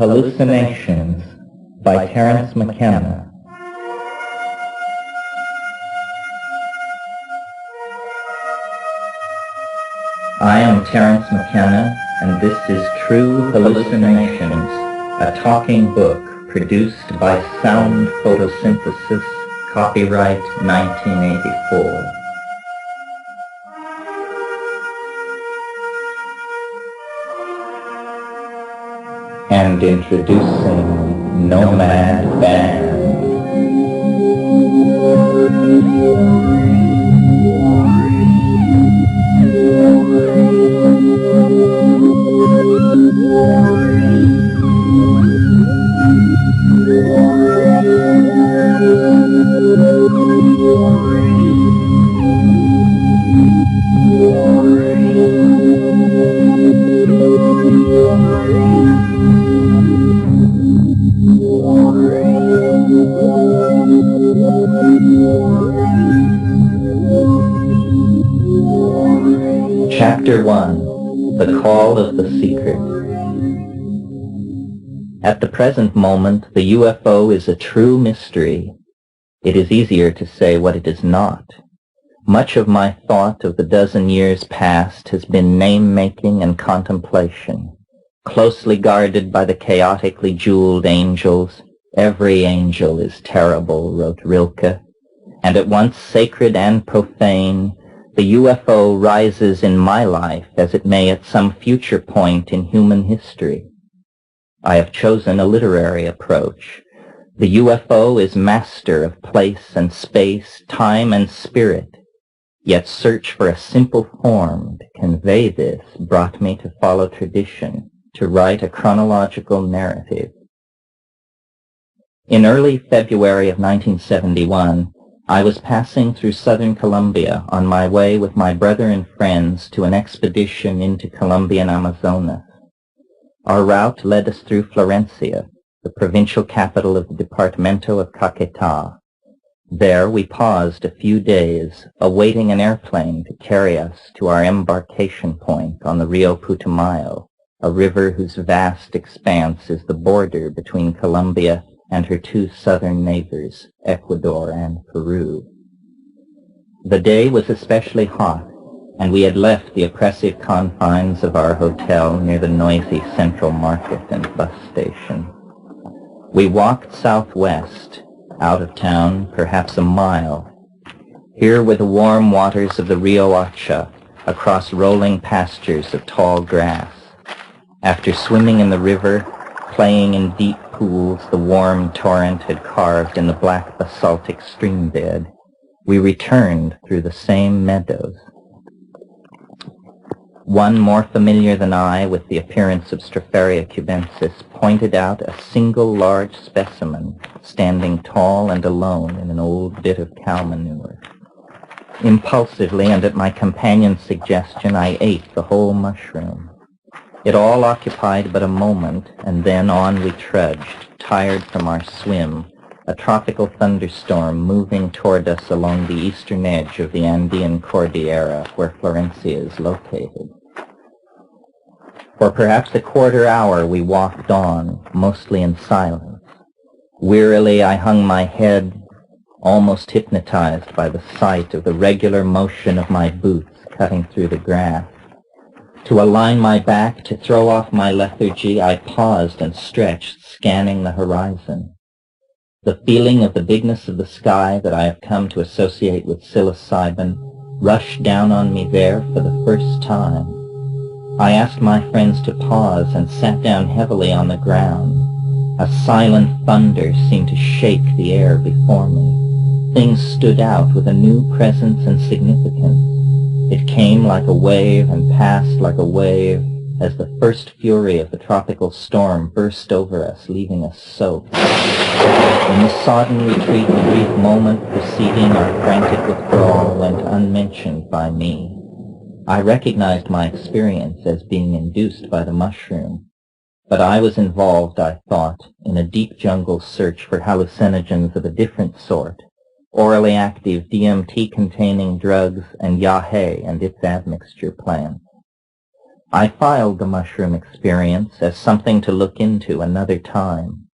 Hallucinations by Terence McKenna. I am Terence McKenna, and this is True Hallucinations, a talking book produced by Sound Photosynthesis, copyright 1984. And introducing Nomad Band. Chapter 1. The Call of the Secret. At the present moment, the UFO is a true mystery. It is easier to say what it is not. Much of my thought of the dozen years past has been name-making and contemplation. Closely guarded by the chaotically jeweled angels, every angel is terrible, wrote Rilke, and at once sacred and profane, the UFO rises in my life as it may at some future point in human history. I have chosen a literary approach. The UFO is master of place and space, time and spirit, yet search for a simple form to convey this brought me to follow tradition, to write a chronological narrative. In early February of 1971, I was passing through southern Colombia on my way with my brother and friends to an expedition into Colombian Amazonas. Our route led us through Florencia, the provincial capital of the Departamento of Caquetá. There we paused a few days, awaiting an airplane to carry us to our embarkation point on the Rio Putumayo, a river whose vast expanse is the border between Colombia and her two southern neighbors, Ecuador and Peru. The day was especially hot, and we had left the oppressive confines of our hotel near the noisy central market and bus station. We walked southwest, out of town, perhaps a mile. Here were the warm waters of the Rio Hacha, across rolling pastures of tall grass. After swimming in the river, playing in deep pools the warm torrent had carved in the black basaltic stream bed, we returned through the same meadows. One more familiar than I with the appearance of Stropharia cubensis pointed out a single large specimen standing tall and alone in an old bit of cow manure. Impulsively and at my companion's suggestion, I ate the whole mushroom. It all occupied but a moment, and then on we trudged, tired from our swim, a tropical thunderstorm moving toward us along the eastern edge of the Andean Cordillera, where Florencia is located. For perhaps a quarter hour we walked on, mostly in silence. Wearily I hung my head, almost hypnotized by the sight of the regular motion of my boots cutting through the grass. To align my back, to throw off my lethargy, I paused and stretched, scanning the horizon. The feeling of the bigness of the sky that I have come to associate with psilocybin rushed down on me there for the first time. I asked my friends to pause and sat down heavily on the ground. A silent thunder seemed to shake the air before me. Things stood out with a new presence and significance. It came like a wave and passed like a wave as the first fury of the tropical storm burst over us, leaving us soaked. In the sodden retreat, the brief moment preceding our frantic withdrawal went unmentioned by me. I recognized my experience as being induced by the mushroom, but I was involved, I thought, in a deep jungle search for hallucinogens of a different sort, orally active DMT-containing drugs, and yahe and its admixture plants. I filed the mushroom experience as something to look into another time.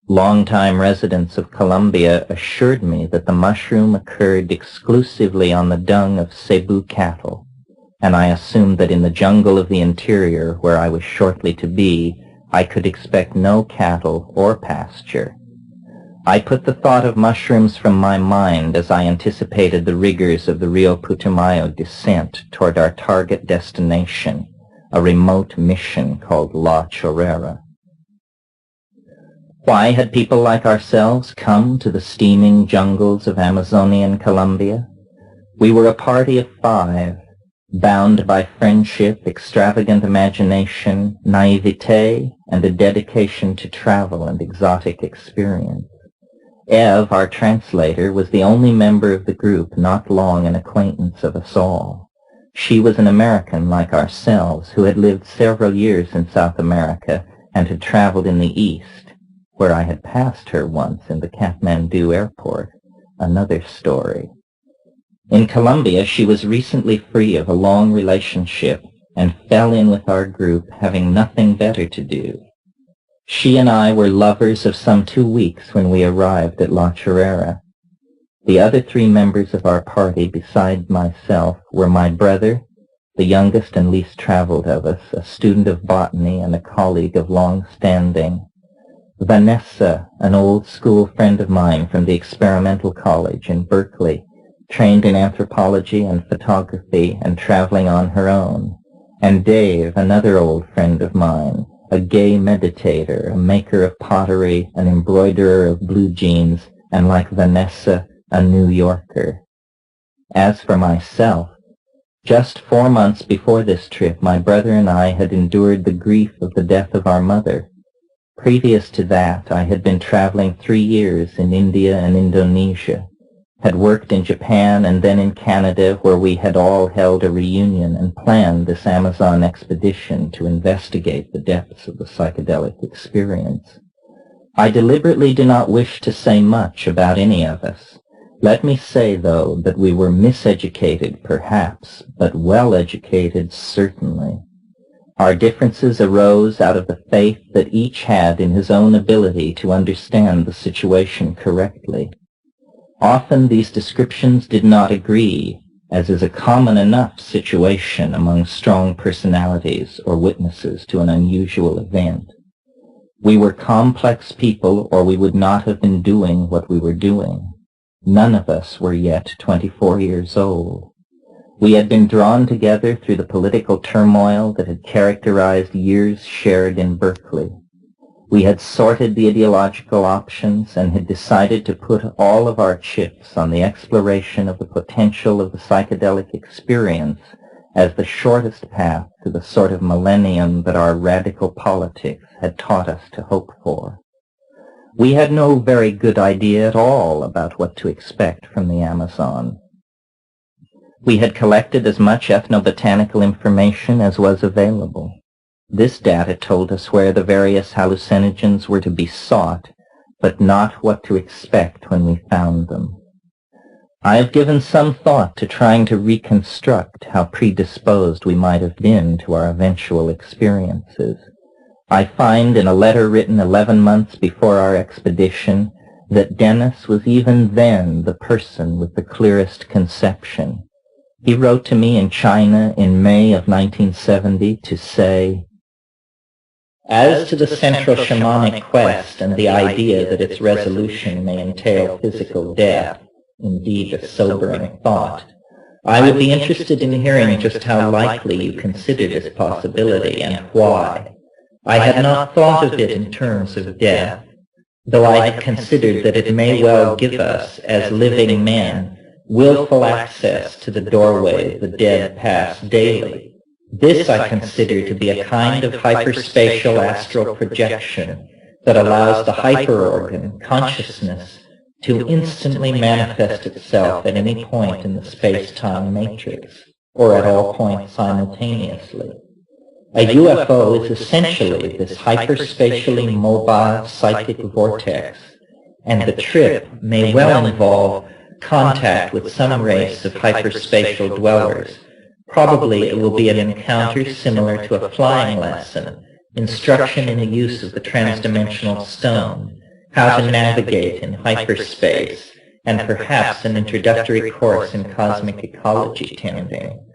Longtime residents of Colombia assured me that the mushroom occurred exclusively on the dung of Cebu cattle, and I assumed that in the jungle of the interior, where I was shortly to be, I could expect no cattle or pasture. I put the thought of mushrooms from my mind as I anticipated the rigors of the Rio Putumayo descent toward our target destination, a remote mission called La Chorrera. Why had people like ourselves come to the steaming jungles of Amazonian Colombia? We were a party of 5, bound by friendship, extravagant imagination, naivete, and a dedication to travel and exotic experience. Eve, our translator, was the only member of the group not long an acquaintance of us all. She was an American like ourselves who had lived several years in South America and had traveled in the East, where I had passed her once in the Kathmandu airport. Another story. In Colombia, she was recently free of a long relationship and fell in with our group, having nothing better to do. She and I were lovers of some 2 weeks when we arrived at La Chorrera. The other 3 members of our party, beside myself, were my brother, the youngest and least traveled of us, a student of botany and a colleague of long standing; Vanessa, an old school friend of mine from the Experimental College in Berkeley, trained in anthropology and photography and traveling on her own; and Dave, another old friend of mine, a gay meditator, a maker of pottery, an embroiderer of blue jeans, and like Vanessa, a New Yorker. As for myself, just 4 months before this trip, my brother and I had endured the grief of the death of our mother. Previous to that, I had been traveling 3 years in India and Indonesia, had worked in Japan and then in Canada, where we had all held a reunion and planned this Amazon expedition to investigate the depths of the psychedelic experience. I deliberately do not wish to say much about any of us. Let me say, though, that we were miseducated, perhaps, but well-educated, certainly. Our differences arose out of the faith that each had in his own ability to understand the situation correctly. Often these descriptions did not agree, as is a common enough situation among strong personalities or witnesses to an unusual event. We were complex people, or we would not have been doing what we were doing. None of us were yet 24 years old. We had been drawn together through the political turmoil that had characterized years shared in Berkeley. We had sorted the ideological options and had decided to put all of our chips on the exploration of the potential of the psychedelic experience as the shortest path to the sort of millennium that our radical politics had taught us to hope for. We had no very good idea at all about what to expect from the Amazon. We had collected as much ethnobotanical information as was available. This data told us where the various hallucinogens were to be sought, but not what to expect when we found them. I have given some thought to trying to reconstruct how predisposed we might have been to our eventual experiences. I find in a letter written 11 months before our expedition that Dennis was even then the person with the clearest conception. He wrote to me in China in May of 1970 to say, "As to the central shamanic quest and the idea that its resolution may entail physical death, indeed a sobering thought, I would be interested in hearing just how likely you consider this possibility and why. I had not thought of it in terms of death, though I have considered that it may well give us, as living men, willful access to the doorway the dead pass daily. This I consider to be a kind of hyperspatial astral projection that allows the hyperorgan, consciousness, to instantly manifest itself at any point in the space-time matrix, or at all points simultaneously. A UFO is essentially this hyperspatially mobile psychic vortex, and the trip may well involve contact with some race of hyperspatial dwellers, Probably it will be an encounter similar to a flying lesson, instruction in the use of the transdimensional stone, how to navigate in hyperspace, and perhaps an introductory course in cosmic ecology tending.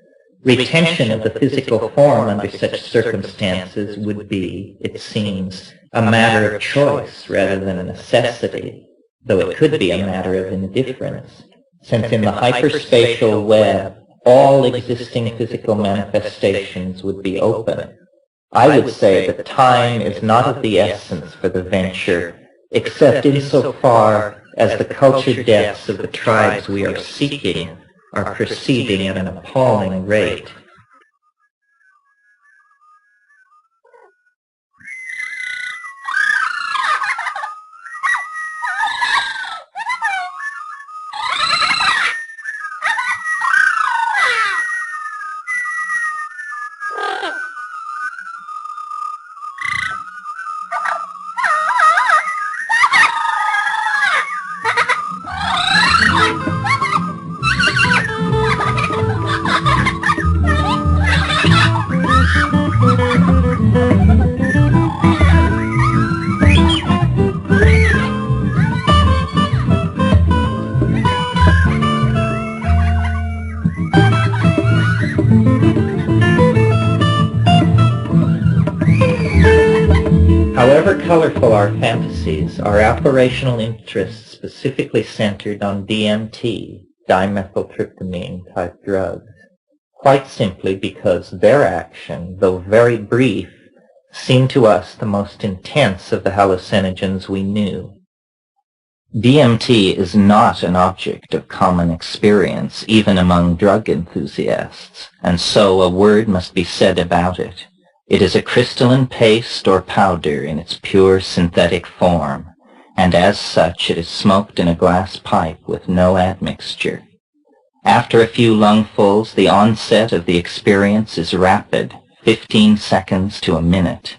Retention of the physical form under such circumstances would be, it seems, a matter of choice rather than a necessity, though it could be a matter of indifference, since in the hyperspatial web, all existing physical manifestations would be open. I would say that time is not of the essence for the venture, except insofar as the cultured depths of the tribes we are seeking are proceeding at an appalling rate. However colorful our fantasies, our operational interests specifically centered on DMT, dimethyltryptamine-type drugs, quite simply because their action, though very brief, seemed to us the most intense of the hallucinogens we knew. DMT is not an object of common experience, even among drug enthusiasts, and so a word must be said about it. It is a crystalline paste or powder in its pure synthetic form, and as such it is smoked in a glass pipe with no admixture. After a few lungfuls, the onset of the experience is rapid, 15 seconds to a minute.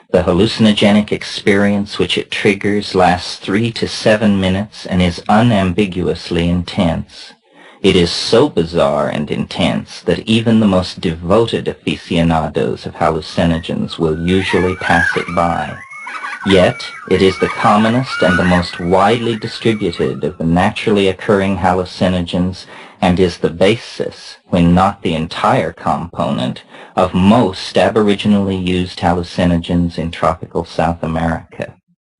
The hallucinogenic experience which it triggers lasts 3 to 7 minutes and is unambiguously intense. It is so bizarre and intense that even the most devoted aficionados of hallucinogens will usually pass it by. Yet, it is the commonest and the most widely distributed of the naturally occurring hallucinogens and is the basis, when not the entire component, of most aboriginally used hallucinogens in tropical South America.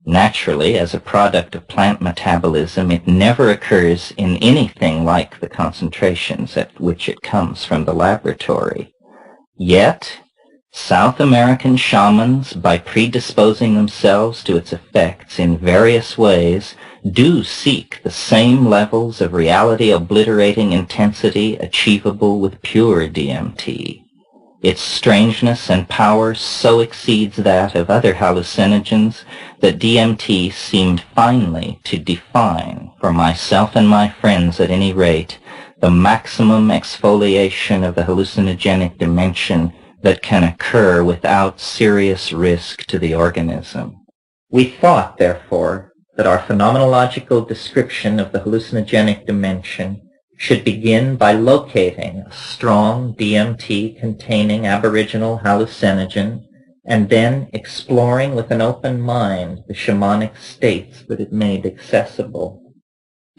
Naturally, as a product of plant metabolism, it never occurs in anything like the concentrations at which it comes from the laboratory. Yet, South American shamans, by predisposing themselves to its effects in various ways, do seek the same levels of reality-obliterating intensity achievable with pure DMT. Its strangeness and power so exceeds that of other hallucinogens that DMT seemed finally to define, for myself and my friends at any rate, the maximum exfoliation of the hallucinogenic dimension that can occur without serious risk to the organism. We thought, therefore, that our phenomenological description of the hallucinogenic dimension should begin by locating a strong DMT-containing aboriginal hallucinogen and then exploring with an open mind the shamanic states that it made accessible.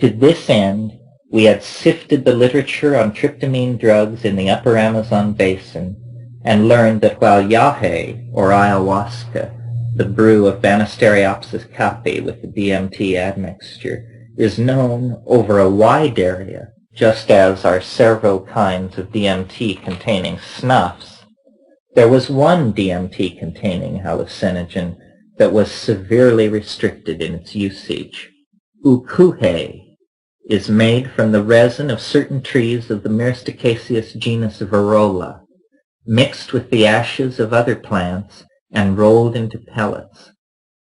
To this end, we had sifted the literature on tryptamine drugs in the upper Amazon basin and learned that while yahe, or ayahuasca, the brew of Banisteriopsis caapi with the DMT admixture, is known over a wide area, just as are several kinds of DMT-containing snuffs, there was one DMT-containing hallucinogen that was severely restricted in its usage. Ukuhe is made from the resin of certain trees of the Myristicaceous genus Varola, mixed with the ashes of other plants and rolled into pellets.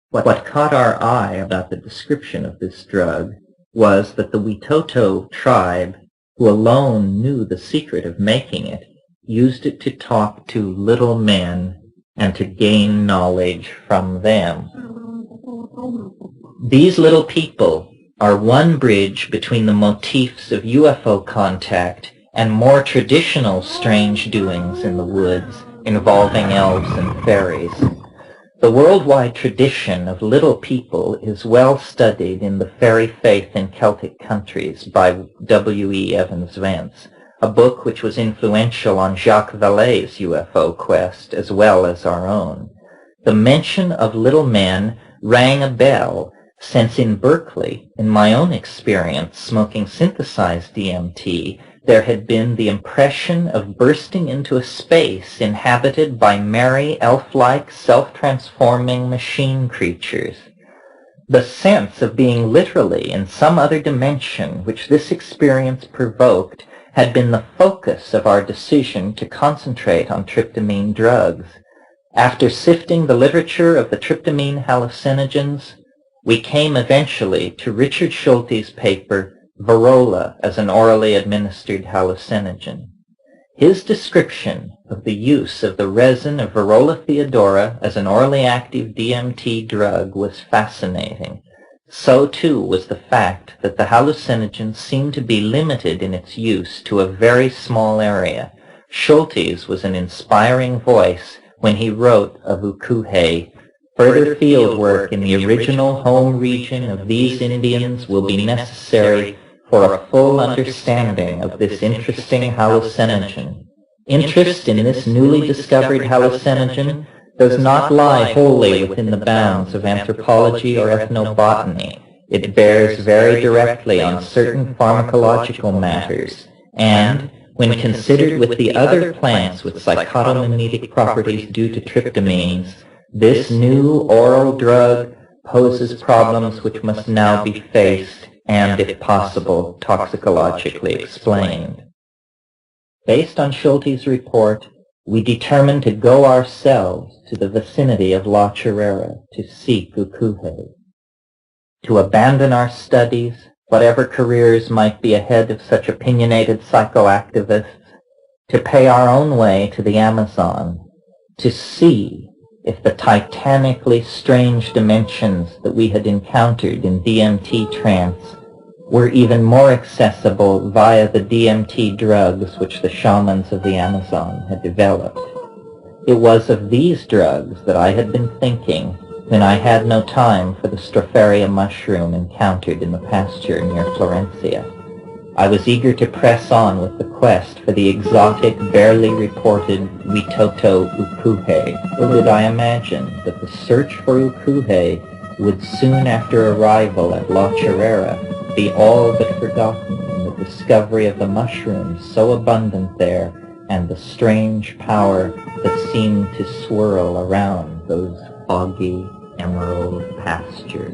What caught our eye about the description of this drug was that the Witoto tribe, who alone knew the secret of making it, used it to talk to little men and to gain knowledge from them. These little people are one bridge between the motifs of UFO contact and more traditional strange doings in the woods involving elves and fairies. The worldwide tradition of little people is well studied in The Fairy Faith in Celtic Countries by W.E. Evans Vance, a book which was influential on Jacques Vallée's UFO quest as well as our own. The mention of little men rang a bell, since in Berkeley, in my own experience smoking synthesized DMT, there had been the impression of bursting into a space inhabited by merry, elf-like, self-transforming machine creatures. The sense of being literally in some other dimension which this experience provoked had been the focus of our decision to concentrate on tryptamine drugs. After sifting the literature of the tryptamine hallucinogens, we came eventually to Richard Schulte's paper, Varola as an orally administered hallucinogen. His description of the use of the resin of Varola theodora as an orally active DMT drug was fascinating. So too was the fact that the hallucinogen seemed to be limited in its use to a very small area. Schultes was an inspiring voice when he wrote of Ukuhe, "Further field work in the original home region of these Indians will be necessary for a full understanding of this interesting hallucinogen. Interest in this newly discovered hallucinogen does not lie wholly within the bounds of anthropology or ethnobotany. It bears very directly on certain pharmacological matters, and, when considered with the other plants with psychotomimetic properties due to tryptamines, this new oral drug poses problems which must now be faced and, if possible, toxicologically explained." Based on Schulte's report, we determined to go ourselves to the vicinity of La Chorrera to seek Ukuhe. To abandon our studies, whatever careers might be ahead of such opinionated psychoactivists, to pay our own way to the Amazon, to see if the titanically strange dimensions that we had encountered in DMT trance were even more accessible via the DMT drugs which the shamans of the Amazon had developed. It was of these drugs that I had been thinking when I had no time for the Stropharia mushroom encountered in the pasture near Florencia. I was eager to press on with the quest for the exotic, barely reported Witoto Ukuhe. Or did I imagine that the search for Ukuhe would soon after arrival at La Chorrera be all but forgotten in the discovery of the mushrooms so abundant there and the strange power that seemed to swirl around those foggy emerald pastures?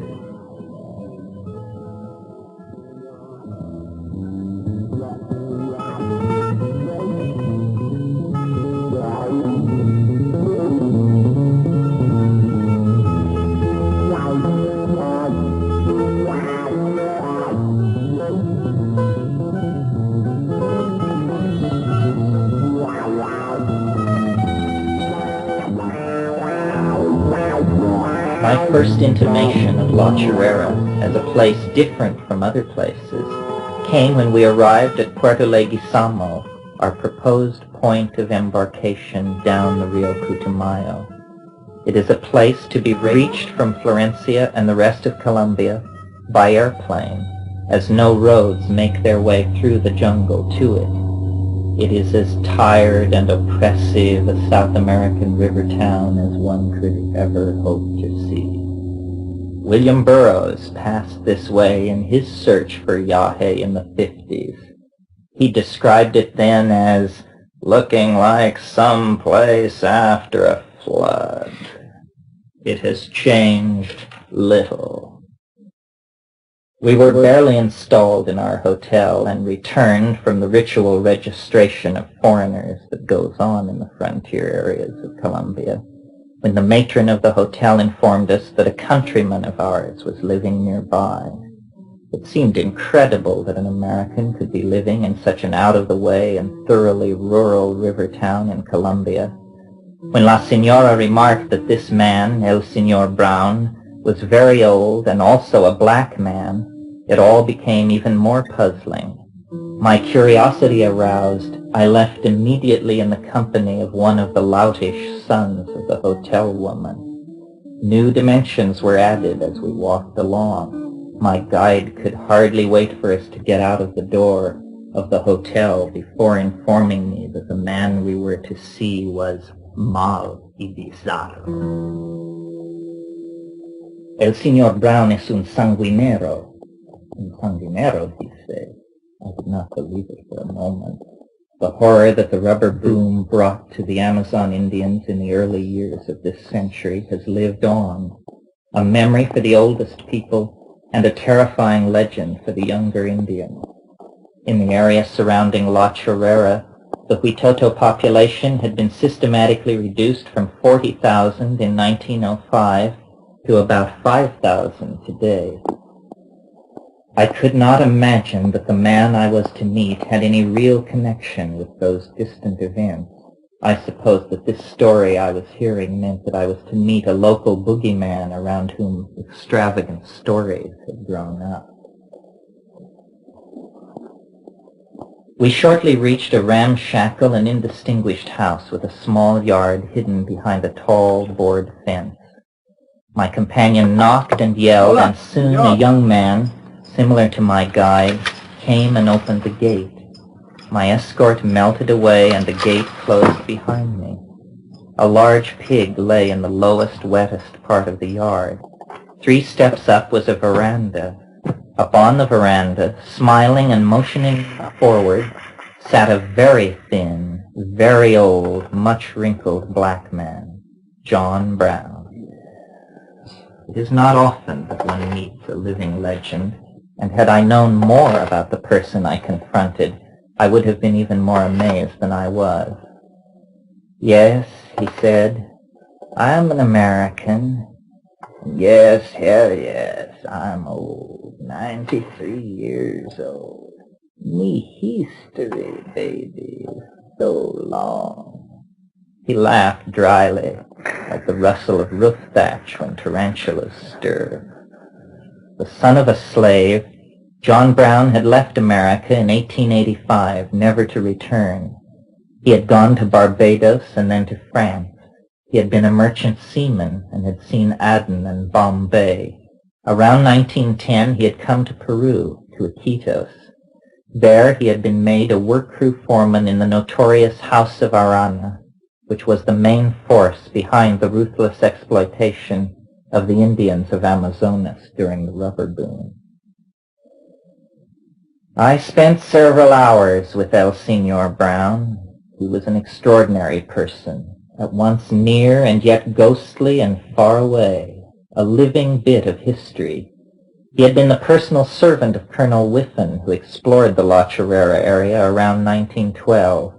My first intimation of La Chorrera as a place different from other places came when we arrived at Puerto Leguizamo, our proposed point of embarkation down the Rio Putumayo. It is a place to be reached from Florencia and the rest of Colombia by airplane, as no roads make their way through the jungle to it. It is as tired and oppressive a South American river town as one could ever hope to see. William Burroughs passed this way in his search for Yahe in the 50s. He described it then as looking like some place after a flood. It has changed little. We were barely installed in our hotel and returned from the ritual registration of foreigners that goes on in the frontier areas of Colombia, when the matron of the hotel informed us that a countryman of ours was living nearby. It seemed incredible that an American could be living in such an out-of-the-way and thoroughly rural river town in Colombia. When La Señora remarked that this man, El Señor Brown, was very old and also a black man, it all became even more puzzling. My curiosity aroused, I left immediately in the company of one of the loutish sons of the hotel woman. New dimensions were added as we walked along. My guide could hardly wait for us to get out of the door of the hotel before informing me that the man we were to see was mal y bizarro. El señor Brown es un sanguinero. Un sanguinero, he said. I did not believe it for a moment. The horror that the rubber boom brought to the Amazon Indians in the early years of this century has lived on, a memory for the oldest people and a terrifying legend for the younger Indians. In the area surrounding La Chorrera, the Huitoto population had been systematically reduced from 40,000 in 1905 to about 5,000 today. I could not imagine that the man I was to meet had any real connection with those distant events. I suppose that this story I was hearing meant that I was to meet a local boogeyman around whom extravagant stories had grown up. We shortly reached a ramshackle and indistinguished house with a small yard hidden behind a tall board fence. My companion knocked and yelled, and soon a young man, similar to my guide, came and opened the gate. My escort melted away and the gate closed behind me. A large pig lay in the lowest, wettest part of the yard. 3 steps up was a veranda. Up on the veranda, smiling and motioning forward, sat a very thin, very old, much wrinkled black man, John Brown. It is not often that one meets a living legend, and had I known more about the person I confronted, I would have been even more amazed than I was. "Yes," he said, "I am an American. Yes, hell yes, I'm old, 93 years old. Me history, baby, so long." He laughed dryly, like the rustle of roof thatch when tarantulas stir. The son of a slave, John Brown had left America in 1885, never to return. He had gone to Barbados and then to France. He had been a merchant seaman and had seen Aden and Bombay. Around 1910, he had come to Peru, to Iquitos. There he had been made a work crew foreman in the notorious House of Arana, which was the main force behind the ruthless exploitation of the Indians of Amazonas during the rubber boom. I spent several hours with El Señor Brown. He was an extraordinary person, at once near and yet ghostly and far away, a living bit of history. He had been the personal servant of Colonel Whiffen, who explored the La Chorrera area around 1912.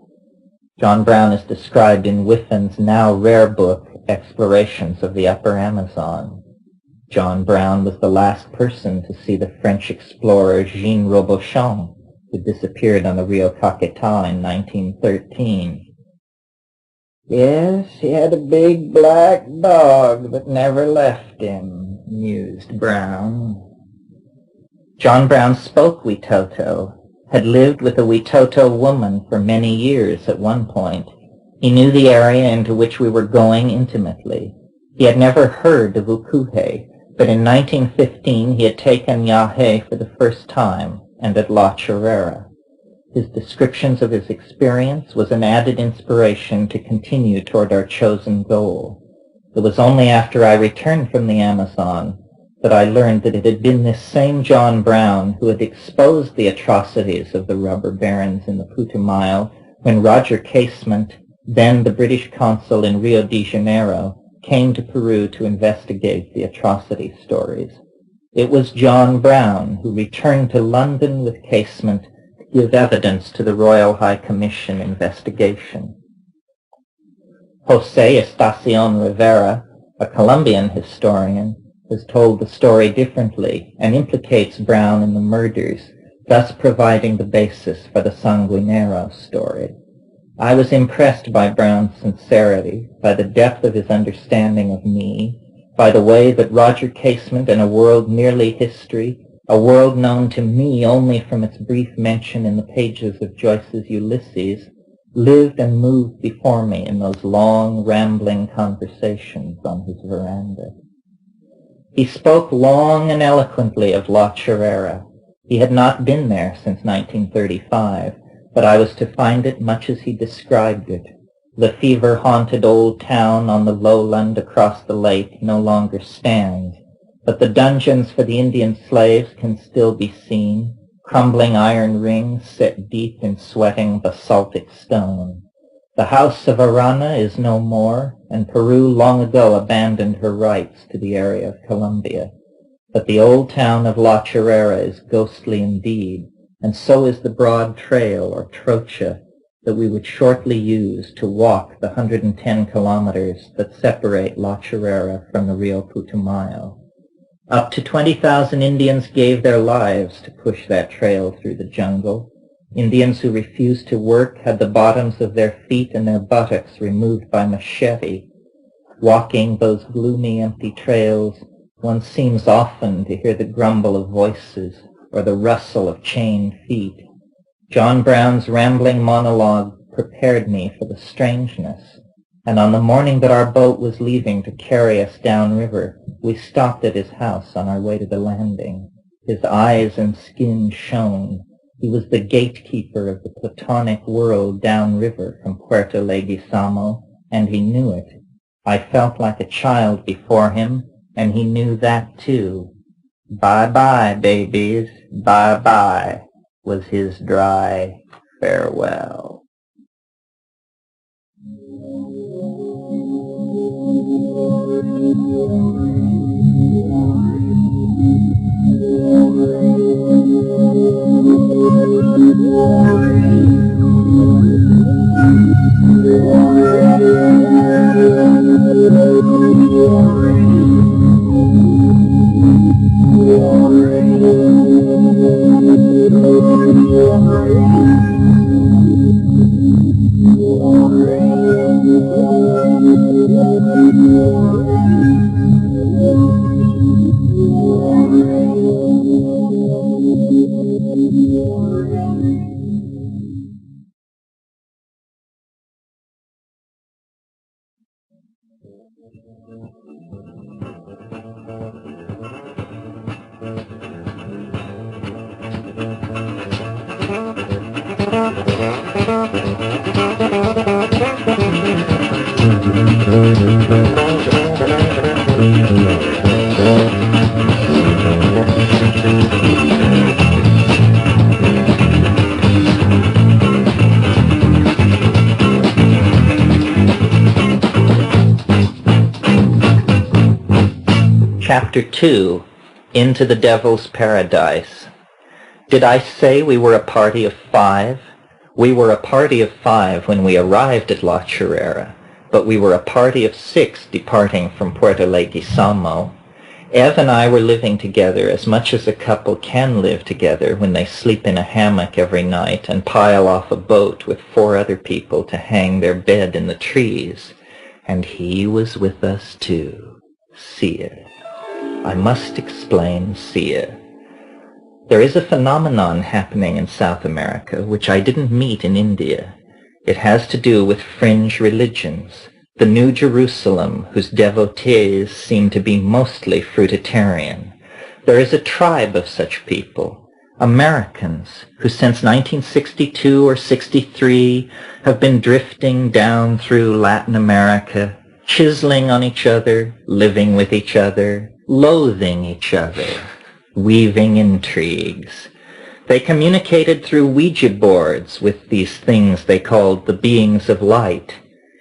John Brown is described in Whiffen's now rare book, Explorations of the Upper Amazon. John Brown was the last person to see the French explorer Jean Robuchon, who disappeared on the Rio Caquetá in 1913. "Yes, he had a big black dog that never left him," mused Brown. John Brown spoke Huitoto, had lived with a Huitoto woman for many years at one point. He knew the area into which we were going intimately. He had never heard of Ukuhe, but in 1915 he had taken Yahe for the first time, and at La Chorrera. His descriptions of his experience was an added inspiration to continue toward our chosen goal. It was only after I returned from the Amazon that I learned that it had been this same John Brown who had exposed the atrocities of the rubber barons in the Putumayo when Roger Casement, then the British consul in Rio de Janeiro, came to Peru to investigate the atrocity stories. It was John Brown who returned to London with Casement to give evidence to the Royal High Commission investigation. José Estación Rivera, a Colombian historian, has told the story differently and implicates Brown in the murders, thus providing the basis for the Sanguinero story. I was impressed by Brown's sincerity, by the depth of his understanding of me, by the way that Roger Casement and a world nearly history, a world known to me only from its brief mention in the pages of Joyce's Ulysses, lived and moved before me in those long, rambling conversations on his veranda. He spoke long and eloquently of La Chorrera. He had not been there since 1935, but I was to find it much as he described it. The fever-haunted old town on the lowland across the lake no longer stands, but the dungeons for the Indian slaves can still be seen, crumbling iron rings set deep in sweating basaltic stone. The house of Arana is no more, and Peru long ago abandoned her rights to the area of Colombia. But the old town of La Chorrera is ghostly indeed, and so is the broad trail, or trocha, that we would shortly use to walk the 110 kilometers that separate La Chorrera from the Rio Putumayo. Up to 20,000 Indians gave their lives to push that trail through the jungle. Indians who refused to work had the bottoms of their feet and their buttocks removed by machete. Walking those gloomy, empty trails, one seems often to hear the grumble of voices or the rustle of chained feet. John Brown's rambling monologue prepared me for the strangeness, and on the morning that our boat was leaving to carry us downriver, we stopped at his house on our way to the landing. His eyes and skin shone. He was the gatekeeper of the platonic world downriver from Puerto Leguizamo, and he knew it. I felt like a child before him, and he knew that too. Bye-bye, babies, bye-bye, was his dry farewell. Chapter 2, Into the Devil's Paradise. Did I say we were a party of 5? We were a party of 5 when we arrived at La Chorrera, but we were a party of 6 departing from Puerto Leguizamo. Ev and I were living together as much as a couple can live together when they sleep in a hammock every night and pile off a boat with 4 other people to hang their bed in the trees. And he was with us too, Sia. I must explain Sia. There is a phenomenon happening in South America which I didn't meet in India. It has to do with fringe religions, the New Jerusalem, whose devotees seem to be mostly fruitarian. There is a tribe of such people, Americans, who since 1962 or 63 have been drifting down through Latin America, chiseling on each other, living with each other, loathing each other, weaving intrigues. They communicated through Ouija boards with these things they called the beings of light,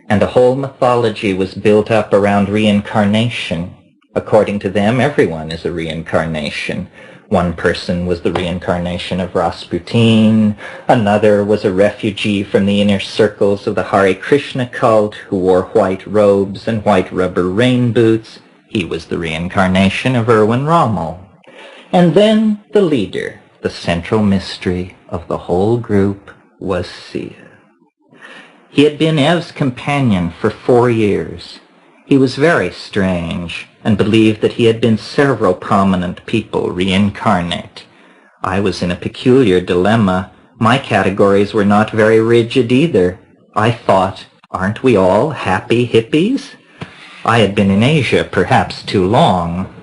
and a whole mythology was built up around reincarnation. According to them, everyone is a reincarnation. One person was the reincarnation of Rasputin, another was a refugee from the inner circles of the Hare Krishna cult who wore white robes and white rubber rain boots. He was the reincarnation of Erwin Rommel. And then the leader, the central mystery of the whole group, was Sia. He had been Ev's companion for 4 years. He was very strange. and believed that he had been several prominent people reincarnate. I was in a peculiar dilemma. My categories were not very rigid either. I thought, aren't we all happy hippies? I had been in Asia perhaps too long,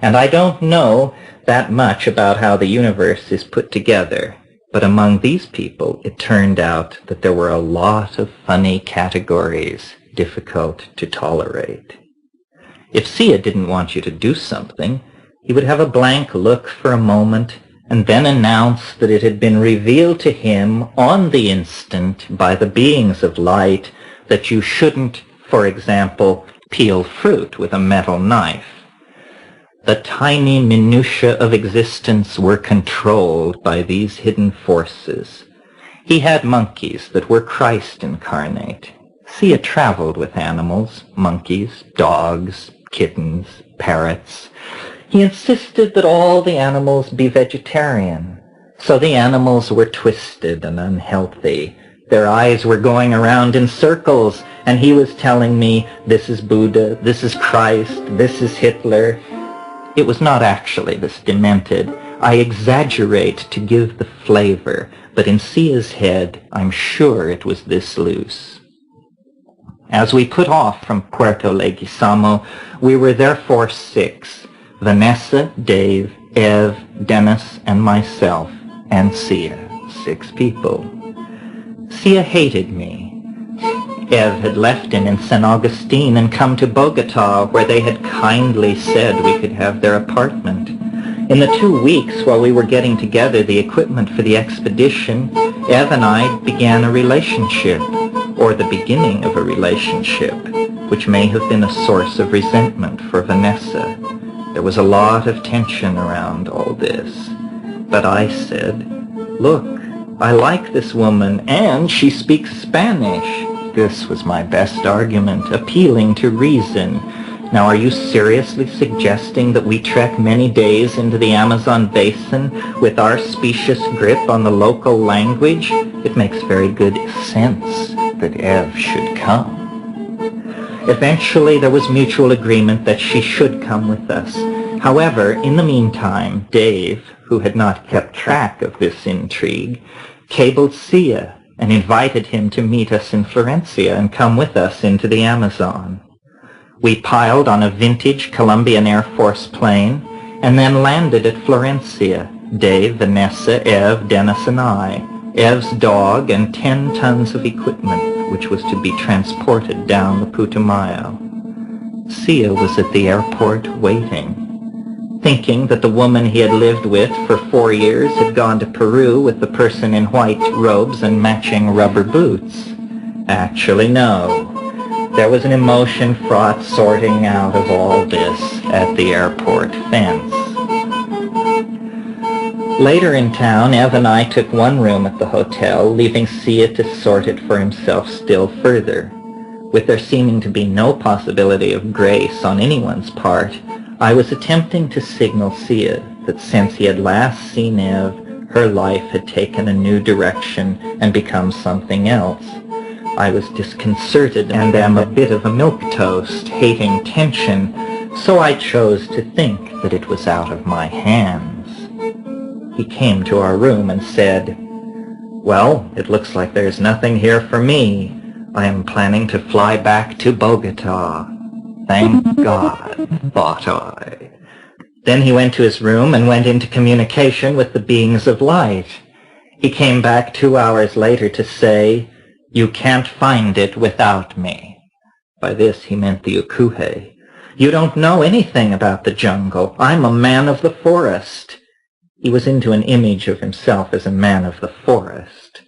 and I don't know that much about how the universe is put together. But among these people, it turned out that there were a lot of funny categories difficult to tolerate. If Sia didn't want you to do something, he would have a blank look for a moment and then announce that it had been revealed to him on the instant by the beings of light that you shouldn't, for example, peel fruit with a metal knife. The tiny minutiae of existence were controlled by these hidden forces. He had monkeys that were Christ incarnate. Sia traveled with animals, monkeys, dogs, kittens, parrots. He insisted that all the animals be vegetarian. So the animals were twisted and unhealthy. Their eyes were going around in circles, and he was telling me, this is Buddha, this is Christ, this is Hitler. It was not actually this demented. I exaggerate to give the flavor, but in Sia's head, I'm sure it was this loose. As we put off from Puerto Leguizamo, we were therefore 6. Vanessa, Dave, Ev, Dennis, and myself, and Sia. 6 people. Sia hated me. Ev had left him in San Agustin and come to Bogota, where they had kindly said we could have their apartment. In the 2 weeks while we were getting together the equipment for the expedition, Ev and I began a relationship, or the beginning of a relationship, which may have been a source of resentment for Vanessa. There was a lot of tension around all this. But I said, look, I like this woman, and she speaks Spanish. This was my best argument, appealing to reason. Now, are you seriously suggesting that we trek many days into the Amazon basin with our specious grip on the local language? It makes very good sense that Ev should come. Eventually, there was mutual agreement that she should come with us. However, in the meantime, Dave, who had not kept track of this intrigue, cabled Sia and invited him to meet us in Florencia and come with us into the Amazon. We piled on a vintage Colombian Air Force plane and then landed at Florencia, Dave, Vanessa, Ev, Dennis, and I, Ev's dog, and 10 tons of equipment, which was to be transported down the Putumayo. Sia was at the airport waiting, thinking that the woman he had lived with for 4 years had gone to Peru with the person in white robes and matching rubber boots. Actually, no. There was an emotion-fraught sorting out of all this at the airport fence. Later in town, Ev and I took one room at the hotel, leaving Sia to sort it for himself still further. With there seeming to be no possibility of grace on anyone's part, I was attempting to signal Sia that since he had last seen Ev, her life had taken a new direction and become something else. I was disconcerted and am a bit of a milquetoast, hating tension, so I chose to think that it was out of my hands. He came to our room and said, well, it looks like there's nothing here for me. I am planning to fly back to Bogota. Thank God, thought I. Then he went to his room and went into communication with the beings of light. He came back 2 hours later to say, you can't find it without me. By this he meant the ukuhe. You don't know anything about the jungle. I'm a man of the forest. He was into an image of himself as a man of the forest.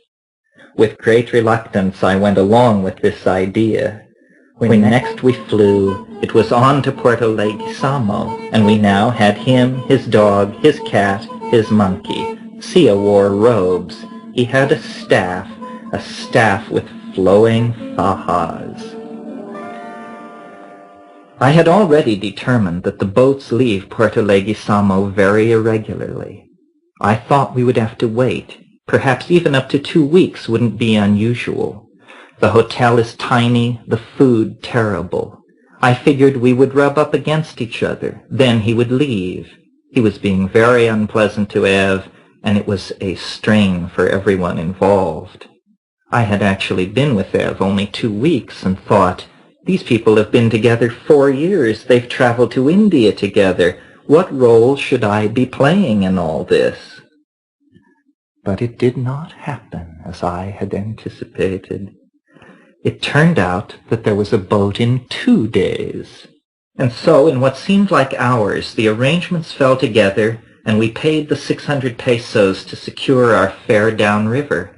With great reluctance I went along with this idea. When next we flew, it was on to Puerto Leguizamo, and we now had him, his dog, his cat, his monkey. Sia wore robes. He had a staff with flowing fajas. I had already determined that the boats leave Puerto Leguizamo very irregularly. I thought we would have to wait. Perhaps even up to 2 weeks wouldn't be unusual. The hotel is tiny, the food terrible. I figured we would rub up against each other. Then he would leave. He was being very unpleasant to Ev, and it was a strain for everyone involved. I had actually been with Ev only 2 weeks and thought, these people have been together 4 years. They've traveled to India together. What role should I be playing in all this? But it did not happen as I had anticipated. It turned out that there was a boat in 2 days. And so, in what seemed like hours, the arrangements fell together, and we paid the 600 pesos to secure our fare downriver.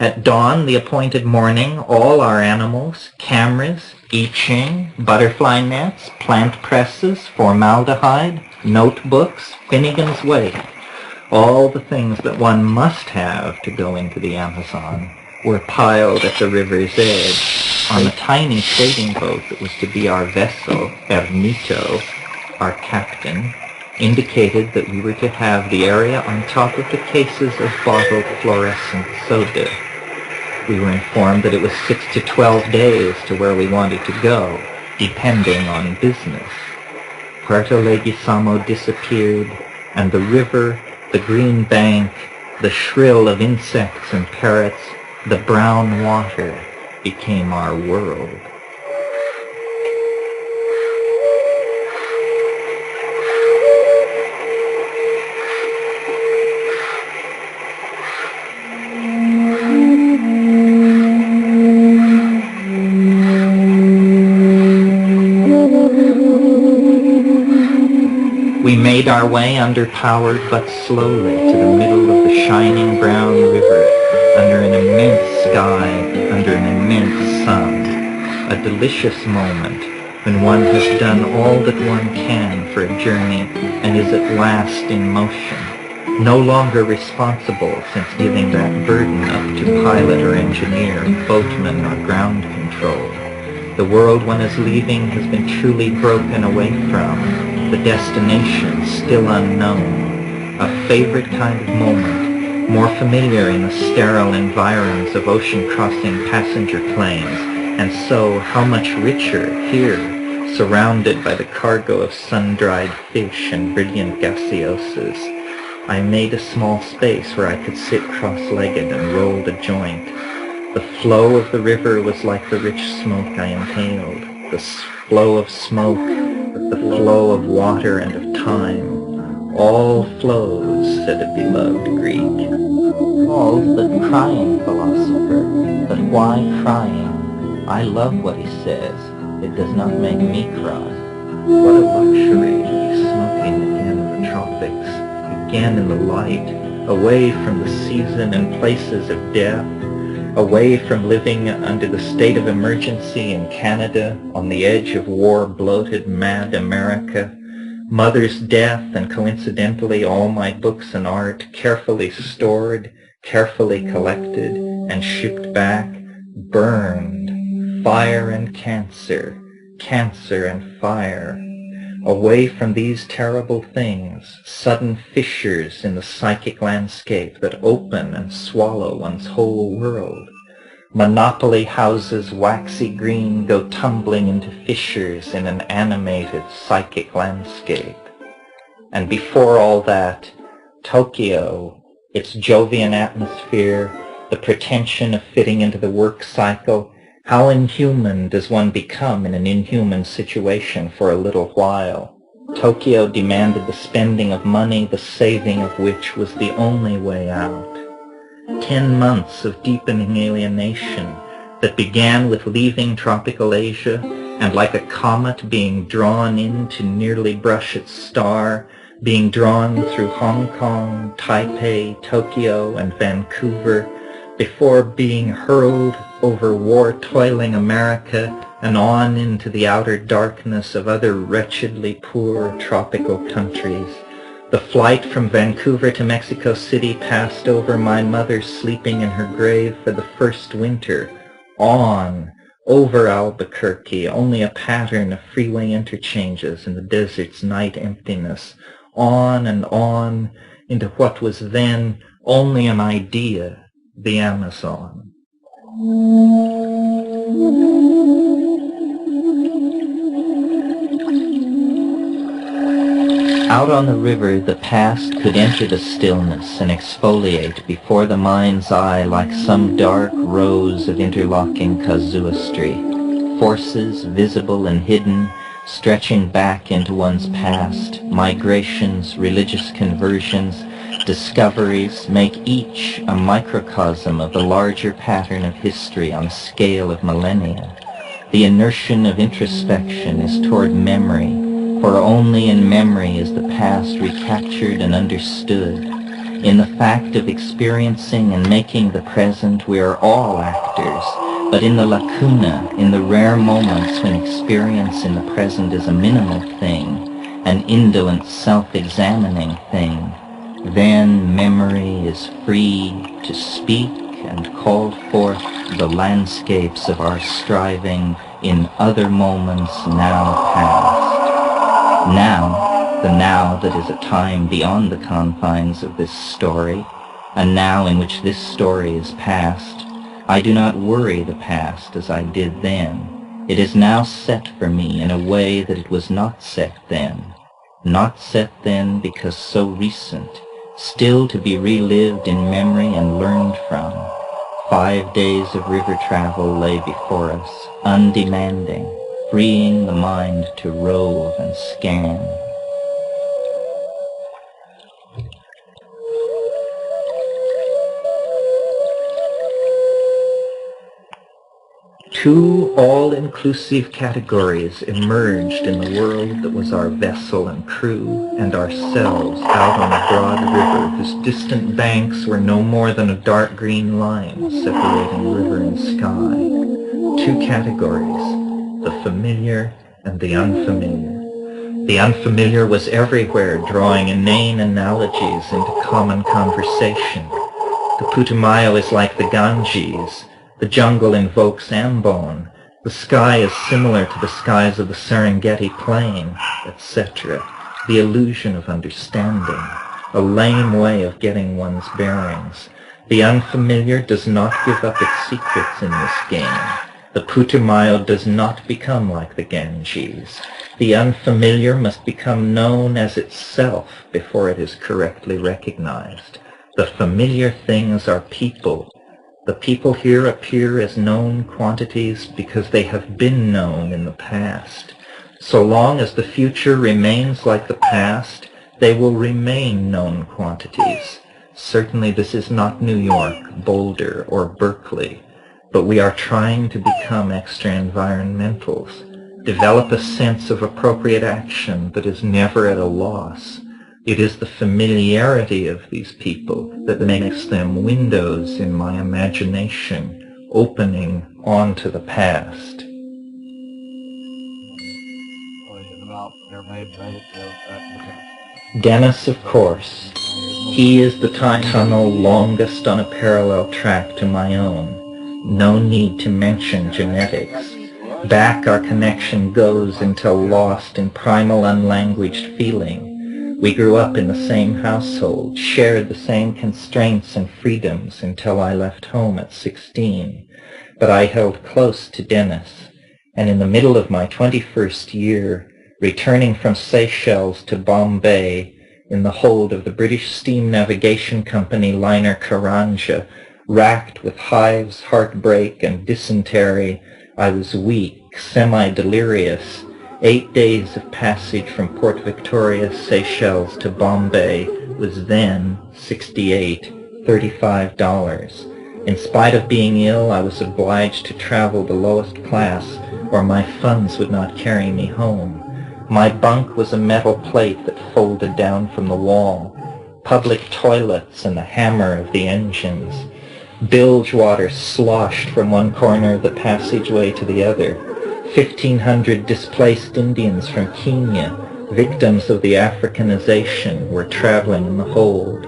At dawn, the appointed morning, all our animals, cameras, I Ching, butterfly nets, plant presses, formaldehyde, notebooks, Finnegan's Wake, all the things that one must have to go into the Amazon, were piled at the river's edge on a tiny trading boat that was to be our vessel. Ermito, our captain, indicated that we were to have the area on top of the cases of bottled fluorescent soda. We were informed that it was 6 to 12 days to where we wanted to go, depending on business. Puerto Leguizamo disappeared, and the river, the green bank, the shrill of insects and parrots, the brown water became our world. We made our way underpowered but slowly to the middle of the shining brown river, under an immense sky, under an immense sun. A delicious moment when one has done all that one can for a journey and is at last in motion, no longer responsible since giving that burden up to pilot or engineer, boatman or ground control. The world one is leaving has been truly broken away from, the destination still unknown, a favorite kind of moment, more familiar in the sterile environs of ocean-crossing passenger planes, and so how much richer here, surrounded by the cargo of sun-dried fish and brilliant gaseosas. I made a small space where I could sit cross-legged and rolled a joint. The flow of the river was like the rich smoke I inhaled, the flow of smoke, the flow of water and of time. All flows, said a beloved Greek. Called the crying philosopher. But why crying? I love what he says. It does not make me cry. What a luxury to be smoking again in the tropics, again in the light, away from the season and places of death, away from living under the state of emergency in Canada, on the edge of war-bloated, mad America, mother's death, and coincidentally all my books and art carefully stored, carefully collected, and shipped back, burned, fire and cancer, cancer and fire. Away from these terrible things, sudden fissures in the psychic landscape that open and swallow one's whole world. Monopoly houses, waxy green, go tumbling into fissures in an animated psychic landscape. And before all that, Tokyo, its Jovian atmosphere, the pretension of fitting into the work cycle. How inhuman does one become in an inhuman situation for a little while? Tokyo demanded the spending of money, the saving of which was the only way out. 10 months of deepening alienation that began with leaving tropical Asia and like a comet being drawn in to nearly brush its star, being drawn through Hong Kong, Taipei, Tokyo, and Vancouver, before being hurled over war-toiling America and on into the outer darkness of other wretchedly poor tropical countries. The flight from Vancouver to Mexico City passed over my mother sleeping in her grave for the first winter, on, over Albuquerque, only a pattern of freeway interchanges in the desert's night emptiness, on and on into what was then only an idea, the Amazon. Out on the river, the past could enter the stillness and exfoliate before the mind's eye like some dark rows of interlocking casuistry, forces visible and hidden, stretching back into one's past, migrations, religious conversions, discoveries make each a microcosm of the larger pattern of history on a scale of millennia. The inertia of introspection is toward memory, for only in memory is the past recaptured and understood. In the fact of experiencing and making the present, we are all actors, but in the lacuna, in the rare moments when experience in the present is a minimal thing, an indolent self-examining thing, then memory is free to speak and call forth the landscapes of our striving in other moments now past. Now, the now that is a time beyond the confines of this story, a now in which this story is past, I do not worry the past as I did then. It is now set for me in a way that it was not set then. Not set then because so recent, still to be relived in memory and learned from. 5 days of river travel lay before us, undemanding, freeing the mind to rove and scan. Two all-inclusive categories emerged in the world that was our vessel and crew, and ourselves out on a broad river whose distant banks were no more than a dark green line separating river and sky. Two categories, the familiar and the unfamiliar. The unfamiliar was everywhere, drawing inane analogies into common conversation. The Putumayo is like the Ganges. The jungle invokes Ambon. The sky is similar to the skies of the Serengeti Plain, etc. The illusion of understanding, a lame way of getting one's bearings. The unfamiliar does not give up its secrets in this game. The Putumayo does not become like the Ganges. The unfamiliar must become known as itself before it is correctly recognized. The familiar things are people. The people here appear as known quantities because they have been known in the past. So long as the future remains like the past, they will remain known quantities. Certainly this is not New York, Boulder, or Berkeley, but we are trying to become extra-environmentals, develop a sense of appropriate action that is never at a loss. It is the familiarity of these people that makes them windows in my imagination, opening onto the past. Dennis, of course. He is the time tunnel longest on a parallel track to my own. No need to mention genetics. Back our connection goes until lost in primal unlanguaged feeling. We grew up in the same household, shared the same constraints and freedoms until I left home at 16. But I held close to Dennis, and in the middle of my 21st year, returning from Seychelles to Bombay in the hold of the British Steam Navigation Company liner Karanja, racked with hives, heartbreak, and dysentery, I was weak, semi-delirious. 8 days of passage from Port Victoria, Seychelles to Bombay was then, 68, $35. In spite of being ill, I was obliged to travel the lowest class, or my funds would not carry me home. My bunk was a metal plate that folded down from the wall. Public toilets and the hammer of the engines. Bilge water sloshed from one corner of the passageway to the other. 1,500 displaced Indians from Kenya, victims of the Africanization, were traveling in the hold.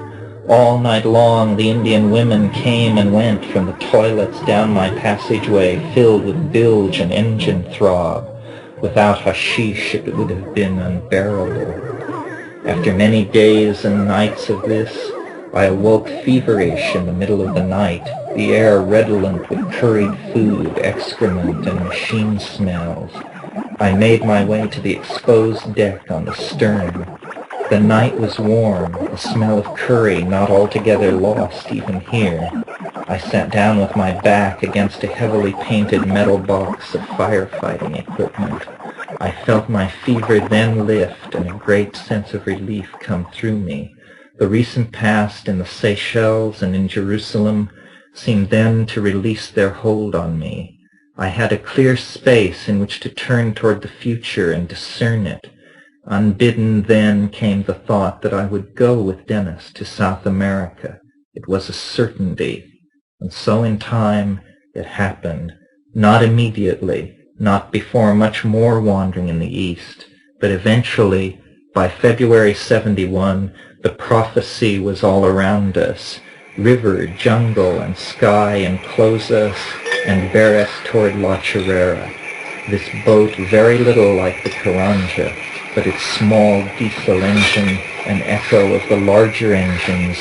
All night long the Indian women came and went from the toilets down my passageway filled with bilge and engine throb. Without hashish it would have been unbearable. After many days and nights of this, I awoke feverish in the middle of the night, the air redolent with curried food, excrement, and machine smells. I made my way to the exposed deck on the stern. The night was warm, the smell of curry not altogether lost even here. I sat down with my back against a heavily painted metal box of firefighting equipment. I felt my fever then lift and a great sense of relief come through me. The recent past in the Seychelles and in Jerusalem seemed then to release their hold on me. I had a clear space in which to turn toward the future and discern it. Unbidden then came the thought that I would go with Dennis to South America. It was a certainty. And so in time it happened. Not immediately, not before much more wandering in the East, but eventually, by February 71, the prophecy was all around us. River, jungle, and sky enclose us and bear us toward La Chorrera. This boat very little like the Caranja, but its small diesel engine an echo of the larger engines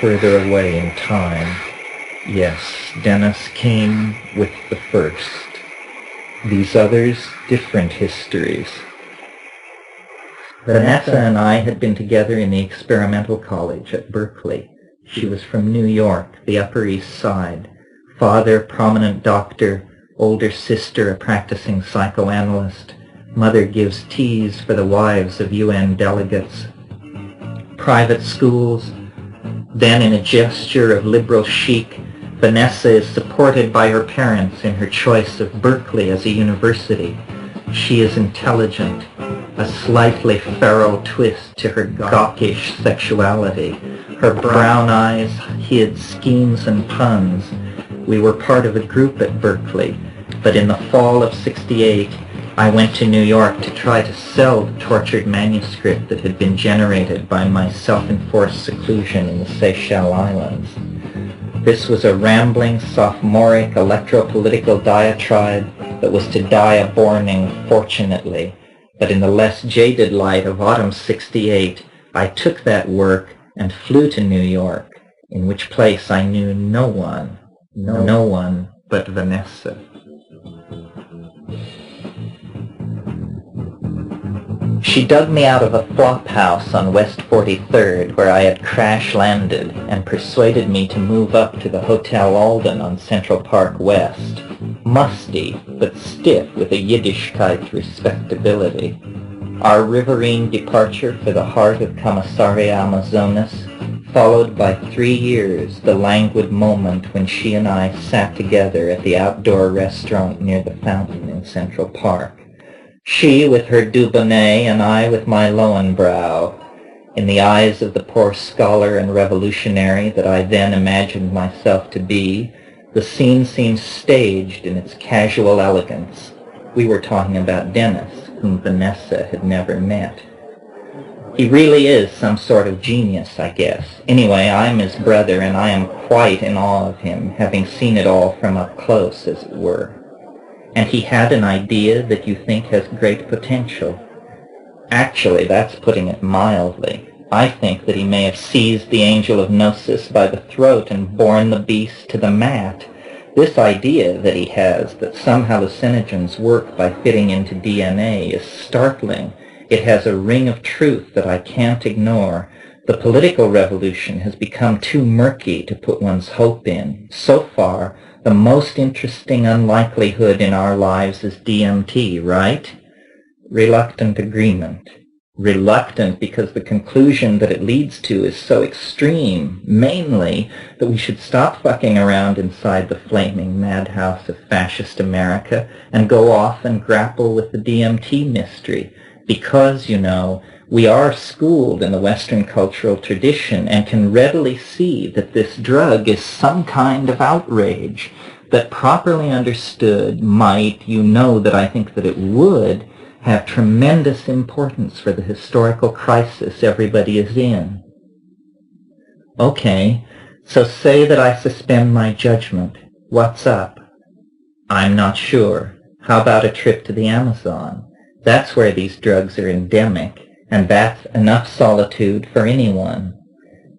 further away in time. Yes, Dennis came with the first. These others, different histories. Vanessa and I had been together in the experimental college at Berkeley. She was from New York, the Upper East Side. Father, prominent doctor, older sister, a practicing psychoanalyst. Mother gives teas for the wives of UN delegates. Private schools. Then, in a gesture of liberal chic, Vanessa is supported by her parents in her choice of Berkeley as a university. She is intelligent, a slightly feral twist to her gawkish sexuality. Her brown eyes hid schemes and puns. We were part of a group at Berkeley, but in the fall of '68, I went to New York to try to sell the tortured manuscript that had been generated by my self-enforced seclusion in the Seychelles Islands. This was a rambling, sophomoric, electro-political diatribe that was to die a borning, fortunately. But in the less jaded light of autumn '68, I took that work and flew to New York, in which place I knew no one but Vanessa. She dug me out of a flop house on West 43rd where I had crash-landed and persuaded me to move up to the Hotel Alden on Central Park West. Musty, but stiff with a Yiddishkeit respectability. Our riverine departure for the heart of Comissaria Amazonas, followed by 3 years, the languid moment when she and I sat together at the outdoor restaurant near the fountain in Central Park. She with her Dubonnet and I with my Lowenbrow. In the eyes of the poor scholar and revolutionary that I then imagined myself to be, the scene seemed staged in its casual elegance. We were talking about Dennis, whom Vanessa had never met. He really is some sort of genius, I guess. Anyway, I'm his brother, and I am quite in awe of him, having seen it all from up close, as it were. And he had an idea that you think has great potential. Actually, that's putting it mildly. I think that he may have seized the angel of Gnosis by the throat and borne the beast to the mat. This idea that he has, that some hallucinogens work by fitting into DNA, is startling. It has a ring of truth that I can't ignore. The political revolution has become too murky to put one's hope in. So far, the most interesting unlikelihood in our lives is DMT, right? Reluctant agreement. Reluctant because the conclusion that it leads to is so extreme, mainly that we should stop fucking around inside the flaming madhouse of fascist America and go off and grapple with the DMT mystery. Because, you know, we are schooled in the Western cultural tradition and can readily see that this drug is some kind of outrage that properly understood might, you know that I think that it would, have tremendous importance for the historical crisis everybody is in. Okay, so say that I suspend my judgment. What's up? I'm not sure. How about a trip to the Amazon? That's where these drugs are endemic, and that's enough solitude for anyone.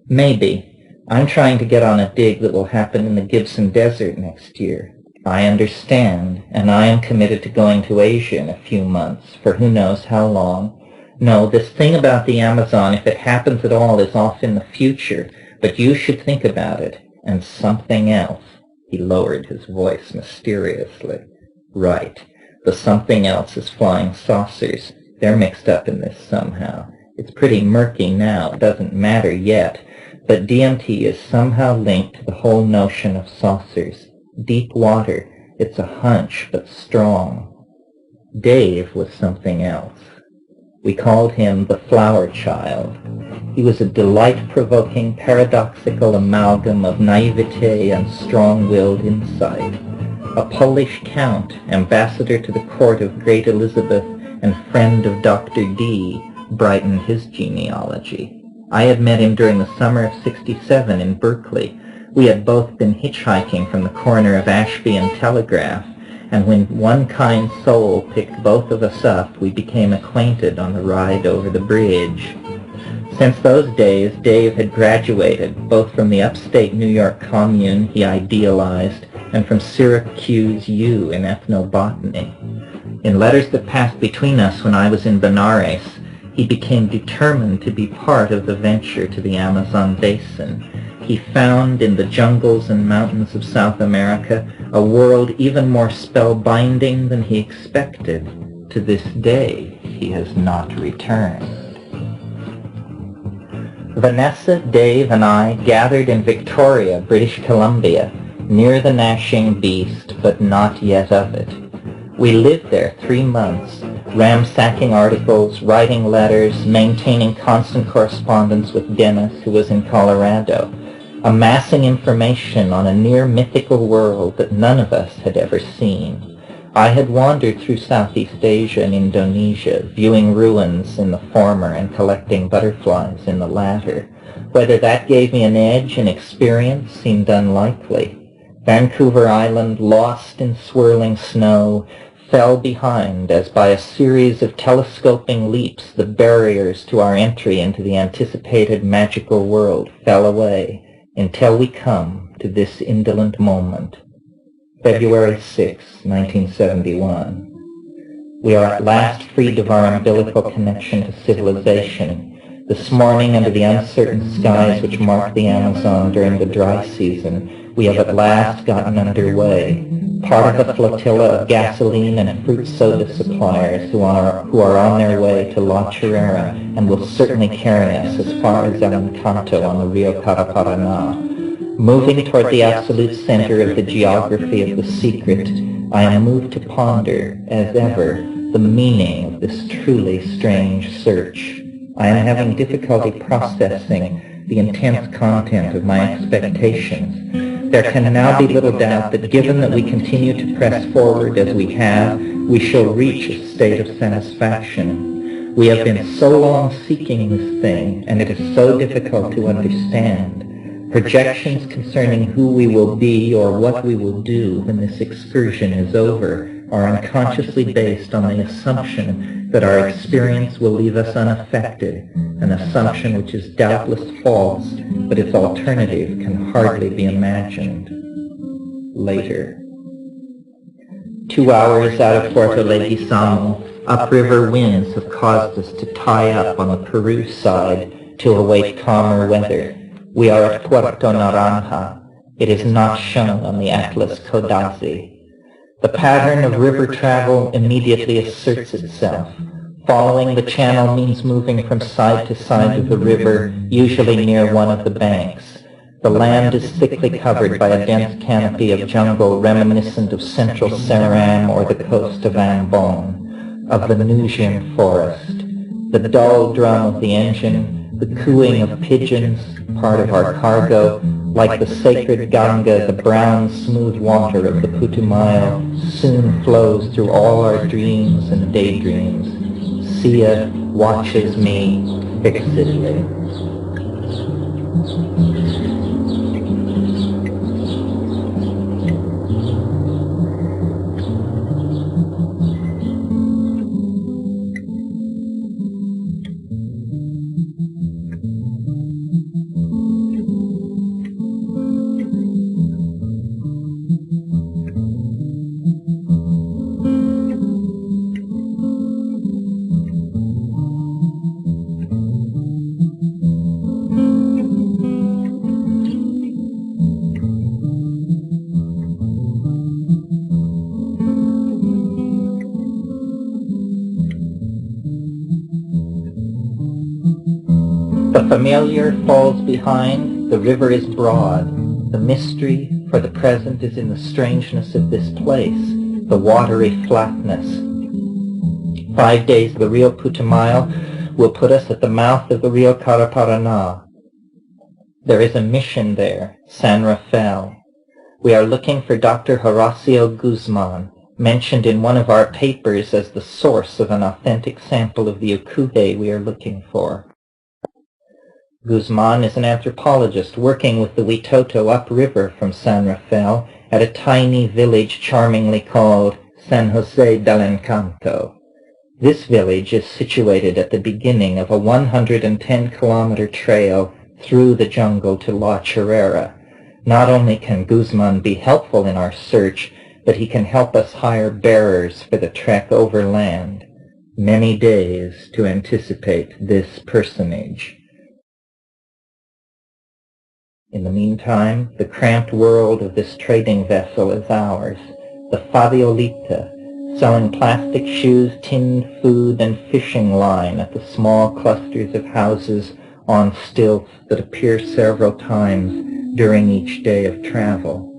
Maybe. I'm trying to get on a dig that will happen in the Gibson Desert next year. I understand, and I am committed to going to Asia in a few months, for who knows how long, No, this thing about the Amazon, if it happens at all, is off in the future, but you should think about it. And something else. He lowered his voice mysteriously. Right. The something else is flying saucers. They're mixed up in this somehow. It's pretty murky now. It doesn't matter yet. But DMT is somehow linked to the whole notion of saucers. Deep water. It's a hunch, but strong. Dave was something else. We called him the Flower Child. He was a delight-provoking, paradoxical amalgam of naivete and strong-willed insight. A Polish count, ambassador to the court of great Elizabeth and friend of Dr. D, brightened his genealogy. I had met him during the summer of '67 in Berkeley. We had both been hitchhiking from the corner of Ashby and Telegraph, and when one kind soul picked both of us up, we became acquainted on the ride over the bridge. Since those days, Dave had graduated, both from the upstate New York commune he idealized and from Syracuse U in ethnobotany. In letters that passed between us when I was in Benares, he became determined to be part of the venture to the Amazon basin. He found in the jungles and mountains of South America a world even more spellbinding than he expected. To this day, he has not returned. Vanessa, Dave, and I gathered in Victoria, British Columbia, near the gnashing beast, but not yet of it. We lived there 3 months, ransacking articles, writing letters, maintaining constant correspondence with Dennis, who was in Colorado, amassing information on a near-mythical world that none of us had ever seen. I had wandered through Southeast Asia and Indonesia, viewing ruins in the former and collecting butterflies in the latter. Whether that gave me an edge in experience seemed unlikely. Vancouver Island, lost in swirling snow, fell behind as by a series of telescoping leaps the barriers to our entry into the anticipated magical world fell away, until we come to this indolent moment. February 6, 1971. We are at last freed of our umbilical connection to civilization. This morning, under the uncertain skies which mark the Amazon during the dry season, we have at last gotten underway. Part of a flotilla of gasoline and fruit soda suppliers who are on their way to La Chirera and will certainly carry us as far as El Encanto on the Rio Paraparaná. Moving toward the absolute center of the geography of the secret, I am moved to ponder, as ever, the meaning of this truly strange search. I am having difficulty processing the intense content of my expectations. There can now be little doubt that given that we continue to press forward as we have, we shall reach a state of satisfaction. We have been so long seeking this thing, and it is so difficult to understand. Projections concerning who we will be or what we will do when this excursion is over are unconsciously based on the assumption that our experience will leave us unaffected, an assumption which is doubtless false, but its alternative can hardly be imagined. Later. 2 hours out of Puerto Leguizamo, upriver winds have caused us to tie up on the Peru side to await calmer weather. We are at Puerto Naranja. It is not shown on the Atlas Codazzi. The pattern of river travel immediately asserts itself. Following the channel means moving from side to side of the river, usually near one of the banks. The land is thickly covered by a dense canopy of jungle reminiscent of central Ceram or the coast of Ambon, of the Venusian forest. The dull drum of the engine, the cooing of pigeons, part of our cargo, like the sacred Ganga, the brown, smooth water of the Putumayo, soon flows through all our dreams and daydreams. Sia watches me fixedly. The familiar falls behind, the river is broad. The mystery for the present is in the strangeness of this place, the watery flatness. 5 days of the Rio Putumayo will put us at the mouth of the Rio Caraparaná. There is a mission there, San Rafael. We are looking for Dr. Horacio Guzman, mentioned in one of our papers as the source of an authentic sample of the ukuhe we are looking for. Guzman is an anthropologist working with the Witoto upriver from San Rafael at a tiny village charmingly called San Jose del Encanto. This village is situated at the beginning of a 110-kilometer trail through the jungle to La Chorrera. Not only can Guzman be helpful in our search, but he can help us hire bearers for the trek overland. Many days to anticipate this personage. In the meantime, the cramped world of this trading vessel is ours, the Fabiolita, selling plastic shoes, tinned food, and fishing line at the small clusters of houses on stilts that appear several times during each day of travel.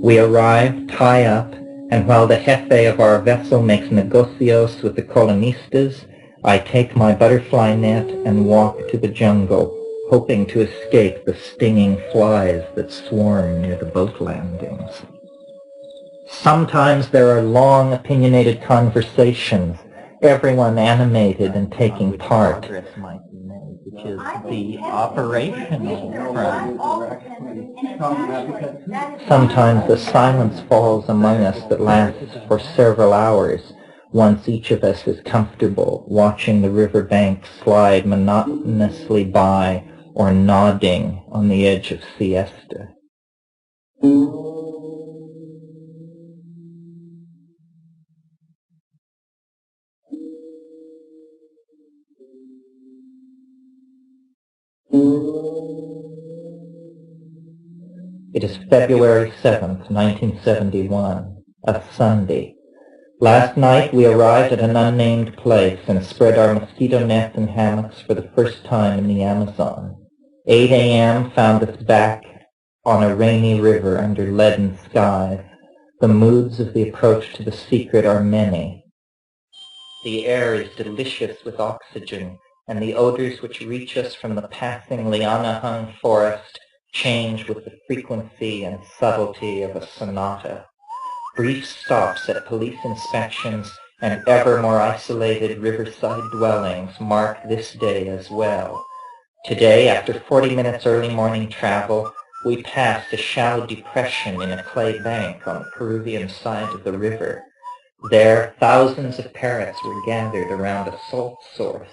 We arrive, tie up, and while the jefe of our vessel makes negocios with the colonistas, I take my butterfly net and walk to the jungle, hoping to escape the stinging flies that swarm near the boat landings. Sometimes there are long, opinionated conversations, everyone animated and taking part, which is the operational front. Sometimes the silence falls among us that lasts for several hours, once each of us is comfortable watching the river bank slide monotonously by or nodding on the edge of siesta. It is February 7th, 1971, a Sunday. Last night we arrived at an unnamed place and spread our mosquito nets and hammocks for the first time in the Amazon. 8 a.m. found us back on a rainy river under leaden skies. The moods of the approach to the secret are many. The air is delicious with oxygen, and the odors which reach us from the passing liana-hung forest change with the frequency and subtlety of a sonata. Brief stops at police inspections and ever more isolated riverside dwellings mark this day as well. Today, after 40 minutes early morning travel, we passed a shallow depression in a clay bank on the Peruvian side of the river. There, thousands of parrots were gathered around a salt source.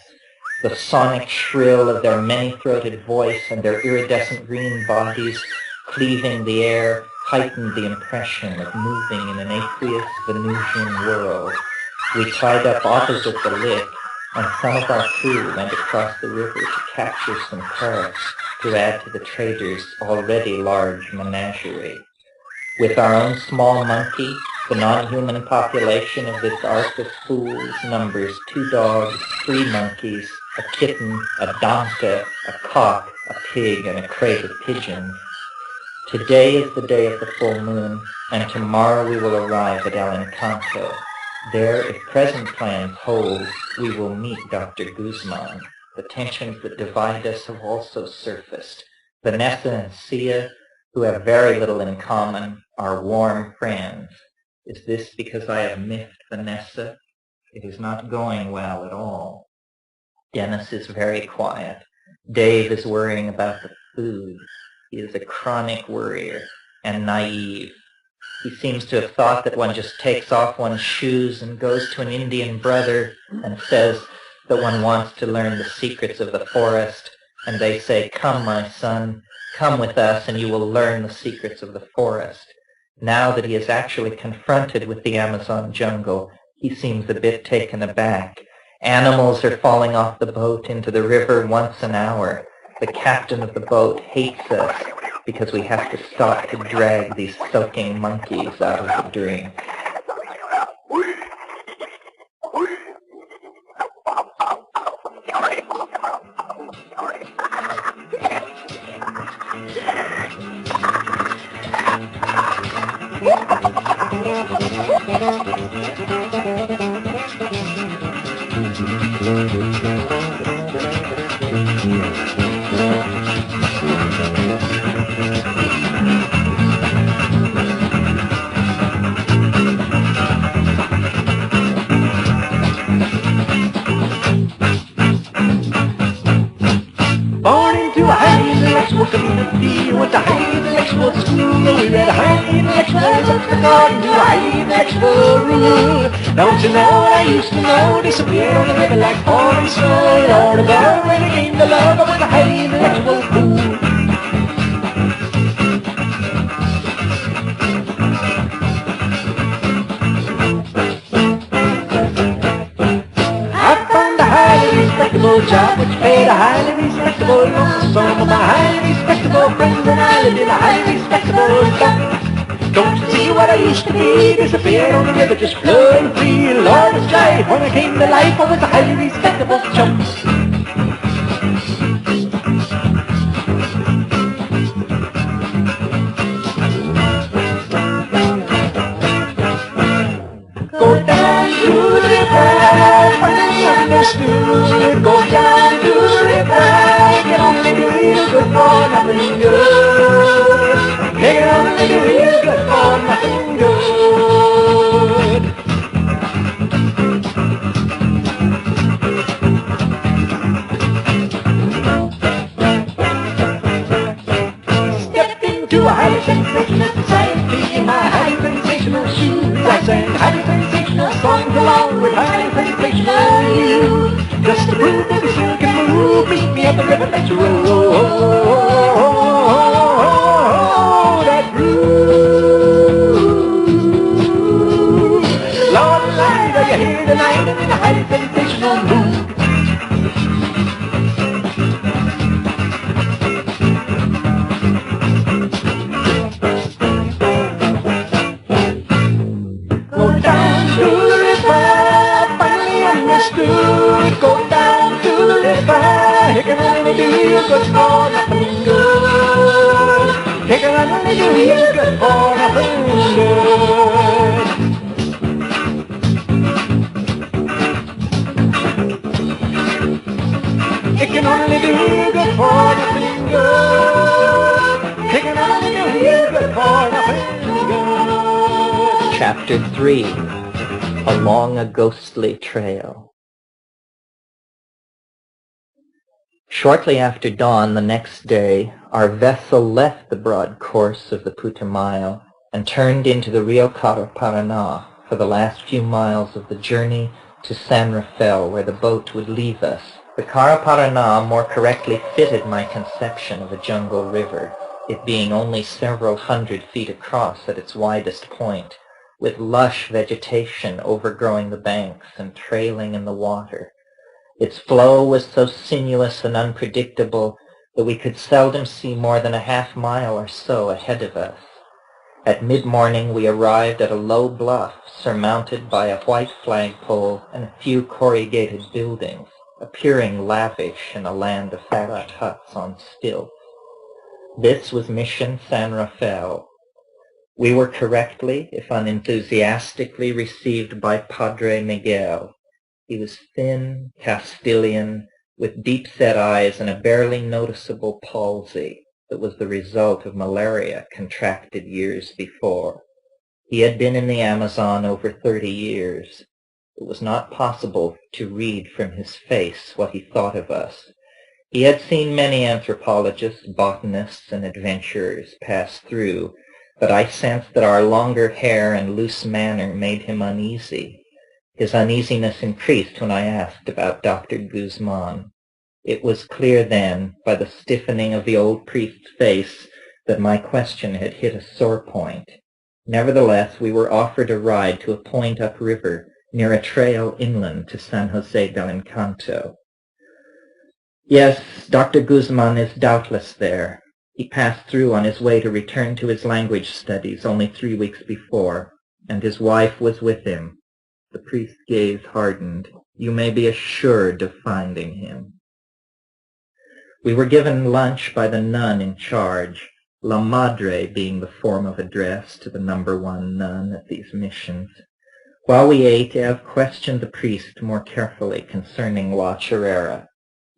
The sonic shrill of their many-throated voice and their iridescent green bodies cleaving the air heightened the impression of moving in an aqueous Venusian world. We tied up opposite the lick, and some of our crew went across the river to capture some parrots to add to the traders' already large menagerie. With our own small monkey, the non-human population of this ark of fools numbers 2 dogs, 3 monkeys, a kitten, a donkey, a cock, a pig, and a crate of pigeons. Today is the day of the full moon, and tomorrow we will arrive at El Encanto. There, if present plans hold, we will meet Dr. Guzman. The tensions that divide us have also surfaced. Vanessa and Sia, who have very little in common, are warm friends. Is this because I have miffed Vanessa? It is not going well at all. Dennis is very quiet. Dave is worrying about the food. He is a chronic worrier and naive. He seems to have thought that one just takes off one's shoes and goes to an Indian brother and says that one wants to learn the secrets of the forest, and they say, "Come, my son, come with us and you will learn the secrets of the forest." Now that he is actually confronted with the Amazon jungle, he seems a bit taken aback. Animals are falling off the boat into the river once an hour. The captain of the boat hates us because we have to stop to drag these soaking monkeys out of the drink. Born into a highly intellectual community, went to highly intellectual school. We read highly intellectual books according to a highly intellectual rule. Don't you know what I used to know? Disappeared on the river like falling snow. All the girl when it came to love, I was a highly intellectual fool. Respectable job which paid a highly respectable lump sum of my highly respectable friends, and I lived in a highly respectable dump. Don't you see what I used to be? Disappeared on the river just flowing free. Lord of strife, when I came to life I was a highly respectable chump. Go down to the river, finally understood. Go down to the river, can only do you good for nothing good. Can only do you good for nothing good. Stepped into a highly sensational society in my highly sensational shoes. I sang highly sensational songs along with highly sensational you. Just to prove that this man can move, meet me at the river, let's roll that groove. Lord alive, are you here tonight? I'm in a highly sensational mood. Go down to the river, finally understood. Go down to the river, it can only do you good for nothing good. It can only do you good for nothing good. It can only do you good for nothing good. It can only do you good for nothing good. Chapter 3. Along a Ghostly Trail. Shortly after dawn the next day, our vessel left the broad course of the Putumayo and turned into the Rio Paraná for the last few miles of the journey to San Rafael, where the boat would leave us. The Paraná more correctly fitted my conception of a jungle river, it being only several hundred feet across at its widest point, with lush vegetation overgrowing the banks and trailing in the water. Its flow was so sinuous and unpredictable that we could seldom see more than a half-mile or so ahead of us. At mid-morning we arrived at a low bluff surmounted by a white flagpole and a few corrugated buildings, appearing lavish in a land of thatched huts on stilts. This was Mission San Rafael. We were correctly, if unenthusiastically, received by Padre Miguel. He was thin, Castilian, with deep-set eyes and a barely noticeable palsy that was the result of malaria contracted years before. He had been in the Amazon over 30 years. It was not possible to read from his face what he thought of us. He had seen many anthropologists, botanists, and adventurers pass through, but I sensed that our longer hair and loose manner made him uneasy. His uneasiness increased when I asked about Dr. Guzman. It was clear then, by the stiffening of the old priest's face, that my question had hit a sore point. Nevertheless, we were offered a ride to a point upriver, near a trail inland to San Jose del Encanto. Yes, Dr. Guzman is doubtless there. He passed through on his way to return to his language studies only 3 weeks before, and his wife was with him. The priest's gaze hardened. You may be assured of finding him. We were given lunch by the nun in charge. La Madre being the form of address to the number one nun at these missions. While we ate, Ev questioned the priest more carefully concerning La Chorrera.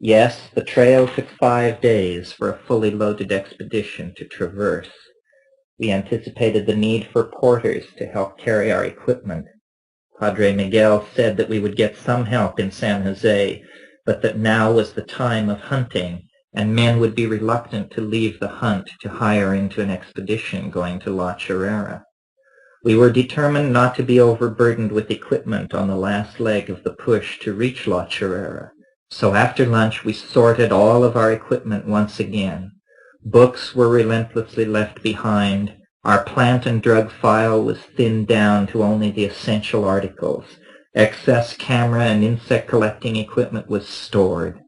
Yes, the trail took 5 days for a fully loaded expedition to traverse. We anticipated the need for porters to help carry our equipment. Padre Miguel said that we would get some help in San Jose, but that now was the time of hunting, and men would be reluctant to leave the hunt to hire into an expedition going to La Chorrera. We were determined not to be overburdened with equipment on the last leg of the push to reach La Chorrera, so after lunch we sorted all of our equipment once again. Books were relentlessly left behind. Our plant and drug file was thinned down to only the essential articles. Excess camera and insect collecting equipment was stored.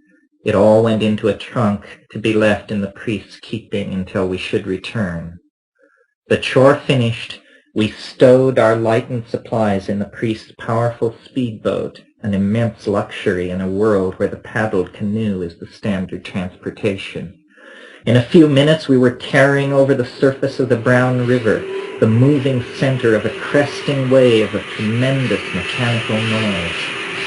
It all went into a trunk to be left in the priest's keeping until we should return. The chore finished, we stowed our lightened supplies in the priest's powerful speedboat, an immense luxury in a world where the paddled canoe is the standard transportation. In a few minutes we were tearing over the surface of the Brown River, the moving center of a cresting wave of tremendous mechanical noise.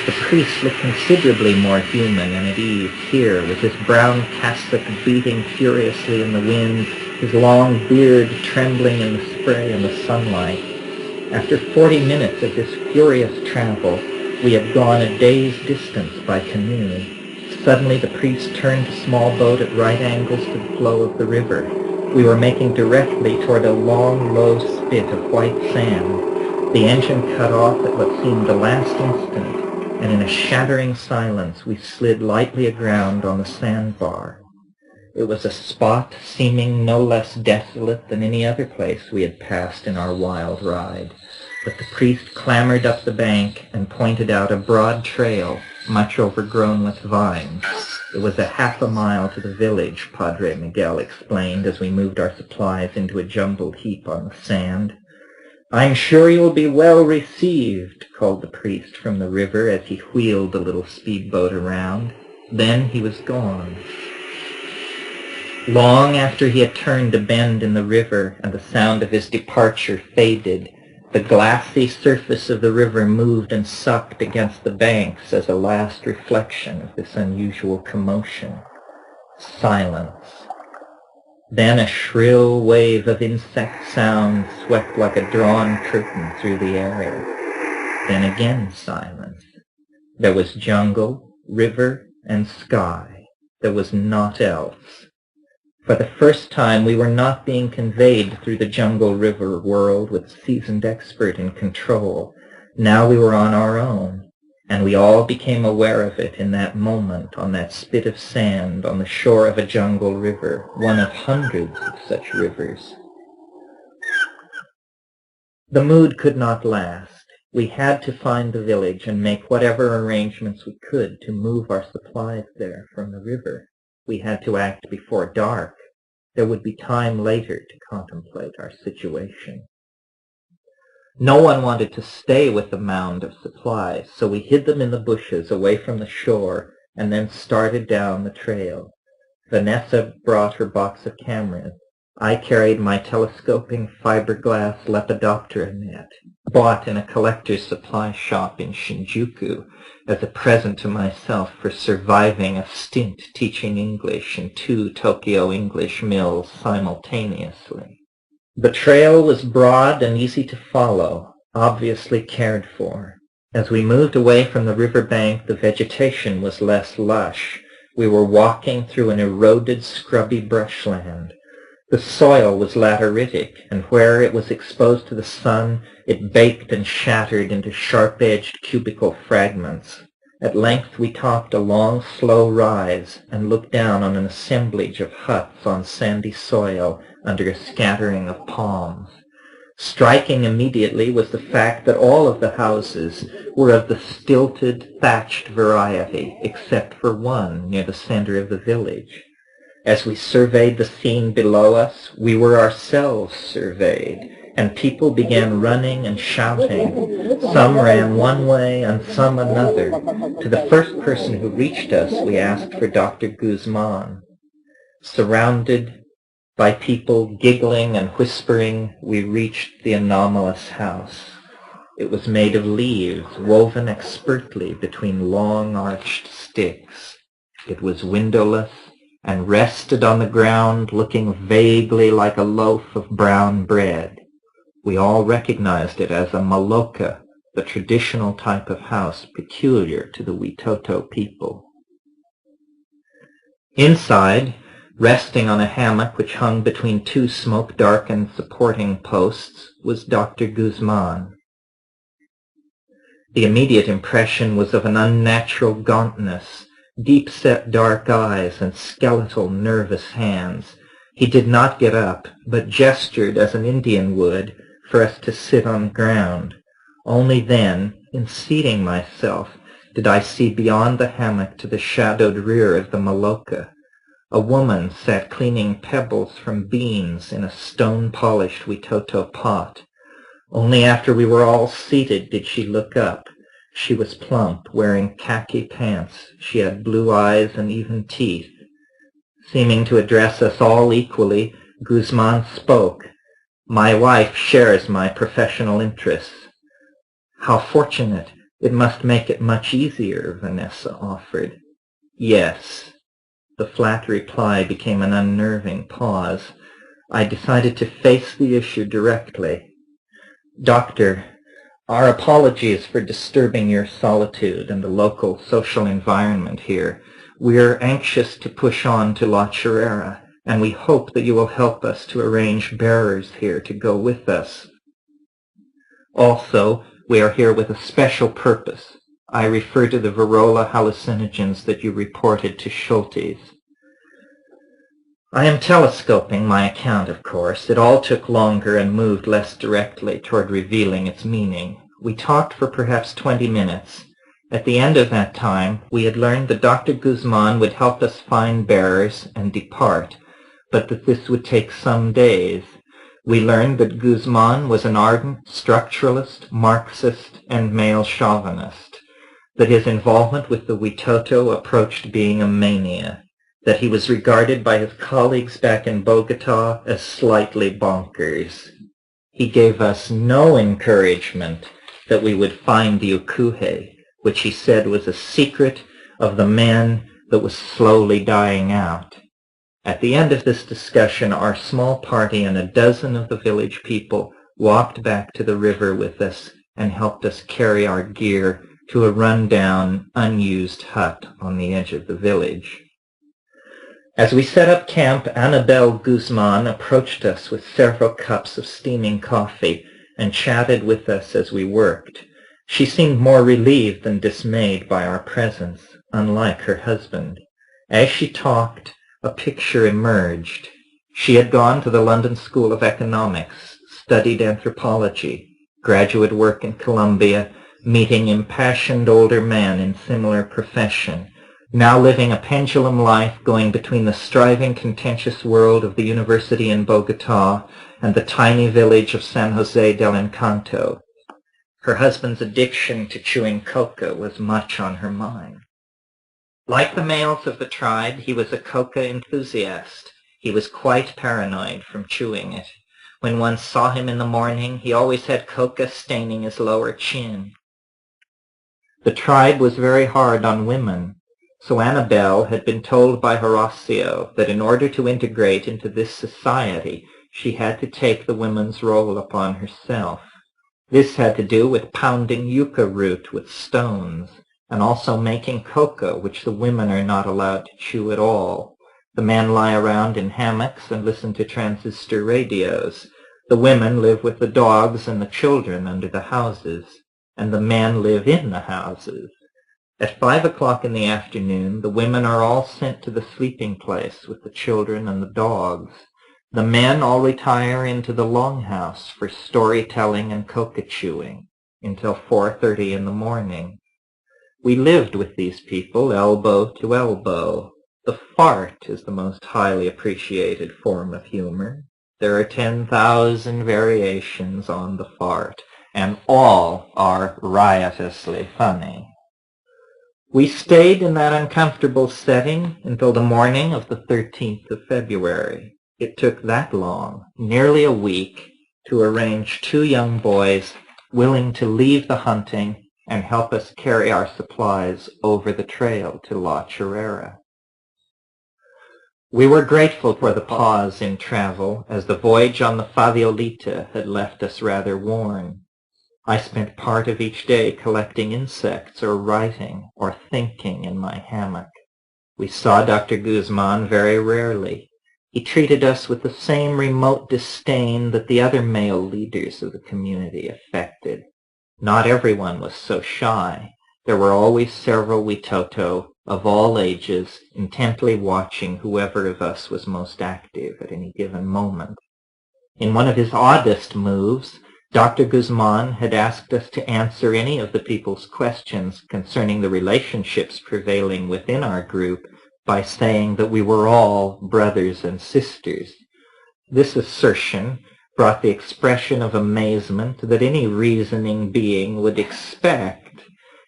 The priest looked considerably more human and at ease here, with his brown cassock beating furiously in the wind, his long beard trembling in the spray and the sunlight. After 40 minutes of this furious travel, we had gone a day's distance by canoe. Suddenly the priest turned the small boat at right angles to the flow of the river. We were making directly toward a long, low spit of white sand. The engine cut off at what seemed the last instant, and in a shattering silence we slid lightly aground on the sandbar. It was a spot seeming no less desolate than any other place we had passed in our wild ride. But the priest clambered up the bank and pointed out a broad trail, much overgrown with vines. It was a half a mile to the village, Padre Miguel explained as we moved our supplies into a jumbled heap on the sand. "I'm sure you'll be well received," called the priest from the river as he wheeled the little speedboat around. Then he was gone. Long after he had turned a bend in the river and the sound of his departure faded, the glassy surface of the river moved and sucked against the banks as a last reflection of this unusual commotion. Silence. Then a shrill wave of insect sounds swept like a drawn curtain through the area. Then again silence. There was jungle, river, and sky. There was naught else. For the first time we were not being conveyed through the jungle river world with a seasoned expert in control. Now we were on our own, and we all became aware of it in that moment on that spit of sand on the shore of a jungle river, one of hundreds of such rivers. The mood could not last. We had to find the village and make whatever arrangements we could to move our supplies there from the river. We had to act before dark. There would be time later to contemplate our situation. No one wanted to stay with the mound of supplies, so we hid them in the bushes away from the shore and then started down the trail. Vanessa brought her box of cameras. I carried my telescoping fiberglass Lepidoptera net, bought in a collector's supply shop in Shinjuku as a present to myself for surviving a stint teaching English in 2 Tokyo English mills simultaneously. The trail was broad and easy to follow, obviously cared for. As we moved away from the river bank, the vegetation was less lush. We were walking through an eroded, scrubby brushland. The soil was lateritic, and where it was exposed to the sun, it baked and shattered into sharp-edged cubical fragments. At length we topped a long, slow rise and looked down on an assemblage of huts on sandy soil under a scattering of palms. Striking immediately was the fact that all of the houses were of the stilted, thatched variety, except for one near the center of the village. As we surveyed the scene below us, we were ourselves surveyed, and people began running and shouting. Some ran one way and some another. To the first person who reached us, we asked for Dr. Guzman. Surrounded, By people giggling and whispering, we reached the anomalous house. It was made of leaves woven expertly between long arched sticks. It was windowless and rested on the ground, looking vaguely like a loaf of brown bread. We all recognized it as a maloka, the traditional type of house peculiar to the Witoto people. Inside, resting on a hammock which hung between two smoke-darkened supporting posts, was Dr. Guzman. The immediate impression was of an unnatural gauntness, deep-set dark eyes, and skeletal, nervous hands. He did not get up, but gestured as an Indian would for us to sit on the ground. Only then, in seating myself, did I see beyond the hammock to the shadowed rear of the maloka. A woman sat cleaning pebbles from beans in a stone-polished Witoto pot. Only after we were all seated did she look up. She was plump, wearing khaki pants. She had blue eyes and even teeth. Seeming to address us all equally, Guzman spoke. "My wife shares my professional interests." "How fortunate. It must make it much easier," Vanessa offered. "Yes." The flat reply became an unnerving pause. I decided to face the issue directly. "Doctor, our apologies for disturbing your solitude and the local social environment here. We're anxious to push on to La Chorrera, and we hope that you will help us to arrange bearers here to go with us. Also, we are here with a special purpose. I refer to the Varrola hallucinogens that you reported to Schultes." I am telescoping my account, of course. It all took longer and moved less directly toward revealing its meaning. We talked for perhaps 20 minutes. At the end of that time, we had learned that Dr. Guzman would help us find bearers and depart, but that this would take some days. We learned that Guzman was an ardent structuralist, Marxist, and male chauvinist, that his involvement with the Witoto approached being a mania, that he was regarded by his colleagues back in Bogota as slightly bonkers. He gave us no encouragement that we would find the ukuhe, which he said was a secret of the man that was slowly dying out. At the end of this discussion, our small party and a dozen of the village people walked back to the river with us and helped us carry our gear to a run-down, unused hut on the edge of the village. As we set up camp, Annabelle Guzman approached us with several cups of steaming coffee and chatted with us as we worked. She seemed more relieved than dismayed by our presence, unlike her husband. As she talked, a picture emerged. She had gone to the London School of Economics, studied anthropology, graduate work in Columbia, meeting impassioned older men in similar profession, now living a pendulum life going between the striving, contentious world of the university in Bogota and the tiny village of San Jose del Encanto. Her husband's addiction to chewing coca was much on her mind. Like the males of the tribe, he was a coca enthusiast. He was quite paranoid from chewing it. When one saw him in the morning, he always had coca staining his lower chin. The tribe was very hard on women, so Annabelle had been told by Horacio that in order to integrate into this society, she had to take the women's role upon herself. This had to do with pounding yucca root with stones, and also making coca, which the women are not allowed to chew at all. The men lie around in hammocks and listen to transistor radios. The women live with the dogs and the children under the houses, and the men live in the houses. At 5 o'clock in the afternoon, the women are all sent to the sleeping place with the children and the dogs. The men all retire into the longhouse for storytelling and coca chewing until 4:30 in the morning. We lived with these people elbow to elbow. The fart is the most highly appreciated form of humor. There are 10,000 variations on the fart, and all are riotously funny. We stayed in that uncomfortable setting until the morning of the 13th of February. It took that long, nearly a week, to arrange 2 young boys willing to leave the hunting and help us carry our supplies over the trail to La Chorrera. We were grateful for the pause in travel, as the voyage on the Faviolita had left us rather worn. I spent part of each day collecting insects or writing or thinking in my hammock. We saw Dr. Guzman very rarely. He treated us with the same remote disdain that the other male leaders of the community affected. Not everyone was so shy. There were always several Witoto of all ages intently watching whoever of us was most active at any given moment. In one of his oddest moves, Dr. Guzman had asked us to answer any of the people's questions concerning the relationships prevailing within our group by saying that we were all brothers and sisters. This assertion brought the expression of amazement that any reasoning being would expect,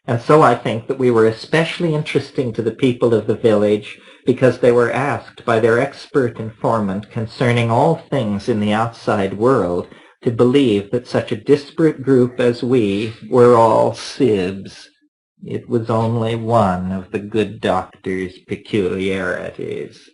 and so I think that we were especially interesting to the people of the village because they were asked by their expert informant concerning all things in the outside world to believe that such a disparate group as we were all sibs. It was only one of the good doctor's peculiarities.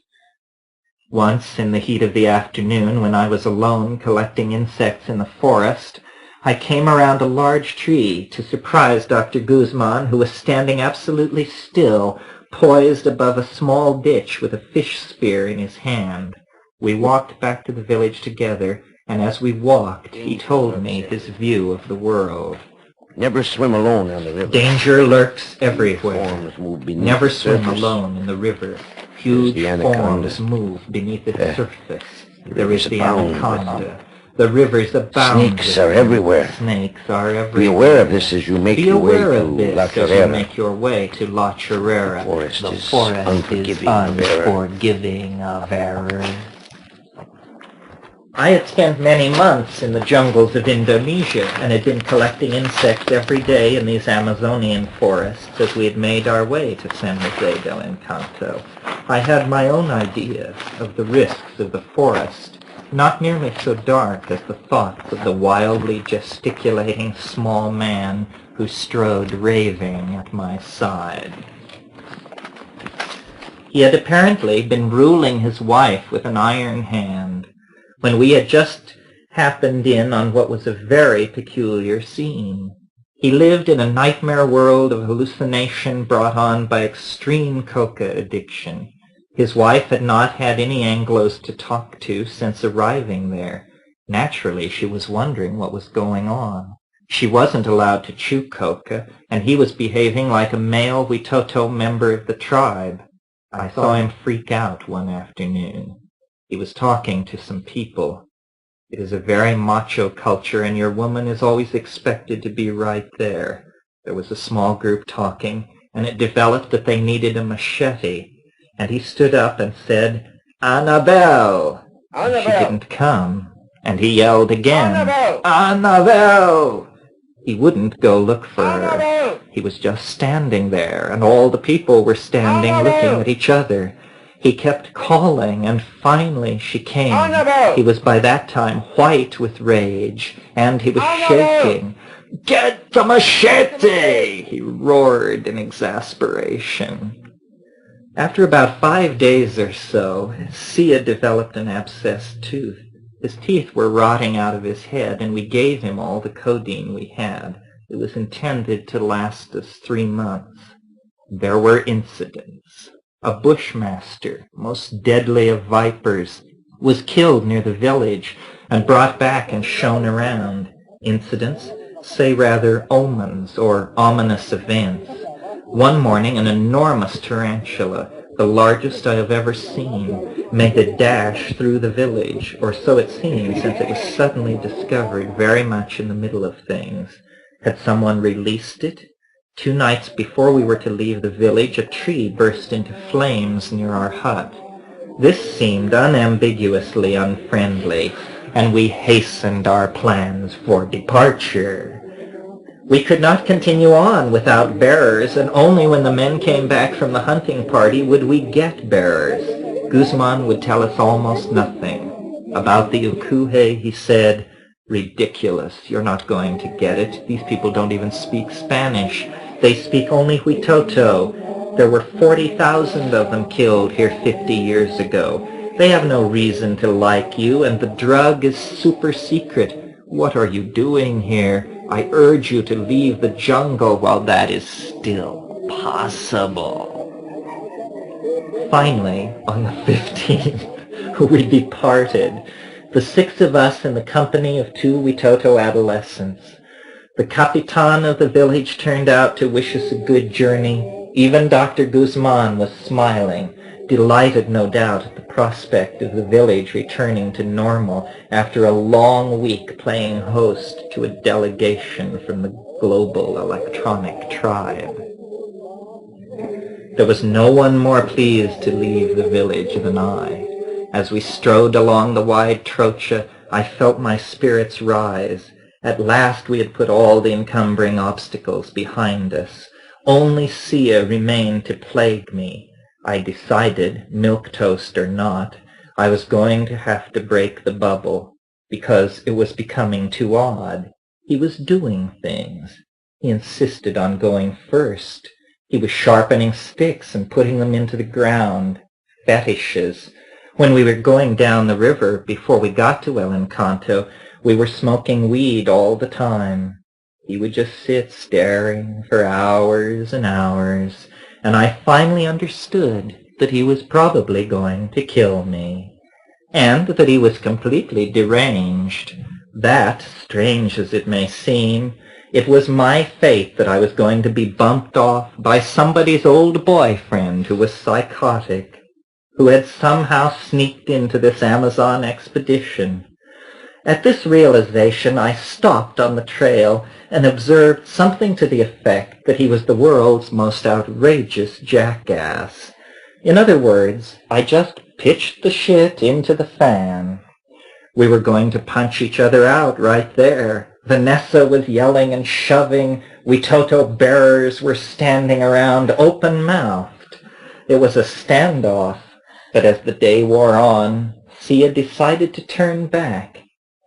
Once, in the heat of the afternoon, when I was alone collecting insects in the forest, I came around a large tree to surprise Dr. Guzman, who was standing absolutely still, poised above a small ditch with a fish spear in his hand. We walked back to the village together, and as we walked, he told me his view of the world. Never swim alone on the river. Danger lurks everywhere. Forms move beneath Never the swim surface. alone in the river. Huge the anaconda. forms move beneath its surface. The There is rivers the abound with anaconda. The rivers abound. Snakes with are them. everywhere. Snakes are everywhere. Be aware of this as you make Be your way aware to of this La as you Chorrera. make your way to La Chorrera. The forest is unforgiving of error. unforgiving of error. I had spent many months in the jungles of Indonesia and had been collecting insects every day in these Amazonian forests as we had made our way to San Jose del Encanto. I had my own idea of the risks of the forest, not nearly so dark as the thoughts of the wildly gesticulating small man who strode raving at my side. He had apparently been ruling his wife with an iron hand, when we had just happened in on what was a very peculiar scene. He lived in a nightmare world of hallucination brought on by extreme coca addiction. His wife had not had any Anglos to talk to since arriving there. Naturally, she was wondering what was going on. She wasn't allowed to chew coca, and he was behaving like a male Witoto member of the tribe. I saw him freak out one afternoon. He was talking to some people. It is a very macho culture, and your woman is always expected to be right there. There was a small group talking, and it developed that they needed a machete. And he stood up and said, "Annabelle!" Annabelle! She didn't come. And he yelled again, Annabelle! "Annabelle!" He wouldn't go look for her. Annabelle! He was just standing there, and all the people were standing looking at each other. He kept calling, and finally she came. Annabelle! He was by that time white with rage, and he was Annabelle! shaking. "Get the machete!" he roared in exasperation. After about 5 days or so, Sia developed an abscessed tooth. His teeth were rotting out of his head, and we gave him all the codeine we had. It was intended to last us 3 months. There were incidents. A bushmaster, most deadly of vipers, was killed near the village and brought back and shown around. Incidents, say rather omens or ominous events. One morning an enormous tarantula, the largest I have ever seen, made a dash through the village, or so it seemed, since it was suddenly discovered very much in the middle of things. Had someone released it? 2 nights before we were to leave the village, a tree burst into flames near our hut. This seemed unambiguously unfriendly, and we hastened our plans for departure. We could not continue on without bearers, and only when the men came back from the hunting party would we get bearers. Guzman would tell us almost nothing. About the ukuhe, he said, "Ridiculous, you're not going to get it. These people don't even speak Spanish. They speak only Huitoto. There were 40,000 of them killed here 50 years ago. They have no reason to like you, and the drug is super secret. What are you doing here? I urge you to leave the jungle while that is still possible." Finally, on the 15th, we departed, the 6 of us in the company of 2 Witoto adolescents. The Capitan of the village turned out to wish us a good journey. Even Dr. Guzman was smiling, delighted no doubt at the prospect of the village returning to normal after a long week playing host to a delegation from the global electronic tribe. There was no one more pleased to leave the village than I. As we strode along the wide trocha, I felt my spirits rise. At last we had put all the encumbering obstacles behind us. Only Sia remained to plague me. I decided, milquetoast or not, I was going to have to break the bubble, because it was becoming too odd. He was doing things. He insisted on going first. He was sharpening sticks and putting them into the ground. Fetishes. When we were going down the river, before we got to El Encanto, we were smoking weed all the time. He would just sit staring for hours and hours, and I finally understood that he was probably going to kill me, and that he was completely deranged. That, strange as it may seem, it was my fate that I was going to be bumped off by somebody's old boyfriend who was psychotic, who had somehow sneaked into this Amazon expedition. At this realization, I stopped on the trail and observed something to the effect that he was the world's most outrageous jackass. In other words, I just pitched the shit into the fan. We were going to punch each other out right there. Vanessa was yelling and shoving. Witoto bearers were standing around open-mouthed. It was a standoff, but as the day wore on, Sia decided to turn back.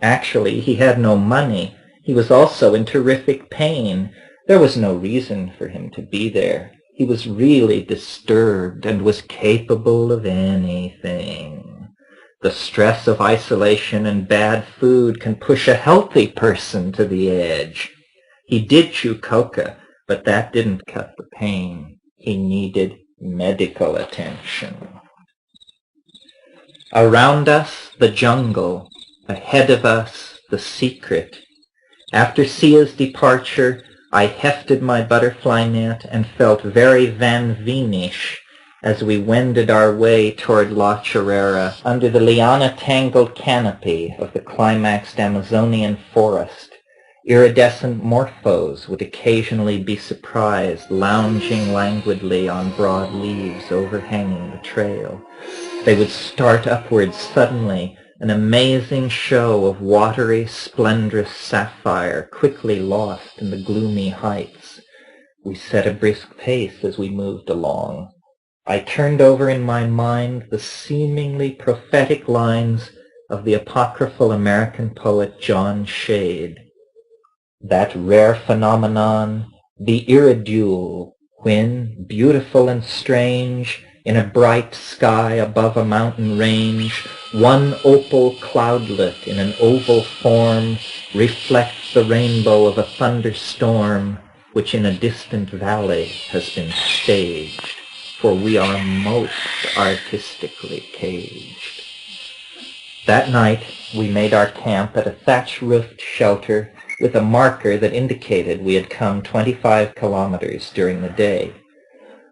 Actually, he had no money. He was also in terrific pain. There was no reason for him to be there. He was really disturbed and was capable of anything. The stress of isolation and bad food can push a healthy person to the edge. He did chew coca, but that didn't cut the pain. He needed medical attention. Around us, the jungle. Ahead of us, the secret. After Sia's departure, I hefted my butterfly net and felt very Van Veenish as we wended our way toward La Chorrera under the liana-tangled canopy of the climaxed Amazonian forest. Iridescent morphos would occasionally be surprised lounging languidly on broad leaves overhanging the trail. They would start upwards suddenly, an amazing show of watery, splendorous sapphire quickly lost in the gloomy heights. We set a brisk pace as we moved along. I turned over in my mind the seemingly prophetic lines of the apocryphal American poet John Shade. That rare phenomenon, the iridule, when, beautiful and strange, in a bright sky above a mountain range, one opal cloudlet in an oval form reflects the rainbow of a thunderstorm which in a distant valley has been staged, for we are most artistically caged. That night we made our camp at a thatch-roofed shelter with a marker that indicated we had come 25 kilometers during the day.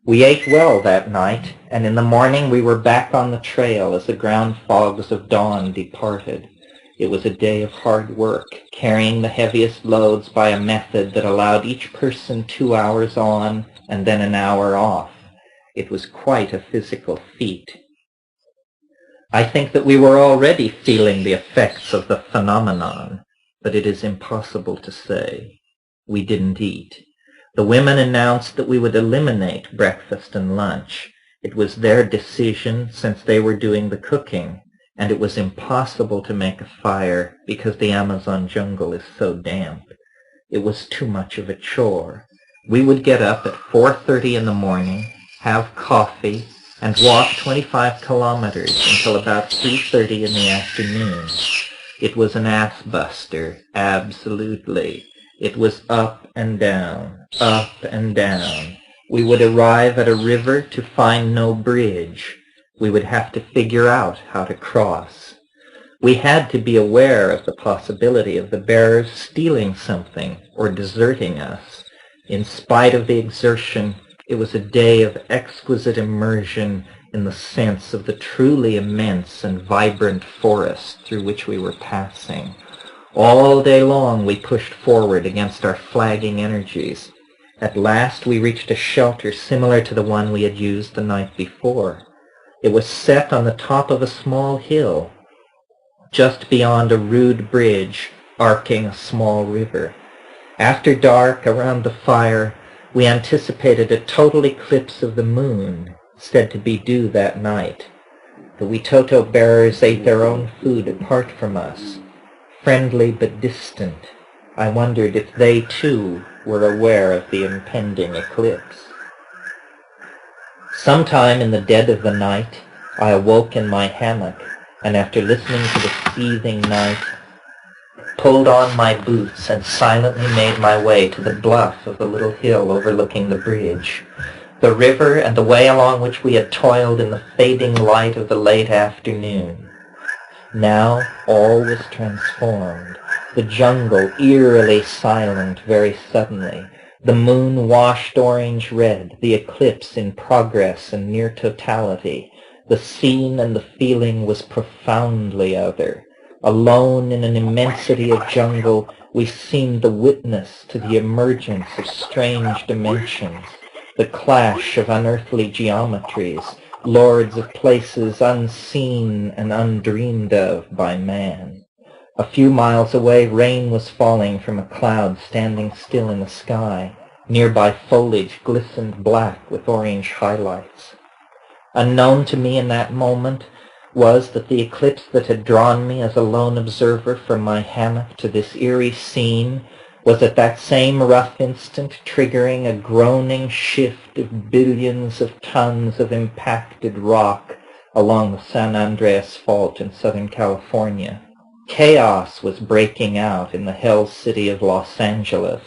We ate well that night, and in the morning we were back on the trail as the ground fogs of dawn departed. It was a day of hard work, carrying the heaviest loads by a method that allowed each person 2 hours on and then an hour off. It was quite a physical feat. I think that we were already feeling the effects of the phenomenon, but it is impossible to say. We didn't eat. The women announced that we would eliminate breakfast and lunch, It was their decision since they were doing the cooking, and it was impossible to make a fire because the Amazon jungle is so damp. It was too much of a chore. We would get up at 4:30 in the morning, have coffee, and walk 25 kilometers until about 3:30 in the afternoon. It was an ass-buster, absolutely. It was up and down, up and down. We would arrive at a river to find no bridge. We would have to figure out how to cross. We had to be aware of the possibility of the bearers stealing something or deserting us. In spite of the exertion, it was a day of exquisite immersion in the sense of the truly immense and vibrant forest through which we were passing. All day long we pushed forward against our flagging energies. At last we reached a shelter similar to the one we had used the night before. It was set on the top of a small hill, just beyond a rude bridge arcing a small river. After dark, around the fire, we anticipated a total eclipse of the moon, said to be due that night. The Witoto bearers ate their own food apart from us, friendly but distant. I wondered if they, too, were aware of the impending eclipse. Sometime in the dead of the night, I awoke in my hammock, and after listening to the seething night, pulled on my boots and silently made my way to the bluff of the little hill overlooking the bridge. The river and the way along which we had toiled in the fading light of the late afternoon. Now all was transformed. The jungle eerily silent very suddenly. The moon washed orange-red, the eclipse in progress and near totality. The scene and the feeling was profoundly other. Alone in an immensity of jungle, we seemed the witness to the emergence of strange dimensions, the clash of unearthly geometries, lords of places unseen and undreamed of by man. A few miles away, rain was falling from a cloud standing still in the sky. Nearby foliage glistened black with orange highlights. Unknown to me in that moment was that the eclipse that had drawn me as a lone observer from my hammock to this eerie scene was at that same rough instant triggering a groaning shift of billions of tons of impacted rock along the San Andreas Fault in Southern California. Chaos was breaking out in the hell city of Los Angeles.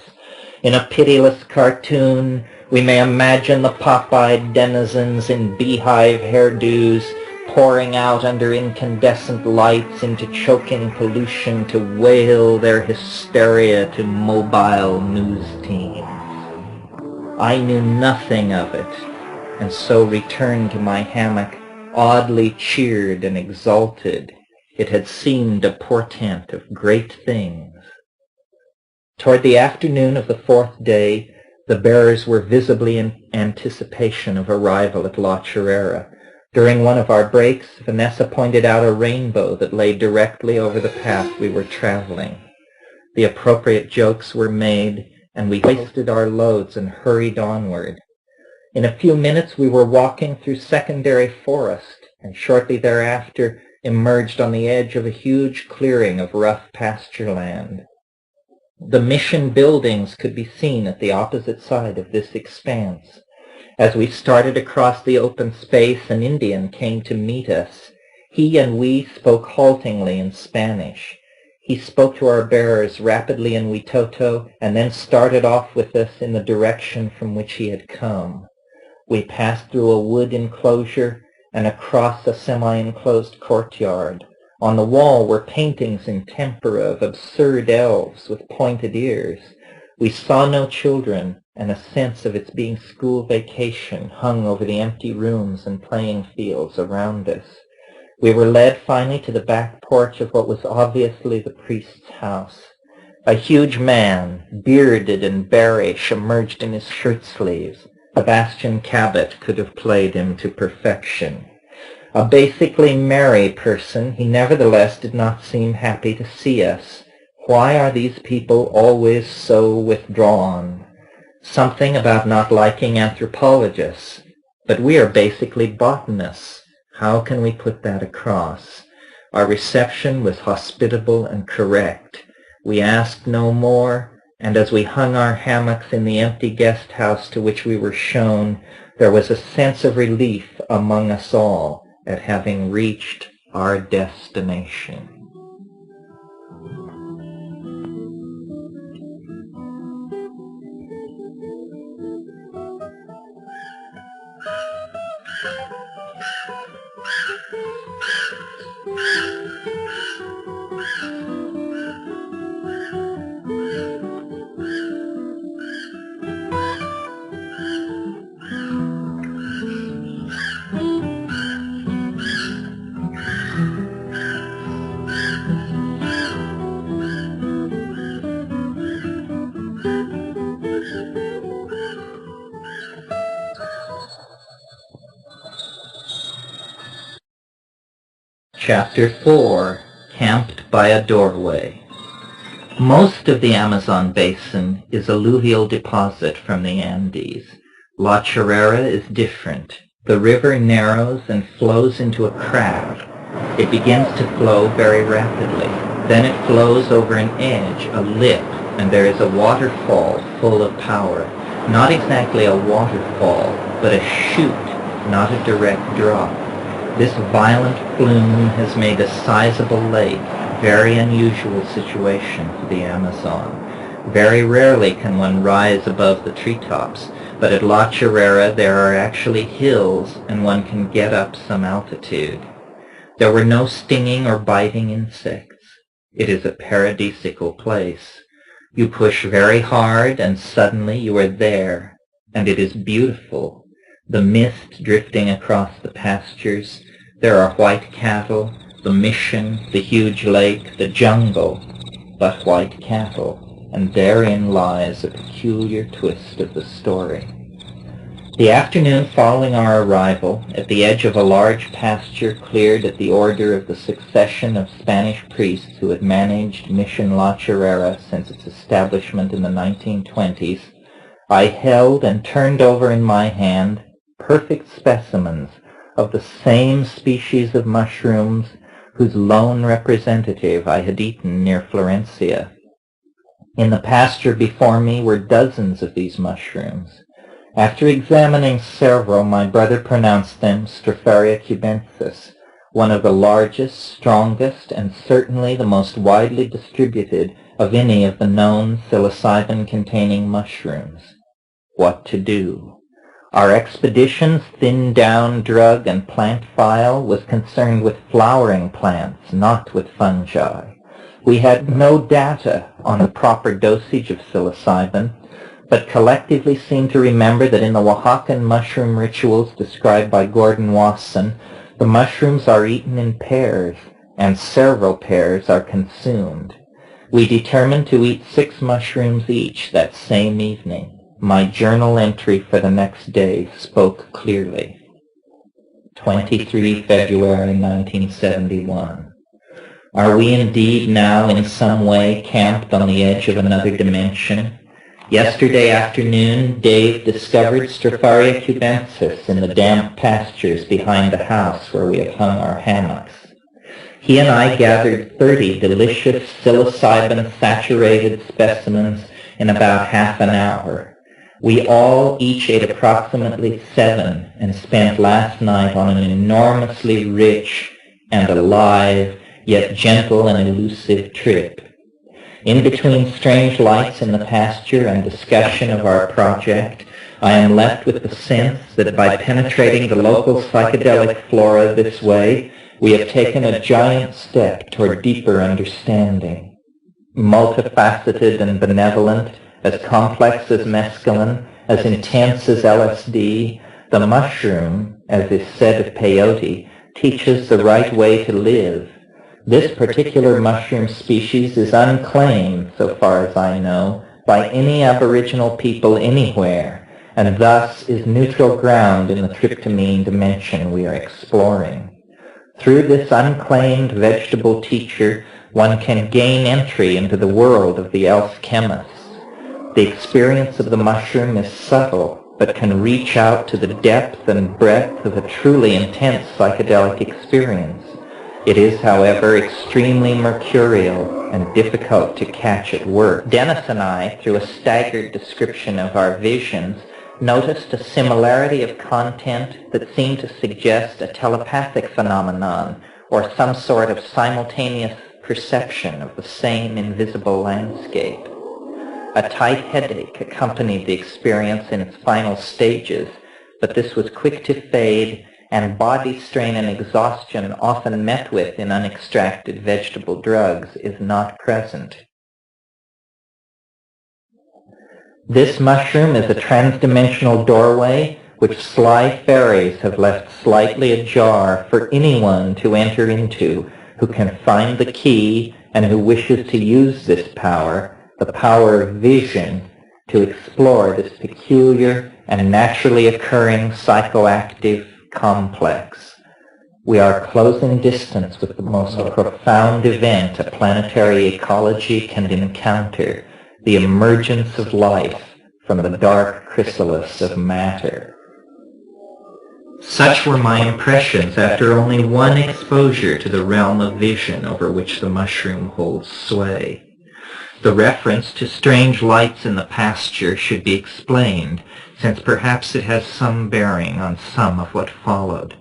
In a pitiless cartoon, we may imagine the pop-eyed denizens in beehive hairdos pouring out under incandescent lights into choking pollution to wail their hysteria to mobile news teams. I knew nothing of it, and so returned to my hammock, oddly cheered and exalted. It had seemed a portent of great things. Toward the afternoon of the fourth day, the bearers were visibly in anticipation of arrival at La Chorrera. During one of our breaks, Vanessa pointed out a rainbow that lay directly over the path we were traveling. The appropriate jokes were made, and we hoisted our loads and hurried onward. In a few minutes we were walking through secondary forest, and shortly thereafter emerged on the edge of a huge clearing of rough pasture land. The mission buildings could be seen at the opposite side of this expanse. As we started across the open space, an Indian came to meet us. He and we spoke haltingly in Spanish. He spoke to our bearers rapidly in Witoto, and then started off with us in the direction from which he had come. We passed through a wood enclosure and across a semi-enclosed courtyard. On the wall were paintings in tempera of absurd elves with pointed ears. We saw no children, and a sense of its being school vacation hung over the empty rooms and playing fields around us. We were led finally to the back porch of what was obviously the priest's house. A huge man, bearded and bearish, emerged in his shirt sleeves. Sebastian Cabot could have played him to perfection. A basically merry person, he nevertheless did not seem happy to see us. Why are these people always so withdrawn? Something about not liking anthropologists. But we are basically botanists. How can we put that across? Our reception was hospitable and correct. We asked no more, and as we hung our hammocks in the empty guest house to which we were shown, there was a sense of relief among us all at having reached our destination. Chapter 4, Camped by a Doorway. Most of the Amazon basin is alluvial deposit from the Andes. La Chorrera is different. The river narrows and flows into a crack. It begins to flow very rapidly. Then it flows over an edge, a lip, and there is a waterfall full of power. Not exactly a waterfall, but a chute, not a direct drop. This violent flume has made a sizable lake, very unusual situation for the Amazon. Very rarely can one rise above the treetops, but at La Chorrera there are actually hills and one can get up some altitude. There were no stinging or biting insects. It is a paradisical place. You push very hard and suddenly you are there, and it is beautiful. The mist drifting across the pastures, there are white cattle, the mission, the huge lake, the jungle, but white cattle, and therein lies a peculiar twist of the story. The afternoon following our arrival, at the edge of a large pasture cleared at the order of the succession of Spanish priests who had managed Mission La Chorrera since its establishment in the 1920s, I held and turned over in my hand perfect specimens of the same species of mushrooms whose lone representative I had eaten near Florencia. In the pasture before me were dozens of these mushrooms. After examining several, my brother pronounced them Stropharia cubensis, one of the largest, strongest, and certainly the most widely distributed of any of the known psilocybin-containing mushrooms. What to do? Our expedition's thinned-down drug and plant file was concerned with flowering plants, not with fungi. We had no data on the proper dosage of psilocybin, but collectively seemed to remember that in the Oaxacan mushroom rituals described by Gordon Wasson, the mushrooms are eaten in pairs, and several pairs are consumed. We determined to eat 6 mushrooms each that same evening. My journal entry for the next day spoke clearly. 23 February 1971. Are we indeed now in some way camped on the edge of another dimension? Yesterday afternoon, Dave discovered Stropharia cubensis in the damp pastures behind the house where we have hung our hammocks. He and I gathered 30 delicious psilocybin-saturated specimens in about half an hour. We all each ate approximately 7 and spent last night on an enormously rich and alive, yet gentle and elusive trip. In between strange lights in the pasture and discussion of our project, I am left with the sense that by penetrating the local psychedelic flora this way, we have taken a giant step toward deeper understanding. Multifaceted and benevolent, as complex as mescaline, as intense as LSD, the mushroom, as is said of peyote, teaches the right way to live. This particular mushroom species is unclaimed, so far as I know, by any Aboriginal people anywhere, and thus is neutral ground in the tryptamine dimension we are exploring. Through this unclaimed vegetable teacher, one can gain entry into the world of the elf chemists. The experience of the mushroom is subtle, but can reach out to the depth and breadth of a truly intense psychedelic experience. It is, however, extremely mercurial and difficult to catch at work. Dennis and I, through a staggered description of our visions, noticed a similarity of content that seemed to suggest a telepathic phenomenon or some sort of simultaneous perception of the same invisible landscape. A tight headache accompanied the experience in its final stages, but this was quick to fade, and body strain and exhaustion often met with in unextracted vegetable drugs is not present. This mushroom is a transdimensional doorway which sly fairies have left slightly ajar for anyone to enter into who can find the key and who wishes to use this power, the power of vision, to explore this peculiar and naturally occurring psychoactive complex. We are closing distance with the most profound event a planetary ecology can encounter, the emergence of life from the dark chrysalis of matter. Such were my impressions after only one exposure to the realm of vision over which the mushroom holds sway. The reference to strange lights in the pasture should be explained, since perhaps it has some bearing on some of what followed.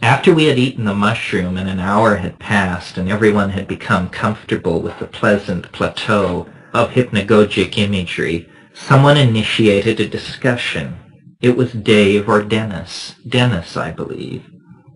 After we had eaten the mushroom and an hour had passed and everyone had become comfortable with the pleasant plateau of hypnagogic imagery, someone initiated a discussion. It was Dave or Dennis. Dennis, I believe.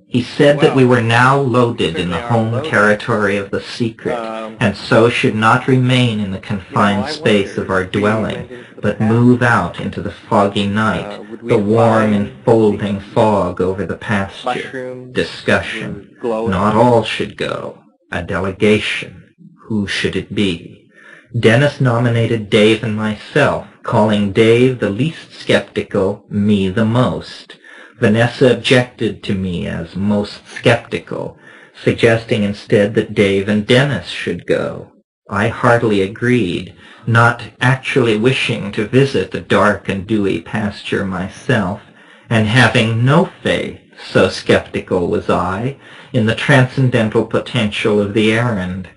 He said that we were now loaded in the home territory of the secret, and so should not remain in the confined space of our dwelling, but move out into the foggy night, the warm enfolding fog over the pasture. Discussion. Not all should go. A delegation. Who should it be? Dennis nominated Dave and myself, calling Dave the least skeptical, me the most. Vanessa objected to me as most skeptical, suggesting instead that Dave and Dennis should go. I heartily agreed, not actually wishing to visit the dark and dewy pasture myself, and having no faith, so skeptical was I, in the transcendental potential of the errand.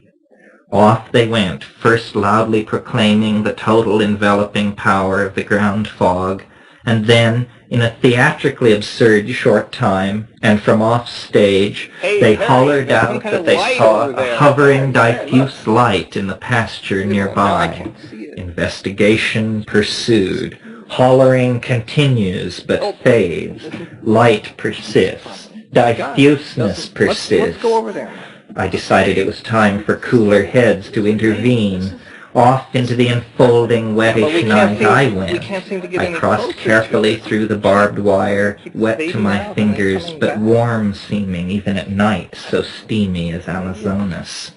Off they went, first loudly proclaiming the total enveloping power of the ground fog, and then, in a theatrically absurd short time, and from off stage, they hollered out that they saw a hovering diffuse light in the pasture nearby. Investigation pursued. Hollering continues but fades. Light persists. Diffuseness persists. Let's go over there. I decided it was time for cooler heads to intervene. Off into the enfolding wettish night I went. I crossed carefully through the barbed wire, wet to my fingers, but warm seeming even at night, so steamy as Amazonas.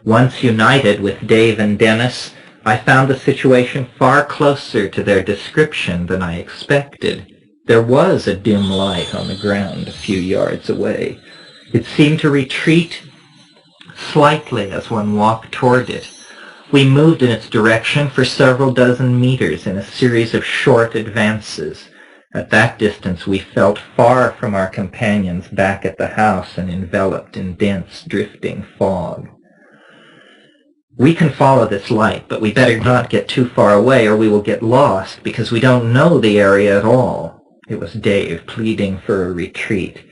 Once united with Dave and Dennis, I found the situation far closer to their description than I expected. There was a dim light on the ground a few yards away. It seemed to retreat slightly as one walked toward it. We moved in its direction for several dozen meters in a series of short advances. At that distance we felt far from our companions back at the house and enveloped in dense, drifting fog. We can follow this light, but we better not get too far away or we will get lost because we don't know the area at all. It was Dave pleading for a retreat,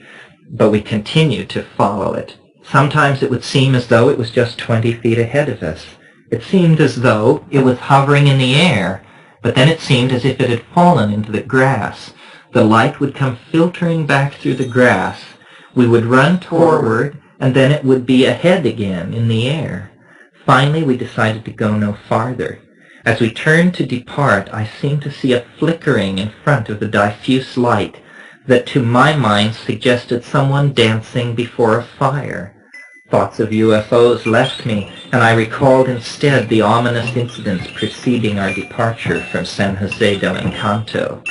but we continued to follow it. Sometimes it would seem as though it was just 20 feet ahead of us. It seemed as though it was hovering in the air, but then it seemed as if it had fallen into the grass. The light would come filtering back through the grass. We would run forward, and then it would be ahead again in the air. Finally, we decided to go no farther. As we turned to depart, I seemed to see a flickering in front of the diffuse light that to my mind suggested someone dancing before a fire. Thoughts of UFOs left me, and I recalled instead the ominous incidents preceding our departure from San Jose del Encanto.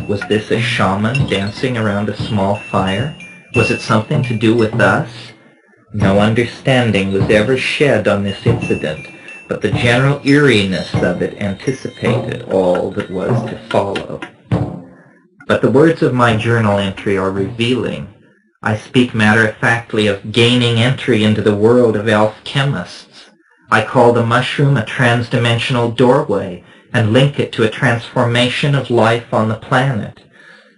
Was this a shaman dancing around a small fire? Was it something to do with us? No understanding was ever shed on this incident, but the general eeriness of it anticipated all that was to follow. But the words of my journal entry are revealing. I speak matter-of-factly of gaining entry into the world of elf chemists. I call the mushroom a trans-dimensional doorway and link it to a transformation of life on the planet.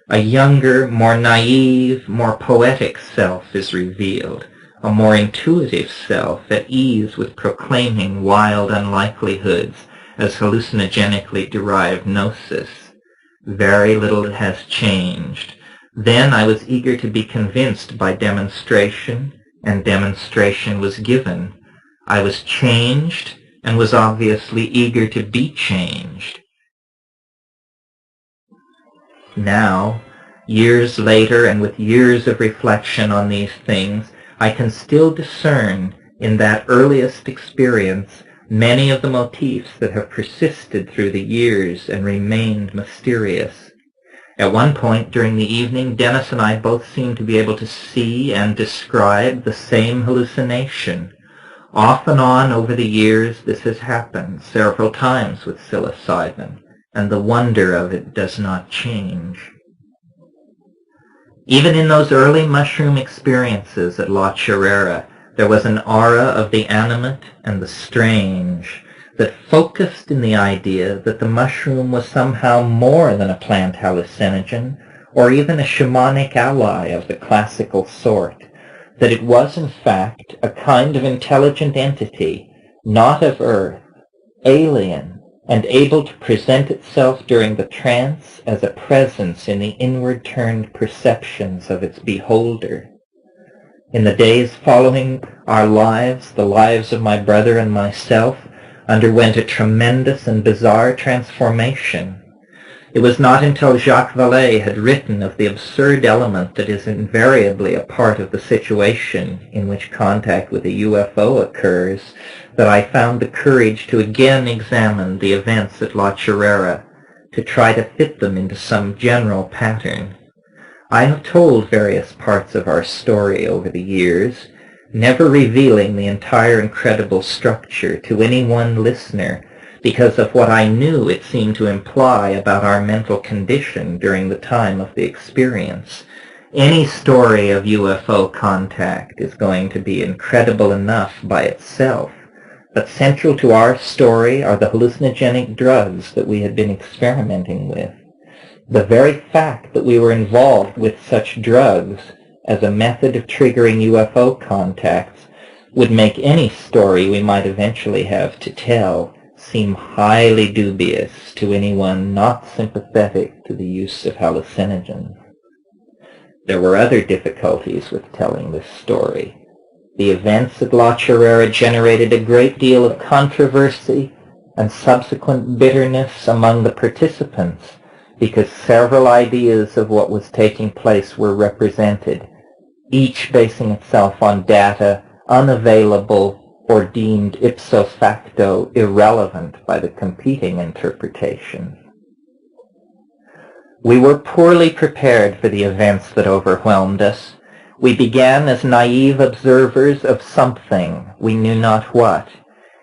A younger, more naive, more poetic self is revealed, a more intuitive self at ease with proclaiming wild unlikelihoods as hallucinogenically derived gnosis. Very little has changed. Then I was eager to be convinced by demonstration, and demonstration was given. I was changed, and was obviously eager to be changed. Now, years later, and with years of reflection on these things, I can still discern in that earliest experience many of the motifs that have persisted through the years and remained mysterious. At one point during the evening, Dennis and I both seemed to be able to see and describe the same hallucination. Off and on over the years this has happened several times with psilocybin, and the wonder of it does not change. Even in those early mushroom experiences at La Chorrera, there was an aura of the animate and the strange that focused in the idea that the mushroom was somehow more than a plant hallucinogen, or even a shamanic ally of the classical sort, that it was in fact a kind of intelligent entity, not of Earth, alien, and able to present itself during the trance as a presence in the inward-turned perceptions of its beholder. In the days following our lives, the lives of my brother and myself underwent a tremendous and bizarre transformation. It was not until Jacques Vallée had written of the absurd element that is invariably a part of the situation in which contact with a UFO occurs that I found the courage to again examine the events at La Chorrera, to try to fit them into some general pattern. I have told various parts of our story over the years, never revealing the entire incredible structure to any one listener because of what I knew it seemed to imply about our mental condition during the time of the experience. Any story of UFO contact is going to be incredible enough by itself, but central to our story are the hallucinogenic drugs that we had been experimenting with. The very fact that we were involved with such drugs as a method of triggering UFO contacts would make any story we might eventually have to tell seem highly dubious to anyone not sympathetic to the use of hallucinogens. There were other difficulties with telling this story. The events at La Chorrera generated a great deal of controversy and subsequent bitterness among the participants because several ideas of what was taking place were represented, each basing itself on data unavailable or deemed ipso facto irrelevant by the competing interpretations. We were poorly prepared for the events that overwhelmed us. We began as naive observers of something, we knew not what,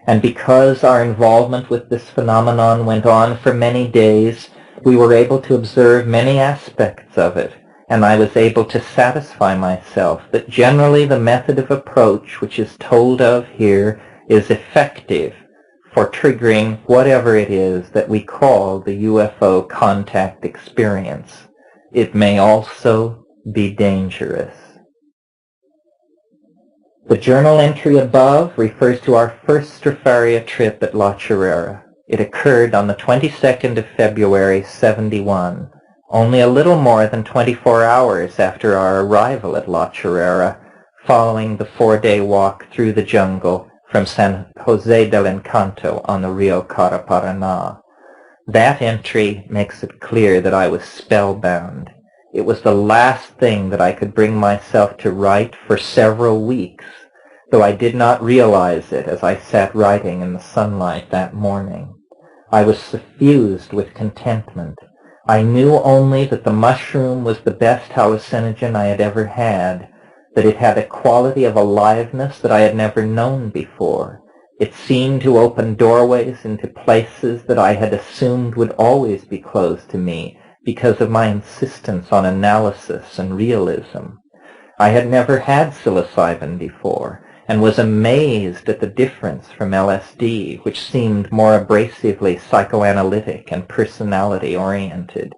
and because our involvement with this phenomenon went on for many days, we were able to observe many aspects of it, and I was able to satisfy myself that generally the method of approach which is told of here is effective for triggering whatever it is that we call the UFO contact experience. It may also be dangerous. The journal entry above refers to our first Stropharia trip at La Chorrera. It occurred on the 22nd of February, 71. Only a little more than 24 hours after our arrival at La Chorrera, following the 4-day walk through the jungle from San Jose del Encanto on the Rio Caraparaná. That entry makes it clear that I was spellbound. It was the last thing that I could bring myself to write for several weeks, though I did not realize it as I sat writing in the sunlight that morning. I was suffused with contentment. I knew only that the mushroom was the best hallucinogen I had ever had, that it had a quality of aliveness that I had never known before. It seemed to open doorways into places that I had assumed would always be closed to me, because of my insistence on analysis and realism. I had never had psilocybin before, and was amazed at the difference from LSD, which seemed more abrasively psychoanalytic and personality-oriented.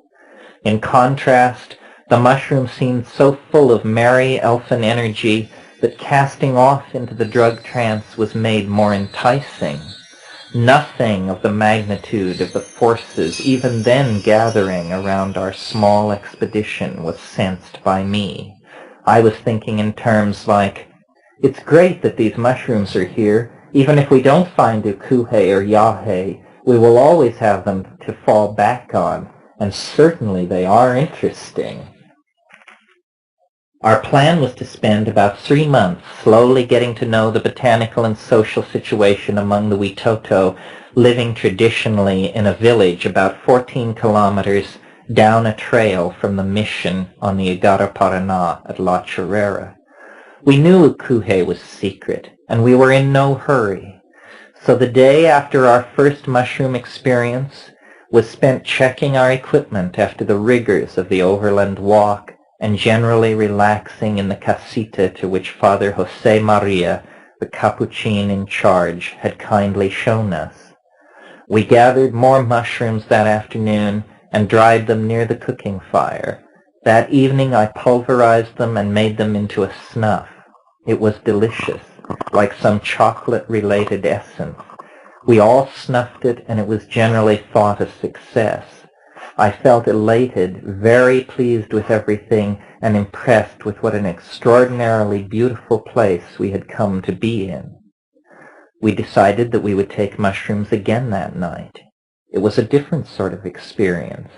In contrast, the mushroom seemed so full of merry elfin energy that casting off into the drug trance was made more enticing. Nothing of the magnitude of the forces even then gathering around our small expedition was sensed by me. I was thinking in terms like, it's great that these mushrooms are here. Even if we don't find ukuhe or yahe, we will always have them to fall back on, and certainly they are interesting. Our plan was to spend about 3 months slowly getting to know the botanical and social situation among the Witoto, living traditionally in a village about 14 kilometers down a trail from the mission on the Igara-Paraná at La Chorrera. We knew ukuhe was secret, and we were in no hurry. So the day after our first mushroom experience was spent checking our equipment after the rigors of the overland walk, and generally relaxing in the casita to which Father José Maria, the Capuchin in charge, had kindly shown us. We gathered more mushrooms that afternoon and dried them near the cooking fire. That evening I pulverized them and made them into a snuff. It was delicious, like some chocolate-related essence. We all snuffed it, and it was generally thought a success. I felt elated, very pleased with everything, and impressed with what an extraordinarily beautiful place we had come to be in. We decided that we would take mushrooms again that night. It was a different sort of experience.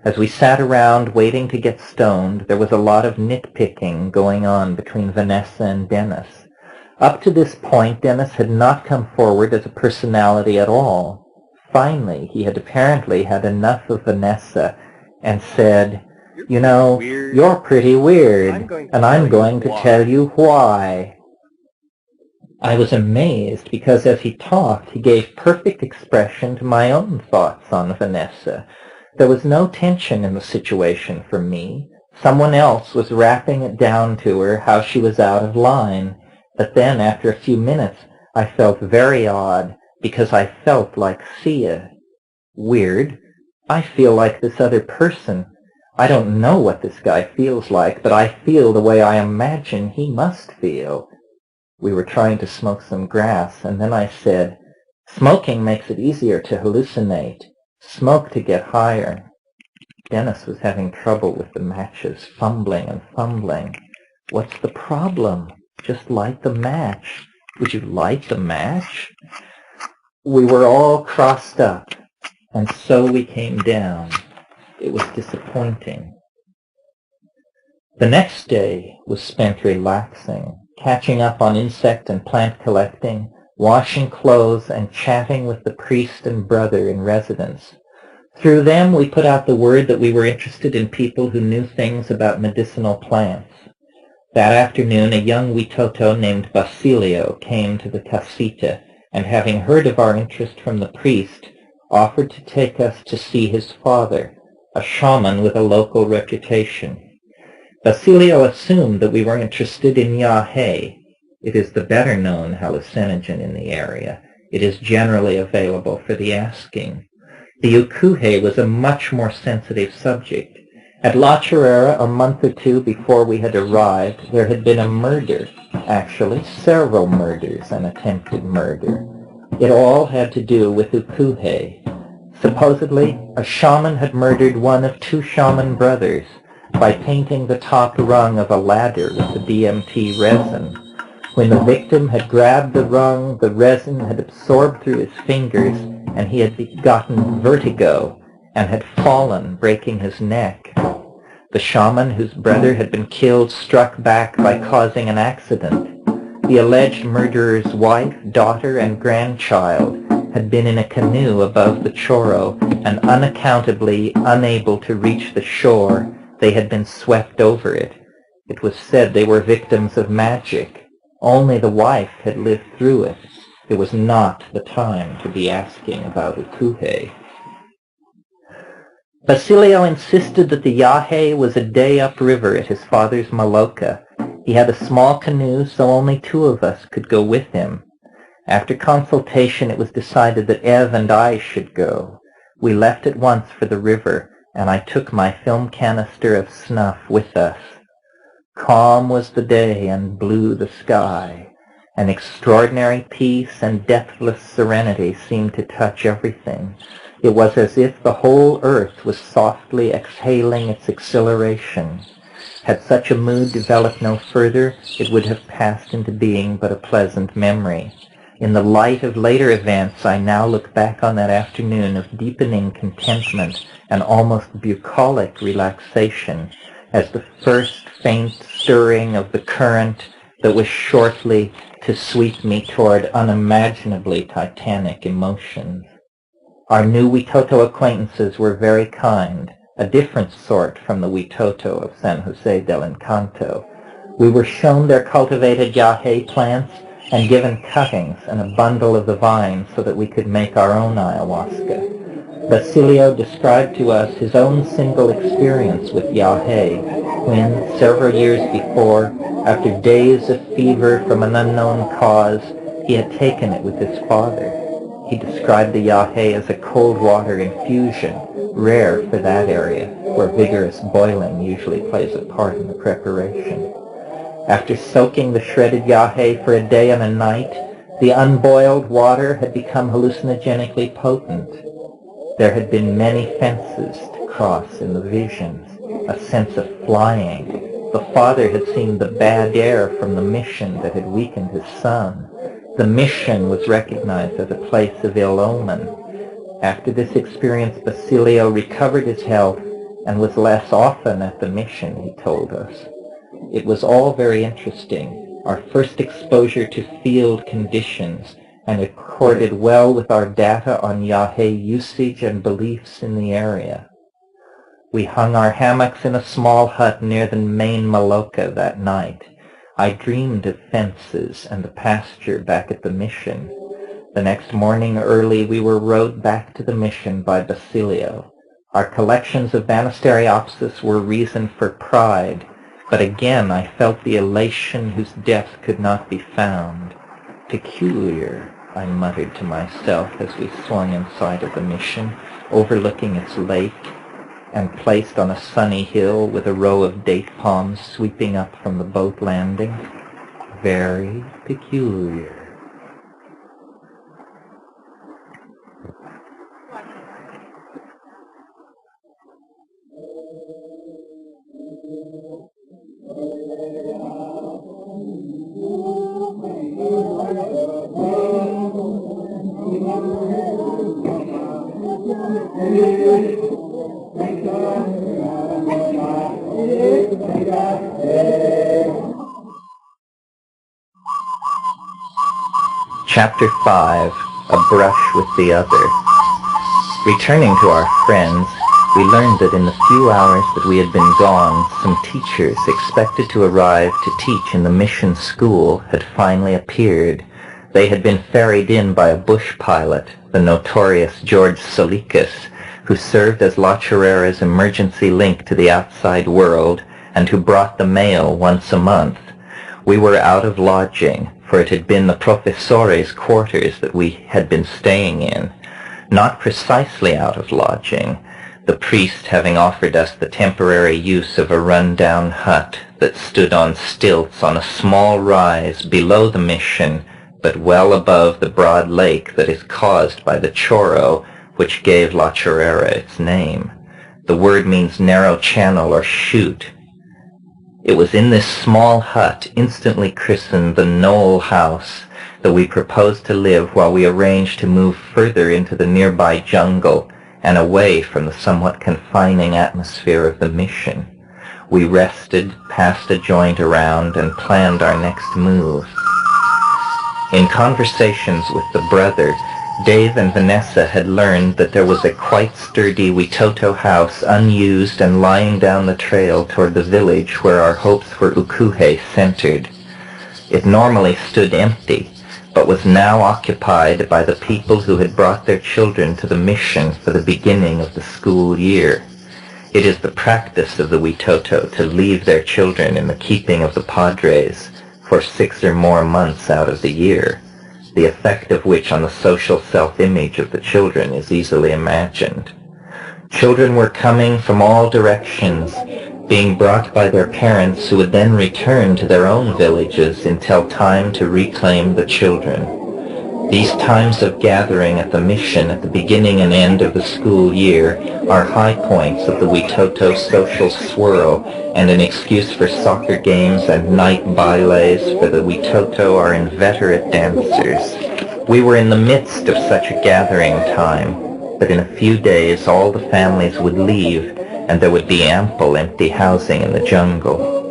As we sat around waiting to get stoned, there was a lot of nitpicking going on between Vanessa and Dennis. Up to this point, Dennis had not come forward as a personality at all. Finally, he had apparently had enough of Vanessa and said, "You know, you're pretty weird, and I'm going to tell you why." I was amazed because as he talked, he gave perfect expression to my own thoughts on Vanessa. There was no tension in the situation for me. Someone else was rapping it down to her how she was out of line. But then, after a few minutes, I felt very odd, because I felt like Sia. Weird. I feel like this other person. I don't know what this guy feels like, but I feel the way I imagine he must feel. We were trying to smoke some grass, and then I said, "Smoking makes it easier to hallucinate. Smoke to get higher." Dennis was having trouble with the matches, fumbling and fumbling. "What's the problem? Just light the match." "Would you light the match?" We were all crossed up, and so we came down. It was disappointing. The next day was spent relaxing, catching up on insect and plant collecting, washing clothes, and chatting with the priest and brother in residence. Through them, we put out the word that we were interested in people who knew things about medicinal plants. That afternoon, a young Witoto named Basilio came to the casita, and having heard of our interest from the priest, offered to take us to see his father, a shaman with a local reputation. Basilio assumed that we were interested in yahe. It is the better-known hallucinogen in the area. It is generally available for the asking. The ukuhe was a much more sensitive subject. At La Chorrera, a month or two before we had arrived, there had been a murder, actually several murders and attempted murder. It all had to do with ukuhe. Supposedly, a shaman had murdered one of 2 shaman brothers by painting the top rung of a ladder with the DMT resin. When the victim had grabbed the rung, the resin had absorbed through his fingers, and he had gotten vertigo and had fallen, breaking his neck. The shaman whose brother had been killed struck back by causing an accident. The alleged murderer's wife, daughter, and grandchild had been in a canoe above the Chorro, and unaccountably unable to reach the shore, they had been swept over it. It was said they were victims of magic. Only the wife had lived through it. It was not the time to be asking about ukuhe. Basilio insisted that the Yahe was a day upriver at his father's Maloka. He had a small canoe, so only 2 of us could go with him. After consultation, it was decided that Ev and I should go. We left at once for the river, and I took my film canister of snuff with us. Calm was the day and blue the sky. An extraordinary peace and depthless serenity seemed to touch everything. It was as if the whole earth was softly exhaling its exhilaration. Had such a mood developed no further, it would have passed into being but a pleasant memory. In the light of later events, I now look back on that afternoon of deepening contentment and almost bucolic relaxation as the first faint stirring of the current that was shortly to sweep me toward unimaginably titanic emotions. Our new Witoto acquaintances were very kind, a different sort from the Witoto of San Jose del Encanto. We were shown their cultivated Yahe plants and given cuttings and a bundle of the vines so that we could make our own ayahuasca. Basilio described to us his own single experience with Yahe when, several years before, after days of fever from an unknown cause, he had taken it with his father. He described the Yahe as a cold water infusion, rare for that area, where vigorous boiling usually plays a part in the preparation. After soaking the shredded Yahe for a day and a night, the unboiled water had become hallucinogenically potent. There had been many fences to cross in the visions, a sense of flying. The father had seen the bad air from the mission that had weakened his son. The mission was recognized as a place of ill omen. After this experience, Basilio recovered his health and was less often at the mission, he told us. It was all very interesting, our first exposure to field conditions, and it accorded well with our data on Yahe usage and beliefs in the area. We hung our hammocks in a small hut near the main Maloka that night. I dreamed of fences and the pasture back at the mission. The next morning early we were rowed back to the mission by Basilio. Our collections of Banisteriopsis were reason for pride, but again I felt the elation whose depth could not be found. Peculiar, I muttered to myself as we swung inside of the mission, overlooking its lake, and placed on a sunny hill with a row of date palms sweeping up from the boat landing. Very peculiar. Chapter 5, A Brush with the Other. Returning to our friends, we learned that in the few hours that we had been gone, some teachers expected to arrive to teach in the mission school had finally appeared. They had been ferried in by a bush pilot, the notorious George Solikis, who served as La Chorrera's emergency link to the outside world and who brought the mail once a month. We were out of lodging, for it had been the professore's quarters that we had been staying in. Not precisely out of lodging, the priest having offered us the temporary use of a run-down hut that stood on stilts on a small rise below the mission, but well above the broad lake that is caused by the chorro, which gave La Chorrera its name. The word means narrow channel or chute. It was in this small hut, instantly christened the Knoll House, that we proposed to live while we arranged to move further into the nearby jungle and away from the somewhat confining atmosphere of the mission. We rested, passed a joint around, and planned our next move. In conversations with the brother, Dave and Vanessa had learned that there was a quite sturdy Witoto house unused and lying down the trail toward the village where our hopes for Ukuhe centered. It normally stood empty, but was now occupied by the people who had brought their children to the mission for the beginning of the school year. It is the practice of the Witoto to leave their children in the keeping of the padres for 6 or more months out of the year, the effect of which on the social self-image of the children is easily imagined. Children were coming from all directions, being brought by their parents, who would then return to their own villages until time to reclaim the children. These times of gathering at the mission at the beginning and end of the school year are high points of the Witoto social swirl and an excuse for soccer games and night bailes, for the Witoto are inveterate dancers. We were in the midst of such a gathering time, but in a few days all the families would leave and there would be ample empty housing in the jungle.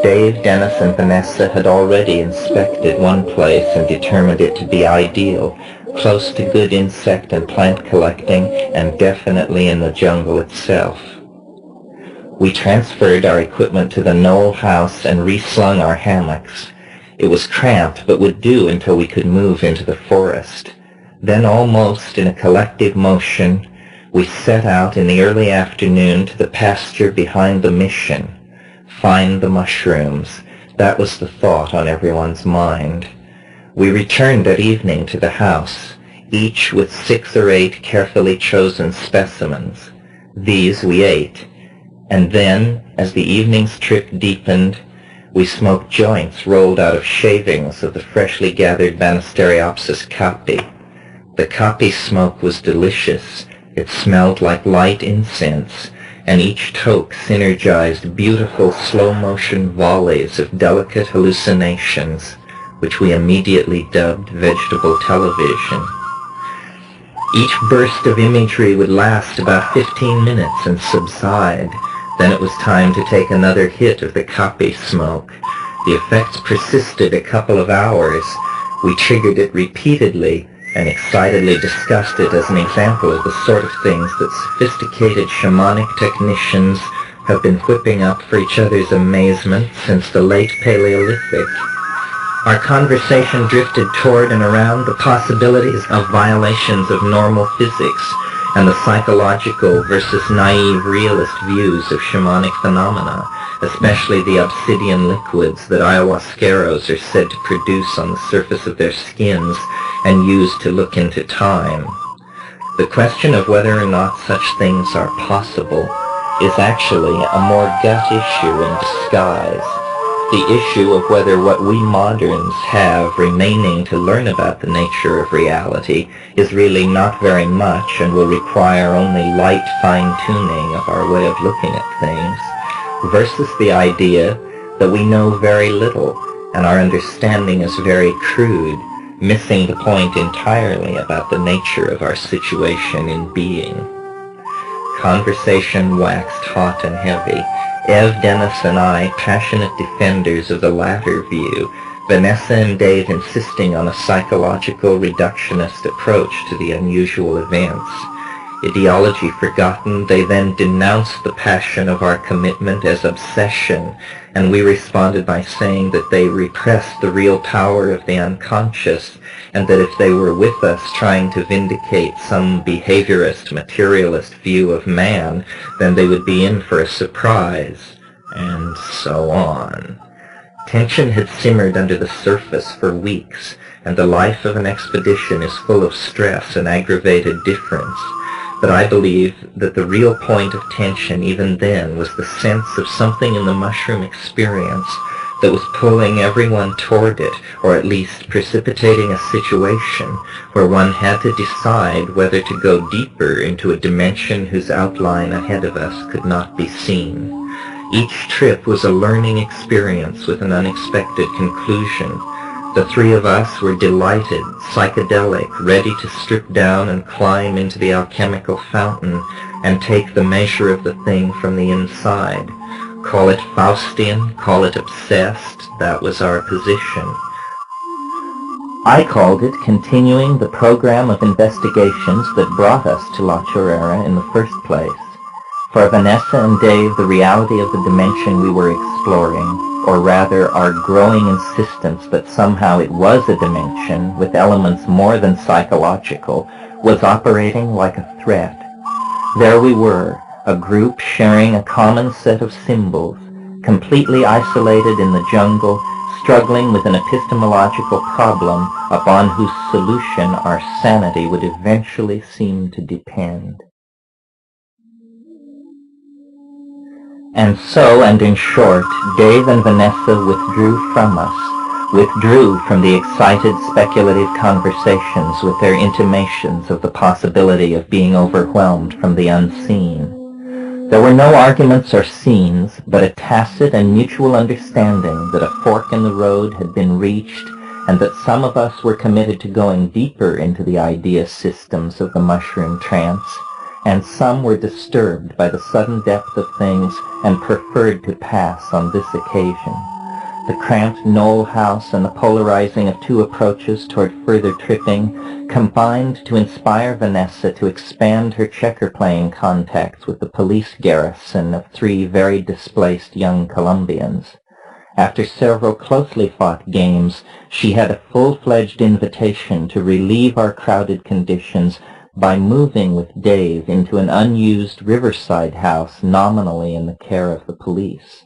Dave, Dennis, and Vanessa had already inspected one place and determined it to be ideal, close to good insect and plant collecting, and definitely in the jungle itself. We transferred our equipment to the knoll house and reslung our hammocks. It was cramped, but would do until we could move into the forest. Then, almost in a collective motion, we set out in the early afternoon to the pasture behind the mission. Find the mushrooms. That was the thought on everyone's mind. We returned at evening to the house, each with 6 or 8 carefully chosen specimens. These we ate, and then, as the evening's trip deepened, we smoked joints rolled out of shavings of the freshly gathered Banisteriopsis caapi. The caapi smoke was delicious. It smelled like light incense, and each toke synergized beautiful slow-motion volleys of delicate hallucinations, which we immediately dubbed vegetable television. Each burst of imagery would last about 15 minutes and subside. Then it was time to take another hit of the caapi smoke. The effects persisted a couple of hours. We triggered it repeatedly and excitedly discussed it as an example of the sort of things that sophisticated shamanic technicians have been whipping up for each other's amazement since the late Paleolithic. Our conversation drifted toward and around the possibilities of violations of normal physics and the psychological versus naive realist views of shamanic phenomena, especially the obsidian liquids that ayahuasqueros are said to produce on the surface of their skins and use to look into time. The question of whether or not such things are possible is actually a more gut issue in disguise. The issue of whether what we moderns have remaining to learn about the nature of reality is really not very much and will require only light fine-tuning of our way of looking at things, versus the idea that we know very little and our understanding is very crude, missing the point entirely about the nature of our situation in being. Conversation waxed hot and heavy. Ev, Dennis, and I, passionate defenders of the latter view, Vanessa and Dave insisting on a psychological reductionist approach to the unusual events. Ideology forgotten, they then denounced the passion of our commitment as obsession, and we responded by saying that they repressed the real power of the unconscious, and that if they were with us trying to vindicate some behaviorist, materialist view of man, then they would be in for a surprise, and so on. Tension had simmered under the surface for weeks, and the life of an expedition is full of stress and aggravated difference. But I believe that the real point of tension even then was the sense of something in the mushroom experience that was pulling everyone toward it, or at least precipitating a situation where one had to decide whether to go deeper into a dimension whose outline ahead of us could not be seen. Each trip was a learning experience with an unexpected conclusion. The 3 of us were delighted, psychedelic, ready to strip down and climb into the alchemical fountain and take the measure of the thing from the inside. Call it Faustian, call it obsessed, that was our position. I called it continuing the program of investigations that brought us to La Chorrera in the first place. For Vanessa and Dave, the reality of the dimension we were exploring, or rather our growing insistence that somehow it was a dimension with elements more than psychological, was operating like a threat. There we were, a group sharing a common set of symbols, completely isolated in the jungle, struggling with an epistemological problem upon whose solution our sanity would eventually seem to depend. And so, and in short, Dave and Vanessa withdrew from us, withdrew from the excited speculative conversations with their intimations of the possibility of being overwhelmed from the unseen. There were no arguments or scenes, but a tacit and mutual understanding that a fork in the road had been reached and that some of us were committed to going deeper into the idea systems of the mushroom trance, and some were disturbed by the sudden depth of things and preferred to pass on this occasion. The cramped knoll house and the polarizing of two approaches toward further tripping combined to inspire Vanessa to expand her checker-playing contacts with the police garrison of 3 very displaced young Colombians. After several closely fought games, she had a full-fledged invitation to relieve our crowded conditions by moving with Dave into an unused riverside house nominally in the care of the police.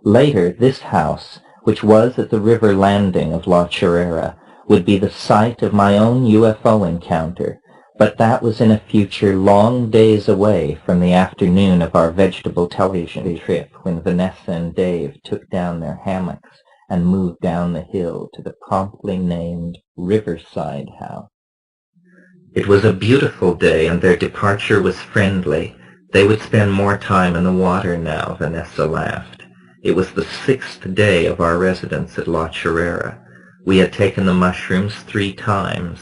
Later, this house, which was at the river landing of La Chorrera, would be the site of my own UFO encounter, but that was in a future long days away from the afternoon of our vegetable television trip when Vanessa and Dave took down their hammocks and moved down the hill to the promptly named Riverside House. It was a beautiful day and their departure was friendly. They would spend more time in the water now, Vanessa laughed. It was the 6th day of our residence at La Chorrera. We had taken the mushrooms 3 times.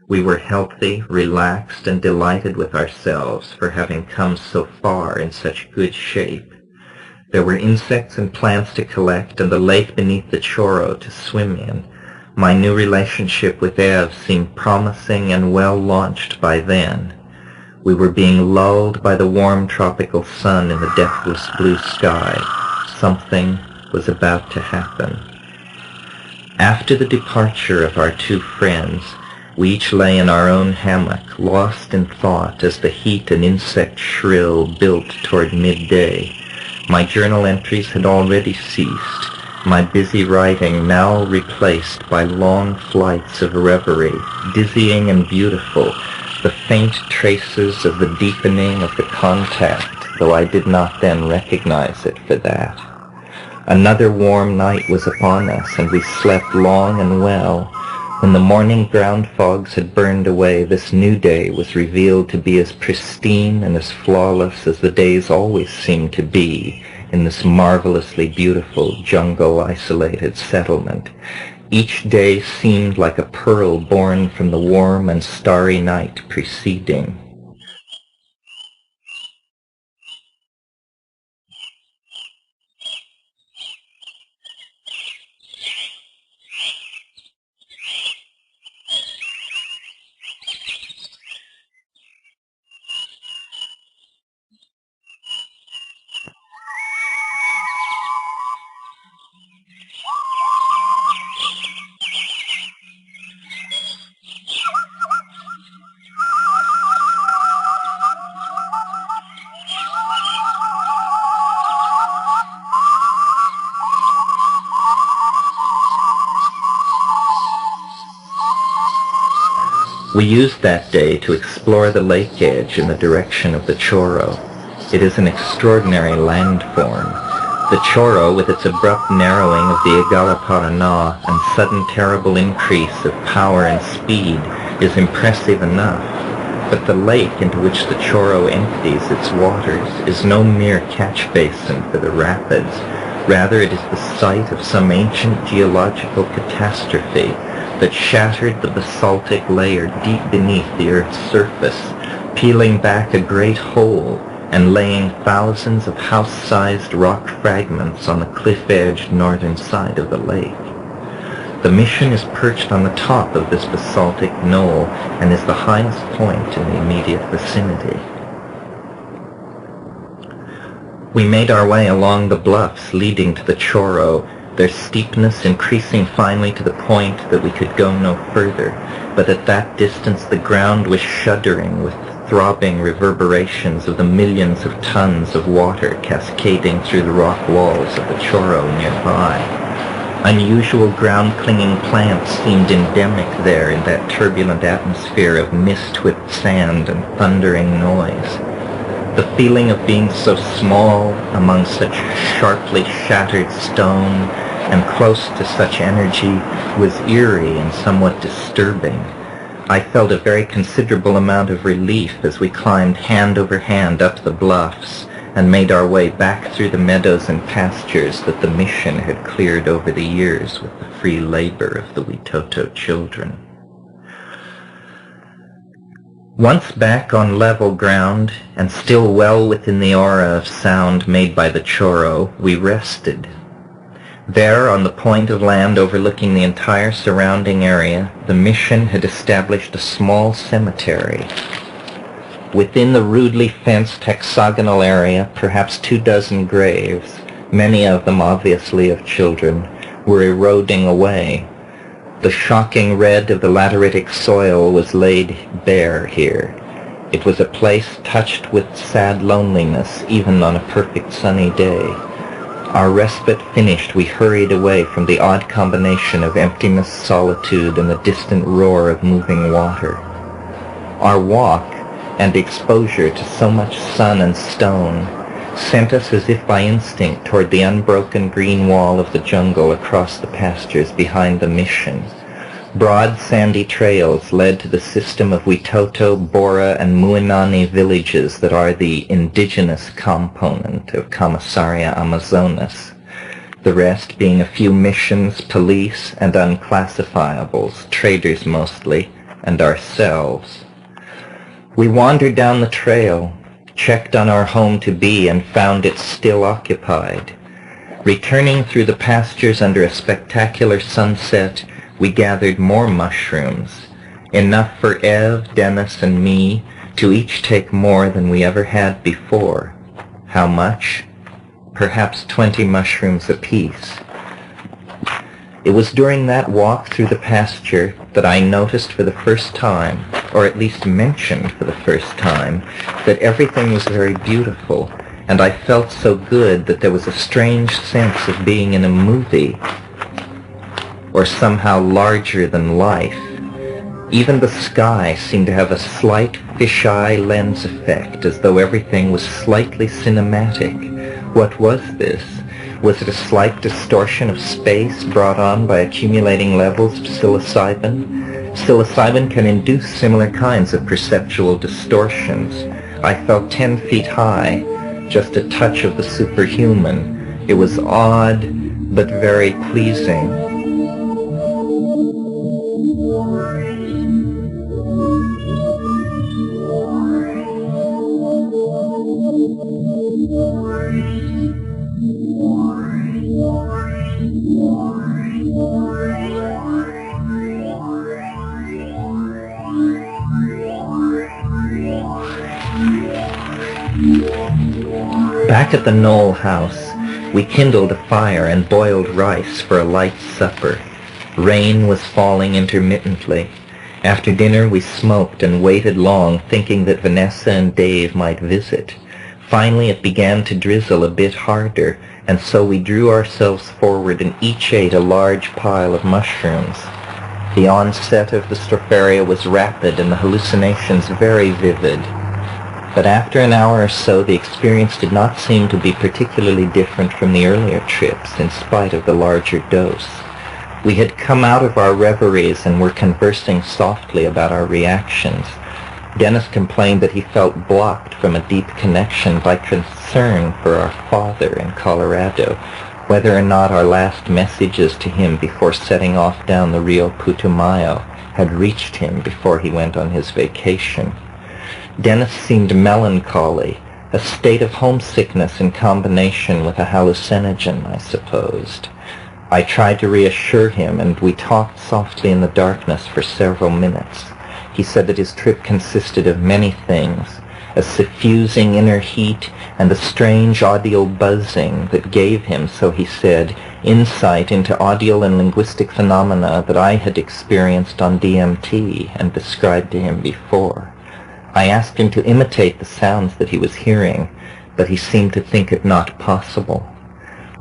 We were healthy, relaxed, and delighted with ourselves for having come so far in such good shape. There were insects and plants to collect and the lake beneath the Chorro to swim in. My new relationship with Eve seemed promising and well launched by then. We were being lulled by the warm tropical sun in the deathless blue sky. Something was about to happen. After the departure of our 2 friends, we each lay in our own hammock, lost in thought as the heat and insect shrill built toward midday. My journal entries had already ceased, my busy writing now replaced by long flights of reverie, dizzying and beautiful, the faint traces of the deepening of the contact, though I did not then recognize it for that. Another warm night was upon us, and we slept long and well. When the morning ground fogs had burned away, this new day was revealed to be as pristine and as flawless as the days always seemed to be in this marvelously beautiful jungle-isolated settlement. Each day seemed like a pearl born from the warm and starry night preceding. We used that day to explore the lake edge in the direction of the Chorro. It is an extraordinary landform. The Chorro, with its abrupt narrowing of the Igala-Paraná and sudden terrible increase of power and speed, is impressive enough. But the lake into which the Chorro empties its waters is no mere catch basin for the rapids. Rather, it is the site of some ancient geological catastrophe that shattered the basaltic layer deep beneath the Earth's surface, peeling back a great hole and laying thousands of house-sized rock fragments on the cliff-edged northern side of the lake. The mission is perched on the top of this basaltic knoll and is the highest point in the immediate vicinity. We made our way along the bluffs leading to the Chorro, their steepness increasing finally to the point that we could go no further, but at that distance the ground was shuddering with throbbing reverberations of the millions of tons of water cascading through the rock walls of the Chorro nearby. Unusual ground-clinging plants seemed endemic there in that turbulent atmosphere of mist-whipped sand and thundering noise. The feeling of being so small among such sharply shattered stone and close to such energy was eerie and somewhat disturbing. I felt a very considerable amount of relief as we climbed hand over hand up the bluffs and made our way back through the meadows and pastures that the mission had cleared over the years with the free labor of the Witoto children. Once back on level ground, and still well within the aura of sound made by the Chorro, we rested. There, on the point of land overlooking the entire surrounding area, the mission had established a small cemetery. Within the rudely fenced hexagonal area, perhaps 24 graves, many of them obviously of children, were eroding away. The shocking red of the lateritic soil was laid bare here. It was a place touched with sad loneliness, even on a perfect sunny day. Our respite finished, we hurried away from the odd combination of emptiness, solitude, and the distant roar of moving water. Our walk, and exposure to so much sun and stone, sent us as if by instinct toward the unbroken green wall of the jungle across the pastures behind the mission. Broad sandy trails led to the system of Witoto, Bora, and Muinani villages that are the indigenous component of Comissaria Amazonas, the rest being a few missions, police, and unclassifiables, traders mostly, and ourselves. We wandered down the trail, checked on our home to be, and found it still occupied. Returning through the pastures under a spectacular sunset, we gathered more mushrooms, enough for Ev, Dennis, and me to each take more than we ever had before. How much? Perhaps 20 mushrooms apiece. It was during that walk through the pasture that I noticed for the first time, or at least mentioned for the first time, that everything was very beautiful, and I felt so good that there was a strange sense of being in a movie, or somehow larger than life. Even the sky seemed to have a slight fisheye lens effect, as though everything was slightly cinematic. What was this? Was it a slight distortion of space brought on by accumulating levels of psilocybin? Psilocybin can induce similar kinds of perceptual distortions. I felt 10 feet high, just a touch of the superhuman. It was odd, but very pleasing. Back at the Knoll house, we kindled a fire and boiled rice for a light supper. Rain was falling intermittently. After dinner, we smoked and waited long, thinking that Vanessa and Dave might visit. Finally, it began to drizzle a bit harder, and so we drew ourselves forward and each ate a large pile of mushrooms. The onset of the stropharia was rapid and the hallucinations very vivid. But after an hour or so, the experience did not seem to be particularly different from the earlier trips, in spite of the larger dose. We had come out of our reveries and were conversing softly about our reactions. Dennis complained that he felt blocked from a deep connection by concern for our father in Colorado, whether or not our last messages to him before setting off down the Rio Putumayo had reached him before he went on his vacation. Dennis seemed melancholy, a state of homesickness in combination with a hallucinogen, I supposed. I tried to reassure him, and we talked softly in the darkness for several minutes. He said that his trip consisted of many things, a suffusing inner heat and a strange audio buzzing that gave him, so he said, insight into audio and linguistic phenomena that I had experienced on DMT and described to him before. I asked him to imitate the sounds that he was hearing, but he seemed to think it not possible.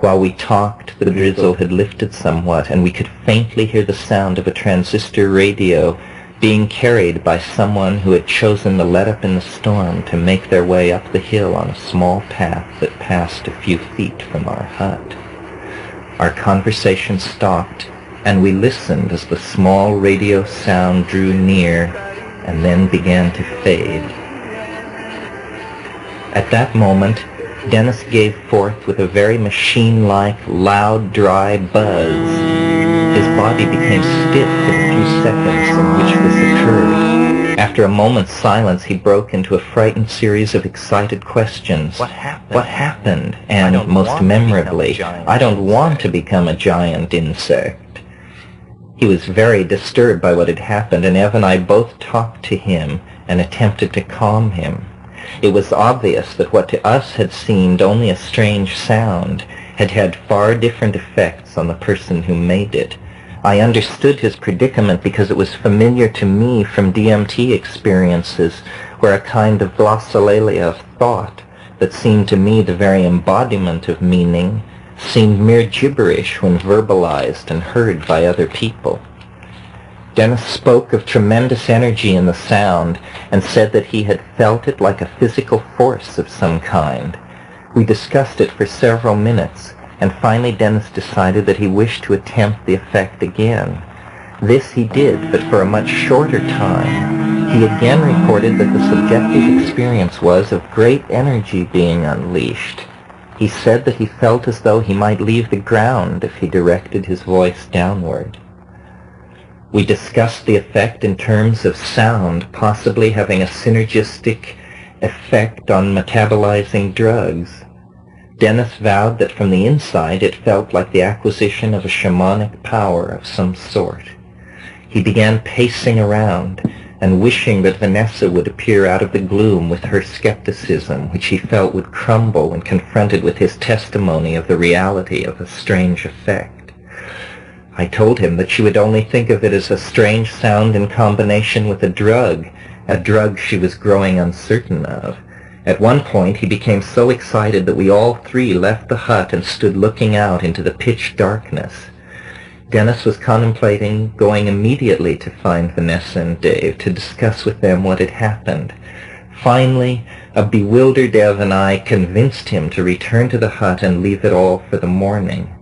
While we talked, the drizzle had lifted somewhat, and we could faintly hear the sound of a transistor radio being carried by someone who had chosen the let-up in the storm to make their way up the hill on a small path that passed a few feet from our hut. Our conversation stopped, and we listened as the small radio sound drew near and then began to fade. At that moment, Dennis gave forth with a very machine-like, loud, dry buzz. His body became stiff for the few seconds in which this occurred. After a moment's silence, he broke into a frightened series of excited questions. What happened? What happened? And, most memorably, I don't want to become a giant insect. He was very disturbed by what had happened, and Ev and I both talked to him and attempted to calm him. It was obvious that what to us had seemed only a strange sound had had far different effects on the person who made it. I understood his predicament because it was familiar to me from DMT experiences, where a kind of glossolalia of thought that seemed to me the very embodiment of meaning seemed mere gibberish when verbalized and heard by other people. Dennis spoke of tremendous energy in the sound and said that he had felt it like a physical force of some kind. We discussed it for several minutes, and finally Dennis decided that he wished to attempt the effect again. This he did, but for a much shorter time. He again reported that the subjective experience was of great energy being unleashed. He said that he felt as though he might leave the ground if he directed his voice downward. We discussed the effect in terms of sound possibly having a synergistic effect on metabolizing drugs. Dennis vowed that from the inside it felt like the acquisition of a shamanic power of some sort. He began pacing around and wishing that Vanessa would appear out of the gloom with her skepticism, which he felt would crumble when confronted with his testimony of the reality of a strange effect. I told him that she would only think of it as a strange sound in combination with a drug she was growing uncertain of. At one point he became so excited that we all three left the hut and stood looking out into the pitch darkness. Dennis was contemplating going immediately to find Vanessa and Dave to discuss with them what had happened. Finally, a bewildered Ev and I convinced him to return to the hut and leave it all for the morning.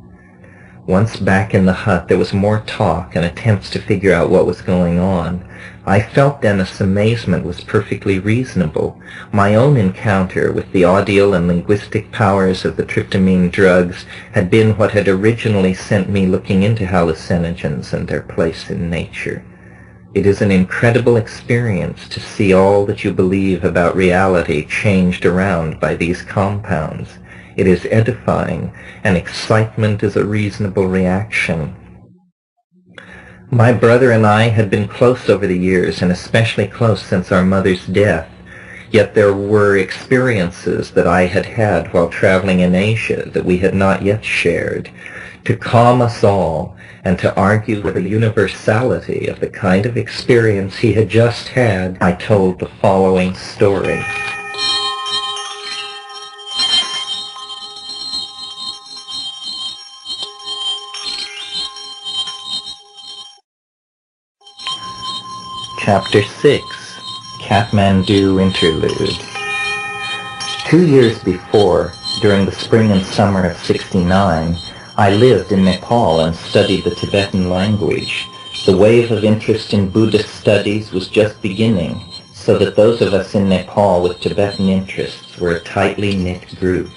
Once back in the hut, there was more talk and attempts to figure out what was going on. I felt Dennis' amazement was perfectly reasonable. My own encounter with the audio and linguistic powers of the tryptamine drugs had been what had originally sent me looking into hallucinogens and their place in nature. It is an incredible experience to see all that you believe about reality changed around by these compounds. It is edifying, and excitement is a reasonable reaction. My brother and I had been close over the years, and especially close since our mother's death, yet there were experiences that I had had while traveling in Asia that we had not yet shared. To calm us all, and to argue for the universality of the kind of experience he had just had, I told the following story. Chapter 6, Kathmandu Interlude. 2 years before, during the spring and summer of '69, I lived in Nepal and studied the Tibetan language. The wave of interest in Buddhist studies was just beginning, so that those of us in Nepal with Tibetan interests were a tightly knit group.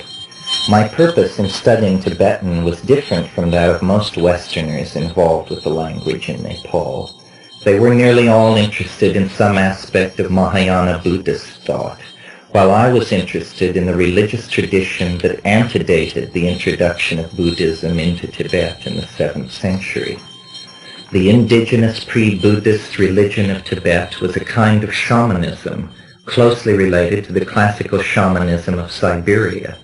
My purpose in studying Tibetan was different from that of most Westerners involved with the language in Nepal. They were nearly all interested in some aspect of Mahayana Buddhist thought, while I was interested in the religious tradition that antedated the introduction of Buddhism into Tibet in the 7th century. The indigenous pre-Buddhist religion of Tibet was a kind of shamanism, closely related to the classical shamanism of Siberia.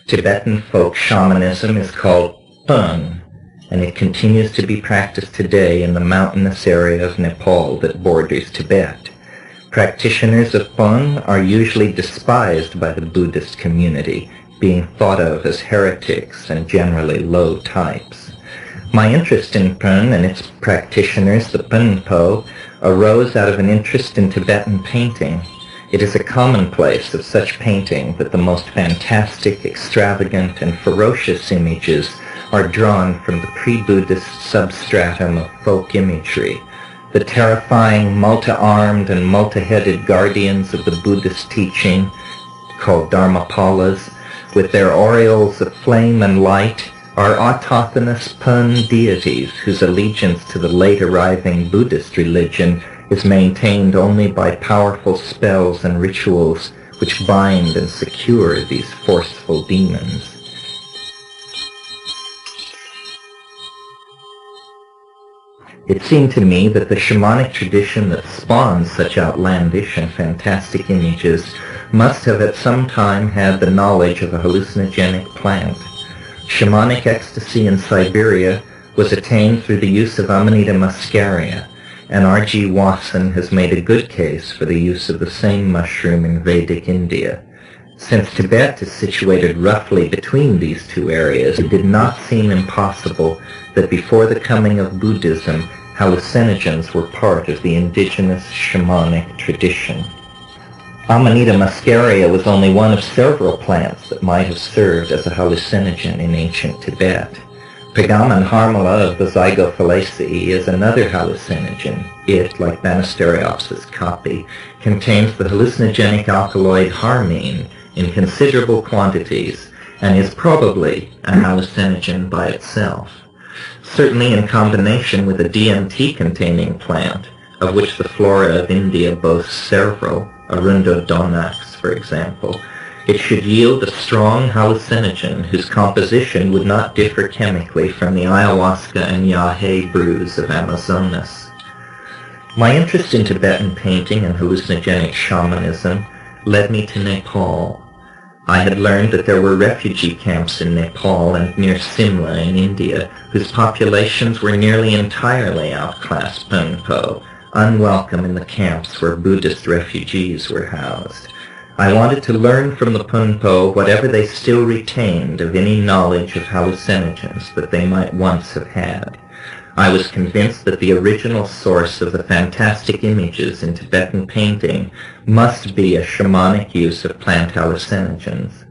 Tibetan folk shamanism is called Pön, and it continues to be practiced today in the mountainous area of Nepal that borders Tibet. Practitioners of Pön are usually despised by the Buddhist community, being thought of as heretics and generally low types. My interest in Pön and its practitioners, the Pönpo, arose out of an interest in Tibetan painting. It is a commonplace of such painting that the most fantastic, extravagant, and ferocious images are drawn from the pre-Buddhist substratum of folk imagery. The terrifying, multi-armed and multi-headed guardians of the Buddhist teaching, called Dharmapalas, with their aureoles of flame and light, are autochthonous Pön deities whose allegiance to the late arriving Buddhist religion is maintained only by powerful spells and rituals which bind and secure these forceful demons. It seemed to me that the shamanic tradition that spawns such outlandish and fantastic images must have at some time had the knowledge of a hallucinogenic plant. Shamanic ecstasy in Siberia was attained through the use of Amanita muscaria, and R.G. Wasson has made a good case for the use of the same mushroom in Vedic India. Since Tibet is situated roughly between these two areas, it did not seem impossible that before the coming of Buddhism, hallucinogens were part of the indigenous shamanic tradition. Amanita muscaria was only one of several plants that might have served as a hallucinogen in ancient Tibet. Pegamen harmala of the Zygophalaceae is another hallucinogen. It, like Banisteriopsis caapi, contains the hallucinogenic alkaloid harmine in considerable quantities and is probably a hallucinogen by itself. Certainly in combination with a DMT-containing plant, of which the flora of India boasts several, Arundodonax, for example, it should yield a strong hallucinogen whose composition would not differ chemically from the ayahuasca and yahe brews of Amazonas. My interest in Tibetan painting and hallucinogenic shamanism led me to Nepal. I had learned that there were refugee camps in Nepal and near Simla in India, whose populations were nearly entirely outclassed Pönpo, unwelcome in the camps where Buddhist refugees were housed. I wanted to learn from the Pönpo whatever they still retained of any knowledge of hallucinogens that they might once have had. I was convinced that the original source of the fantastic images in Tibetan painting must be a shamanic use of plant hallucinogens.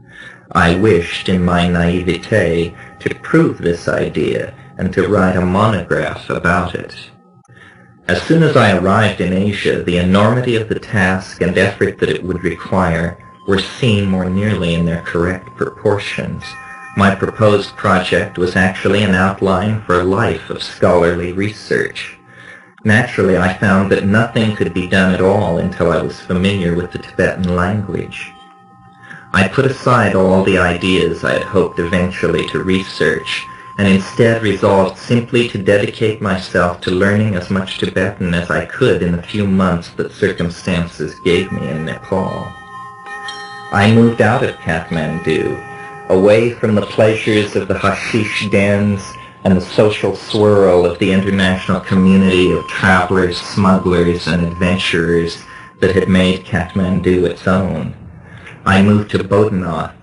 I wished, in my naivete, to prove this idea and to write a monograph about it. As soon as I arrived in Asia, the enormity of the task and effort that it would require were seen more nearly in their correct proportions. My proposed project was actually an outline for a life of scholarly research. Naturally, I found that nothing could be done at all until I was familiar with the Tibetan language. I put aside all the ideas I had hoped eventually to research, and instead resolved simply to dedicate myself to learning as much Tibetan as I could in the few months that circumstances gave me in Nepal. I moved out of Kathmandu, away from the pleasures of the hashish dens and the social swirl of the international community of travelers, smugglers, and adventurers that had made Kathmandu its own. I moved to Bodhanath,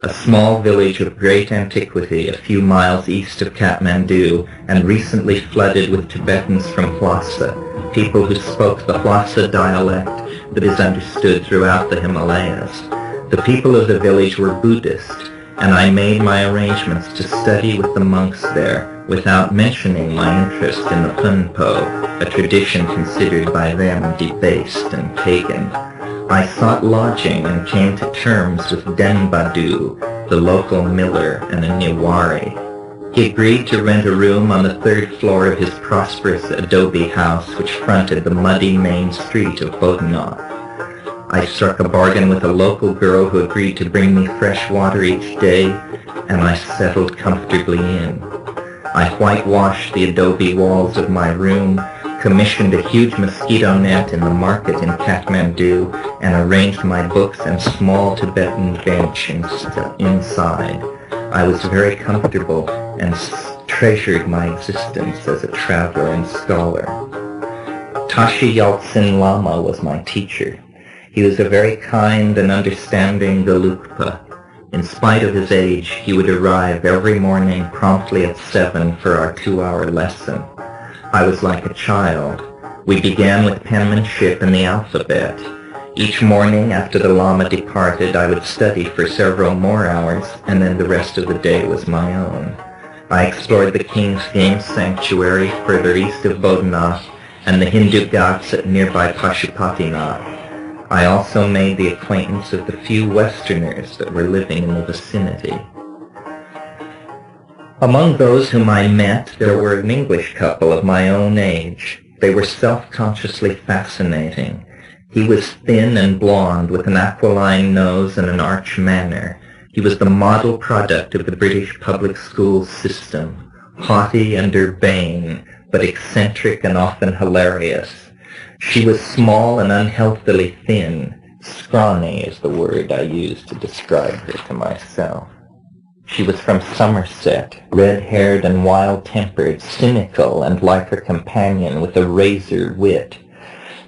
a small village of great antiquity a few miles east of Kathmandu and recently flooded with Tibetans from Lhasa, people who spoke the Lhasa dialect that is understood throughout the Himalayas. The people of the village were Buddhist, and I made my arrangements to study with the monks there without mentioning my interest in the Pönpo, a tradition considered by them debased and pagan. I sought lodging and came to terms with Denbadu, the local miller and a Niwari. He agreed to rent a room on the third floor of his prosperous adobe house which fronted the muddy main street of Bodhanath. I struck a bargain with a local girl who agreed to bring me fresh water each day, and I settled comfortably in. I whitewashed the adobe walls of my room, commissioned a huge mosquito net in the market in Kathmandu, and arranged my books and small Tibetan bench inside. I was very comfortable and treasured my existence as a traveler and scholar. Tashi Yaltsin Lama was my teacher. He was a very kind and understanding Gelugpa. In spite of his age, he would arrive every morning promptly at 7 for our 2-hour lesson. I was like a child. We began with penmanship and the alphabet. Each morning after the Lama departed, I would study for several more hours, and then the rest of the day was my own. I explored the King's Game Sanctuary further east of Bodhanath and the Hindu Ghats at nearby Pashupatinath. I also made the acquaintance of the few Westerners that were living in the vicinity. Among those whom I met, there were an English couple of my own age. They were self-consciously fascinating. He was thin and blonde with an aquiline nose and an arch manner. He was the model product of the British public school system, haughty and urbane, but eccentric and often hilarious. She was small and unhealthily thin. Scrawny is the word I used to describe her to myself. She was from Somerset, red-haired and wild-tempered, cynical and like her companion with a razor wit.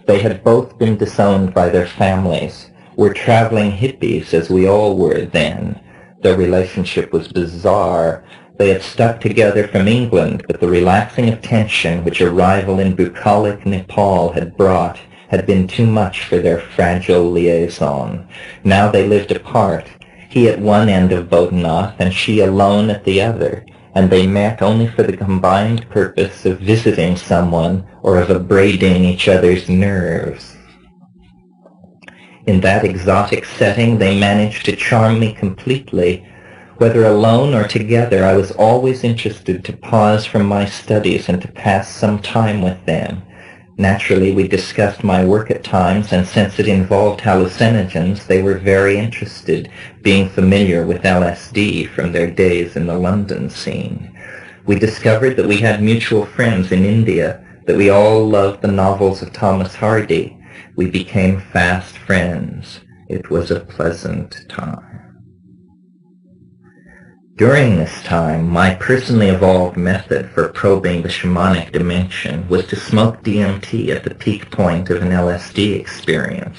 They had both been disowned by their families, were traveling hippies as we all were then. Their relationship was bizarre. They had stuck together from England, but the relaxing of tension which arrival in bucolic Nepal had brought had been too much for their fragile liaison. Now they lived apart, he at one end of Bodhanath and she alone at the other, and they met only for the combined purpose of visiting someone or of abrading each other's nerves. In that exotic setting they managed to charm me completely. Whether alone or together, I was always interested to pause from my studies and to pass some time with them. Naturally, we discussed my work at times, and since it involved hallucinogens, they were very interested, being familiar with LSD from their days in the London scene. We discovered that we had mutual friends in India, that we all loved the novels of Thomas Hardy. We became fast friends. It was a pleasant time. During this time, my personally evolved method for probing the shamanic dimension was to smoke DMT at the peak point of an LSD experience.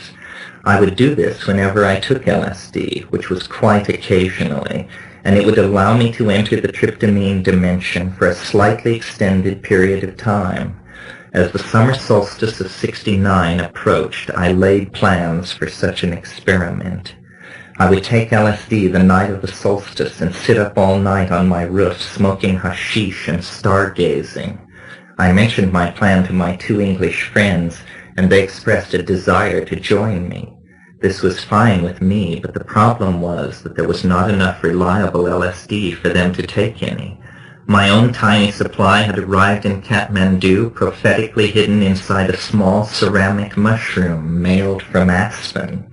I would do this whenever I took LSD, which was quite occasionally, and it would allow me to enter the tryptamine dimension for a slightly extended period of time. As the summer solstice of '69 approached, I laid plans for such an experiment. I would take LSD the night of the solstice and sit up all night on my roof smoking hashish and stargazing. I mentioned my plan to my 2 English friends, and they expressed a desire to join me. This was fine with me, but the problem was that there was not enough reliable LSD for them to take any. My own tiny supply had arrived in Kathmandu, prophetically hidden inside a small ceramic mushroom mailed from Aspen.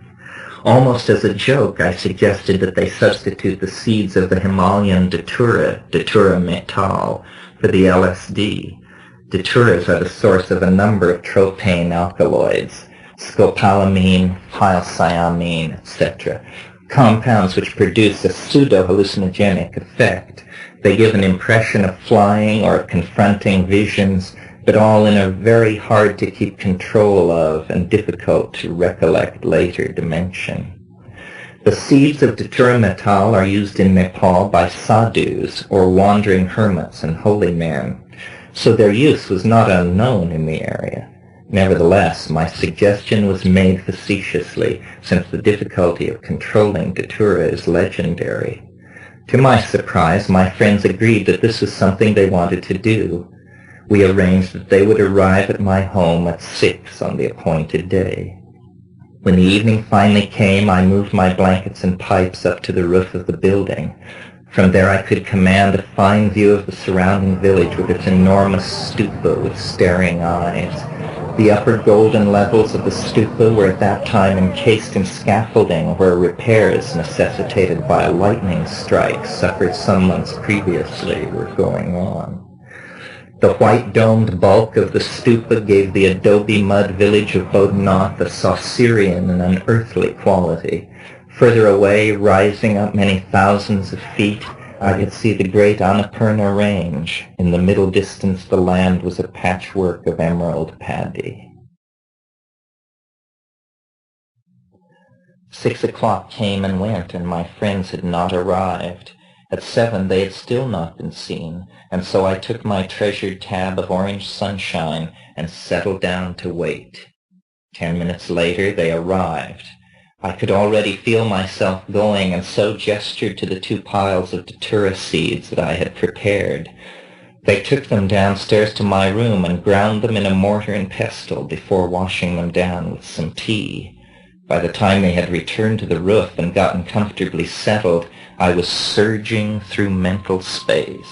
Almost as a joke, I suggested that they substitute the seeds of the Himalayan Datura metal, for the LSD. Daturas are the source of a number of tropane alkaloids, scopolamine, pylcyanine, etc., compounds which produce a pseudo-hallucinogenic effect. They give an impression of flying or of confronting visions, but all in a very hard to keep control of and difficult to recollect later dimension. The seeds of Datura metal are used in Nepal by sadhus, or wandering hermits and holy men, so their use was not unknown in the area. Nevertheless, my suggestion was made facetiously, since the difficulty of controlling Datura is legendary. To my surprise, my friends agreed that this was something they wanted to do. We arranged that they would arrive at my home at 6 on the appointed day. When the evening finally came, I moved my blankets and pipes up to the roof of the building. From there I could command a fine view of the surrounding village with its enormous stupa with staring eyes. The upper golden levels of the stupa were at that time encased in scaffolding where repairs necessitated by a lightning strike suffered some months previously were going on. The white-domed bulk of the stupa gave the adobe mud village of Bodhanath a Saussurian and unearthly quality. Further away, rising up many thousands of feet, I could see the great Annapurna Range. In the middle distance, the land was a patchwork of emerald paddy. 6 o'clock came and went, and my friends had not arrived. At 7 they had still not been seen, and so I took my treasured tab of orange sunshine and settled down to wait. 10 minutes later they arrived. I could already feel myself going, and so gestured to the 2 piles of datura seeds that I had prepared. They took them downstairs to my room and ground them in a mortar and pestle before washing them down with some tea. By the time they had returned to the roof and gotten comfortably settled, I was surging through mental space.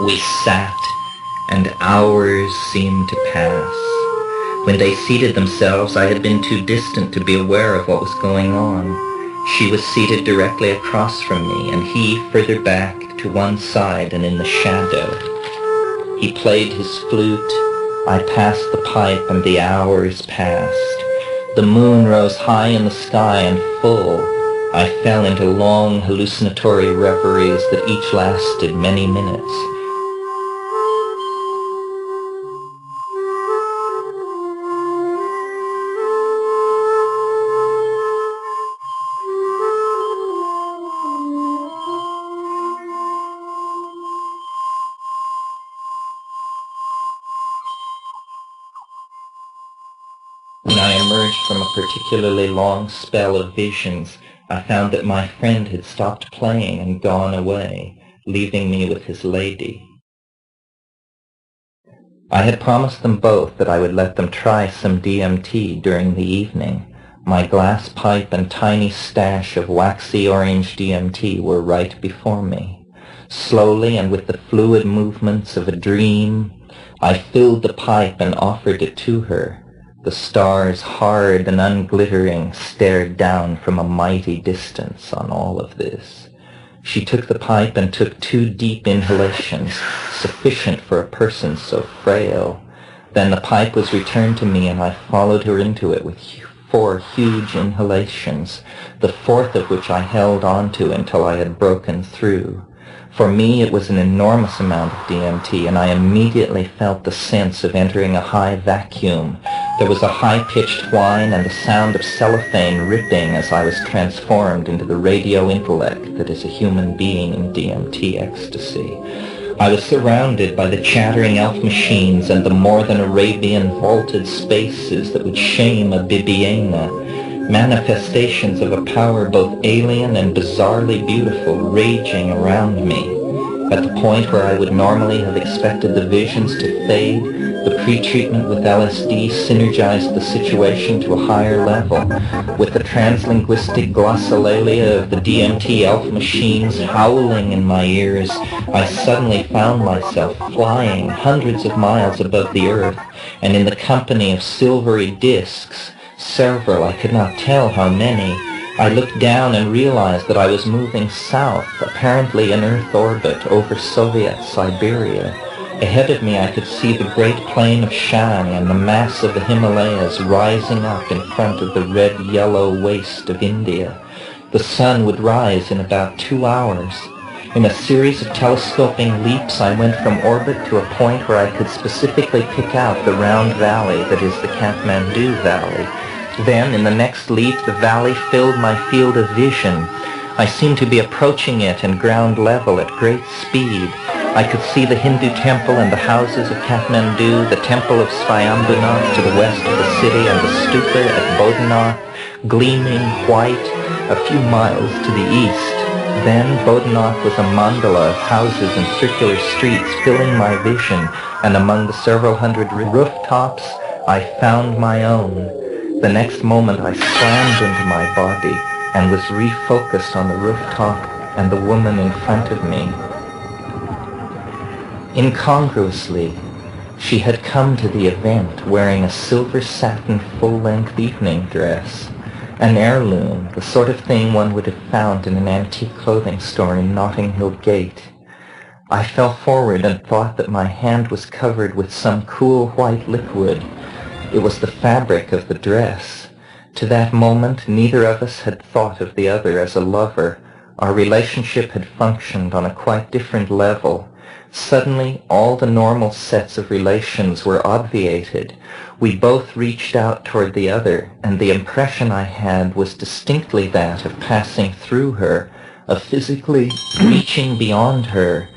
We sat, and hours seemed to pass. When they seated themselves, I had been too distant to be aware of what was going on. She was seated directly across from me, and he further back to one side and in the shadow. He played his flute. I passed the pipe, and the hours passed. The moon rose high in the sky and full. I fell into long hallucinatory reveries that each lasted many minutes. When I emerged from a particularly long spell of visions, I found that my friend had stopped playing and gone away, leaving me with his lady. I had promised them both that I would let them try some DMT during the evening. My glass pipe and tiny stash of waxy orange DMT were right before me. Slowly and with the fluid movements of a dream, I filled the pipe and offered it to her. The stars, hard and unglittering, stared down from a mighty distance on all of this. She took the pipe and took 2 deep inhalations, sufficient for a person so frail. Then the pipe was returned to me, and I followed her into it with 4 huge inhalations, the 4th of which I held on to until I had broken through. For me, it was an enormous amount of DMT, and I immediately felt the sense of entering a high vacuum. There was a high-pitched whine and the sound of cellophane ripping as I was transformed into the radio intellect that is a human being in DMT ecstasy. I was surrounded by the chattering elf machines and the more than Arabian vaulted spaces that would shame a Bibiana, manifestations of a power both alien and bizarrely beautiful raging around me. At the point where I would normally have expected the visions to fade, the pre-treatment with LSD synergized the situation to a higher level. With the translinguistic glossolalia of the DMT elf machines howling in my ears, I suddenly found myself flying hundreds of miles above the earth, and in the company of silvery discs, several, I could not tell how many. I looked down and realized that I was moving south, apparently in Earth orbit, over Soviet Siberia. Ahead of me I could see the great plain of Shan and the mass of the Himalayas rising up in front of the red-yellow waste of India. The sun would rise in about 2 hours. In a series of telescoping leaps, I went from orbit to a point where I could specifically pick out the round valley that is the Kathmandu Valley, Then, in the next leap, the valley filled my field of vision. I seemed to be approaching it in ground level at great speed. I could see the Hindu temple and the houses of Kathmandu, the temple of Swayambhunath to the west of the city, and the stupa at Bodhanath, gleaming white a few miles to the east. Then Bodhanath was a mandala of houses and circular streets filling my vision, and among the several hundred rooftops, I found my own. The next moment I slammed into my body and was refocused on the rooftop and the woman in front of me. Incongruously, she had come to the event wearing a silver satin full-length evening dress, an heirloom, the sort of thing one would have found in an antique clothing store in Notting Hill Gate. I fell forward and thought that my hand was covered with some cool white liquid. It was the fabric of the dress. To that moment, neither of us had thought of the other as a lover. Our relationship had functioned on a quite different level. Suddenly, all the normal sets of relations were obviated. We both reached out toward the other, and the impression I had was distinctly that of passing through her, of physically reaching beyond her.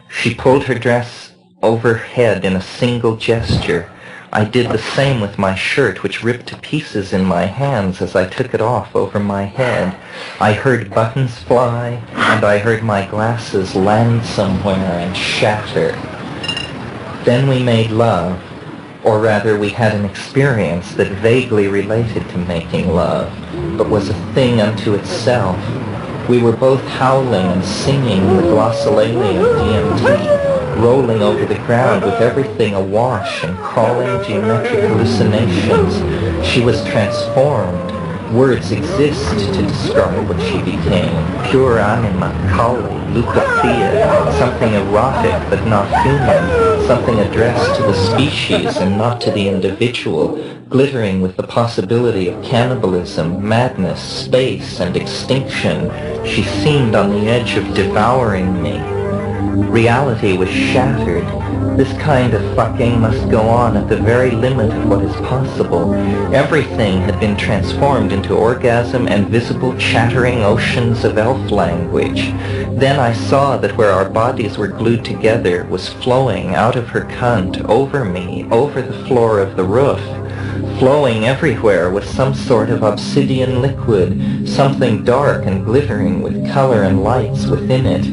She pulled her dress overhead in a single gesture. I did the same with my shirt, which ripped to pieces in my hands as I took it off over my head. I heard buttons fly, and I heard my glasses land somewhere and shatter. Then we made love, or rather we had an experience that vaguely related to making love, but was a thing unto itself. We were both howling and singing the glossolalia of DMT, rolling over the ground with everything awash and crawling geometric hallucinations. She was transformed. Words exist to describe what she became. Pure anima, kali, leukothea, something erotic but not human, something addressed to the species and not to the individual, glittering with the possibility of cannibalism, madness, space, and extinction. She seemed on the edge of devouring me. Reality was shattered. This kind of fucking must go on at the very limit of what is possible. Everything had been transformed into orgasm and visible chattering oceans of elf language. Then I saw that where our bodies were glued together was flowing out of her cunt over me, over the floor of the roof. Flowing everywhere was some sort of obsidian liquid, something dark and glittering with color and lights within it.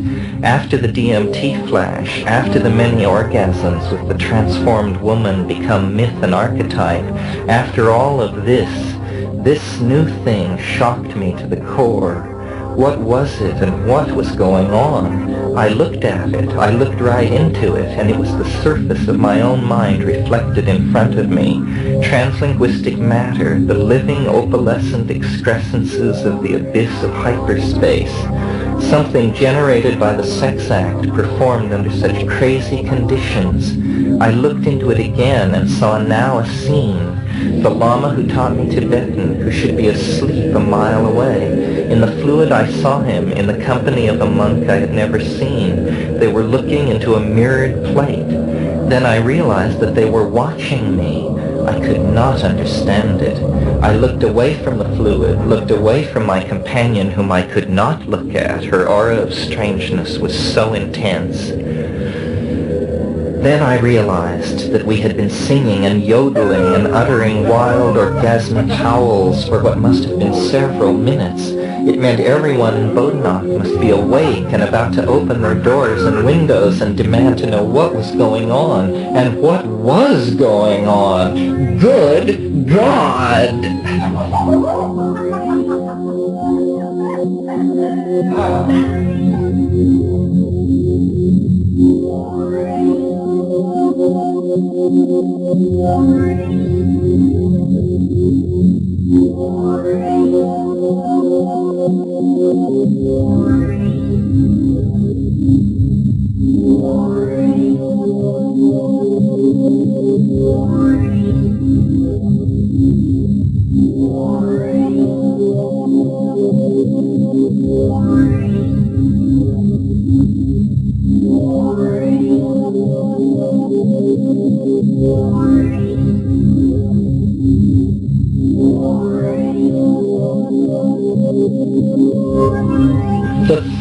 After the DMT flash, after the many orgasms with the transformed woman become myth and archetype, after all of this new thing shocked me to the core. What was it and what was going on? I looked at it, I looked right into it, and it was the surface of my own mind reflected in front of me. Translinguistic matter, the living opalescent excrescences of the abyss of hyperspace. Something generated by the sex act performed under such crazy conditions. I looked into it again and saw now a scene. The Lama who taught me Tibetan, who should be asleep a mile away. In the fluid I saw him, in the company of a monk I had never seen. They were looking into a mirrored plate. Then I realized that they were watching me. I could not understand it. I looked away from the fluid, looked away from my companion whom I could not look at. Her aura of strangeness was so intense. Then I realized that we had been singing and yodeling and uttering wild orgasmic howls for what must have been several minutes. It meant everyone in Bodhanath must be awake and about to open their doors and windows and demand to know what was going on. And what was going on? Good God!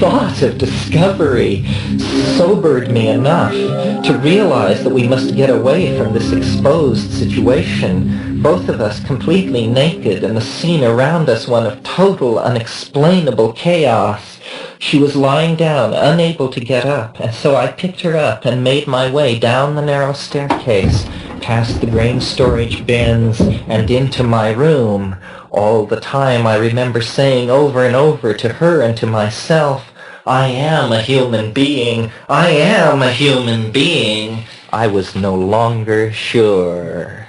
thought of discovery sobered me enough to realize that we must get away from this exposed situation, both of us completely naked and the scene around us one of total, unexplainable chaos. She was lying down, unable to get up, and so I picked her up and made my way down the narrow staircase, past the grain storage bins, and into my room. All the time I remember saying over and over to her and to myself, "I am a human being. I am a human being." I was no longer sure.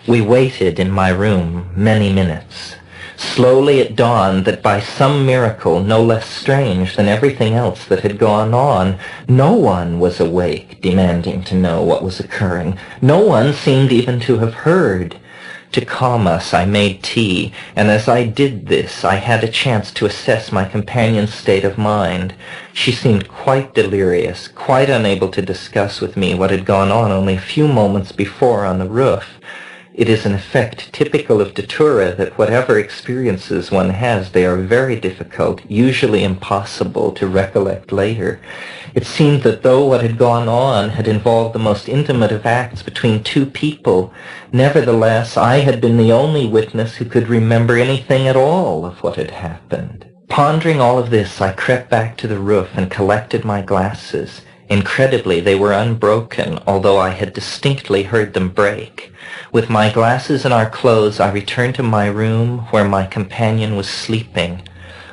We waited in my room many minutes. Slowly it dawned that by some miracle no less strange than everything else that had gone on, no one was awake, demanding to know what was occurring. No one seemed even to have heard. To calm us, I made tea, and as I did this, I had a chance to assess my companion's state of mind. She seemed quite delirious, quite unable to discuss with me what had gone on only a few moments before on the roof. It is an effect typical of datura that whatever experiences one has, they are very difficult, usually impossible to recollect later. It seemed that though what had gone on had involved the most intimate of acts between two people, nevertheless I had been the only witness who could remember anything at all of what had happened. Pondering all of this, I crept back to the roof and collected my glasses. Incredibly, they were unbroken, although I had distinctly heard them break. With my glasses and our clothes, I returned to my room where my companion was sleeping.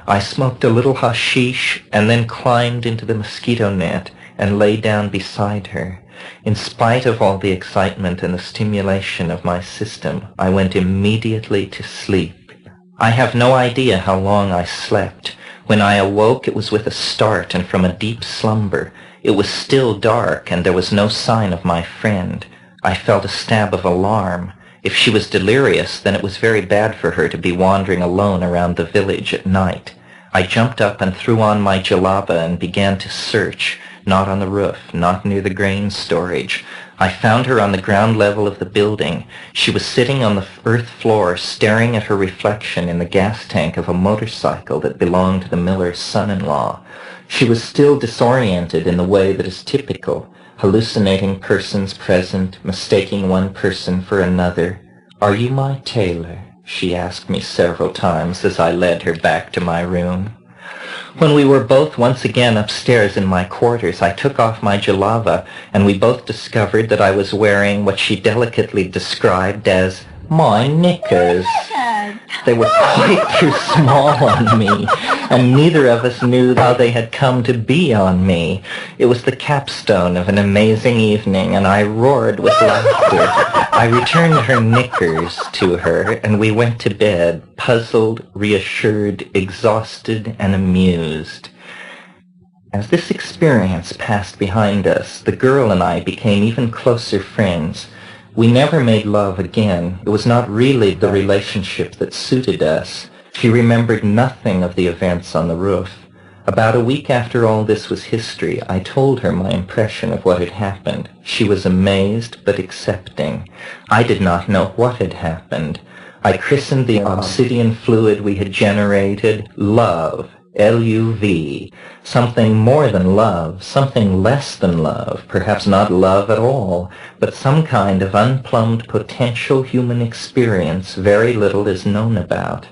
I smoked a little hashish and then climbed into the mosquito net and lay down beside her. In spite of all the excitement and the stimulation of my system, I went immediately to sleep. I have no idea how long I slept. When I awoke, it was with a start and from a deep slumber. It was still dark, and there was no sign of my friend. I felt a stab of alarm. If she was delirious, then it was very bad for her to be wandering alone around the village at night. I jumped up and threw on my jalaba and began to search, not on the roof, not near the grain storage. I found her on the ground level of the building. She was sitting on the earth floor, staring at her reflection in the gas tank of a motorcycle that belonged to the miller's son-in-law. She was still disoriented in the way that is typical, hallucinating persons present, mistaking one person for another. "Are you my tailor?" she asked me several times as I led her back to my room. When we were both once again upstairs in my quarters, I took off my jalava, and we both discovered that I was wearing what she delicately described as my knickers. They were quite too small on me, and neither of us knew how they had come to be on me. It was the capstone of an amazing evening, and I roared with laughter. I returned her knickers to her, and we went to bed, puzzled, reassured, exhausted, and amused. As this experience passed behind us, the girl and I became even closer friends. We never made love again. It was not really the relationship that suited us. She remembered nothing of the events on the roof. About a week after all this was history, I told her my impression of what had happened. She was amazed but accepting. I did not know what had happened. I christened the obsidian fluid we had generated love. L-U-V, something more than love, something less than love, perhaps not love at all, but some kind of unplumbed potential human experience very little is known about.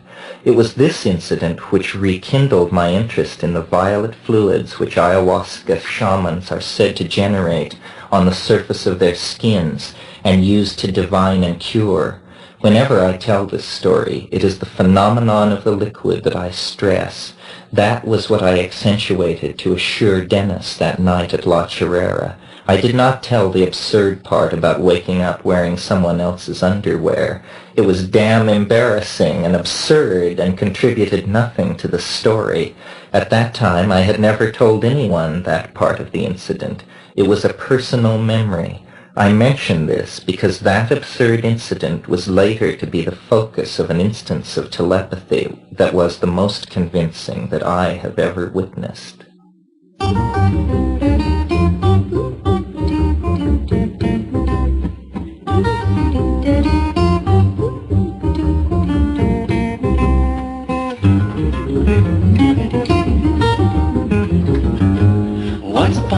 It was this incident which rekindled my interest in the violet fluids which ayahuasca shamans are said to generate on the surface of their skins and use to divine and cure. Whenever I tell this story, it is the phenomenon of the liquid that I stress. That was what I accentuated to assure Dennis that night at La Chirera. I did not tell the absurd part about waking up wearing someone else's underwear. It was damn embarrassing and absurd and contributed nothing to the story. At that time, I had never told anyone that part of the incident. It was a personal memory. I mention this because that absurd incident was later to be the focus of an instance of telepathy that was the most convincing that I have ever witnessed.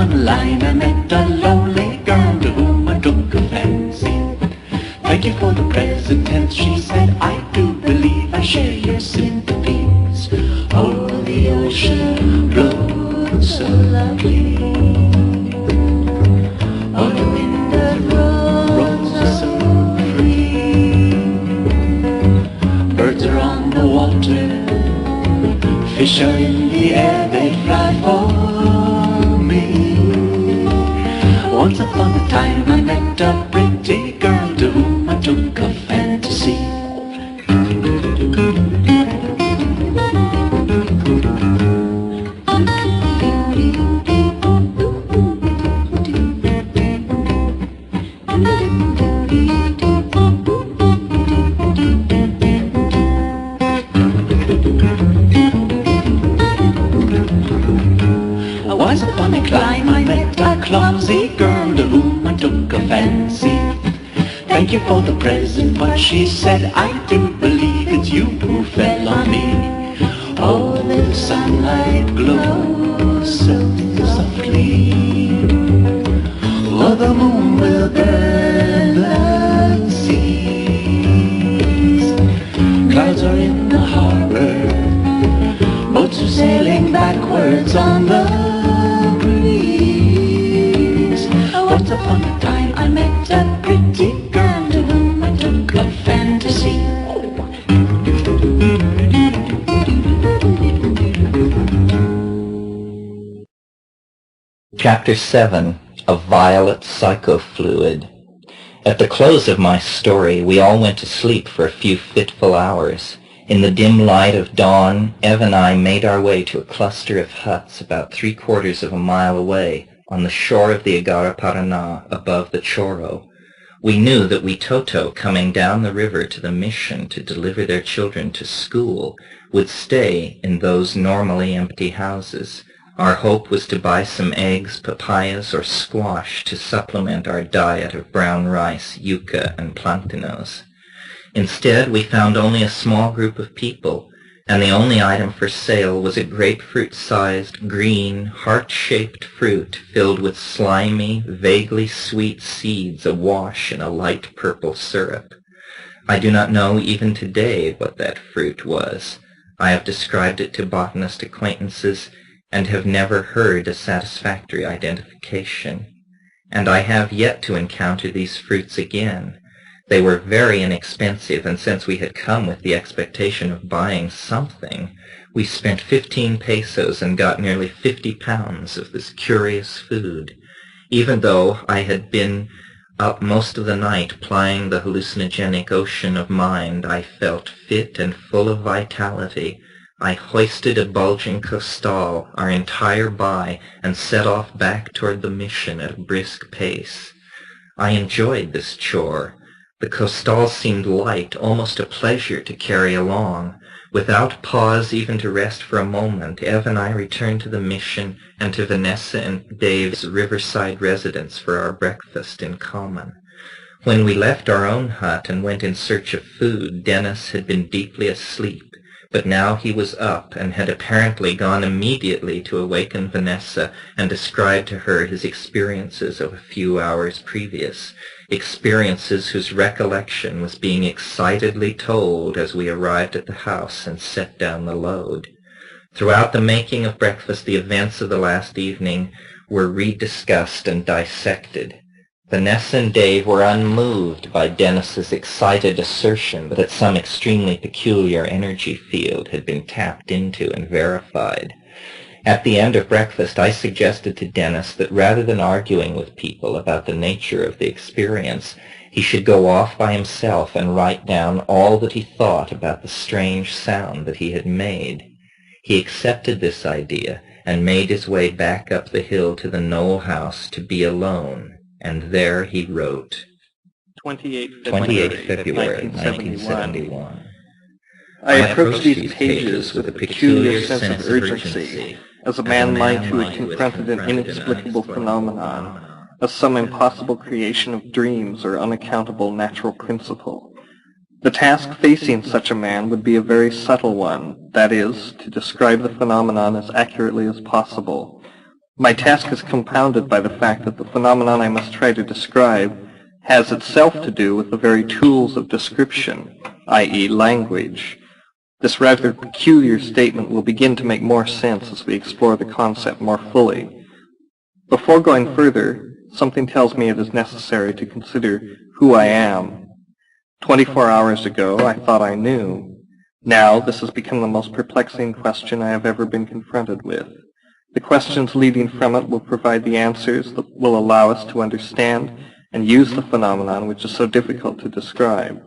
upon a line I met a lonely girl to whom I took a fancy. Thank you for the present tense, she said, I do believe I share your sympathies. Oh, the ocean blows so lovely. Oh, the wind that rolls so free. Birds are on the water, fish are in the air, they fly for me. Once upon a time I met a pretty girl to whom I took a fantasy. Once upon a climb I met a clumsy girl to whom I took a fancy. Thank you for the present, but she said, I do believe it's you who fell on me. Oh, the sunlight glows so softly. Oh, the moon will burn the seas. Clouds are in the harbor, boats are sailing backwards on the breeze. Once upon a time I met a pretty girl to whom I took a fantasy. Chapter 7. A Violet Psychofluid. At the close of my story, we all went to sleep for a few fitful hours. In the dim light of dawn, Ev and I made our way to a cluster of huts about 3/4 of a mile away on the shore of the Agara-Paraná above the Choro. We knew that Witoto, coming down the river to the mission to deliver their children to school, would stay in those normally empty houses. Our hope was to buy some eggs, papayas, or squash to supplement our diet of brown rice, yuca, and plantanos. Instead, we found only a small group of people, and the only item for sale was a grapefruit-sized, green, heart-shaped fruit filled with slimy, vaguely sweet seeds awash in a light purple syrup. I do not know even today what that fruit was. I have described it to botanist acquaintances and have never heard a satisfactory identification. And I have yet to encounter these fruits again. They were very inexpensive, and since we had come with the expectation of buying something, we spent 15 pesos and got nearly 50 pounds of this curious food. Even though I had been up most of the night plying the hallucinogenic ocean of mind, I felt fit and full of vitality. I hoisted a bulging costal, our entire buy, and set off back toward the mission at a brisk pace. I enjoyed this chore. The costal seemed light, almost a pleasure to carry along. Without pause even to rest for a moment, Ev and I returned to the mission and to Vanessa and Dave's riverside residence for our breakfast in common. When we left our own hut and went in search of food, Dennis had been deeply asleep, but now he was up and had apparently gone immediately to awaken Vanessa and describe to her his experiences of a few hours previous, experiences whose recollection was being excitedly told as we arrived at the house and set down the load. Throughout the making of breakfast, the events of the last evening were rediscussed and dissected. Vanessa and Dave were unmoved by Dennis's excited assertion that some extremely peculiar energy field had been tapped into and verified. At the end of breakfast, I suggested to Dennis that rather than arguing with people about the nature of the experience, he should go off by himself and write down all that he thought about the strange sound that he had made. He accepted this idea and made his way back up the hill to the Knoll house to be alone. And there he wrote, 28 February 1971. I approach these pages with a peculiar sense of urgency, as a man might who had confronted an inexplicable phenomenon, as some impossible creation of dreams or unaccountable natural principle. The task facing such a man would be a very subtle one, that is, to describe the phenomenon as accurately as possible. My task is compounded by the fact that the phenomenon I must try to describe has itself to do with the very tools of description, i.e. language. This rather peculiar statement will begin to make more sense as we explore the concept more fully. Before going further, something tells me it is necessary to consider who I am. 24 hours ago, I thought I knew. Now, this has become the most perplexing question I have ever been confronted with. The questions leading from it will provide the answers that will allow us to understand and use the phenomenon which is so difficult to describe.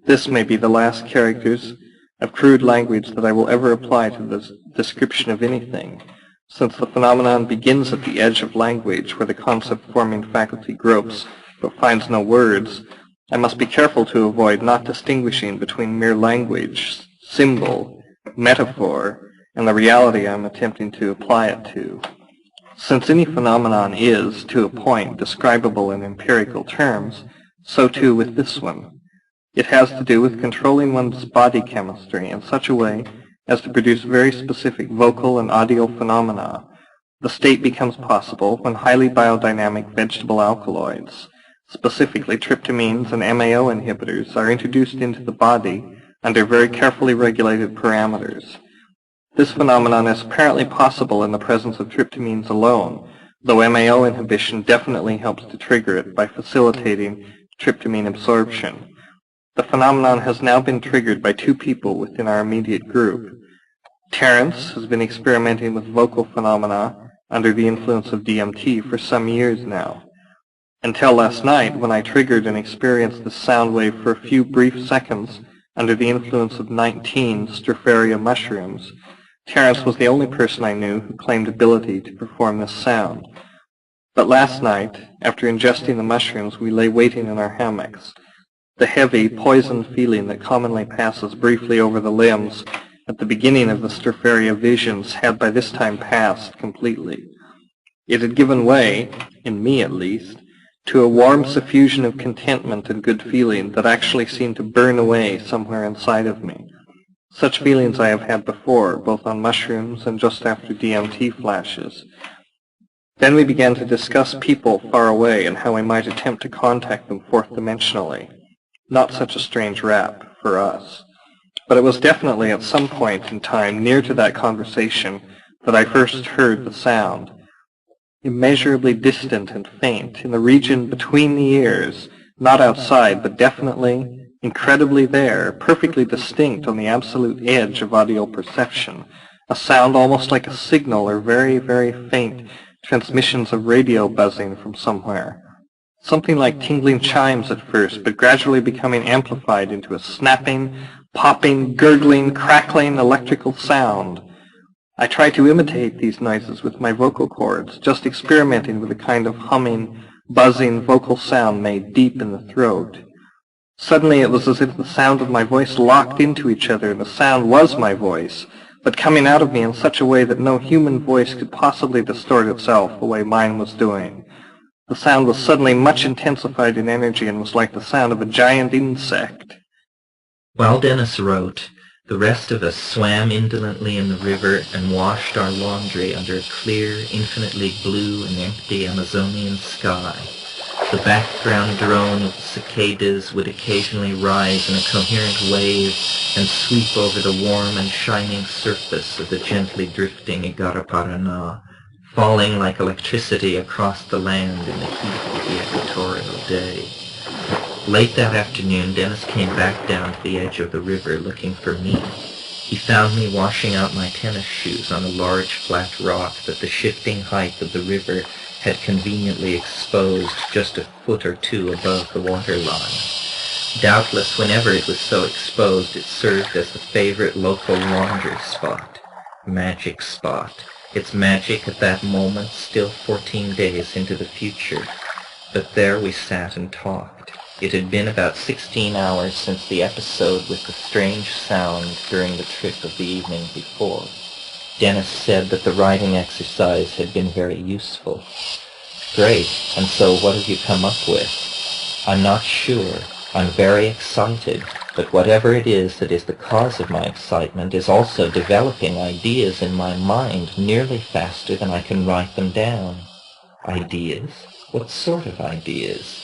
This may be the last characters of crude language that I will ever apply to the description of anything, since the phenomenon begins at the edge of language where the concept-forming faculty gropes but finds no words. I must be careful to avoid not distinguishing between mere language, symbol, metaphor, and the reality I am attempting to apply it to. Since any phenomenon is, to a point, describable in empirical terms, so too with this one. It has to do with controlling one's body chemistry in such a way as to produce very specific vocal and audio phenomena. The state becomes possible when highly biodynamic vegetable alkaloids, specifically tryptamines and MAO inhibitors, are introduced into the body under very carefully regulated parameters. This phenomenon is apparently possible in the presence of tryptamines alone, though MAO inhibition definitely helps to trigger it by facilitating tryptamine absorption. The phenomenon has now been triggered by two people within our immediate group. Terence has been experimenting with vocal phenomena under the influence of DMT for some years now. Until last night, when I triggered and experienced this sound wave for a few brief seconds under the influence of 19 Stropharia mushrooms, Terence was the only person I knew who claimed ability to perform this sound. But last night, after ingesting the mushrooms, we lay waiting in our hammocks. The heavy, poisoned feeling that commonly passes briefly over the limbs at the beginning of the Stropharia visions had by this time passed completely. It had given way, in me at least, to a warm suffusion of contentment and good feeling that actually seemed to burn away somewhere inside of me. Such feelings I have had before, both on mushrooms and just after DMT flashes. Then we began to discuss people far away and how we might attempt to contact them fourth-dimensionally. Not such a strange rap for us. But it was definitely at some point in time near to that conversation that I first heard the sound. Immeasurably distant and faint, in the region between the ears, not outside, but definitely, incredibly there, perfectly distinct on the absolute edge of audio perception, a sound almost like a signal or very, very faint transmissions of radio buzzing from somewhere. Something like tingling chimes at first, but gradually becoming amplified into a snapping, popping, gurgling, crackling electrical sound. I tried to imitate these noises with my vocal cords, just experimenting with a kind of humming, buzzing vocal sound made deep in the throat. Suddenly it was as if the sound of my voice locked into each other, and the sound was my voice, but coming out of me in such a way that no human voice could possibly distort itself the way mine was doing. The sound was suddenly much intensified in energy and was like the sound of a giant insect. While Dennis wrote, the rest of us swam indolently in the river and washed our laundry under a clear, infinitely blue and empty Amazonian sky. The background drone of the cicadas would occasionally rise in a coherent wave and sweep over the warm and shining surface of the gently drifting Igaraparaná, falling like electricity across the land in the heat of the equatorial day. Late that afternoon, Dennis came back down to the edge of the river looking for me. He found me washing out my tennis shoes on a large flat rock that the shifting height of the river had conveniently exposed just a foot or two above the waterline. Doubtless, whenever it was so exposed, it served as the favorite local laundry spot. Magic spot. Its magic at that moment still 14 days into the future. But there we sat and talked. It had been about 16 hours since the episode with the strange sound during the trip of the evening before. Dennis said that the writing exercise had been very useful. Great, and so what have you come up with? I'm not sure. I'm very excited. But whatever it is that is the cause of my excitement is also developing ideas in my mind nearly faster than I can write them down. Ideas? What sort of ideas?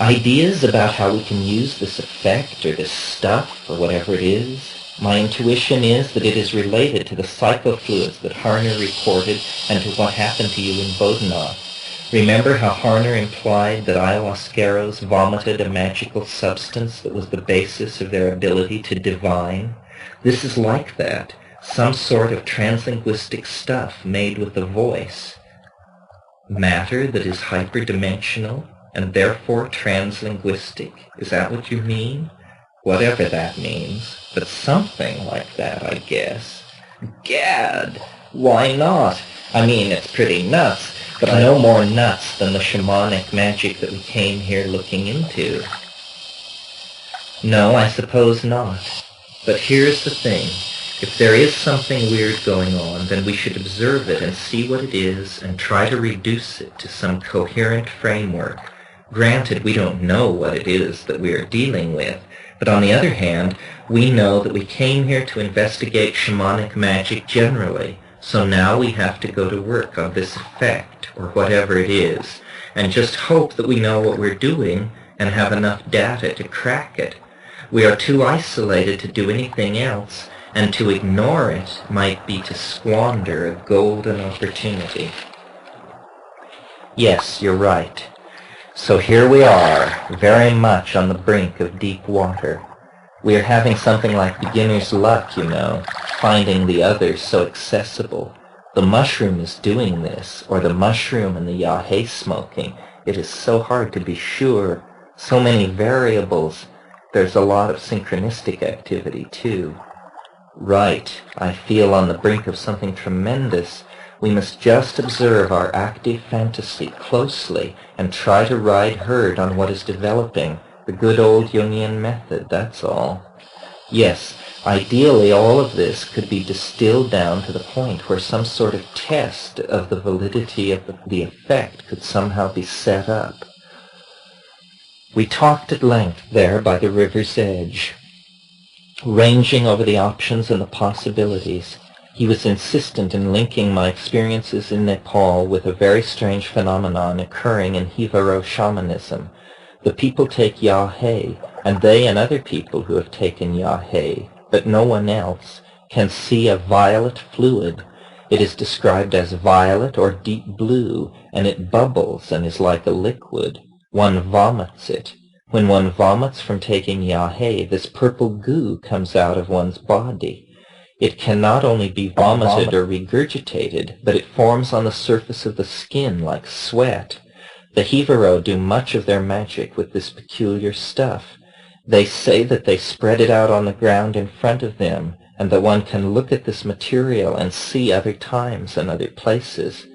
Ideas about how we can use this effect or this stuff or whatever it is. My intuition is that it is related to the psychofluids that Harner reported and to what happened to you in Bodenov. Remember how Harner implied that ayahuasqueros vomited a magical substance that was the basis of their ability to divine? This is like that, some sort of translinguistic stuff made with the voice. Matter that is hyperdimensional and therefore translinguistic. Is that what you mean? Whatever that means, but something like that, I guess. Gad! Why not? I mean, it's pretty nuts, but no more nuts than the shamanic magic that we came here looking into. No, I suppose not. But here's the thing. If there is something weird going on, then we should observe it and see what it is and try to reduce it to some coherent framework. Granted, we don't know what it is that we are dealing with, but on the other hand, we know that we came here to investigate shamanic magic generally, so now we have to go to work on this effect, or whatever it is, and just hope that we know what we're doing and have enough data to crack it. We are too isolated to do anything else, and to ignore it might be to squander a golden opportunity. Yes, you're right. So here we are, very much on the brink of deep water. We are having something like beginner's luck, you know, finding the others so accessible. The mushroom is doing this, or the mushroom and the yahe smoking. It is so hard to be sure. So many variables. There's a lot of synchronistic activity, too. Right, I feel on the brink of something tremendous. We must just observe our active fantasy closely and try to ride herd on what is developing, the good old Jungian method, that's all. Yes, ideally all of this could be distilled down to the point where some sort of test of the validity of the effect could somehow be set up. We talked at length there by the river's edge, ranging over the options and the possibilities. He was insistent in linking my experiences in Nepal with a very strange phenomenon occurring in Hivaro shamanism. The people take yahe, and they and other people who have taken yahe, but no one else, can see a violet fluid. It is described as violet or deep blue, and it bubbles and is like a liquid. One vomits it. When one vomits from taking yahe, this purple goo comes out of one's body. It can not only be vomited or regurgitated, but it forms on the surface of the skin like sweat. The Hivaro do much of their magic with this peculiar stuff. They say that they spread it out on the ground in front of them, and that one can look at this material and see other times and other places.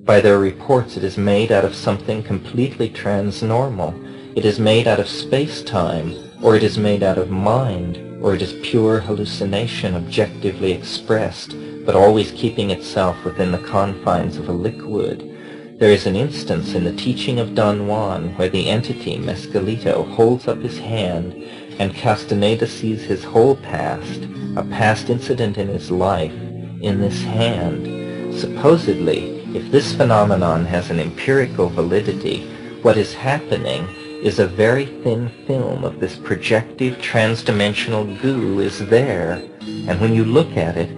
By their reports, it is made out of something completely transnormal. It is made out of space-time, or it is made out of mind, or it is pure hallucination objectively expressed, but always keeping itself within the confines of a liquid. There is an instance in the teaching of Don Juan where the entity, Mescalito, holds up his hand, and Castaneda sees his whole past, a past incident in his life, in this hand. Supposedly, if this phenomenon has an empirical validity, what is happening is a very thin film of this projective transdimensional goo is there, and when you look at it,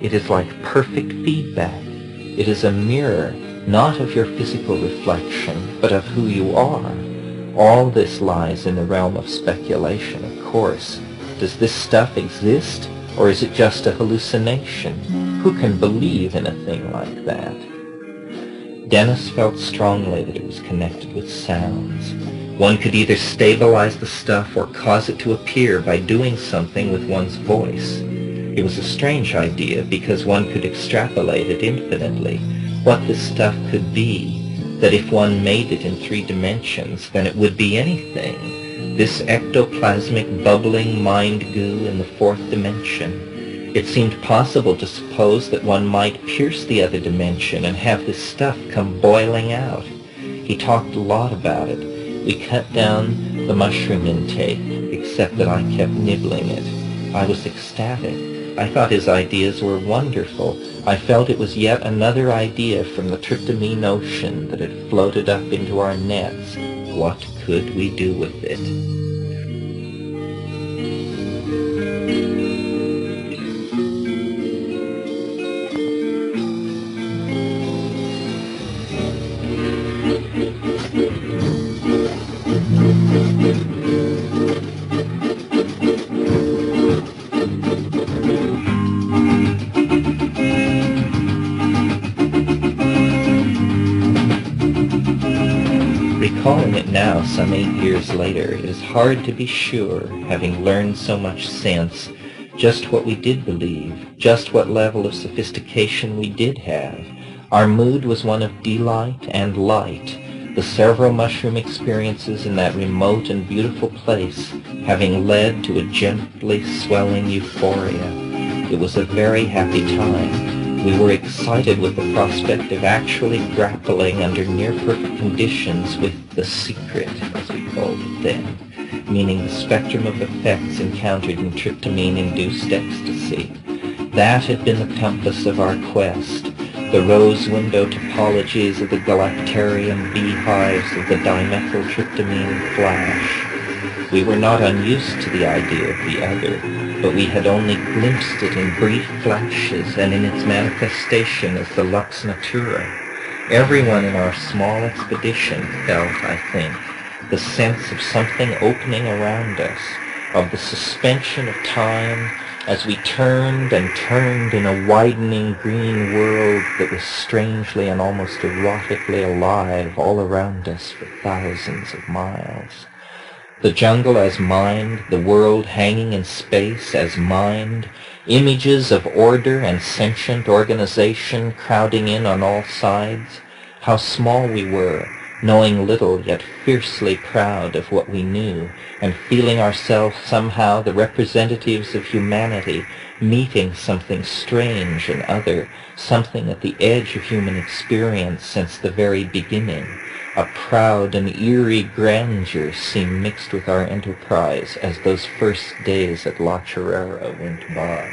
it is like perfect feedback. It is a mirror, not of your physical reflection, but of who you are. All this lies in the realm of speculation, of course. Does this stuff exist, or is it just a hallucination? Who can believe in a thing like that? Dennis felt strongly that it was connected with sounds. One could either stabilize the stuff or cause it to appear by doing something with one's voice. It was a strange idea because one could extrapolate it infinitely. What this stuff could be, that if one made it in 3 dimensions, then it would be anything. This ectoplasmic bubbling mind goo in the 4th dimension. It seemed possible to suppose that one might pierce the other dimension and have this stuff come boiling out. He talked a lot about it. We cut down the mushroom intake, except that I kept nibbling it. I was ecstatic. I thought his ideas were wonderful. I felt it was yet another idea from the tryptamine ocean that had floated up into our nets. What could we do with it? Recalling it now, some 8 years later, it is hard to be sure, having learned so much since, just what we did believe, just what level of sophistication we did have. Our mood was one of delight and light, the several mushroom experiences in that remote and beautiful place having led to a gently swelling euphoria. It was a very happy time. We were excited with the prospect of actually grappling under near-perfect conditions with the secret, as we called it then, meaning the spectrum of effects encountered in tryptamine-induced ecstasy. That had been the compass of our quest, the rose window topologies of the galactarian beehives of the dimethyltryptamine flash. We were not unused to the idea of the other, but we had only glimpsed it in brief flashes and in its manifestation as the lux natura. Everyone in our small expedition felt, I think, the sense of something opening around us, of the suspension of time as we turned and turned in a widening green world that was strangely and almost erotically alive all around us for thousands of miles. The jungle as mind, the world hanging in space as mind, images of order and sentient organization crowding in on all sides. How small we were, knowing little yet fiercely proud of what we knew, and feeling ourselves somehow the representatives of humanity, meeting something strange and other, something at the edge of human experience since the very beginning. A proud and eerie grandeur seemed mixed with our enterprise as those first days at La Chorrera went by.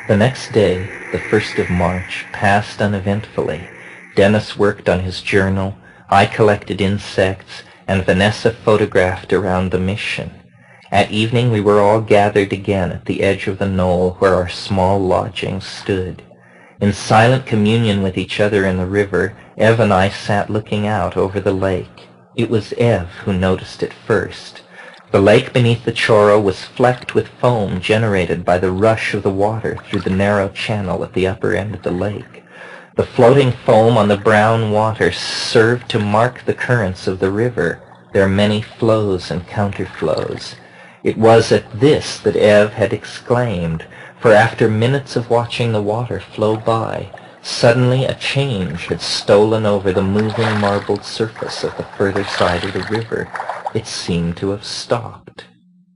The next day, the 1st of March, passed uneventfully. Dennis worked on his journal, I collected insects, and Vanessa photographed around the mission. At evening we were all gathered again at the edge of the knoll where our small lodging stood. In silent communion with each other in the river, Ev and I sat looking out over the lake. It was Ev who noticed it first. The lake beneath the Chorro was flecked with foam generated by the rush of the water through the narrow channel at the upper end of the lake. The floating foam on the brown water served to mark the currents of the river, their many flows and counterflows. It was at this that Ev had exclaimed, for after minutes of watching the water flow by, suddenly a change had stolen over the moving marbled surface of the further side of the river. It seemed to have stopped.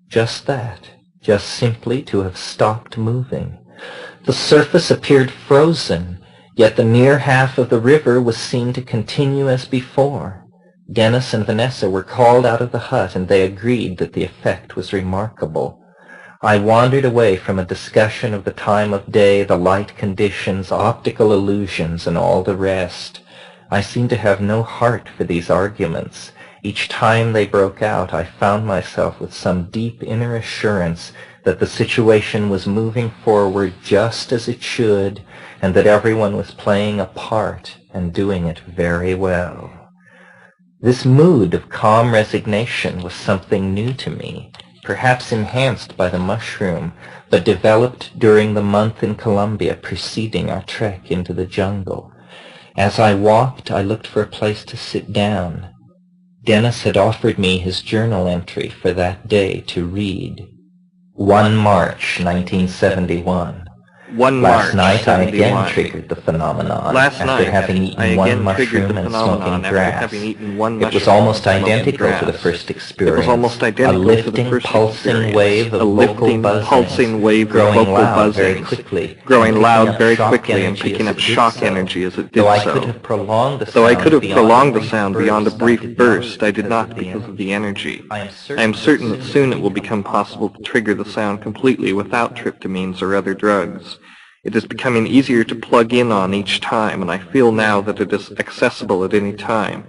Just that, just simply to have stopped moving. The surface appeared frozen, yet the near half of the river was seen to continue as before. Dennis and Vanessa were called out of the hut, and they agreed that the effect was remarkable. I wandered away from a discussion of the time of day, the light conditions, optical illusions, and all the rest. I seemed to have no heart for these arguments. Each time they broke out, I found myself with some deep inner assurance that the situation was moving forward just as it should, and that everyone was playing a part and doing it very well. This mood of calm resignation was something new to me, perhaps enhanced by the mushroom, but developed during the month in Colombia preceding our trek into the jungle. As I walked, I looked for a place to sit down. Dennis had offered me his journal entry for that day to read. 1 March 1971. 1 Last March night I again 71. triggered the phenomenon Last after night, having eaten I one again triggered mushroom the and phenomenon smoking after grass. having eaten one It was mushroom almost and smoking identical to the grass. first It experience. was almost A identical to the lifting, first pulsing experience. wave of A vocal lifting, buzzing, pulsing wave of growing vocal loud very buzzings, quickly, growing and loud picking up very shock quickly and energy picking as up it did shock so. energy as it did Though I so. could have prolonged the Though I could have sound prolonged the beyond sound beyond a brief burst, I did not because of the energy. I am certain that soon it will become possible to trigger the sound completely without tryptamines or other drugs. It is becoming easier to plug in on each time, and I feel now that it is accessible at any time.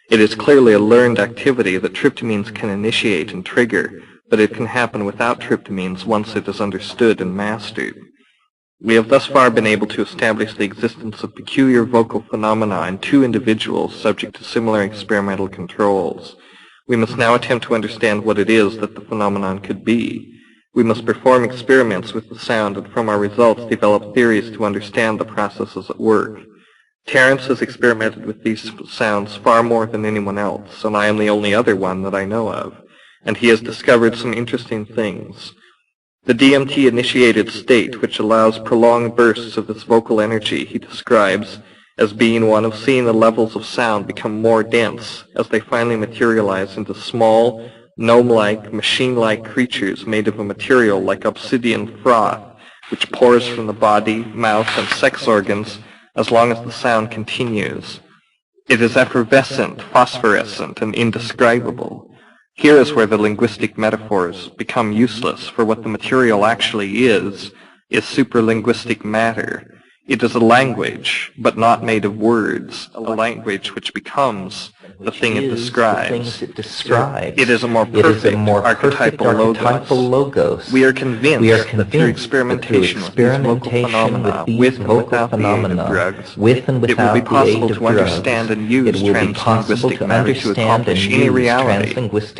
It is clearly a learned activity that tryptamines can initiate and trigger, but it can happen without tryptamines once it is understood and mastered. We have thus far been able to establish the existence of peculiar vocal phenomena in 2 individuals subject to similar experimental controls. We must now attempt to understand what it is that the phenomenon could be. We must perform experiments with the sound and from our results develop theories to understand the processes at work. Terence has experimented with these sounds far more than anyone else, and I am the only other one that I know of, and he has discovered some interesting things. The DMT-initiated state, which allows prolonged bursts of this vocal energy, he describes as being one of seeing the levels of sound become more dense as they finally materialize into small, gnome-like, machine-like creatures made of a material like obsidian froth, which pours from the body, mouth, and sex organs as long as the sound continues. It is effervescent, phosphorescent, and indescribable. Here is where the linguistic metaphors become useless, for what the material actually is supralinguistic matter. It is a language, but not made of words, a language which becomes the thing it describes. It is a more perfect archetypal logos. We are convinced that through experimentation with these vocal phenomena, with and without the aid of drugs, it will be possible to understand and use translinguistic matter to accomplish any reality.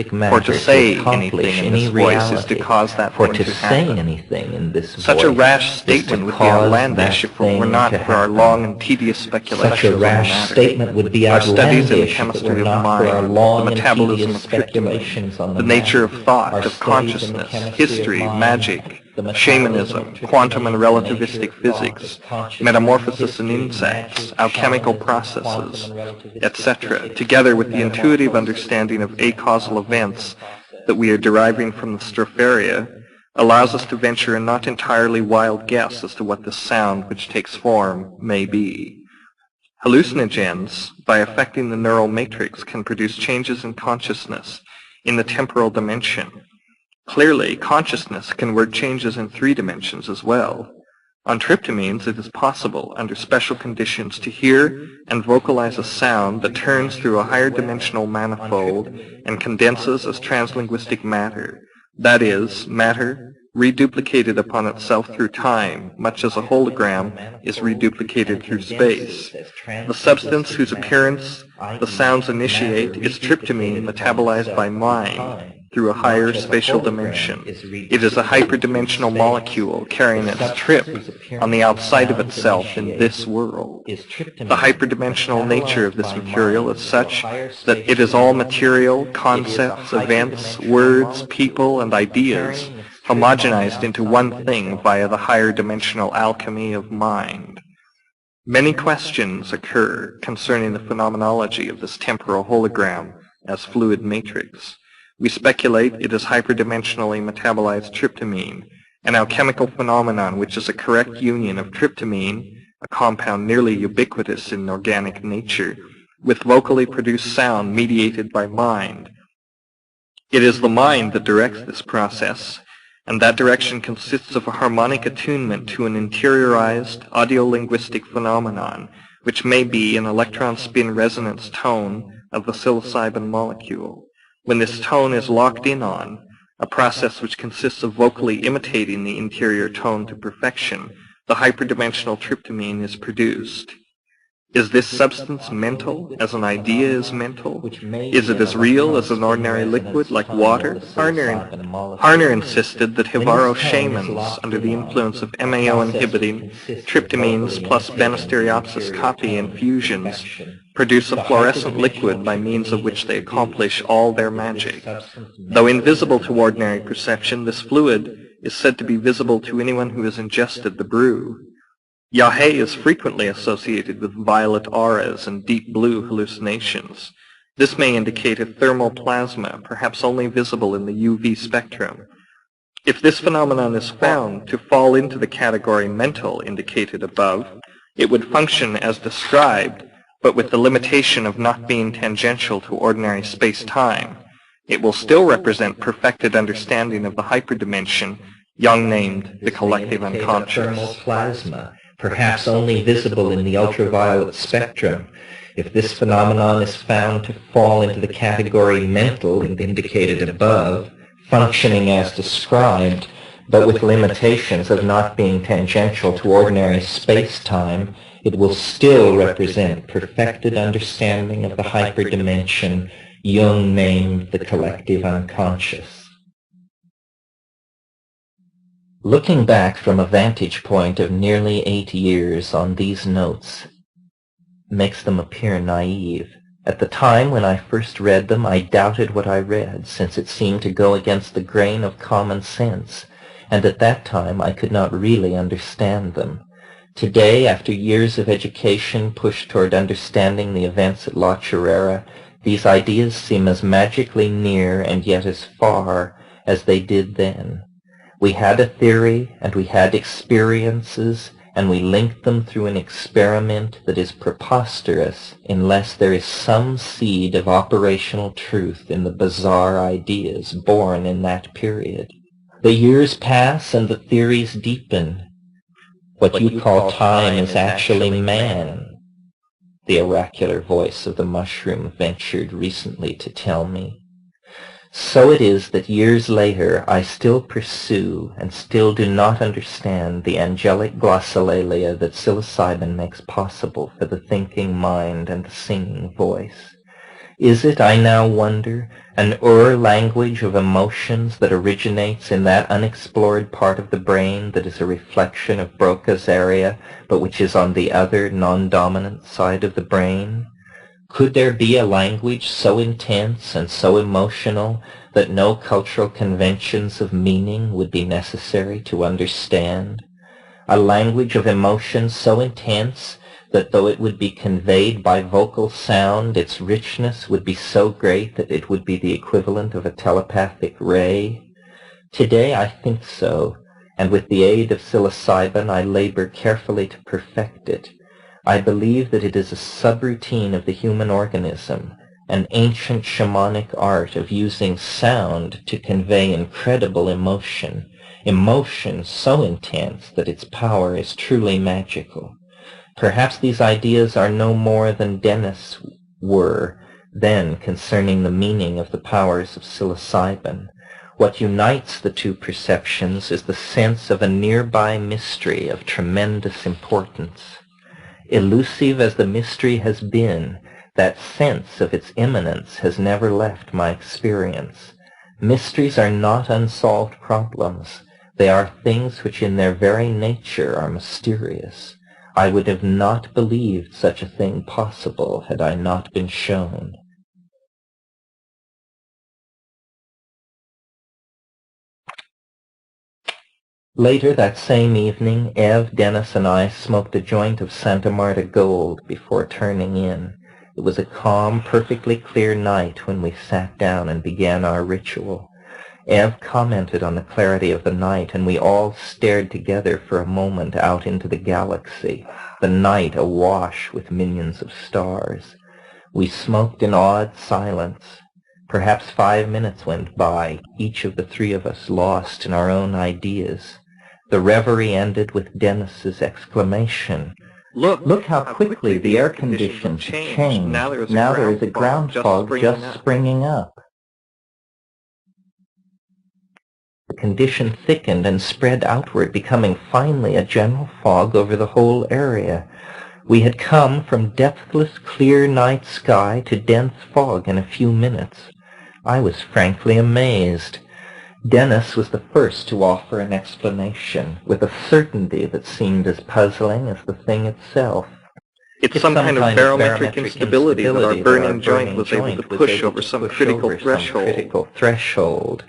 For to say anything in this voice is to cause that thing to happen. Such a rash statement would be outlandish if it were not for our long and tedious speculations Such a rash statement would be our studies in the outlandish if it chemistry were of not for our mind, long the and metabolism tedious of tryptamine, speculations on the nature of thought, our of studies in the consciousness, chemistry of history, mind, magic, the metabolism shamanism, of tryptamine, quantum and the relativistic nature of thought, physics, of consciousness, metamorphosis in history, insects, magic, alchemical shamanism, processes, quantum and relativistic etc., physics, together with the intuitive metamorphosis understanding of in acausal insects, events process, that we are deriving from the stropharia, allows us to venture a not entirely wild guess as to what this sound which takes form may be. Hallucinogens, by affecting the neural matrix, can produce changes in consciousness in the temporal dimension. Clearly, consciousness can work changes in 3 dimensions as well. On tryptamines, it is possible, under special conditions, to hear and vocalize a sound that turns through a higher dimensional manifold and condenses as translinguistic matter. That is, matter reduplicated upon itself through time, much as a hologram is reduplicated through space. The substance whose appearance the sounds initiate is tryptamine metabolized by mind through a higher spatial dimension. It is a hyperdimensional molecule carrying its trip on the outside of itself in this world. The hyperdimensional nature of this material is such that it is all material, concepts, events, words, people, and ideas homogenized into one thing via the higher dimensional alchemy of mind. Many questions occur concerning the phenomenology of this temporal hologram as fluid matrix. We speculate it is hyperdimensionally metabolized tryptamine, an alchemical phenomenon which is a correct union of tryptamine, a compound nearly ubiquitous in organic nature, with vocally produced sound mediated by mind. It is the mind that directs this process, and that direction consists of a harmonic attunement to an interiorized audiolinguistic phenomenon, which may be an electron spin resonance tone of the psilocybin molecule. When this tone is locked in on, a process which consists of vocally imitating the interior tone to perfection, the hyperdimensional tryptamine is produced. Is this substance mental, as an idea is mental? Is it as real as an ordinary liquid, like water? Harner insisted that Hivaro shamans, under the influence of MAO-inhibiting tryptamines plus Banisteriopsis copy infusions, produce a fluorescent liquid by means of which they accomplish all their magic. Though invisible to ordinary perception, this fluid is said to be visible to anyone who has ingested the brew. Yahe is frequently associated with violet auras and deep blue hallucinations. This may indicate a thermal plasma, perhaps only visible in the UV spectrum. If this phenomenon is found to fall into the category mental indicated above, it would function as described, but with the limitation of not being tangential to ordinary space-time. It will still represent perfected understanding of the hyperdimension, Jung named the collective unconscious. Thermal plasma, perhaps only visible in the ultraviolet spectrum. If this phenomenon is found to fall into the category mental indicated above, functioning as described, but with limitations of not being tangential to ordinary space-time, it will still represent perfected understanding of the hyperdimension Jung named the collective unconscious. Looking back from a vantage point of nearly 8 years on these notes makes them appear naive. At the time when I first read them, I doubted what I read, since it seemed to go against the grain of common sense, and at that time I could not really understand them. Today, after years of education pushed toward understanding the events at La Chorrera, these ideas seem as magically near and yet as far as they did then. We had a theory, and we had experiences, and we linked them through an experiment that is preposterous unless there is some seed of operational truth in the bizarre ideas born in that period. The years pass and the theories deepen. What you call time is actually man, the oracular voice of the mushroom ventured recently to tell me. So it is that years later I still pursue and still do not understand the angelic glossolalia that psilocybin makes possible for the thinking mind and the singing voice. Is it, I now wonder, an language of emotions that originates in that unexplored part of the brain that is a reflection of Broca's area, but which is on the other non-dominant side of the brain? Could there be a language so intense and so emotional that no cultural conventions of meaning would be necessary to understand? A language of emotion so intense that though it would be conveyed by vocal sound, its richness would be so great that it would be the equivalent of a telepathic ray? Today I think so, and with the aid of psilocybin I labor carefully to perfect it. I believe that it is a subroutine of the human organism, an ancient shamanic art of using sound to convey incredible emotion, emotion so intense that its power is truly magical. Perhaps these ideas are no more than Dennis were then concerning the meaning of the powers of psilocybin. What unites the two perceptions is the sense of a nearby mystery of tremendous importance. Elusive as the mystery has been, that sense of its imminence has never left my experience. Mysteries are not unsolved problems. They are things which in their very nature are mysterious. I would have not believed such a thing possible had I not been shown. Later that same evening, Ev, Dennis, and I smoked a joint of Santa Marta Gold before turning in. It was a calm, perfectly clear night when we sat down and began our ritual. Ev commented on the clarity of the night, and we all stared together for a moment out into the galaxy, the night awash with millions of stars. We smoked in awed silence. Perhaps 5 minutes went by, each of the three of us lost in our own ideas. The reverie ended with Dennis's exclamation, Look how quickly the air conditions have changed. Now there is a ground fog just springing up. The condition thickened and spread outward, becoming finally a general fog over the whole area. We had come from depthless, clear night sky to dense fog in a few minutes. I was frankly amazed. Dennis was the first to offer an explanation, with a certainty that seemed as puzzling as the thing itself. It's some kind of barometric instability that our burning joint was able to push over some critical threshold.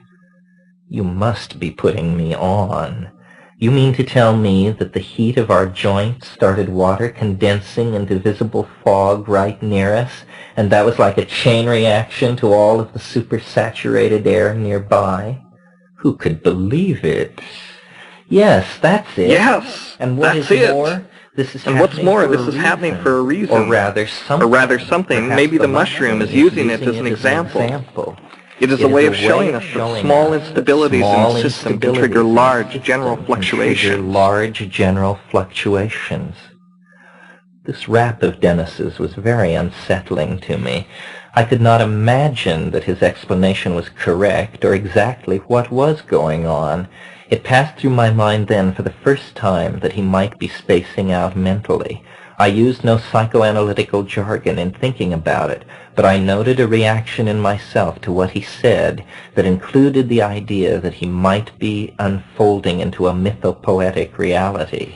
You must be putting me on. You mean to tell me that the heat of our joints started water condensing into visible fog right near us, and that was like a chain reaction to all of the supersaturated air nearby? Who could believe it? Yes, that's it. Yes, and what that's is it. more? This is And what's happening more, for this a is happening reason. for a reason. Or rather something. Perhaps maybe the mushroom is using it as an example. It is a way of showing us that small instabilities in the system can trigger large general fluctuations. This rap of Dennis's was very unsettling to me. I could not imagine that his explanation was correct or exactly what was going on. It passed through my mind then for the first time that he might be spacing out mentally. I used no psychoanalytical jargon in thinking about it, but I noted a reaction in myself to what he said that included the idea that he might be unfolding into a mythopoetic reality.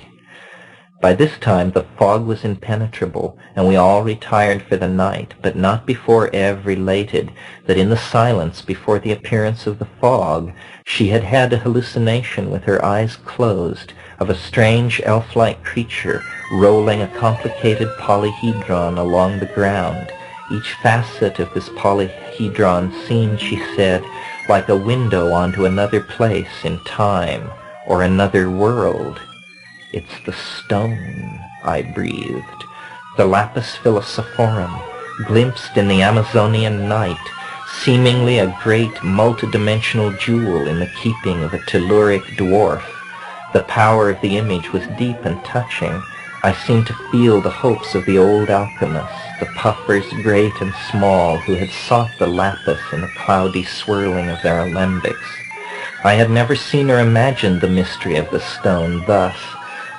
By this time the fog was impenetrable, and we all retired for the night, but not before Eve related that in the silence before the appearance of the fog, she had had a hallucination with her eyes closed of a strange elf-like creature rolling a complicated polyhedron along the ground. Each facet of this polyhedron seemed, she said, like a window onto another place in time or another world. It's the stone, I breathed. The lapis philosophorum, glimpsed in the Amazonian night, seemingly a great multidimensional jewel in the keeping of a telluric dwarf. The power of the image was deep and touching. I seemed to feel the hopes of the old alchemists, the puffers great and small who had sought the lapis in the cloudy swirling of their alembics. I had never seen or imagined the mystery of the stone thus,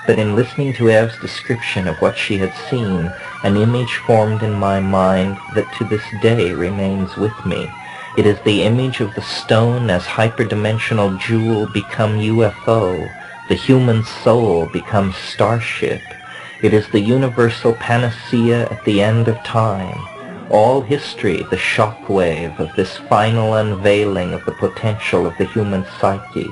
but in listening to Eve's description of what she had seen, an image formed in my mind that to this day remains with me. It is the image of the stone as hyperdimensional jewel become UFO, the human soul becomes starship. It is the universal panacea at the end of time. All history, the shockwave of this final unveiling of the potential of the human psyche.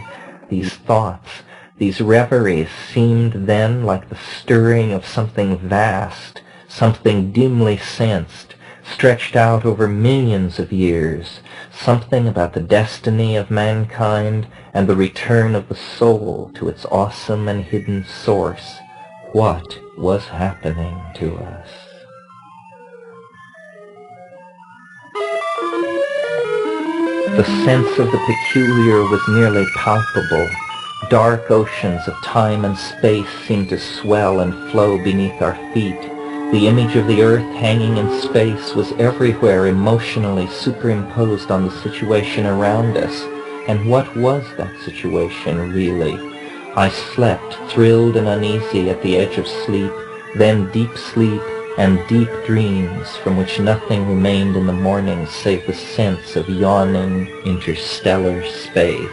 These thoughts, these reveries seemed then like the stirring of something vast, something dimly sensed, stretched out over millions of years, something about the destiny of mankind and the return of the soul to its awesome and hidden source. What was happening to us? The sense of the peculiar was nearly palpable. Dark oceans of time and space seemed to swell and flow beneath our feet. The image of the earth hanging in space was everywhere emotionally superimposed on the situation around us. And what was that situation, really? I slept, thrilled and uneasy at the edge of sleep, then deep sleep and deep dreams from which nothing remained in the morning save the sense of yawning interstellar space.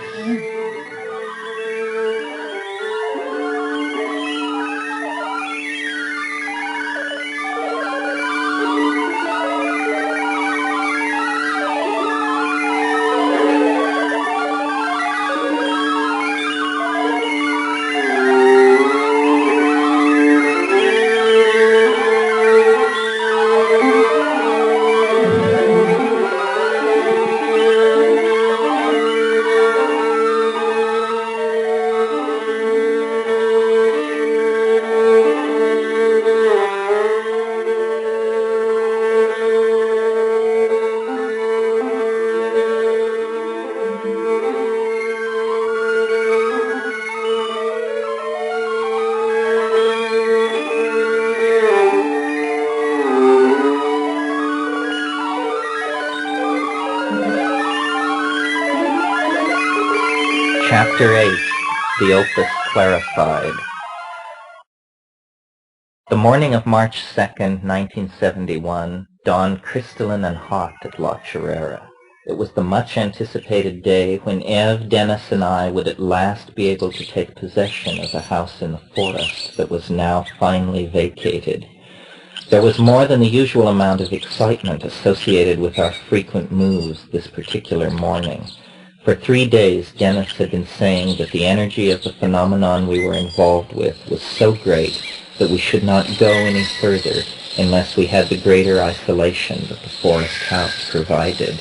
Chapter 8, The Opus Clarified. The morning of March 2nd, 1971, dawned crystalline and hot at La Chorrera. It was the much-anticipated day when Eve, Dennis, and I would at last be able to take possession of the house in the forest that was now finally vacated. There was more than the usual amount of excitement associated with our frequent moves this particular morning. For 3 days, Dennis had been saying that the energy of the phenomenon we were involved with was so great that we should not go any further unless we had the greater isolation that the forest house provided.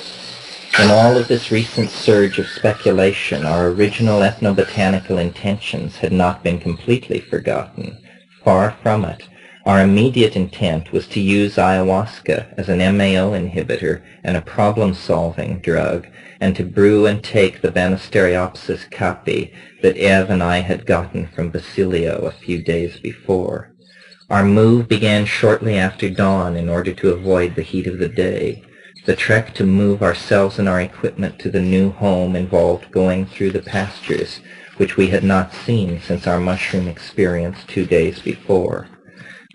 In all of this recent surge of speculation, our original ethnobotanical intentions had not been completely forgotten. Far from it. Our immediate intent was to use ayahuasca as an MAO inhibitor and a problem-solving drug, and to brew and take the Banisteriopsis caapi that Ev and I had gotten from Basilio a few days before. Our move began shortly after dawn in order to avoid the heat of the day. The trek to move ourselves and our equipment to the new home involved going through the pastures, which we had not seen since our mushroom experience 2 days before.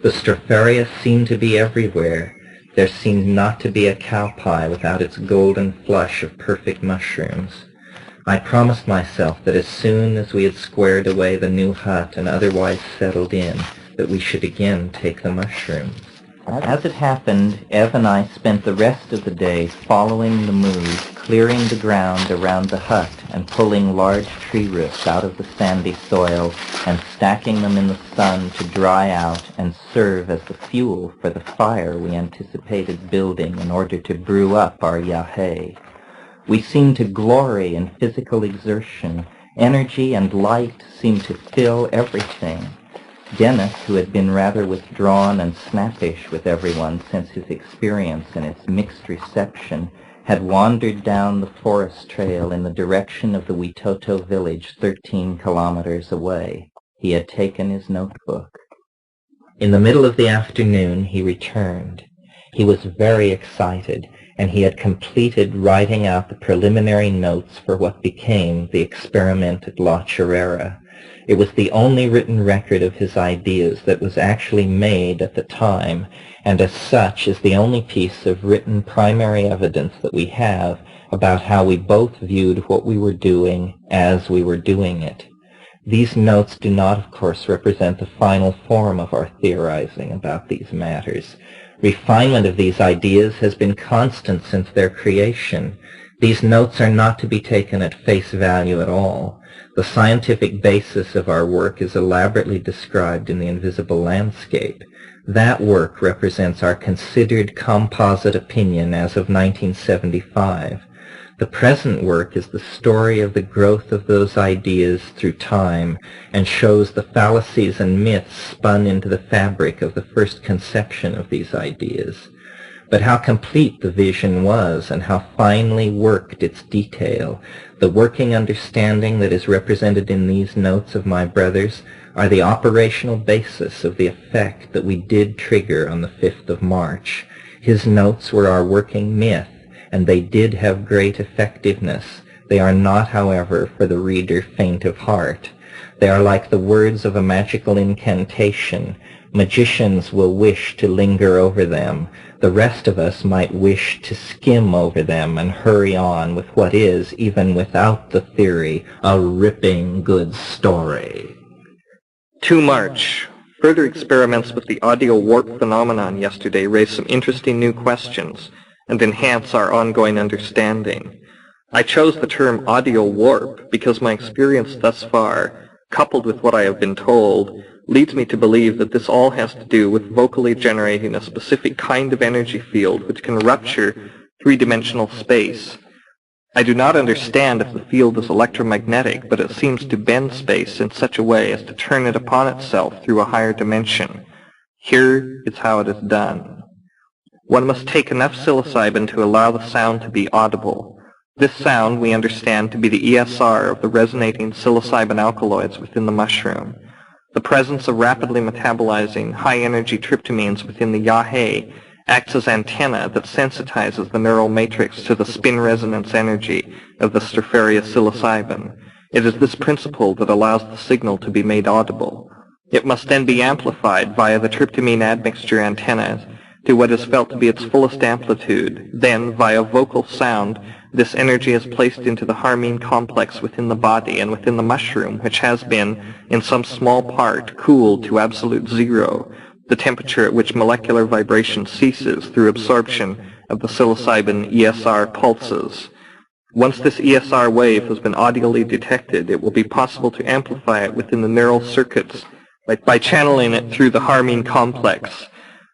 The stropharia seemed to be everywhere. There seemed not to be a cow pie without its golden flush of perfect mushrooms. I promised myself that as soon as we had squared away the new hut and otherwise settled in, that we should again take the mushrooms. As it happened, Ev and I spent the rest of the day following the Muurs, clearing the ground around the hut and pulling large tree roots out of the sandy soil and stacking them in the sun to dry out and serve as the fuel for the fire we anticipated building in order to brew up our yahe. We seemed to glory in physical exertion. Energy and light seemed to fill everything. Dennis, who had been rather withdrawn and snappish with everyone since his experience in its mixed reception, had wandered down the forest trail in the direction of the Witoto village 13 kilometers away. He had taken his notebook. In the middle of the afternoon, he returned. He was very excited, and he had completed writing out the preliminary notes for what became the experiment at La Chorrera. It was the only written record of his ideas that was actually made at the time, and as such is the only piece of written primary evidence that we have about how we both viewed what we were doing as we were doing it. These notes do not, of course, represent the final form of our theorizing about these matters. Refinement of these ideas has been constant since their creation. These notes are not to be taken at face value at all. The scientific basis of our work is elaborately described in The Invisible Landscape. That work represents our considered composite opinion as of 1975. The present work is the story of the growth of those ideas through time and shows the fallacies and myths spun into the fabric of the first conception of these ideas. But how complete the vision was and how finely worked its detail, the working understanding that is represented in these notes of my brother's, are the operational basis of the effect that we did trigger on the 5th of March. His notes were our working myth, and they did have great effectiveness. They are not, however, for the reader faint of heart. They are like the words of a magical incantation. Magicians will wish to linger over them. The rest of us might wish to skim over them and hurry on with what is, even without the theory, a ripping good story. 2 March. Further experiments with the audio warp phenomenon yesterday raised some interesting new questions and enhance our ongoing understanding. I chose the term audio warp because my experience thus far, coupled with what I have been told, leads me to believe that this all has to do with vocally generating a specific kind of energy field which can rupture three-dimensional space. I do not understand if the field is electromagnetic, but it seems to bend space in such a way as to turn it upon itself through a higher dimension. Here is how it is done. One must take enough psilocybin to allow the sound to be audible. This sound we understand to be the ESR of the resonating psilocybin alkaloids within the mushroom. The presence of rapidly metabolizing high-energy tryptamines within the yahe acts as antenna that sensitizes the neural matrix to the spin resonance energy of the stropharia psilocybin. It is this principle that allows the signal to be made audible. It must then be amplified via the tryptamine admixture antennas to what is felt to be its fullest amplitude. Then, via vocal sound, this energy is placed into the harmine complex within the body and within the mushroom, which has been, in some small part, cooled to absolute zero, the temperature at which molecular vibration ceases through absorption of the psilocybin ESR pulses. Once this ESR wave has been audibly detected, it will be possible to amplify it within the neural circuits by channeling it through the harmine complex.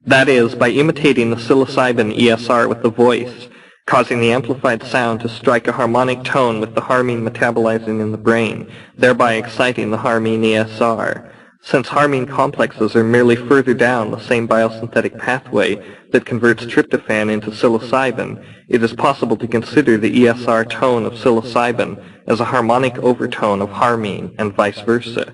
That is, by imitating the psilocybin ESR with the voice, causing the amplified sound to strike a harmonic tone with the harmine metabolizing in the brain, thereby exciting the harmine ESR. Since harmine complexes are merely further down the same biosynthetic pathway that converts tryptophan into psilocybin, it is possible to consider the ESR tone of psilocybin as a harmonic overtone of harmine and vice versa.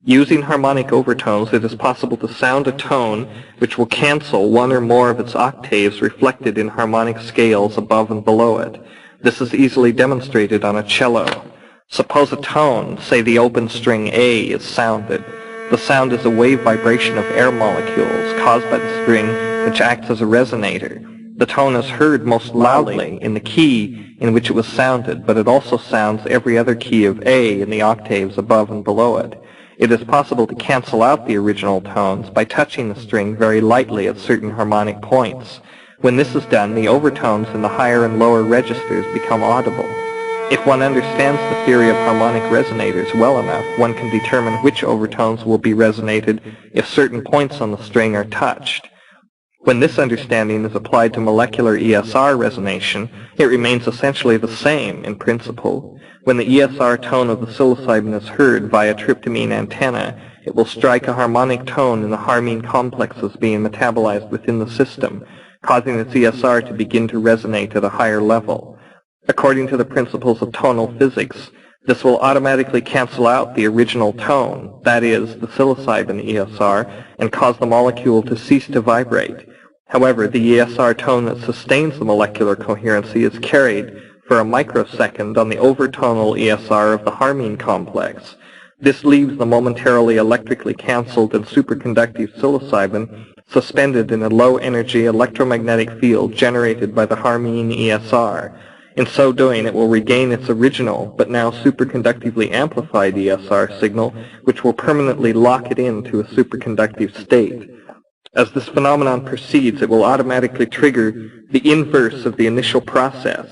Using harmonic overtones, it is possible to sound a tone which will cancel one or more of its octaves reflected in harmonic scales above and below it. This is easily demonstrated on a cello. Suppose a tone, say the open string A, is sounded. The sound is a wave vibration of air molecules caused by the string, which acts as a resonator. The tone is heard most loudly in the key in which it was sounded, but it also sounds every other key of A in the octaves above and below it. It is possible to cancel out the original tones by touching the string very lightly at certain harmonic points. When this is done, the overtones in the higher and lower registers become audible. If one understands the theory of harmonic resonators well enough, one can determine which overtones will be resonated if certain points on the string are touched. When this understanding is applied to molecular ESR resonation, it remains essentially the same in principle. When the ESR tone of the psilocybin is heard via tryptamine antenna, it will strike a harmonic tone in the harmine complexes being metabolized within the system, causing its ESR to begin to resonate at a higher level. According to the principles of tonal physics, this will automatically cancel out the original tone, that is, the psilocybin ESR, and cause the molecule to cease to vibrate. However, the ESR tone that sustains the molecular coherency is carried for a microsecond on the overtonal ESR of the harmine complex. This leaves the momentarily electrically canceled and superconductive psilocybin suspended in a low-energy electromagnetic field generated by the harmine ESR. In so doing, it will regain its original, but now superconductively amplified ESR signal, which will permanently lock it into a superconductive state. As this phenomenon proceeds, it will automatically trigger the inverse of the initial process.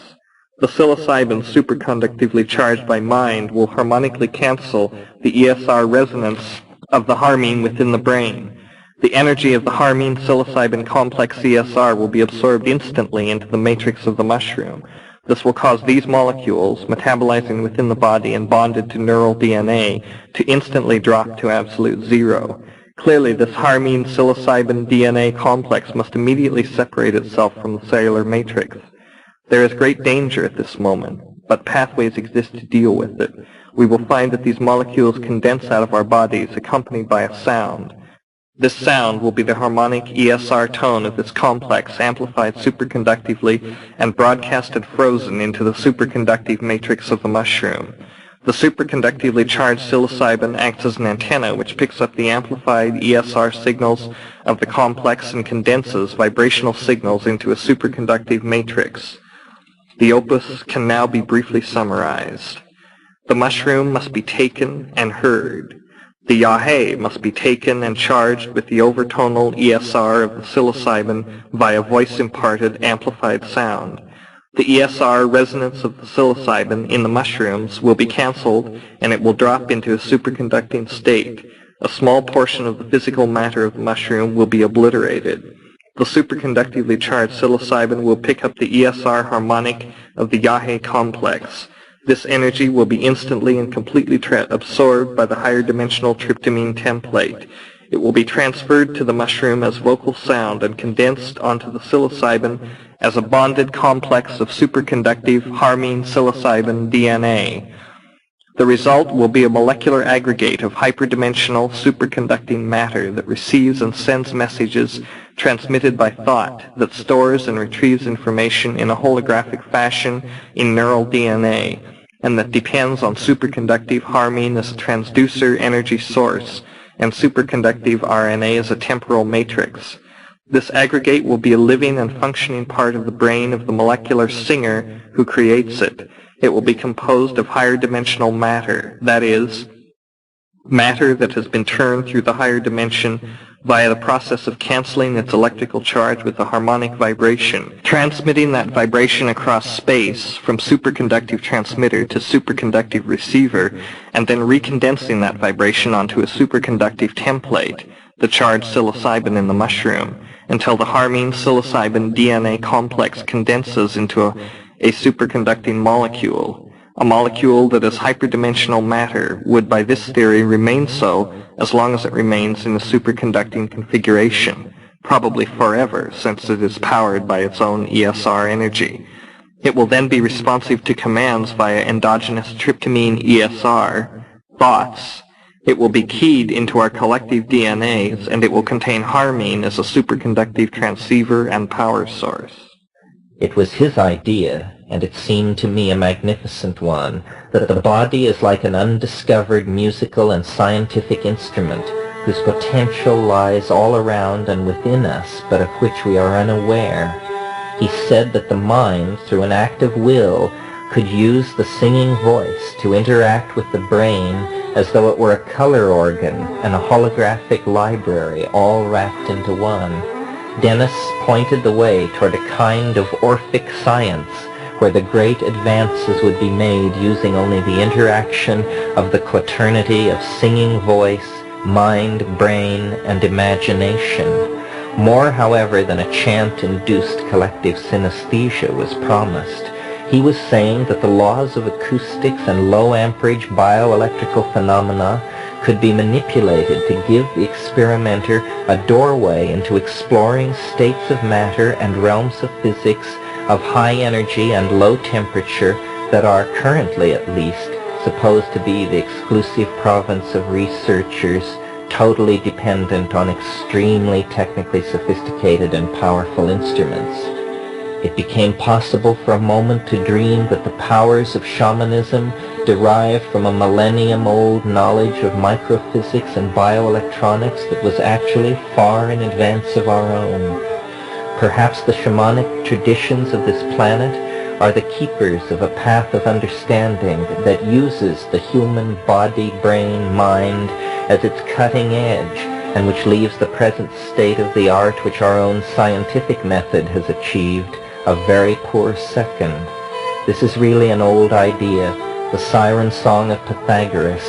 The psilocybin superconductively charged by mind will harmonically cancel the ESR resonance of the harmine within the brain. The energy of the harmine psilocybin complex ESR will be absorbed instantly into the matrix of the mushroom. This will cause these molecules, metabolizing within the body and bonded to neural DNA, to instantly drop to absolute zero. Clearly, this harmine psilocybin DNA complex must immediately separate itself from the cellular matrix. There is great danger at this moment, but pathways exist to deal with it. We will find that these molecules condense out of our bodies accompanied by a sound. This sound will be the harmonic ESR tone of this complex amplified superconductively and broadcasted frozen into the superconductive matrix of the mushroom. The superconductively charged psilocybin acts as an antenna which picks up the amplified ESR signals of the complex and condenses vibrational signals into a superconductive matrix. The opus can now be briefly summarized. The mushroom must be taken and heard. The yahe must be taken and charged with the overtonal ESR of the psilocybin via voice-imparted amplified sound. The ESR resonance of the psilocybin in the mushrooms will be cancelled and it will drop into a superconducting state. A small portion of the physical matter of the mushroom will be obliterated. The superconductively charged psilocybin will pick up the ESR harmonic of the yahe complex. This energy will be instantly and completely absorbed by the higher dimensional tryptamine template. It will be transferred to the mushroom as vocal sound and condensed onto the psilocybin as a bonded complex of superconductive harmine psilocybin DNA. The result will be a molecular aggregate of hyperdimensional superconducting matter that receives and sends messages transmitted by thought, that stores and retrieves information in a holographic fashion in neural DNA, and that depends on superconductive harmine as a transducer energy source, and superconductive RNA as a temporal matrix. This aggregate will be a living and functioning part of the brain of the molecular singer who creates it. It will be composed of higher dimensional matter, that is, matter that has been turned through the higher dimension via the process of canceling its electrical charge with a harmonic vibration, transmitting that vibration across space from superconductive transmitter to superconductive receiver, and then recondensing that vibration onto a superconductive template, the charged psilocybin in the mushroom, until the harmine psilocybin DNA complex condenses into a superconducting molecule. A molecule that is hyperdimensional matter would, by this theory, remain so as long as it remains in a superconducting configuration, probably forever, since it is powered by its own ESR energy. It will then be responsive to commands via endogenous tryptamine ESR, thoughts. It will be keyed into our collective DNAs, and it will contain harmine as a superconductive transceiver and power source. It was his idea, and it seemed to me a magnificent one, that the body is like an undiscovered musical and scientific instrument whose potential lies all around and within us, but of which we are unaware. He said that the mind, through an act of will, could use the singing voice to interact with the brain as though it were a color organ and a holographic library all wrapped into one. Dennis pointed the way toward a kind of Orphic science where the great advances would be made using only the interaction of the quaternity of singing voice, mind, brain, and imagination. More, however, than a chant-induced collective synesthesia was promised. He was saying that the laws of acoustics and low-amperage bioelectrical phenomena could be manipulated to give the experimenter a doorway into exploring states of matter and realms of physics of high energy and low temperature that are currently, at least, supposed to be the exclusive province of researchers totally dependent on extremely technically sophisticated and powerful instruments. It became possible for a moment to dream that the powers of shamanism derived from a millennium-old knowledge of microphysics and bioelectronics that was actually far in advance of our own. Perhaps the shamanic traditions of this planet are the keepers of a path of understanding that uses the human body, brain, mind as its cutting edge, and which leaves the present state of the art which our own scientific method has achieved a very poor second. This is really an old idea, the siren song of Pythagoras,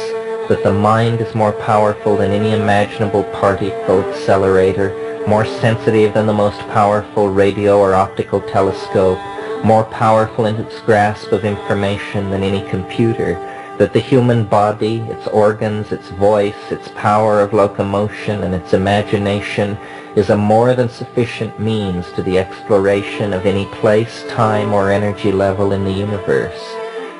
that the mind is more powerful than any imaginable particle accelerator, more sensitive than the most powerful radio or optical telescope, more powerful in its grasp of information than any computer, that the human body, its organs, its voice, its power of locomotion, and its imagination is a more than sufficient means to the exploration of any place, time, or energy level in the universe.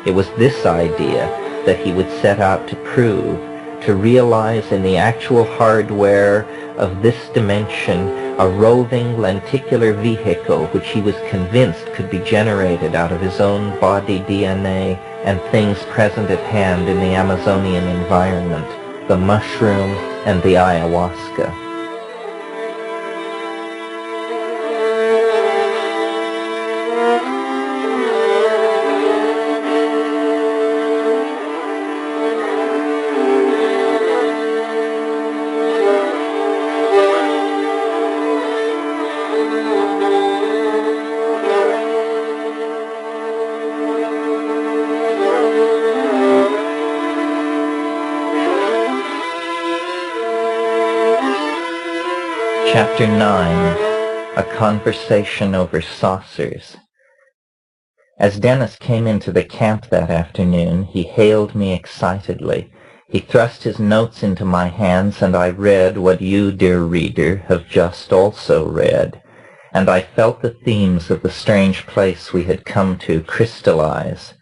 It was this idea that he would set out to prove, to realize in the actual hardware of this dimension a roving lenticular vehicle which he was convinced could be generated out of his own body DNA and things present at hand in the Amazonian environment, the mushroom and the ayahuasca. Chapter 9, A Conversation Over Saucers. As Dennis came into the camp that afternoon, he hailed me excitedly. He thrust his notes into my hands, and I read what you, dear reader, have just also read. And I felt the themes of the strange place we had come to crystallize.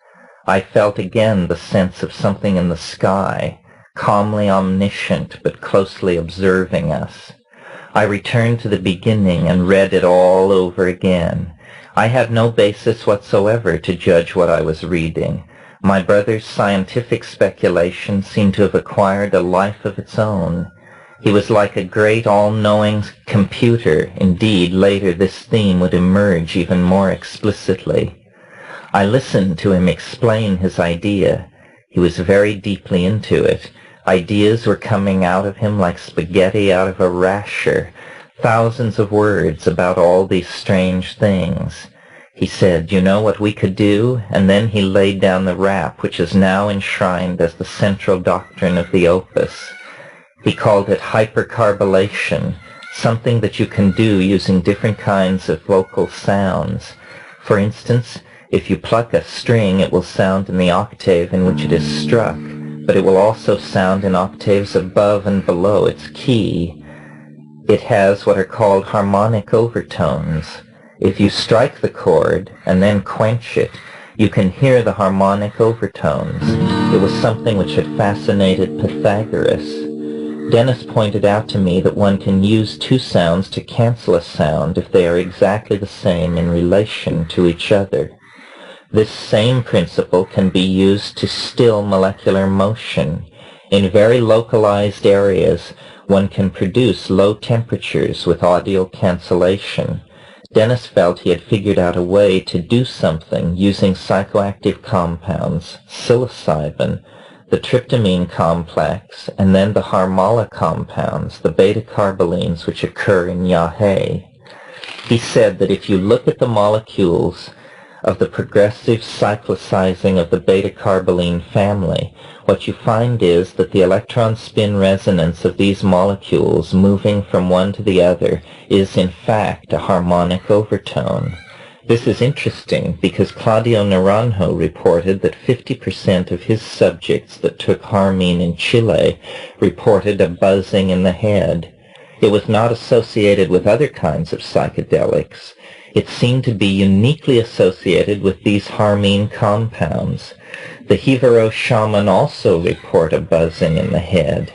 I felt again the sense of something in the sky, calmly omniscient but closely observing us. I returned to the beginning and read it all over again. I had no basis whatsoever to judge what I was reading. My brother's scientific speculation seemed to have acquired a life of its own. He was like a great all-knowing computer. Indeed, later this theme would emerge even more explicitly. I listened to him explain his idea. He was very deeply into it. Ideas were coming out of him like spaghetti out of a rasher, thousands of words about all these strange things. He said, "You know what we could do?" And then he laid down the rap, which is now enshrined as the central doctrine of the opus. He called it hypercarbylation, something that you can do using different kinds of vocal sounds. For instance, if you pluck a string, it will sound in the octave in which it is struck, but it will also sound in octaves above and below its key. It has what are called harmonic overtones. If you strike the chord and then quench it, you can hear the harmonic overtones. It was something which had fascinated Pythagoras. Dennis pointed out to me that one can use two sounds to cancel a sound if they are exactly the same in relation to each other. This same principle can be used to still molecular motion. In very localized areas, one can produce low temperatures with audio cancellation. Dennis felt he had figured out a way to do something using psychoactive compounds, psilocybin, the tryptamine complex, and then the harmala compounds, the beta-carbolines which occur in yahe. He said that if you look at the molecules of the progressive cyclicizing of the beta-carboline family, what you find is that the electron spin resonance of these molecules moving from one to the other is in fact a harmonic overtone. This is interesting because Claudio Naranjo reported that 50% of his subjects that took harmine in Chile reported a buzzing in the head. It was not associated with other kinds of psychedelics. It seemed to be uniquely associated with these harmine compounds. The Jivaro shaman also report a buzzing in the head.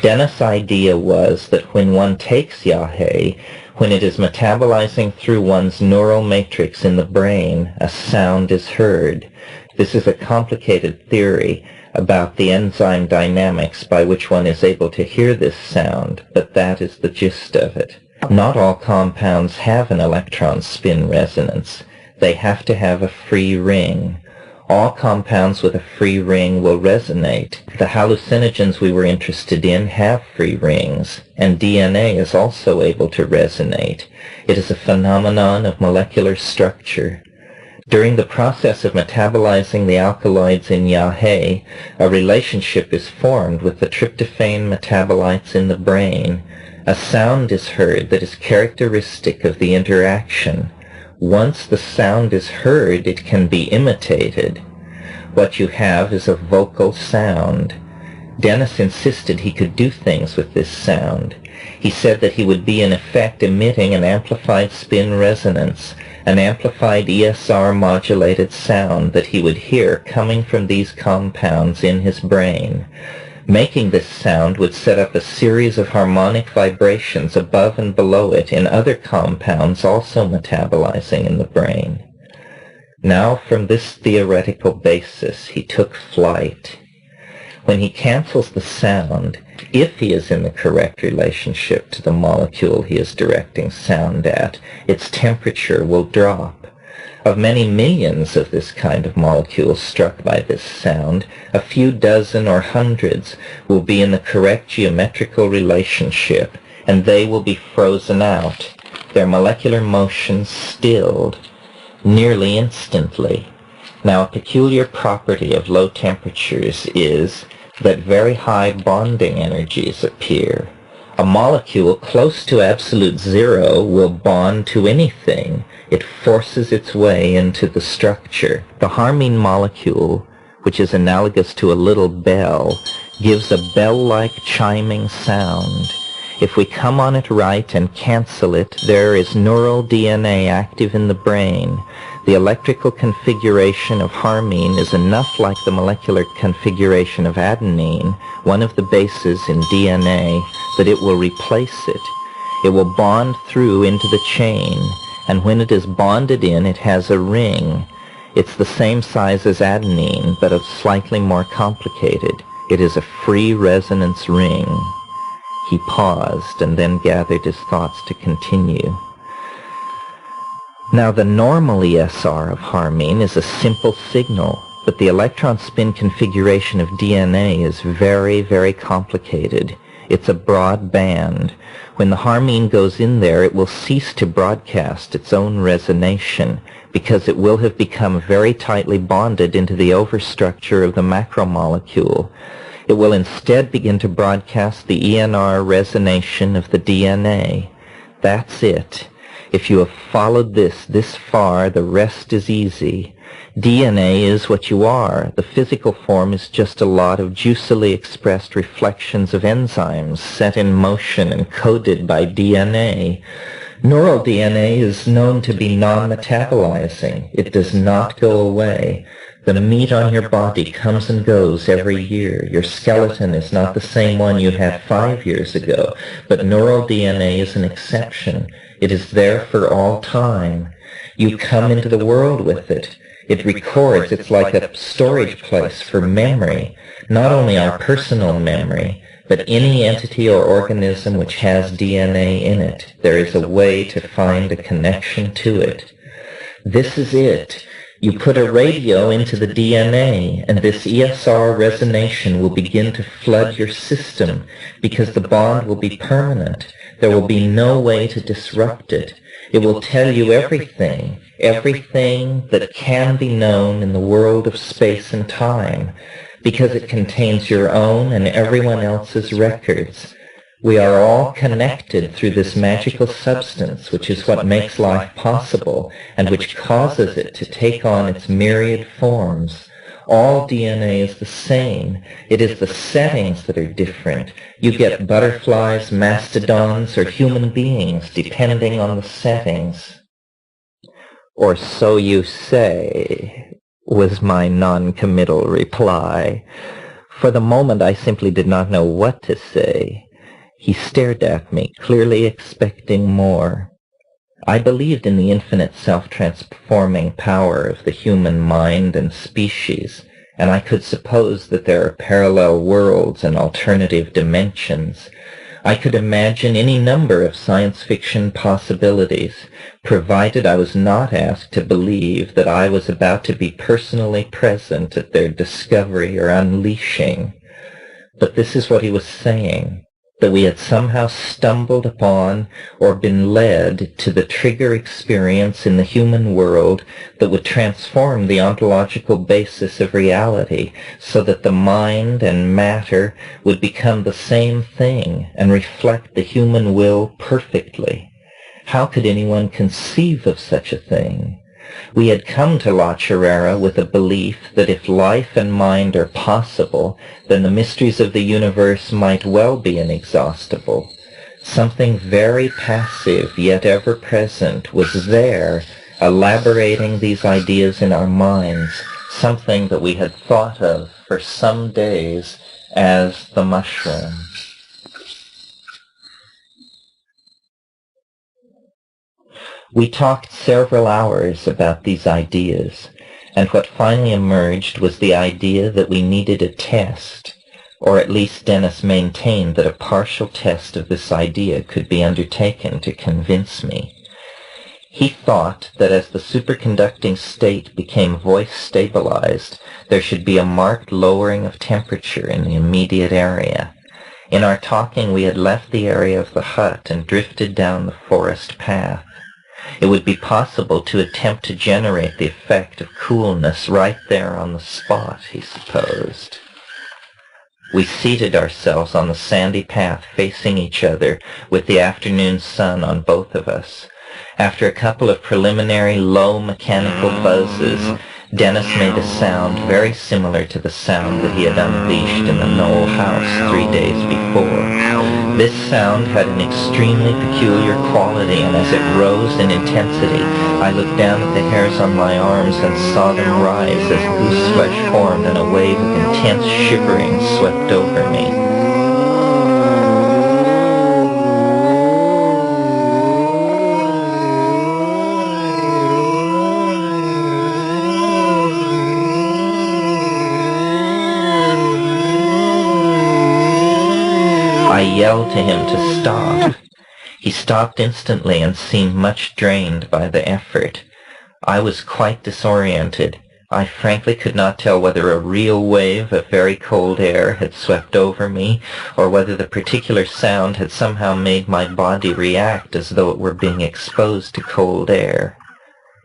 Dennis' idea was that when one takes yahe, when it is metabolizing through one's neural matrix in the brain, a sound is heard. This is a complicated theory about the enzyme dynamics by which one is able to hear this sound, but that is the gist of it. Not all compounds have an electron spin resonance. They have to have a free ring. All compounds with a free ring will resonate. The hallucinogens we were interested in have free rings, and DNA is also able to resonate. It is a phenomenon of molecular structure. During the process of metabolizing the alkaloids in yahe, a relationship is formed with the tryptophan metabolites in the brain. A sound is heard that is characteristic of the interaction. Once the sound is heard, it can be imitated. What you have is a vocal sound. Dennis insisted he could do things with this sound. He said that he would be in effect emitting an amplified spin resonance, an amplified ESR modulated sound that he would hear coming from these compounds in his brain. Making this sound would set up a series of harmonic vibrations above and below it in other compounds also metabolizing in the brain. Now, from this theoretical basis, he took flight. When he cancels the sound, if he is in the correct relationship to the molecule he is directing sound at, its temperature will drop. Of many millions of this kind of molecules struck by this sound, a few dozen or hundreds will be in the correct geometrical relationship, and they will be frozen out, their molecular motions stilled, nearly instantly. Now, a peculiar property of low temperatures is that very high bonding energies appear. A molecule close to absolute zero will bond to anything. It forces its way into the structure. The harmine molecule, which is analogous to a little bell, gives a bell-like chiming sound. If we come on it right and cancel it, there is neural DNA active in the brain. The electrical configuration of harmine is enough like the molecular configuration of adenine, one of the bases in DNA, that it will replace it. It will bond through into the chain, and when it is bonded in, it has a ring. It's the same size as adenine, but slightly more complicated. It is a free resonance ring. He paused and then gathered his thoughts to continue. Now, the normal ESR of harmine is a simple signal, But the electron spin configuration of DNA is very, very complicated. It's a broad band. When the harmine goes in there, it will cease to broadcast its own resonation because it will have become very tightly bonded into the overstructure of the macromolecule. It will instead begin to broadcast the ENR resonation of the DNA. That's it. If you have followed this far, the rest is easy. DNA is what you are. The physical form is just a lot of juicily expressed reflections of enzymes set in motion and coded by DNA. Neural DNA is known to be non-metabolizing. It does not go away. The meat on your body comes and goes every year. Your skeleton is not the same one you had 5 years ago, but neural DNA is an exception. It is there for all time. You come into the world with it. It records. It's like a storage place for memory, not only our personal memory, but any entity or organism which has DNA in it. There is a way to find a connection to it. This is it. You put a radio into the DNA, and this ESR resonation will begin to flood your system because the bond will be permanent. There will be no way to disrupt it. It will tell you everything that can be known in the world of space and time, because it contains your own and everyone else's records. We are all connected through this magical substance, which is what makes life possible and which causes it to take on its myriad forms. All DNA is the same. It is the settings that are different. You get butterflies, mastodons, or human beings, depending on the settings. Or so you say, was my non-committal reply. For the moment, I simply did not know what to say. He stared at me, clearly expecting more. I believed in the infinite self-transforming power of the human mind and species, and I could suppose that there are parallel worlds and alternative dimensions. I could imagine any number of science fiction possibilities, provided I was not asked to believe that I was about to be personally present at their discovery or unleashing. But this is what he was saying, that we had somehow stumbled upon or been led to the trigger experience in the human world that would transform the ontological basis of reality so that the mind and matter would become the same thing and reflect the human will perfectly. How could anyone conceive of such a thing? We had come to La Chirera with a belief that if life and mind are possible, then the mysteries of the universe might well be inexhaustible. Something very passive yet ever-present was there, elaborating these ideas in our minds, something that we had thought of for some days as the mushroom. We talked several hours about these ideas, and what finally emerged was the idea that we needed a test, or at least Dennis maintained that a partial test of this idea could be undertaken to convince me. He thought that as the superconducting state became voice-stabilized, there should be a marked lowering of temperature in the immediate area. In our talking, we had left the area of the hut and drifted down the forest path. It would be possible to attempt to generate the effect of coolness right there on the spot, he supposed. We seated ourselves on the sandy path facing each other with the afternoon sun on both of us. After a couple of preliminary low mechanical buzzes, Dennis made a sound very similar to the sound that he had unleashed in the Knoll house 3 days before. This sound had an extremely peculiar quality, and as it rose in intensity, I looked down at the hairs on my arms and saw them rise as goose flesh formed and a wave of intense shivering swept over me. I yelled to him to stop. He stopped instantly and seemed much drained by the effort. I was quite disoriented. I frankly could not tell whether a real wave of very cold air had swept over me, or whether the particular sound had somehow made my body react as though it were being exposed to cold air.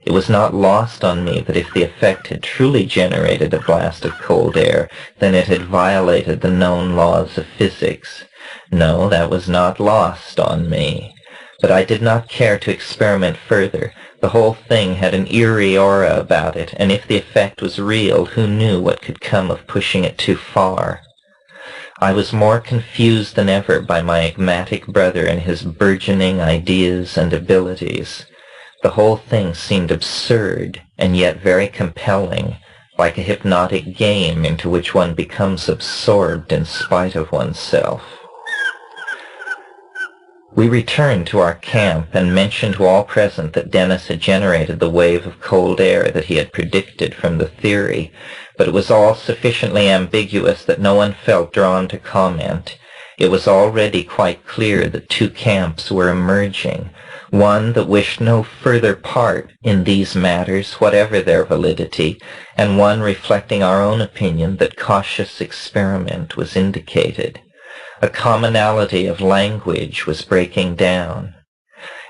It was not lost on me that if the effect had truly generated a blast of cold air, then it had violated the known laws of physics. No, that was not lost on me. But I did not care to experiment further. The whole thing had an eerie aura about it, and if the effect was real, who knew what could come of pushing it too far? I was more confused than ever by my enigmatic brother and his burgeoning ideas and abilities. The whole thing seemed absurd, and yet very compelling, like a hypnotic game into which one becomes absorbed in spite of oneself. We returned to our camp and mentioned to all present that Dennis had generated the wave of cold air that he had predicted from the theory, but it was all sufficiently ambiguous that no one felt drawn to comment. It was already quite clear that two camps were emerging, one that wished no further part in these matters, whatever their validity, and one reflecting our own opinion that cautious experiment was indicated. A commonality of language was breaking down.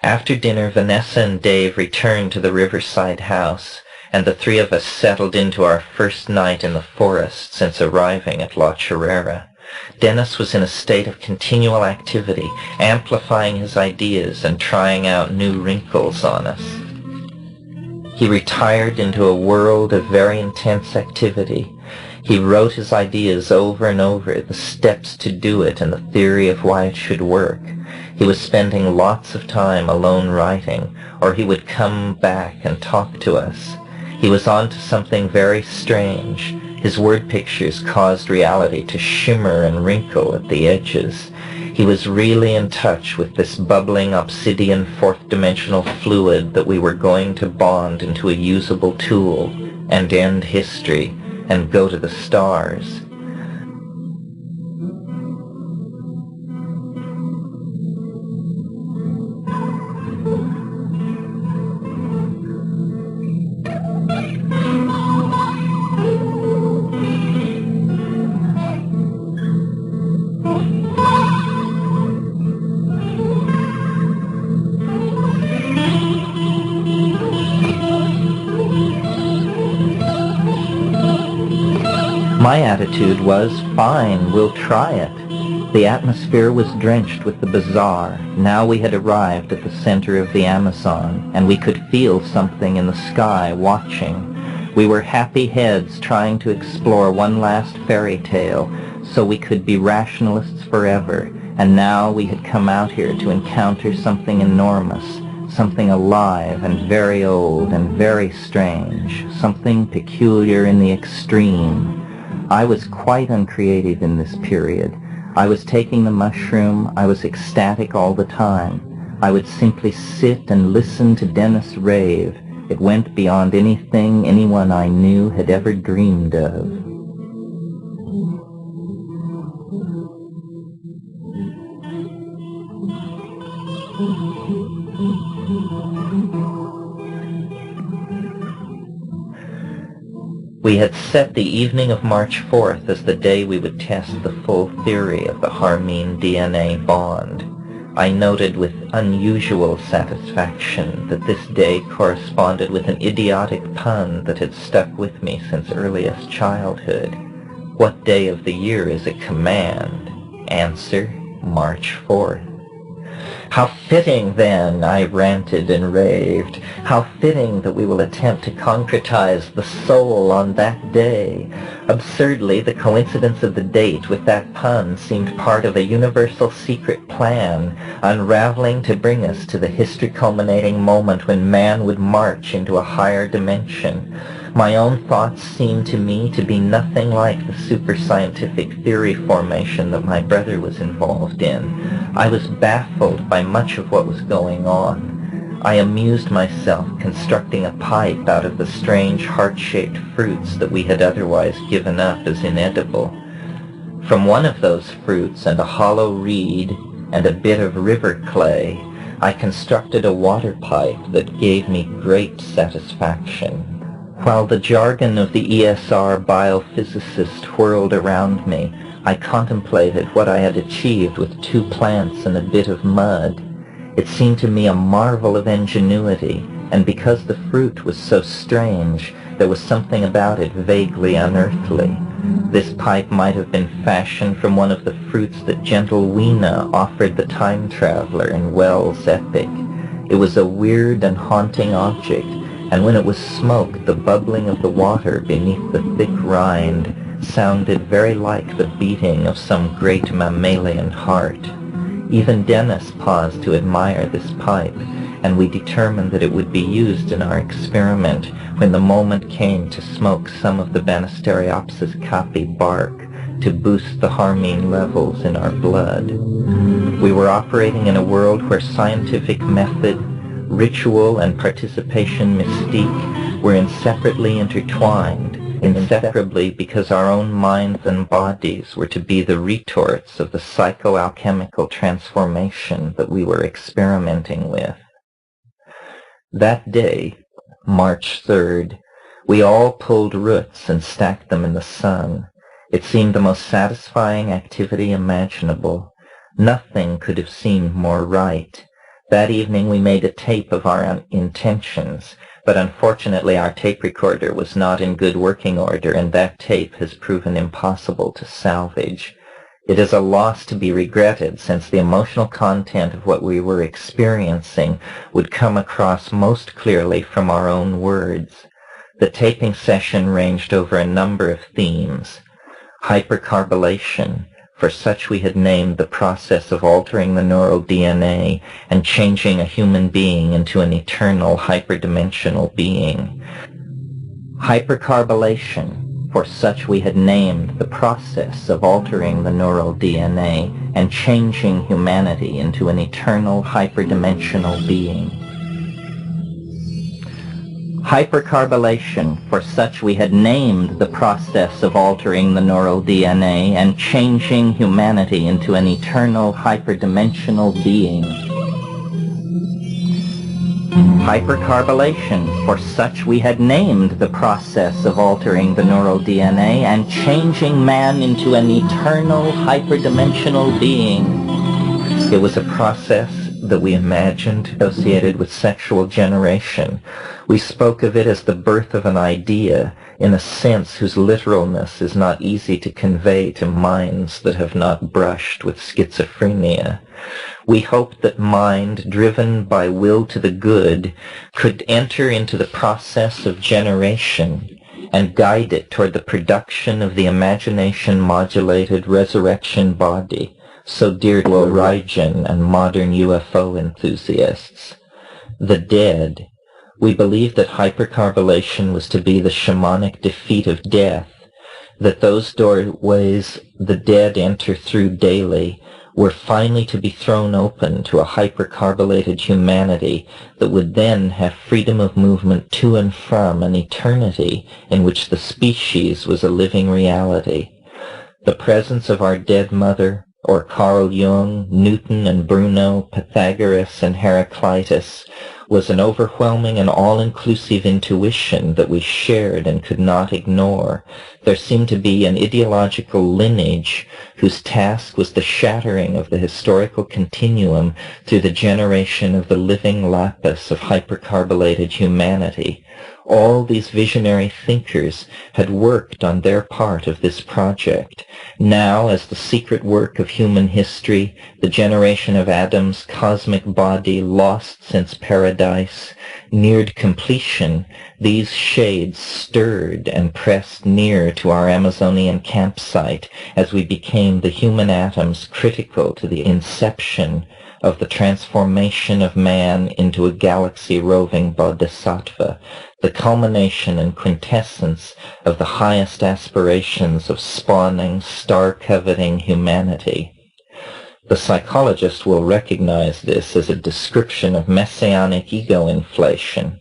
After dinner, Vanessa and Dave returned to the riverside house, and the three of us settled into our first night in the forest since arriving at La Chorrera. Dennis was in a state of continual activity, amplifying his ideas and trying out new wrinkles on us. He retired into a world of very intense activity. He wrote his ideas over and over, the steps to do it and the theory of why it should work. He was spending lots of time alone writing, or he would come back and talk to us. He was on to something very strange. His word pictures caused reality to shimmer and wrinkle at the edges. He was really in touch with this bubbling obsidian fourth-dimensional fluid that we were going to bond into a usable tool and end history and go to the stars. My attitude was, fine, we'll try it. The atmosphere was drenched with the bizarre. Now we had arrived at the center of the Amazon, and we could feel something in the sky watching. We were happy heads trying to explore one last fairy tale, so we could be rationalists forever, and now we had come out here to encounter something enormous, something alive and very old and very strange, something peculiar in the extreme. I was quite uncreative in this period. I was taking the mushroom. I was ecstatic all the time. I would simply sit and listen to Dennis rave. It went beyond anything anyone I knew had ever dreamed of. We had set the evening of March 4th as the day we would test the full theory of the Harmine DNA bond. I noted with unusual satisfaction that this day corresponded with an idiotic pun that had stuck with me since earliest childhood. What day of the year is a command? Answer, March 4th. How fitting, then, I ranted and raved, how fitting that we will attempt to concretize the soul on that day. Absurdly, the coincidence of the date with that pun seemed part of a universal secret plan, unraveling to bring us to the history-culminating moment when man would march into a higher dimension. My own thoughts seemed to me to be nothing like the super-scientific theory formation that my brother was involved in. I was baffled by much of what was going on. I amused myself constructing a pipe out of the strange heart-shaped fruits that we had otherwise given up as inedible. From one of those fruits and a hollow reed and a bit of river clay, I constructed a water pipe that gave me great satisfaction. While the jargon of the ESR biophysicist whirled around me, I contemplated what I had achieved with 2 plants and a bit of mud. It seemed to me a marvel of ingenuity, and because the fruit was so strange, there was something about it vaguely unearthly. This pipe might have been fashioned from one of the fruits that gentle Weena offered the time traveler in Wells' epic. It was a weird and haunting object, and when it was smoked, the bubbling of the water beneath the thick rind sounded very like the beating of some great mammalian heart. Even Dennis paused to admire this pipe, and we determined that it would be used in our experiment when the moment came to smoke some of the Banisteriopsis caapi bark to boost the harmine levels in our blood. We were operating in a world where scientific method, ritual, and participation mystique were inseparably intertwined, inseparably because our own minds and bodies were to be the retorts of the psychoalchemical transformation that we were experimenting with. That day, March 3rd, we all pulled roots and stacked them in the sun. It seemed the most satisfying activity imaginable. Nothing could have seemed more right. That evening we made a tape of our intentions, but unfortunately our tape recorder was not in good working order, and that tape has proven impossible to salvage. It is a loss to be regretted, since the emotional content of what we were experiencing would come across most clearly from our own words. The taping session ranged over a number of themes. Hypercarbylation, for such we had named the process of altering the neural DNA and changing a human being into an eternal hyperdimensional being. Hypercarbylation, for such we had named the process of altering the neural DNA and changing humanity into an eternal hyperdimensional being. Hypercarbylation, for such we had named the process of altering the neural DNA and changing humanity into an eternal hyperdimensional being. Hypercarbylation, for such we had named the process of altering the neural DNA and changing man into an eternal hyperdimensional being. It was a process that we imagined associated with sexual generation. We spoke of it as the birth of an idea, in a sense whose literalness is not easy to convey to minds that have not brushed with schizophrenia. We hoped that mind, driven by will to the good, could enter into the process of generation and guide it toward the production of the imagination-modulated resurrection body, so dear to Origen and modern UFO enthusiasts. The dead. We believed that hypercarbylation was to be the shamanic defeat of death, that those doorways the dead enter through daily were finally to be thrown open to a hypercarbonated humanity that would then have freedom of movement to and from an eternity in which the species was a living reality. The presence of our dead mother, or Carl Jung, Newton and Bruno, Pythagoras and Heraclitus, was an overwhelming and all-inclusive intuition that we shared and could not ignore. There seemed to be an ideological lineage whose task was the shattering of the historical continuum through the generation of the living lapis of hypercarbonated humanity. All these visionary thinkers had worked on their part of this project. Now, as the secret work of human history, the generation of Adam's cosmic body lost since paradise, neared completion, these shades stirred and pressed near to our Amazonian campsite as we became the human atoms critical to the inception of the transformation of man into a galaxy-roving bodhisattva, the culmination and quintessence of the highest aspirations of spawning, star-coveting humanity. The psychologist will recognize this as a description of messianic ego inflation.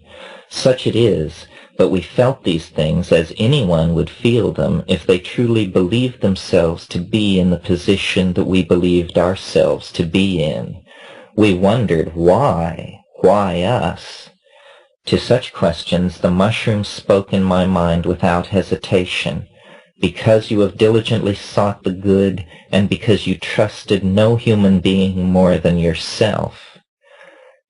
Such it is, but we felt these things as anyone would feel them if they truly believed themselves to be in the position that we believed ourselves to be in. We wondered why us? To such questions the mushroom spoke in my mind without hesitation. Because you have diligently sought the good, and because you trusted no human being more than yourself.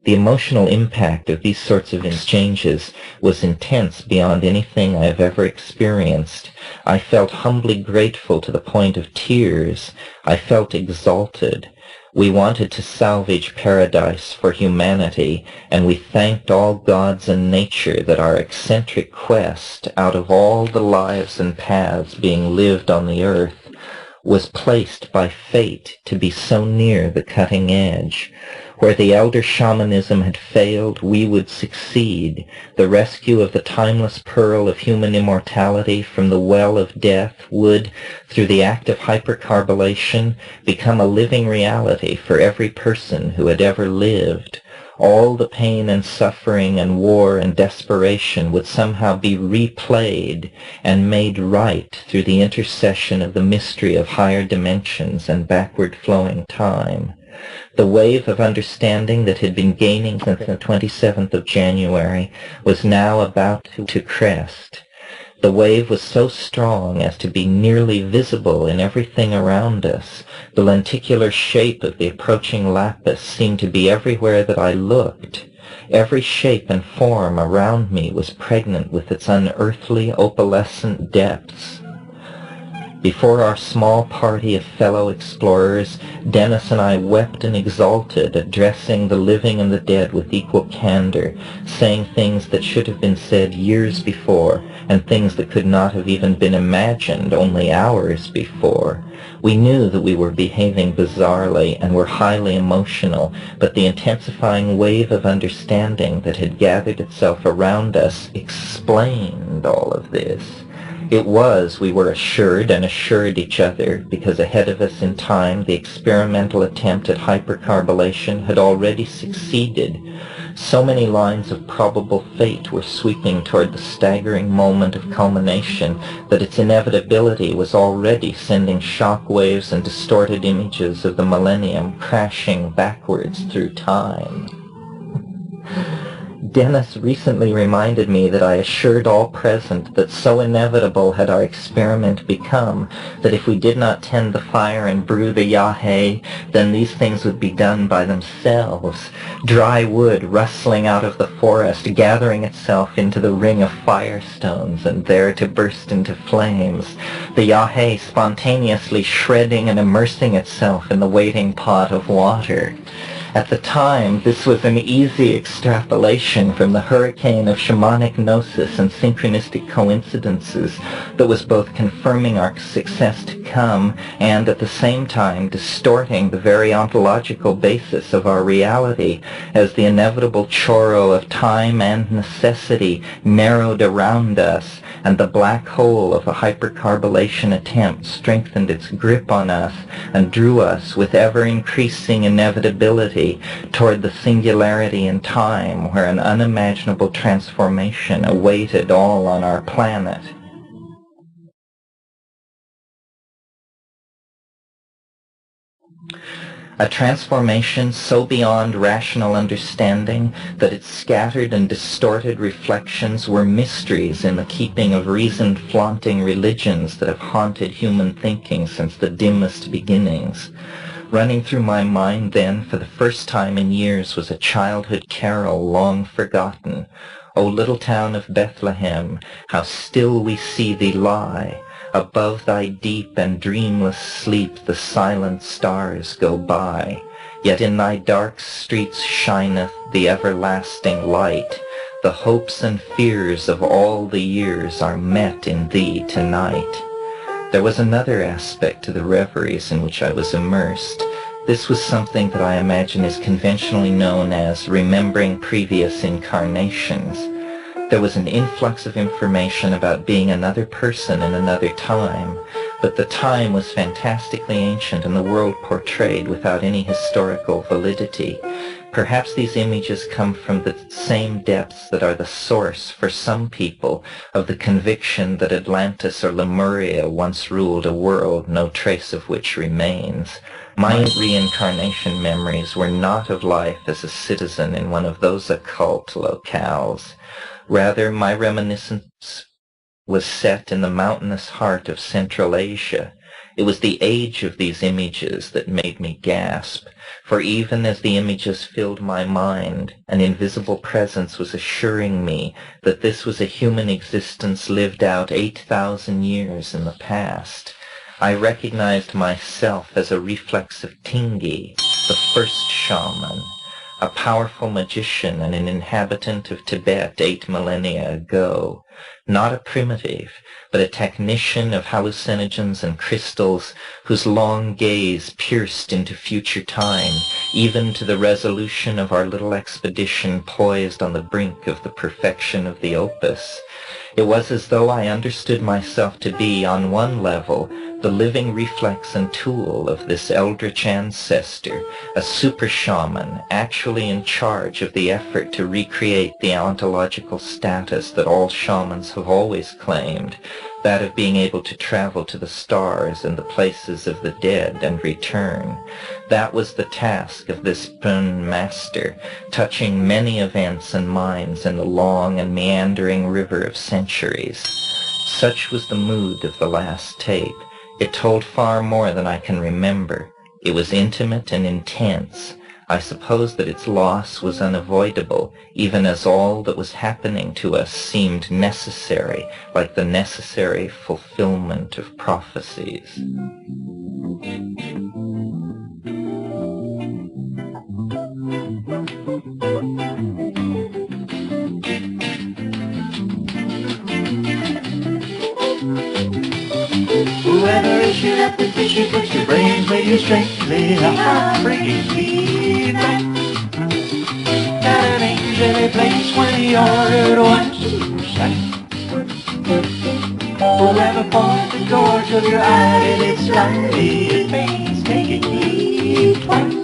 The emotional impact of these sorts of exchanges was intense beyond anything I have ever experienced. I felt humbly grateful to the point of tears. I felt exalted. We wanted to salvage paradise for humanity, and we thanked all gods and nature that our eccentric quest, out of all the lives and paths being lived on the earth, was placed by fate to be so near the cutting edge. Where the elder shamanism had failed, we would succeed. The rescue of the timeless pearl of human immortality from the well of death would, through the act of hypercarbylation, become a living reality for every person who had ever lived. All the pain and suffering and war and desperation would somehow be replayed and made right through the intercession of the mystery of higher dimensions and backward-flowing time. The wave of understanding that had been gaining since the 27th of January was now about to crest. The wave was so strong as to be nearly visible in everything around us. The lenticular shape of the approaching lapis seemed to be everywhere that I looked. Every shape and form around me was pregnant with its unearthly opalescent depths. Before our small party of fellow explorers, Dennis and I wept and exulted, addressing the living and the dead with equal candor, saying things that should have been said years before, and things that could not have even been imagined only hours before. We knew that we were behaving bizarrely and were highly emotional, but the intensifying wave of understanding that had gathered itself around us explained all of this. It was, we were assured and assured each other, because ahead of us in time the experimental attempt at hypercarbylation had already succeeded. So many lines of probable fate were sweeping toward the staggering moment of culmination that its inevitability was already sending shock waves and distorted images of the millennium crashing backwards through time. Dennis recently reminded me that I assured all present that so inevitable had our experiment become that if we did not tend the fire and brew the yahe, then these things would be done by themselves. Dry wood rustling out of the forest, gathering itself into the ring of firestones, and there to burst into flames. The yahe spontaneously shredding and immersing itself in the waiting pot of water. At the time, this was an easy extrapolation from the hurricane of shamanic gnosis and synchronistic coincidences that was both confirming our success to come and at the same time distorting the very ontological basis of our reality as the inevitable choro of time and necessity narrowed around us and the black hole of a hypercarbylation attempt strengthened its grip on us and drew us with ever-increasing inevitability toward the singularity in time where an unimaginable transformation awaited all on our planet. A transformation so beyond rational understanding that its scattered and distorted reflections were mysteries in the keeping of reason-flaunting religions that have haunted human thinking since the dimmest beginnings. Running through my mind then for the first time in years was a childhood carol long forgotten. O little town of Bethlehem, how still we see thee lie. Above thy deep and dreamless sleep the silent stars go by. Yet in thy dark streets shineth the everlasting light. The hopes and fears of all the years are met in thee tonight. There was another aspect to the reveries in which I was immersed. This was something that I imagine is conventionally known as remembering previous incarnations. There was an influx of information about being another person in another time, but the time was fantastically ancient and the world portrayed without any historical validity. Perhaps these images come from the same depths that are the source, for some people, of the conviction that Atlantis or Lemuria once ruled a world no trace of which remains. My reincarnation memories were not of life as a citizen in one of those occult locales. Rather, my reminiscence was set in the mountainous heart of Central Asia. It was the age of these images that made me gasp, for even as the images filled my mind, an invisible presence was assuring me that this was a human existence lived out 8,000 years in the past. I recognized myself as a reflex of Tingi, the first shaman, a powerful magician and an inhabitant of Tibet 8 millennia ago. Not a primitive, but a technician of hallucinogens and crystals whose long gaze pierced into future time, even to the resolution of our little expedition poised on the brink of the perfection of the opus. It was as though I understood myself to be, on one level, the living reflex and tool of this eldritch ancestor, a super shaman actually in charge of the effort to recreate the ontological status that all shamans have always claimed, that of being able to travel to the stars and the places of the dead and return. That was the task of this Pun master, touching many events and minds in the long and meandering river of centuries. Such was the mood of the last tape. It told far more than I can remember. It was intimate and intense. I suppose that its loss was unavoidable, even as all that was happening to us seemed necessary, like the necessary fulfillment of prophecies. Whoever issued up the tissue puts your brains with you strangely, a heartbreaking feedback. Got an angel place when he ordered one suicide. Whoever points the gorge of your eyelids slightly, it pains taking heat twice.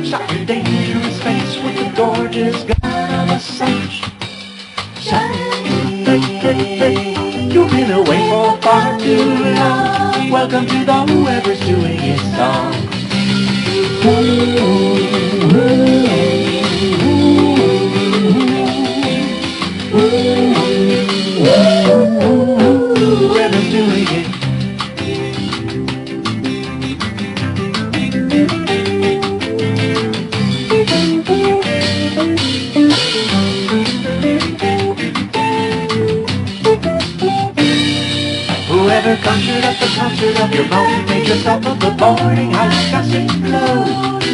Stop your dangerous face with the gorgeous gun of a such. You've been away for far too long. Welcome to the whoever's doing it song. Whoever's doing it. Whoever conjured up the concert of your moan, made yourself of the boarding house gossip blow.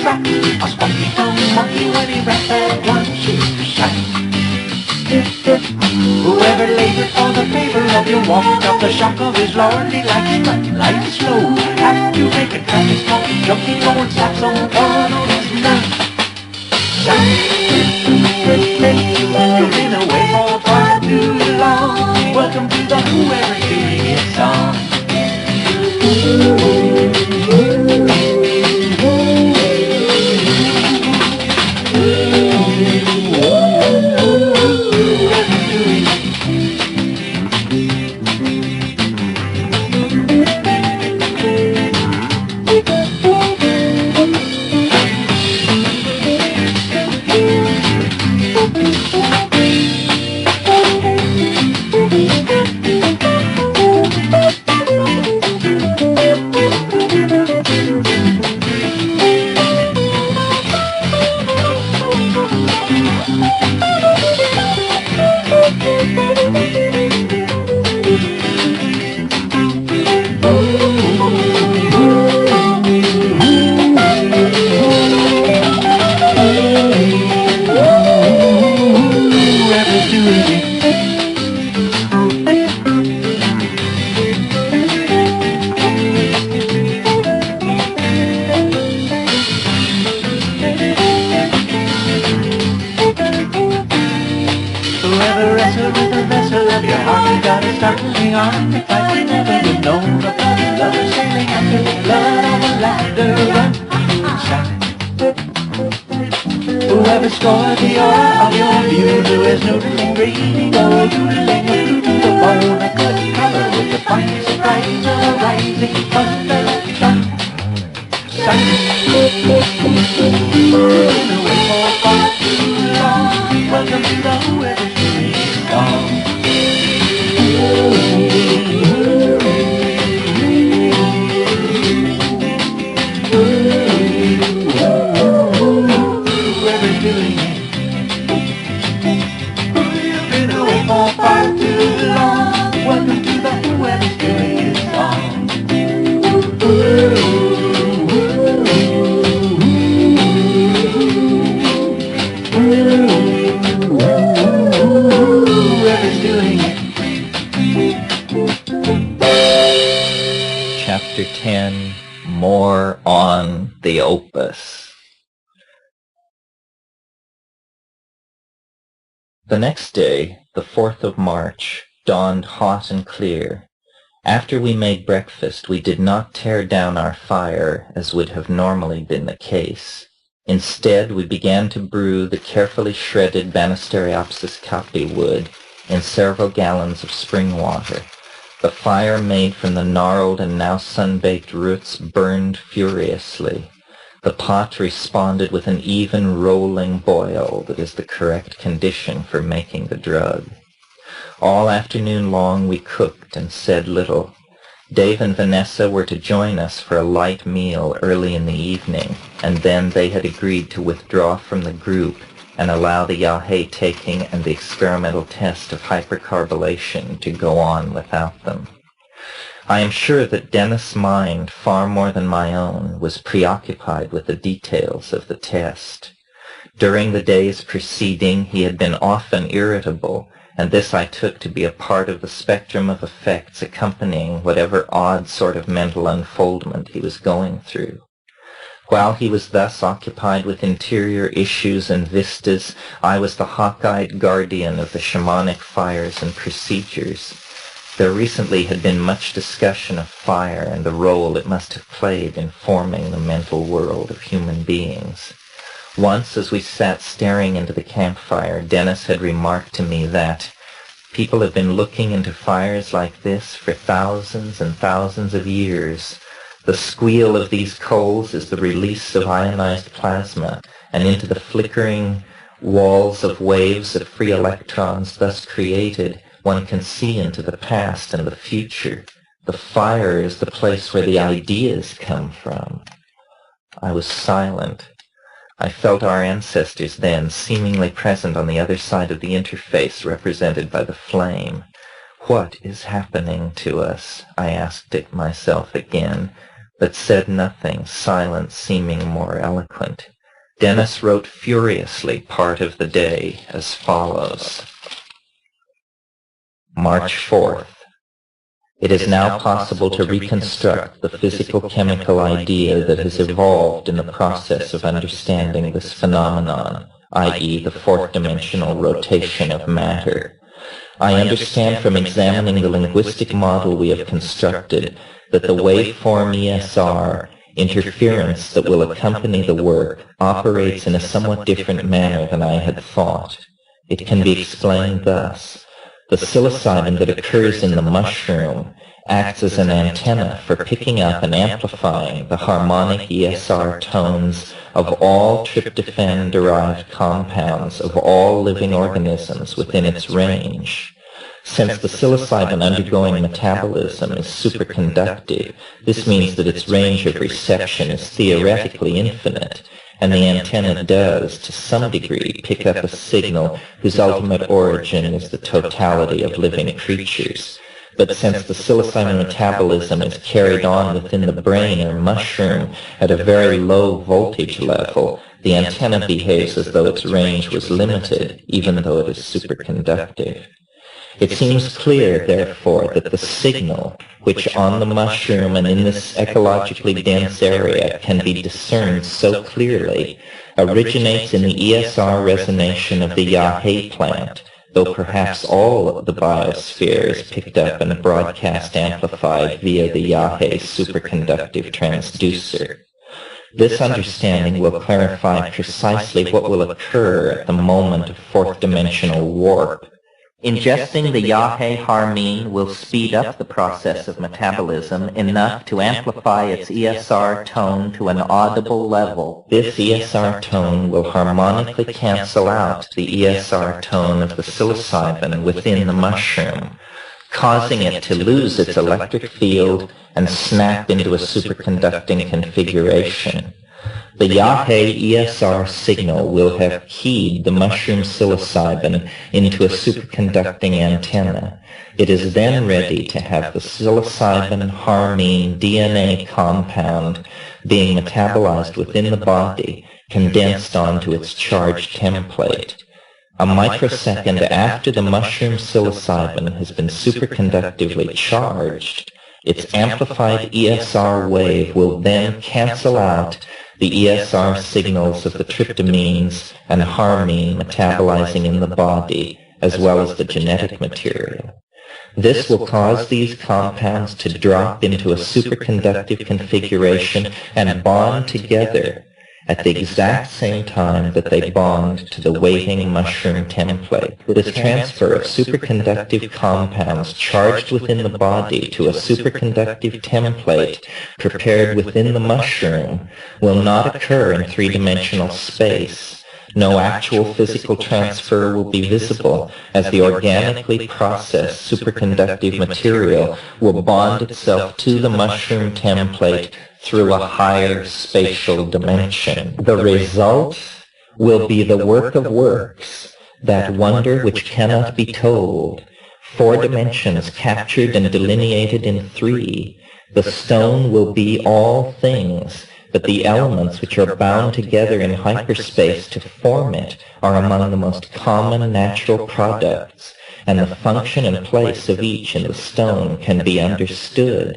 Track a spunky tongue monkey when he rapped that one shoe shine. Whoever labored for the favor of your walk up the shock of his lordly like strut light slow. Have to make a traffic smoky junkie going slaps on one on his nut. You've been away for far too long. Welcome to the whoever's doing it song. Whoever scored the audio view is noodling green, oh, doodling blue to the bone, a good color with the fine surprise of a rising thunder. Been away for far too long. Welcome to the Whoever's Doing Song. Whoever's doing it. You've been away for far too long. Welcome to the Whoever's Doing Song. Chapter 10, More on the Opus. The next day, the 4th of March, dawned hot and clear. After we made breakfast, we did not tear down our fire, as would have normally been the case. Instead, we began to brew the carefully shredded Banisteriopsis caapi wood in several gallons of spring water. The fire made from the gnarled and now sun-baked roots burned furiously. The pot responded with an even rolling boil that is the correct condition for making the drug. All afternoon long we cooked and said little. Dave and Vanessa were to join us for a light meal early in the evening, and then they had agreed to withdraw from the group and allow the Yahé taking and the experimental test of hypercarbylation to go on without them. I am sure that Dennis' mind, far more than my own, was preoccupied with the details of the test. During the days preceding, he had been often irritable, and this I took to be a part of the spectrum of effects accompanying whatever odd sort of mental unfoldment he was going through. While he was thus occupied with interior issues and vistas, I was the hawk-eyed guardian of the shamanic fires and procedures. There recently had been much discussion of fire and the role it must have played in forming the mental world of human beings. Once, as we sat staring into the campfire, Dennis had remarked to me that people have been looking into fires like this for thousands and thousands of years. The squeal of these coals is the release of ionized plasma, and into the flickering walls of waves of free electrons thus created, one can see into the past and the future. The fire is the place where the ideas come from. I was silent. I felt our ancestors then, seemingly present on the other side of the interface represented by the flame. What is happening to us? I asked it myself again, but said nothing, silence seeming more eloquent. Dennis wrote furiously part of the day as follows. March 4th. It is now possible to reconstruct the physical-chemical idea that has evolved in the process of understanding this phenomenon, i.e. the fourth-dimensional rotation of matter. I understand from examining the linguistic model we have constructed that the waveform ESR, interference that will accompany the work, operates in a somewhat different manner than I had thought. It can be explained thus. The psilocybin that occurs in the mushroom acts as an antenna for picking up and amplifying the harmonic ESR tones of all tryptophan-derived compounds of all living organisms within its range. Since the psilocybin undergoing metabolism is superconductive, this means that its range of reception is theoretically infinite, and the antenna does, to some degree, pick up a signal whose ultimate origin is the totality of living creatures. But since the psilocybin metabolism is carried on within the brain or mushroom at a very low voltage level, the antenna behaves as though its range was limited, even though it is superconductive. It seems clear, therefore, that the signal, which on the mushroom and in this ecologically dense area can be discerned so clearly, originates in the ESR resonation of the Yahé plant, though perhaps all of the biosphere is picked up and broadcast amplified via the Yahé superconductive transducer. This understanding will clarify precisely what will occur at the moment of fourth-dimensional warp. Ingesting the Yahe Harmine will speed up the process of metabolism enough to amplify its ESR tone to an audible level. This ESR tone will harmonically cancel out the ESR tone of the psilocybin within the mushroom, causing it to lose its electric field and snap into a superconducting configuration. The Yahe ESR signal will have keyed the mushroom psilocybin into a superconducting antenna. It is then ready to have the psilocybin harmine DNA compound being metabolized within the body, condensed onto its charged template. A microsecond after the mushroom psilocybin has been superconductively charged, its amplified ESR wave will then cancel out the ESR signals of the tryptamines and harmine metabolizing in the body, as well as the genetic material. This will cause these compounds to drop into a superconductive configuration and bond together at the exact same time that they bond to the waiting mushroom template. This transfer of superconductive compounds charged within the body to a superconductive template prepared within the mushroom will not occur in three-dimensional space. No actual physical transfer will be visible, as the organically processed superconductive material will bond itself to the mushroom template through a higher spatial dimension. The result will be the work of works, that wonder which cannot be told, 4 dimensions captured and delineated in 3. The stone will be all things, but the elements which are bound together in hyperspace to form it are among the most common natural products, and the function and place of each in the stone can be understood.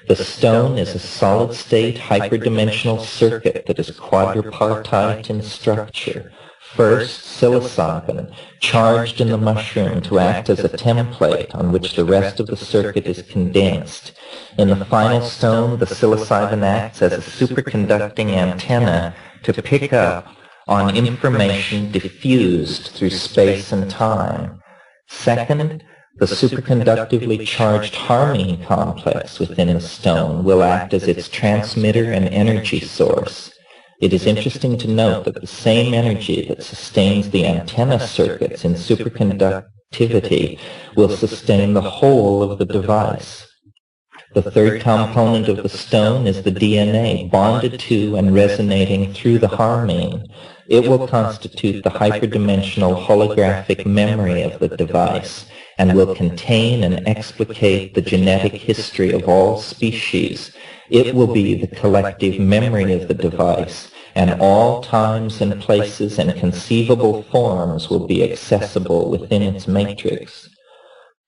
The stone is a solid-state hyperdimensional circuit that is quadripartite in structure. First, psilocybin, charged in the mushroom to act as a template on which the rest of the circuit is condensed. In the final stone, the psilocybin acts as a superconducting antenna to pick up on information diffused through space and time. Second, the superconductively charged harmine complex within the stone will act as its transmitter and energy source. It is interesting to note that the same energy that sustains the antenna circuits in superconductivity will sustain the whole of the device. The third component of the stone is the DNA bonded to and resonating through the harmine. It will constitute the hyperdimensional holographic memory of the device and will contain and explicate the genetic history of all species. It will be the collective memory of the device, and all times and places and conceivable forms will be accessible within its matrix.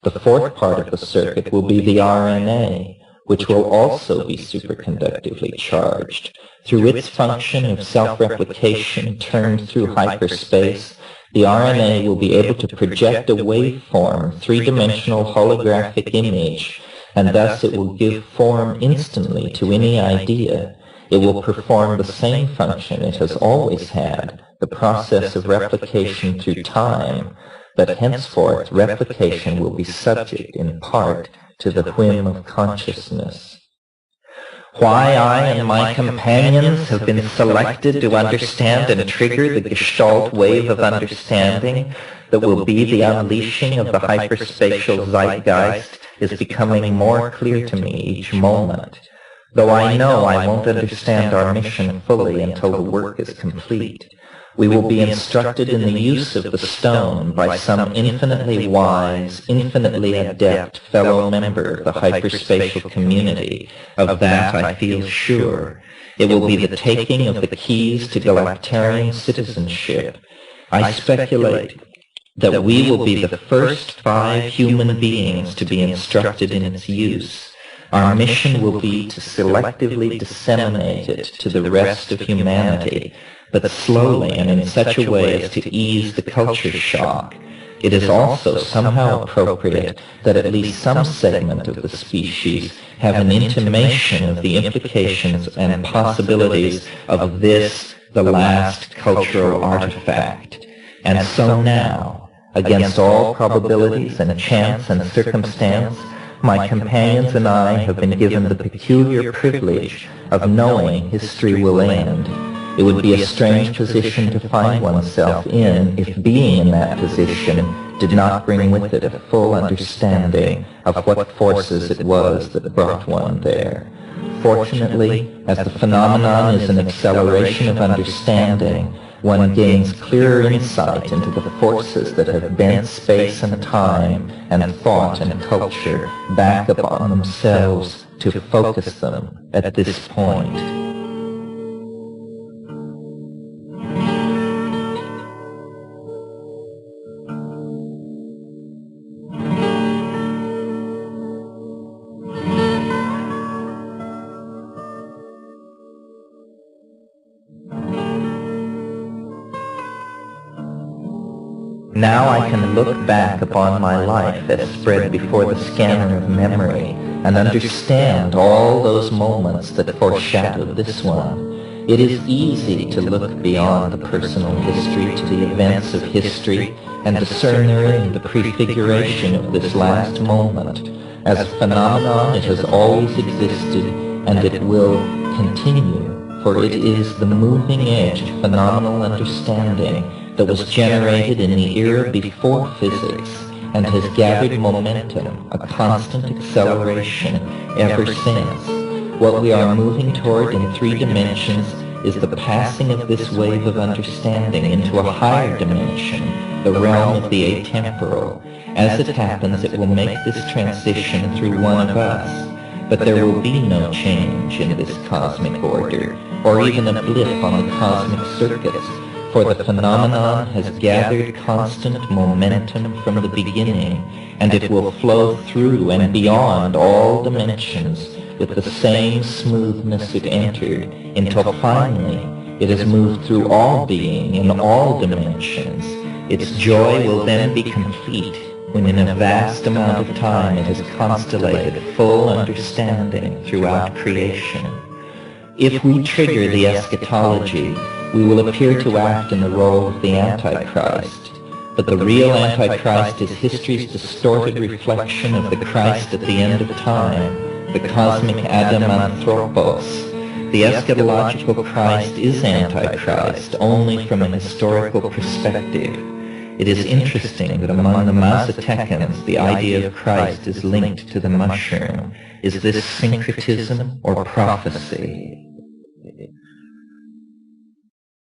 The fourth part of the circuit will be the RNA, which will also be superconductively charged. Through its function of self-replication turned through hyperspace, the RNA will be able to project a waveform, three-dimensional holographic image, and thus it will give form instantly to any idea. It will perform the same function it has always had, the process of replication through time, but henceforth replication will be subject in part to the whim of consciousness. Why I and my companions have been selected to understand and trigger the Gestalt wave of understanding that will be the unleashing of the hyperspatial zeitgeist is becoming more clear to me each moment, though I know I won't understand our mission fully until the work is complete. We will be instructed in the use of the stone by some infinitely wise, infinitely adept fellow member of the hyperspatial community. Of that I feel sure. It will be the taking of the keys to galactarian citizenship. I speculate that we will be the first 5 human beings to be instructed in its use. Our mission will be to selectively disseminate it to the rest of humanity, but slowly and in such a way as to ease the culture shock. It is also somehow appropriate that at least some segment of the species have an intimation of the implications and possibilities of this, the last cultural artifact. And so now, against all probabilities and chance and circumstance, my companions and I have been given the peculiar privilege of knowing history will end. It would be a strange position to find oneself in if being in that position did not bring with it a full understanding of what forces it was that brought one there. Fortunately, as the phenomenon is an acceleration of understanding, one gains clearer insight into the forces that have bent space and time and thought and culture back upon themselves to focus them at this point. Now I can look back upon my life as spread before the scanner of memory and understand all those moments that foreshadowed this one. It is easy to look beyond the personal history to the events of history and discern therein the prefiguration of this last moment. As a phenomenon, it has always existed, and it will continue, for it is the moving edge of phenomenal understanding that was generated in the era before physics and has gathered momentum, a constant acceleration ever since. What we are moving toward in 3 dimensions is the passing of this wave of understanding into a higher dimension, the realm of the atemporal. As it happens, it will make this transition through one of us, but there will be no change in this cosmic order, or even a blip on the cosmic circuits, for the phenomenon has gathered constant momentum from the beginning, and it will flow through and beyond all dimensions with the same smoothness it entered, until finally it has moved through all being in all dimensions. Its joy will then be complete when in a vast amount of time it has constellated full understanding throughout creation. If we trigger the eschatology, we will appear to act in the role of the Antichrist, but the real Antichrist is history's distorted reflection of the Christ at the end of time, the cosmic Adam Anthropos. The eschatological Christ is Antichrist only from a historical perspective. It is interesting that among the Mazatecans the idea of Christ is linked to the mushroom. Is this syncretism or prophecy?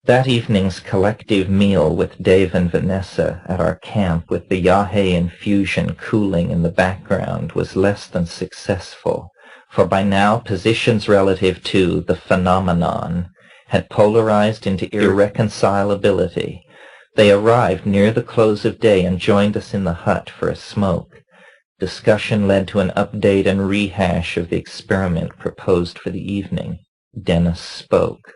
That evening's collective meal with Dave and Vanessa at our camp with the Yahe infusion cooling in the background was less than successful, for by now positions relative to the phenomenon had polarized into irreconcilability. They arrived near the close of day and joined us in the hut for a smoke. Discussion led to an update and rehash of the experiment proposed for the evening. Dennis spoke.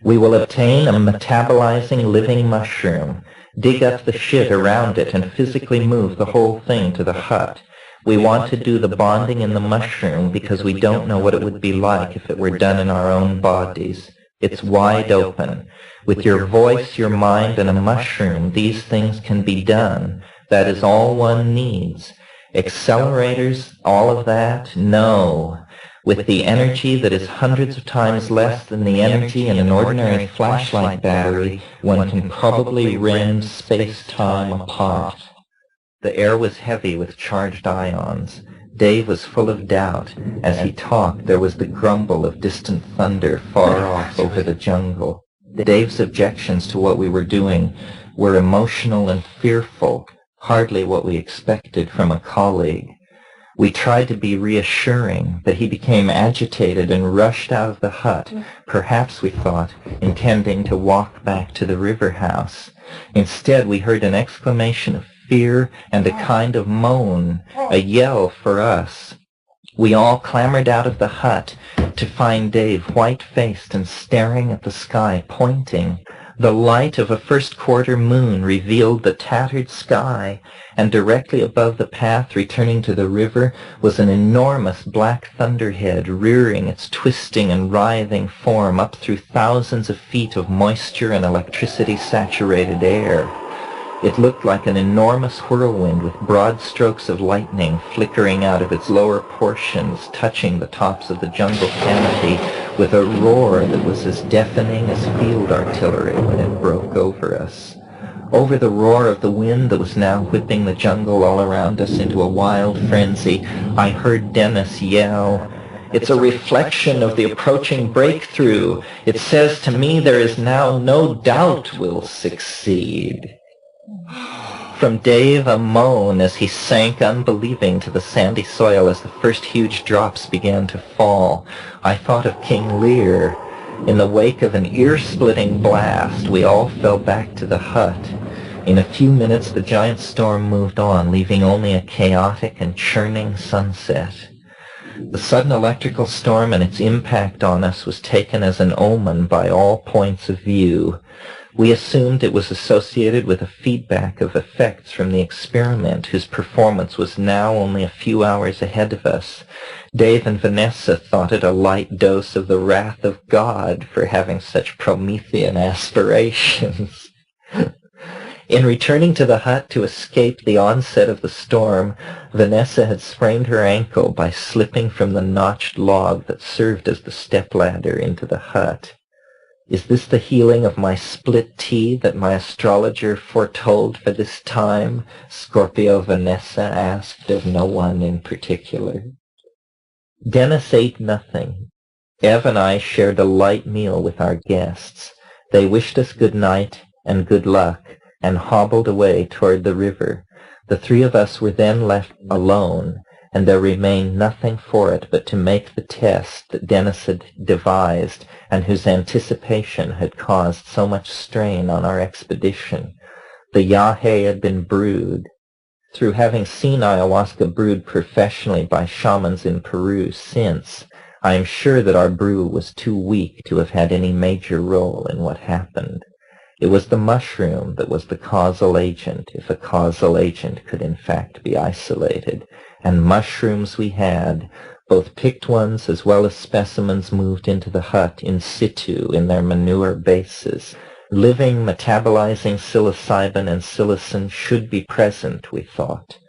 We will obtain a metabolizing living mushroom, dig up the shit around it, and physically move the whole thing to the hut. We want to do the bonding in the mushroom because we don't know what it would be like if it were done in our own bodies. It's wide open. With your voice, your mind, and a mushroom, these things can be done. That is all one needs. Accelerators, all of that? No. With the energy that is hundreds of times less than the energy in an ordinary flashlight battery, one can probably rend space-time apart. The air was heavy with charged ions. Dave was full of doubt. As he talked, there was the grumble of distant thunder far off over the jungle. Dave's objections to what we were doing were emotional and fearful, hardly what we expected from a colleague. We tried to be reassuring, but he became agitated and rushed out of the hut, perhaps, we thought, intending to walk back to the river house. Instead, we heard an exclamation of fear and a kind of moan, a yell for us. We all clambered out of the hut to find Dave white-faced and staring at the sky, pointing. The light of a first-quarter moon revealed the tattered sky, and directly above the path returning to the river was an enormous black thunderhead rearing its twisting and writhing form up through thousands of feet of moisture and electricity-saturated air. It looked like an enormous whirlwind with broad strokes of lightning flickering out of its lower portions, touching the tops of the jungle canopy with a roar that was as deafening as field artillery when it broke over us. Over the roar of the wind that was now whipping the jungle all around us into a wild frenzy, I heard Dennis yell, "It's a reflection of the approaching breakthrough. It says to me there is now no doubt we'll succeed." From Dave a moan as he sank unbelieving to the sandy soil as the first huge drops began to fall. I thought of King Lear. In the wake of an ear-splitting blast, we all fell back to the hut. In a few minutes the giant storm moved on, leaving only a chaotic and churning sunset. The sudden electrical storm and its impact on us was taken as an omen by all points of view. We assumed it was associated with a feedback of effects from the experiment, whose performance was now only a few hours ahead of us. Dave and Vanessa thought it a light dose of the wrath of God for having such Promethean aspirations. In returning to the hut to escape the onset of the storm, Vanessa had sprained her ankle by slipping from the notched log that served as the stepladder into the hut. "Is this the healing of my split tea that my astrologer foretold for this time?" Scorpio Vanessa asked of no one in particular. Dennis ate nothing. Ev and I shared a light meal with our guests. They wished us good night and good luck and hobbled away toward the river. The three of us were then left alone, and there remained nothing for it but to make the test that Dennis had devised and whose anticipation had caused so much strain on our expedition. The yahe had been brewed. Through having seen ayahuasca brewed professionally by shamans in Peru since, I am sure that our brew was too weak to have had any major role in what happened. It was the mushroom that was the causal agent, if a causal agent could in fact be isolated. And mushrooms we had, both picked ones as well as specimens moved into the hut in situ in their manure bases. Living, metabolizing psilocybin and psilocin should be present, we thought.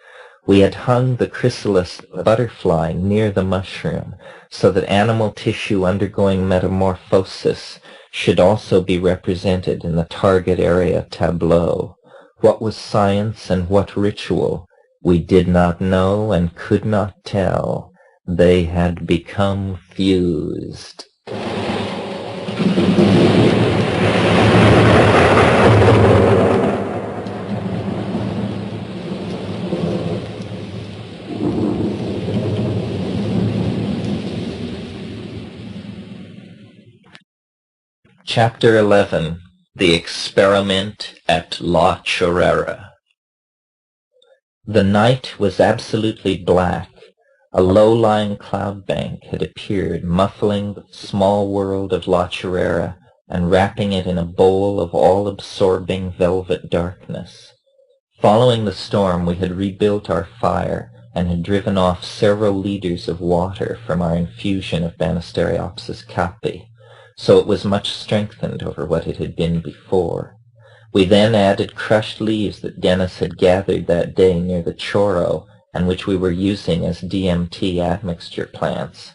We had hung the chrysalis butterfly near the mushroom, so that animal tissue undergoing metamorphosis should also be represented in the target area tableau. What was science and what ritual? We did not know and could not tell. They had become fused. Chapter 11. The Experiment at La Chorrera. The night was absolutely black. A low-lying cloud bank had appeared, muffling the small world of La Chorrera and wrapping it in a bowl of all-absorbing velvet darkness. Following the storm, we had rebuilt our fire and had driven off several liters of water from our infusion of Banisteriopsis caapi, so it was much strengthened over what it had been before. We then added crushed leaves that Dennis had gathered that day near the chorro and which we were using as DMT admixture plants.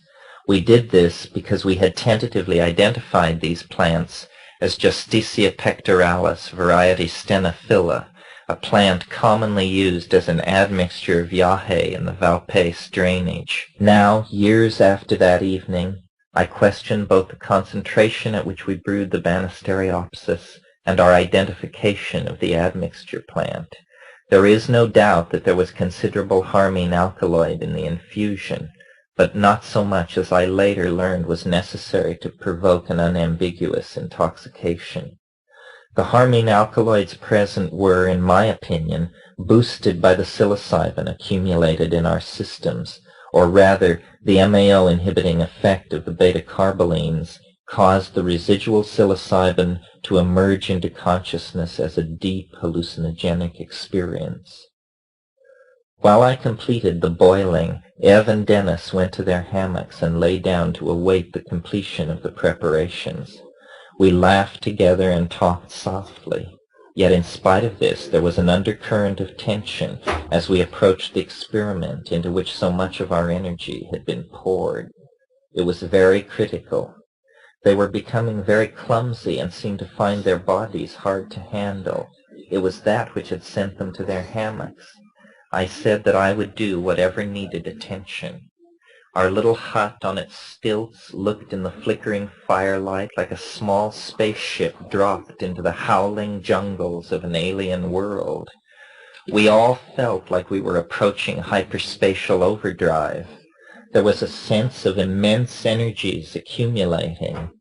We did this because we had tentatively identified these plants as Justicia pectoralis variety stenophylla, a plant commonly used as an admixture of yahe in the Valpais drainage. Now, years after that evening, I question both the concentration at which we brewed the Banisteriopsis and our identification of the admixture plant. There is no doubt that there was considerable harmine alkaloid in the infusion, but not so much as I later learned was necessary to provoke an unambiguous intoxication. The harmine alkaloids present were, in my opinion, boosted by the psilocybin accumulated in our systems, or rather, the MAO-inhibiting effect of the beta-carbolines caused the residual psilocybin to emerge into consciousness as a deep hallucinogenic experience. While I completed the boiling, Ev and Dennis went to their hammocks and lay down to await the completion of the preparations. We laughed together and talked softly. Yet in spite of this, there was an undercurrent of tension as we approached the experiment into which so much of our energy had been poured. It was very critical. They were becoming very clumsy and seemed to find their bodies hard to handle. It was that which had sent them to their hammocks. I said that I would do whatever needed attention. Our little hut on its stilts looked in the flickering firelight like a small spaceship dropped into the howling jungles of an alien world. We all felt like we were approaching hyperspatial overdrive. There was a sense of immense energies accumulating.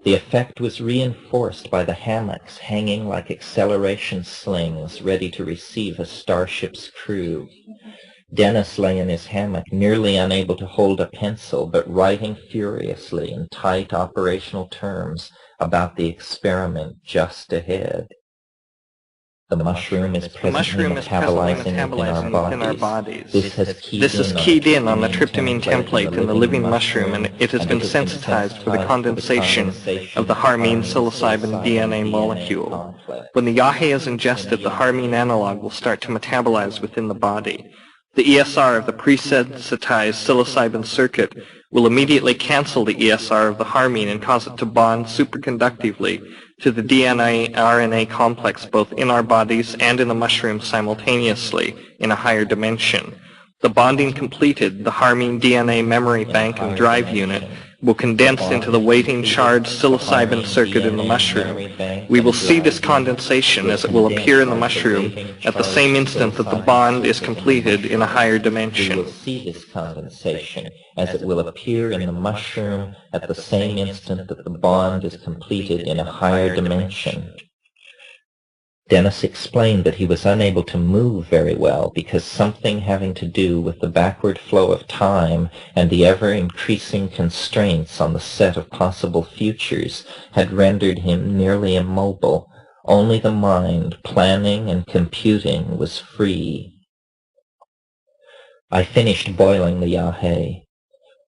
The effect was reinforced by the hammocks hanging like acceleration slings ready to receive a starship's crew. Dennis lay in his hammock, nearly unable to hold a pencil, but writing furiously in tight operational terms about the experiment just ahead. The mushroom is presently metabolizing within our bodies. This has keyed in on the tryptamine template in the living mushroom, and it has been sensitized for the condensation of the harmine psilocybin DNA molecule. When the yahe is ingested, the harmine analog will start to metabolize within the body. The ESR of the pre-sensitized psilocybin circuit will immediately cancel the ESR of the harmine and cause it to bond superconductively to the DNA-RNA complex both in our bodies and in the mushroom simultaneously in a higher dimension. The bonding completed, the harmine DNA memory bank and drive unit will condense into the waiting charged psilocybin circuit in the mushroom. We will see this condensation as it will appear in the mushroom at the same instant that the bond is completed in a higher dimension. We will see this condensation as it will appear in the mushroom at the same instant that the bond is completed in a higher dimension. Dennis explained that he was unable to move very well because something having to do with the backward flow of time and the ever-increasing constraints on the set of possible futures had rendered him nearly immobile. Only the mind, planning and computing, was free. I finished boiling the yahe.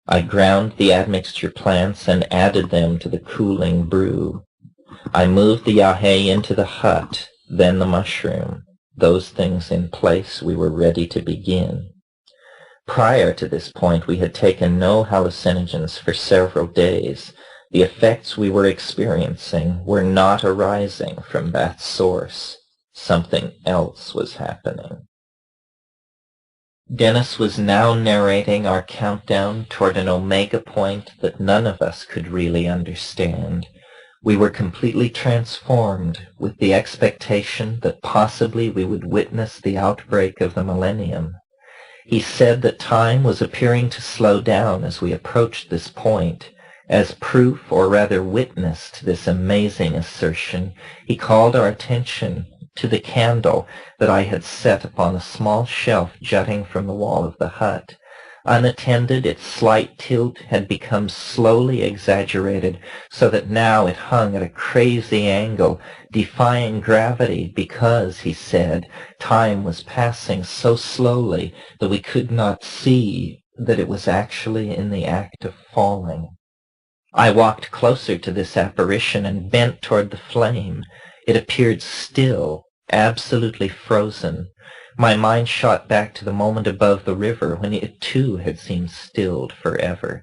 I ground the admixture plants and added them to the cooling brew. I moved the yahe into the hut, then the mushroom. Those things in place, we were ready to begin. Prior to this point, we had taken no hallucinogens for several days. The effects we were experiencing were not arising from that source. Something else was happening. Dennis was now narrating our countdown toward an omega point that none of us could really understand. We were completely transformed with the expectation that possibly we would witness the outbreak of the millennium. He said that time was appearing to slow down as we approached this point. As proof, or rather witness, to this amazing assertion, he called our attention to the candle that I had set upon a small shelf jutting from the wall of the hut. Unattended, its slight tilt had become slowly exaggerated so that now it hung at a crazy angle, defying gravity because, he said, time was passing so slowly that we could not see that it was actually in the act of falling. I walked closer to this apparition and bent toward the flame. It appeared still, absolutely frozen. My mind shot back to the moment above the river when it too had seemed stilled forever.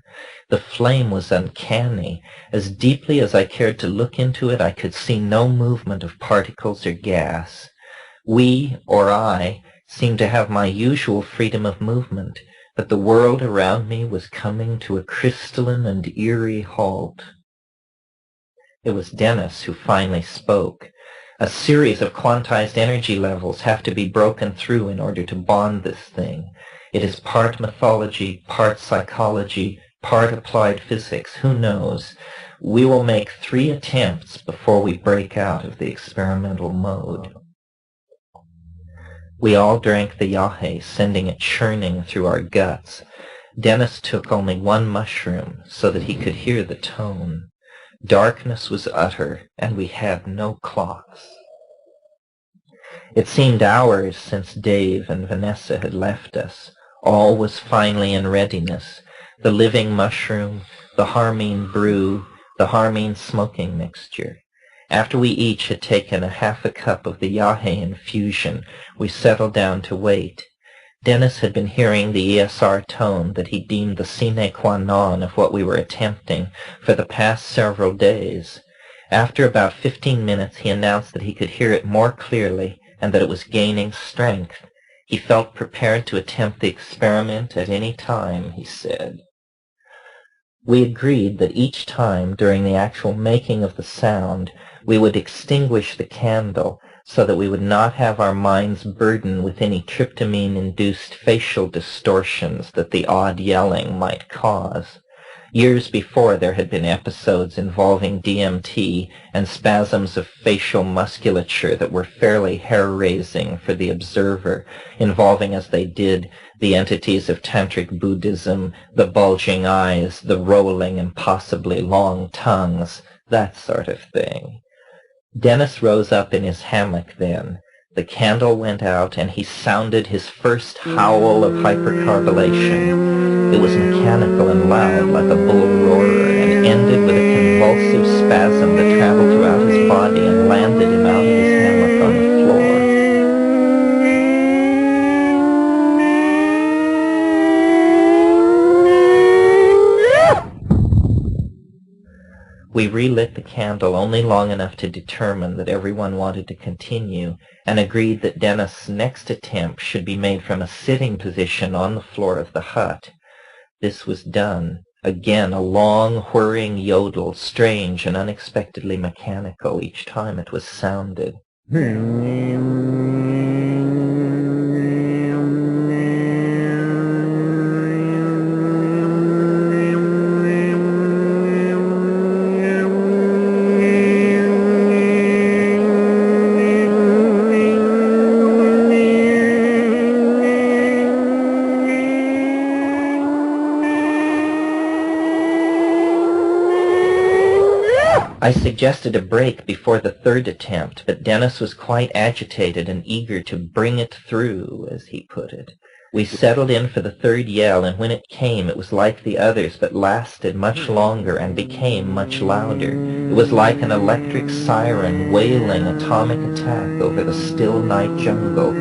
The flame was uncanny. As deeply as I cared to look into it, I could see no movement of particles or gas. We, or I, seemed to have my usual freedom of movement, but the world around me was coming to a crystalline and eerie halt. It was Dennis who finally spoke. A series of quantized energy levels have to be broken through in order to bond this thing. It is part mythology, part psychology, part applied physics. Who knows? We will make 3 attempts before we break out of the experimental mode. We all drank the yahe, sending it churning through our guts. Dennis took only 1 mushroom so that he could hear the tone. Darkness was utter, and we had no clocks. It seemed hours since Dave and Vanessa had left us. All was finally in readiness. The living mushroom, the harmine brew, the harmine smoking mixture. After we each had taken a half a cup of the yahe infusion, we settled down to wait. Dennis had been hearing the ESR tone that he deemed the sine qua non of what we were attempting for the past several days. After about 15 minutes, he announced that he could hear it more clearly and that it was gaining strength. He felt prepared to attempt the experiment at any time, he said. We agreed that each time during the actual making of the sound, we would extinguish the candle so that we would not have our minds burdened with any tryptamine-induced facial distortions that the odd yelling might cause. Years before, there had been episodes involving DMT and spasms of facial musculature that were fairly hair-raising for the observer, involving as they did the entities of Tantric Buddhism, the bulging eyes, the rolling and possibly long tongues, that sort of thing. Dennis rose up in his hammock then. The candle went out, and he sounded his first howl of hypercarbylation. It was mechanical and loud, like a bull roarer, and ended with a convulsive spasm that traveled throughout his body and landed him out of his hammock on the floor. We relit the candle only long enough to determine that everyone wanted to continue, and agreed that Dennis' next attempt should be made from a sitting position on the floor of the hut. This was done. Again, a long, whirring yodel, strange and unexpectedly mechanical each time it was sounded. I suggested a break before the third attempt, but Dennis was quite agitated and eager to bring it through, as he put it. We settled in for the third yell, and when it came, it was like the others, but lasted much longer and became much louder. It was like an electric siren wailing atomic attack over the still night jungle.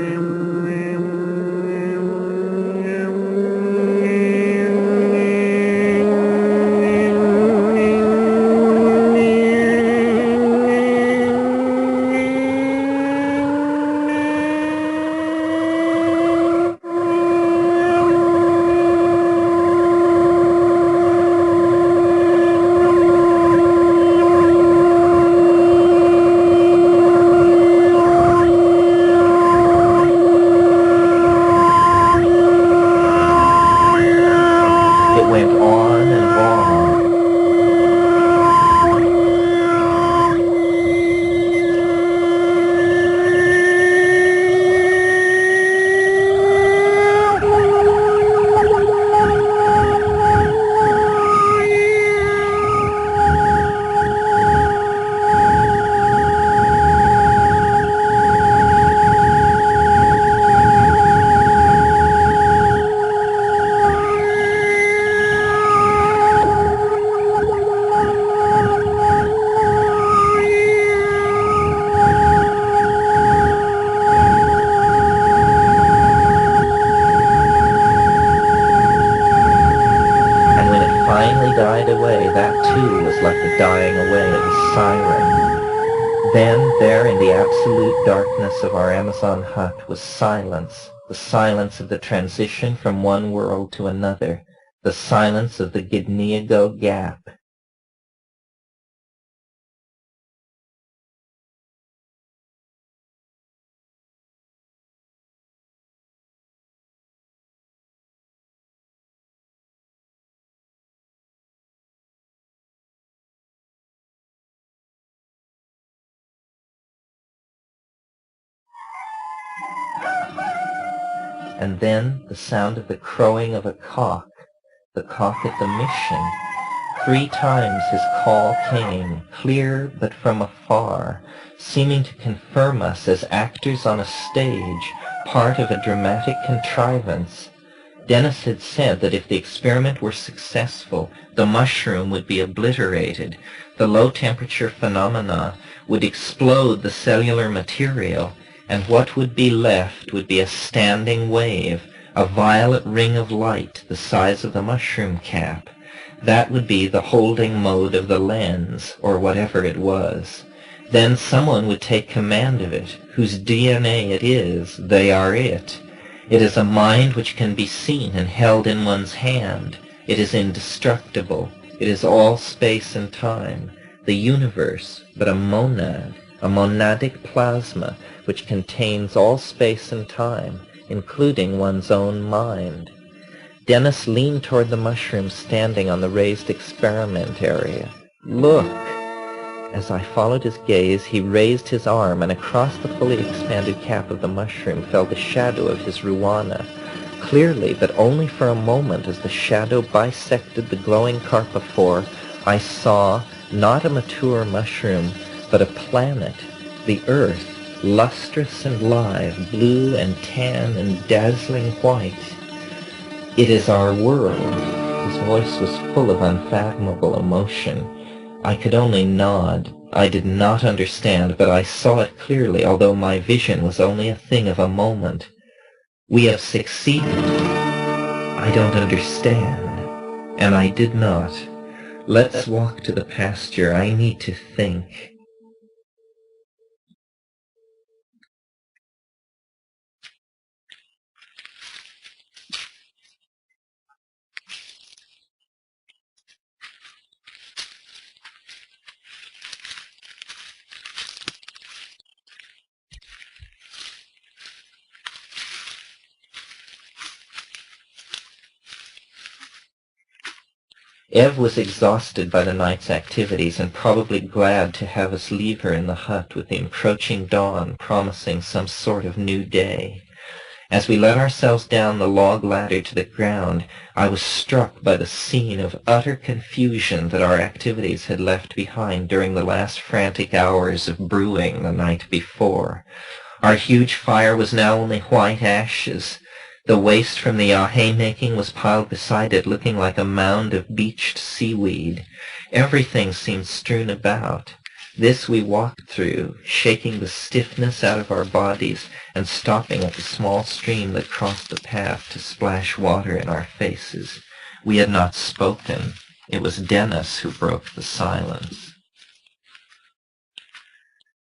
Of our Amazon hut was silence, the silence of the transition from one world to another, the silence of the Gidneago Gap. And then the sound of the crowing of a cock, the cock at the mission. 3 times his call came, clear but from afar, seeming to confirm us as actors on a stage, part of a dramatic contrivance. Dennis had said that if the experiment were successful, the mushroom would be obliterated. The low-temperature phenomena would explode the cellular material, and what would be left would be a standing wave, a violet ring of light the size of the mushroom cap. That would be the holding mode of the lens, or whatever it was. Then someone would take command of it, whose DNA it is, they are it. It is a mind which can be seen and held in one's hand. It is indestructible. It is all space and time, the universe, but a monad, a monadic plasma which contains all space and time, including one's own mind. Dennis leaned toward the mushroom standing on the raised experiment area. Look! As I followed his gaze, he raised his arm, and across the fully expanded cap of the mushroom fell the shadow of his Ruana. Clearly, but only for a moment, as the shadow bisected the glowing carpophore, I saw not a mature mushroom, but a planet, the Earth, lustrous and live, blue and tan and dazzling white. It is our world. His voice was full of unfathomable emotion. I could only nod. I did not understand, but I saw it clearly, although my vision was only a thing of a moment. We have succeeded. I don't understand. And I did not. Let's walk to the pasture. I need to think. Ev was exhausted by the night's activities and probably glad to have us leave her in the hut with the encroaching dawn promising some sort of new day. As we let ourselves down the log ladder to the ground, I was struck by the scene of utter confusion that our activities had left behind during the last frantic hours of brewing the night before. Our huge fire was now only white ashes. The waste from the haymaking was piled beside it, looking like a mound of beached seaweed. Everything seemed strewn about. This we walked through, shaking the stiffness out of our bodies and stopping at the small stream that crossed the path to splash water in our faces. We had not spoken. It was Dennis who broke the silence.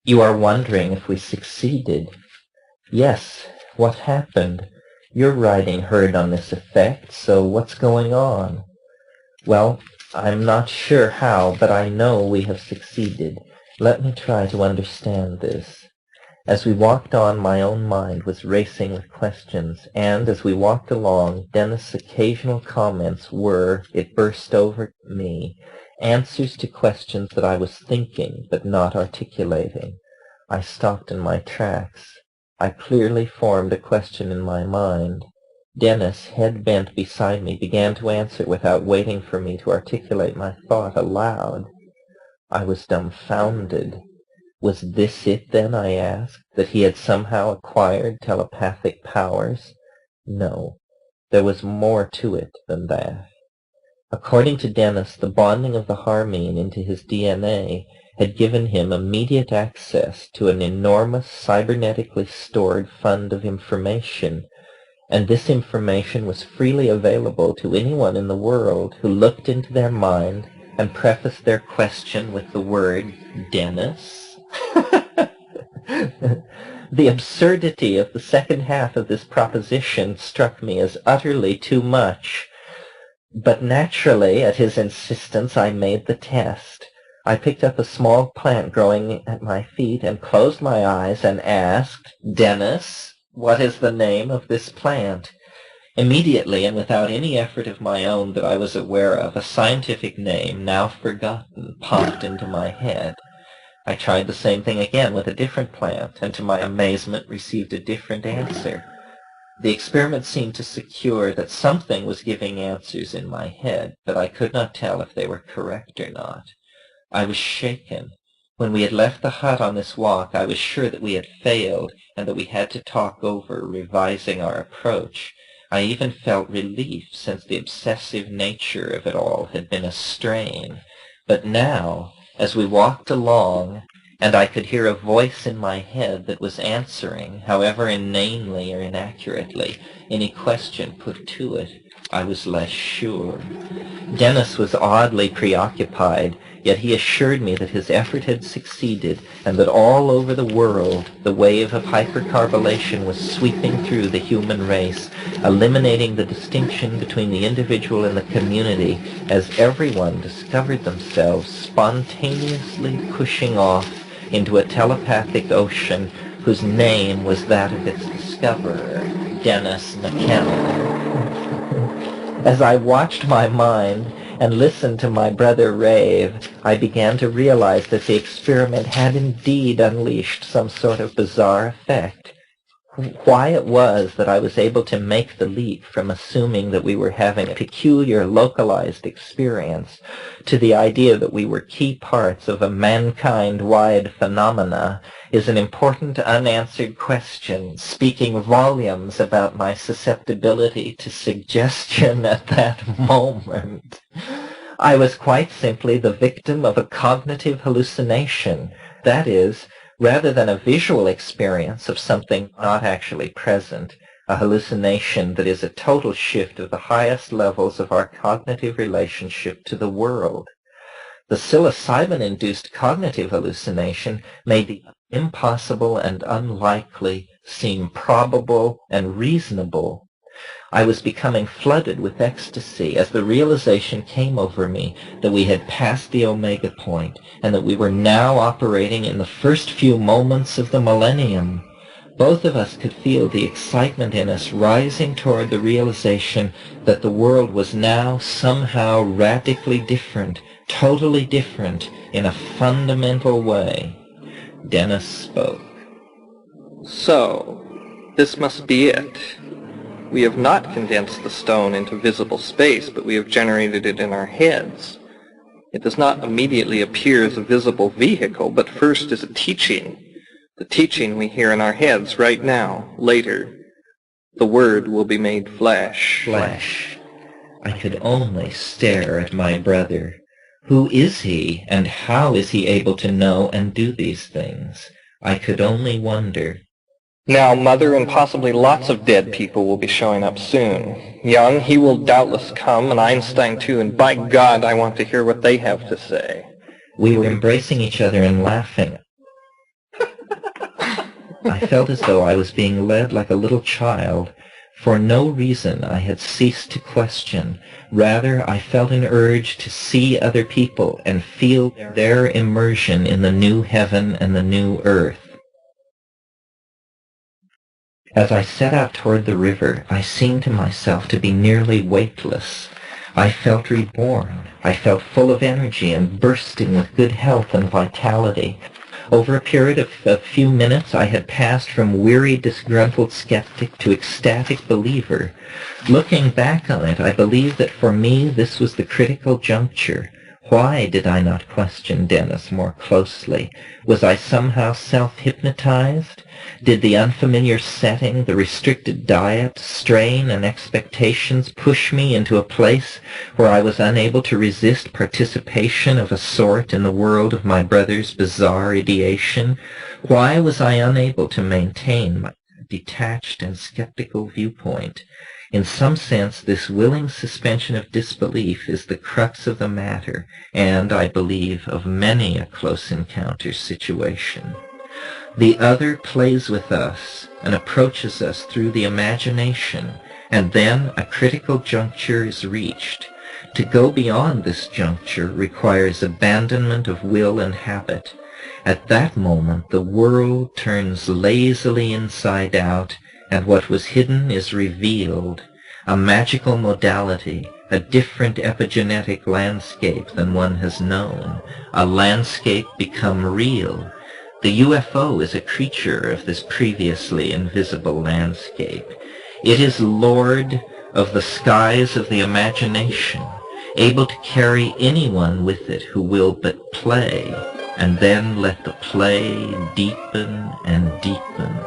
You are wondering if we succeeded. Yes, what happened? Your writing heard on this effect, so what's going on? Well, I'm not sure how, but I know we have succeeded. Let me try to understand this. As we walked on, my own mind was racing with questions, and as we walked along, Dennis' occasional comments were, it burst over me, answers to questions that I was thinking but not articulating. I stopped in my tracks. I clearly formed a question in my mind. Dennis, head bent beside me, began to answer without waiting for me to articulate my thought aloud. I was dumbfounded. Was this it, then, I asked, that he had somehow acquired telepathic powers? No, there was more to it than that. According to Dennis, the bonding of the Harmene into his DNA had given him immediate access to an enormous cybernetically stored fund of information, and this information was freely available to anyone in the world who looked into their mind and prefaced their question with the word, Dennis? The absurdity of the second half of this proposition struck me as utterly too much. But naturally, at his insistence, I made the test. I picked up a small plant growing at my feet and closed my eyes and asked, Dennis, what is the name of this plant? Immediately, and without any effort of my own that I was aware of, a scientific name, now forgotten, popped into my head. I tried the same thing again with a different plant, and to my amazement received a different answer. The experiment seemed to secure that something was giving answers in my head, but I could not tell if they were correct or not. I was shaken. When we had left the hut on this walk, I was sure that we had failed and that we had to talk over revising our approach. I even felt relief, since the obsessive nature of it all had been a strain. But now, as we walked along, and I could hear a voice in my head that was answering, however inanely or inaccurately, any question put to it, I was less sure. Dennis was oddly preoccupied, yet he assured me that his effort had succeeded, and that all over the world the wave of hypercarbylation was sweeping through the human race, eliminating the distinction between the individual and the community, as everyone discovered themselves spontaneously pushing off into a telepathic ocean whose name was that of its discoverer, Terence McKenna. As I watched my mind and listened to my brother rave, I began to realize that the experiment had indeed unleashed some sort of bizarre effect. Why it was that I was able to make the leap from assuming that we were having a peculiar localized experience to the idea that we were key parts of a mankind-wide phenomena is an important unanswered question, speaking volumes about my susceptibility to suggestion at that moment. I was quite simply the victim of a cognitive hallucination, that is, rather than a visual experience of something not actually present, a hallucination that is a total shift of the highest levels of our cognitive relationship to the world. The psilocybin-induced cognitive hallucination made the impossible and unlikely seem probable and reasonable. I was becoming flooded with ecstasy as the realization came over me that we had passed the omega point and that we were now operating in the first few moments of the millennium. Both of us could feel the excitement in us rising toward the realization that the world was now somehow radically different, totally different in a fundamental way. Dennis spoke. So, this must be it. We have not condensed the stone into visible space, but we have generated it in our heads. It does not immediately appear as a visible vehicle, but first as a teaching. The teaching we hear in our heads right now, later. The Word will be made flesh. Flesh. I could only stare at my brother. Who is he, and how is he able to know and do these things? I could only wonder. Now, Mother and possibly lots of dead people will be showing up soon. Young, he will doubtless come, and Einstein too, and by God, I want to hear what they have to say. We were embracing each other and laughing. I felt as though I was being led like a little child. For no reason I had ceased to question. Rather, I felt an urge to see other people and feel their immersion in the new heaven and the new earth. As I set out toward the river, I seemed to myself to be nearly weightless. I felt reborn. I felt full of energy and bursting with good health and vitality. Over a period of a few minutes, I had passed from weary, disgruntled skeptic to ecstatic believer. Looking back on it, I believe that for me this was the critical juncture. Why did I not question Dennis more closely? Was I somehow self-hypnotized? Did the unfamiliar setting, the restricted diet, strain, and expectations push me into a place where I was unable to resist participation of a sort in the world of my brother's bizarre ideation? Why was I unable to maintain my detached and skeptical viewpoint? In some sense, this willing suspension of disbelief is the crux of the matter, and, I believe, of many a close encounter situation. The other plays with us and approaches us through the imagination, and then a critical juncture is reached. To go beyond this juncture requires abandonment of will and habit. At that moment, the world turns lazily inside out, and what was hidden is revealed, a magical modality, a different epigenetic landscape than one has known, a landscape become real. The UFO is a creature of this previously invisible landscape. It is lord of the skies of the imagination, able to carry anyone with it who will but play, and then let the play deepen and deepen.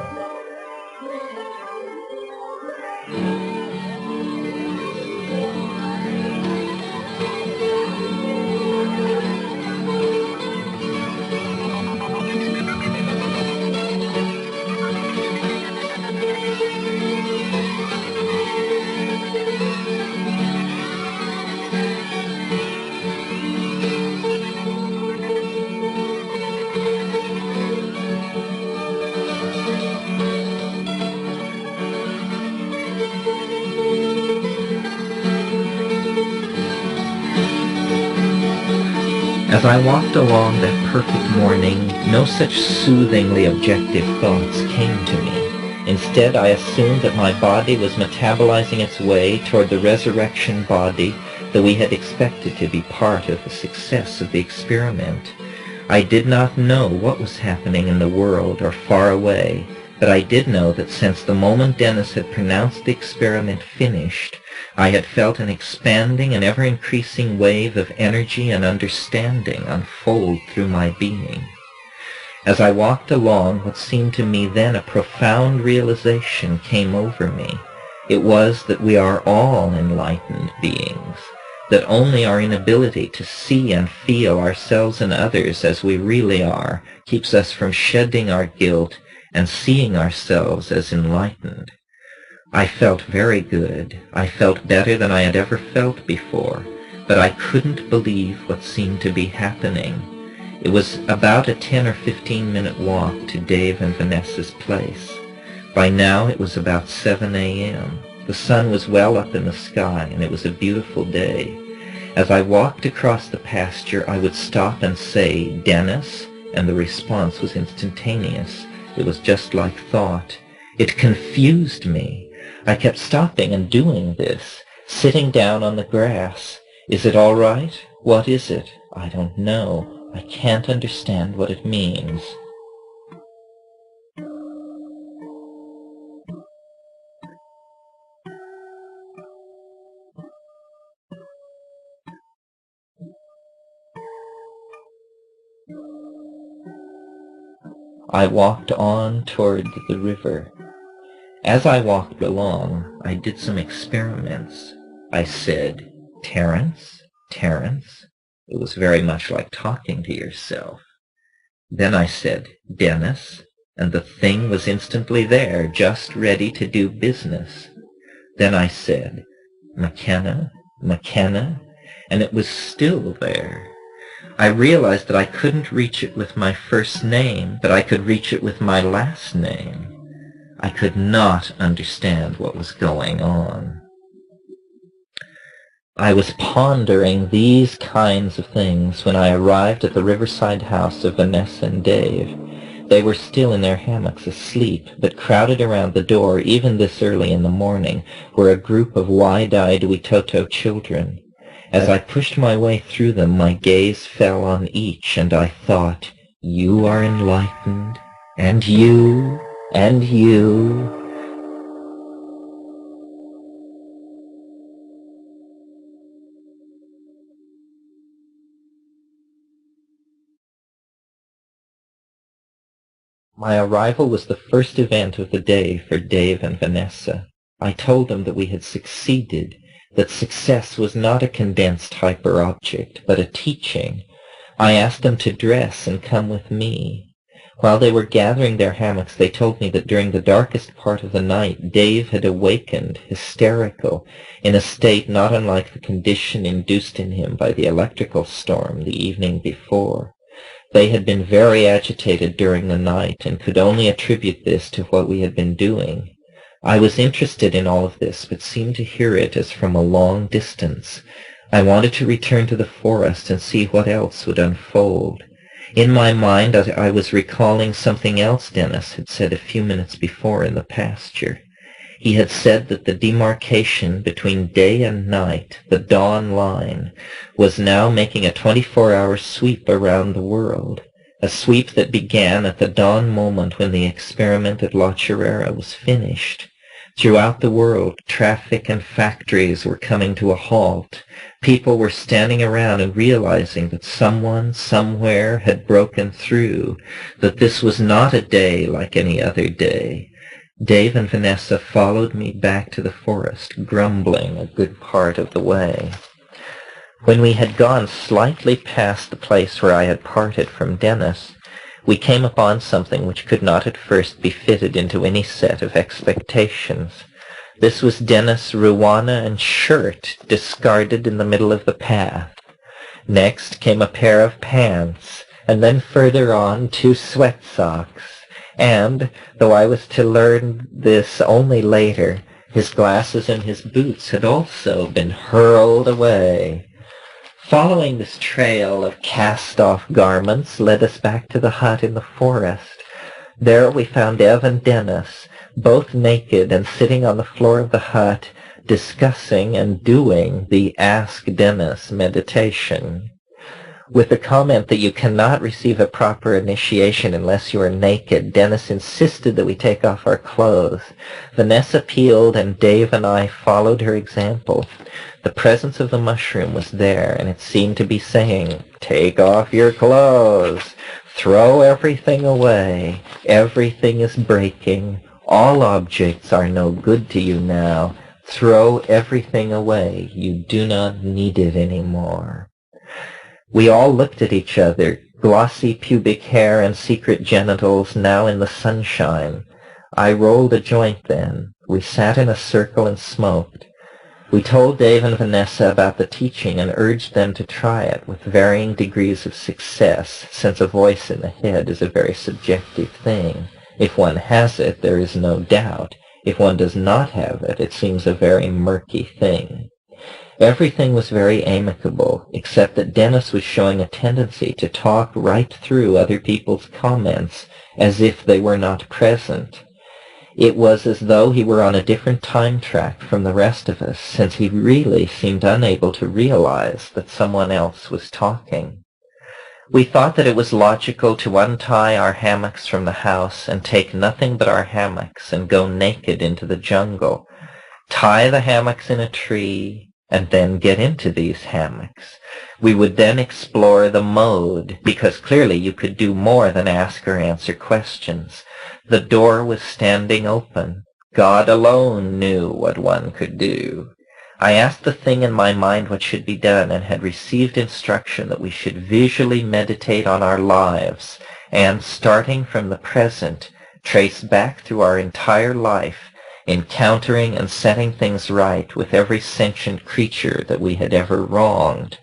As I walked along that perfect morning, no such soothingly objective thoughts came to me. Instead, I assumed that my body was metabolizing its way toward the resurrection body that we had expected to be part of the success of the experiment. I did not know what was happening in the world or far away, but I did know that since the moment Dennis had pronounced the experiment finished, I had felt an expanding and ever-increasing wave of energy and understanding unfold through my being. As I walked along, what seemed to me then a profound realization came over me. It was that we are all enlightened beings, that only our inability to see and feel ourselves and others as we really are keeps us from shedding our guilt and seeing ourselves as enlightened. I felt very good. I felt better than I had ever felt before, but I couldn't believe what seemed to be happening. It was about a 10 or 15-minute walk to Dave and Vanessa's place. By now it was about 7 a.m. The sun was well up in the sky, and it was a beautiful day. As I walked across the pasture, I would stop and say, "Dennis," and the response was instantaneous. It was just like thought. It confused me. I kept stopping and doing this, sitting down on the grass. "Is it all right? What is it? I don't know. I can't understand what it means." I walked on toward the river. As I walked along, I did some experiments. I said, "Terence, Terence." It was very much like talking to yourself. Then I said, "Dennis," and the thing was instantly there, just ready to do business. Then I said, "McKenna, McKenna," and it was still there. I realized that I couldn't reach it with my first name, but I could reach it with my last name. I could not understand what was going on. I was pondering these kinds of things when I arrived at the riverside house of Vanessa and Dave. They were still in their hammocks asleep, but crowded around the door even this early in the morning were a group of wide-eyed Witoto children. As I pushed my way through them, my gaze fell on each, and I thought, "You are enlightened, and you, and you." My arrival was the first event of the day for Dave and Vanessa. I told them that we had succeeded, that success was not a condensed hyper-object, but a teaching. I asked them to dress and come with me. While they were gathering their hammocks, they told me that during the darkest part of the night, Dave had awakened, hysterical, in a state not unlike the condition induced in him by the electrical storm the evening before. They had been very agitated during the night and could only attribute this to what we had been doing. I was interested in all of this, but seemed to hear it as from a long distance. I wanted to return to the forest and see what else would unfold. In my mind, I was recalling something else Dennis had said a few minutes before in the pasture. He had said that the demarcation between day and night, the dawn line, was now making a 24-hour sweep around the world, a sweep that began at the dawn moment when the experiment at La Chirera was finished. Throughout the world, traffic and factories were coming to a halt. People were standing around and realizing that someone, somewhere, had broken through, that this was not a day like any other day. Dave and Vanessa followed me back to the forest, grumbling a good part of the way. When we had gone slightly past the place where I had parted from Dennis, we came upon something which could not at first be fitted into any set of expectations. This was Dennis' ruana and shirt discarded in the middle of the path. Next came a pair of pants, and then further on 2 sweat socks. And, though I was to learn this only later, his glasses and his boots had also been hurled away. Following this trail of cast-off garments led us back to the hut in the forest. There we found Ev and Dennis, both naked and sitting on the floor of the hut, discussing and doing the Ask Dennis meditation. With the comment that you cannot receive a proper initiation unless you are naked, Dennis insisted that we take off our clothes. Vanessa peeled, and Dave and I followed her example. The presence of the mushroom was there, and it seemed to be saying, "Take off your clothes. Throw everything away. Everything is breaking. All objects are no good to you now. Throw everything away. You do not need it anymore." We all looked at each other, glossy pubic hair and secret genitals now in the sunshine. I rolled a joint then. We sat in a circle and smoked. We told Dave and Vanessa about the teaching and urged them to try it with varying degrees of success, since a voice in the head is a very subjective thing. If one has it, there is no doubt. If one does not have it, it seems a very murky thing. Everything was very amicable, except that Dennis was showing a tendency to talk right through other people's comments, as if they were not present. It was as though he were on a different time track from the rest of us, since he really seemed unable to realize that someone else was talking. We thought that it was logical to untie our hammocks from the house and take nothing but our hammocks and go naked into the jungle, tie the hammocks in a tree, and then get into these hammocks. We would then explore the mode, because clearly you could do more than ask or answer questions. The door was standing open. God alone knew what one could do. I asked the thing in my mind what should be done, and had received instruction that we should visually meditate on our lives, and, starting from the present, trace back through our entire life, encountering and setting things right with every sentient creature that we had ever wronged.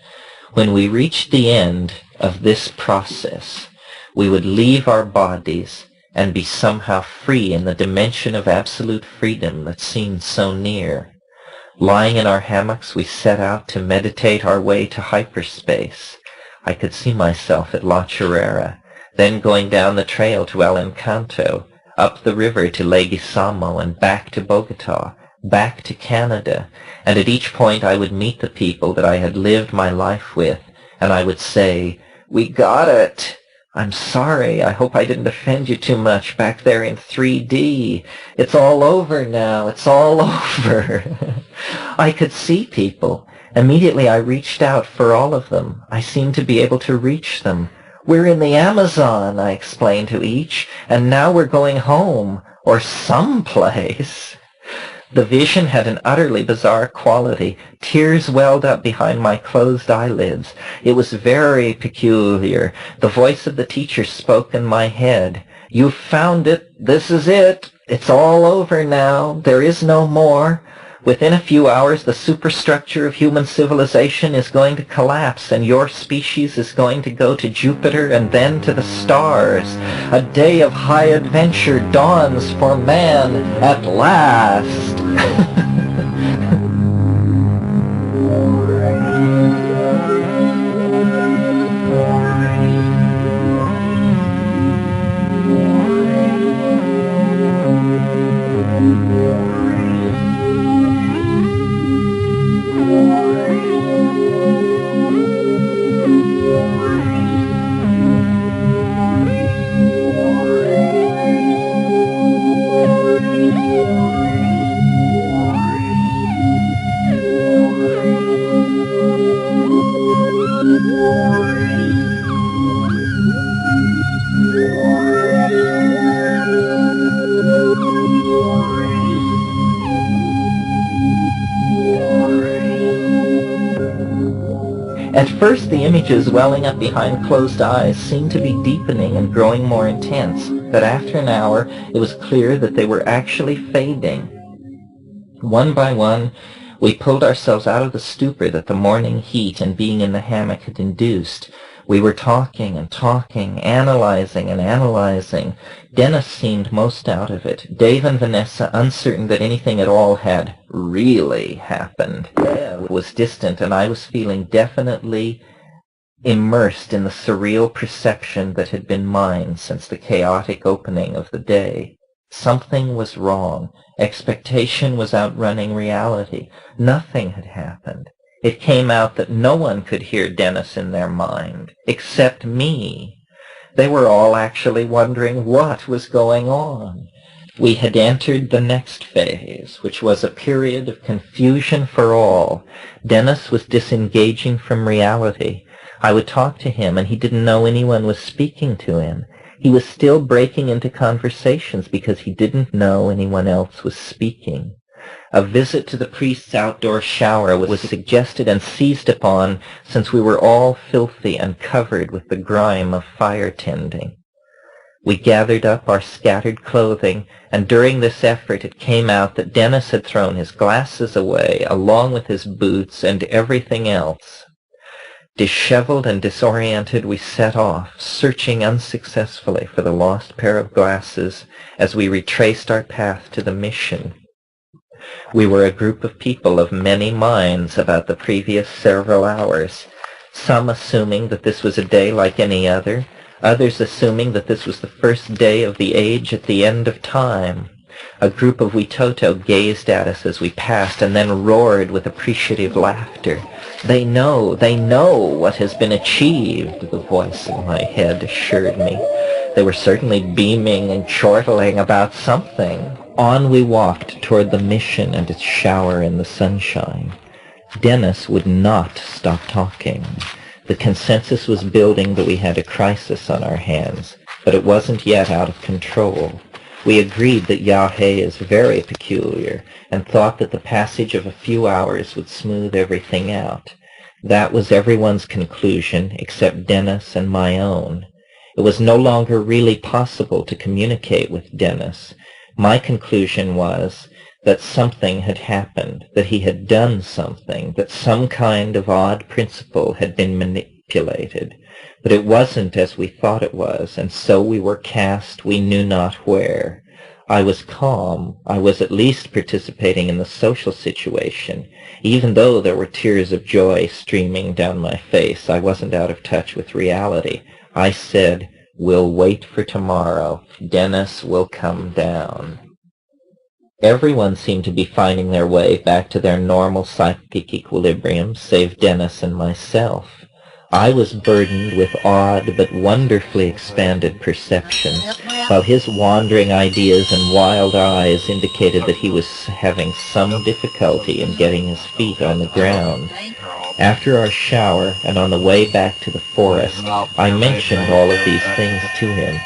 When we reached the end of this process, we would leave our bodies and be somehow free in the dimension of absolute freedom that seemed so near. Lying in our hammocks, we set out to meditate our way to hyperspace. I could see myself at La Chorrera, then going down the trail to El Encanto, up the river to Leguizamo, and back to Bogota, back to Canada, and at each point I would meet the people that I had lived my life with, and I would say, "We got it. I'm sorry. I hope I didn't offend you too much back there in 3D. It's all over now. It's all over." I could see people. Immediately I reached out for all of them. I seemed to be able to reach them. "We're in the Amazon," I explained to each, "and now we're going home, or someplace." The vision had an utterly bizarre quality. Tears welled up behind my closed eyelids. It was very peculiar. The voice of the teacher spoke in my head. "You've found it. This is it. It's all over now. There is no more. Within a few hours, the superstructure of human civilization is going to collapse, and your species is going to go to Jupiter and then to the stars. A day of high adventure dawns for man at last." At first, the images welling up behind closed eyes seemed to be deepening and growing more intense, but after an hour, it was clear that they were actually fading. One by one, we pulled ourselves out of the stupor that the morning heat and being in the hammock had induced. We were talking and talking, analyzing and analyzing. Dennis seemed most out of it. Dave and Vanessa, uncertain that anything at all had really happened, was distant, and I was feeling definitely immersed in the surreal perception that had been mine since the chaotic opening of the day. Something was wrong. Expectation was outrunning reality. Nothing had happened. It came out that no one could hear Dennis in their mind, except me. They were all actually wondering what was going on. We had entered the next phase, which was a period of confusion for all. Dennis was disengaging from reality. I would talk to him, and he didn't know anyone was speaking to him. He was still breaking into conversations because he didn't know anyone else was speaking. A visit to the priest's outdoor shower was suggested and seized upon, since we were all filthy and covered with the grime of fire tending. We gathered up our scattered clothing, and during this effort it came out that Dennis had thrown his glasses away, along with his boots and everything else. Disheveled and disoriented, we set off, searching unsuccessfully for the lost pair of glasses as we retraced our path to the mission. We were a group of people of many minds about the previous several hours, some assuming that this was a day like any other, others assuming that this was the first day of the age at the end of time. A group of Witoto gazed at us as we passed and then roared with appreciative laughter. They know what has been achieved," the voice in my head assured me. They were certainly beaming and chortling about something. On we walked toward the mission and its shower in the sunshine. Dennis would not stop talking. The consensus was building that we had a crisis on our hands, but it wasn't yet out of control. We agreed that Yahé is very peculiar, and thought that the passage of a few hours would smooth everything out. That was everyone's conclusion, except Dennis and my own. It was no longer really possible to communicate with Dennis. My conclusion was that something had happened, that he had done something, that some kind of odd principle had been manipulated. But it wasn't as we thought it was, and so we were cast we knew not where. I was calm. I was at least participating in the social situation. Even though there were tears of joy streaming down my face, I wasn't out of touch with reality. I said, "We'll wait for tomorrow. Dennis will come down." Everyone seemed to be finding their way back to their normal psychic equilibrium, save Dennis and myself. I was burdened with odd but wonderfully expanded perceptions, while his wandering ideas and wild eyes indicated that he was having some difficulty in getting his feet on the ground. After our shower and on the way back to the forest, I mentioned all of these things to him,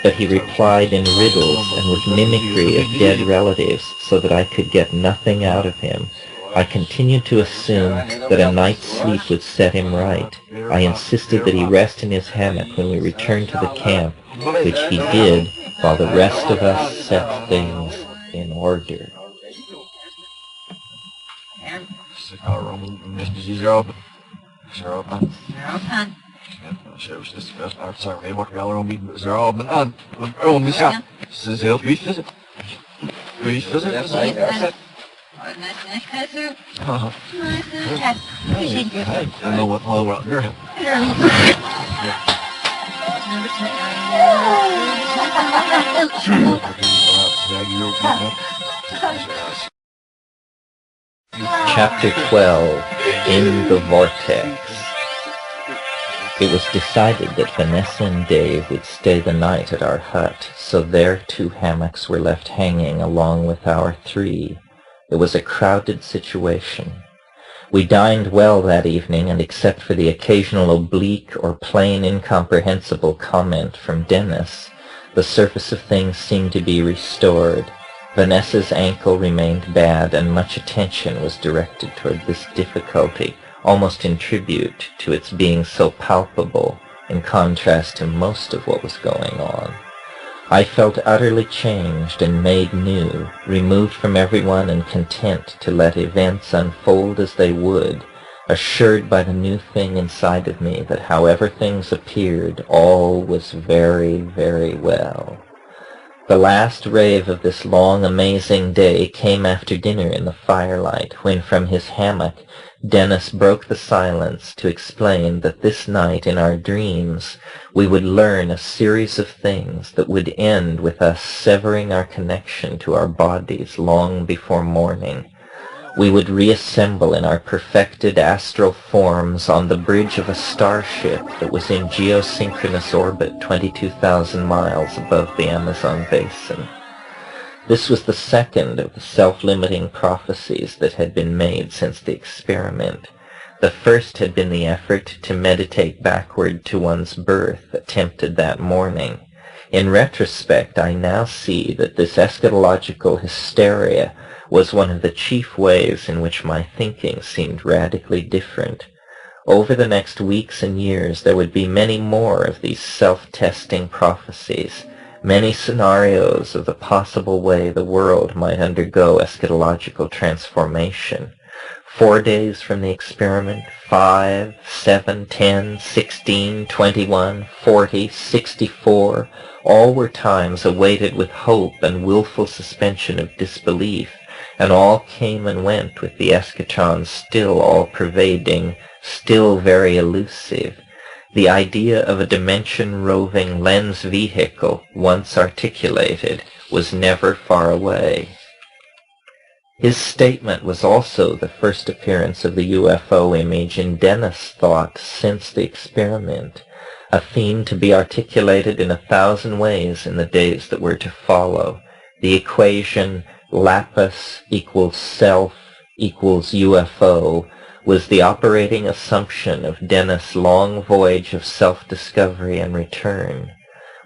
but he replied in riddles and with mimicry of dead relatives so that I could get nothing out of him. I continued to assume that a night's sleep would set him right. I insisted that he rest in his hammock when we returned to the camp, which he did while the rest of us set things in order. Chapter 12, In the Vortex. It was decided that Vanessa and Dave would stay the night at our hut, so their 2 hammocks were left hanging along with our 3. It was a crowded situation. We dined well that evening, and except for the occasional oblique or plain incomprehensible comment from Dennis, the surface of things seemed to be restored. Vanessa's ankle remained bad, and much attention was directed toward this difficulty, almost in tribute to its being so palpable in contrast to most of what was going on. I felt utterly changed and made new, removed from everyone and content to let events unfold as they would, assured by the new thing inside of me that however things appeared, all was very, very well. The last rave of this long, amazing day came after dinner in the firelight, when from his hammock Dennis broke the silence to explain that this night in our dreams we would learn a series of things that would end with us severing our connection to our bodies long before morning. We would reassemble in our perfected astral forms on the bridge of a starship that was in geosynchronous orbit 22,000 miles above the Amazon basin. This was the second of the self-limiting prophecies that had been made since the experiment. The first had been the effort to meditate backward to one's birth, attempted that morning. In retrospect, I now see that this eschatological hysteria was one of the chief ways in which my thinking seemed radically different. Over the next weeks and years, there would be many more of these self-testing prophecies, many scenarios of the possible way the world might undergo eschatological transformation. 4 days from the experiment, 5, 7, 10, 16, 21, 40, 64, all were times awaited with hope and willful suspension of disbelief, and all came and went with the eschaton still all-pervading, still very elusive. The idea of a dimension-roving lens vehicle, once articulated, was never far away. His statement was also the first appearance of the UFO image in Dennis' thought since the experiment, a theme to be articulated in 1,000 ways in the days that were to follow. The equation Lapis equals self equals UFO was the operating assumption of Dennis' long voyage of self-discovery and return.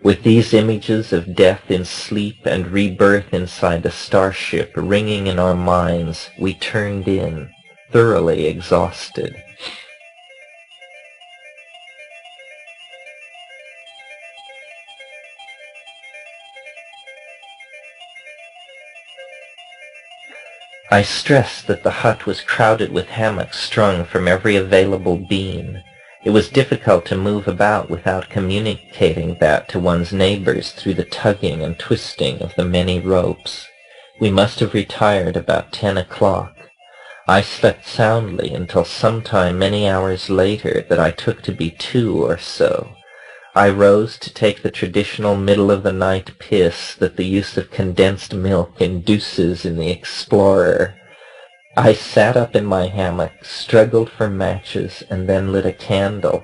With these images of death in sleep and rebirth inside a starship ringing in our minds, we turned in, thoroughly exhausted. I stressed that the hut was crowded with hammocks strung from every available beam. It was difficult to move about without communicating that to one's neighbors through the tugging and twisting of the many ropes. We must have retired about 10 o'clock. I slept soundly until sometime many hours later that I took to be 2 or so. I rose to take the traditional middle-of-the-night piss that the use of condensed milk induces in the explorer. I sat up in my hammock, struggled for matches, and then lit a candle.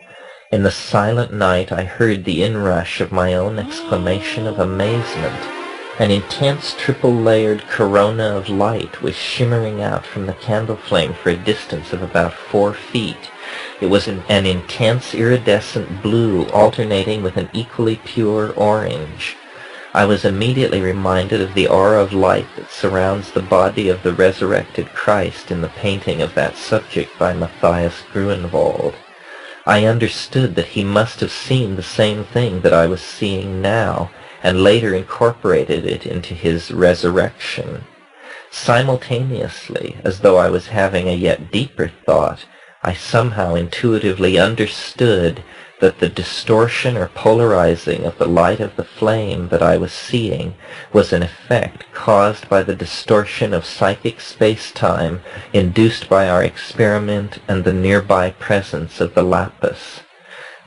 In the silent night I heard the inrush of my own exclamation of amazement. An intense triple-layered corona of light was shimmering out from the candle flame for a distance of about 4 feet. It was an intense iridescent blue alternating with an equally pure orange. I was immediately reminded of the aura of light that surrounds the body of the resurrected Christ in the painting of that subject by Matthias Grunewald. I understood that he must have seen the same thing that I was seeing now, and later incorporated it into his resurrection. Simultaneously, as though I was having a yet deeper thought, I somehow intuitively understood that the distortion or polarizing of the light of the flame that I was seeing was an effect caused by the distortion of psychic space-time induced by our experiment and the nearby presence of the lapis.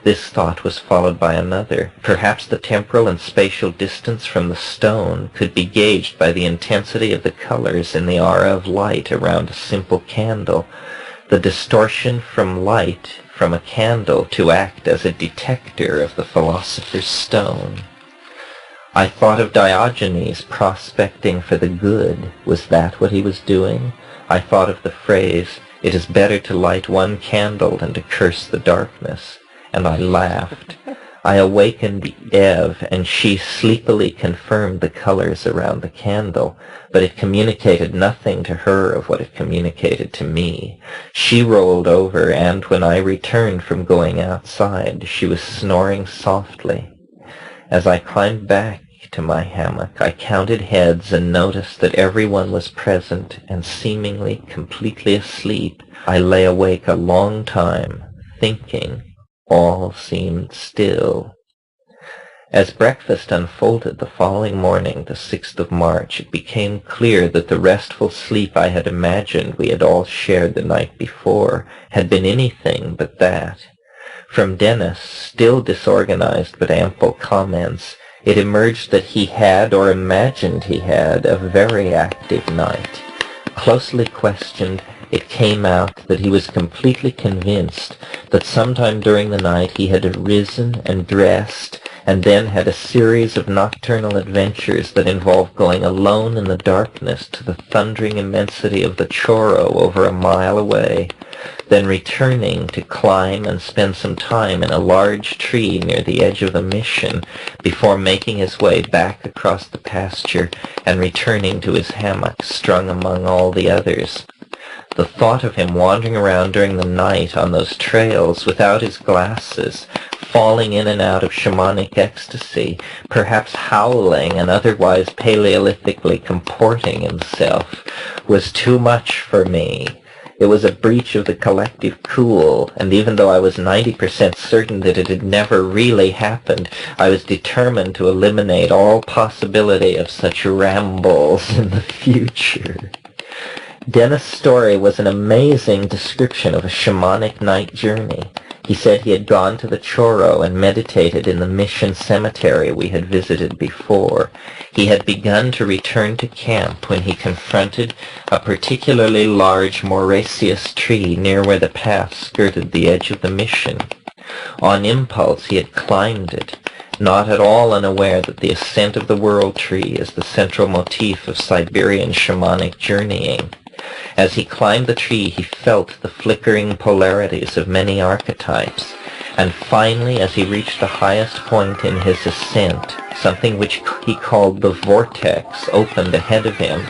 This thought was followed by another. Perhaps the temporal and spatial distance from the stone could be gauged by the intensity of the colors in the aura of light around a simple candle. The distortion from light from a candle to act as a detector of the philosopher's stone. I thought of Diogenes prospecting for the good. Was that what he was doing? I thought of the phrase, "It is better to light one candle than to curse the darkness," and I laughed. I awakened Eve, and she sleepily confirmed the colors around the candle, but it communicated nothing to her of what it communicated to me. She rolled over, and when I returned from going outside, she was snoring softly. As I climbed back to my hammock, I counted heads and noticed that everyone was present and seemingly completely asleep. I lay awake a long time, thinking. All seemed still. As breakfast unfolded the following morning, the 6th of March, it became clear that the restful sleep I had imagined we had all shared the night before had been anything but that. From Dennis, still disorganized but ample comments, it emerged that he had, or imagined he had, a very active night. Closely questioned, it came out that he was completely convinced that sometime during the night he had arisen and dressed and then had a series of nocturnal adventures that involved going alone in the darkness to the thundering immensity of the Chorro over a mile away, then returning to climb and spend some time in a large tree near the edge of the mission before making his way back across the pasture and returning to his hammock strung among all the others. The thought of him wandering around during the night on those trails without his glasses, falling in and out of shamanic ecstasy, perhaps howling and otherwise paleolithically comporting himself, was too much for me. It was a breach of the collective cool, and even though I was 90% certain that it had never really happened, I was determined to eliminate all possibility of such rambles in the future. Dennis' story was an amazing description of a shamanic night journey. He said he had gone to the Chorro and meditated in the mission cemetery we had visited before. He had begun to return to camp when he confronted a particularly large moraceous tree near where the path skirted the edge of the mission. On impulse, he had climbed it, not at all unaware that the ascent of the world tree is the central motif of Siberian shamanic journeying. As he climbed the tree, he felt the flickering polarities of many archetypes, and finally, as he reached the highest point in his ascent, something which he called the vortex opened ahead of him,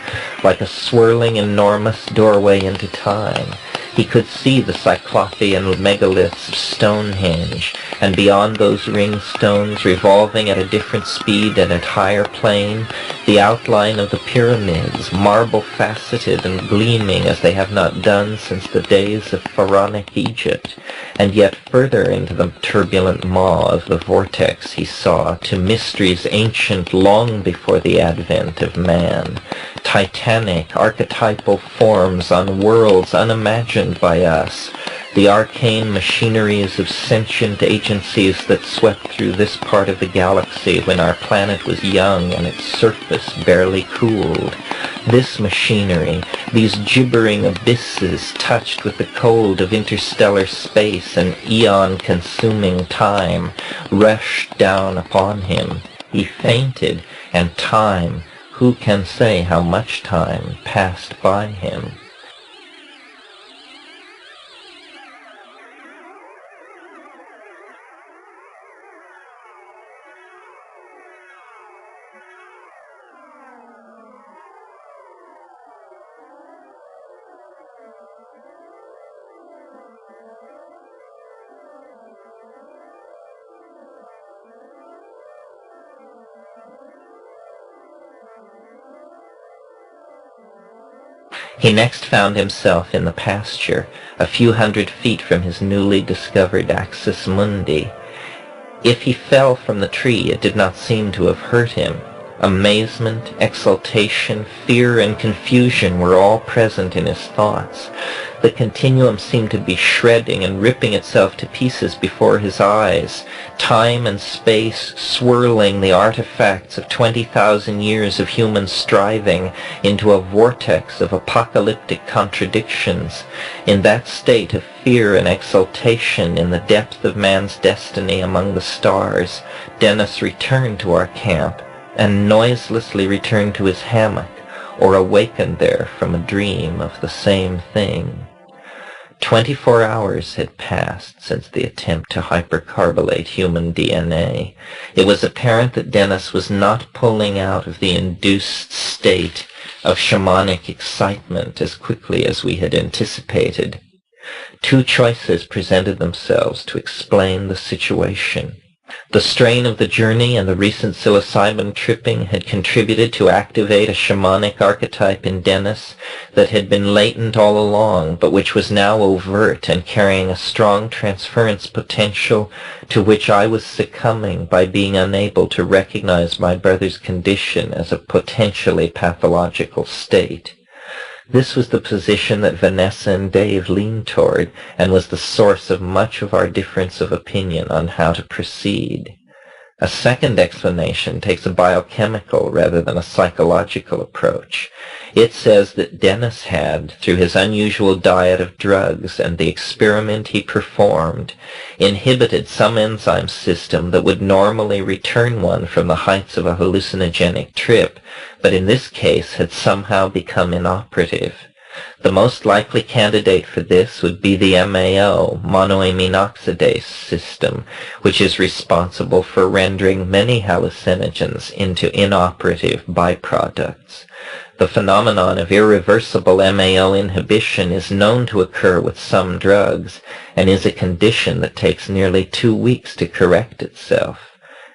like a swirling enormous doorway into time. He could see the Cyclopean megaliths of Stonehenge, and beyond those ring stones, revolving at a different speed and at higher plane, the outline of the pyramids, marble-faceted and gleaming as they have not done since the days of pharaonic Egypt. And yet further into the turbulent maw of the vortex he saw, to mysteries ancient long before the advent of man, titanic, archetypal forms on worlds unimagined by us, the arcane machineries of sentient agencies that swept through this part of the galaxy when our planet was young and its surface barely cooled. This machinery, these gibbering abysses touched with the cold of interstellar space and eon-consuming time, rushed down upon him. He fainted, and time, who can say how much time, passed by him. He next found himself in the pasture, a few hundred feet from his newly discovered axis mundi. If he fell from the tree, it did not seem to have hurt him. Amazement, exultation, fear, and confusion were all present in his thoughts. The continuum seemed to be shredding and ripping itself to pieces before his eyes, time and space swirling the artifacts of 20,000 years of human striving into a vortex of apocalyptic contradictions. In that state of fear and exultation in the depth of man's destiny among the stars, Dennis returned to our camp, and noiselessly returned to his hammock, or awakened there from a dream of the same thing. 24 hours had passed since the attempt to hypercarbolate human DNA. It was apparent that Dennis was not pulling out of the induced state of shamanic excitement as quickly as we had anticipated. Two choices presented themselves to explain the situation. The strain of the journey and the recent psilocybin tripping had contributed to activate a shamanic archetype in Dennis that had been latent all along, but which was now overt and carrying a strong transference potential to which I was succumbing by being unable to recognize my brother's condition as a potentially pathological state. This was the position that Vanessa and Dave leaned toward, and was the source of much of our difference of opinion on how to proceed. A second explanation takes a biochemical rather than a psychological approach. It says that Dennis had, through his unusual diet of drugs and the experiment he performed, inhibited some enzyme system that would normally return one from the heights of a hallucinogenic trip, but in this case had somehow become inoperative. The most likely candidate for this would be the MAO, monoamine oxidase system, which is responsible for rendering many hallucinogens into inoperative byproducts. The phenomenon of irreversible MAO inhibition is known to occur with some drugs, and is a condition that takes nearly 2 weeks to correct itself.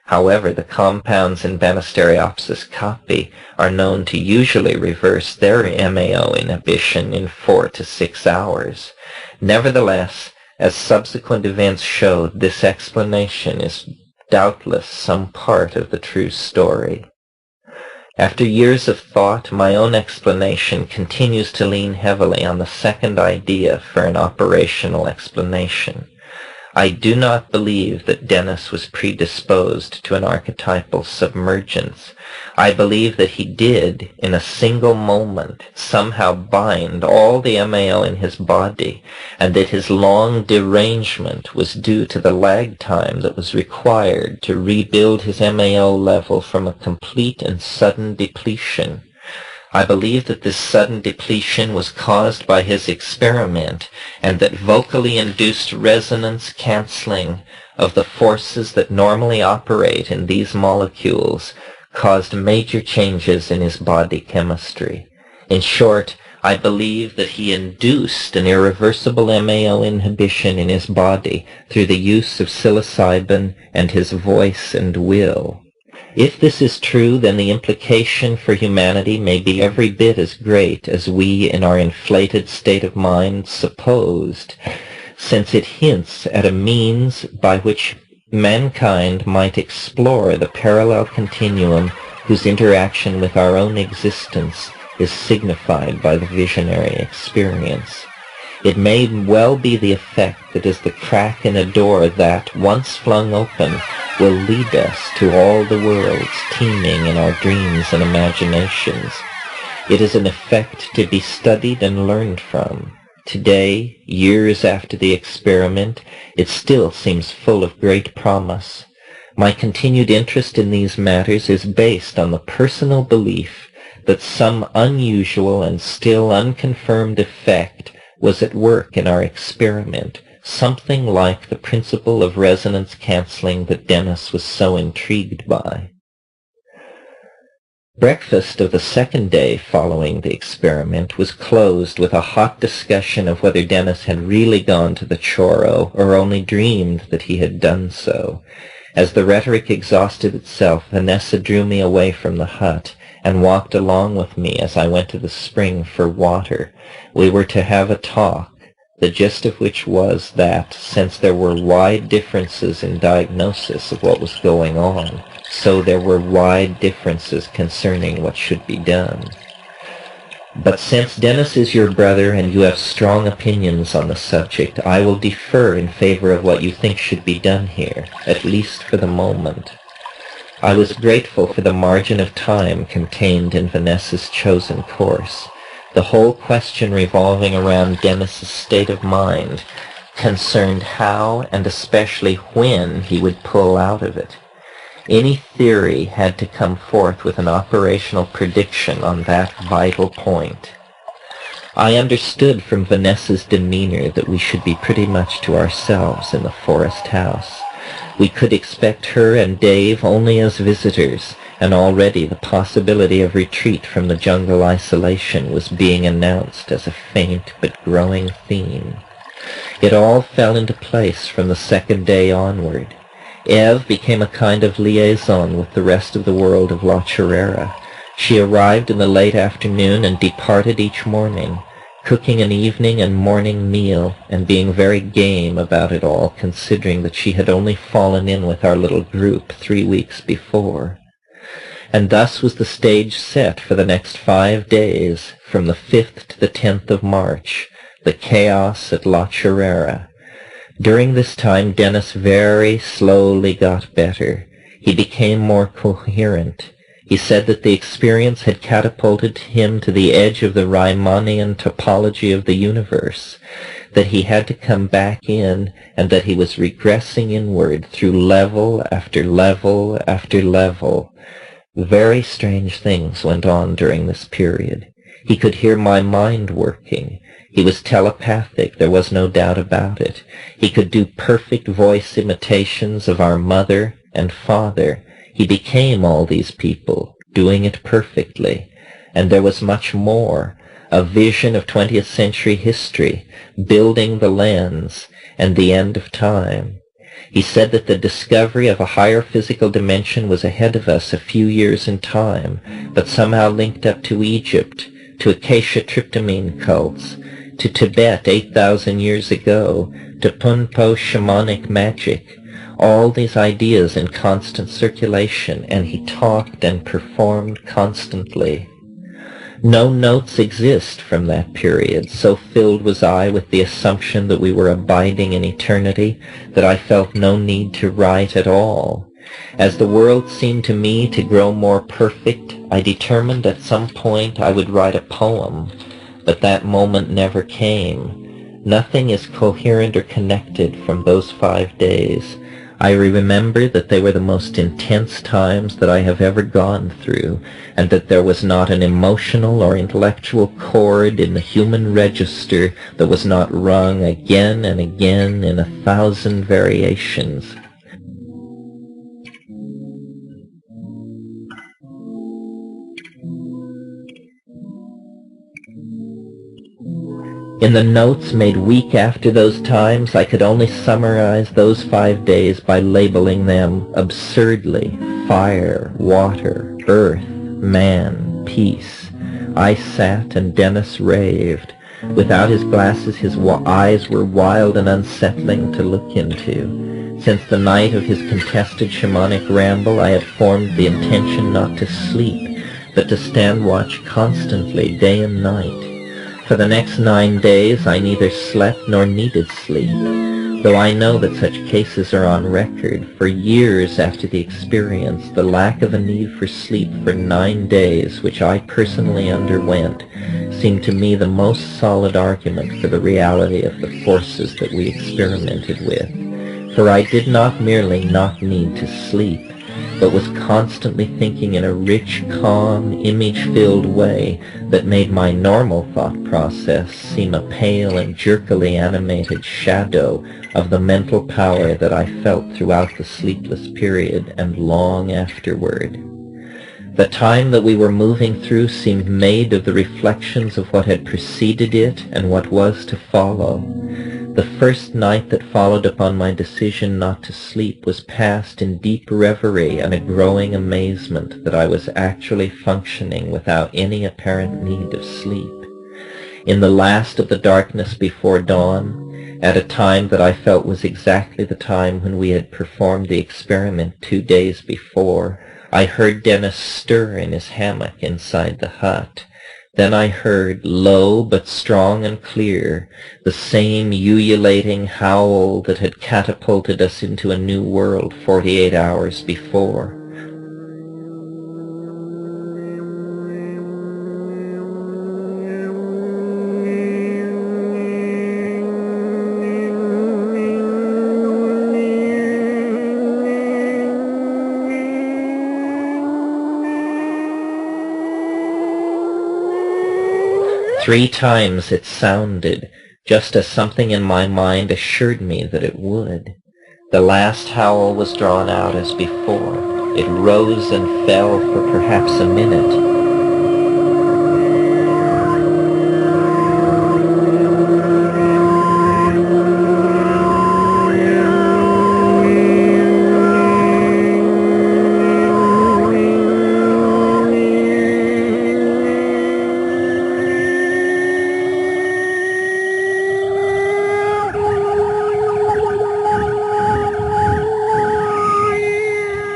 However, the compounds in Banisteriopsis caapi are known to usually reverse their MAO inhibition in 4 to 6 hours. Nevertheless, as subsequent events showed, this explanation is doubtless some part of the true story. After years of thought, my own explanation continues to lean heavily on the second idea for an operational explanation. I do not believe that Dennis was predisposed to an archetypal submergence. I believe that he did, in a single moment, somehow bind all the MAO in his body, and that his long derangement was due to the lag time that was required to rebuild his MAO level from a complete and sudden depletion. I believe that this sudden depletion was caused by his experiment, and that vocally induced resonance canceling of the forces that normally operate in these molecules caused major changes in his body chemistry. In short, I believe that he induced an irreversible MAO inhibition in his body through the use of psilocybin and his voice and will. If this is true, then the implication for humanity may be every bit as great as we in our inflated state of mind supposed, since it hints at a means by which mankind might explore the parallel continuum whose interaction with our own existence is signified by the visionary experience. It may well be the effect that is the crack in a door that, once flung open, will lead us to all the worlds teeming in our dreams and imaginations. It is an effect to be studied and learned from. Today, years after the experiment, it still seems full of great promise. My continued interest in these matters is based on the personal belief that some unusual and still unconfirmed effect was at work in our experiment, something like the principle of resonance canceling that Dennis was so intrigued by. Breakfast of the second day following the experiment was closed with a hot discussion of whether Dennis had really gone to the Choro or only dreamed that he had done so. As the rhetoric exhausted itself, Vanessa drew me away from the hut and walked along with me as I went to the spring for water. We were to have a talk, the gist of which was that, since there were wide differences in diagnosis of what was going on, so there were wide differences concerning what should be done. But since Dennis is your brother and you have strong opinions on the subject, I will defer in favor of what you think should be done here, at least for the moment. I was grateful for the margin of time contained in Vanessa's chosen course. The whole question revolving around Dennis's state of mind concerned how and especially when he would pull out of it. Any theory had to come forth with an operational prediction on that vital point. I understood from Vanessa's demeanor that we should be pretty much to ourselves in the forest house. We could expect her and Dave only as visitors, and already the possibility of retreat from the jungle isolation was being announced as a faint but growing theme. It all fell into place from the second day onward. Eve became a kind of liaison with the rest of the world of La Chorrera. She arrived in the late afternoon and departed each morning, cooking an evening and morning meal, and being very game about it all, considering that she had only fallen in with our little group 3 weeks before. And thus was the stage set for the next 5 days, from the 5th to the 10th of March, the chaos at La Chorrera. During this time Dennis very slowly got better. He became more coherent. He said that the experience had catapulted him to the edge of the Riemannian topology of the universe, that he had to come back in, and that he was regressing inward through level after level after level. Very strange things went on during this period. He could hear my mind working. He was telepathic, there was no doubt about it. He could do perfect voice imitations of our mother and father. He became all these people, doing it perfectly. And there was much more, a vision of 20th century history, building the lens, and the end of time. He said that the discovery of a higher physical dimension was ahead of us a few years in time, but somehow linked up to Egypt, to acacia tryptamine cults, to Tibet 8,000 years ago, to Punpo shamanic magic, all these ideas in constant circulation, and he talked and performed constantly. No notes exist from that period. So filled was I with the assumption that we were abiding in eternity that I felt no need to write at all. As the world seemed to me to grow more perfect, I determined at some point I would write a poem, but that moment never came. Nothing is coherent or connected from those 5 days. I remember that they were the most intense times that I have ever gone through, and that there was not an emotional or intellectual chord in the human register that was not rung again and again in 1,000 variations. In the notes made week after those times, I could only summarize those 5 days by labeling them absurdly: fire, water, earth, man, peace. I sat and Dennis raved. Without his glasses, his eyes were wild and unsettling to look into. Since the night of his contested shamanic ramble, I had formed the intention not to sleep, but to stand watch constantly, day and night. For the next 9 days I neither slept nor needed sleep, though I know that such cases are on record. For years after the experience, the lack of a need for sleep for 9 days, which I personally underwent, seemed to me the most solid argument for the reality of the forces that we experimented with. For I did not merely not need to sleep, but was constantly thinking in a rich, calm, image-filled way that made my normal thought process seem a pale and jerkily animated shadow of the mental power that I felt throughout the sleepless period and long afterward. The time that we were moving through seemed made of the reflections of what had preceded it and what was to follow. The first night that followed upon my decision not to sleep was passed in deep reverie and a growing amazement that I was actually functioning without any apparent need of sleep. In the last of the darkness before dawn, at a time that I felt was exactly the time when we had performed the experiment 2 days before, I heard Dennis stir in his hammock inside the hut. Then I heard, low but strong and clear, the same ululating howl that had catapulted us into a new world 48 hours before. 3 times it sounded, just as something in my mind assured me that it would. The last howl was drawn out as before. It rose and fell for perhaps a minute.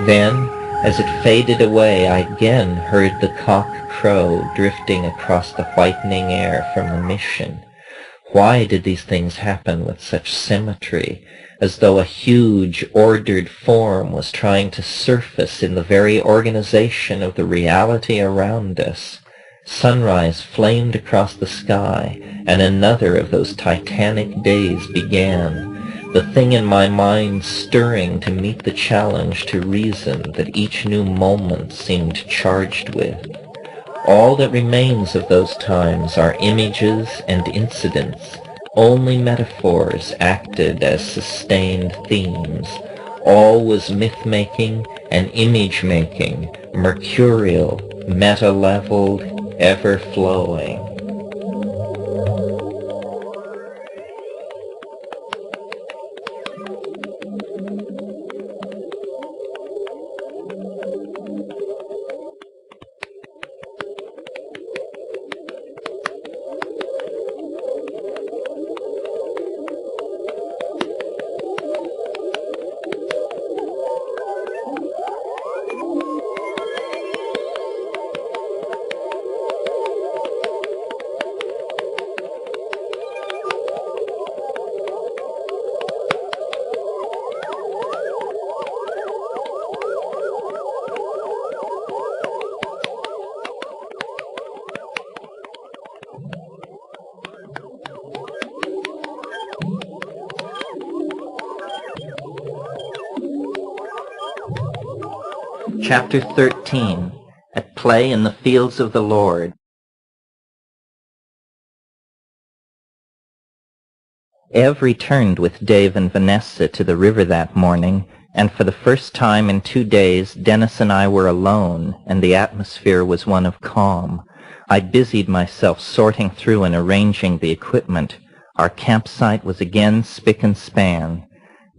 Then, as it faded away, I again heard the cock crow drifting across the whitening air from the mission. Why did these things happen with such symmetry, as though a huge, ordered form was trying to surface in the very organization of the reality around us? Sunrise flamed across the sky, and another of those titanic days began. The thing in my mind stirring to meet the challenge to reason that each new moment seemed charged with. All that remains of those times are images and incidents, only metaphors acted as sustained themes. All was myth-making and image-making, mercurial, meta-leveled, ever-flowing. Chapter 13. At Play in the Fields of the Lord. Ev returned with Dave and Vanessa to the river that morning, and for the first time in 2 days Dennis and I were alone, and the atmosphere was one of calm. I busied myself sorting through and arranging the equipment. Our campsite was again spick and span.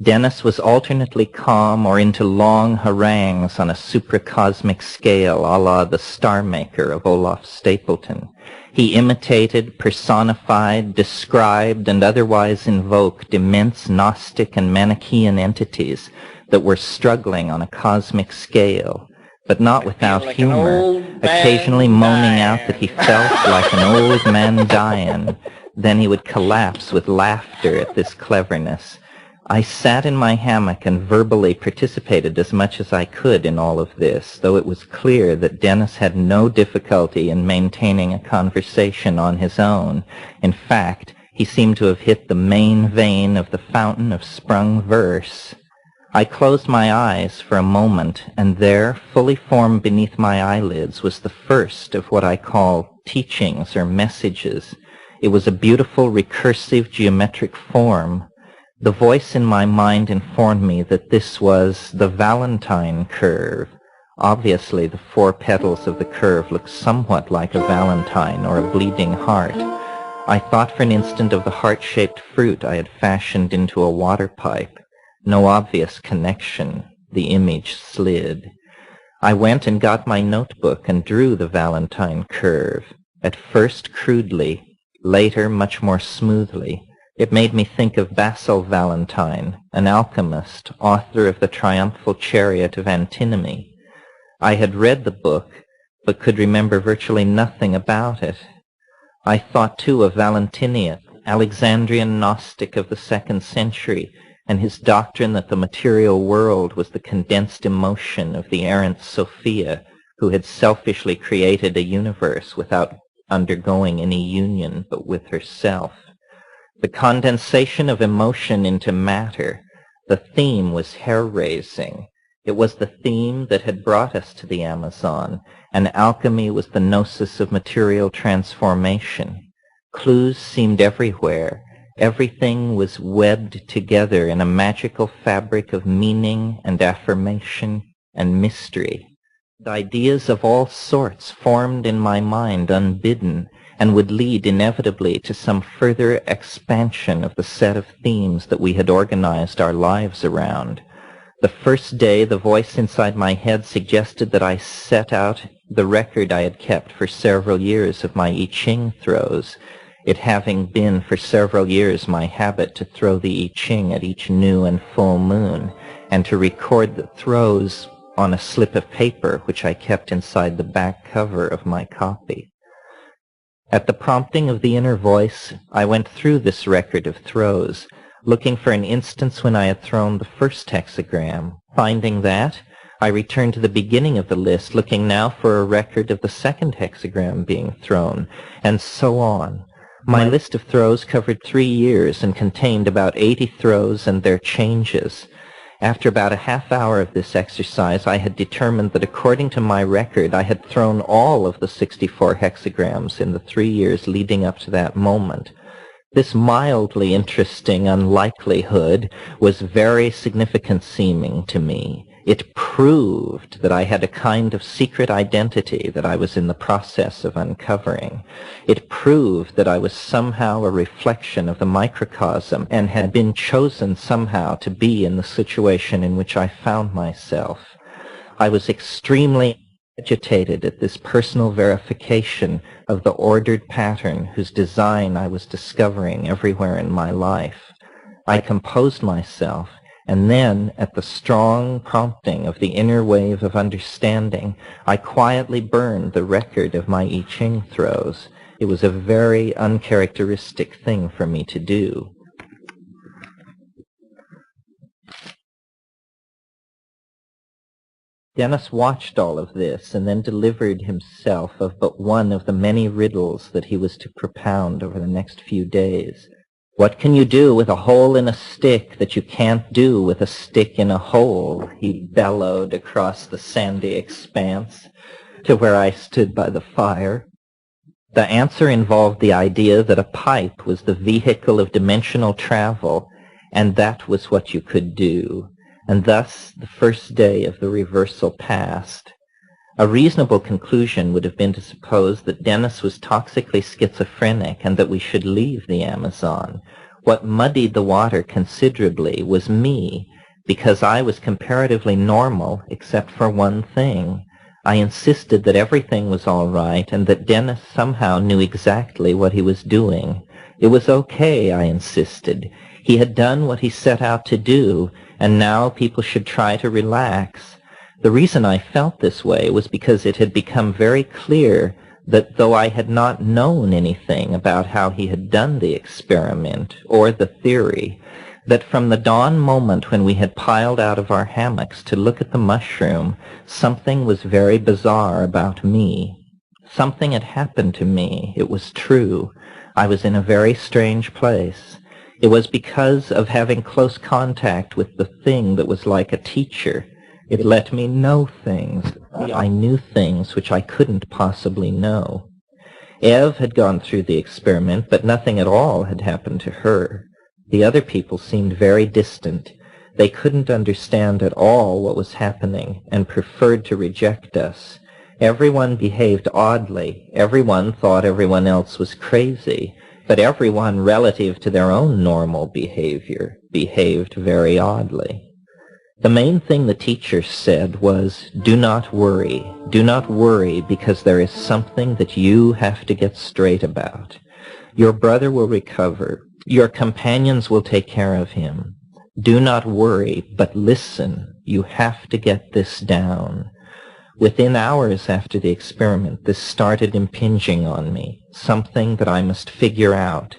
Dennis was alternately calm or into long harangues on a supracosmic scale a la the Star Maker of Olaf Stapleton. He imitated, personified, described, and otherwise invoked immense Gnostic and Manichaean entities that were struggling on a cosmic scale, but not without humor, occasionally moaning out that he felt like an old man dying. Then he would collapse with laughter at this cleverness. I sat in my hammock and verbally participated as much as I could in all of this, though it was clear that Dennis had no difficulty in maintaining a conversation on his own. In fact, he seemed to have hit the main vein of the fountain of sprung verse. I closed my eyes for a moment, and there, fully formed beneath my eyelids, was the first of what I call teachings or messages. It was a beautiful, recursive, geometric form. The voice in my mind informed me that this was the Valentine curve. Obviously, the 4 petals of the curve looked somewhat like a valentine or a bleeding heart. I thought for an instant of the heart-shaped fruit I had fashioned into a water pipe. No obvious connection. The image slid. I went and got my notebook and drew the Valentine curve, at first crudely, later much more smoothly. It made me think of Basil Valentine, an alchemist, author of the Triumphal Chariot of Antinomy. I had read the book, but could remember virtually nothing about it. I thought, too, of Valentinian, Alexandrian Gnostic of the 2nd century, and his doctrine that the material world was the condensed emotion of the errant Sophia, who had selfishly created a universe without undergoing any union but with herself. The condensation of emotion into matter. The theme was hair-raising. It was the theme that had brought us to the Amazon, and alchemy was the gnosis of material transformation. Clues seemed everywhere. Everything was webbed together in a magical fabric of meaning and affirmation and mystery. Ideas of all sorts formed in my mind unbidden and would lead inevitably to some further expansion of the set of themes that we had organized our lives around. The first day, the voice inside my head suggested that I set out the record I had kept for several years of my I Ching throws, it having been for several years my habit to throw the I Ching at each new and full moon, and to record the throws on a slip of paper which I kept inside the back cover of my copy. At the prompting of the inner voice, I went through this record of throws, looking for an instance when I had thrown the first hexagram. Finding that, I returned to the beginning of the list, looking now for a record of the second hexagram being thrown, and so on. My list of throws covered 3 years and contained about 80 throws and their changes. After about a half hour of this exercise, I had determined that according to my record, I had thrown all of the 64 hexagrams in the 3 years leading up to that moment. This mildly interesting unlikelihood was very significant seeming to me. It proved that I had a kind of secret identity that I was in the process of uncovering. It proved that I was somehow a reflection of the microcosm and had been chosen somehow to be in the situation in which I found myself. I was extremely agitated at this personal verification of the ordered pattern whose design I was discovering everywhere in my life. I composed myself, and then, at the strong prompting of the inner wave of understanding, I quietly burned the record of my I Ching throws. It was a very uncharacteristic thing for me to do. Dennis watched all of this and then delivered himself of but one of the many riddles that he was to propound over the next few days. What can you do with a hole in a stick that you can't do with a stick in a hole? He bellowed across the sandy expanse to where I stood by the fire. The answer involved the idea that a pipe was the vehicle of dimensional travel, and that was what you could do. And thus the first day of the reversal passed. A reasonable conclusion would have been to suppose that Dennis was toxically schizophrenic and that we should leave the Amazon. What muddied the water considerably was me, because I was comparatively normal except for one thing. I insisted that everything was all right and that Dennis somehow knew exactly what he was doing. It was okay, I insisted. He had done what he set out to do, and now people should try to relax. The reason I felt this way was because it had become very clear that though I had not known anything about how he had done the experiment or the theory, that from the dawn moment when we had piled out of our hammocks to look at the mushroom, something was very bizarre about me. Something had happened to me. It was true. I was in a very strange place. It was because of having close contact with the thing that was like a teacher. It let me know things. I knew things which I couldn't possibly know. Eve had gone through the experiment, but nothing at all had happened to her. The other people seemed very distant. They couldn't understand at all what was happening and preferred to reject us. Everyone behaved oddly. Everyone thought everyone else was crazy. But everyone, relative to their own normal behavior, behaved very oddly. The main thing the teacher said was, do not worry. Do not worry because there is something that you have to get straight about. Your brother will recover. Your companions will take care of him. Do not worry, but listen. You have to get this down. Within hours after the experiment, this started impinging on me, something that I must figure out.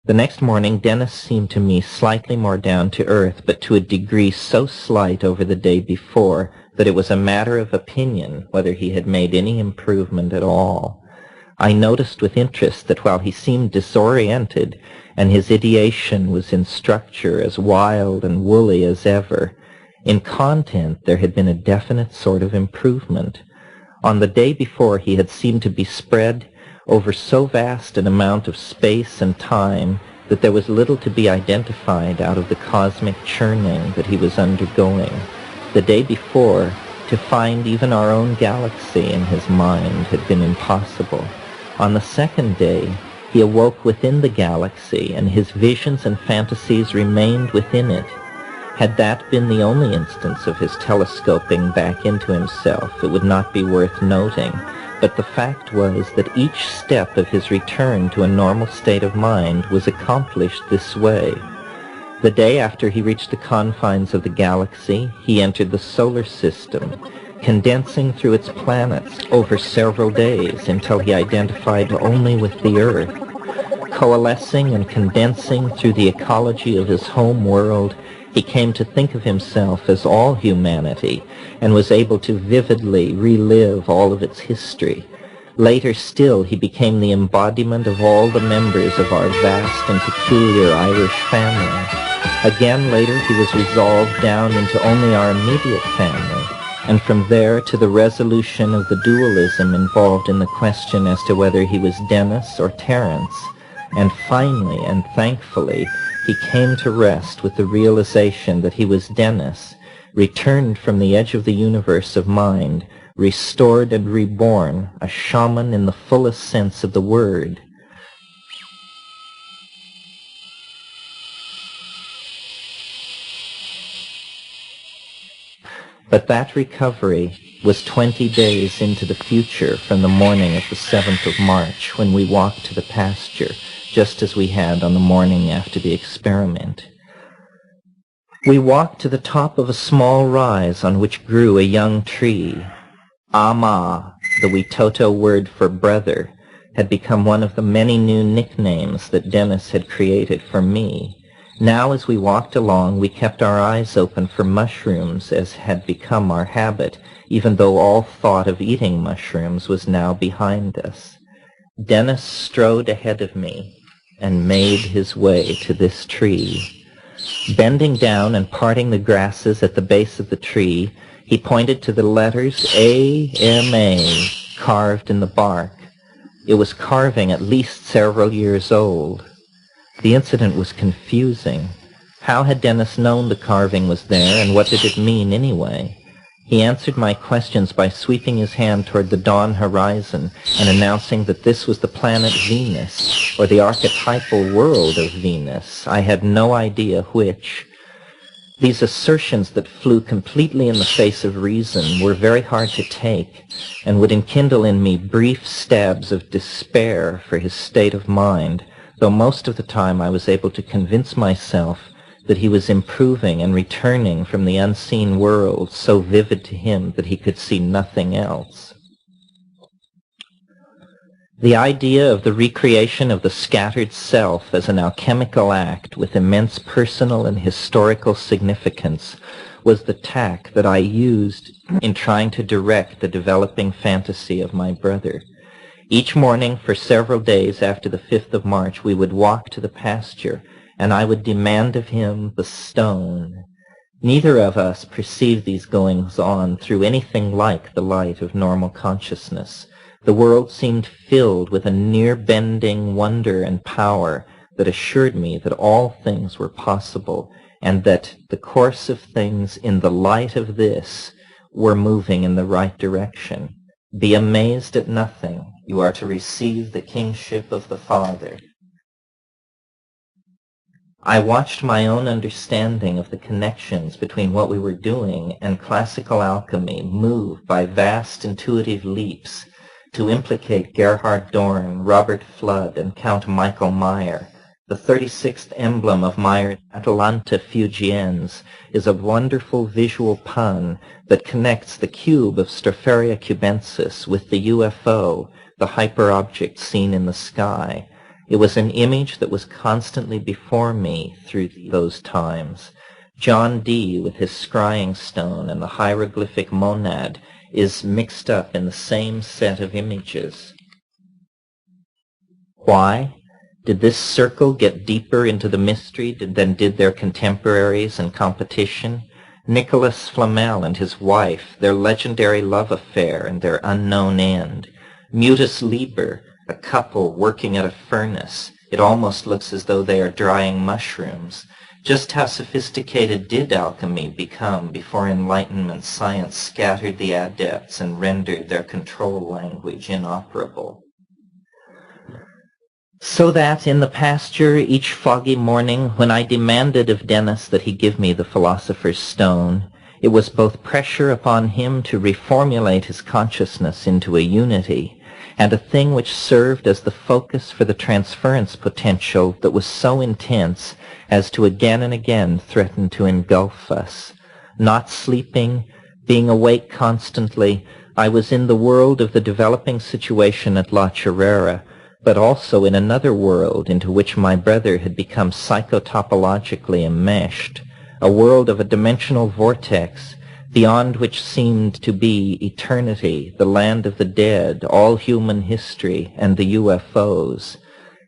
The next morning, Dennis seemed to me slightly more down to earth, but to a degree so slight over the day before that it was a matter of opinion whether he had made any improvement at all. I noticed with interest that while he seemed disoriented and his ideation was in structure as wild and woolly as ever, in content there had been a definite sort of improvement. On the day before he had seemed to be spread over so vast an amount of space and time that there was little to be identified out of the cosmic churning that he was undergoing. The day before, to find even our own galaxy in his mind had been impossible. On the second day, he awoke within the galaxy, and his visions and fantasies remained within it. Had that been the only instance of his telescoping back into himself, it would not be worth noting. But the fact was that each step of his return to a normal state of mind was accomplished this way. The day after he reached the confines of the galaxy, he entered the solar system, condensing through its planets over several days until he identified only with the Earth. Coalescing and condensing through the ecology of his home world, he came to think of himself as all humanity and was able to vividly relive all of its history. Later still, he became the embodiment of all the members of our vast and peculiar Irish family. Again, later, he was resolved down into only our immediate family, and from there to the resolution of the dualism involved in the question as to whether he was Dennis or Terence. And finally, and thankfully, he came to rest with the realization that he was Dennis, returned from the edge of the universe of mind, restored and reborn, a shaman in the fullest sense of the word. But that recovery was 20 days into the future from the morning of the 7th of March, when we walked to the pasture, just as we had on the morning after the experiment. We walked to the top of a small rise on which grew a young tree. Ama, the Witoto word for brother, had become one of the many new nicknames that Dennis had created for me. Now, as we walked along, we kept our eyes open for mushrooms, as had become our habit, even though all thought of eating mushrooms was now behind us. Dennis strode ahead of me and made his way to this tree. Bending down and parting the grasses at the base of the tree, he pointed to the letters A-M-A carved in the bark. It was carving at least several years old. The incident was confusing. How had Dennis known the carving was there, and what did it mean anyway? He answered my questions by sweeping his hand toward the dawn horizon and announcing that this was the planet Venus, or the archetypal world of Venus. I had no idea which. These assertions that flew completely in the face of reason were very hard to take, and would enkindle in me brief stabs of despair for his state of mind, though most of the time I was able to convince myself that he was improving and returning from the unseen world so vivid to him that he could see nothing else. The idea of the recreation of the scattered self as an alchemical act with immense personal and historical significance was the tack that I used in trying to direct the developing fantasy of my brother. Each morning for several days after the 5th of March, we would walk to the pasture, and I would demand of him the stone. Neither of us perceived these goings-on through anything like the light of normal consciousness. The world seemed filled with a near-bending wonder and power that assured me that all things were possible, and that the course of things in the light of this were moving in the right direction. Be amazed at nothing. You are to receive the kingship of the Father. I watched my own understanding of the connections between what we were doing and classical alchemy move by vast intuitive leaps to implicate Gerhard Dorn, Robert Flood, and Count Michael Meyer. The 36th emblem of Meyer's Atalanta Fugiens is a wonderful visual pun that connects the cube of Stropharia cubensis with the UFO, the hyperobject seen in the sky. It was an image that was constantly before me through those times. John Dee, with his scrying stone and the hieroglyphic monad, is mixed up in the same set of images. Why? Did this circle get deeper into the mystery than did their contemporaries and competition? Nicholas Flamel and his wife, their legendary love affair and their unknown end. Mutus Liber, a couple working at a furnace. It almost looks as though they are drying mushrooms. Just how sophisticated did alchemy become before Enlightenment science scattered the adepts and rendered their control language inoperable? So that in the pasture each foggy morning, when I demanded of Dennis that he give me the philosopher's stone, it was both pressure upon him to reformulate his consciousness into a unity, and a thing which served as the focus for the transference potential that was so intense as to again and again threaten to engulf us. Not sleeping, being awake constantly, I was in the world of the developing situation at La Chirera, but also in another world into which my brother had become psychotopologically enmeshed, a world of a dimensional vortex, beyond which seemed to be eternity, the land of the dead, all human history, and the UFOs.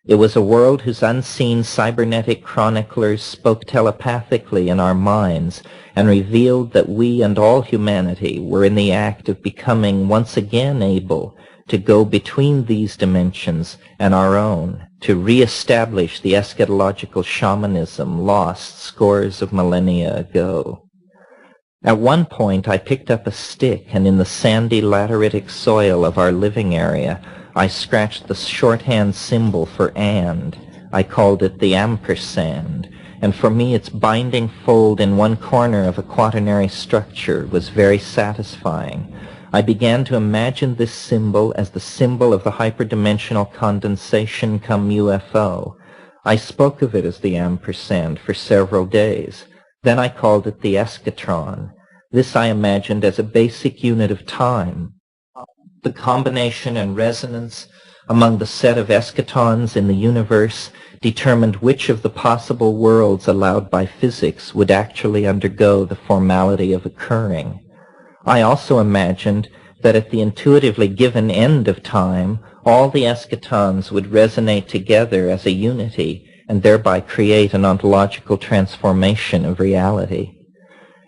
It was a world whose unseen cybernetic chroniclers spoke telepathically in our minds and revealed that we and all humanity were in the act of becoming once again able to go between these dimensions and our own, to re-establish the eschatological shamanism lost scores of millennia ago. At one point I picked up a stick, and in the sandy lateritic soil of our living area I scratched the shorthand symbol for and. I called it the ampersand, and for me its binding fold in one corner of a quaternary structure was very satisfying. I began to imagine this symbol as the symbol of the hyperdimensional condensation come UFO. I spoke of it as the ampersand for several days. Then I called it the eschatron. This I imagined as a basic unit of time. The combination and resonance among the set of eschatons in the universe determined which of the possible worlds allowed by physics would actually undergo the formality of occurring. I also imagined that at the intuitively given end of time, all the eschatons would resonate together as a unity and thereby create an ontological transformation of reality.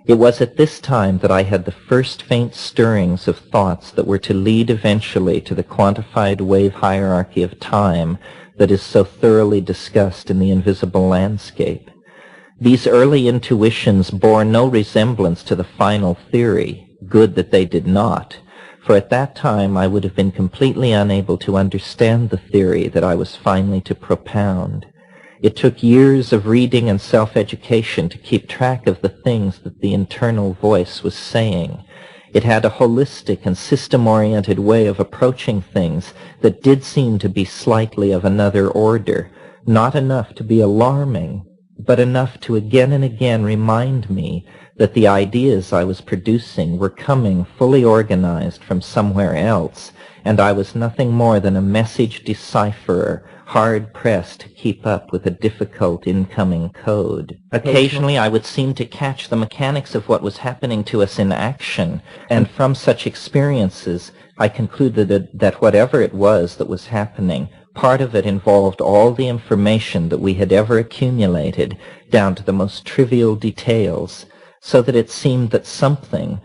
It was at this time that I had the first faint stirrings of thoughts that were to lead eventually to the quantified wave hierarchy of time that is so thoroughly discussed in the invisible landscape. These early intuitions bore no resemblance to the final theory. Good that they did not, for at that time I would have been completely unable to understand the theory that I was finally to propound. It took years of reading and self-education to keep track of the things that the internal voice was saying. It had a holistic and system-oriented way of approaching things that did seem to be slightly of another order, not enough to be alarming, but enough to again and again remind me that the ideas I was producing were coming fully organized from somewhere else, and I was nothing more than a message decipherer, hard-pressed to keep up with a difficult incoming code. Occasionally I would seem to catch the mechanics of what was happening to us in action, and from such experiences I concluded that whatever it was that was happening, part of it involved all the information that we had ever accumulated, down to the most trivial details, so that it seemed that something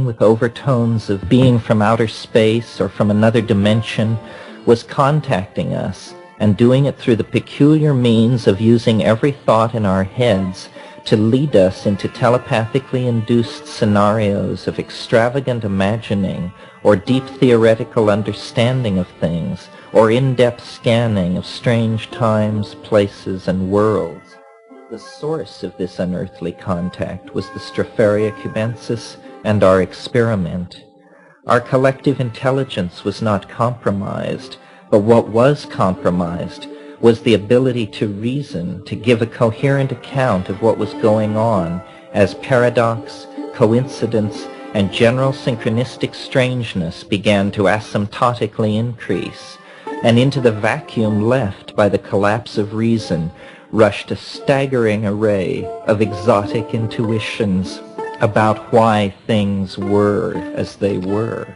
with overtones of being from outer space or from another dimension, was contacting us and doing it through the peculiar means of using every thought in our heads to lead us into telepathically induced scenarios of extravagant imagining or deep theoretical understanding of things or in-depth scanning of strange times, places, and worlds. The source of this unearthly contact was the Stropharia cubensis and our experiment. Our collective intelligence was not compromised, but what was compromised was the ability to reason, to give a coherent account of what was going on as paradox, coincidence, and general synchronistic strangeness began to asymptotically increase, and into the vacuum left by the collapse of reason rushed a staggering array of exotic intuitions about why things were as they were.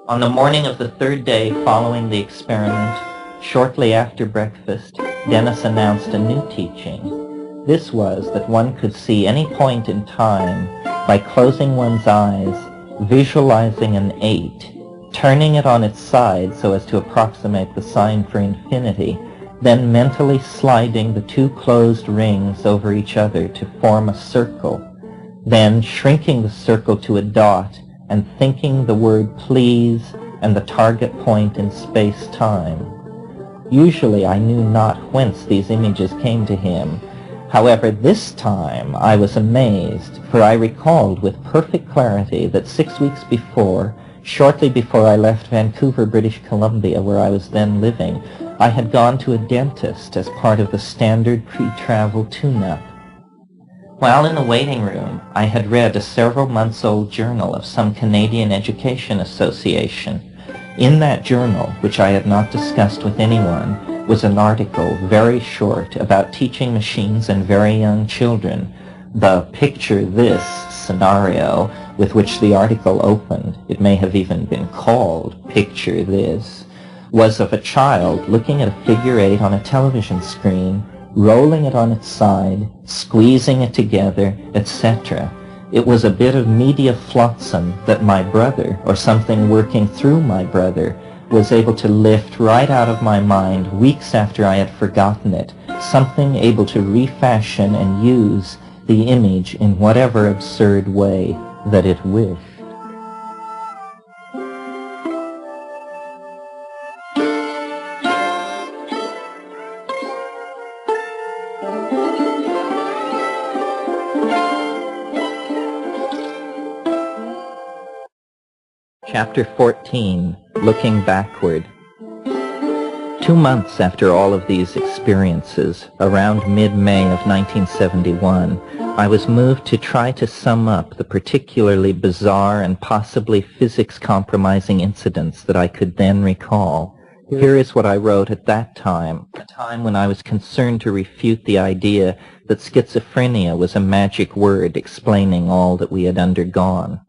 On the morning of the third day following the experiment, shortly after breakfast, Dennis announced a new teaching. This was that one could see any point in time by closing one's eyes, visualizing an 8, turning it on its side so as to approximate the sign for infinity, then mentally sliding the two closed rings over each other to form a circle, then shrinking the circle to a dot and thinking the word please and the target point in space-time. Usually I knew not whence these images came to him. However, this time I was amazed, for I recalled with perfect clarity that 6 weeks before, shortly before I left Vancouver, British Columbia, where I was then living, I had gone to a dentist as part of the standard pre-travel tune-up. While in the waiting room, I had read a several-months-old journal of some Canadian Education Association. In that journal, which I had not discussed with anyone, was an article, very short, about teaching machines and very young children. The "picture this" scenario with which the article opened, it may have even been called "Picture This," was of a child looking at a figure 8 on a television screen, rolling it on its side, squeezing it together, etc. It was a bit of media flotsam that my brother, or something working through my brother, was able to lift right out of my mind weeks after I had forgotten it, something able to refashion and use the image in whatever absurd way that it wished. Chapter 14, Looking Backward. 2 months after all of these experiences, around mid-May of 1971, I was moved to try to sum up the particularly bizarre and possibly physics-compromising incidents that I could then recall. Here is what I wrote at that time, a time when I was concerned to refute the idea that schizophrenia was a magic word explaining all that we had undergone.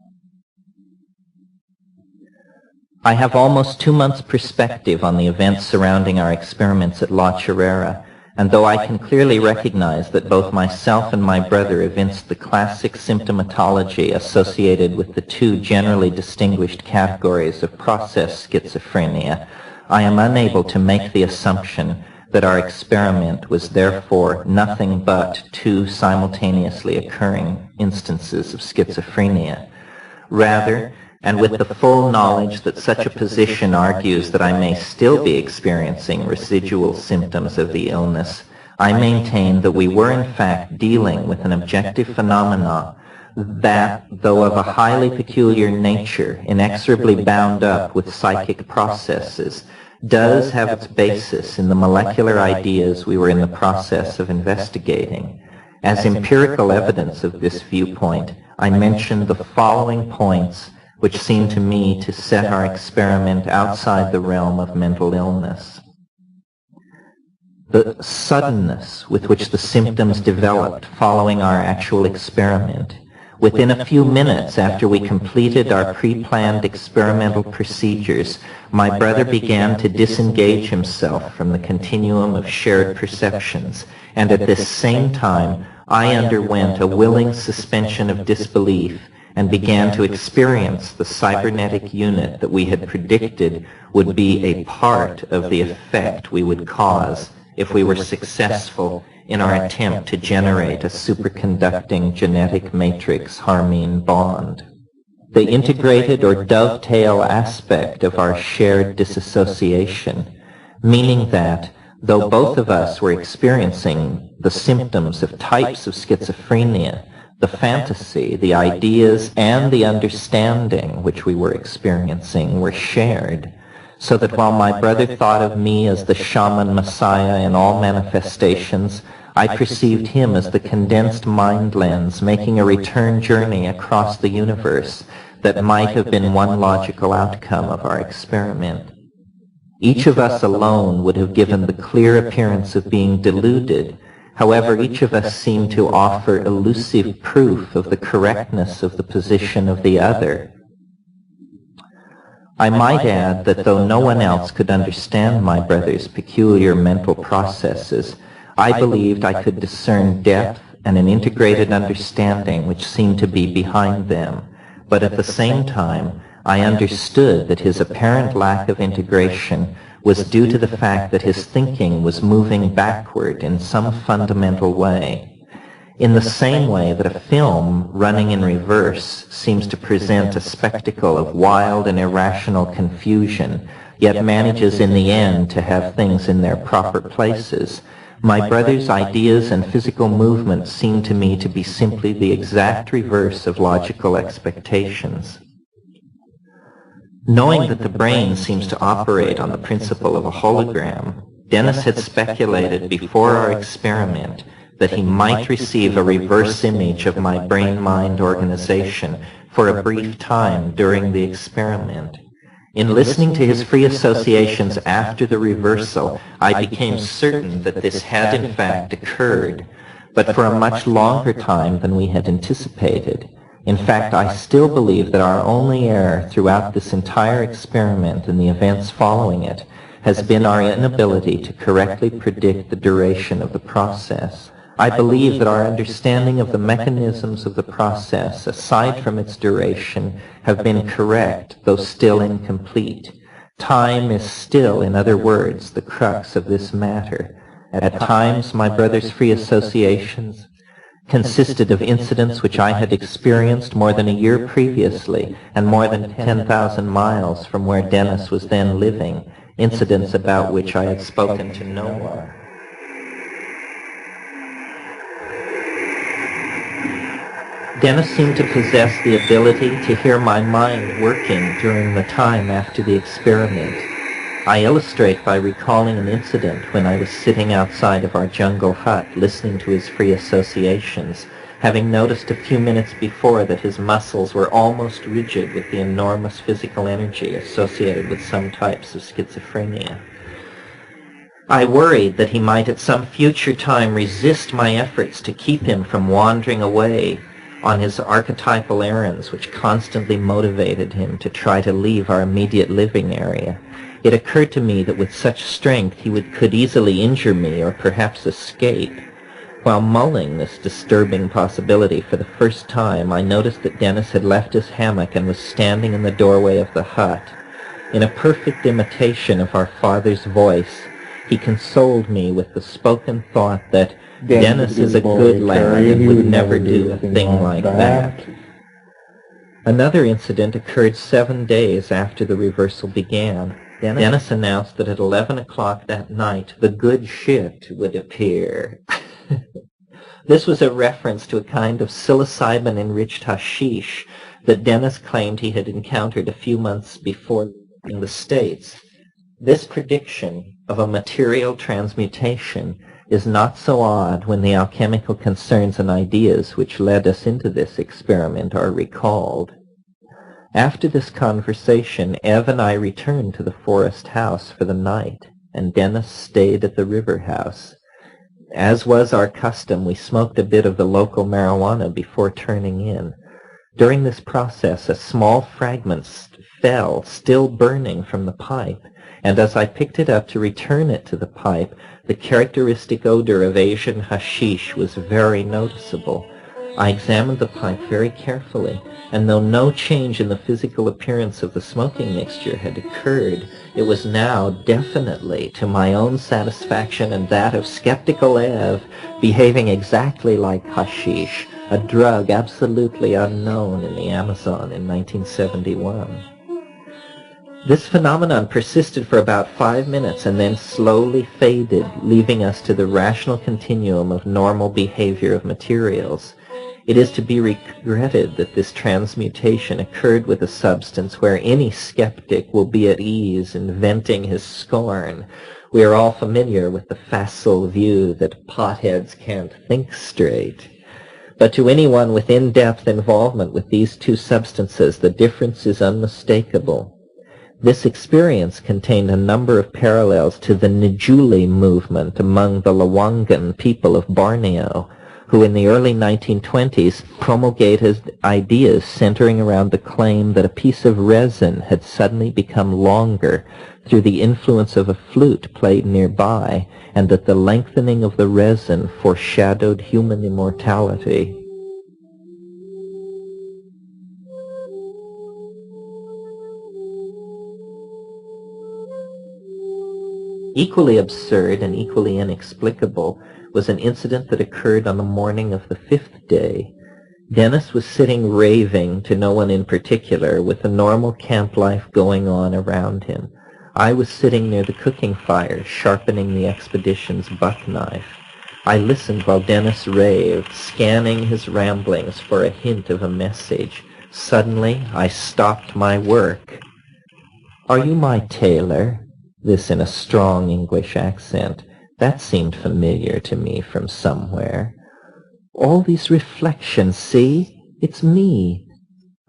I have almost 2 months' perspective on the events surrounding our experiments at La Chirera, and though I can clearly recognize that both myself and my brother evinced the classic symptomatology associated with the two generally distinguished categories of process schizophrenia, I am unable to make the assumption that our experiment was therefore nothing but two simultaneously occurring instances of schizophrenia. Rather, and with the full knowledge that such a position argues that I may still be experiencing residual symptoms of the illness, I maintain that we were in fact dealing with an objective phenomenon that, though of a highly peculiar nature, inexorably bound up with psychic processes, does have its basis in the molecular ideas we were in the process of investigating. As empirical evidence of this viewpoint, I mention the following points which seem to me to set our experiment outside the realm of mental illness. The suddenness with which the symptoms developed following our actual experiment. Within a few minutes after we completed our pre-planned experimental procedures, my brother began to disengage himself from the continuum of shared perceptions, and at this same time I underwent a willing suspension of disbelief and began to experience the cybernetic unit that we had predicted would be a part of the effect we would cause if we were successful in our attempt to generate a superconducting genetic matrix Harmine bond. The integrated or dovetail aspect of our shared disassociation, meaning that, though both of us were experiencing the symptoms of types of schizophrenia, the fantasy, the ideas, and the understanding which we were experiencing were shared, so that while my brother thought of me as the shaman messiah in all manifestations, I perceived him as the condensed mind lens making a return journey across the universe that might have been one logical outcome of our experiment. Each of us alone would have given the clear appearance of being deluded. However, each of us seemed to offer elusive proof of the correctness of the position of the other. I might add that though no one else could understand my brother's peculiar mental processes, I believed I could discern depth and an integrated understanding which seemed to be behind them. But at the same time, I understood that his apparent lack of integration was due to the fact that his thinking was moving backward in some fundamental way. In the same way that a film running in reverse seems to present a spectacle of wild and irrational confusion, yet manages in the end to have things in their proper places, my brother's ideas and physical movements seemed to me to be simply the exact reverse of logical expectations. Knowing that the brain seems to operate on the principle of a hologram, Dennis had speculated before our experiment that he might receive a reverse image of my brain-mind organization for a brief time during the experiment. In listening to his free associations after the reversal, I became certain that this had in fact occurred, but for a much longer time than we had anticipated. In fact, I still believe that our only error throughout this entire experiment and the events following it has been our inability to correctly predict the duration of the process. I believe that our understanding of the mechanisms of the process, aside from its duration, have been correct, though still incomplete. Time is still, in other words, the crux of this matter. At times, my brother's free associations consisted of incidents which I had experienced more than a year previously and more than 10,000 miles from where Dennis was then living, incidents about which I had spoken to no one. Dennis seemed to possess the ability to hear my mind working during the time after the experiment. I illustrate by recalling an incident when I was sitting outside of our jungle hut listening to his free associations, having noticed a few minutes before that his muscles were almost rigid with the enormous physical energy associated with some types of schizophrenia. I worried that he might at some future time resist my efforts to keep him from wandering away on his archetypal errands, which constantly motivated him to try to leave our immediate living area. It occurred to me that with such strength he could easily injure me or perhaps escape. While mulling this disturbing possibility for the first time, I noticed that Dennis had left his hammock and was standing in the doorway of the hut. In a perfect imitation of our father's voice, he consoled me with the spoken thought that Dennis is a good lad and would never do a thing like that. Another incident occurred 7 days after the reversal began. Dennis announced that at 11 o'clock that night, the good shit would appear. This was a reference to a kind of psilocybin-enriched hashish that Dennis claimed he had encountered a few months before in the States. This prediction of a material transmutation is not so odd when the alchemical concerns and ideas which led us into this experiment are recalled. After this conversation, Ev and I returned to the forest house for the night, and Dennis stayed at the river house. As was our custom, we smoked a bit of the local marijuana before turning in. During this process, a small fragment fell, still burning, from the pipe, and as I picked it up to return it to the pipe, the characteristic odor of Asian hashish was very noticeable. I examined the pipe very carefully, and though no change in the physical appearance of the smoking mixture had occurred, it was now definitely, to my own satisfaction and that of skeptical Ev, behaving exactly like hashish, a drug absolutely unknown in the Amazon in 1971. This phenomenon persisted for about 5 minutes and then slowly faded, leaving us to the rational continuum of normal behavior of materials. It is to be regretted that this transmutation occurred with a substance where any skeptic will be at ease in venting his scorn. We are all familiar with the facile view that potheads can't think straight. But to anyone with in-depth involvement with these two substances, the difference is unmistakable. This experience contained a number of parallels to the Njuli movement among the Lawangan people of Borneo. who in the early 1920s promulgated ideas centering around the claim that a piece of resin had suddenly become longer through the influence of a flute played nearby, and that the lengthening of the resin foreshadowed human immortality. Equally absurd and equally inexplicable was an incident that occurred on the morning of the 5th day. Dennis was sitting raving to no one in particular, with the normal camp life going on around him. I was sitting near the cooking fire, sharpening the expedition's buck knife. I listened while Dennis raved, scanning his ramblings for a hint of a message. Suddenly, I stopped my work. "Are you my tailor?" This in a strong English accent. That seemed familiar to me from somewhere. "All these reflections, see? It's me.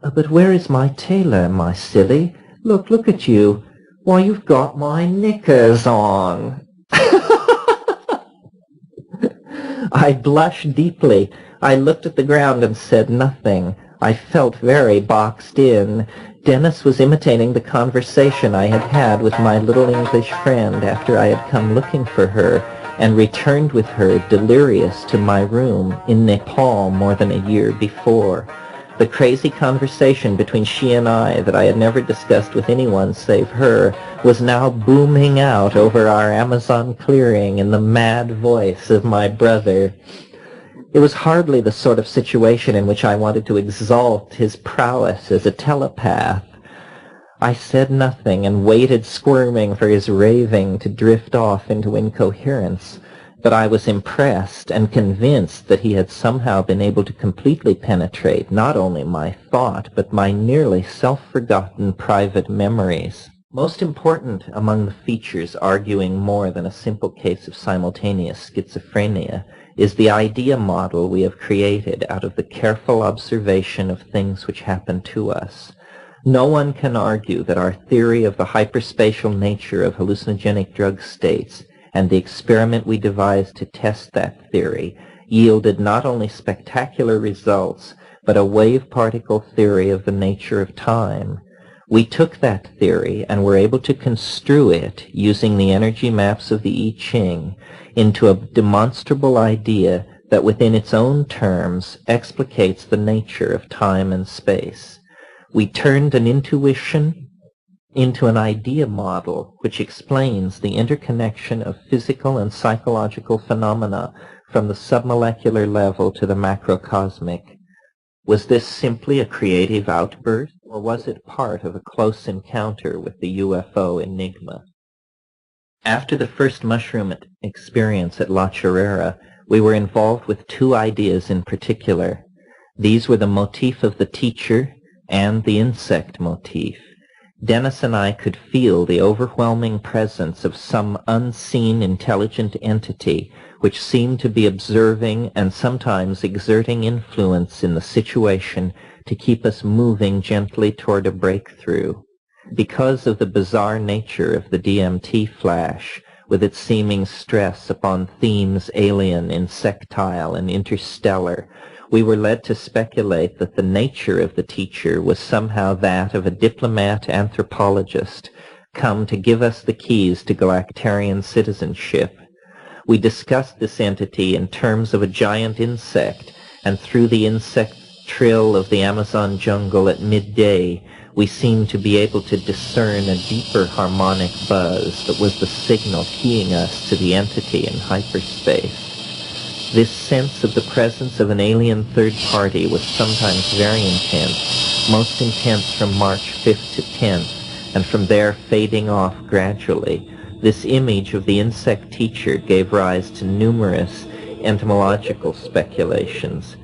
But where is my tailor, my silly? Look at you. Why, you've got my knickers on." I blushed deeply. I looked at the ground and said nothing. I felt very boxed in. Dennis was imitating the conversation I had had with my little English friend after I had come looking for her and returned with her delirious to my room in Nepal more than a year before. The crazy conversation between she and I that I had never discussed with anyone save her was now booming out over our Amazon clearing in the mad voice of my brother. It was hardly the sort of situation in which I wanted to exalt his prowess as a telepath. I said nothing and waited squirming for his raving to drift off into incoherence, but I was impressed and convinced that he had somehow been able to completely penetrate not only my thought, but my nearly self-forgotten private memories. Most important among the features arguing more than a simple case of simultaneous schizophrenia is the idea model we have created out of the careful observation of things which happen to us. No one can argue that our theory of the hyperspatial nature of hallucinogenic drug states and the experiment we devised to test that theory yielded not only spectacular results, but a wave-particle theory of the nature of time. We took that theory and were able to construe it, using the energy maps of the I Ching, into a demonstrable idea that within its own terms explicates the nature of time and space. We turned an intuition into an idea model which explains the interconnection of physical and psychological phenomena from the submolecular level to the macrocosmic. Was this simply a creative outburst, or was it part of a close encounter with the UFO enigma? After the first mushroom experience at La Chorrera, we were involved with two ideas in particular. These were the motif of the teacher and the insect motif. Dennis and I could feel the overwhelming presence of some unseen intelligent entity which seemed to be observing and sometimes exerting influence in the situation to keep us moving gently toward a breakthrough. Because of the bizarre nature of the DMT flash, with its seeming stress upon themes alien, insectile, and interstellar, we were led to speculate that the nature of the teacher was somehow that of a diplomat anthropologist come to give us the keys to galactarian citizenship. We discussed this entity in terms of a giant insect, and through the insect trill of the Amazon jungle at midday, we seemed to be able to discern a deeper harmonic buzz that was the signal keying us to the entity in hyperspace. This sense of the presence of an alien third party was sometimes very intense, most intense from March 5th to 10th, and from there fading off gradually. This image of the insect teacher gave rise to numerous entomological speculations.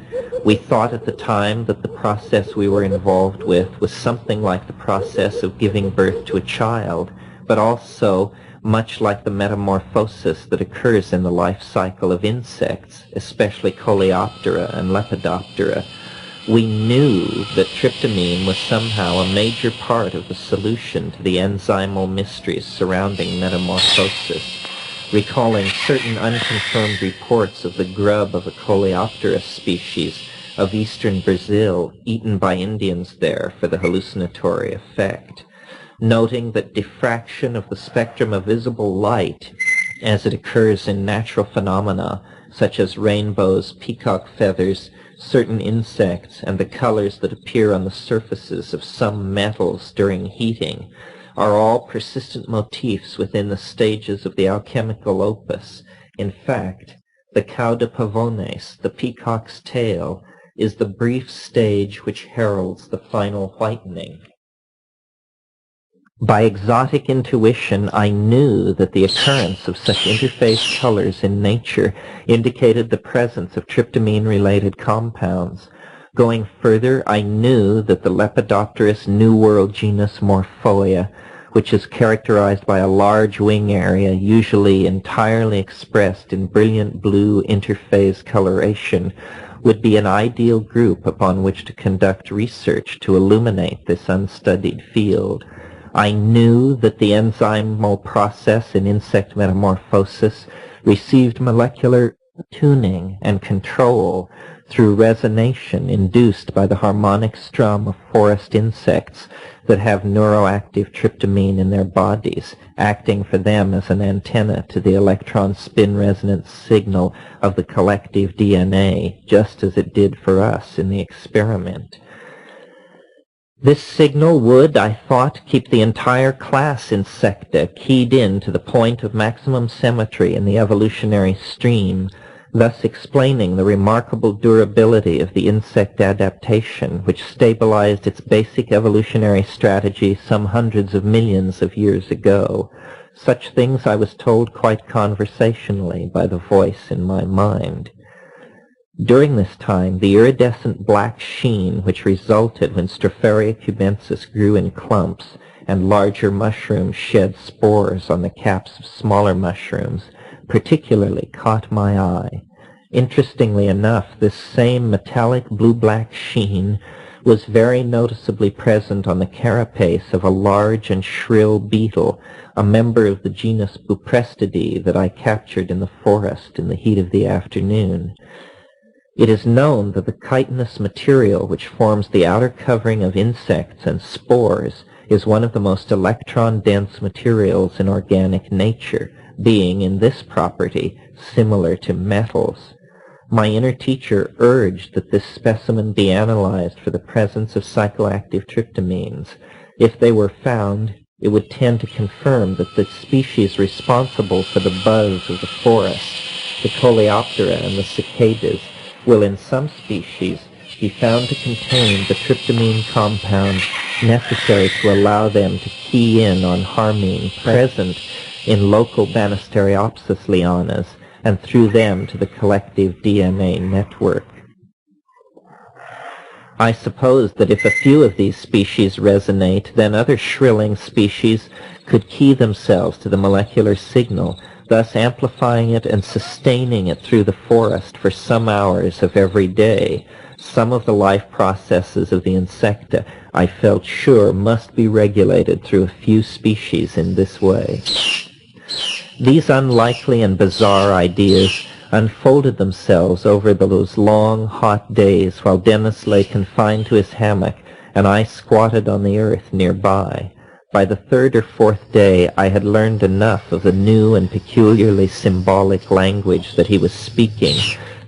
We thought at the time that the process we were involved with was something like the process of giving birth to a child, but also much like the metamorphosis that occurs in the life cycle of insects, especially Coleoptera and Lepidoptera. We knew that tryptamine was somehow a major part of the solution to the enzymal mysteries surrounding metamorphosis. recalling certain unconfirmed reports of the grub of a Coleopterus species of eastern Brazil eaten by Indians there for the hallucinatory effect, noting that diffraction of the spectrum of visible light as it occurs in natural phenomena such as rainbows, peacock feathers, certain insects, and the colors that appear on the surfaces of some metals during heating, are all persistent motifs within the stages of the alchemical opus. In fact, the cau de pavones, the peacock's tail, is the brief stage which heralds the final whitening. By exotic intuition, I knew that the occurrence of such interphase colors in nature indicated the presence of tryptamine-related compounds. Going further, I knew that the Lepidopterus New World genus Morphoia, which is characterized by a large wing area, usually entirely expressed in brilliant blue interphase coloration, would be an ideal group upon which to conduct research to illuminate this unstudied field. I knew that the enzymal process in insect metamorphosis received molecular tuning and control through resonation induced by the harmonic strum of forest insects that have neuroactive tryptamine in their bodies, acting for them as an antenna to the electron spin resonance signal of the collective DNA, just as it did for us in the experiment. This signal would, I thought, keep the entire class Insecta keyed in to the point of maximum symmetry in the evolutionary stream, thus explaining the remarkable durability of the insect adaptation, which stabilized its basic evolutionary strategy some hundreds of millions of years ago. Such things I was told quite conversationally by the voice in my mind. During this time, the iridescent black sheen which resulted when Stropharia cubensis grew in clumps and larger mushrooms shed spores on the caps of smaller mushrooms particularly caught my eye. Interestingly enough, this same metallic blue-black sheen was very noticeably present on the carapace of a large and shrill beetle, a member of the genus Buprestidae that I captured in the forest in the heat of the afternoon. It is known that the chitinous material which forms the outer covering of insects and spores is one of the most electron-dense materials in organic nature, being in this property similar to metals. My inner teacher urged that this specimen be analyzed for the presence of psychoactive tryptamines. If they were found, it would tend to confirm that the species responsible for the buzz of the forest, the Coleoptera and the cicadas, will in some species be found to contain the tryptamine compound necessary to allow them to key in on harmine present in local Banisteriopsis lianas and through them to the collective DNA network. I suppose that if a few of these species resonate, then other shrilling species could key themselves to the molecular signal, thus amplifying it and sustaining it through the forest for some hours of every day. Some of the life processes of the Insecta, I felt sure, must be regulated through a few species in this way. These unlikely and bizarre ideas unfolded themselves over those long, hot days while Dennis lay confined to his hammock and I squatted on the earth nearby. By the third or fourth day, I had learned enough of the new and peculiarly symbolic language that he was speaking,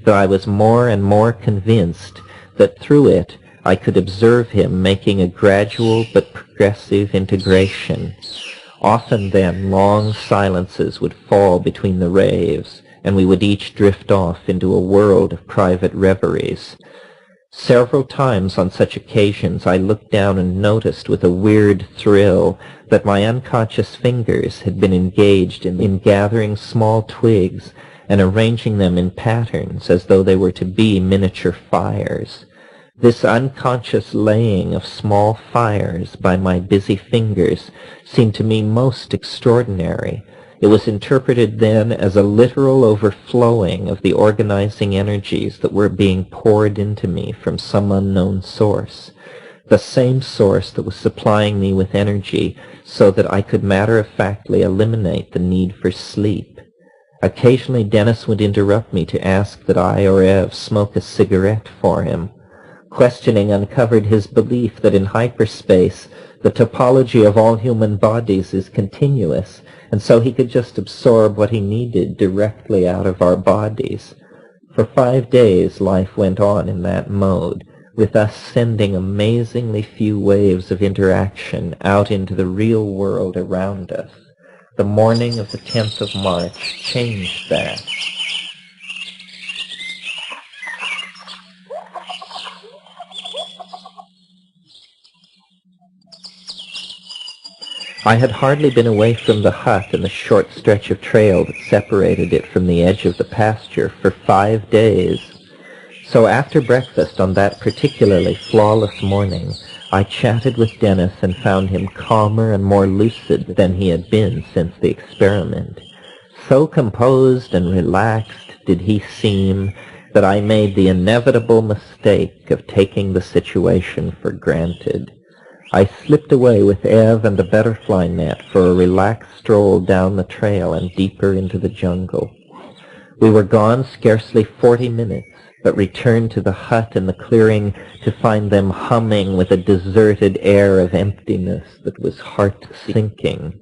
that I was more and more convinced that through it I could observe him making a gradual but progressive integration. Often then, long silences would fall between the raves, and we would each drift off into a world of private reveries. Several times on such occasions I looked down and noticed with a weird thrill that my unconscious fingers had been engaged in gathering small twigs and arranging them in patterns as though they were to be miniature fires. This unconscious laying of small fires by my busy fingers seemed to me most extraordinary. It was interpreted then as a literal overflowing of the organizing energies that were being poured into me from some unknown source, the same source that was supplying me with energy so that I could matter-of-factly eliminate the need for sleep. Occasionally Dennis would interrupt me to ask that I or Ev smoke a cigarette for him. Questioning uncovered his belief that in hyperspace the topology of all human bodies is continuous, and so he could just absorb what he needed directly out of our bodies. For 5 days life went on in that mode, with us sending amazingly few waves of interaction out into the real world around us. The morning of the 10th of March changed that. I had hardly been away from the hut and the short stretch of trail that separated it from the edge of the pasture for 5 days. So after breakfast on that particularly flawless morning, I chatted with Dennis and found him calmer and more lucid than he had been since the experiment. So composed and relaxed did he seem that I made the inevitable mistake of taking the situation for granted. I slipped away with Ev and the butterfly net for a relaxed stroll down the trail and deeper into the jungle. We were gone scarcely 40 minutes, but returned to the hut and the clearing to find them humming with a deserted air of emptiness that was heart-sinking.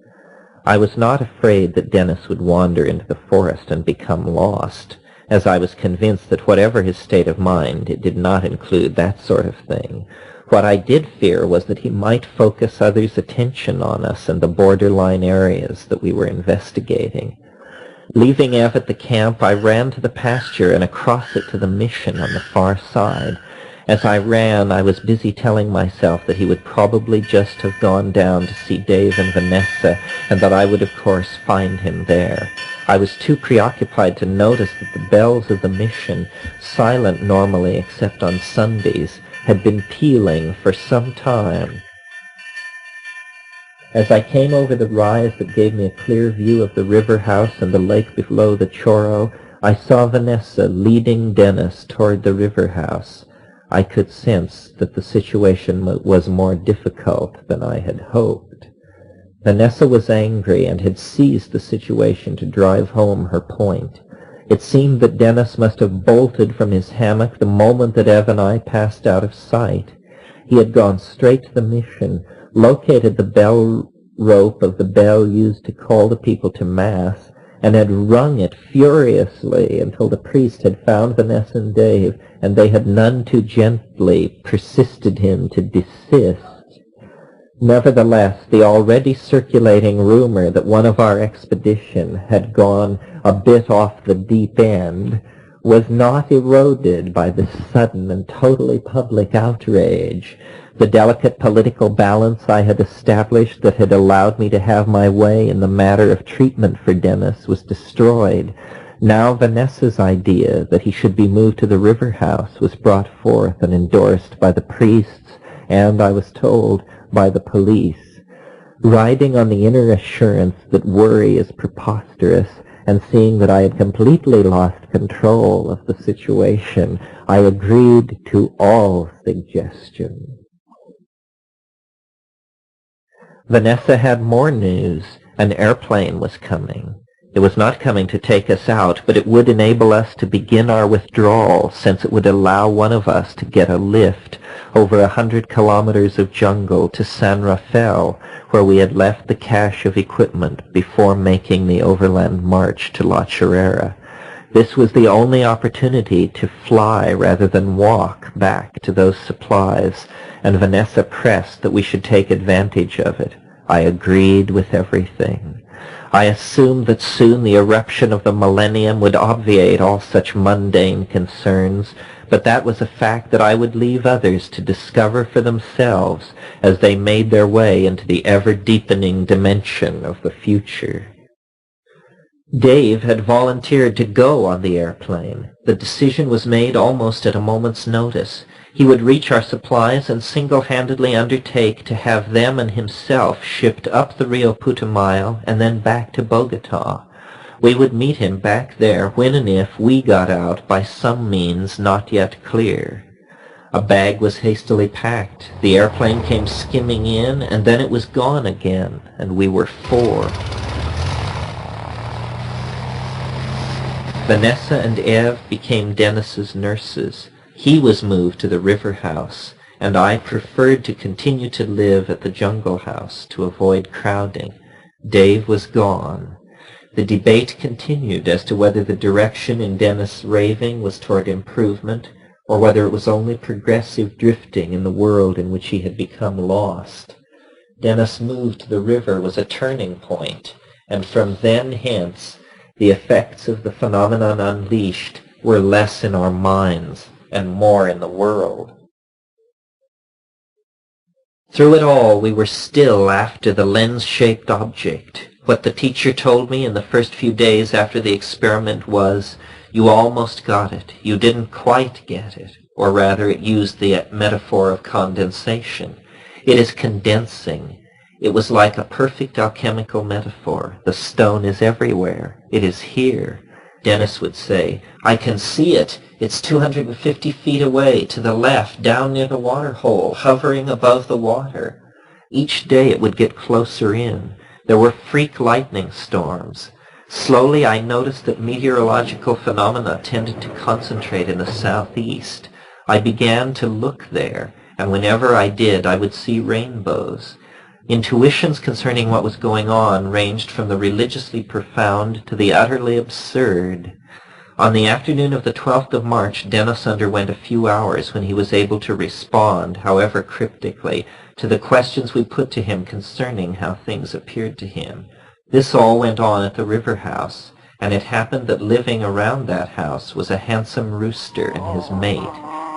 I was not afraid that Dennis would wander into the forest and become lost, as I was convinced that whatever his state of mind, it did not include that sort of thing. What I did fear was that he might focus others' attention on us and the borderline areas that we were investigating. Leaving Ev at the camp, I ran to the pasture and across it to the mission on the far side. As I ran, I was busy telling myself that he would probably just have gone down to see Dave and Vanessa, and that I would, of course, find him there. I was too preoccupied to notice that the bells of the mission, silent normally except on Sundays, had been pealing for some time. As I came over the rise that gave me a clear view of the river house and the lake below the Choro, I saw Vanessa leading Dennis toward the river house. I could sense that the situation was more difficult than I had hoped. Vanessa was angry and had seized the situation to drive home her point. It seemed that Dennis must have bolted from his hammock the moment that Ev and I passed out of sight. He had gone straight to the mission, located the bell rope of the bell used to call the people to Mass, and had rung it furiously until the priest had found Vanessa and Dave, and they had none too gently persisted him to desist. Nevertheless, the already circulating rumor that one of our expedition had gone a bit off the deep end was not eroded by this sudden and totally public outrage. The delicate political balance I had established that had allowed me to have my way in the matter of treatment for Dennis was destroyed. Now Vanessa's idea that he should be moved to the river house was brought forth and endorsed by the priests and, I was told, by the police. Riding on the inner assurance that worry is preposterous, and seeing that I had completely lost control of the situation, I agreed to all suggestions. Vanessa had more news. An airplane was coming. It was not coming to take us out, but it would enable us to begin our withdrawal, since it would allow one of us to get a lift over 100 kilometers of jungle to San Rafael, where we had left the cache of equipment before making the overland march to La Chorrera. This was the only opportunity to fly rather than walk back to those supplies, and Vanessa pressed that we should take advantage of it. I agreed with everything. I assumed that soon the eruption of the millennium would obviate all such mundane concerns, but that was a fact that I would leave others to discover for themselves as they made their way into the ever-deepening dimension of the future. Dave had volunteered to go on the airplane. The decision was made almost at a moment's notice. He would reach our supplies and single-handedly undertake to have them and himself shipped up the Rio Putumayo and then back to Bogota. We would meet him back there when and if we got out by some means not yet clear. A bag was hastily packed. The airplane came skimming in, and then it was gone again, and we were 4. Vanessa and Eve became Dennis's nurses. He was moved to the river house, and I preferred to continue to live at the jungle house to avoid crowding. Dave was gone. The debate continued as to whether the direction in Dennis' raving was toward improvement, or whether it was only progressive drifting in the world in which he had become lost. Dennis' move to the river was a turning point, and from then hence the effects of the phenomenon unleashed were less in our minds and more in the world. Through it all, we were still after the lens-shaped object. What the teacher told me in the first few days after the experiment was, "You almost got it. You didn't quite get it." Or rather, it used the metaphor of condensation. It is condensing. It was like a perfect alchemical metaphor. The stone is everywhere. It is here. Dennis would say, "I can see it. It's 250 feet away, to the left, down near the water hole, hovering above the water." Each day it would get closer in. There were freak lightning storms. Slowly I noticed that meteorological phenomena tended to concentrate in the southeast. I began to look there, and whenever I did, I would see rainbows. Intuitions concerning what was going on ranged from the religiously profound to the utterly absurd. On the afternoon of the 12th of March, Dennis underwent a few hours when he was able to respond, however cryptically, to the questions we put to him concerning how things appeared to him. This all went on at the river house, and it happened that living around that house was a handsome rooster and his mate.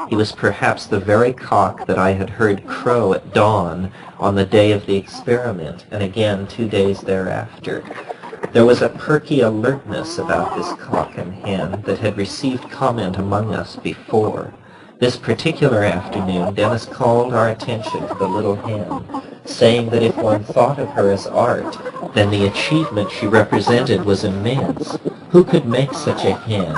He was perhaps the very cock that I had heard crow at dawn on the day of the experiment, and again 2 days thereafter. There was a perky alertness about this cock and hen that had received comment among us before. This particular afternoon, Dennis called our attention to the little hen, saying that if one thought of her as art, then the achievement she represented was immense. Who could make such a hen?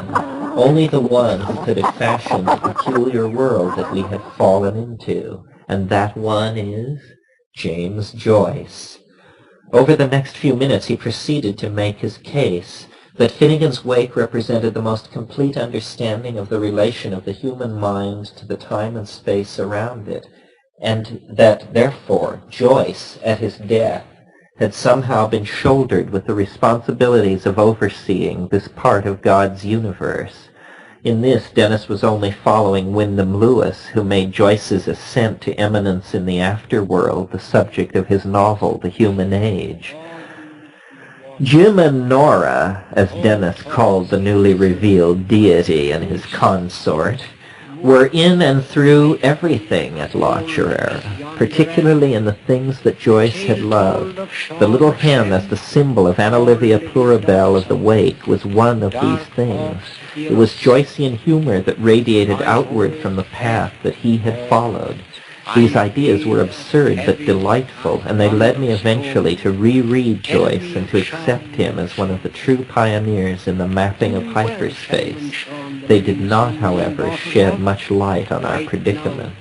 Only the one who could have fashioned the peculiar world that we had fallen into, and that one is James Joyce. Over the next few minutes he proceeded to make his case that Finnegan's Wake represented the most complete understanding of the relation of the human mind to the time and space around it, and that, therefore, Joyce, at his death, had somehow been shouldered with the responsibilities of overseeing this part of God's universe. In this, Dennis was only following Wyndham Lewis, who made Joyce's ascent to eminence in the afterworld the subject of his novel, The Human Age. Jim and Nora, as Dennis called the newly revealed deity and his consort, were in and through everything at La Churera, particularly in the things that Joyce had loved. The little hen as the symbol of Anna Livia Plurabelle of the Wake was one of these things. It was Joycean humor that radiated outward from the path that he had followed. These ideas were absurd but delightful, and they led me eventually to reread Joyce and to accept him as one of the true pioneers in the mapping of hyperspace. They did not, however, shed much light on our predicament.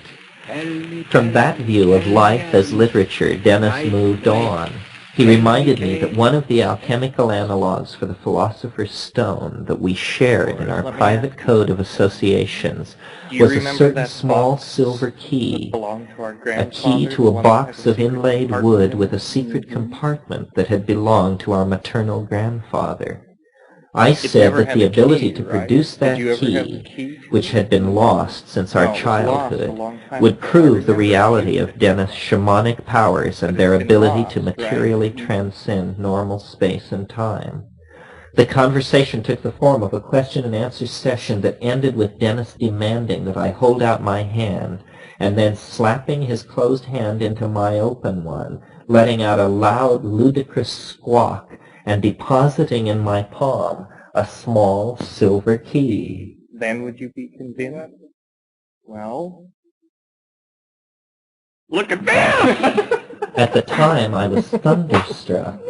From that view of life as literature, Dennis moved on. He reminded me that one of the alchemical analogues for the philosopher's stone that we shared in our private code of associations was a certain small silver key, a key to a box of inlaid wood with a secret compartment that had belonged to our maternal grandfather. I said that the ability to produce that key, which had been lost since our childhood, would prove the reality of Dennis' shamanic powers and their ability to materially transcend normal space and time. The conversation took the form of a question-and-answer session that ended with Dennis demanding that I hold out my hand, and then slapping his closed hand into my open one, letting out a loud, ludicrous squawk, and depositing in my palm a small silver key. Then would you be convinced? Well, look at that! At the time, I was thunderstruck.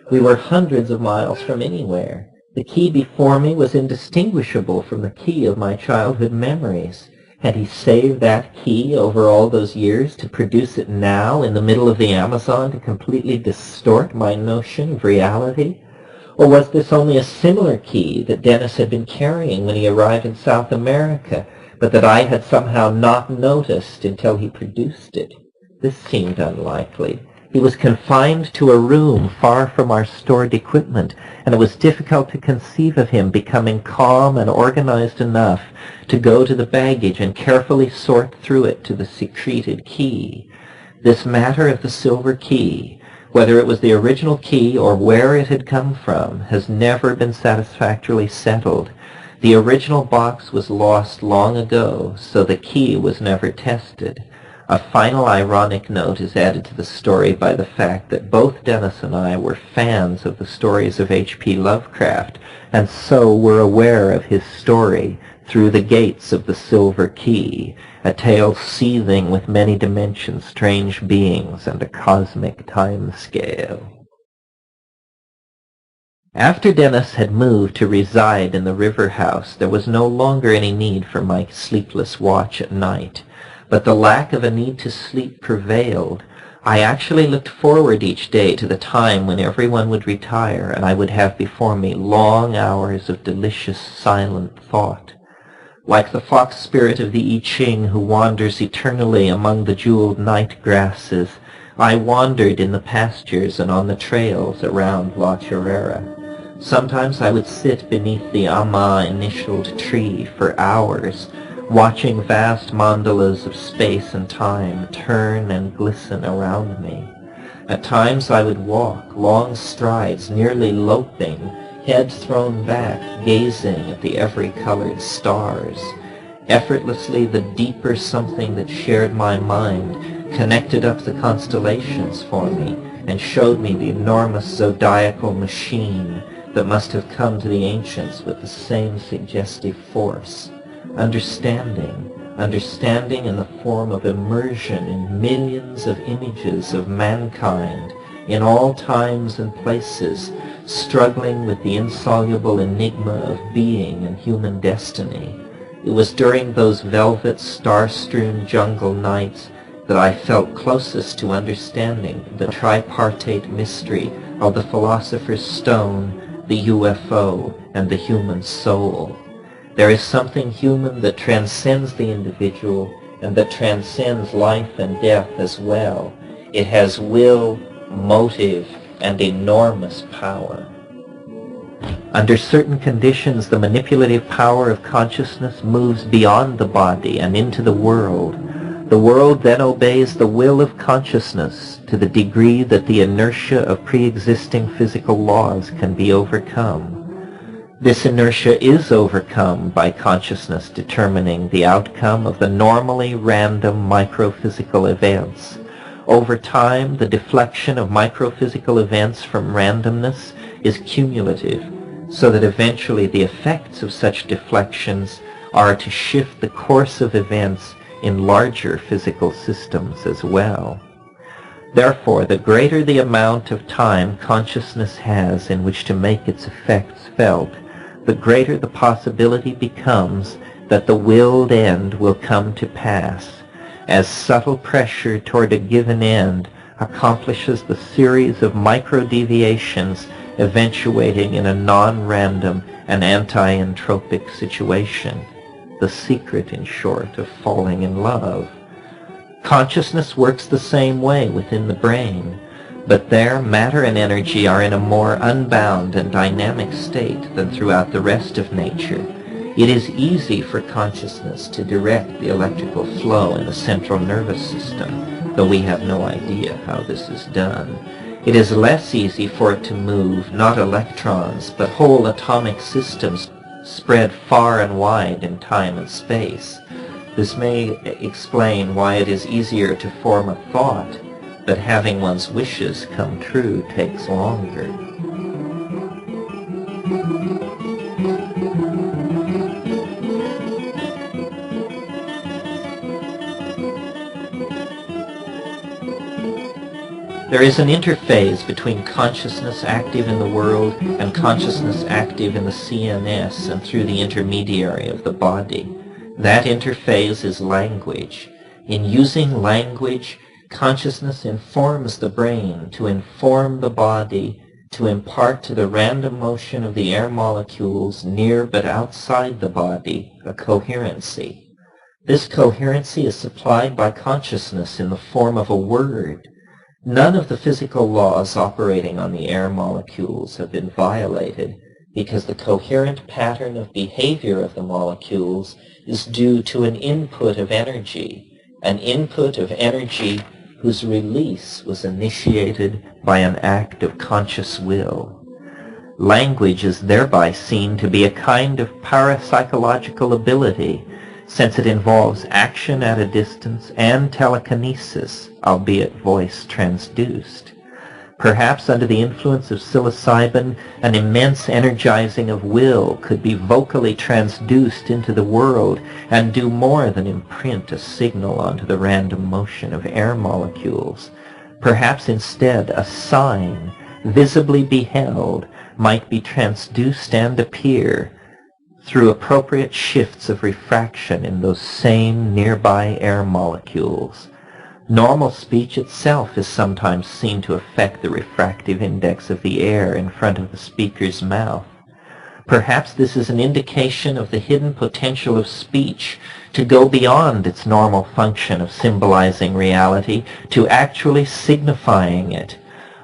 We were hundreds of miles from anywhere. The key before me was indistinguishable from the key of my childhood memories. Had he saved that key over all those years to produce it now in the middle of the Amazon to completely distort my notion of reality? Or was this only a similar key that Dennis had been carrying when he arrived in South America, but that I had somehow not noticed until he produced it? This seemed unlikely. He was confined to a room far from our stored equipment, and it was difficult to conceive of him becoming calm and organized enough to go to the baggage and carefully sort through it to the secreted key. This matter of the silver key, whether it was the original key or where it had come from, has never been satisfactorily settled. The original box was lost long ago, so the key was never tested. A final ironic note is added to the story by the fact that both Dennis and I were fans of the stories of H.P. Lovecraft, and so were aware of his story, Through the Gates of the Silver Key, a tale seething with many dimensions, strange beings, and a cosmic time scale. After Dennis had moved to reside in the river house, there was no longer any need for my sleepless watch at night. But the lack of a need to sleep prevailed. I actually looked forward each day to the time when everyone would retire, and I would have before me long hours of delicious silent thought. Like the fox spirit of the I Ching who wanders eternally among the jeweled night grasses, I wandered in the pastures and on the trails around La Chorrera. Sometimes I would sit beneath the Ama-initialed tree for hours, watching vast mandalas of space and time turn and glisten around me. At times I would walk long strides, nearly loping, head thrown back, gazing at the every-colored stars. Effortlessly, the deeper something that shared my mind connected up the constellations for me and showed me the enormous zodiacal machine that must have come to the ancients with the same suggestive force. Understanding in the form of immersion in millions of images of mankind in all times and places, struggling with the insoluble enigma of being and human destiny. It was during those velvet, star-strewn jungle nights that I felt closest to understanding the tripartite mystery of the philosopher's stone, the UFO, and the human soul. There is something human that transcends the individual and that transcends life and death as well. It has will, motive, and enormous power. Under certain conditions, the manipulative power of consciousness moves beyond the body and into the world. The world then obeys the will of consciousness to the degree that the inertia of pre-existing physical laws can be overcome. This inertia is overcome by consciousness determining the outcome of the normally random microphysical events. Over time, the deflection of microphysical events from randomness is cumulative, so that eventually the effects of such deflections are to shift the course of events in larger physical systems as well. Therefore, the greater the amount of time consciousness has in which to make its effects felt, the greater the possibility becomes that the willed end will come to pass, as subtle pressure toward a given end accomplishes the series of micro-deviations eventuating in a non-random and anti-entropic situation. The secret, in short, of falling in love. Consciousness works the same way within the brain, but there matter and energy are in a more unbound and dynamic state than throughout the rest of nature. It is easy for consciousness to direct the electrical flow in the central nervous system, though we have no idea how this is done. It is less easy for it to move not electrons, but whole atomic systems spread far and wide in time and space. This may explain why it is easier to form a thought, but having one's wishes come true takes longer. There is an interphase between consciousness active in the world and consciousness active in the CNS and through the intermediary of the body. That interphase is language. In using language, consciousness informs the brain to inform the body to impart to the random motion of the air molecules near but outside the body a coherency. This coherency is supplied by consciousness in the form of a word. None of the physical laws operating on the air molecules have been violated because the coherent pattern of behavior of the molecules is due to an input of energy whose release was initiated by an act of conscious will. Language is thereby seen to be a kind of parapsychological ability, since it involves action at a distance and telekinesis, albeit voice transduced. Perhaps under the influence of psilocybin, an immense energizing of will could be vocally transduced into the world and do more than imprint a signal onto the random motion of air molecules. Perhaps instead a sign, visibly beheld, might be transduced and appear through appropriate shifts of refraction in those same nearby air molecules. Normal speech itself is sometimes seen to affect the refractive index of the air in front of the speaker's mouth. Perhaps this is an indication of the hidden potential of speech to go beyond its normal function of symbolizing reality to actually signifying it.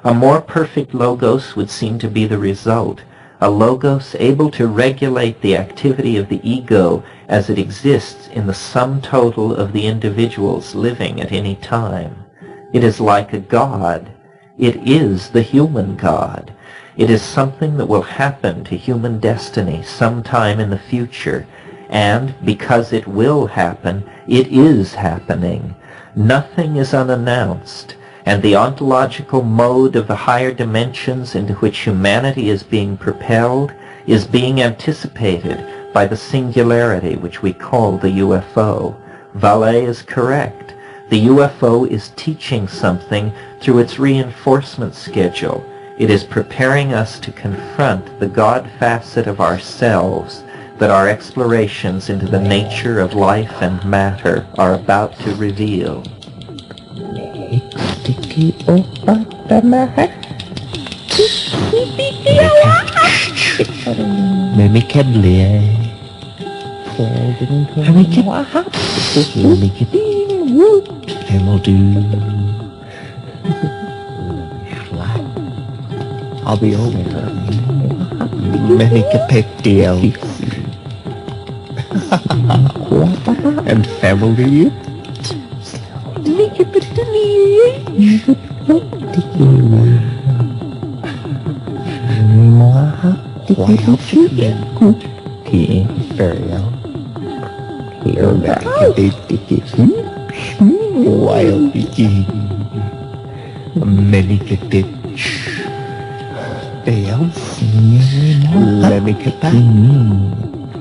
A more perfect logos would seem to be the result, a logos able to regulate the activity of the ego as it exists in the sum total of the individuals living at any time. It is like a god. It is the human god. It is something that will happen to human destiny sometime in the future, and because it will happen, it is happening. Nothing is unannounced, and the ontological mode of the higher dimensions into which humanity is being propelled is being anticipated by the singularity which we call the UFO. Vallée is correct. The UFO is teaching something through its reinforcement schedule. It is preparing us to confront the God facet of ourselves that our explorations into the nature of life and matter are about to reveal. I'll be over. Make a big deal. And family. Wild begin. Many get it. Else. Let me get back.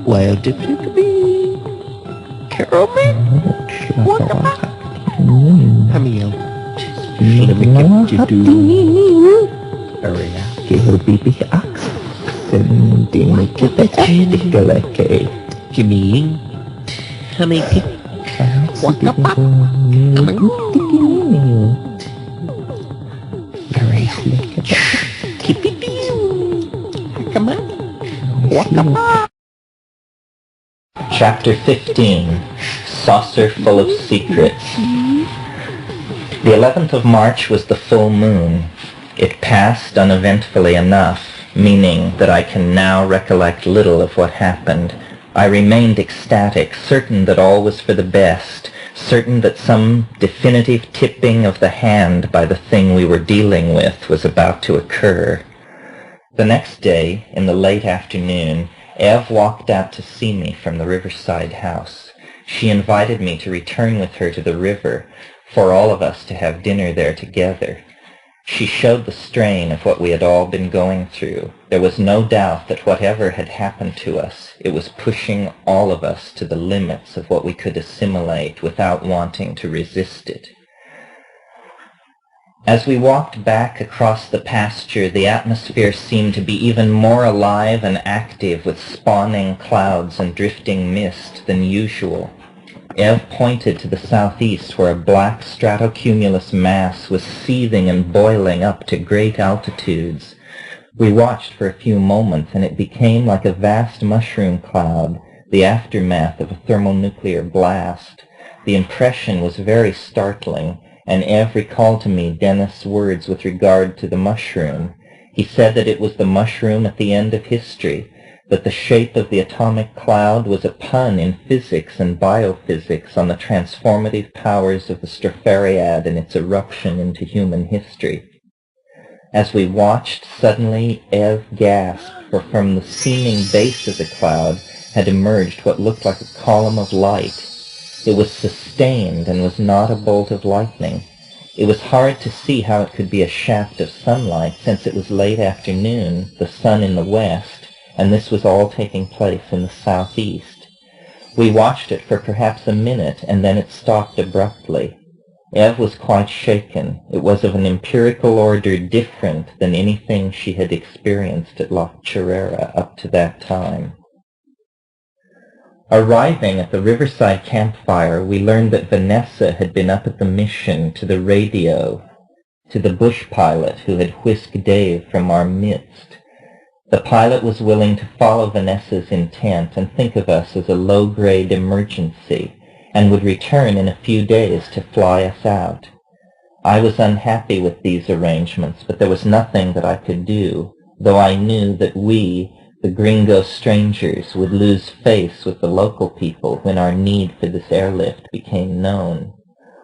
Wild dip it be. Carol me. What about? Hamil. Let me get you do. Area. Give me big axe. Then make it particularly. Jimmy. Hamil. What about? Very keep it. Come on. What about? Chapter 15, Saucer Full of Secrets. The 11th of March was the full moon. It passed uneventfully enough, meaning that I can now recollect little of what happened. I remained ecstatic, certain that all was for the best, certain that some definitive tipping of the hand by the thing we were dealing with was about to occur. The next day, in the late afternoon, Eve walked out to see me from the riverside house. She invited me to return with her to the river, for all of us to have dinner there together. She showed the strain of what we had all been going through. There was no doubt that whatever had happened to us, it was pushing all of us to the limits of what we could assimilate without wanting to resist it. As we walked back across the pasture, the atmosphere seemed to be even more alive and active with spawning clouds and drifting mist than usual. Eve pointed to the southeast where a black stratocumulus mass was seething and boiling up to great altitudes. We watched for a few moments, and it became like a vast mushroom cloud, the aftermath of a thermonuclear blast. The impression was very startling, and Ev recalled to me Dennis' words with regard to the mushroom. He said that it was the mushroom at the end of history, that the shape of the atomic cloud was a pun in physics and biophysics on the transformative powers of the Strophaриad and its eruption into human history. As we watched, suddenly Ev gasped, for from the seeming base of the cloud had emerged what looked like a column of light. It was sustained and was not a bolt of lightning. It was hard to see how it could be a shaft of sunlight, since it was late afternoon, the sun in the west, and this was all taking place in the southeast. We watched it for perhaps a minute, and then it stopped abruptly. Ev was quite shaken. It was of an empirical order different than anything she had experienced at La Chorrera up to that time. Arriving at the riverside campfire, we learned that Vanessa had been up at the mission to the radio, to the bush pilot who had whisked Dave from our midst. The pilot was willing to follow Vanessa's intent and think of us as a low-grade emergency, and would return in a few days to fly us out. I was unhappy with these arrangements, but there was nothing that I could do, though I knew that we, the gringo strangers, would lose face with the local people when our need for this airlift became known.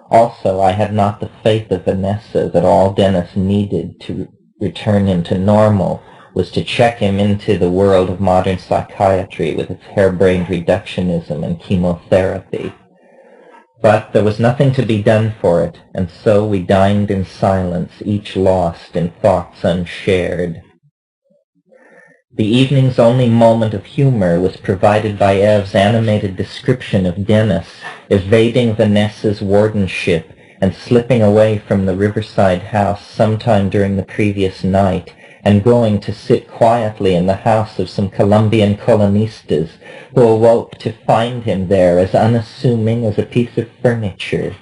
Also, I had not the faith of Vanessa that all Dennis needed to return him to normal was to check him into the world of modern psychiatry with its harebrained reductionism and chemotherapy. But there was nothing to be done for it, and so we dined in silence, each lost in thoughts unshared. The evening's only moment of humor was provided by Ev's animated description of Dennis evading Vanessa's wardenship and slipping away from the riverside house sometime during the previous night and going to sit quietly in the house of some Colombian colonistas who awoke to find him there as unassuming as a piece of furniture.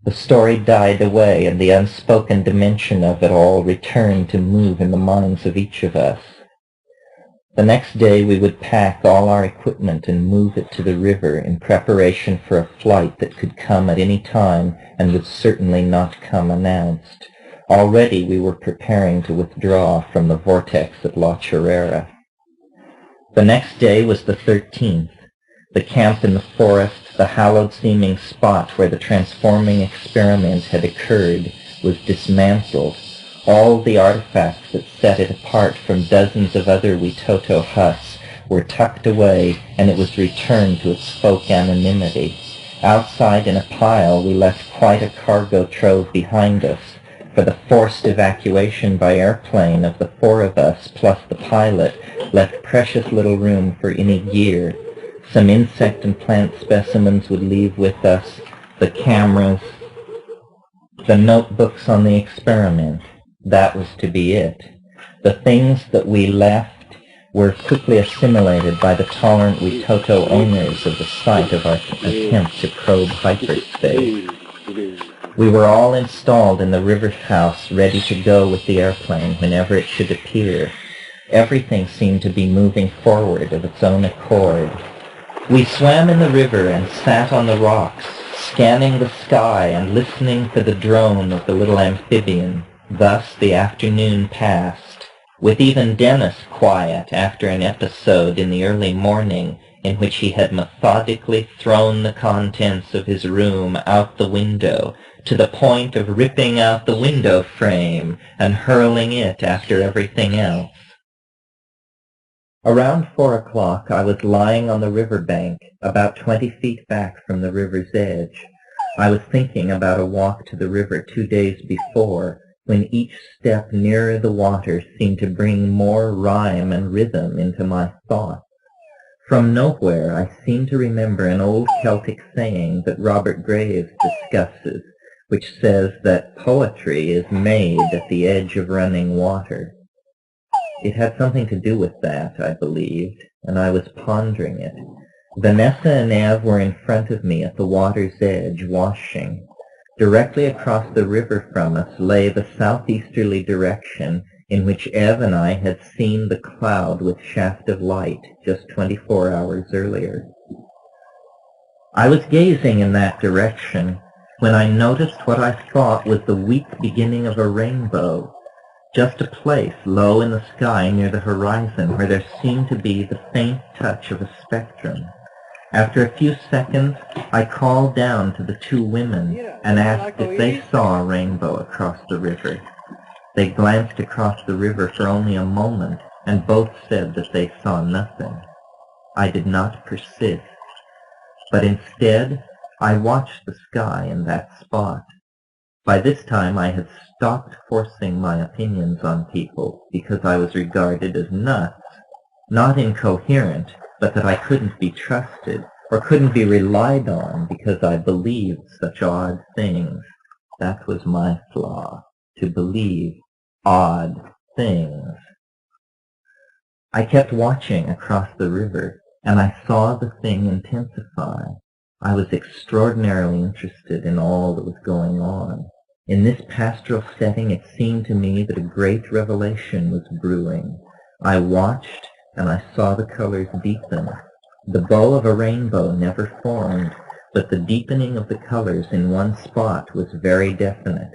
The story died away, and the unspoken dimension of it all returned to move in the minds of each of us. The next day we would pack all our equipment and move it to the river in preparation for a flight that could come at any time and would certainly not come announced. Already we were preparing to withdraw from the vortex at La Chorrera. The next day was the 13th. The camp in the forest, the hallowed-seeming spot where the transforming experiment had occurred, was dismantled. All the artifacts that set it apart from dozens of other Witoto huts were tucked away, and it was returned to its folk anonymity. Outside in a pile we left quite a cargo trove behind us, for the forced evacuation by airplane of the four of us, plus the pilot, left precious little room for any gear. Some insect and plant specimens would leave with us, the cameras, the notebooks on the experiment. That was to be it. The things that we left were quickly assimilated by the tolerant Witoto owners of the site of our attempt to probe hyperspace. We were all installed in the river house, ready to go with the airplane whenever it should appear. Everything seemed to be moving forward of its own accord. We swam in the river and sat on the rocks, scanning the sky and listening for the drone of the little amphibian. Thus the afternoon passed, with even Dennis quiet after an episode in the early morning in which he had methodically thrown the contents of his room out the window, to the point of ripping out the window frame and hurling it after everything else. Around 4 o'clock I was lying on the river bank, about 20 feet back from the river's edge. I was thinking about a walk to the river 2 days before, when each step nearer the water seemed to bring more rhyme and rhythm into my thoughts. From nowhere I seemed to remember an old Celtic saying that Robert Graves discusses, which says that poetry is made at the edge of running water. It had something to do with that, I believed, and I was pondering it. Vanessa and Ev were in front of me at the water's edge, washing. Directly across the river from us lay the southeasterly direction in which Ev and I had seen the cloud with shaft of light just 24 hours earlier. I was gazing in that direction when I noticed what I thought was the weak beginning of a rainbow, just a place low in the sky near the horizon where there seemed to be the faint touch of a spectrum. After a few seconds, I called down to the two women and asked if they saw a rainbow across the river. They glanced across the river for only a moment, and both said that they saw nothing. I did not persist, but instead I watched the sky in that spot. By this time I had stopped forcing my opinions on people because I was regarded as nuts, not incoherent, but that I couldn't be trusted or couldn't be relied on because I believed such odd things. That was my flaw, to believe odd things. I kept watching across the river, and I saw the thing intensify. I was extraordinarily interested in all that was going on. In this pastoral setting, it seemed to me that a great revelation was brewing. I watched, and I saw the colors deepen. The bow of a rainbow never formed, but the deepening of the colors in one spot was very definite.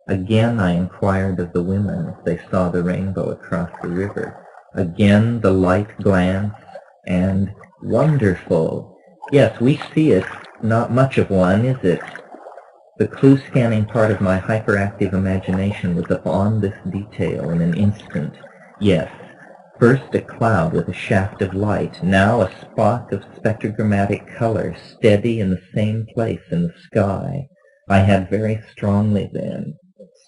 Again I inquired of the women if they saw the rainbow across the river. Again the light glance, and wonderful! Yes, we see it. Not much of one, is it? The clue-scanning part of my hyperactive imagination was upon this detail in an instant. Yes, first a cloud with a shaft of light, now a spot of spectrogrammatic color, steady in the same place in the sky. I had very strongly then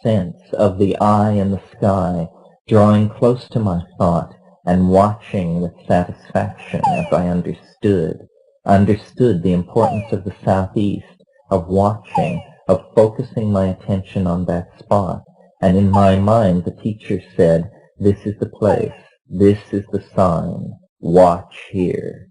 sense of the eye in the sky, drawing close to my thought and watching with satisfaction as I understood the importance of the southeast, of watching, of focusing my attention on that spot. And in my mind the teacher said, "This is the place, this is the sign, watch here."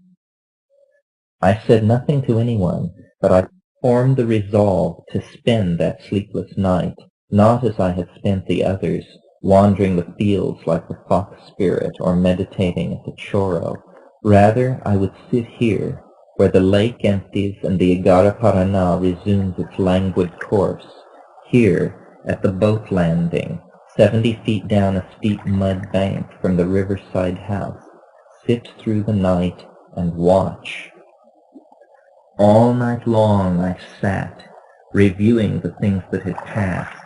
I said nothing to anyone, but I formed the resolve to spend that sleepless night, not as I had spent the others, wandering the fields like the fox spirit or meditating at the choro. Rather, I would sit here, where the lake empties and the Igara Paraná resumes its languid course, here at the boat landing, 70 feet down a steep mud bank from the riverside house, sit through the night and watch. All night long I sat, reviewing the things that had passed,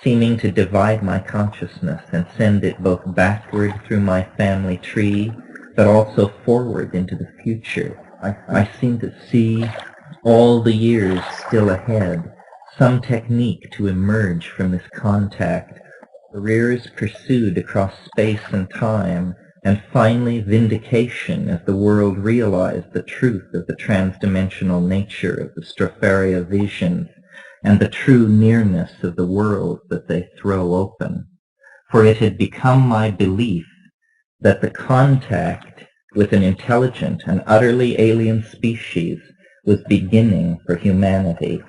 seeming to divide my consciousness and send it both backward through my family tree, but also forward into the future. I seemed to see all the years still ahead, some technique to emerge from this contact, careers pursued across space and time, and finally vindication as the world realized the truth of the transdimensional nature of the Stropharia visions and the true nearness of the world that they throw open. For it had become my belief that the contact with an intelligent and utterly alien species was beginning for humanity,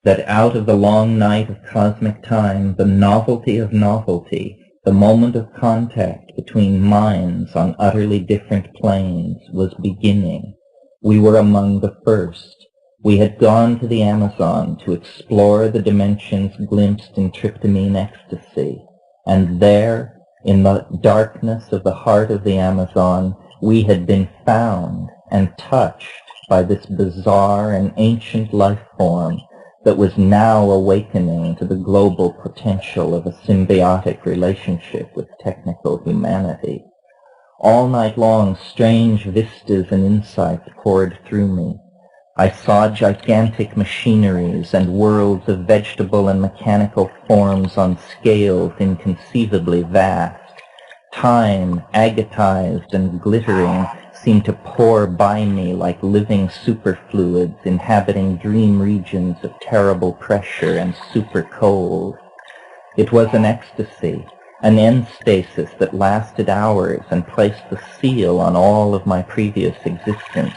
that out of the long night of cosmic time, the novelty of novelty, the moment of contact between minds on utterly different planes was beginning. We were among the first. We had gone to the Amazon to explore the dimensions glimpsed in tryptamine ecstasy, and there, in the darkness of the heart of the Amazon, we had been found and touched by this bizarre and ancient life form that was now awakening to the global potential of a symbiotic relationship with technical humanity. All night long, strange vistas and insights poured through me. I saw gigantic machineries and worlds of vegetable and mechanical forms on scales inconceivably vast. Time, agatized and glittering, seemed to pour by me like living superfluids inhabiting dream regions of terrible pressure and super cold. It was an ecstasy, an end stasis that lasted hours and placed the seal on all of my previous existence.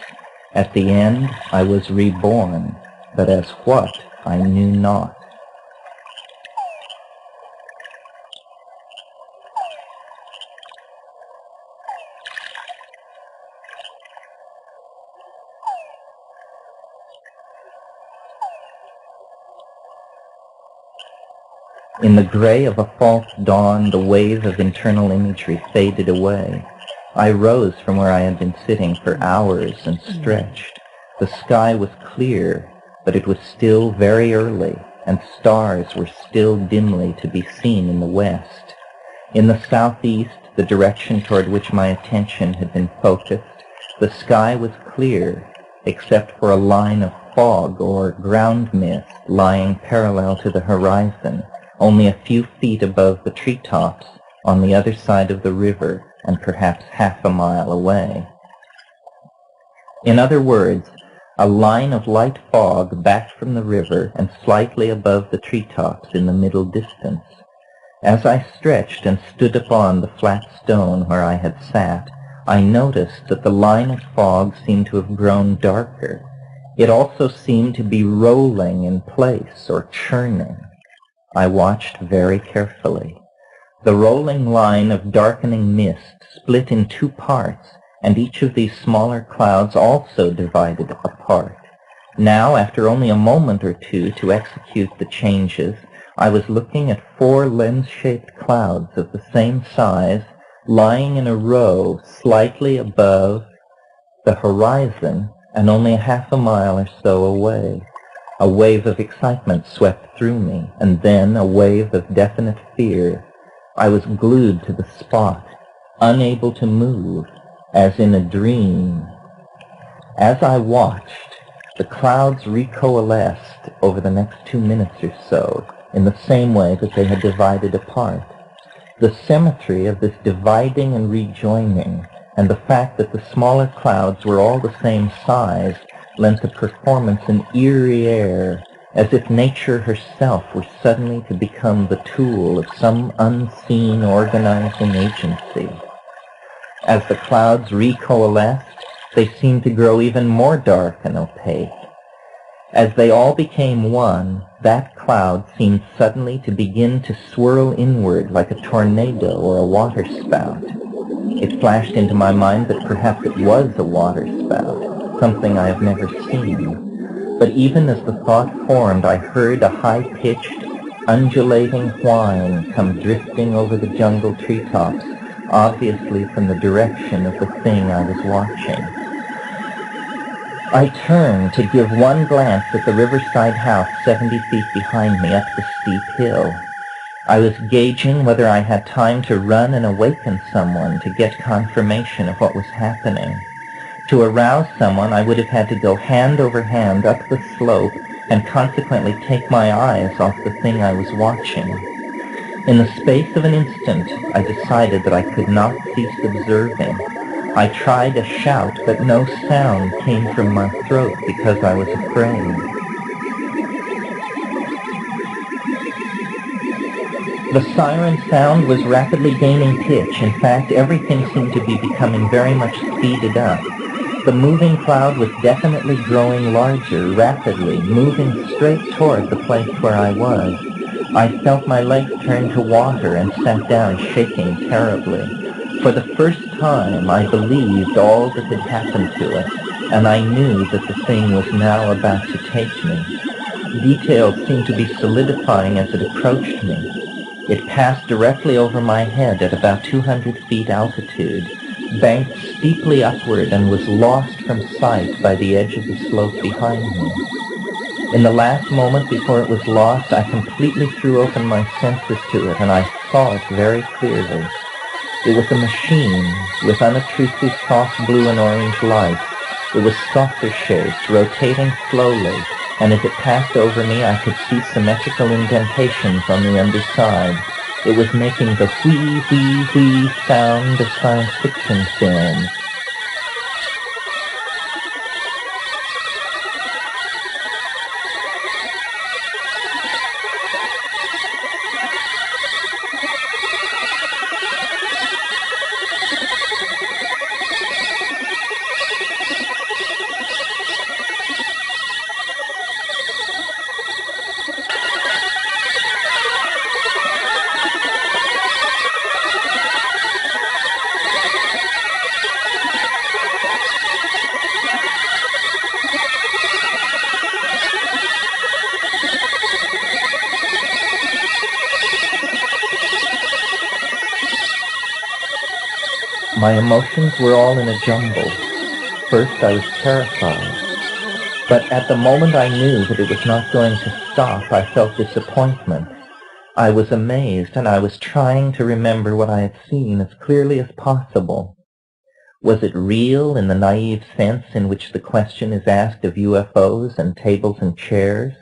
At the end, I was reborn, but as what, I knew not. In the gray of a false dawn, the wave of internal imagery faded away. I rose from where I had been sitting for hours and stretched. The sky was clear, but it was still very early, and stars were still dimly to be seen in the west. In the southeast, the direction toward which my attention had been focused, the sky was clear, except for a line of fog or ground mist lying parallel to the horizon, only a few feet above the treetops on the other side of the river and perhaps half a mile away. In other words, a line of light fog back from the river and slightly above the treetops in the middle distance. As I stretched and stood upon the flat stone where I had sat, I noticed that the line of fog seemed to have grown darker. It also seemed to be rolling in place or churning. I watched very carefully. The rolling line of darkening mist split in two parts, and each of these smaller clouds also divided apart. Now, after only a moment or two to execute the changes, I was looking at 4 lens-shaped clouds of the same size, lying in a row slightly above the horizon and only half a mile or so away. A wave of excitement swept through me, and then a wave of definite fear. I was glued to the spot, unable to move, as in a dream. As I watched, the clouds recoalesced over the next 2 minutes or so, in the same way that they had divided apart. The symmetry of this dividing and rejoining, and the fact that the smaller clouds were all the same size, lent the performance an eerie air, as if nature herself were suddenly to become the tool of some unseen organizing agency. As the clouds recoalesced, they seemed to grow even more dark and opaque. As they all became one, that cloud seemed suddenly to begin to swirl inward like a tornado or a waterspout. It flashed into my mind that perhaps it was a waterspout, something I have never seen. But even as the thought formed, I heard a high-pitched, undulating whine come drifting over the jungle treetops, obviously from the direction of the thing I was watching. I turned to give one glance at the riverside house 70 feet behind me up the steep hill. I was gauging whether I had time to run and awaken someone to get confirmation of what was happening. To arouse someone, I would have had to go hand over hand up the slope and consequently take my eyes off the thing I was watching. In the space of an instant, I decided that I could not cease observing. I tried a shout, but no sound came from my throat because I was afraid. The siren sound was rapidly gaining pitch. In fact, everything seemed to be becoming very much speeded up. The moving cloud was definitely growing larger, rapidly, moving straight toward the place where I was. I felt my legs turn to water and sat down shaking terribly. For the first time, I believed all that had happened to us, and I knew that the thing was now about to take me. Details seemed to be solidifying as it approached me. It passed directly over my head at about 200 feet altitude, banked steeply upward, and was lost from sight by the edge of the slope behind me. In the last moment before it was lost, I completely threw open my senses to it, and I saw it very clearly. It was a machine with unobtrusive soft blue and orange lights. It was saucer shaped, rotating slowly, and as it passed over me, I could see symmetrical indentations on the underside. It was making the whee, whee, whee sound of science fiction films. My emotions were all in a jumble. First, I was terrified. But at the moment I knew that it was not going to stop, I felt disappointment. I was amazed, and I was trying to remember what I had seen as clearly as possible. Was it real in the naive sense in which the question is asked of UFOs and tables and chairs?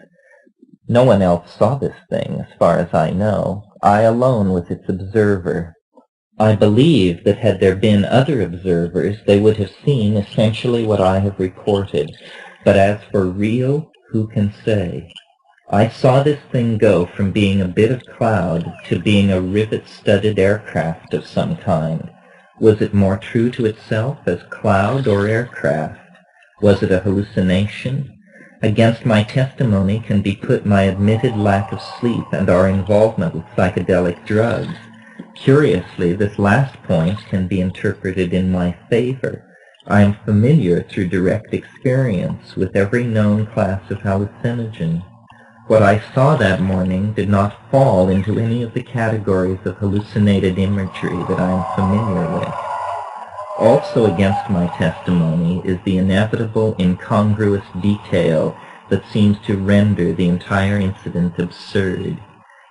No one else saw this thing, as far as I know. I alone was its observer. I believe that had there been other observers, they would have seen essentially what I have reported. But as for real, who can say? I saw this thing go from being a bit of cloud to being a rivet-studded aircraft of some kind. Was it more true to itself as cloud or aircraft? Was it a hallucination? Against my testimony can be put my admitted lack of sleep and our involvement with psychedelic drugs. Curiously, this last point can be interpreted in my favor. I am familiar through direct experience with every known class of hallucinogen. What I saw that morning did not fall into any of the categories of hallucinated imagery that I am familiar with. Also against my testimony is the inevitable incongruous detail that seems to render the entire incident absurd.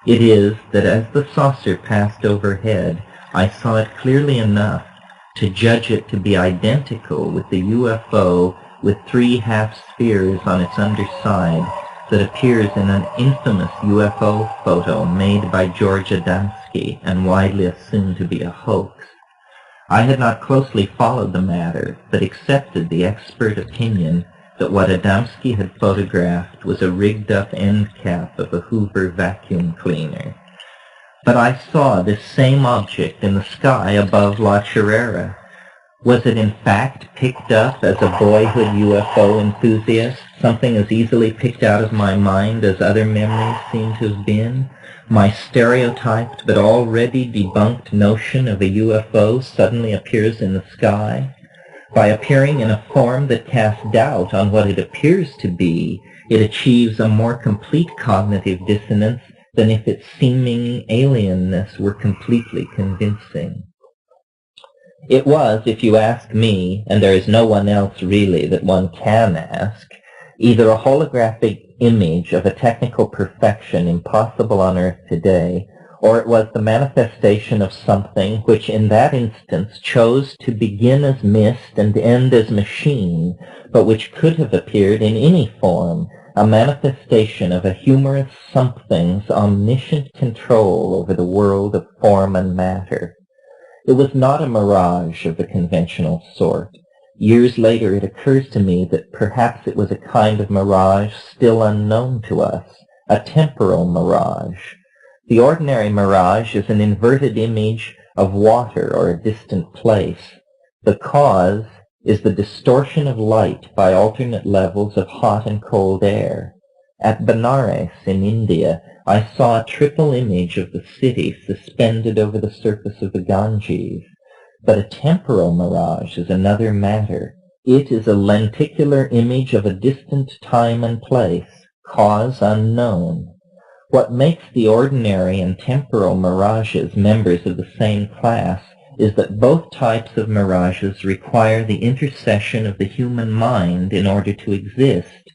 It is that as the saucer passed overhead, I saw it clearly enough to judge it to be identical with the UFO with 3 half-spheres on its underside that appears in an infamous UFO photo made by George Adamski and widely assumed to be a hoax. I had not closely followed the matter, but accepted the expert opinion that what Adamski had photographed was a rigged-up end cap of a Hoover vacuum cleaner. But I saw this same object in the sky above La Chirera. Was it in fact picked up as a boyhood UFO enthusiast, something as easily picked out of my mind as other memories seem to have been? My stereotyped but already debunked notion of a UFO suddenly appears in the sky. By appearing in a form that casts doubt on what it appears to be, it achieves a more complete cognitive dissonance than if its seeming alienness were completely convincing. It was, if you ask me, and there is no one else really that one can ask, either a holographic image of a technical perfection impossible on Earth today, or it was the manifestation of something which in that instance chose to begin as mist and end as machine, but which could have appeared in any form, a manifestation of a humorous something's omniscient control over the world of form and matter. It was not a mirage of the conventional sort. Years later it occurs to me that perhaps it was a kind of mirage still unknown to us, a temporal mirage. The ordinary mirage is an inverted image of water or a distant place. The cause is the distortion of light by alternate levels of hot and cold air. At Benares in India, I saw a triple image of the city suspended over the surface of the Ganges. But a temporal mirage is another matter. It is a lenticular image of a distant time and place, cause unknown. What makes the ordinary and temporal mirages members of the same class is that both types of mirages require the intercession of the human mind in order to exist.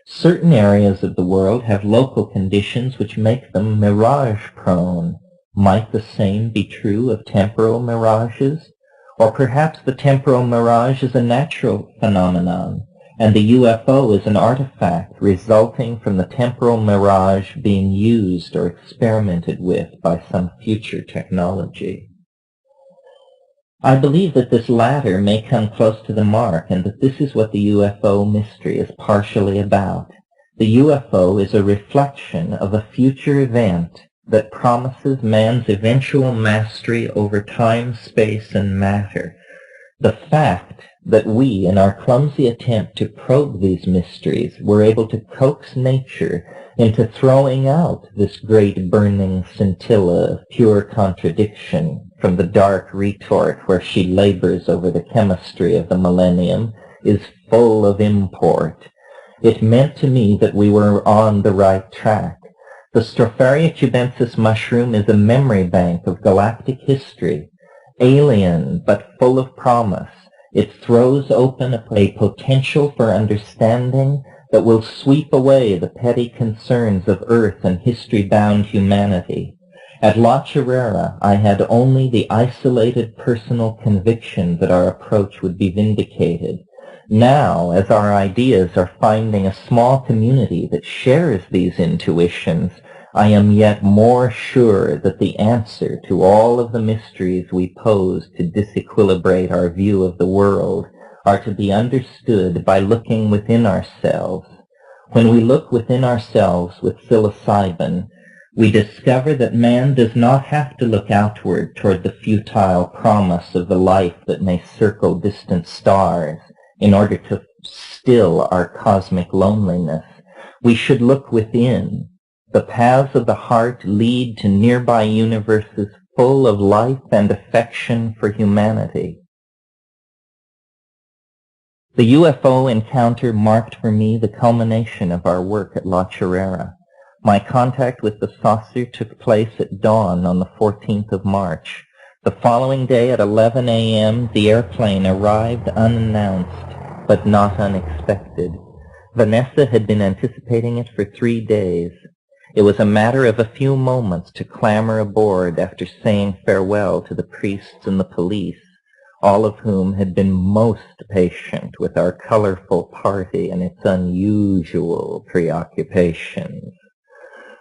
Certain areas of the world have local conditions which make them mirage-prone. Might the same be true of temporal mirages? Or perhaps the temporal mirage is a natural phenomenon, and the UFO is an artifact resulting from the temporal mirage being used or experimented with by some future technology. I believe that this latter may come close to the mark, and that this is what the UFO mystery is partially about. The UFO is a reflection of a future event that promises man's eventual mastery over time, space, and matter. The fact that we, in our clumsy attempt to probe these mysteries, were able to coax nature into throwing out this great burning scintilla of pure contradiction from the dark retort where she labors over the chemistry of the millennium is full of import. It meant to me that we were on the right track. The Stropharia cubensis mushroom is a memory bank of galactic history, Alien, but full of promise, it throws open a potential for understanding that will sweep away the petty concerns of earth and history-bound humanity. At La Chirera, I had only the isolated personal conviction that our approach would be vindicated. Now, as our ideas are finding a small community that shares these intuitions, I am yet more sure that the answer to all of the mysteries we pose to disequilibrate our view of the world are to be understood by looking within ourselves. When we look within ourselves with psilocybin, we discover that man does not have to look outward toward the futile promise of the life that may circle distant stars in order to still our cosmic loneliness. We should look within. The paths of the heart lead to nearby universes full of life and affection for humanity. The UFO encounter marked for me the culmination of our work at La Chirera. My contact with the saucer took place at dawn on the 14th of March. The following day at 11 a.m., the airplane arrived unannounced, but not unexpected. Vanessa had been anticipating it for 3 days. It was a matter of a few moments to clamber aboard after saying farewell to the priests and the police, all of whom had been most patient with our colorful party and its unusual preoccupations.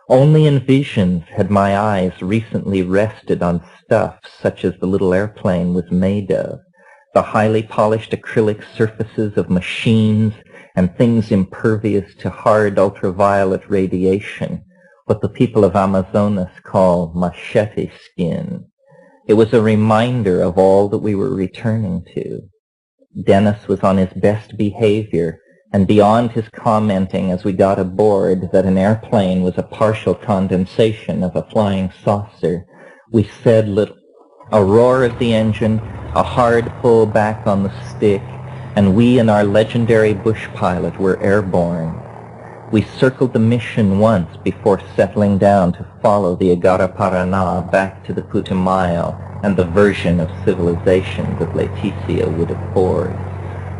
Only in visions had my eyes recently rested on stuff such as the little airplane was made of, the highly polished acrylic surfaces of machines and things impervious to hard ultraviolet radiation, what the people of Amazonas call machete skin. It was a reminder of all that we were returning to. Dennis was on his best behavior, and beyond his commenting as we got aboard that an airplane was a partial condensation of a flying saucer, we said little. A roar of the engine, a hard pull back on the stick, and we and our legendary bush pilot were airborne. We circled the mission once before settling down to follow the Agara-Paraná back to the Putumayo and the version of civilization that Leticia would afford.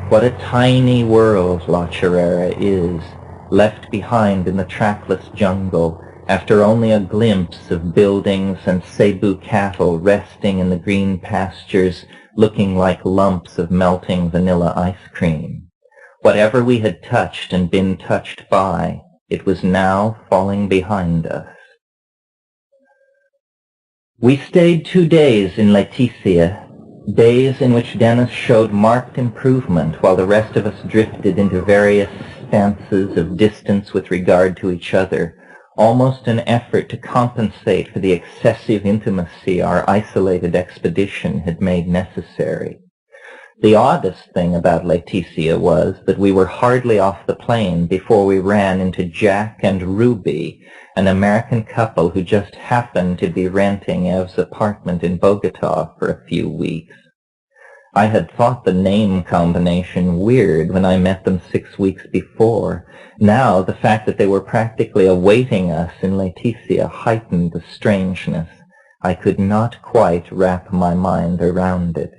What a tiny world La Chirera is, left behind in the trackless jungle after only a glimpse of buildings and Cebu cattle resting in the green pastures looking like lumps of melting vanilla ice cream. Whatever we had touched and been touched by, it was now falling behind us. We stayed 2 days in Leticia, days in which Dennis showed marked improvement while the rest of us drifted into various stances of distance with regard to each other, almost an effort to compensate for the excessive intimacy our isolated expedition had made necessary. The oddest thing about Leticia was that we were hardly off the plane before we ran into Jack and Ruby, an American couple who just happened to be renting Ev's apartment in Bogota for a few weeks. I had thought the name combination weird when I met them 6 weeks before. Now the fact that they were practically awaiting us in Leticia heightened the strangeness. I could not quite wrap my mind around it.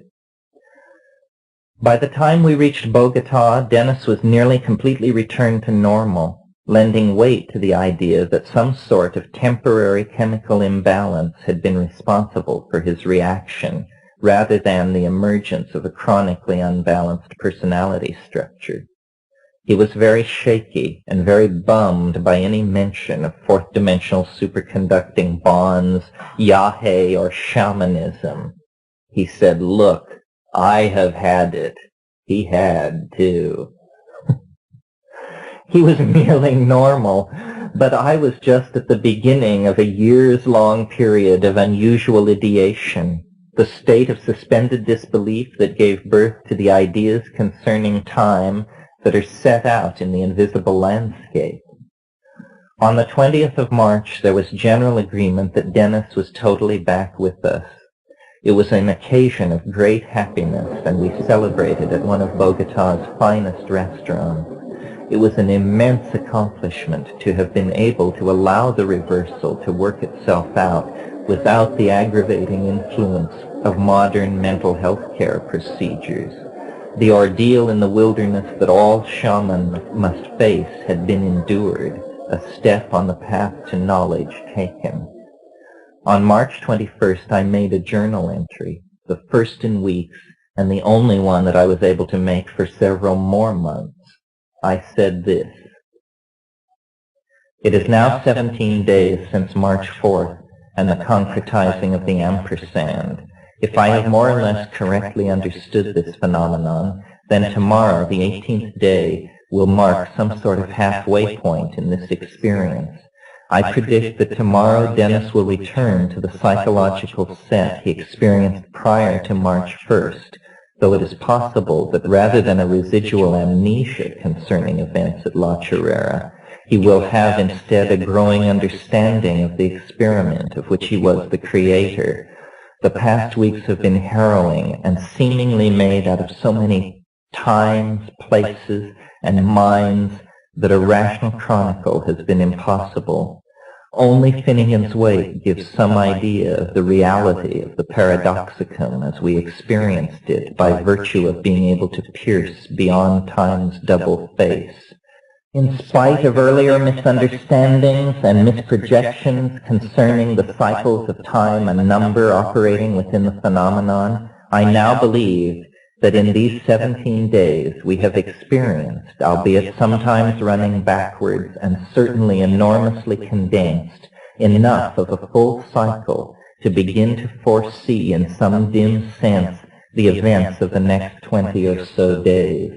By the time we reached Bogota, Dennis was nearly completely returned to normal, lending weight to the idea that some sort of temporary chemical imbalance had been responsible for his reaction, rather than the emergence of a chronically unbalanced personality structure. He was very shaky and very bummed by any mention of fourth-dimensional superconducting bonds, Yahé, or shamanism. He said, "Look, I have had it." He had, too. He was merely normal, but I was just at the beginning of a years-long period of unusual ideation, the state of suspended disbelief that gave birth to the ideas concerning time that are set out in the invisible landscape. On the 20th of March, there was general agreement that Dennis was totally back with us. It was an occasion of great happiness, and we celebrated at one of Bogota's finest restaurants. It was an immense accomplishment to have been able to allow the reversal to work itself out without the aggravating influence of modern mental health care procedures. The ordeal in the wilderness that all shamans must face had been endured, a step on the path to knowledge taken. On March 21st, I made a journal entry, the first in weeks, and the only one that I was able to make for several more months. I said this: "It is now 17 days since March 4th and the concretizing of the ampersand. If I have more or less correctly understood this phenomenon, then tomorrow, the 18th day, will mark some sort of halfway point in this experience. I predict that tomorrow Dennis will return to the psychological set he experienced prior to March 1st, though it is possible that rather than a residual amnesia concerning events at La Chorrera, he will have instead a growing understanding of the experiment of which he was the creator. The past weeks have been harrowing and seemingly made out of so many times, places, and minds that a rational chronicle has been impossible. Only Finnegan's Wake gives some idea of the reality of the paradoxicum as we experienced it by virtue of being able to pierce beyond time's double face. In spite of earlier misunderstandings and misprojections concerning the cycles of time and number operating within the phenomenon, I now believe that in these 17 days we have experienced, albeit sometimes running backwards and certainly enormously condensed, enough of a full cycle to begin to foresee in some dim sense the events of the next 20 or so days.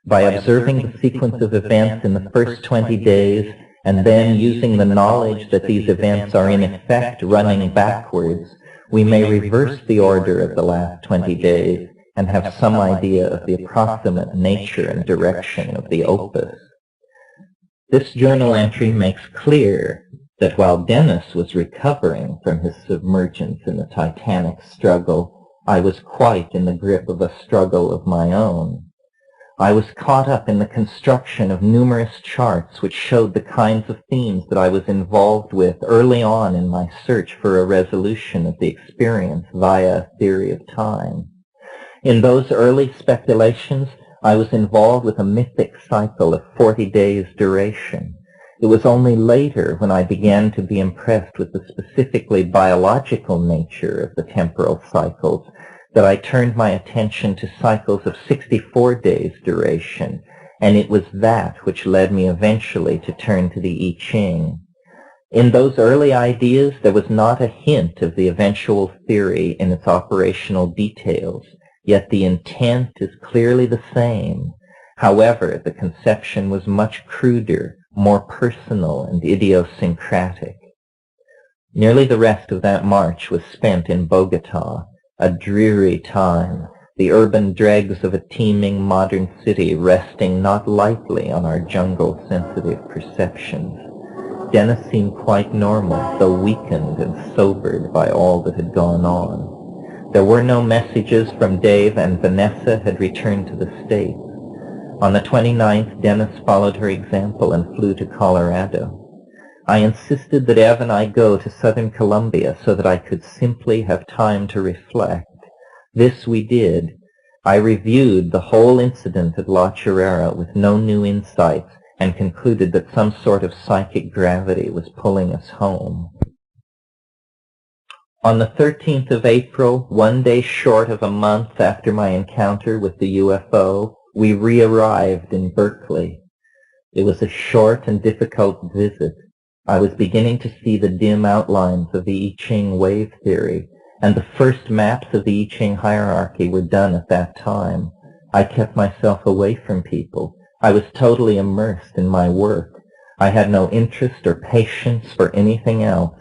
By observing the sequence of events in the first 20 days and then using the knowledge that these events are in effect running backwards, we may reverse the order of the last 20 days and have some idea of the approximate nature and direction of the opus. This journal entry makes clear that while Dennis was recovering from his submergence in the Titanic struggle, I was quite in the grip of a struggle of my own. I was caught up in the construction of numerous charts which showed the kinds of themes that I was involved with early on in my search for a resolution of the experience via a theory of time. In those early speculations, I was involved with a mythic cycle of 40 days duration. It was only later when I began to be impressed with the specifically biological nature of the temporal cycles that I turned my attention to cycles of 64 days duration, and it was that which led me eventually to turn to the I Ching. In those early ideas, there was not a hint of the eventual theory in its operational details, yet the intent is clearly the same. However, the conception was much cruder, more personal, and idiosyncratic. Nearly the rest of that march was spent in Bogota, a dreary time, the urban dregs of a teeming modern city resting not lightly on our jungle-sensitive perceptions. Dennis seemed quite normal, though weakened and sobered by all that had gone on. There were no messages from Dave, and Vanessa had returned to the States. On the 29th, Dennis followed her example and flew to Colorado. I insisted that Ev and I go to Southern Columbia so that I could simply have time to reflect. This we did. I reviewed the whole incident at La Chorrera with no new insights and concluded that some sort of psychic gravity was pulling us home. On the 13th of April, 1 day short of a month after my encounter with the UFO, we re-arrived in Berkeley. It was a short and difficult visit. I was beginning to see the dim outlines of the I Ching wave theory, and the first maps of the I Ching hierarchy were done at that time. I kept myself away from people. I was totally immersed in my work. I had no interest or patience for anything else.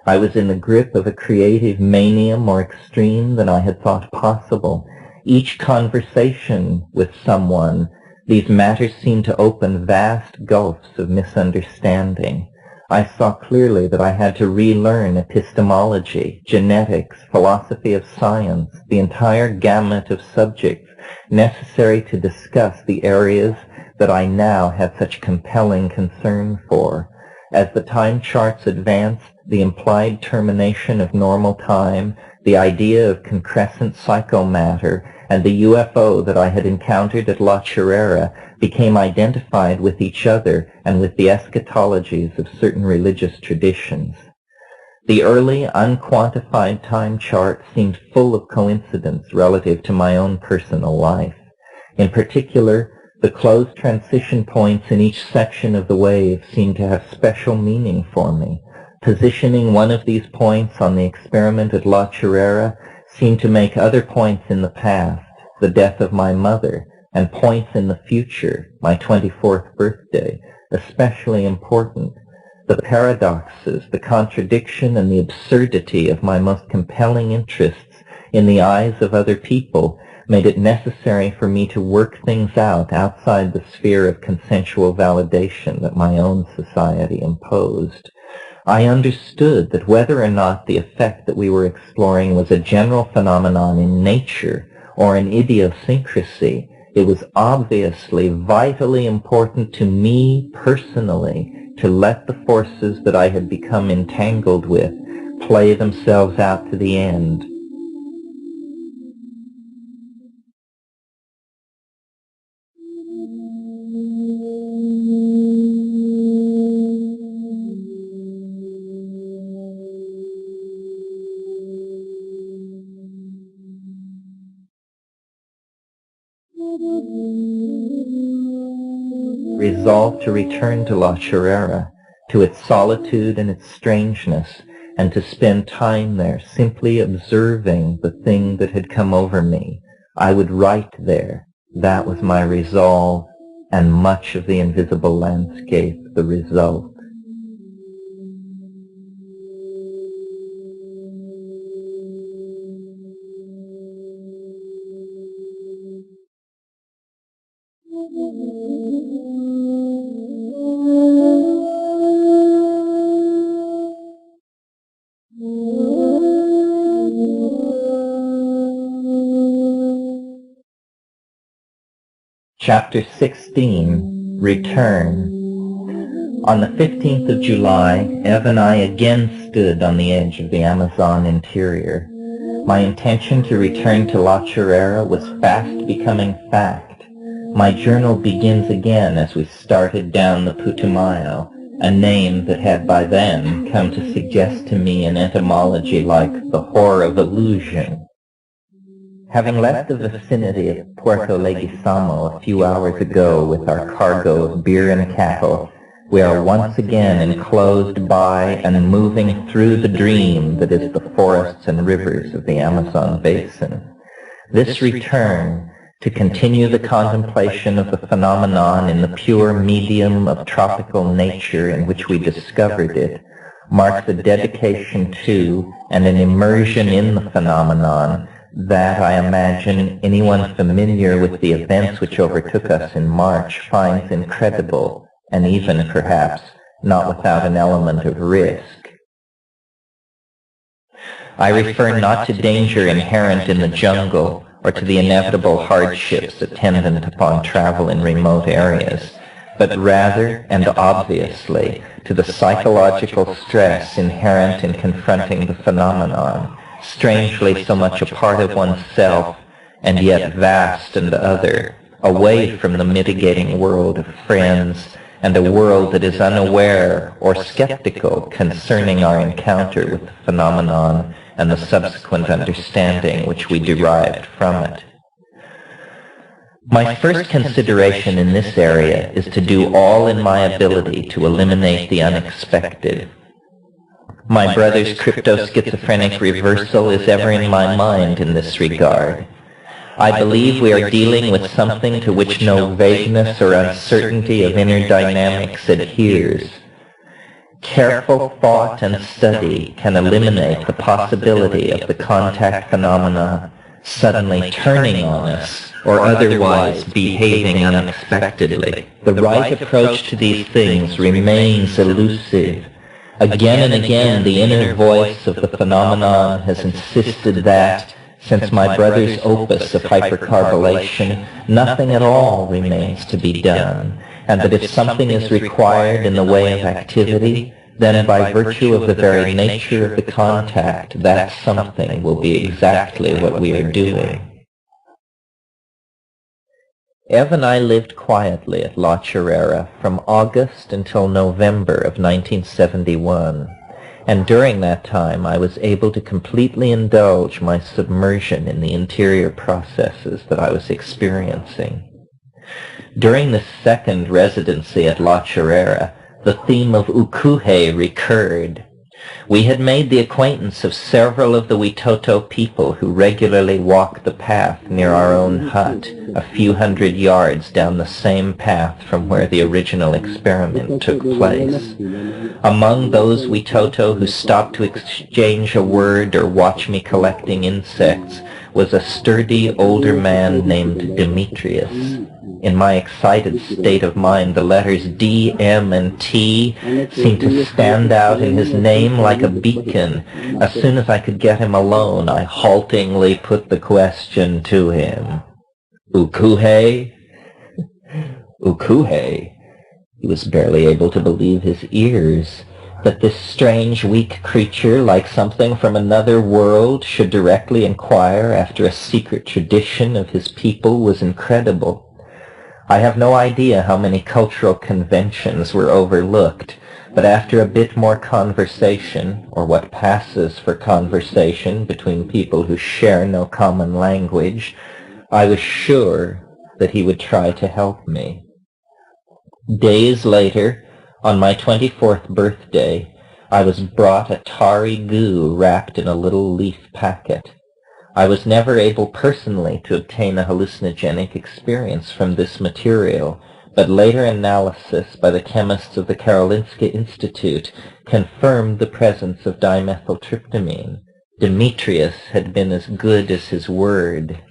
I was in the grip of a creative mania more extreme than I had thought possible. Each conversation with someone, these matters seemed to open vast gulfs of misunderstanding. I saw clearly that I had to relearn epistemology, genetics, philosophy of science, the entire gamut of subjects necessary to discuss the areas that I now had such compelling concern for. As the time charts advanced, the implied termination of normal time, the idea of concrescent psychomatter, and the UFO that I had encountered at La Chirera became identified with each other and with the eschatologies of certain religious traditions. The early, unquantified time chart seemed full of coincidence relative to my own personal life. In particular, the closed transition points in each section of the wave seemed to have special meaning for me. Positioning one of these points on the experiment at La Chirera seemed to make other points in the past, the death of my mother, and points in the future, my 24th birthday, especially important. The paradoxes, the contradiction, and the absurdity of my most compelling interests in the eyes of other people made it necessary for me to work things out outside the sphere of consensual validation that my own society imposed. I understood that whether or not the effect that we were exploring was a general phenomenon in nature or an idiosyncrasy, it was obviously vitally important to me personally to let the forces that I had become entangled with play themselves out to the end. Resolved to return to La Chirera, to its solitude and its strangeness, and to spend time there simply observing the thing that had come over me. I would write there. That was my resolve, and much of the invisible landscape the result. Chapter 16, Return. On the 15th of July, Ev and I again stood on the edge of the Amazon interior. My intention to return to La Chirera was fast becoming fact. My journal begins again as we started down the Putumayo, a name that had by then come to suggest to me an etymology like the horror of illusion. Having left the vicinity of Puerto Leguizamo a few hours ago with our cargo of beer and cattle, we are once again enclosed by and moving through the dream that is the forests and rivers of the Amazon basin. This return, to continue the contemplation of the phenomenon in the pure medium of tropical nature in which we discovered it, marks a dedication to and an immersion in the phenomenon that, I imagine, anyone familiar with the events which overtook us in March finds incredible, and even, perhaps, not without an element of risk. I refer not to danger inherent in the jungle or to the inevitable hardships attendant upon travel in remote areas, but rather, and obviously, to the psychological stress inherent in confronting the phenomenon, strangely so much a part of oneself, and yet vast and other, away from the mitigating world of friends, and a world that is unaware or skeptical concerning our encounter with the phenomenon and the subsequent understanding which we derived from it. My first consideration in this area is to do all in my ability to eliminate the unexpected. My brother's crypto-schizophrenic reversal is ever in my mind in this regard. I believe we are dealing with something to which no vagueness or uncertainty of inner dynamics adheres. Careful thought and study can eliminate the possibility of the contact phenomena suddenly turning on us or otherwise behaving unexpectedly. The right approach to these things remains elusive. Again and again, the inner voice of the phenomenon has insisted that, since my brother's opus of hypercarbylation, nothing at all remains to be done. and that if something is required in the way of activity, then by virtue of the very nature of the contact, that something will be exactly what we are doing. Ev and I lived quietly at La Chirera from August until November of 1971, and during that time I was able to completely indulge my submersion in the interior processes that I was experiencing. During this second residency at La Chirera, the theme of ukuhe recurred. We had made the acquaintance of several of the Witoto people who regularly walked the path near our own hut, a few hundred yards down the same path from where the original experiment took place. Among those Witoto who stopped to exchange a word or watch me collecting insects was a sturdy older man named Demetrius. In my excited state of mind, the letters D, M, and T seemed to stand out in his name like a beacon. As soon as I could get him alone, I haltingly put the question to him. Ukuhe? Ukuhe? He was barely able to believe his ears. That this strange, weak creature, like something from another world, should directly inquire after a secret tradition of his people was incredible. I have no idea how many cultural conventions were overlooked, but after a bit more conversation, or what passes for conversation between people who share no common language, I was sure that he would try to help me. Days later, on my 24th birthday, I was brought a tarry goo wrapped in a little leaf packet. I was never able personally to obtain a hallucinogenic experience from this material, but later analysis by the chemists of the Karolinska Institute confirmed the presence of dimethyltryptamine. Demetrius had been as good as his word.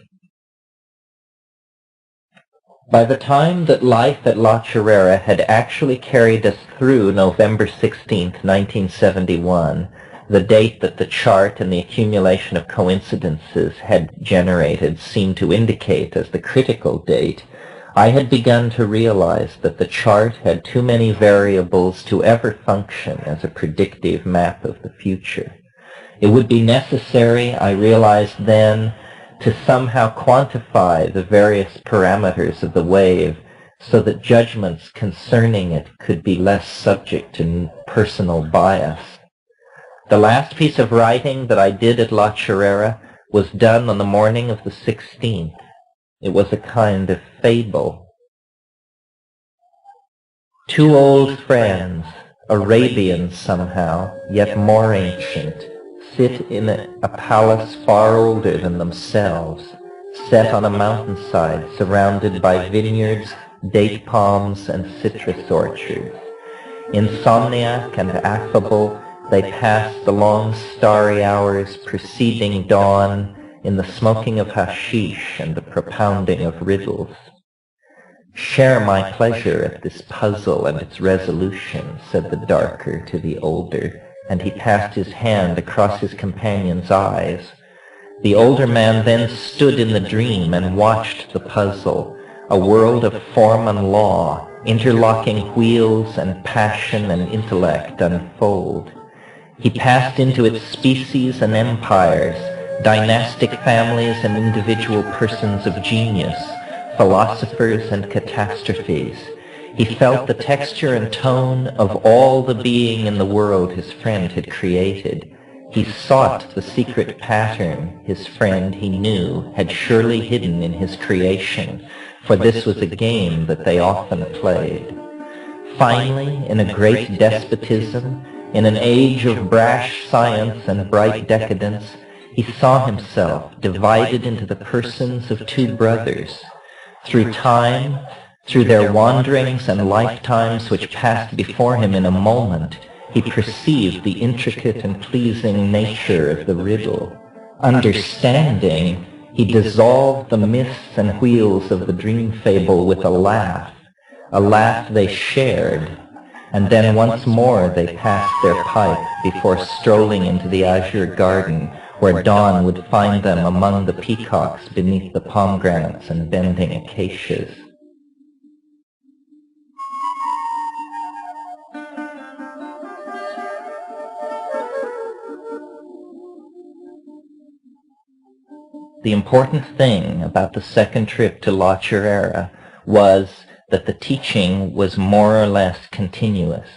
By the time that life at La Chirera had actually carried us through November 16, 1971, the date that the chart and the accumulation of coincidences had generated seemed to indicate as the critical date, I had begun to realize that the chart had too many variables to ever function as a predictive map of the future. It would be necessary, I realized then, to somehow quantify the various parameters of the wave so that judgments concerning it could be less subject to personal bias. The last piece of writing that I did at La Chirera was done on the morning of the 16th. It was a kind of fable. Two old friends, Arabians somehow, yet more ancient, sit in a palace far older than themselves, set on a mountainside surrounded by vineyards, date palms, and citrus orchards. Insomniac and affable, they pass the long starry hours preceding dawn in the smoking of hashish and the propounding of riddles. Share my pleasure at this puzzle and its resolution, said the darker to the older, and he passed his hand across his companion's eyes. The older man then stood in the dream and watched the puzzle, a world of form and law, interlocking wheels and passion and intellect unfold. He passed into its species and empires, dynastic families and individual persons of genius, philosophers and catastrophes. He felt the texture and tone of all the being in the world his friend had created. He sought the secret pattern his friend, he knew, had surely hidden in his creation, for this was a game that they often played. Finally, in a great despotism, in an age of brash science and bright decadence, he saw himself divided into the persons of two brothers. Through time, through their wanderings and lifetimes which passed before him in a moment, he perceived the intricate and pleasing nature of the riddle. Understanding, he dissolved the myths and wheels of the dream fable with a laugh they shared, and then once more they passed their pipe before strolling into the azure garden where dawn would find them among the peacocks beneath the pomegranates and bending acacias. The important thing about the second trip to La Churrera was that the teaching was more or less continuous,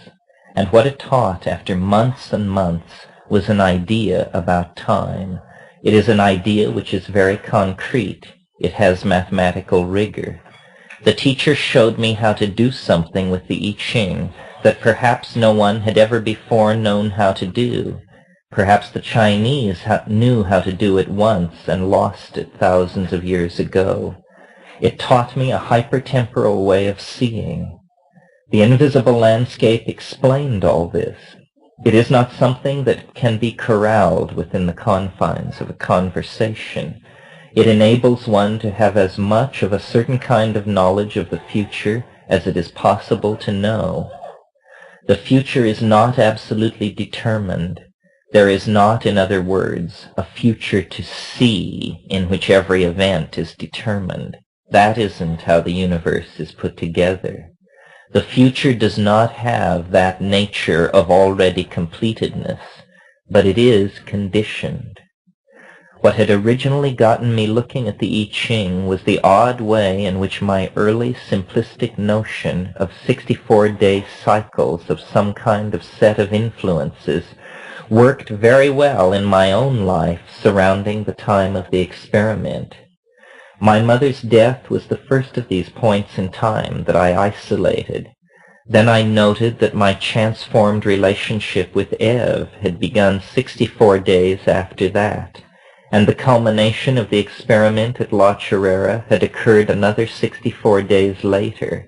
and what it taught after months and months was an idea about time. It is an idea which is very concrete. It has mathematical rigor. The teacher showed me how to do something with the I Ching that perhaps no one had ever before known how to do. Perhaps the Chinese knew how to do it once and lost it thousands of years ago. It taught me a hypertemporal way of seeing. The invisible landscape explained all this. It is not something that can be corralled within the confines of a conversation. It enables one to have as much of a certain kind of knowledge of the future as it is possible to know. The future is not absolutely determined. There is not, in other words, a future to see in which every event is determined. That isn't how the universe is put together. The future does not have that nature of already completedness, but it is conditioned. What had originally gotten me looking at the I Ching was the odd way in which my early simplistic notion of 64-day cycles of some kind of set of influences worked very well in my own life surrounding the time of the experiment. My mother's death was the first of these points in time that I isolated. Then I noted that my chance-formed relationship with Eve had begun 64 days after that, and the culmination of the experiment at La Churrera had occurred another 64 days later.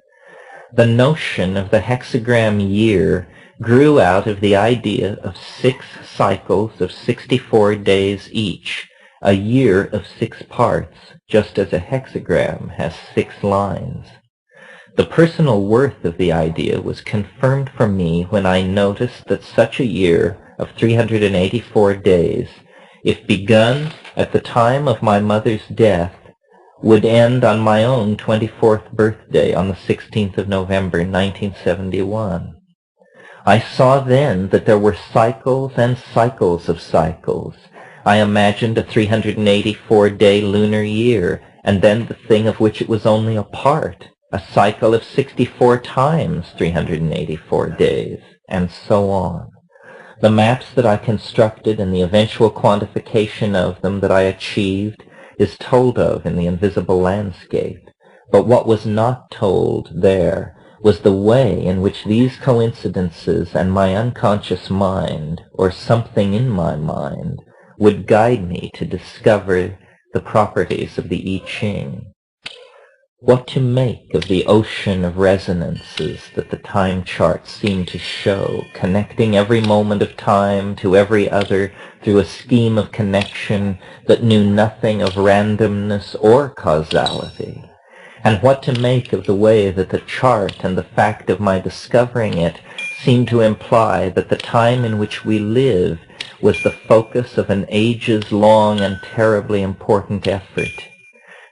The notion of the hexagram year grew out of the idea of 6 cycles of 64 days each, a year of 6 parts, just as a hexagram has 6 lines. The personal worth of the idea was confirmed for me when I noticed that such a year of 384 days, if begun at the time of my mother's death, would end on my own 24th birthday on the 16th of November, 1971. I saw then that there were cycles and cycles of cycles. I imagined a 384-day lunar year, and then the thing of which it was only a part, a cycle of 64 times 384 days, and so on. The maps that I constructed and the eventual quantification of them that I achieved is told of in the invisible landscape. But what was not told there was the way in which these coincidences and my unconscious mind, or something in my mind, would guide me to discover the properties of the I Ching. What to make of the ocean of resonances that the time charts seem to show, connecting every moment of time to every other through a scheme of connection that knew nothing of randomness or causality? And what to make of the way that the chart and the fact of my discovering it seem to imply that the time in which we live was the focus of an ages-long and terribly important effort?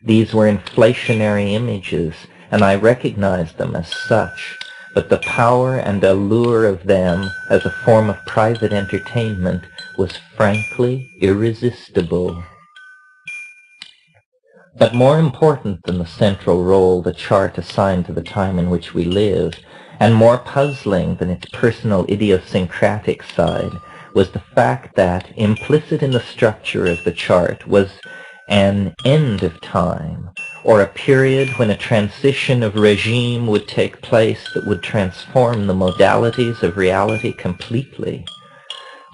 These were inflationary images, and I recognized them as such, but the power and allure of them as a form of private entertainment was frankly irresistible. But more important than the central role the chart assigned to the time in which we live, and more puzzling than its personal idiosyncratic side, was the fact that, implicit in the structure of the chart, was an end of time, or a period when a transition of regime would take place that would transform the modalities of reality completely.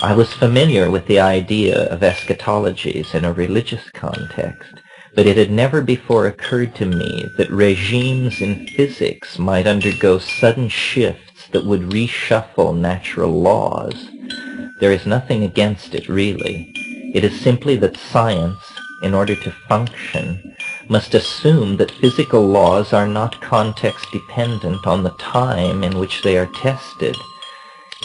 I was familiar with the idea of eschatologies in a religious context, but it had never before occurred to me that regimes in physics might undergo sudden shifts that would reshuffle natural laws. There is nothing against it, really. It is simply that science, in order to function, must assume that physical laws are not context-dependent on the time in which they are tested.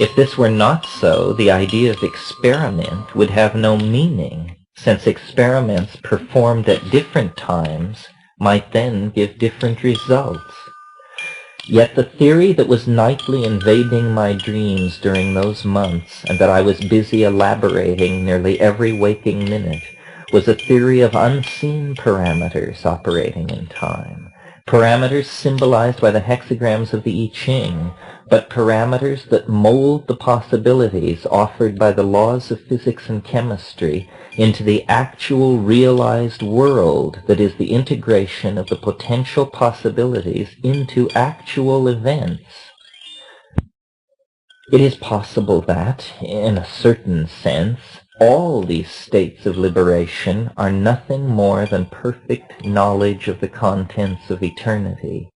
If this were not so, the idea of experiment would have no meaning, since experiments performed at different times might then give different results. Yet the theory that was nightly invading my dreams during those months, and that I was busy elaborating nearly every waking minute, was a theory of unseen parameters operating in time. Parameters symbolized by the hexagrams of the I Ching, but parameters that mold the possibilities offered by the laws of physics and chemistry into the actual realized world that is the integration of the potential possibilities into actual events. It is possible that, in a certain sense, all these states of liberation are nothing more than perfect knowledge of the contents of eternity.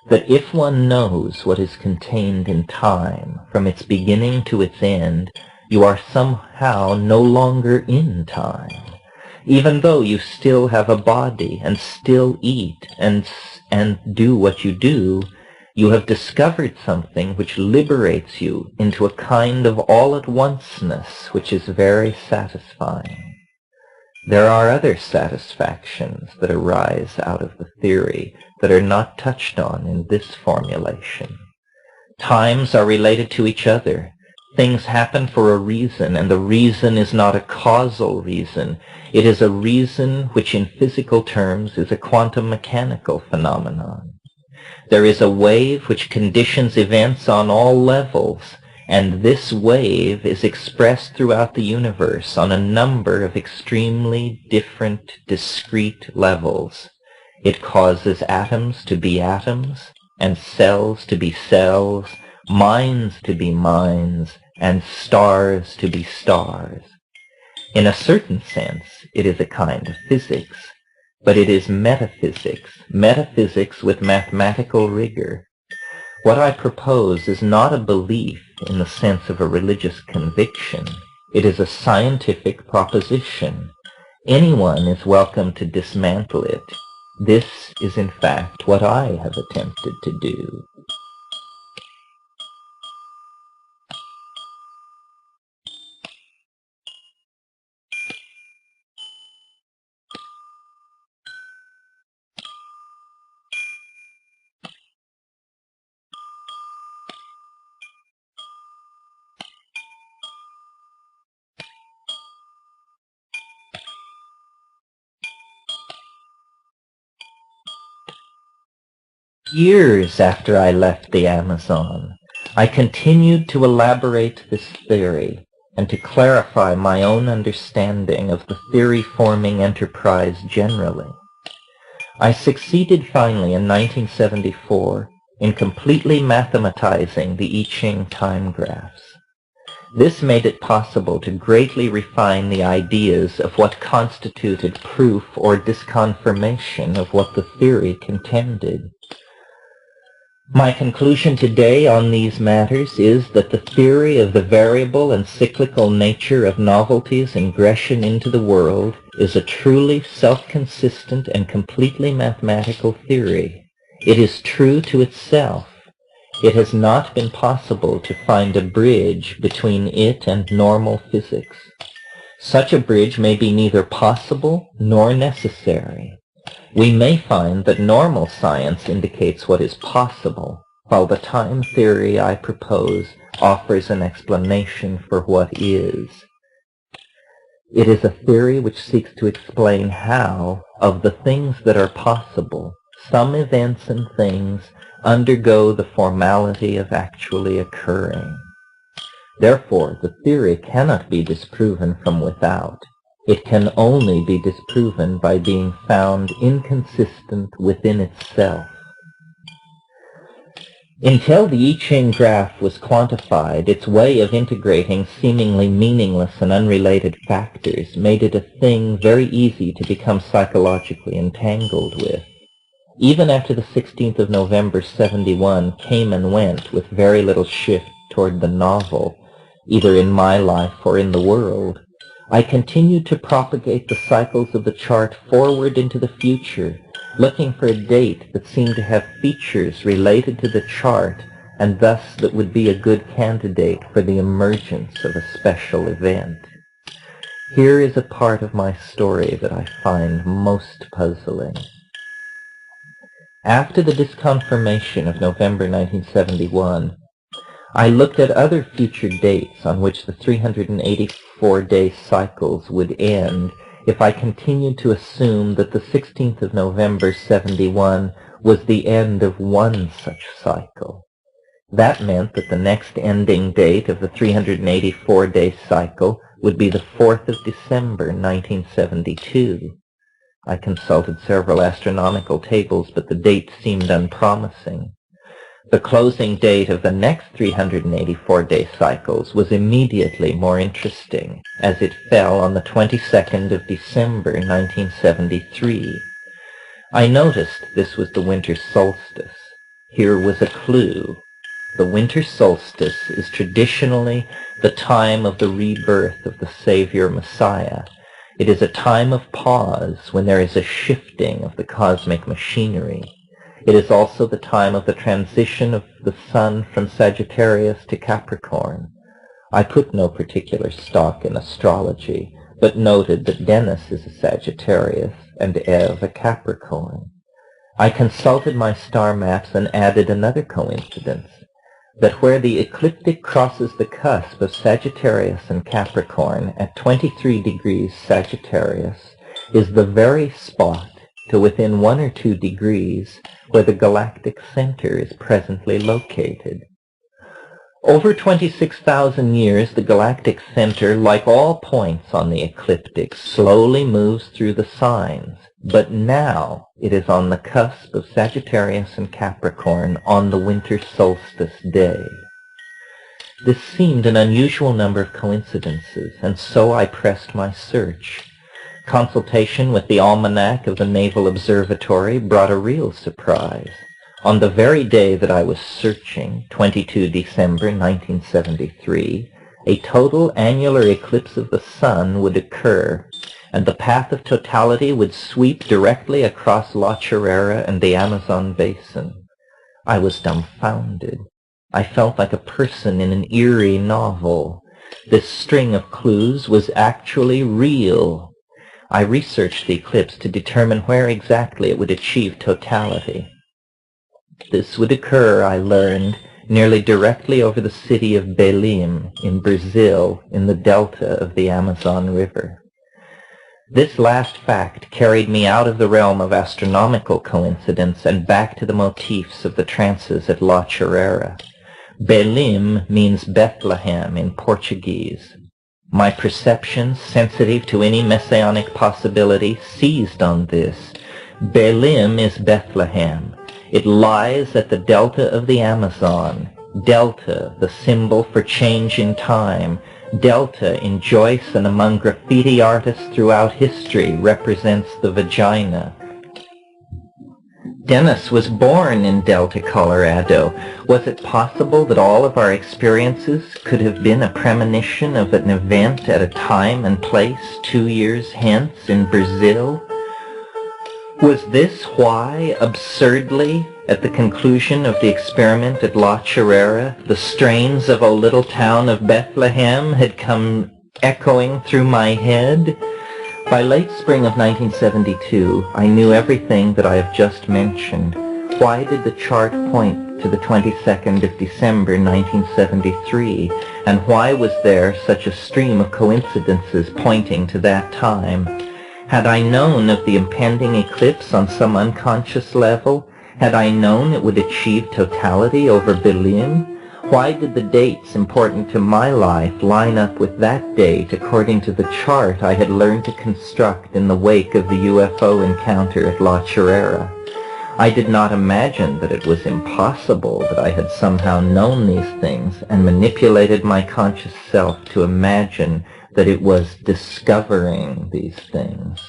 That if one knows what is contained in time, from its beginning to its end, you are somehow no longer in time. Even though you still have a body and still eat and do what you do, you have discovered something which liberates you into a kind of all-at-onceness which is very satisfying. There are other satisfactions that arise out of the theory that are not touched on in this formulation. Times are related to each other. Things happen for a reason, and the reason is not a causal reason. It is a reason which in physical terms is a quantum mechanical phenomenon. There is a wave which conditions events on all levels, and this wave is expressed throughout the universe on a number of extremely different, discrete levels. It causes atoms to be atoms, and cells to be cells, minds to be minds, and stars to be stars. In a certain sense, it is a kind of physics, but it is metaphysics, metaphysics with mathematical rigor. What I propose is not a belief in the sense of a religious conviction. It is a scientific proposition. Anyone is welcome to dismantle it. This is in fact what I have attempted to do. Years after I left the Amazon, I continued to elaborate this theory and to clarify my own understanding of the theory-forming enterprise generally. I succeeded finally in 1974 in completely mathematizing the I Ching time graphs. This made it possible to greatly refine the ideas of what constituted proof or disconfirmation of what the theory contended. My conclusion today on these matters is that the theory of the variable and cyclical nature of novelty's ingression into the world is a truly self-consistent and completely mathematical theory. It is true to itself. It has not been possible to find a bridge between it and normal physics. Such a bridge may be neither possible nor necessary. We may find that normal science indicates what is possible, while the time theory I propose offers an explanation for what is. It is a theory which seeks to explain how, of the things that are possible, some events and things undergo the formality of actually occurring. Therefore, the theory cannot be disproven from without. It can only be disproven by being found inconsistent within itself. Until the I Ching graph was quantified, its way of integrating seemingly meaningless and unrelated factors made it a thing very easy to become psychologically entangled with. Even after the 16th of November 71 came and went with very little shift toward the novel, either in my life or in the world, I continued to propagate the cycles of the chart forward into the future, looking for a date that seemed to have features related to the chart and thus that would be a good candidate for the emergence of a special event. Here is a part of my story that I find most puzzling. After the disconfirmation of November 1971, I looked at other future dates on which the 384-day cycles would end if I continued to assume that the 16th of November 71 was the end of one such cycle. That meant that the next ending date of the 384-day cycle would be the 4th of December 1972. I consulted several astronomical tables, but the date seemed unpromising. The closing date of the next 384-day cycles was immediately more interesting, as it fell on the 22nd of December 1973. I noticed this was the winter solstice. Here was a clue. The winter solstice is traditionally the time of the rebirth of the Savior Messiah. It is a time of pause when there is a shifting of the cosmic machinery. It is also the time of the transition of the sun from Sagittarius to Capricorn. I put no particular stock in astrology, but noted that Dennis is a Sagittarius and Eve a Capricorn. I consulted my star maps and added another coincidence, that where the ecliptic crosses the cusp of Sagittarius and Capricorn at 23 degrees Sagittarius is the very spot to within 1 or 2 degrees where the galactic center is presently located. Over 26,000 years, the galactic center, like all points on the ecliptic, slowly moves through the signs, but now it is on the cusp of Sagittarius and Capricorn on the winter solstice day. This seemed an unusual number of coincidences, and so I pressed my search. Consultation with the almanac of the Naval Observatory brought a real surprise. On the very day that I was searching, 22 December 1973, a total annular eclipse of the sun would occur, and the path of totality would sweep directly across La Chorrera and the Amazon basin. I was dumbfounded. I felt like a person in an eerie novel. This string of clues was actually real. I researched the eclipse to determine where exactly it would achieve totality. This would occur, I learned, nearly directly over the city of Belém in Brazil, in the delta of the Amazon River. This last fact carried me out of the realm of astronomical coincidence and back to the motifs of the trances at La Chorrera. Belém means Bethlehem in Portuguese. My perception, sensitive to any messianic possibility, seized on this. Belém is Bethlehem. It lies at the delta of the Amazon. Delta, the symbol for change in time. Delta, in Joyce and among graffiti artists throughout history, represents the vagina. Dennis was born in Delta, Colorado. Was it possible that all of our experiences could have been a premonition of an event at a time and place 2 years hence in Brazil? Was this why, absurdly, at the conclusion of the experiment at La Chorrera, the strains of O Little Town of Bethlehem had come echoing through my head? By late spring of 1972, I knew everything that I have just mentioned. Why did the chart point to the 22nd of December 1973, and why was there such a stream of coincidences pointing to that time? Had I known of the impending eclipse on some unconscious level? Had I known it would achieve totality over Belém? Why did the dates important to my life line up with that date according to the chart I had learned to construct in the wake of the UFO encounter at La Chorrera? I did not imagine that it was impossible that I had somehow known these things and manipulated my conscious self to imagine that it was discovering these things.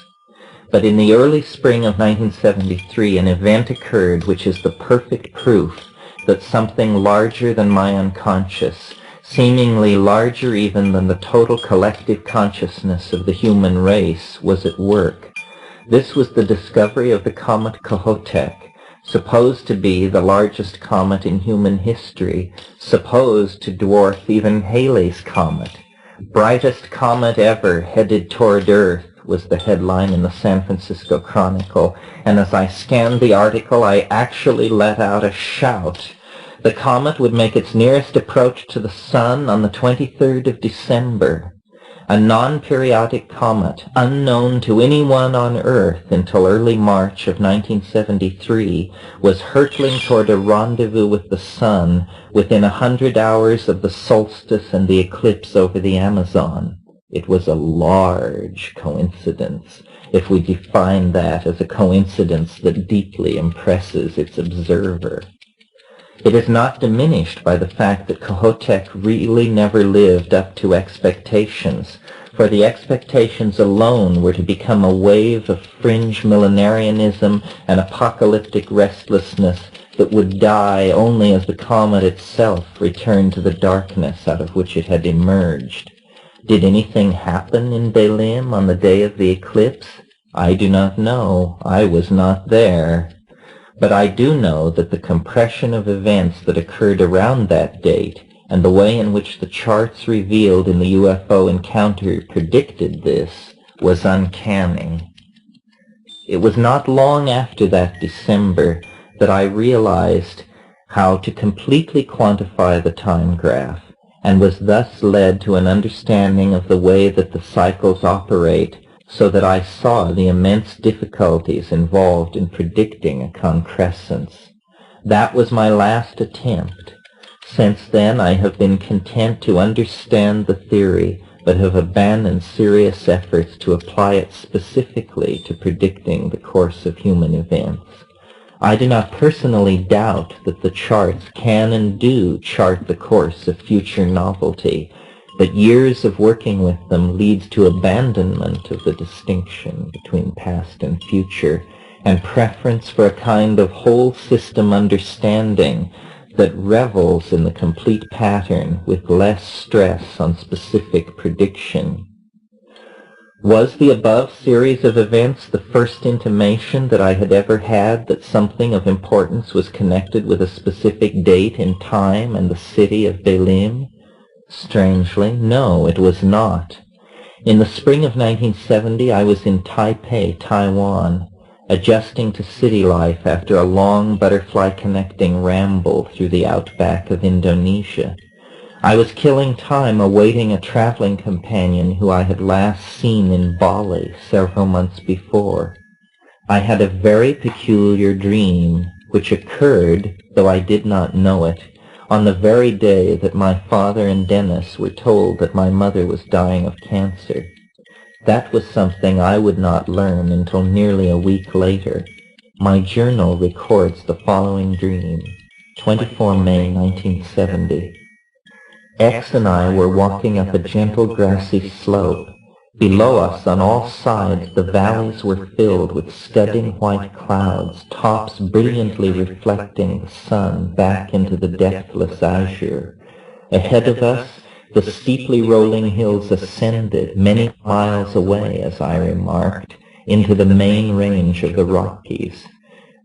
But in the early spring of 1973, an event occurred which is the perfect proof that something larger than my unconscious, seemingly larger even than the total collective consciousness of the human race, was at work. This was the discovery of the comet Kohoutek, supposed to be the largest comet in human history, supposed to dwarf even Halley's Comet. Brightest comet ever headed toward Earth was the headline in the San Francisco Chronicle, and as I scanned the article, I actually let out a shout. The comet would make its nearest approach to the sun on the 23rd of December. A non-periodic comet, unknown to anyone on Earth until early March of 1973, was hurtling toward a rendezvous with the sun within 100 hours of the solstice and the eclipse over the Amazon. It was a large coincidence, if we define that as a coincidence that deeply impresses its observer. It is not diminished by the fact that Kohoutek really never lived up to expectations, for the expectations alone were to become a wave of fringe millenarianism and apocalyptic restlessness that would die only as the comet itself returned to the darkness out of which it had emerged. Did anything happen in Belim on the day of the eclipse? I do not know. I was not there. But I do know that the compression of events that occurred around that date and the way in which the charts revealed in the UFO encounter predicted this was uncanny. It was not long after that December that I realized how to completely quantify the time graph, and was thus led to an understanding of the way that the cycles operate, so that I saw the immense difficulties involved in predicting a concrescence. That was my last attempt. Since then I have been content to understand the theory, but have abandoned serious efforts to apply it specifically to predicting the course of human events. I do not personally doubt that the charts can and do chart the course of future novelty, but years of working with them leads to abandonment of the distinction between past and future, and preference for a kind of whole system understanding that revels in the complete pattern with less stress on specific prediction. Was the above series of events the first intimation that I had ever had that something of importance was connected with a specific date in time and the city of Belim? Strangely, no, it was not. In the spring of 1970, I was in Taipei, Taiwan, adjusting to city life after a long butterfly-connecting ramble through the outback of Indonesia. I was killing time awaiting a traveling companion who I had last seen in Bali several months before. I had a very peculiar dream, which occurred, though I did not know it, on the very day that my father and Dennis were told that my mother was dying of cancer. That was something I would not learn until nearly a week later. My journal records the following dream, 24 May 1970. X and I were walking up a gentle grassy slope. Below us, on all sides, the valleys were filled with scudding white clouds, tops brilliantly reflecting the sun back into the depthless azure. Ahead of us, the steeply rolling hills ascended many miles away, as I remarked, into the main range of the Rockies.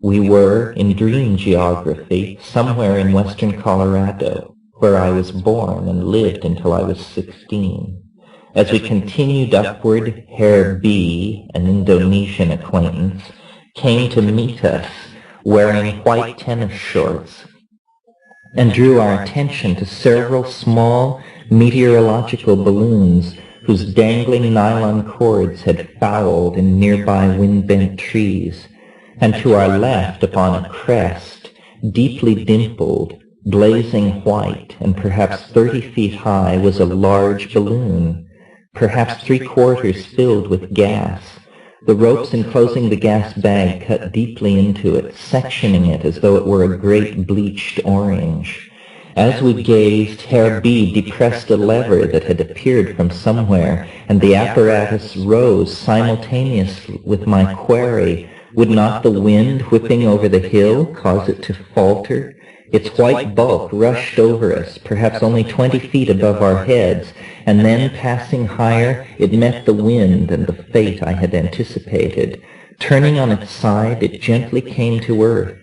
We were, in dream geography, somewhere in western Colorado, where I was born and lived until I was 16. As we continued upward, Herr B., an Indonesian acquaintance, came to meet us wearing white tennis shorts and drew our attention to several small meteorological balloons whose dangling nylon cords had fouled in nearby wind-bent trees, and to our left, upon a crest, deeply dimpled, blazing white, and perhaps 30 feet high, was a large balloon, perhaps 3/4 filled with gas. The ropes enclosing the gas bag cut deeply into it, sectioning it as though it were a great bleached orange. As we gazed, Herr B. depressed a lever that had appeared from somewhere, and the apparatus rose simultaneously with my query, would not the wind whipping over the hill cause it to falter? Its white bulk rushed over us, perhaps only 20 feet above our heads, and then, passing higher, it met the wind and the fate I had anticipated. Turning on its side, it gently came to earth.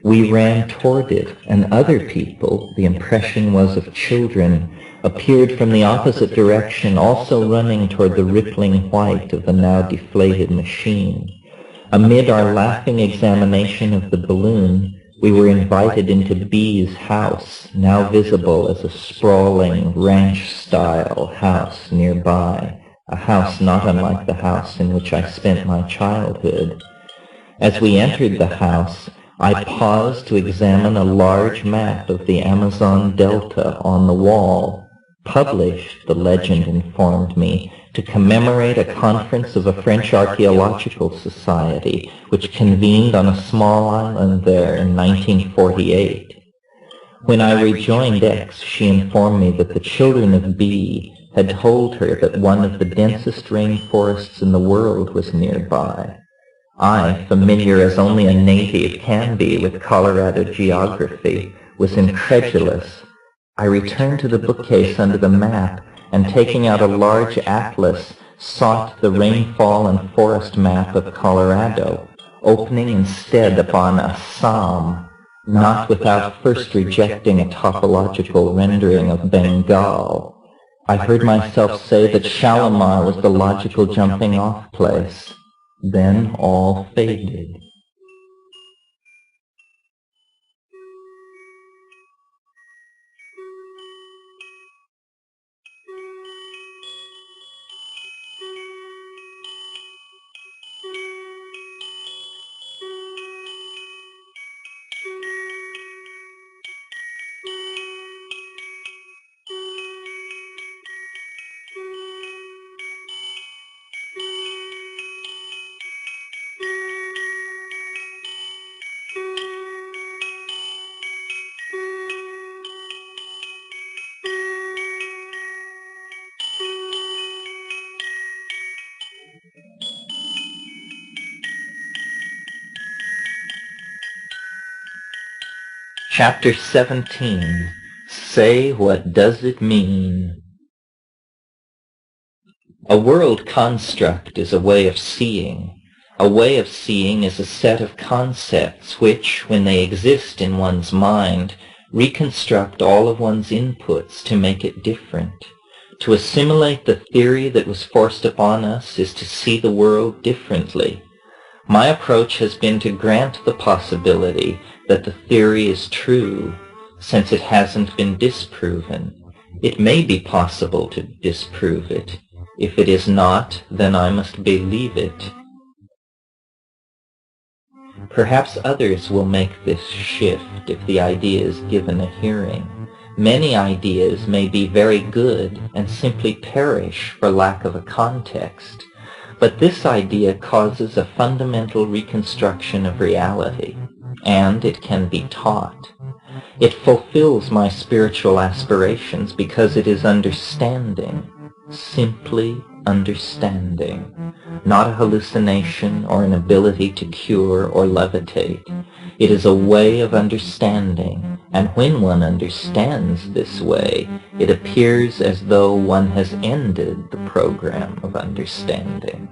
We ran toward it, and other people, the impression was of children, appeared from the opposite direction, also running toward the rippling white of the now deflated machine. Amid our laughing examination of the balloon, we were invited into B's house, now visible as a sprawling ranch-style house nearby, a house not unlike the house in which I spent my childhood. As we entered the house, I paused to examine a large map of the Amazon Delta on the wall, published, the legend informed me, to commemorate a conference of a French archaeological society which convened on a small island there in 1948. When I rejoined X, she informed me that the children of B had told her that one of the densest rainforests in the world was nearby. I, familiar as only a native can be with Colorado geography, was incredulous. I returned to the bookcase under the map and, taking out a large atlas, sought the rainfall and forest map of Colorado, opening instead upon Assam, not without first rejecting a topological rendering of Bengal. I heard myself say that Shalimar was the logical jumping-off place. Then all faded. Chapter 17. Say, what does it mean? A world construct is a way of seeing. A way of seeing is a set of concepts which, when they exist in one's mind, reconstruct all of one's inputs to make it different. To assimilate the theory that was forced upon us is to see the world differently. My approach has been to grant the possibility that the theory is true, since it hasn't been disproven. It may be possible to disprove it. If it is not, then I must believe it. Perhaps others will make this shift if the idea is given a hearing. Many ideas may be very good and simply perish for lack of a context. But this idea causes a fundamental reconstruction of reality, and it can be taught. It fulfills my spiritual aspirations because it is understanding, simply understanding, not a hallucination or an ability to cure or levitate. It is a way of understanding, and when one understands this way, it appears as though one has ended the program of understanding.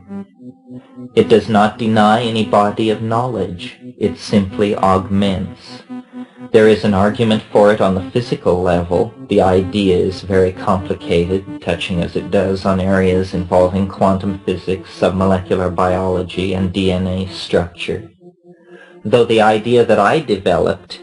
It does not deny any body of knowledge, it simply augments. There is an argument for it on the physical level. The idea is very complicated, touching as it does on areas involving quantum physics, submolecular biology, and DNA structure. Though the idea that I developed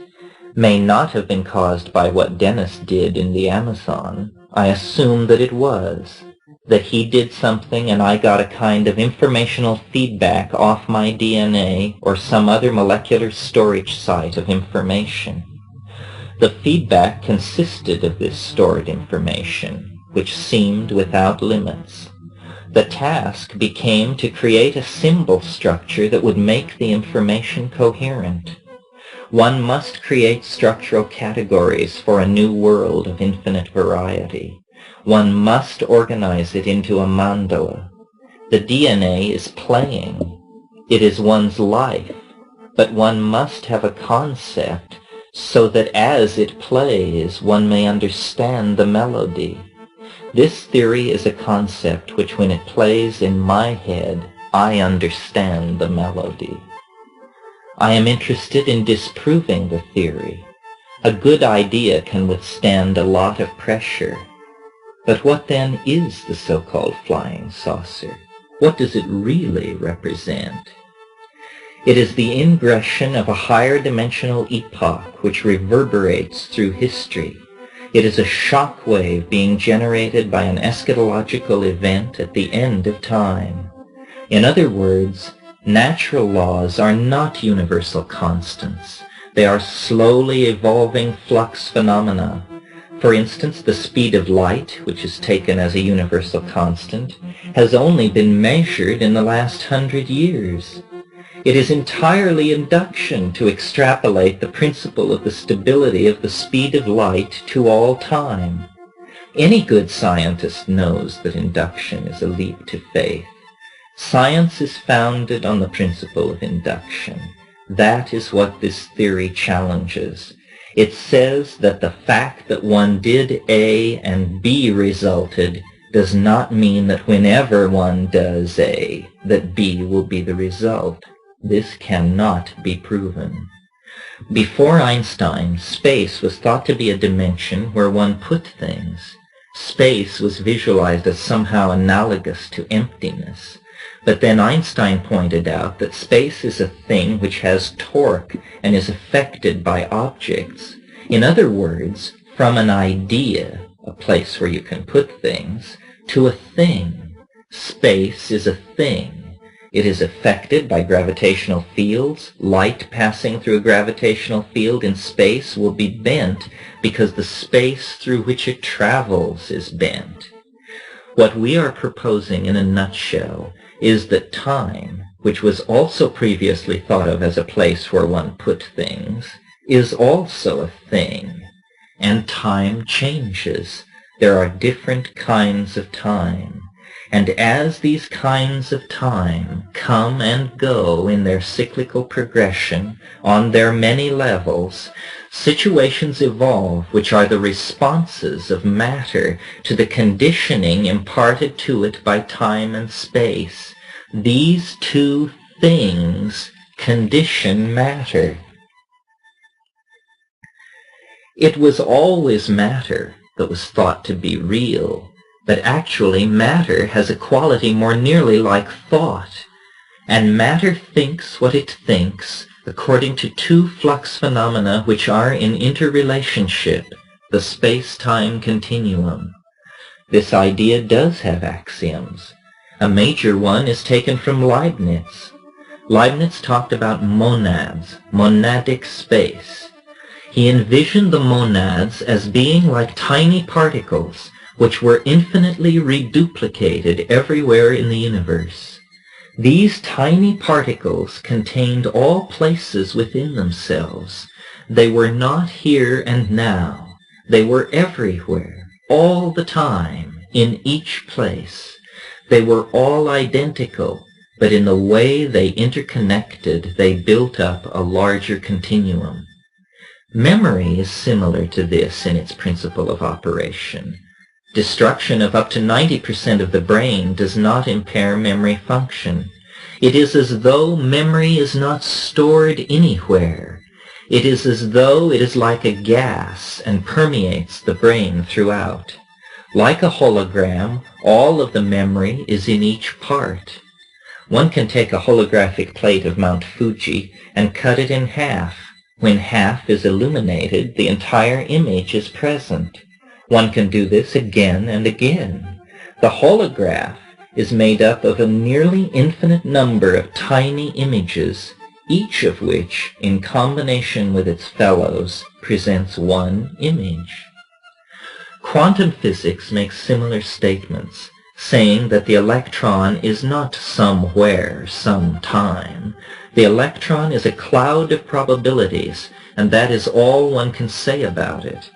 may not have been caused by what Dennis did in the Amazon, I assume that it was. That he did something and I got a kind of informational feedback off my DNA or some other molecular storage site of information. The feedback consisted of this stored information, which seemed without limits. The task became to create a symbol structure that would make the information coherent. One must create structural categories for a new world of infinite variety. One must organize it into a mandala. The DNA is playing. It is one's life, but one must have a concept so that as it plays, one may understand the melody. This theory is a concept which, when it plays in my head, I understand the melody. I am interested in disproving the theory. A good idea can withstand a lot of pressure. But what then is the so-called flying saucer? What does it really represent? It is the ingression of a higher dimensional epoch which reverberates through history. It is a shock wave being generated by an eschatological event at the end of time. In other words, natural laws are not universal constants. They are slowly evolving flux phenomena. For instance, the speed of light, which is taken as a universal constant, has only been measured in the last 100 years. It is entirely induction to extrapolate the principle of the stability of the speed of light to all time. Any good scientist knows that induction is a leap to faith. Science is founded on the principle of induction. That is what this theory challenges. It says that the fact that one did A and B resulted does not mean that whenever one does A, that B will be the result. This cannot be proven. Before Einstein, space was thought to be a dimension where one put things. Space was visualized as somehow analogous to emptiness. But then Einstein pointed out that space is a thing which has torque and is affected by objects. In other words, from an idea, a place where you can put things, to a thing. Space is a thing. It is affected by gravitational fields. Light passing through a gravitational field in space will be bent because the space through which it travels is bent. What we are proposing in a nutshell is that time, which was also previously thought of as a place where one put things, is also a thing. And time changes. There are different kinds of time. And as these kinds of time come and go in their cyclical progression on their many levels, situations evolve which are the responses of matter to the conditioning imparted to it by time and space. These two things condition matter. It was always matter that was thought to be real. But actually matter has a quality more nearly like thought, and matter thinks what it thinks according to two flux phenomena which are in interrelationship, the space-time continuum. This idea does have axioms. A major one is taken from Leibniz. Leibniz talked about monads, monadic space. He envisioned the monads as being like tiny particles which were infinitely reduplicated everywhere in the universe. These tiny particles contained all places within themselves. They were not here and now. They were everywhere, all the time, in each place. They were all identical, but in the way they interconnected, they built up a larger continuum. Memory is similar to this in its principle of operation. Destruction of up to 90% of the brain does not impair memory function. It is as though memory is not stored anywhere. It is as though it is like a gas and permeates the brain throughout. Like a hologram, all of the memory is in each part. One can take a holographic plate of Mount Fuji and cut it in half. When half is illuminated, the entire image is present. One can do this again and again. The holograph is made up of a nearly infinite number of tiny images, each of which, in combination with its fellows, presents one image. Quantum physics makes similar statements, saying that the electron is not somewhere, sometime. The electron is a cloud of probabilities, and that is all one can say about it.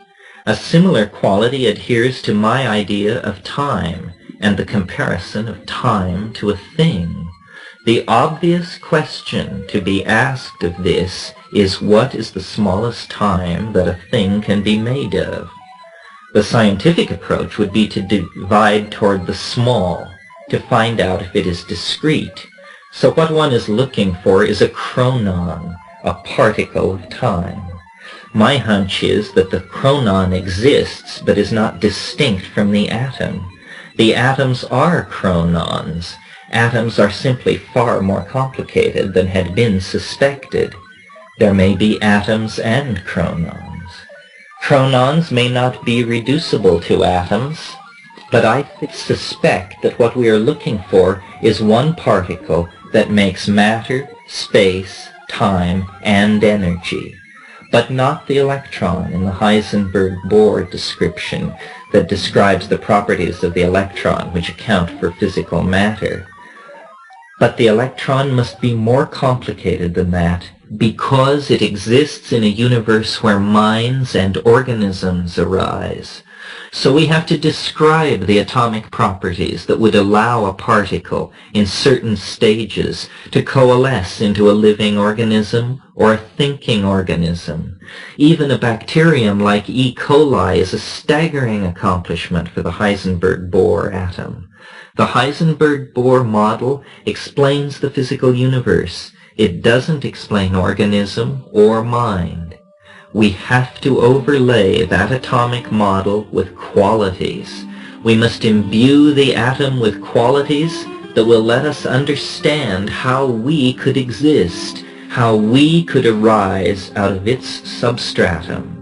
A similar quality adheres to my idea of time and the comparison of time to a thing. The obvious question to be asked of this is, what is the smallest time that a thing can be made of? The scientific approach would be to divide toward the small, to find out if it is discrete. So what one is looking for is a chronon, a particle of time. My hunch is that the chronon exists but is not distinct from the atom. The atoms are chronons. Atoms are simply far more complicated than had been suspected. There may be atoms and chronons. Chronons may not be reducible to atoms, but I suspect that what we are looking for is one particle that makes matter, space, time, and energy, but not the electron in the Heisenberg-Bohr description that describes the properties of the electron which account for physical matter. But the electron must be more complicated than that, because it exists in a universe where minds and organisms arise. So we have to describe the atomic properties that would allow a particle in certain stages to coalesce into a living organism or a thinking organism. Even a bacterium like E. coli is a staggering accomplishment for the Heisenberg-Bohr atom. The Heisenberg-Bohr model explains the physical universe. It doesn't explain organism or mind. We have to overlay that atomic model with qualities. We must imbue the atom with qualities that will let us understand how we could exist, how we could arise out of its substratum.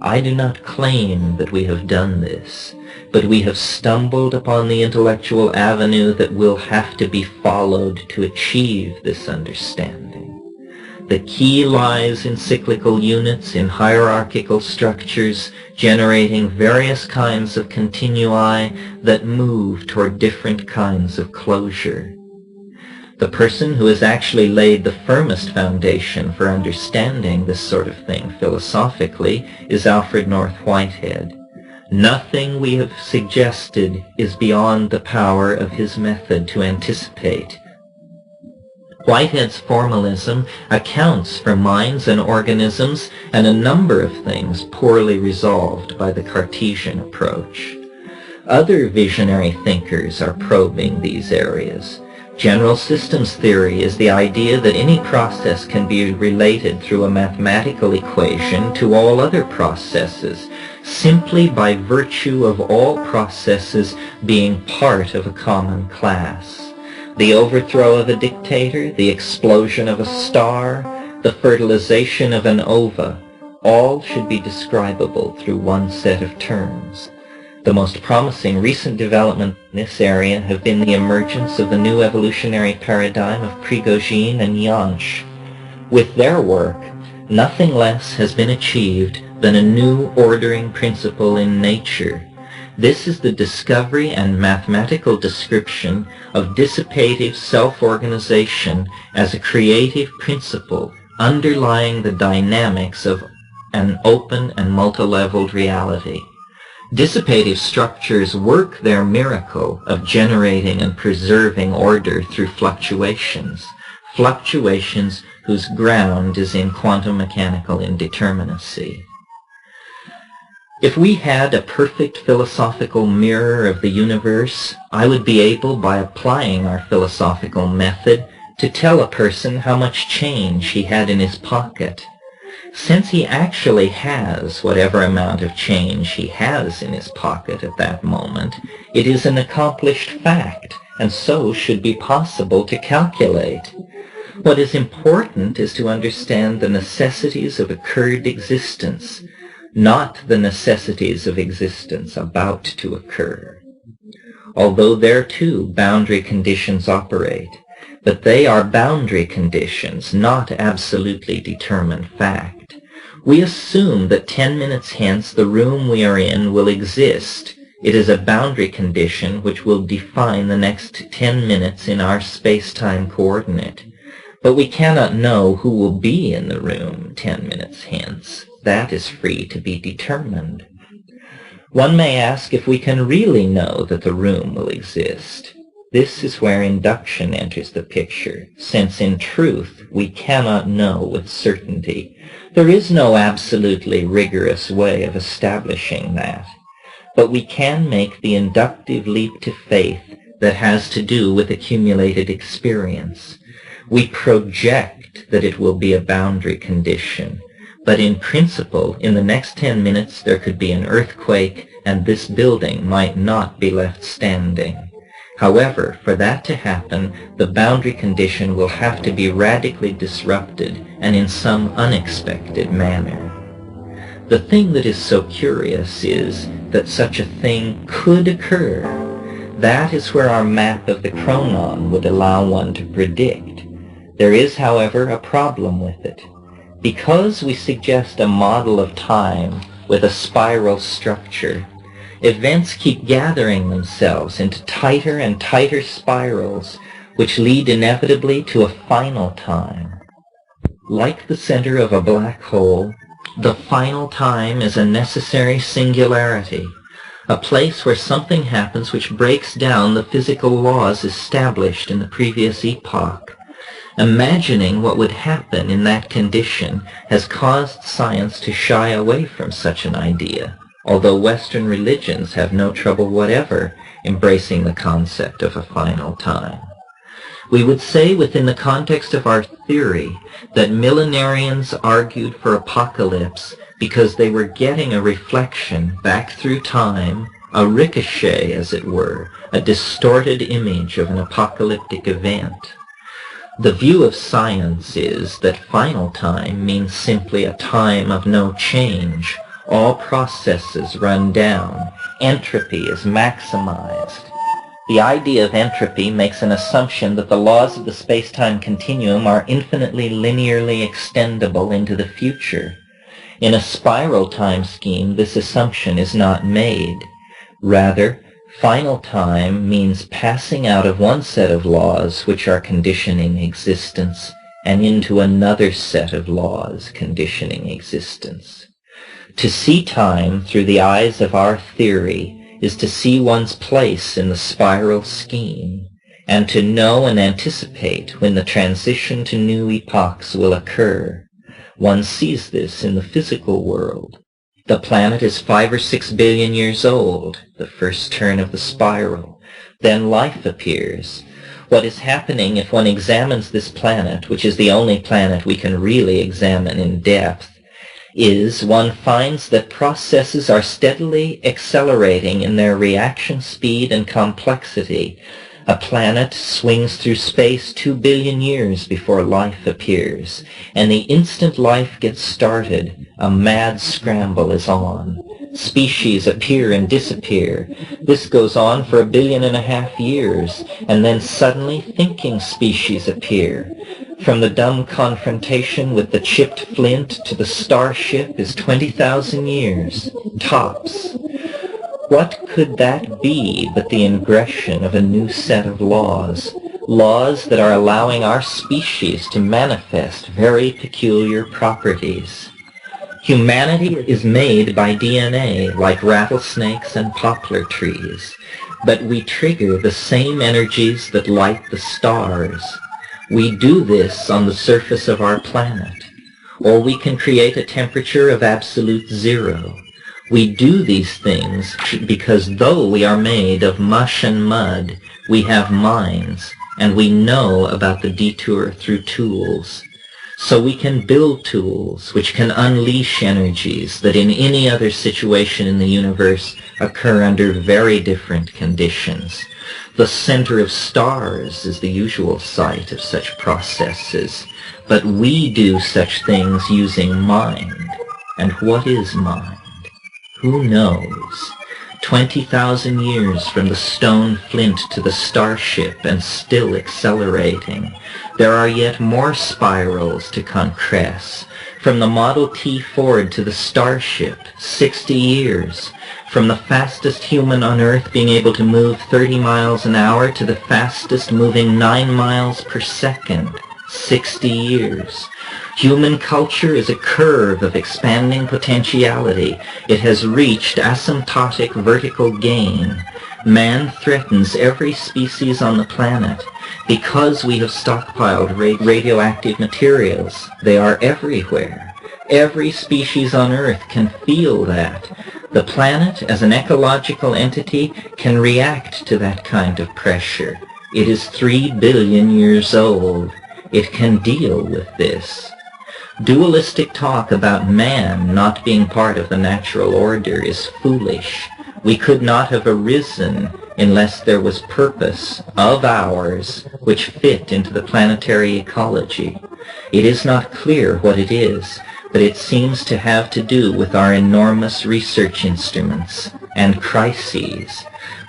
I do not claim that we have done this, but we have stumbled upon the intellectual avenue that will have to be followed to achieve this understanding. The key lies in cyclical units, in hierarchical structures, generating various kinds of continui that move toward different kinds of closure. The person who has actually laid the firmest foundation for understanding this sort of thing philosophically is Alfred North Whitehead. Nothing we have suggested is beyond the power of his method to anticipate. Whitehead's formalism accounts for minds and organisms and a number of things poorly resolved by the Cartesian approach. Other visionary thinkers are probing these areas. General systems theory is the idea that any process can be related through a mathematical equation to all other processes, simply by virtue of all processes being part of a common class. The overthrow of a dictator, the explosion of a star, the fertilization of an ova, all should be describable through one set of terms. The most promising recent development in this area have been the emergence of the new evolutionary paradigm of Prigogine and Jansch. With their work, nothing less has been achieved than a new ordering principle in nature. This is the discovery and mathematical description of dissipative self-organization as a creative principle underlying the dynamics of an open and multi-leveled reality. Dissipative structures work their miracle of generating and preserving order through fluctuations, fluctuations whose ground is in quantum mechanical indeterminacy. If we had a perfect philosophical mirror of the universe, I would be able, by applying our philosophical method, to tell a person how much change he had in his pocket. Since he actually has whatever amount of change he has in his pocket at that moment, it is an accomplished fact, and so should be possible to calculate. What is important is to understand the necessities of occurred existence, not the necessities of existence about to occur. Although there too boundary conditions operate, but they are boundary conditions, not absolutely determined fact. We assume that 10 minutes hence the room we are in will exist. It is a boundary condition which will define the next 10 minutes in our space-time coordinate. But we cannot know who will be in the room 10 minutes hence. That is free to be determined. One may ask if we can really know that the room will exist. This is where induction enters the picture, since in truth we cannot know with certainty. There is no absolutely rigorous way of establishing that. But we can make the inductive leap to faith that has to do with accumulated experience. We project that it will be a boundary condition, but in principle, in the next 10 minutes there could be an earthquake and this building might not be left standing. However, for that to happen, the boundary condition will have to be radically disrupted and in some unexpected manner. The thing that is so curious is that such a thing could occur. That is where our map of the chronon would allow one to predict. There is, however, a problem with it. Because we suggest a model of time with a spiral structure, events keep gathering themselves into tighter and tighter spirals, which lead inevitably to a final time. Like the center of a black hole, the final time is a necessary singularity, a place where something happens which breaks down the physical laws established in the previous epoch. Imagining what would happen in that condition has caused science to shy away from such an idea, although Western religions have no trouble whatever embracing the concept of a final time. We would say within the context of our theory that millenarians argued for apocalypse because they were getting a reflection back through time, a ricochet as it were, a distorted image of an apocalyptic event. The view of science is that final time means simply a time of no change. All processes run down. Entropy is maximized. The idea of entropy makes an assumption that the laws of the space-time continuum are infinitely linearly extendable into the future. In a spiral time scheme, this assumption is not made. Rather, final time means passing out of one set of laws which are conditioning existence and into another set of laws conditioning existence. To see time through the eyes of our theory is to see one's place in the spiral scheme, and to know and anticipate when the transition to new epochs will occur. One sees this in the physical world. The planet is 5 or 6 billion years old, the first turn of the spiral. Then life appears. What is happening if one examines this planet, which is the only planet we can really examine in depth, is one finds that processes are steadily accelerating in their reaction speed and complexity. A planet swings through space 2 billion years before life appears, and the instant life gets started, a mad scramble is on. Species appear and disappear. This goes on for 1.5 billion years, and then suddenly thinking species appear. From the dumb confrontation with the chipped flint to the starship is 20,000 years, tops. What could that be but the ingression of a new set of laws? Laws that are allowing our species to manifest very peculiar properties. Humanity is made by DNA like rattlesnakes and poplar trees, but we trigger the same energies that light the stars. We do this on the surface of our planet, or we can create a temperature of absolute zero. We do these things because though we are made of mush and mud, we have minds, and we know about the detour through tools. So we can build tools which can unleash energies that in any other situation in the universe occur under very different conditions. The center of stars is the usual site of such processes, but we do such things using mind. And what is mind? Who knows? 20,000 years from the stone flint to the starship and still accelerating. There are yet more spirals to compress. From the Model T Ford to the starship, 60 years. From the fastest human on Earth being able to move 30 miles an hour to the fastest moving 9 miles per second, 60 years. Human culture is a curve of expanding potentiality. It has reached asymptotic vertical gain. Man threatens every species on the planet. Because we have stockpiled radioactive materials, they are everywhere. Every species on Earth can feel that. The planet, as an ecological entity, can react to that kind of pressure. It is 3 billion years old. It can deal with this. Dualistic talk about man not being part of the natural order is foolish. We could not have arisen unless there was purpose of ours which fit into the planetary ecology. It is not clear what it is, but it seems to have to do with our enormous research instruments and crises.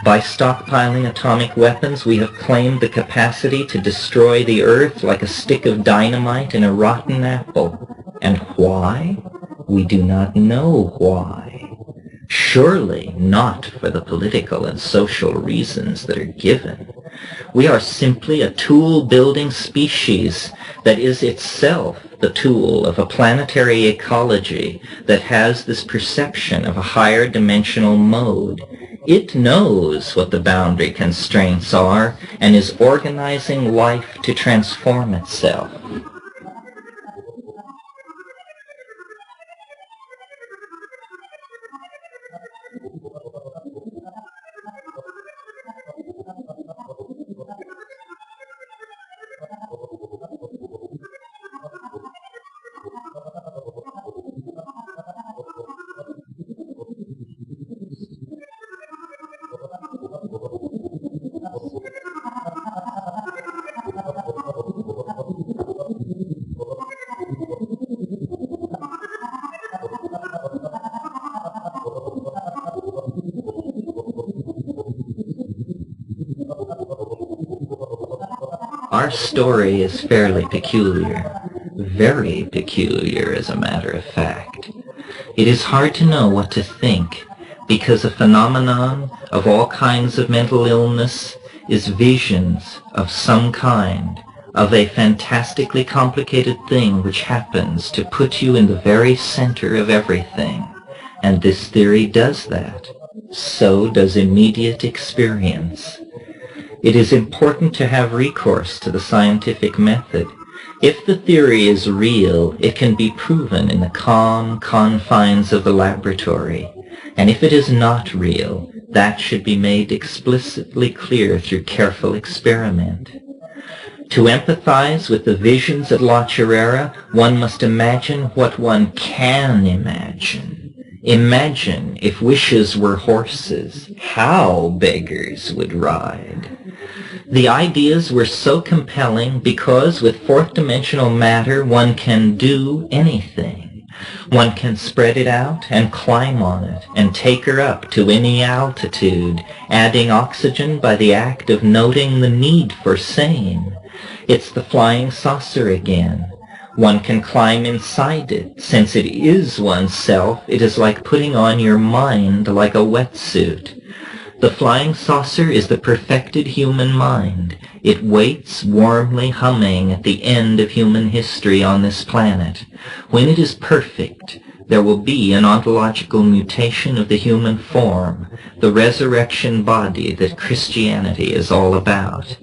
By stockpiling atomic weapons, we have claimed the capacity to destroy the Earth like a stick of dynamite in a rotten apple. And why? We do not know why. Surely not for the political and social reasons that are given. We are simply a tool-building species that is itself the tool of a planetary ecology that has this perception of a higher dimensional mode. It knows what the boundary constraints are and is organizing life to transform itself. Our story is fairly peculiar, very peculiar as a matter of fact. It is hard to know what to think, because a phenomenon of all kinds of mental illness is visions of some kind, of a fantastically complicated thing which happens to put you in the very center of everything. And this theory does that. So does immediate experience. It is important to have recourse to the scientific method. If the theory is real, it can be proven in the calm confines of the laboratory. And if it is not real, that should be made explicitly clear through careful experiment. To empathize with the visions of La Chirera, one must imagine what one can imagine. Imagine if wishes were horses, how beggars would ride. The ideas were so compelling because with fourth-dimensional matter one can do anything. One can spread it out and climb on it and take her up to any altitude, adding oxygen by the act of noting the need for sane. It's the flying saucer again. One can climb inside it. Since it is oneself, it is like putting on your mind like a wetsuit. The flying saucer is the perfected human mind. It waits warmly humming at the end of human history on this planet. When it is perfect, there will be an ontological mutation of the human form, the resurrection body that Christianity is all about.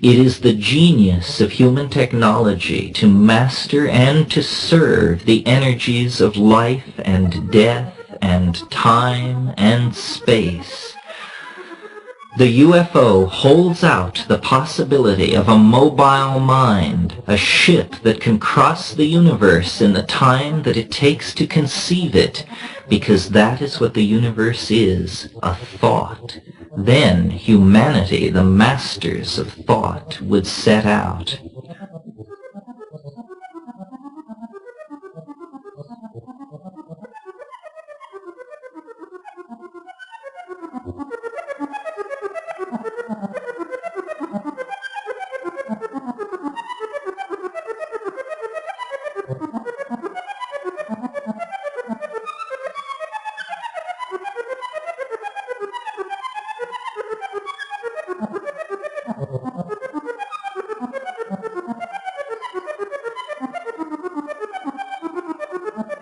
It is the genius of human technology to master and to serve the energies of life and death and time and space. The UFO holds out the possibility of a mobile mind, a ship that can cross the universe in the time that it takes to conceive it, because that is what the universe is, a thought. Then humanity, the masters of thought, would set out.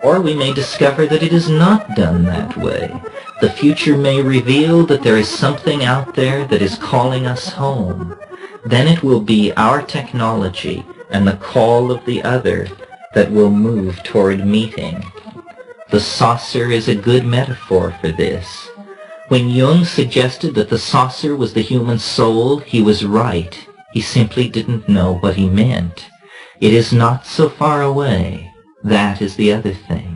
Or we may discover that it is not done that way. The future may reveal that there is something out there that is calling us home. Then it will be our technology and the call of the other that will move toward meeting. The saucer is a good metaphor for this. When Jung suggested that the saucer was the human soul, he was right. He simply didn't know what he meant. It is not so far away. That is the other thing.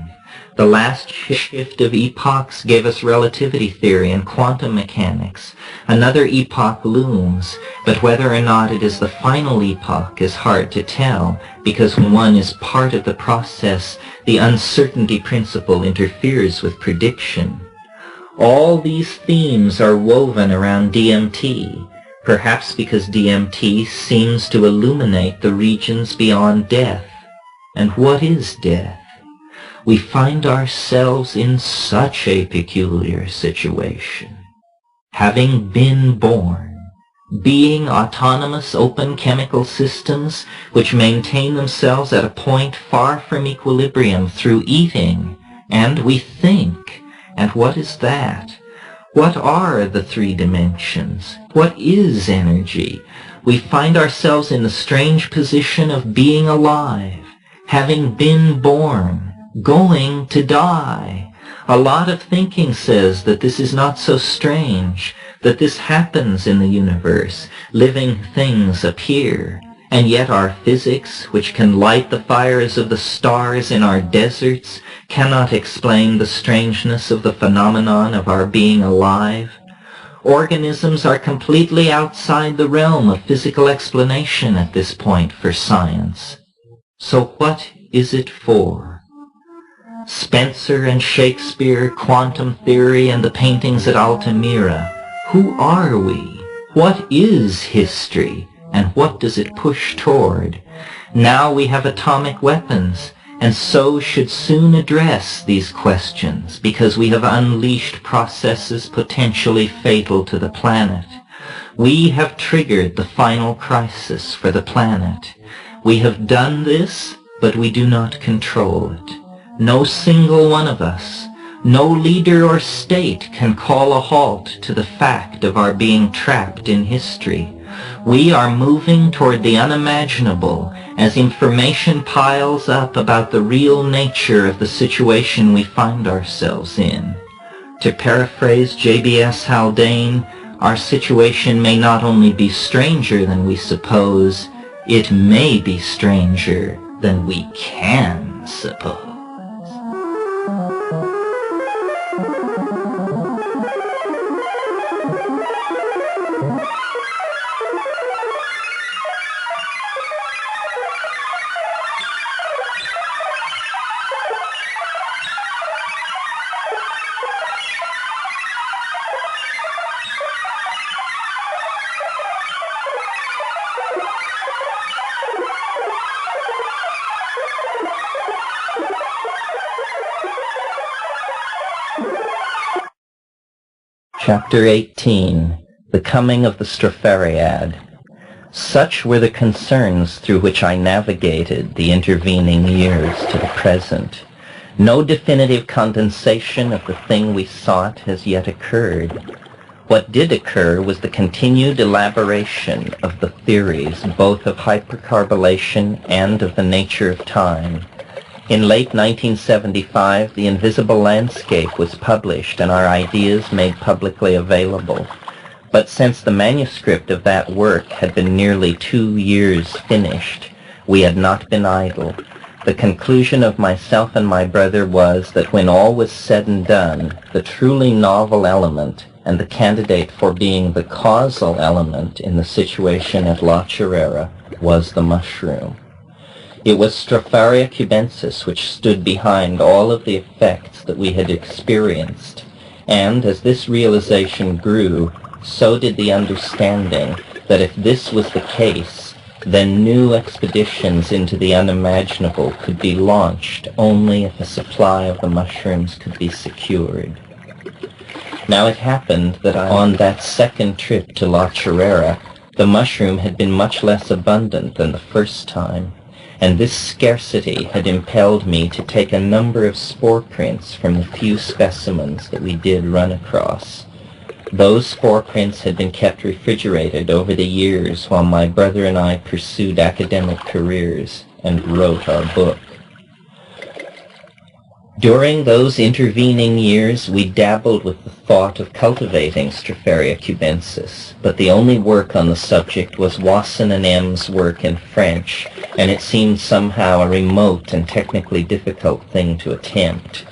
The last shift of epochs gave us relativity theory and quantum mechanics. Another epoch looms, but whether or not it is the final epoch is hard to tell, because when one is part of the process, the uncertainty principle interferes with prediction. All these themes are woven around DMT, perhaps because DMT seems to illuminate the regions beyond death. And what is death? We find ourselves in such a peculiar situation. Having been born, being autonomous open chemical systems which maintain themselves at a point far from equilibrium through eating, and we think. And what is that? What are the three dimensions? What is energy? We find ourselves in the strange position of being alive, having been born, going to die. A lot of thinking says that this is not so strange, that this happens in the universe. Living things appear, and yet our physics, which can light the fires of the stars in our deserts, cannot explain the strangeness of the phenomenon of our being alive. Organisms are completely outside the realm of physical explanation at this point for science. So what is it for? Spencer and Shakespeare, quantum theory, and the paintings at Altamira. Who are we? What is history? And what does it push toward? Now we have atomic weapons, and so should soon address these questions, because we have unleashed processes potentially fatal to the planet. We have triggered the final crisis for the planet. We have done this, but we do not control it. No single one of us, no leader or state can call a halt to the fact of our being trapped in history. We are moving toward the unimaginable as information piles up about the real nature of the situation we find ourselves in. To paraphrase J.B.S. Haldane, our situation may not only be stranger than we suppose, it may be stranger than we can suppose. Chapter 18. The Coming of the Straphariad. Such were the concerns through which I navigated the intervening years to the present. No definitive condensation of the thing we sought has yet occurred. What did occur was the continued elaboration of the theories both of hypercarbylation and of the nature of time. In late 1975, The Invisible Landscape was published and our ideas made publicly available. But since the manuscript of that work had been nearly 2 years finished, we had not been idle. The conclusion of myself and my brother was that when all was said and done, the truly novel element and the candidate for being the causal element in the situation at La Chirera was the mushroom. It was Stropharia cubensis which stood behind all of the effects that we had experienced, and as this realization grew, so did the understanding that if this was the case, then new expeditions into the unimaginable could be launched only if a supply of the mushrooms could be secured. Now it happened that on that second trip to La Chirera, the mushroom had been much less abundant than the first time, and this scarcity had impelled me to take a number of spore prints from the few specimens that we did run across. Those spore prints had been kept refrigerated over the years while my brother and I pursued academic careers and wrote our book. During those intervening years, we dabbled with the thought of cultivating Stropharia cubensis, but the only work on the subject was Wasson and M's work in French, and it seemed somehow a remote and technically difficult thing to attempt.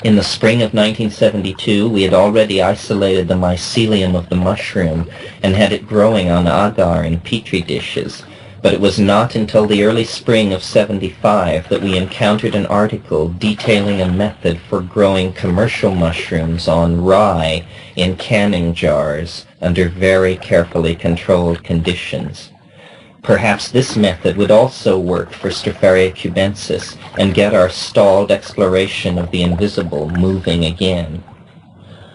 In the spring of 1972, we had already isolated the mycelium of the mushroom and had it growing on agar in petri dishes, but it was not until the early spring of 75 that we encountered an article detailing a method for growing commercial mushrooms on rye in canning jars under very carefully controlled conditions. Perhaps this method would also work for Stropharia cubensis and get our stalled exploration of the invisible moving again.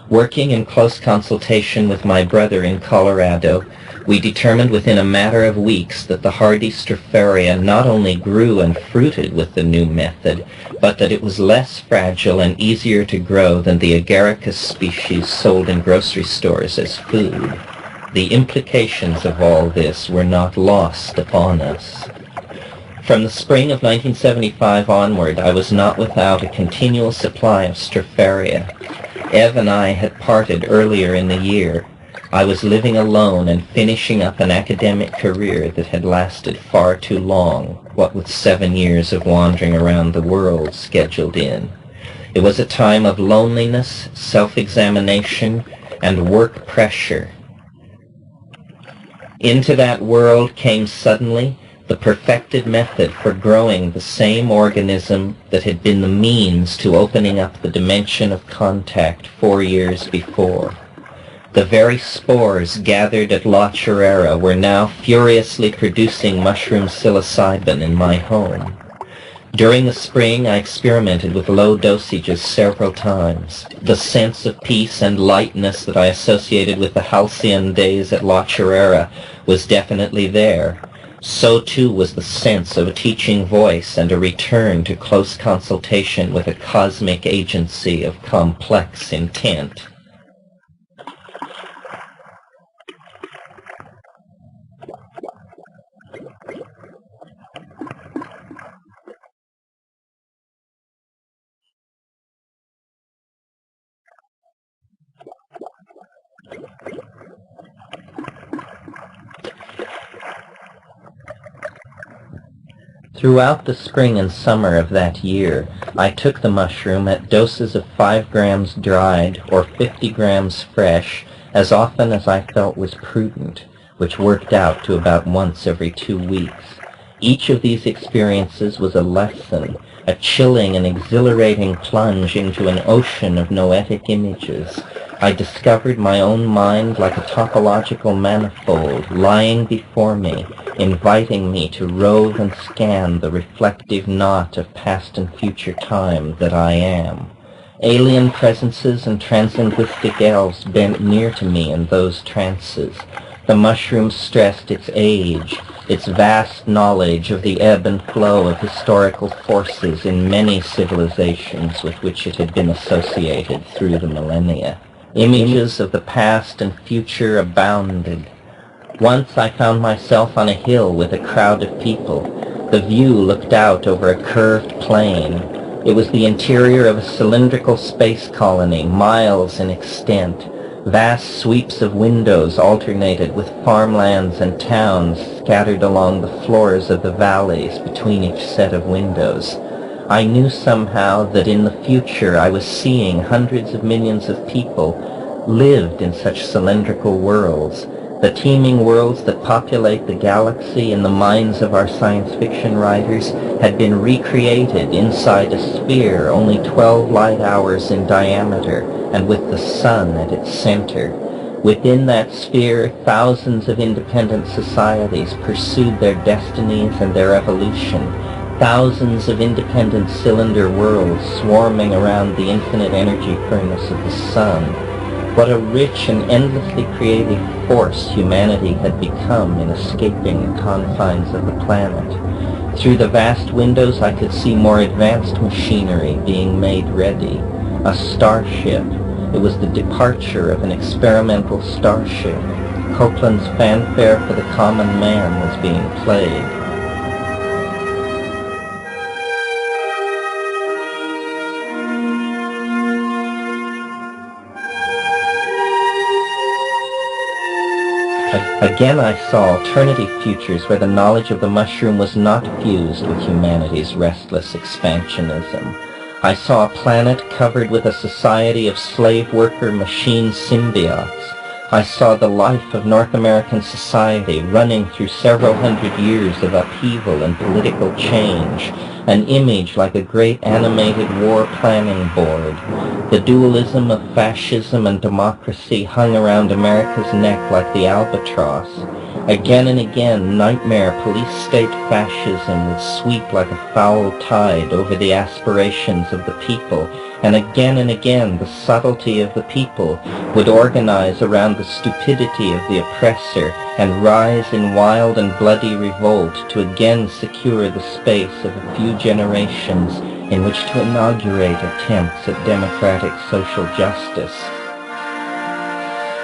Working in close consultation with my brother in Colorado, we determined within a matter of weeks that the hardy Stropharia not only grew and fruited with the new method, but that it was less fragile and easier to grow than the agaricus species sold in grocery stores as food. The implications of all this were not lost upon us. From the spring of 1975 onward, I was not without a continual supply of Stropharia. Ev and I had parted earlier in the year. I was living alone and finishing up an academic career that had lasted far too long, what with 7 years of wandering around the world scheduled in. It was a time of loneliness, self-examination, and work pressure. Into that world came suddenly the perfected method for growing the same organism that had been the means to opening up the dimension of contact 4 years before. The very spores gathered at La Chorrera were now furiously producing mushroom psilocybin in my home. During the spring, I experimented with low dosages several times. The sense of peace and lightness that I associated with the halcyon days at La Chorrera was definitely there. So too was the sense of a teaching voice and a return to close consultation with a cosmic agency of complex intent. Throughout the spring and summer of that year, I took the mushroom at doses of 5 grams dried or 50 grams fresh as often as I felt was prudent, which worked out to about once every 2 weeks. Each of these experiences was a lesson, a chilling and exhilarating plunge into an ocean of noetic images. I discovered my own mind like a topological manifold lying before me, inviting me to rove and scan the reflective knot of past and future time that I am. Alien presences and translinguistic elves bent near to me in those trances. The mushroom stressed its age, its vast knowledge of the ebb and flow of historical forces in many civilizations with which it had been associated through the millennia. Images of the past and future abounded. Once I found myself on a hill with a crowd of people. The view looked out over a curved plain. It was the interior of a cylindrical space colony, miles in extent. Vast sweeps of windows alternated with farmlands and towns scattered along the floors of the valleys between each set of windows. I knew somehow that in the future I was seeing hundreds of millions of people lived in such cylindrical worlds. The teeming worlds that populate the galaxy in the minds of our science fiction writers had been recreated inside a sphere only 12 light hours in diameter and with the sun at its center. Within that sphere, thousands of independent societies pursued their destinies and their evolution. Thousands of independent cylinder worlds swarming around the infinite energy furnace of the sun. What a rich and endlessly creative force humanity had become in escaping the confines of the planet. Through the vast windows I could see more advanced machinery being made ready. A starship. It was the departure of an experimental starship. Copeland's fanfare for the common man was being played. Again I saw alternative futures where the knowledge of the mushroom was not fused with humanity's restless expansionism. I saw a planet covered with a society of slave worker machine symbiotes. I saw the life of North American society running through several hundred years of upheaval and political change, an image like a great animated war planning board. The dualism of fascism and democracy hung around America's neck like the albatross. Again and again, nightmare police-state fascism would sweep like a foul tide over the aspirations of the people, and again, the subtlety of the people would organize around the stupidity of the oppressor and rise in wild and bloody revolt to again secure the space of a few generations in which to inaugurate attempts at democratic social justice.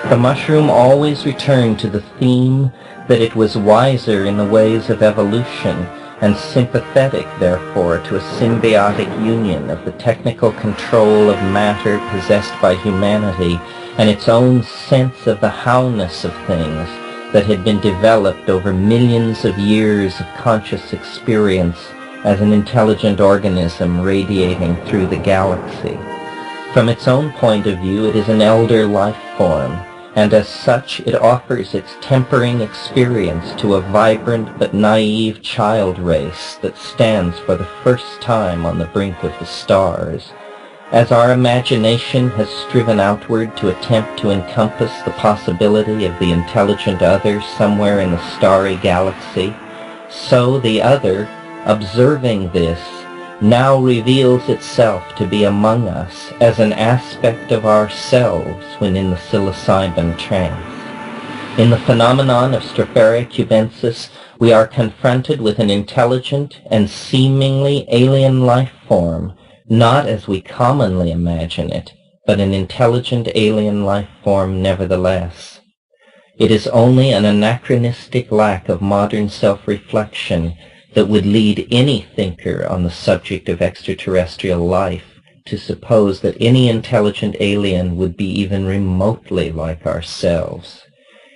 The mushroom always returned to the theme that it was wiser in the ways of evolution and sympathetic, therefore, to a symbiotic union of the technical control of matter possessed by humanity and its own sense of the howness of things that had been developed over millions of years of conscious experience as an intelligent organism radiating through the galaxy. From its own point of view, it is an elder life form, and as such it offers its tempering experience to a vibrant but naive child race that stands for the first time on the brink of the stars. As our imagination has striven outward to attempt to encompass the possibility of the intelligent other somewhere in the starry galaxy, so the other, observing this, now reveals itself to be among us as an aspect of ourselves when in the psilocybin trance. In the phenomenon of Stropharia cubensis, we are confronted with an intelligent and seemingly alien life form, not as we commonly imagine it, but an intelligent alien life form nevertheless. It is only an anachronistic lack of modern self-reflection that would lead any thinker on the subject of extraterrestrial life to suppose that any intelligent alien would be even remotely like ourselves.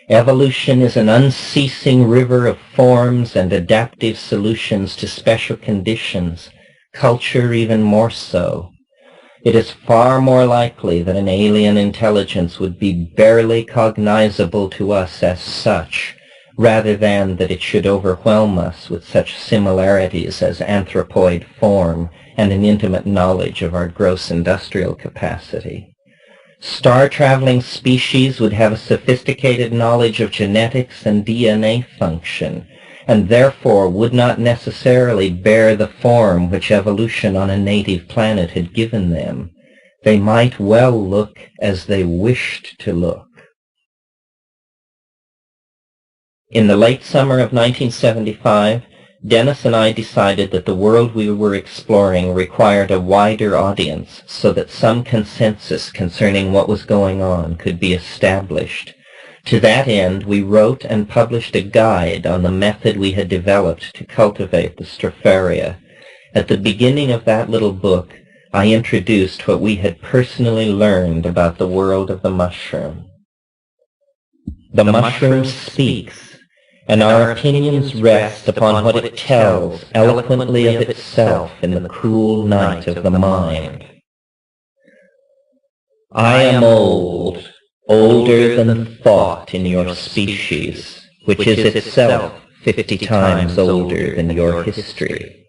Evolution is an unceasing river of forms and adaptive solutions to special conditions, culture even more so. It is far more likely that an alien intelligence would be barely cognizable to us as such, rather than that it should overwhelm us with such similarities as anthropoid form and an intimate knowledge of our gross industrial capacity. Star-traveling species would have a sophisticated knowledge of genetics and DNA function, and therefore would not necessarily bear the form which evolution on a native planet had given them. They might well look as they wished to look. In the late summer of 1975, Dennis and I decided that the world we were exploring required a wider audience so that some consensus concerning what was going on could be established. To that end, we wrote and published a guide on the method we had developed to cultivate the Stropharia. At the beginning of that little book, I introduced what we had personally learned about the world of the mushroom. The mushroom speaks, and our opinions rest upon what it tells eloquently of itself in the cool night of the mind. I am old, older than thought in your species, which is itself 50 times older than your history.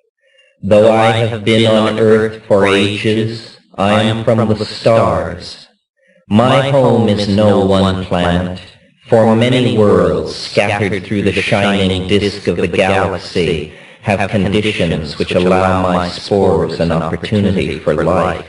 Though I have been on earth for ages, I am from the stars. My home is no one planet, for many worlds scattered through the shining disk of the galaxy have conditions which allow my spores an opportunity for life.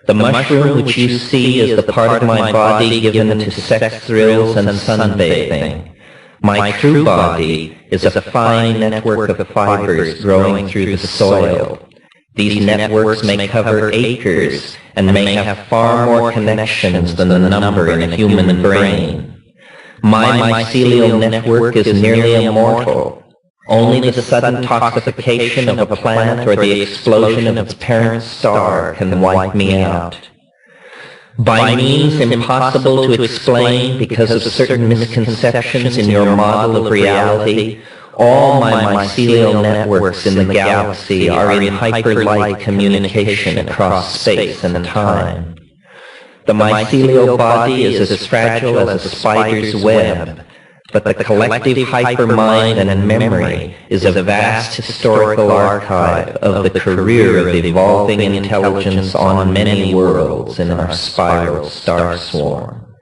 The mushroom which you see is the part of my body given to sex thrills and sunbathing. My true body is a fine network of fibers growing through the soil. These networks may cover acres and may have far more connections than the number in a human brain. My mycelial network is nearly immortal. Only the sudden toxification of a planet or the explosion of its parent star can wipe me out. By means impossible to explain because of certain misconceptions in your model of reality, All my mycelial networks in the galaxy are in hyperlight communication across space and time. The mycelial body is as fragile as a spider's web, but the collective hypermind and memory is a vast historical archive of the career of evolving intelligence on many worlds in our spiral star swarm.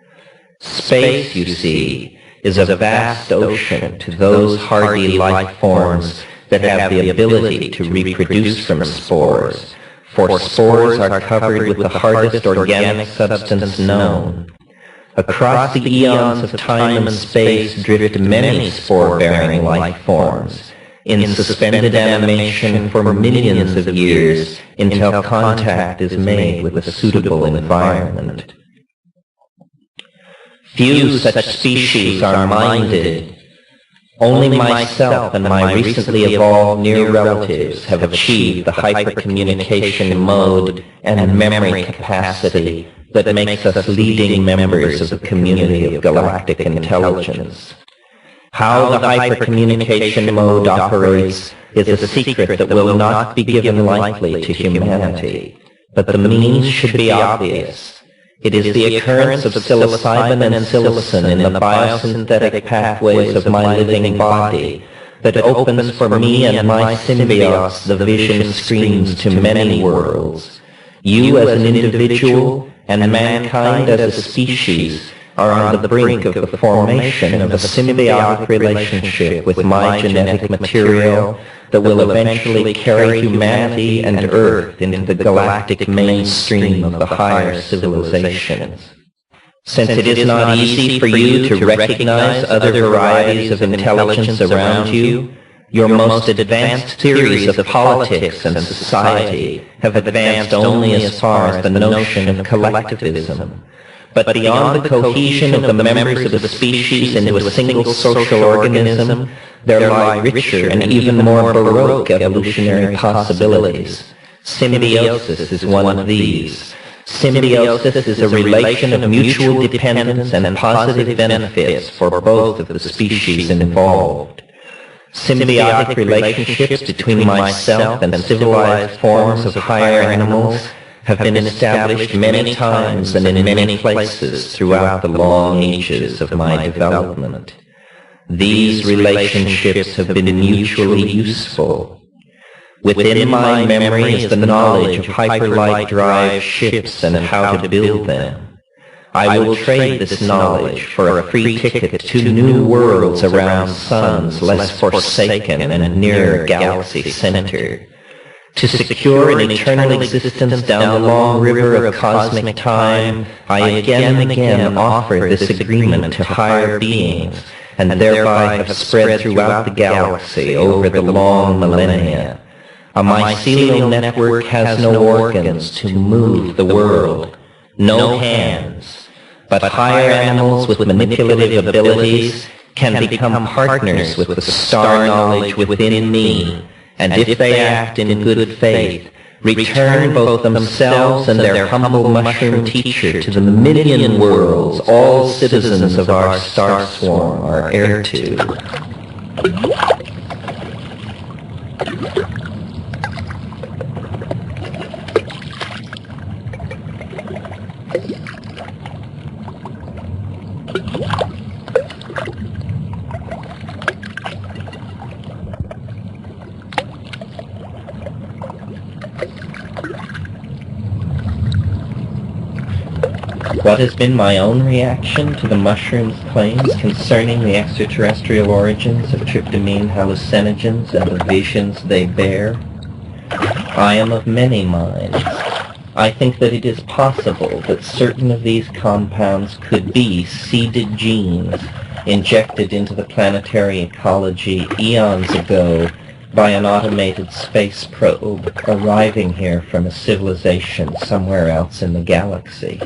Space, you see, is a vast ocean to those hardy life forms that have the ability to reproduce from spores, for spores are covered with the hardest organic substance known. Across the eons of time and space drift many spore-bearing life forms, in suspended animation for millions of years until contact is made with a suitable environment. Few such species are minded. Only myself and my recently evolved near relatives have achieved the hypercommunication mode and memory capacity that makes us leading members of the community of galactic intelligence. How the hypercommunication mode operates is a secret that will not be given lightly to humanity, but the means should be obvious. It is the occurrence of psilocybin and psilocin in the biosynthetic pathways of my living body that opens for me and my symbiotes the vision screens to many worlds. You as an individual and mankind as a species are on the brink of the formation of a symbiotic relationship with my genetic material that will eventually carry humanity and Earth into the galactic mainstream of the higher civilizations. Since it is not easy for you to recognize other varieties of intelligence around you, your most advanced theories of politics and society have advanced only as far as the notion of collectivism. But beyond the cohesion of the members of the species into a single social organism, there lie richer and even more baroque evolutionary possibilities. Symbiosis is one of these. Symbiosis is a relation of mutual dependence and positive benefits for both of the species involved. Symbiotic relationships between myself and civilized forms of higher animals have been established many times and in many places throughout the long ages of my development. These relationships have been mutually useful. Within my memory is the knowledge of hyperlight drive ships and how to build them. I will trade this knowledge for a free ticket to new worlds around suns less forsaken and nearer galaxy center. To secure an eternal existence down the long river of cosmic time, I again and again offer this agreement to higher beings, and thereby have spread throughout the galaxy over the long millennia. A mycelial network has no organs to move the world, no hands, but higher animals with manipulative abilities can become partners with the star knowledge within me, and if they act in good faith, return both themselves and their humble mushroom teacher to the million worlds all citizens of our star swarm are heir to. What has been my own reaction to the mushroom's claims concerning the extraterrestrial origins of tryptamine hallucinogens and the visions they bear? I am of many minds. I think that it is possible that certain of these compounds could be seeded genes injected into the planetary ecology eons ago by an automated space probe arriving here from a civilization somewhere else in the galaxy.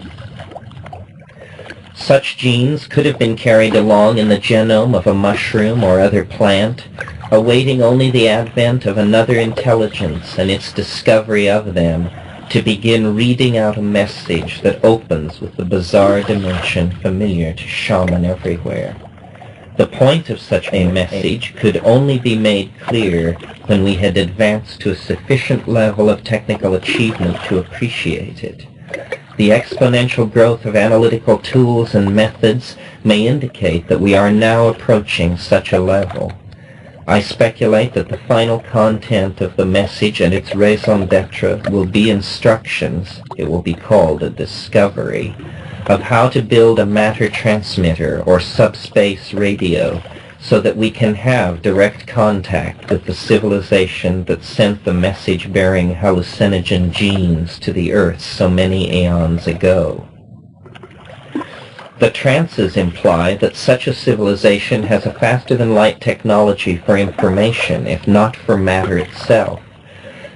Such genes could have been carried along in the genome of a mushroom or other plant, awaiting only the advent of another intelligence and its discovery of them to begin reading out a message that opens with the bizarre dimension familiar to shaman everywhere. The point of such a message could only be made clear when we had advanced to a sufficient level of technical achievement to appreciate it. The exponential growth of analytical tools and methods may indicate that we are now approaching such a level. I speculate that the final content of the message and its raison d'etre will be instructions, it will be called a discovery, of how to build a matter transmitter or subspace radio so that we can have direct contact with the civilization that sent the message-bearing hallucinogen genes to the Earth so many eons ago. The trances imply that such a civilization has a faster-than-light technology for information, if not for matter itself.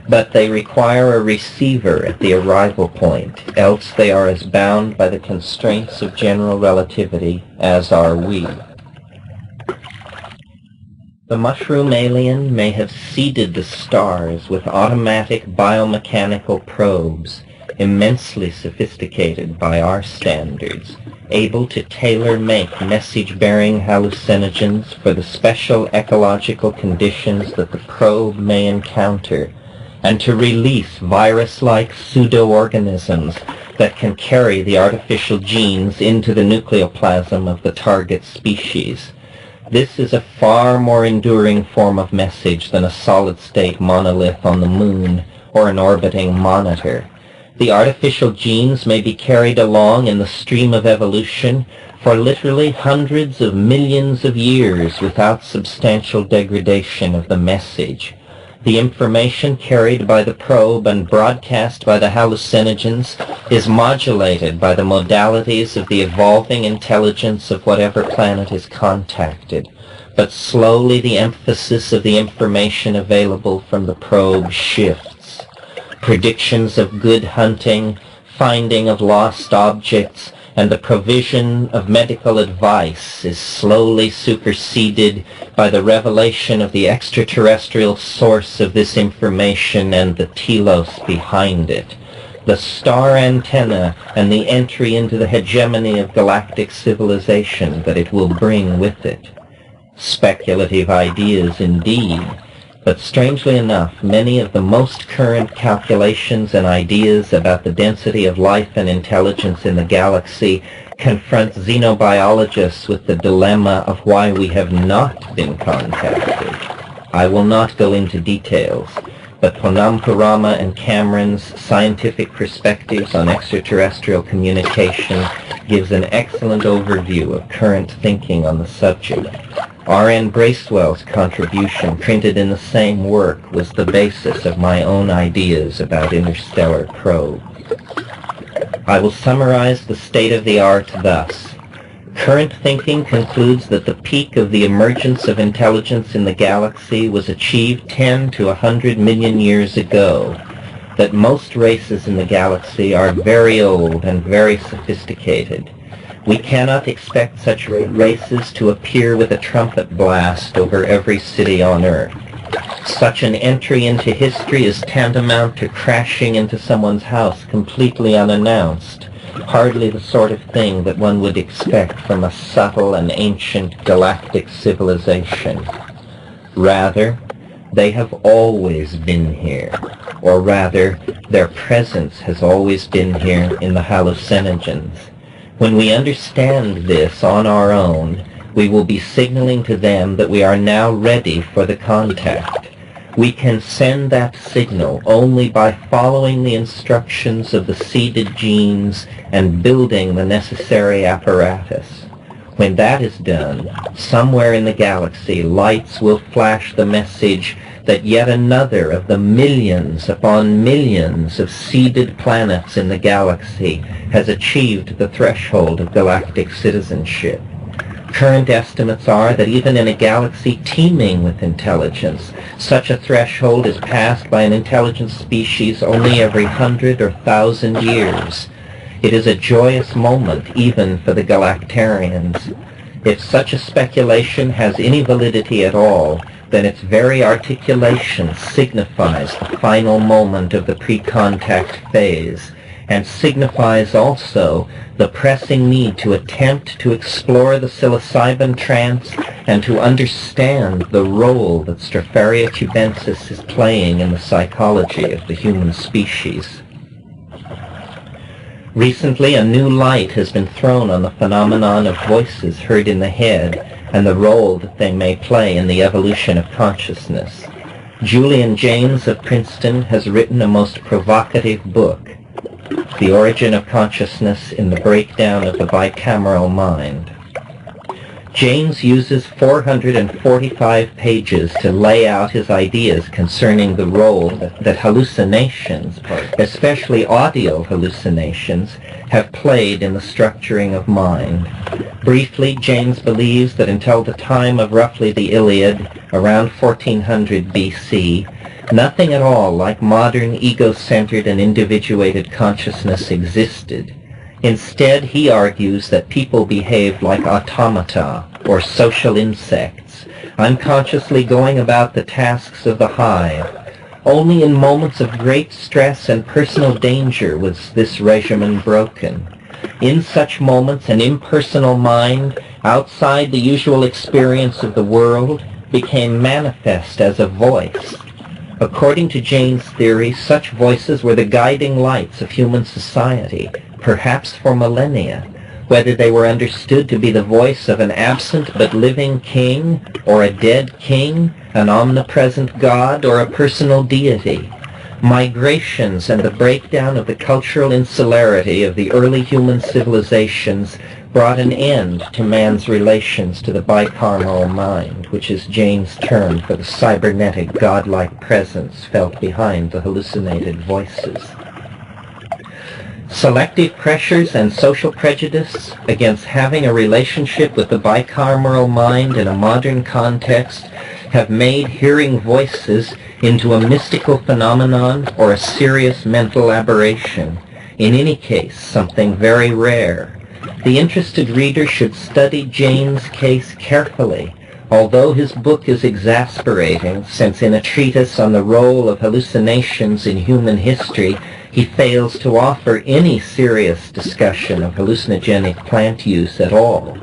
But they require a receiver at the arrival point, else they are as bound by the constraints of general relativity as are we. The mushroom alien may have seeded the stars with automatic biomechanical probes, immensely sophisticated by our standards, able to tailor-make message-bearing hallucinogens for the special ecological conditions that the probe may encounter, and to release virus-like pseudo-organisms that can carry the artificial genes into the nucleoplasm of the target species. This is a far more enduring form of message than a solid-state monolith on the moon or an orbiting monitor. The artificial genes may be carried along in the stream of evolution for literally hundreds of millions of years without substantial degradation of the message. The information carried by the probe and broadcast by the hallucinogens is modulated by the modalities of the evolving intelligence of whatever planet is contacted, but slowly the emphasis of the information available from the probe shifts. Predictions of good hunting, finding of lost objects, and the provision of medical advice is slowly superseded by the revelation of the extraterrestrial source of this information and the telos behind it, the star antenna and the entry into the hegemony of galactic civilization that it will bring with it. Speculative ideas indeed, but strangely enough, many of the most current calculations and ideas about the density of life and intelligence in the galaxy confront xenobiologists with the dilemma of why we have not been contacted. I will not go into details, but Ponampurama and Cameron's scientific perspectives on extraterrestrial communication gives an excellent overview of current thinking on the subject. R.N. Bracewell's contribution, printed in the same work, was the basis of my own ideas about interstellar probes. I will summarize the state of the art thus. Current thinking concludes that the peak of the emergence of intelligence in the galaxy was achieved 10 to 100 million years ago, that most races in the galaxy are very old and very sophisticated. We cannot expect such races to appear with a trumpet blast over every city on Earth. Such an entry into history is tantamount to crashing into someone's house completely unannounced, hardly the sort of thing that one would expect from a subtle and ancient galactic civilization. Rather, they have always been here, or rather, their presence has always been here in the hallucinogens. When we understand this on our own, we will be signaling to them that we are now ready for the contact. We can send that signal only by following the instructions of the seeded genes and building the necessary apparatus. When that is done, somewhere in the galaxy, lights will flash the message that yet another of the millions upon millions of seeded planets in the galaxy has achieved the threshold of galactic citizenship. Current estimates are that even in a galaxy teeming with intelligence, such a threshold is passed by an intelligent species only every 100 or 1,000 years. It is a joyous moment even for the galactarians. If such a speculation has any validity at all, then its very articulation signifies the final moment of the pre-contact phase, and signifies also the pressing need to attempt to explore the psilocybin trance and to understand the role that Stropharia cubensis is playing in the psychology of the human species. Recently, a new light has been thrown on the phenomenon of voices heard in the head and the role that they may play in the evolution of consciousness. Julian Jaynes of Princeton has written a most provocative book, The Origin of Consciousness in the Breakdown of the Bicameral Mind. Jaynes uses 445 pages to lay out his ideas concerning the role that hallucinations, especially audio hallucinations, have played in the structuring of mind. Briefly, Jaynes believes that until the time of roughly the Iliad, around 1400 BC, nothing at all like modern ego-centered and individuated consciousness existed. Instead, he argues that people behaved like automata or social insects, unconsciously going about the tasks of the hive. Only in moments of great stress and personal danger was this regimen broken. In such moments, an impersonal mind, outside the usual experience of the world, became manifest as a voice. According to Jaynes' theory, such voices were the guiding lights of human society, perhaps for millennia, whether they were understood to be the voice of an absent but living king, or a dead king, an omnipresent god, or a personal deity. Migrations and the breakdown of the cultural insularity of the early human civilizations brought an end to man's relations to the bicameral mind, which is Jaynes' term for the cybernetic godlike presence felt behind the hallucinated voices. Selective pressures and social prejudice against having a relationship with the bicameral mind in a modern context have made hearing voices into a mystical phenomenon or a serious mental aberration. In any case, something very rare. The interested reader should study Jaynes' case carefully, although his book is exasperating, since in a treatise on the role of hallucinations in human history, he fails to offer any serious discussion of hallucinogenic plant use at all.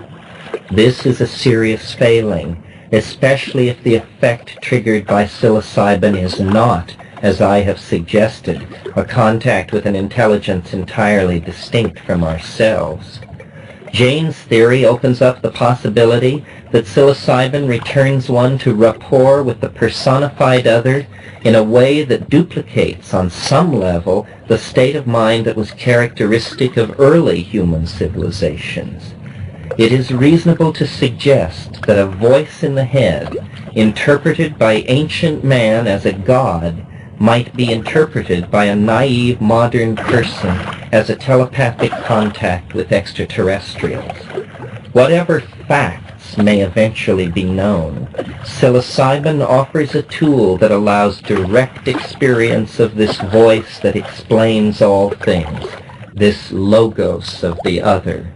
This is a serious failing, especially if the effect triggered by psilocybin is not, as I have suggested, a contact with an intelligence entirely distinct from ourselves. Jaynes' theory opens up the possibility that psilocybin returns one to rapport with the personified other in a way that duplicates on some level the state of mind that was characteristic of early human civilizations. It is reasonable to suggest that a voice in the head, interpreted by ancient man as a god, might be interpreted by a naive modern person as a telepathic contact with extraterrestrials. Whatever facts may eventually be known, psilocybin offers a tool that allows direct experience of this voice that explains all things, this logos of the other.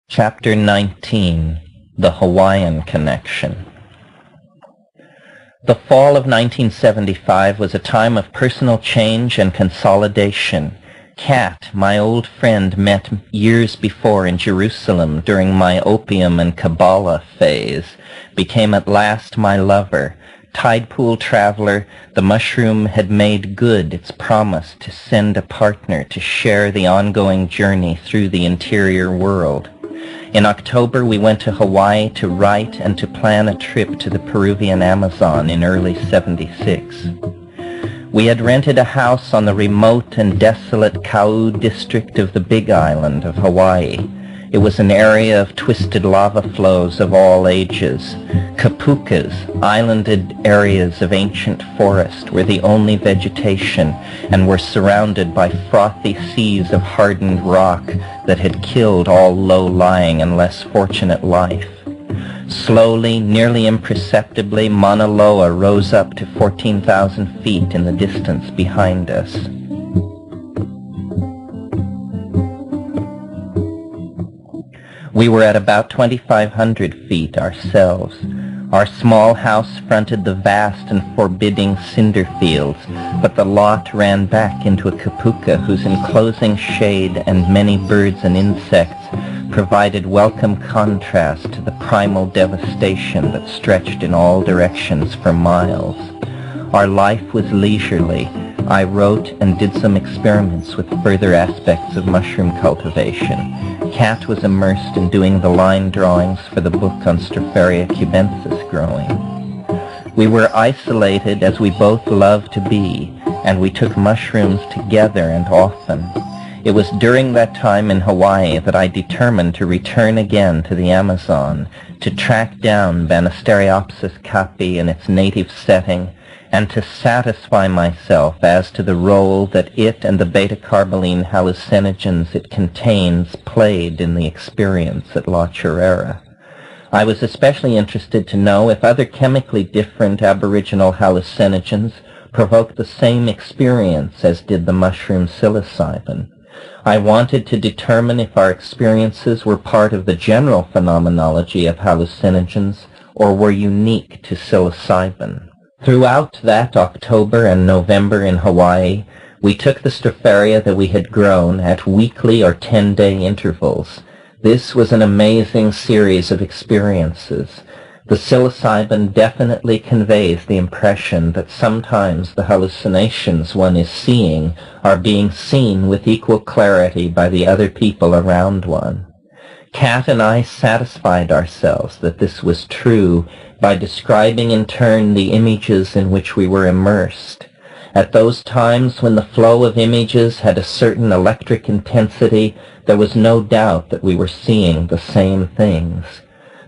Chapter 19, The Hawaiian Connection. The fall of 1975 was a time of personal change and consolidation. Kat, my old friend, met years before in Jerusalem during my opium and Kabbalah phase, became at last my lover. Tide pool traveler, the mushroom had made good its promise to send a partner to share the ongoing journey through the interior world. In October, we went to Hawaii to write and to plan a trip to the Peruvian Amazon in early '76. We had rented a house on the remote and desolate Kau district of the Big Island of Hawaii. It was an area of twisted lava flows of all ages. Kapukas, islanded areas of ancient forest, were the only vegetation and were surrounded by frothy seas of hardened rock that had killed all low-lying and less fortunate life. Slowly, nearly imperceptibly, Mauna Loa rose up to 14,000 feet in the distance behind us. We were at about 2,500 feet ourselves. Our small house fronted the vast and forbidding cinder fields, but the lot ran back into a kapuka whose enclosing shade and many birds and insects provided welcome contrast to the primal devastation that stretched in all directions for miles. Our life was leisurely. I wrote and did some experiments with further aspects of mushroom cultivation. Kat was immersed in doing the line drawings for the book on Stropharia cubensis growing. We were isolated as we both loved to be, and we took mushrooms together and often. It was during that time in Hawaii that I determined to return again to the Amazon, to track down Banisteriopsis caapi in its native setting, and to satisfy myself as to the role that it and the beta-carboline hallucinogens it contains played in the experience at La Chorrera. I was especially interested to know if other chemically different aboriginal hallucinogens provoked the same experience as did the mushroom psilocybin. I wanted to determine if our experiences were part of the general phenomenology of hallucinogens or were unique to psilocybin. Throughout that October and November in Hawaii, we took the Stropharia that we had grown at weekly or 10-day intervals. This was an amazing series of experiences. The psilocybin definitely conveys the impression that sometimes the hallucinations one is seeing are being seen with equal clarity by the other people around one. Kat and I satisfied ourselves that this was true by describing in turn the images in which we were immersed. At those times when the flow of images had a certain electric intensity, there was no doubt that we were seeing the same things.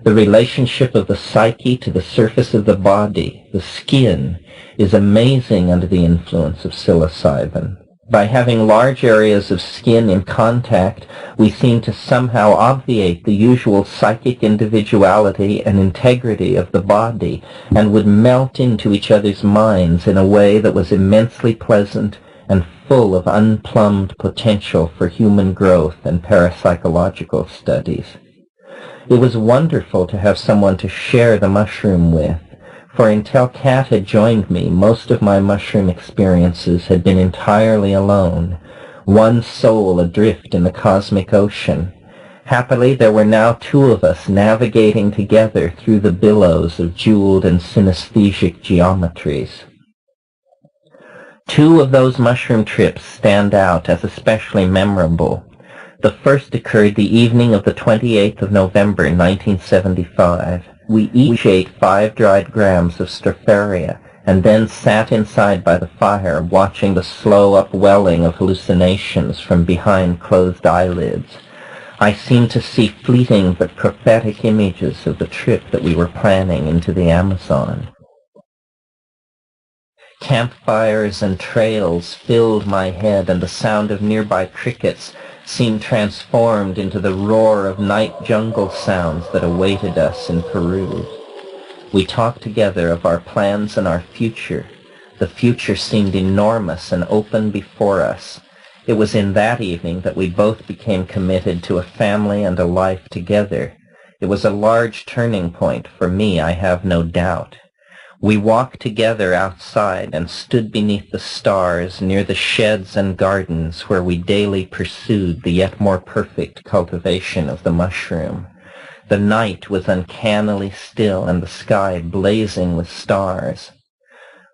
The relationship of the psyche to the surface of the body, the skin, is amazing under the influence of psilocybin. By having large areas of skin in contact, we seem to somehow obviate the usual psychic individuality and integrity of the body, and would melt into each other's minds in a way that was immensely pleasant and full of unplumbed potential for human growth and parapsychological studies. It was wonderful to have someone to share the mushroom with, for until Kat had joined me, most of my mushroom experiences had been entirely alone, one soul adrift in the cosmic ocean. Happily, there were now two of us navigating together through the billows of jeweled and synesthesic geometries. Two of those mushroom trips stand out as especially memorable. The first occurred the evening of the 28th of November, 1975. We each ate 5 dried grams of stropharia and then sat inside by the fire watching the slow upwelling of hallucinations from behind closed eyelids. I seemed to see fleeting but prophetic images of the trip that we were planning into the Amazon. Campfires and trails filled my head, and the sound of nearby crickets seemed transformed into the roar of night jungle sounds that awaited us in Peru. We talked together of our plans and our future. The future seemed enormous and open before us. It was in that evening that we both became committed to a family and a life together. It was a large turning point for me, I have no doubt. We walked together outside and stood beneath the stars near the sheds and gardens where we daily pursued the yet more perfect cultivation of the mushroom. The night was uncannily still and the sky blazing with stars.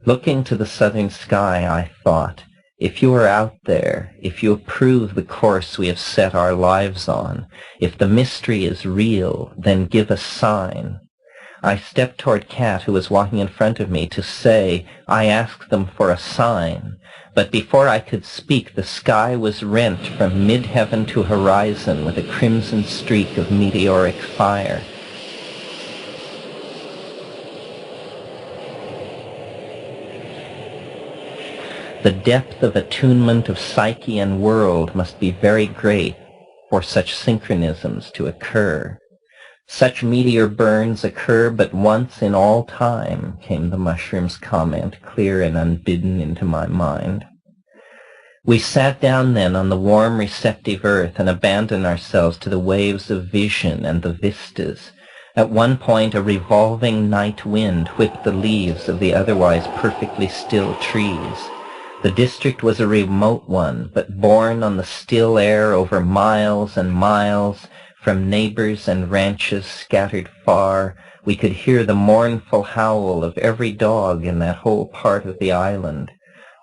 Looking to the southern sky, I thought, if you are out there, if you approve the course we have set our lives on, if the mystery is real, then give a sign. I stepped toward Kat, who was walking in front of me, to say I asked them for a sign. But before I could speak, the sky was rent from mid-heaven to horizon with a crimson streak of meteoric fire. The depth of attunement of psyche and world must be very great for such synchronisms to occur. Such meteor burns occur but once in all time, came the mushroom's comment, clear and unbidden into my mind. We sat down then on the warm, receptive earth and abandoned ourselves to the waves of vision and the vistas. At one point, a revolving night wind whipped the leaves of the otherwise perfectly still trees. The district was a remote one, but borne on the still air over miles and miles, from neighbors and ranches scattered far, we could hear the mournful howl of every dog in that whole part of the island.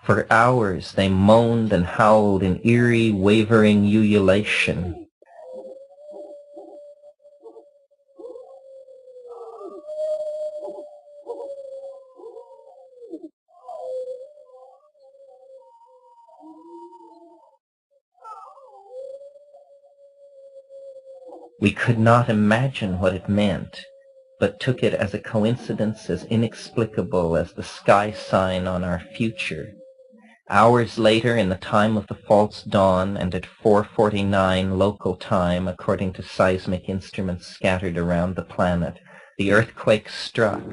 For hours they moaned and howled in eerie, wavering ululation. We could not imagine what it meant, but took it as a coincidence as inexplicable as the sky sign on our future. Hours later, in the time of the false dawn, and at 4:49 local time, according to seismic instruments scattered around the planet, the earthquake struck,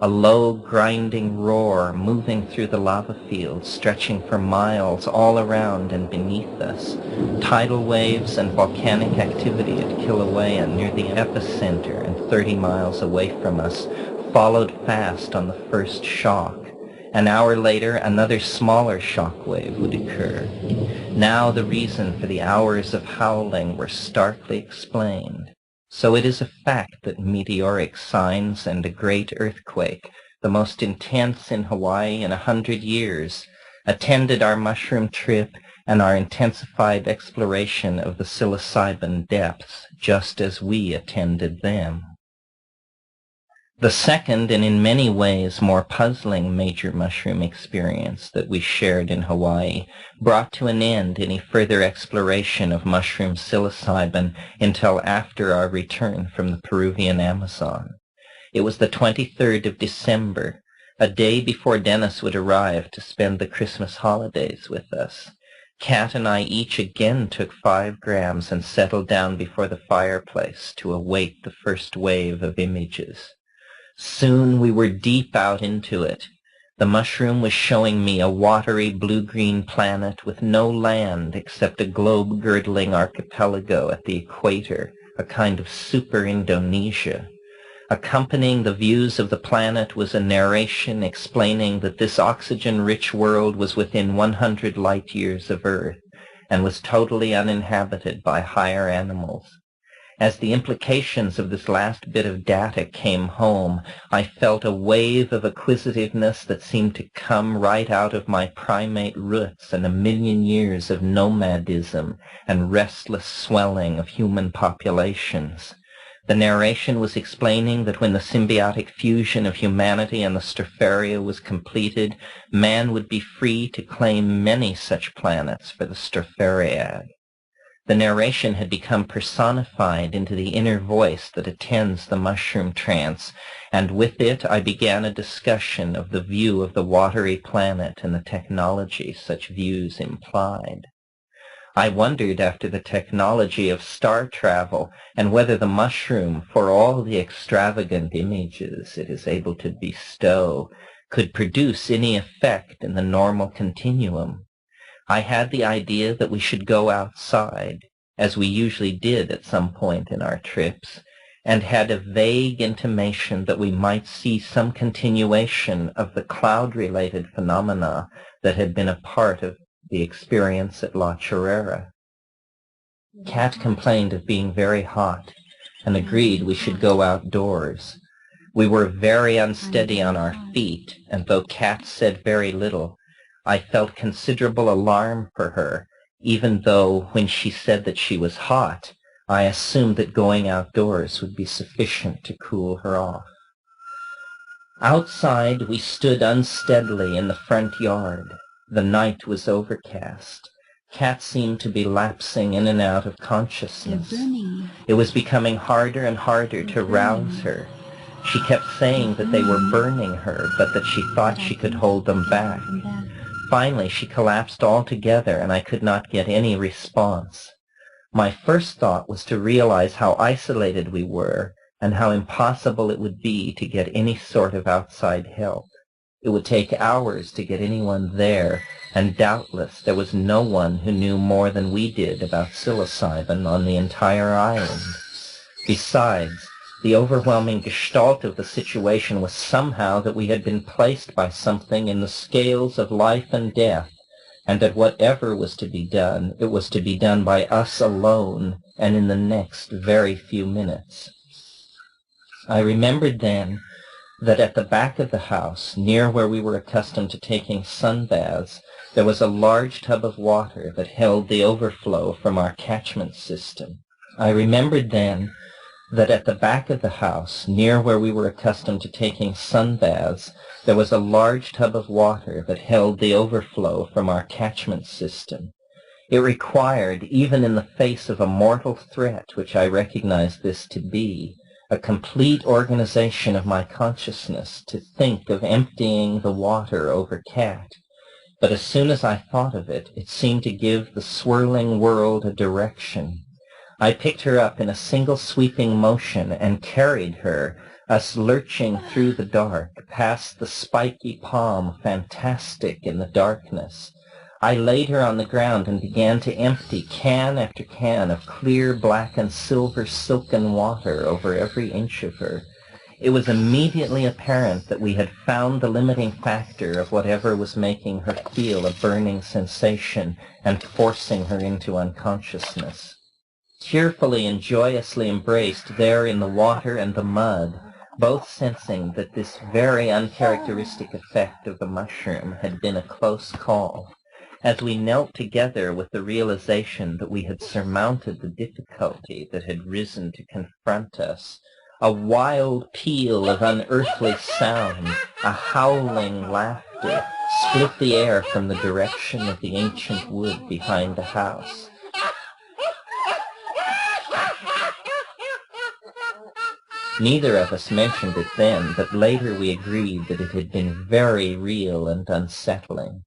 a low, grinding roar moving through the lava fields, stretching for miles all around and beneath us. Tidal waves and volcanic activity at Kilauea near the epicenter and 30 miles away from us followed fast on the first shock. An hour later, another smaller shock wave would occur. Now the reason for the hours of howling were starkly explained. So it is a fact that meteoric signs and a great earthquake, the most intense in Hawaii in 100 years, attended our mushroom trip and our intensified exploration of the psilocybin depths, just as we attended them. The second, and in many ways more puzzling major mushroom experience that we shared in Hawaii, brought to an end any further exploration of mushroom psilocybin until after our return from the Peruvian Amazon. It was the 23rd of December, a day before Dennis would arrive to spend the Christmas holidays with us. Kat and I each again took 5 grams and settled down before the fireplace to await the first wave of images. Soon we were deep out into it. The mushroom was showing me a watery blue-green planet with no land except a globe-girdling archipelago at the equator, a kind of super Indonesia. Accompanying the views of the planet was a narration explaining that this oxygen-rich world was within 100 light-years of Earth and was totally uninhabited by higher animals. As the implications of this last bit of data came home, I felt a wave of acquisitiveness that seemed to come right out of my primate roots and a million years of nomadism and restless swelling of human populations. The narration was explaining that when the symbiotic fusion of humanity and the Stropharia was completed, man would be free to claim many such planets for the Strophariad. The narration had become personified into the inner voice that attends the mushroom trance, and with it I began a discussion of the view of the watery planet and the technology such views implied. I wondered after the technology of star travel and whether the mushroom, for all the extravagant images it is able to bestow, could produce any effect in the normal continuum. I had the idea that we should go outside, as we usually did at some point in our trips, and had a vague intimation that we might see some continuation of the cloud-related phenomena that had been a part of the experience at La Chorrera. Kat complained of being very hot and agreed we should go outdoors. We were very unsteady on our feet, and though Kat said very little, I felt considerable alarm for her, even though when she said that she was hot, I assumed that going outdoors would be sufficient to cool her off. Outside, we stood unsteadily in the front yard. The night was overcast. Kat seemed to be lapsing in and out of consciousness. It was becoming harder and harder to rouse her. She kept saying that they were burning her, but that she thought she could hold them back. Finally, she collapsed altogether, and I could not get any response. My first thought was to realize how isolated we were and how impossible it would be to get any sort of outside help. It would take hours to get anyone there, and doubtless there was no one who knew more than we did about psilocybin on the entire island. Besides, the overwhelming gestalt of the situation was somehow that we had been placed by something in the scales of life and death, and that whatever was to be done, it was to be done by us alone and in the next very few minutes. I remembered then that at the back of the house, near where we were accustomed to taking sunbaths, there was a large tub of water that held the overflow from our catchment system. I remembered then that at the back of the house, near where we were accustomed to taking sunbaths, there was a large tub of water that held the overflow from our catchment system. It required, even in the face of a mortal threat, which I recognized this to be, a complete organization of my consciousness to think of emptying the water over Kat. But as soon as I thought of it, it seemed to give the swirling world a direction. I picked her up in a single sweeping motion and carried her, us lurching through the dark, past the spiky palm, fantastic in the darkness. I laid her on the ground and began to empty can after can of clear black and silver silken water over every inch of her. It was immediately apparent that we had found the limiting factor of whatever was making her feel a burning sensation and forcing her into unconsciousness. tearfully and joyously embraced there in the water and the mud, both sensing that this very uncharacteristic effect of the mushroom had been a close call. As we knelt together with the realization that we had surmounted the difficulty that had risen to confront us, a wild peal of unearthly sound, a howling laughter, split the air from the direction of the ancient wood behind the house. Neither of us mentioned it then, but later we agreed that it had been very real and unsettling.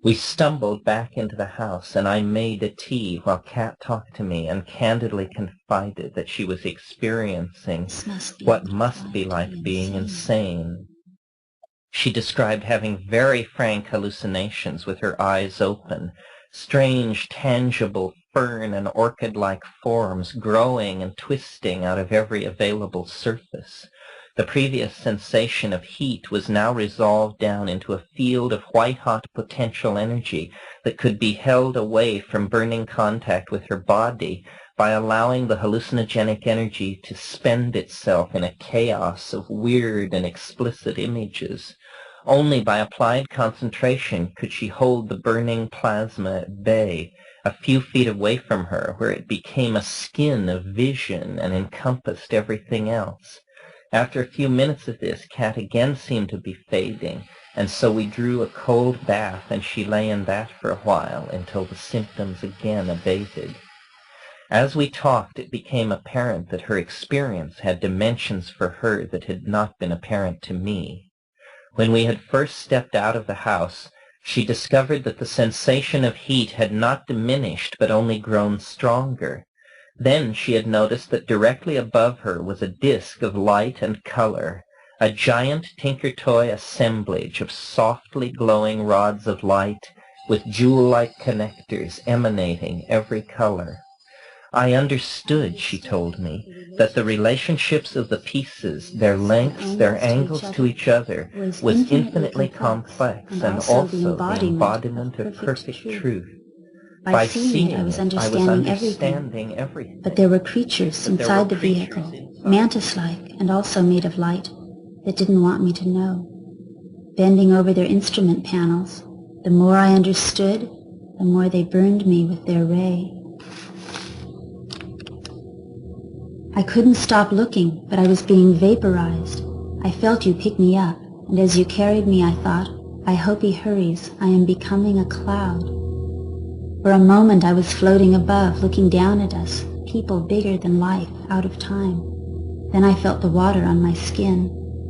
We stumbled back into the house, and I made a tea while Kat talked to me and candidly confided that she was experiencing what must be like being insane. She described having very frank hallucinations with her eyes open, strange, tangible fern and orchid-like forms growing and twisting out of every available surface. The previous sensation of heat was now resolved down into a field of white-hot potential energy that could be held away from burning contact with her body by allowing the hallucinogenic energy to spend itself in a chaos of weird and explicit images. Only by applied concentration could she hold the burning plasma at bay, a few feet away from her, where it became a skin of vision and encompassed everything else. After a few minutes of this, Kat again seemed to be fading, and so we drew a cold bath, and she lay in that for a while until the symptoms again abated. As we talked, it became apparent that her experience had dimensions for her that had not been apparent to me. When we had first stepped out of the house, she discovered that the sensation of heat had not diminished but only grown stronger. Then she had noticed that directly above her was a disk of light and color, a giant tinker-toy assemblage of softly glowing rods of light with jewel-like connectors emanating every color. I understood, she told me, that the relationships of the pieces, their lengths, their angles to each other, was infinitely complex and also the embodiment of perfect truth. By seeing it, I was understanding everything. But there were creatures inside the vehicle, mantis-like and also made of light, that didn't want me to know. Bending over their instrument panels, the more I understood, the more they burned me with their ray. I couldn't stop looking, but I was being vaporized. I felt you pick me up, and as you carried me, I thought, I hope he hurries. I am becoming a cloud. For a moment I was floating above, looking down at us, people bigger than life, out of time. Then I felt the water on my skin,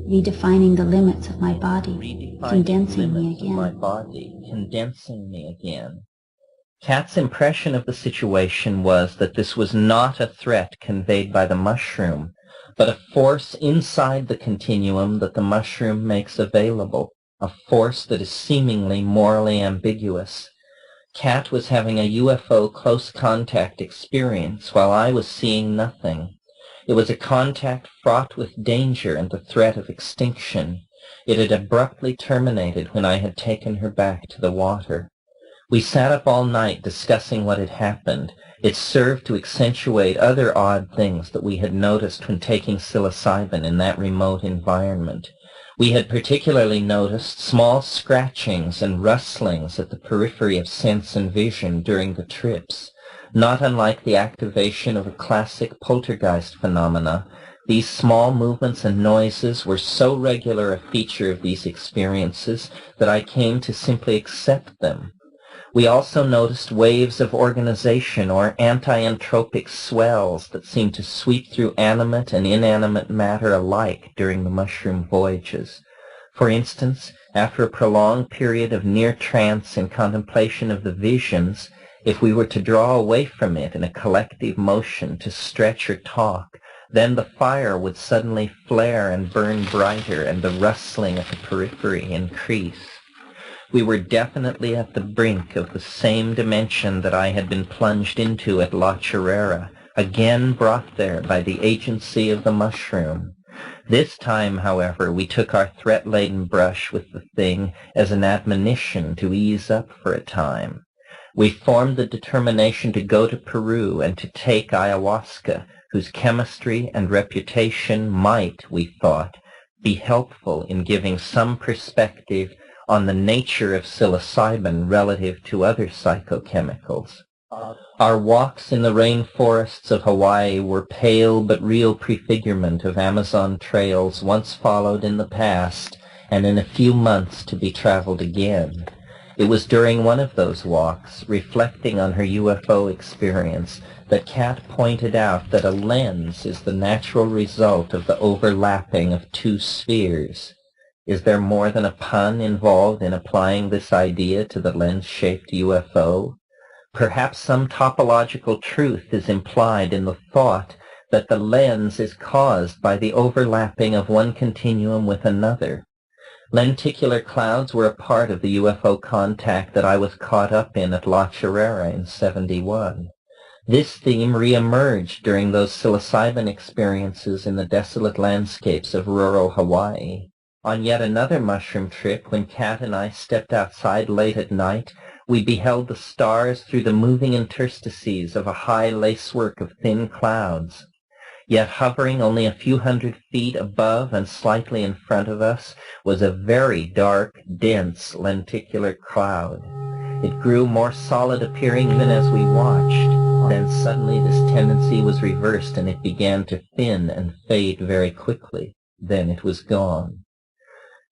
redefining the limits of my body, condensing me again. Kat's impression of the situation was that this was not a threat conveyed by the mushroom, but a force inside the continuum that the mushroom makes available, a force that is seemingly morally ambiguous. Kat was having a UFO close contact experience while I was seeing nothing. It was a contact fraught with danger and the threat of extinction. It had abruptly terminated when I had taken her back to the water. We sat up all night discussing what had happened. It served to accentuate other odd things that we had noticed when taking psilocybin in that remote environment. We had particularly noticed small scratchings and rustlings at the periphery of sense and vision during the trips. Not unlike the activation of a classic poltergeist phenomena, these small movements and noises were so regular a feature of these experiences that I came to simply accept them. We also noticed waves of organization or anti-entropic swells that seemed to sweep through animate and inanimate matter alike during the mushroom voyages. For instance, after a prolonged period of near trance in contemplation of the visions, if we were to draw away from it in a collective motion to stretch or talk, then the fire would suddenly flare and burn brighter and the rustling at the periphery increase. We were definitely at the brink of the same dimension that I had been plunged into at La Chorrera, again brought there by the agency of the mushroom. This time, however, we took our threat-laden brush with the thing as an admonition to ease up for a time. We formed the determination to go to Peru and to take ayahuasca, whose chemistry and reputation might, we thought, be helpful in giving some perspective on the nature of psilocybin relative to other psychochemicals. Our walks in the rainforests of Hawaii were pale but real prefigurement of Amazon trails once followed in the past and in a few months to be traveled again. It was during one of those walks, reflecting on her UFO experience, that Kat pointed out that a lens is the natural result of the overlapping of two spheres. Is there more than a pun involved in applying this idea to the lens-shaped UFO? Perhaps some topological truth is implied in the thought that the lens is caused by the overlapping of one continuum with another. Lenticular clouds were a part of the UFO contact that I was caught up in at La Chirera in '71. This theme reemerged during those psilocybin experiences in the desolate landscapes of rural Hawaii. On yet another mushroom trip, when Kat and I stepped outside late at night, we beheld the stars through the moving interstices of a high lacework of thin clouds. Yet hovering only a few hundred feet above and slightly in front of us was a very dark, dense lenticular cloud. It grew more solid appearing even as we watched. Then suddenly this tendency was reversed and it began to thin and fade very quickly. Then it was gone.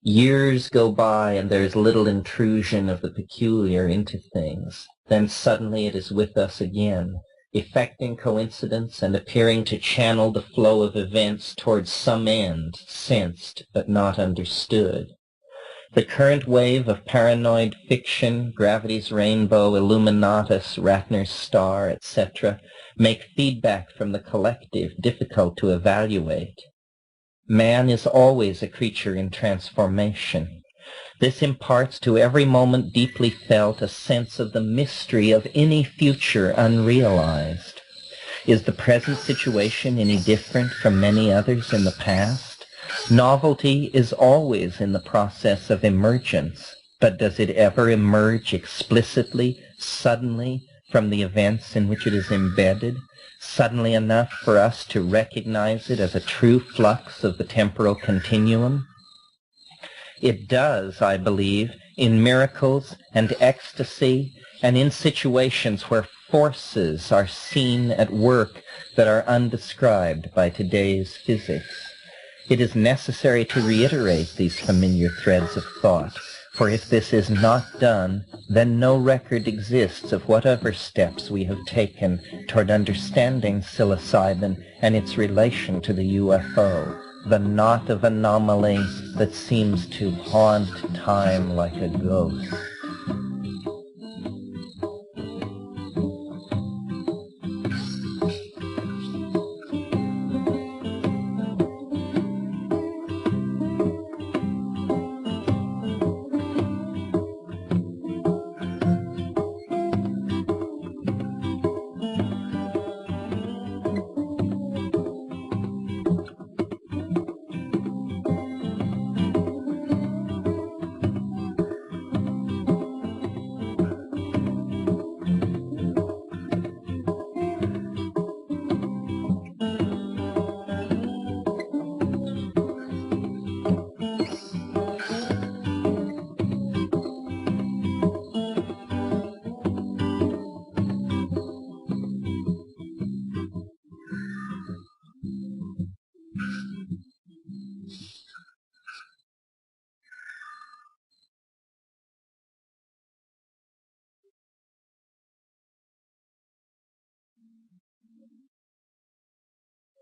Years go by and there is little intrusion of the peculiar into things. Then suddenly it is with us again, effecting coincidence and appearing to channel the flow of events towards some end, sensed but not understood. The current wave of paranoid fiction, Gravity's Rainbow, Illuminatus, Ratner's Star, etc., make feedback from the collective difficult to evaluate. Man is always a creature in transformation. This imparts to every moment deeply felt a sense of the mystery of any future unrealized. Is the present situation any different from many others in the past? Novelty is always in the process of emergence, but does it ever emerge explicitly, suddenly, from the events in which it is embedded, suddenly enough for us to recognize it as a true flux of the temporal continuum? It does, I believe, in miracles and ecstasy and in situations where forces are seen at work that are undescribed by today's physics. It is necessary to reiterate these familiar threads of thought, for if this is not done, then no record exists of whatever steps we have taken toward understanding psilocybin and its relation to the UFO, the knot of anomaly that seems to haunt time like a ghost.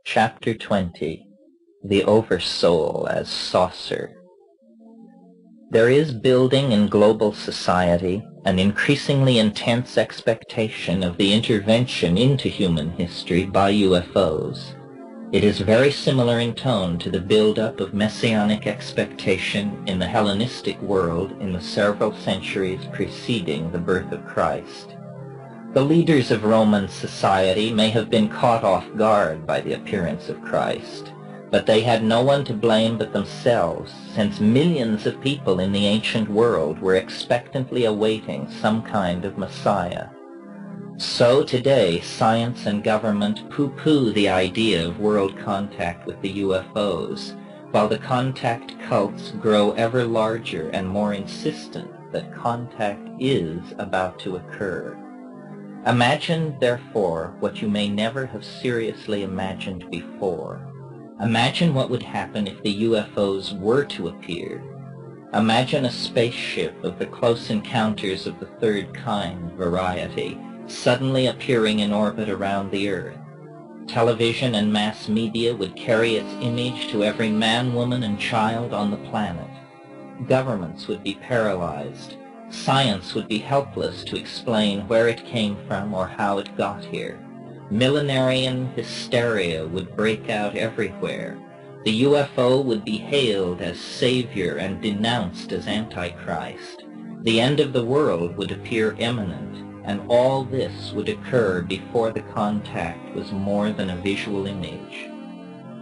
Chapter 20. The Oversoul as Saucer. There is building in global society an increasingly intense expectation of the intervention into human history by UFOs. It is very similar in tone to the build-up of messianic expectation in the Hellenistic world in the several centuries preceding the birth of Christ. The leaders of Roman society may have been caught off guard by the appearance of Christ, But they had no one to blame but themselves, since millions of people in the ancient world were expectantly awaiting some kind of Messiah. So today, science and government pooh-pooh the idea of world contact with the UFOs, while the contact cults grow ever larger and more insistent that contact is about to occur. Imagine, therefore, what you may never have seriously imagined before. Imagine what would happen if the UFOs were to appear. Imagine a spaceship of the Close Encounters of the Third Kind variety suddenly appearing in orbit around the Earth. Television and mass media would carry its image to every man, woman, and child on the planet. Governments would be paralyzed. Science would be helpless to explain where it came from or how it got here. Millenarian hysteria would break out everywhere. The UFO would be hailed as savior and denounced as Antichrist. The end of the world would appear imminent, and all this would occur before the contact was more than a visual image.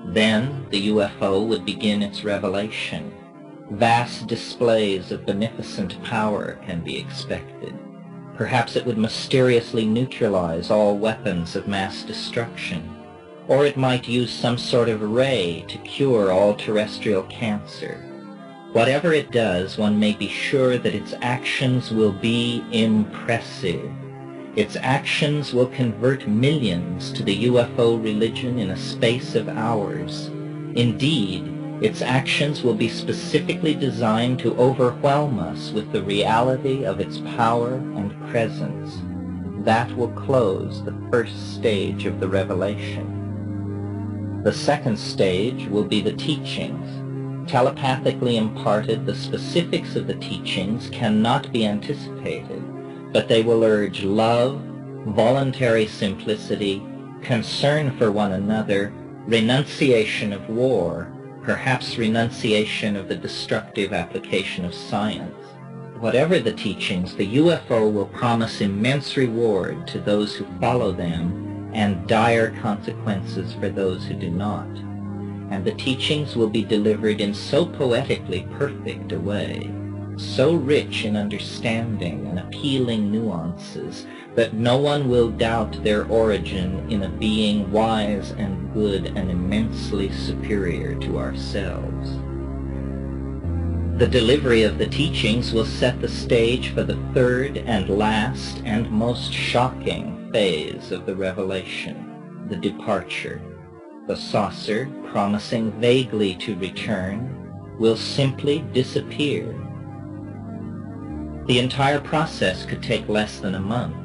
Then the UFO would begin its revelation. Vast displays of beneficent power can be expected. Perhaps it would mysteriously neutralize all weapons of mass destruction, or it might use some sort of ray to cure all terrestrial cancer. Whatever it does, one may be sure that its actions will be impressive. Its actions will convert millions to the UFO religion in a space of hours. Indeed, its actions will be specifically designed to overwhelm us with the reality of its power and presence. That will close the first stage of the revelation. The second stage will be the teachings. Telepathically imparted, the specifics of the teachings cannot be anticipated, but they will urge love, voluntary simplicity, concern for one another, renunciation of war, perhaps renunciation of the destructive application of science. Whatever the teachings, the UFO will promise immense reward to those who follow them and dire consequences for those who do not. And the teachings will be delivered in so poetically perfect a way, so rich in understanding and appealing nuances, that no one will doubt their origin in a being wise and good and immensely superior to ourselves. The delivery of the teachings will set the stage for the third and last and most shocking phase of the revelation, the departure. The saucer, promising vaguely to return, will simply disappear. The entire process could take less than a month.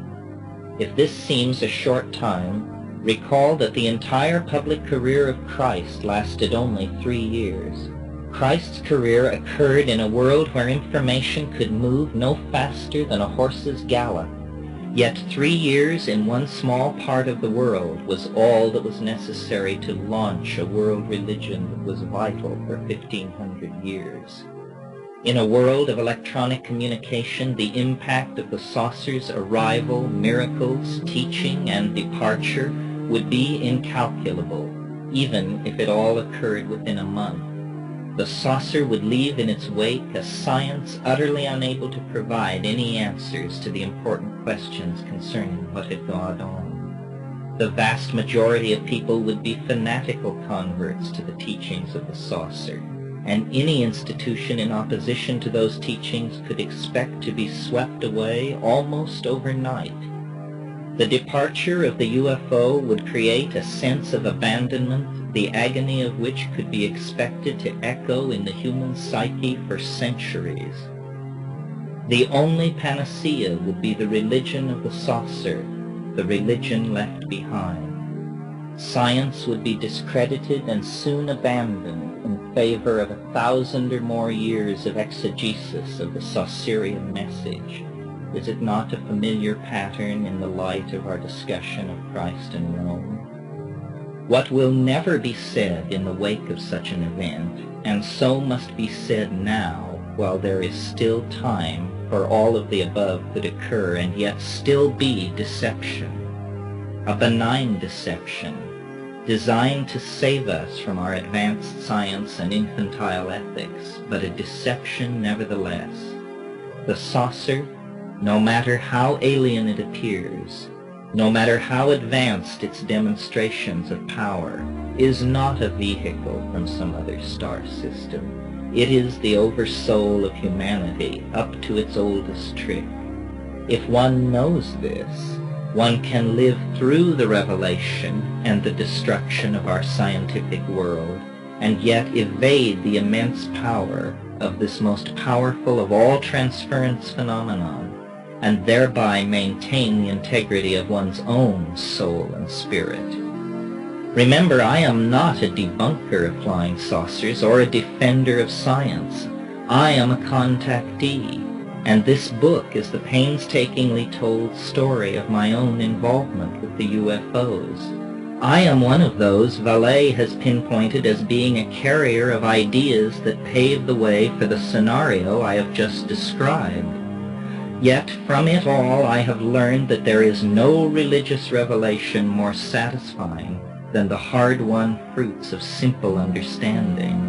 If this seems a short time, recall that the entire public career of Christ lasted only 3 years. Christ's career occurred in a world where information could move no faster than a horse's gallop. Yet 3 years in one small part of the world was all that was necessary to launch a world religion that was vital for 1,500 years. In a world of electronic communication, the impact of the saucer's arrival, miracles, teaching, and departure would be incalculable, even if it all occurred within a month. The saucer would leave in its wake a science utterly unable to provide any answers to the important questions concerning what had gone on. The vast majority of people would be fanatical converts to the teachings of the saucer, and any institution in opposition to those teachings could expect to be swept away almost overnight. The departure of the UFO would create a sense of abandonment, the agony of which could be expected to echo in the human psyche for centuries. The only panacea would be the religion of the saucer, the religion left behind. Science would be discredited and soon abandoned in favor of 1,000 or more years of exegesis of the Saucerian message. Is it not a familiar pattern in the light of our discussion of Christ and Rome? What will never be said in the wake of such an event, and so must be said now while there is still time, for all of the above could occur and yet still be deception. A benign deception, designed to save us from our advanced science and infantile ethics, but a deception nevertheless. The saucer, no matter how alien it appears, no matter how advanced its demonstrations of power, is not a vehicle from some other star system. It is the oversoul of humanity up to its oldest trick. If one knows this, one can live through the revelation and the destruction of our scientific world, and yet evade the immense power of this most powerful of all transference phenomenon, and thereby maintain the integrity of one's own soul and spirit. Remember, I am not a debunker of flying saucers or a defender of science. I am a contactee, and this book is the painstakingly told story of my own involvement with the UFOs. I am one of those Vallée has pinpointed as being a carrier of ideas that pave the way for the scenario I have just described. Yet from it all I have learned that there is no religious revelation more satisfying than the hard-won fruits of simple understanding.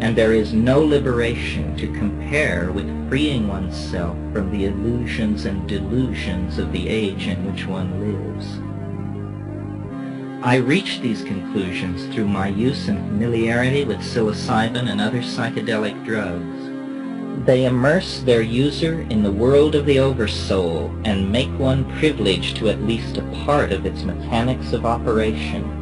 And there is no liberation to compare with freeing oneself from the illusions and delusions of the age in which one lives. I reached these conclusions through my use and familiarity with psilocybin and other psychedelic drugs. They immerse their user in the world of the oversoul and make one privileged to at least a part of its mechanics of operation.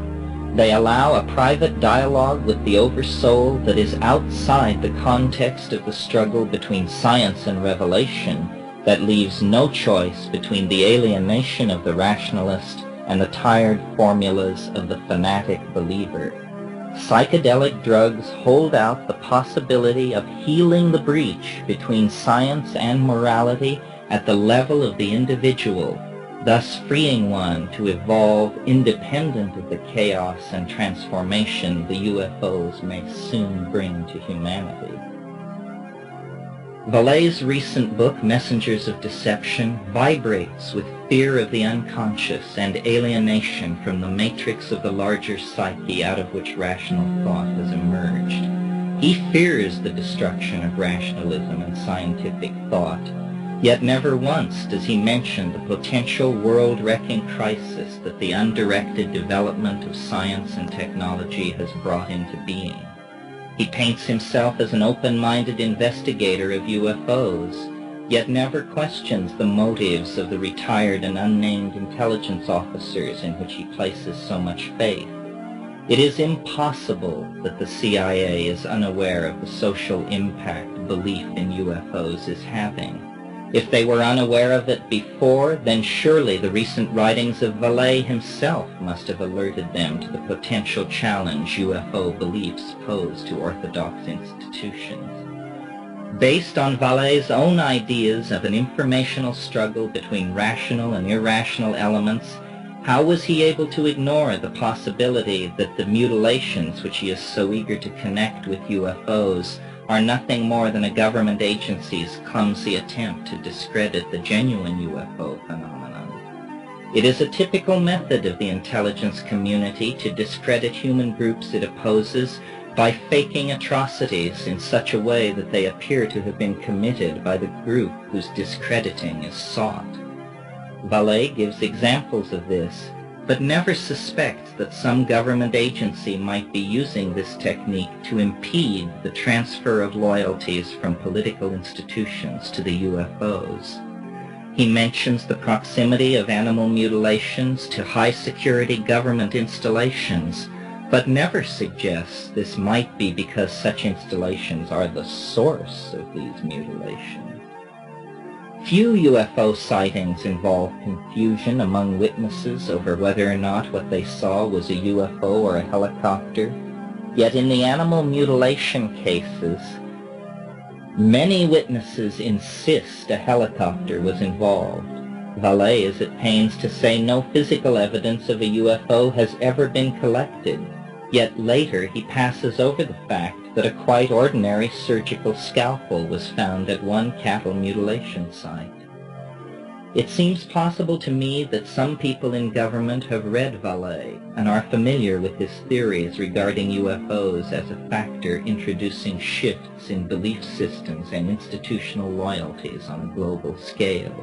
They allow a private dialogue with the oversoul that is outside the context of the struggle between science and revelation, that leaves no choice between the alienation of the rationalist and the tired formulas of the fanatic believer. Psychedelic drugs hold out the possibility of healing the breach between science and morality at the level of the individual, thus freeing one to evolve independent of the chaos and transformation the UFOs may soon bring to humanity. Vallée's recent book, Messengers of Deception, vibrates with fear of the unconscious and alienation from the matrix of the larger psyche out of which rational thought has emerged. He fears the destruction of rationalism and scientific thought, yet never once does he mention the potential world-wrecking crisis that the undirected development of science and technology has brought into being. He paints himself as an open-minded investigator of UFOs, yet never questions the motives of the retired and unnamed intelligence officers in which he places so much faith. It is impossible that the CIA is unaware of the social impact belief in UFOs is having. If they were unaware of it before, then surely the recent writings of Vallée himself must have alerted them to the potential challenge UFO beliefs pose to orthodox institutions. Based on Vallée's own ideas of an informational struggle between rational and irrational elements, how was he able to ignore the possibility that the mutilations which he is so eager to connect with UFOs are nothing more than a government agency's clumsy attempt to discredit the genuine UFO phenomenon? It is a typical method of the intelligence community to discredit human groups it opposes by faking atrocities in such a way that they appear to have been committed by the group whose discrediting is sought. Vallée gives examples of this, but never suspects that some government agency might be using this technique to impede the transfer of loyalties from political institutions to the UFOs. He mentions the proximity of animal mutilations to high-security government installations, but never suggests this might be because such installations are the source of these mutilations. Few UFO sightings involve confusion among witnesses over whether or not what they saw was a UFO or a helicopter. Yet in the animal mutilation cases, Many witnesses insist a helicopter was involved. Vallée is at pains to say no physical evidence of a UFO has ever been collected, yet later he passes over the fact that a quite ordinary surgical scalpel was found at one cattle mutilation site. It seems possible to me that some people in government have read Vallée and are familiar with his theories regarding UFOs as a factor introducing shifts in belief systems and institutional loyalties on a global scale.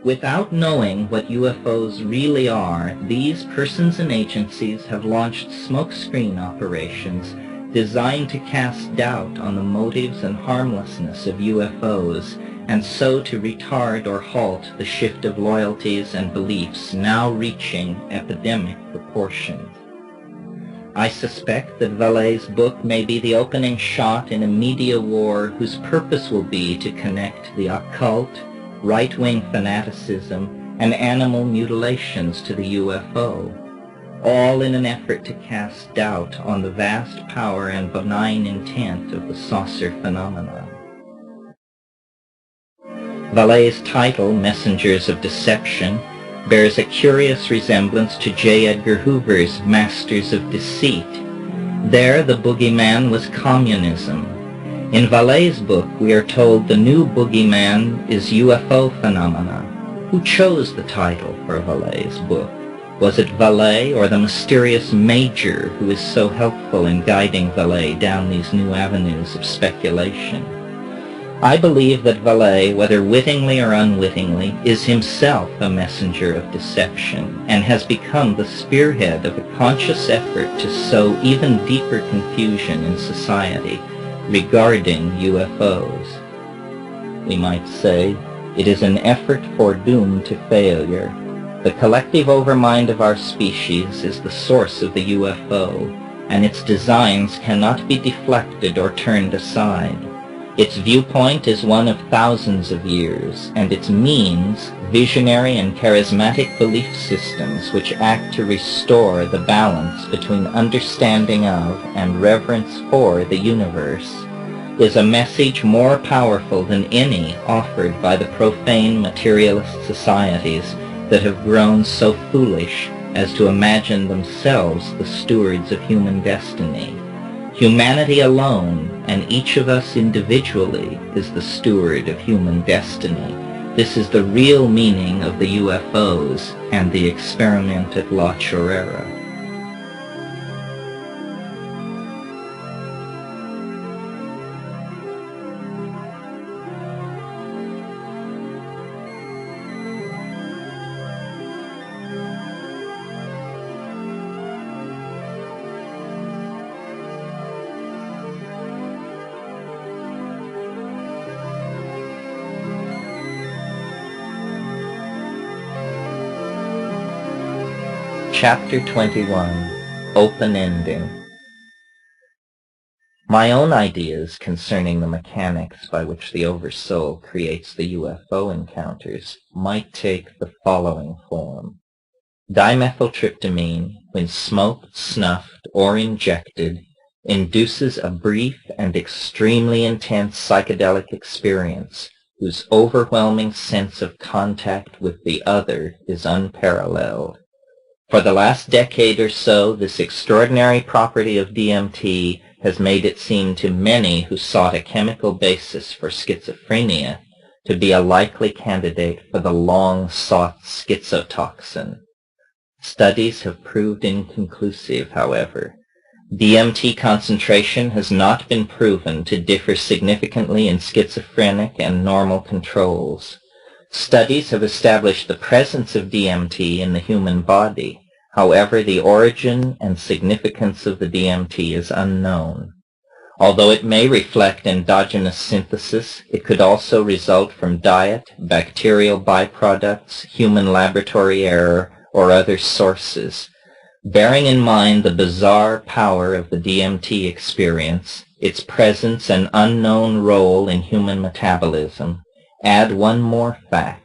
Without knowing what UFOs really are, these persons and agencies have launched smokescreen operations designed to cast doubt on the motives and harmlessness of UFOs, and so to retard or halt the shift of loyalties and beliefs now reaching epidemic proportions. I suspect that Vallée's book may be the opening shot in a media war whose purpose will be to connect the occult, right-wing fanaticism, and animal mutilations to the UFO, all in an effort to cast doubt on the vast power and benign intent of the saucer phenomenon. Vallée's title, Messengers of Deception, bears a curious resemblance to J. Edgar Hoover's Masters of Deceit. There, the boogeyman was communism. In Vallée's book, we are told the new boogeyman is UFO phenomena. Who chose the title for Vallée's book? Was it Vallée or the mysterious Major who is so helpful in guiding Vallée down these new avenues of speculation? I believe that Vallée, whether wittingly or unwittingly, is himself a messenger of deception and has become the spearhead of a conscious effort to sow even deeper confusion in society regarding UFOs. We might say it is an effort foredoomed to failure. The collective overmind of our species is the source of the UFO, and its designs cannot be deflected or turned aside. Its viewpoint is one of thousands of years, and its means, visionary and charismatic belief systems which act to restore the balance between understanding of and reverence for the universe, is a message more powerful than any offered by the profane materialist societies that have grown so foolish as to imagine themselves the stewards of human destiny. Humanity alone, and each of us individually, is the steward of human destiny. This is the real meaning of the UFOs and the experiment at La Chorrera. Chapter 21, Open Ending. My own ideas concerning the mechanics by which the Oversoul creates the UFO encounters might take the following form. Dimethyltryptamine, when smoked, snuffed, or injected, induces a brief and extremely intense psychedelic experience whose overwhelming sense of contact with the other is unparalleled. For the last decade or so, this extraordinary property of DMT has made it seem to many who sought a chemical basis for schizophrenia to be a likely candidate for the long-sought schizotoxin. Studies have proved inconclusive, however. DMT concentration has not been proven to differ significantly in schizophrenic and normal controls. Studies have established the presence of DMT in the human body. However, the origin and significance of the DMT is unknown. Although it may reflect endogenous synthesis, it could also result from diet, bacterial byproducts, human laboratory error, or other sources. Bearing in mind the bizarre power of the DMT experience, its presence and unknown role in human metabolism, add one more fact: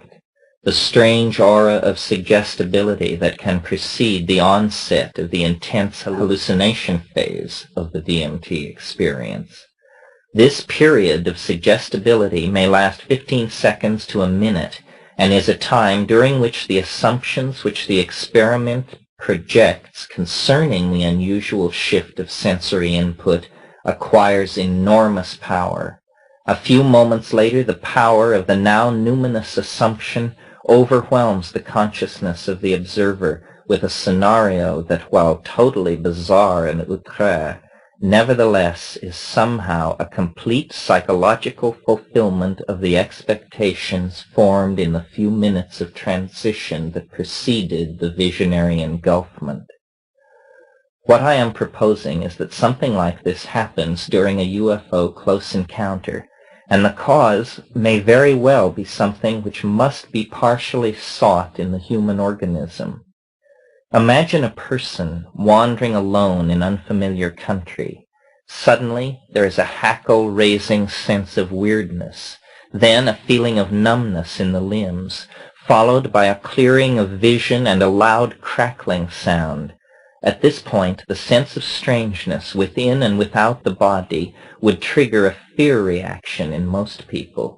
the strange aura of suggestibility that can precede the onset of the intense hallucination phase of the DMT experience. This period of suggestibility may last 15 seconds to a minute, and is a time during which the assumptions which the experiment projects concerning the unusual shift of sensory input acquires enormous power. A few moments later, the power of the now numinous assumption overwhelms the consciousness of the observer with a scenario that, while totally bizarre and outré, nevertheless is somehow a complete psychological fulfillment of the expectations formed in the few minutes of transition that preceded the visionary engulfment. What I am proposing is that something like this happens during a UFO close encounter, and the cause may very well be something which must be partially sought in the human organism. Imagine a person wandering alone in unfamiliar country. Suddenly, there is a hackle-raising sense of weirdness, then a feeling of numbness in the limbs, followed by a clearing of vision and a loud crackling sound. At this point, the sense of strangeness within and without the body would trigger a fear reaction in most people.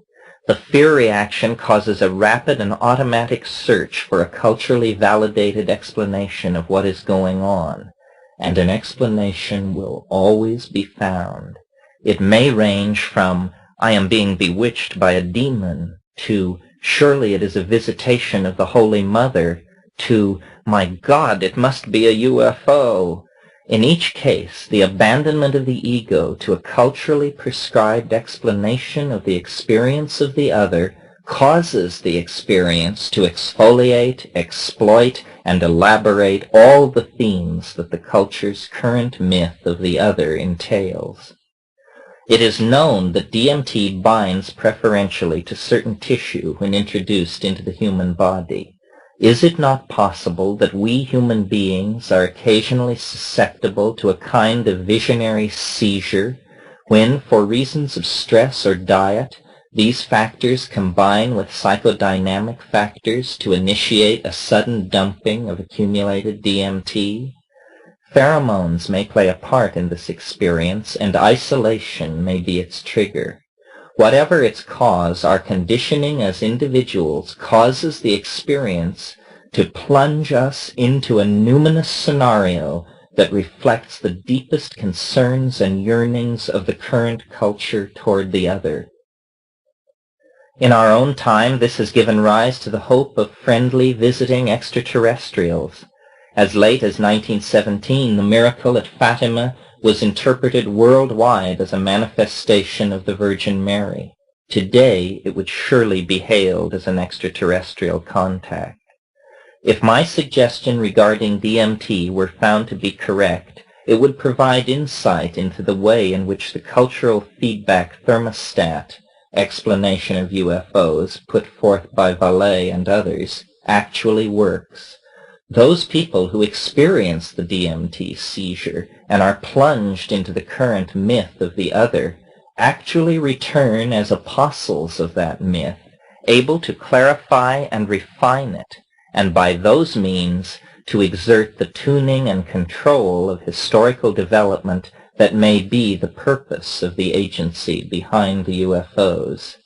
The fear reaction causes a rapid and automatic search for a culturally validated explanation of what is going on, and an explanation will always be found. It may range from, "I am being bewitched by a demon," to, "Surely it is a visitation of the Holy Mother," to, "My God, it must be a UFO." In each case, the abandonment of the ego to a culturally prescribed explanation of the experience of the other causes the experience to exfoliate, exploit, and elaborate all the themes that the culture's current myth of the other entails. It is known that DMT binds preferentially to certain tissue when introduced into the human body. Is it not possible that we human beings are occasionally susceptible to a kind of visionary seizure when, for reasons of stress or diet, these factors combine with psychodynamic factors to initiate a sudden dumping of accumulated DMT? Pheromones may play a part in this experience, and isolation may be its trigger. Whatever its cause, our conditioning as individuals causes the experience to plunge us into a numinous scenario that reflects the deepest concerns and yearnings of the current culture toward the other. In our own time, this has given rise to the hope of friendly visiting extraterrestrials. As late as 1917, the miracle at Fatima was interpreted worldwide as a manifestation of the Virgin Mary. Today, it would surely be hailed as an extraterrestrial contact. If my suggestion regarding DMT were found to be correct, it would provide insight into the way in which the cultural feedback thermostat explanation of UFOs put forth by Vallée and others actually works. Those people who experience the DMT seizure and are plunged into the current myth of the other actually return as apostles of that myth, able to clarify and refine it, and by those means to exert the tuning and control of historical development that may be the purpose of the agency behind the UFOs.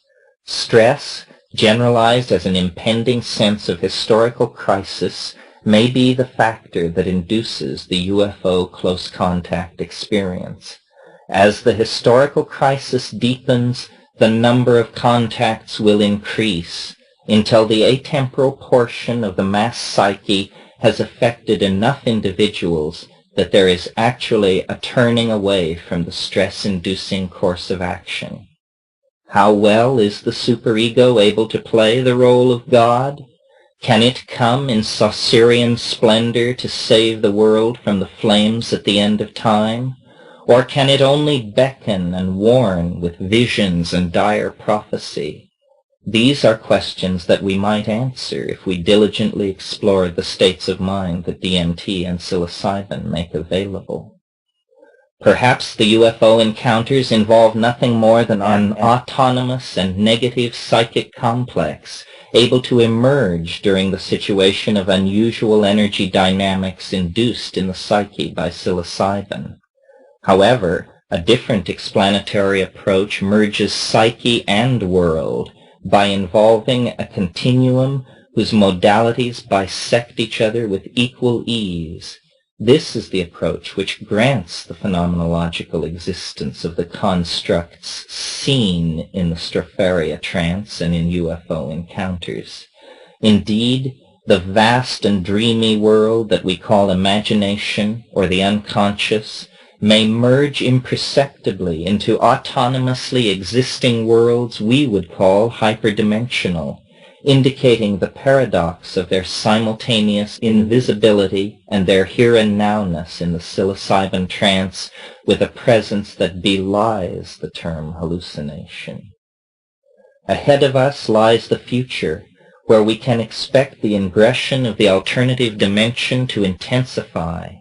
Stress, generalized as an impending sense of historical crisis, may be the factor that induces the UFO close contact experience. As the historical crisis deepens, the number of contacts will increase until the atemporal portion of the mass psyche has affected enough individuals that there is actually a turning away from the stress-inducing course of action. How well is the superego able to play the role of God? Can it come in Saussurian splendor to save the world from the flames at the end of time? Or can it only beckon and warn with visions and dire prophecy? These are questions that we might answer if we diligently explored the states of mind that DMT and psilocybin make available. Perhaps the UFO encounters involve nothing more than an autonomous and negative psychic complex, able to emerge during the situation of unusual energy dynamics induced in the psyche by psilocybin. However, A different explanatory approach merges psyche and world by involving a continuum whose modalities bisect each other with equal ease. This is the approach which grants the phenomenological existence of the constructs seen in the Stropharia trance and in UFO encounters. Indeed, the vast and dreamy world that we call imagination or the unconscious may merge imperceptibly into autonomously existing worlds we would call hyperdimensional, indicating the paradox of their simultaneous invisibility and their here and nowness in the psilocybin trance with a presence that belies the term hallucination. Ahead of us lies the future, where we can expect the ingression of the alternative dimension to intensify.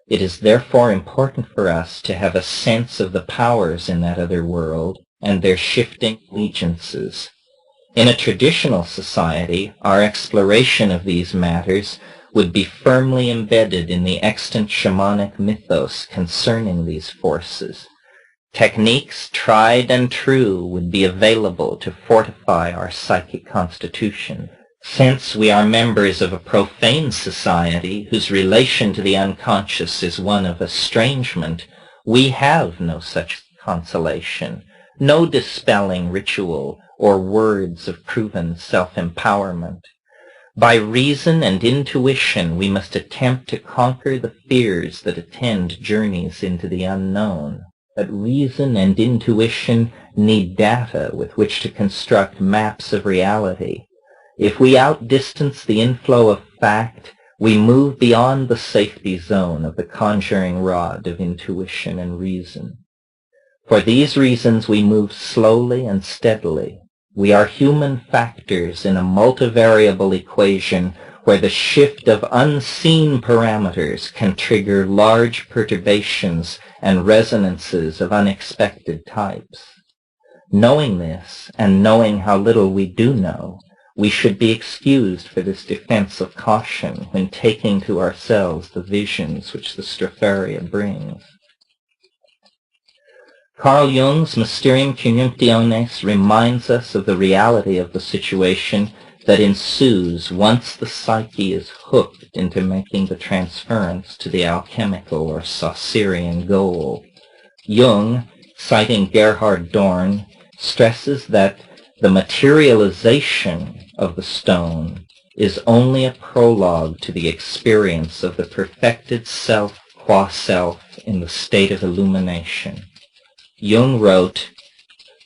It is therefore important for us to have a sense of the powers in that other world and their shifting allegiances. In a traditional society, our exploration of these matters would be firmly embedded in the extant shamanic mythos concerning these forces. Techniques tried and true would be available to fortify our psychic constitution. Since we are members of a profane society whose relation to the unconscious is one of estrangement, we have no such consolation, no dispelling ritual or words of proven self-empowerment. By reason and intuition we must attempt to conquer the fears that attend journeys into the unknown. But reason and intuition need data with which to construct maps of reality. If we outdistance the inflow of fact, we move beyond the safety zone of the conjuring rod of intuition and reason. For these reasons we move slowly and steadily. We are human factors in a multivariable equation where the shift of unseen parameters can trigger large perturbations and resonances of unexpected types. Knowing this, and knowing how little we do know, we should be excused for this defense of caution when taking to ourselves the visions which the Stropharia brings. Carl Jung's Mysterium Coniunctiones reminds us of the reality of the situation that ensues once the psyche is hooked into making the transference to the alchemical or Saussurian goal. Jung, citing Gerhard Dorn, stresses that the materialization of the stone is only a prologue to the experience of the perfected self qua self in the state of illumination. Jung wrote,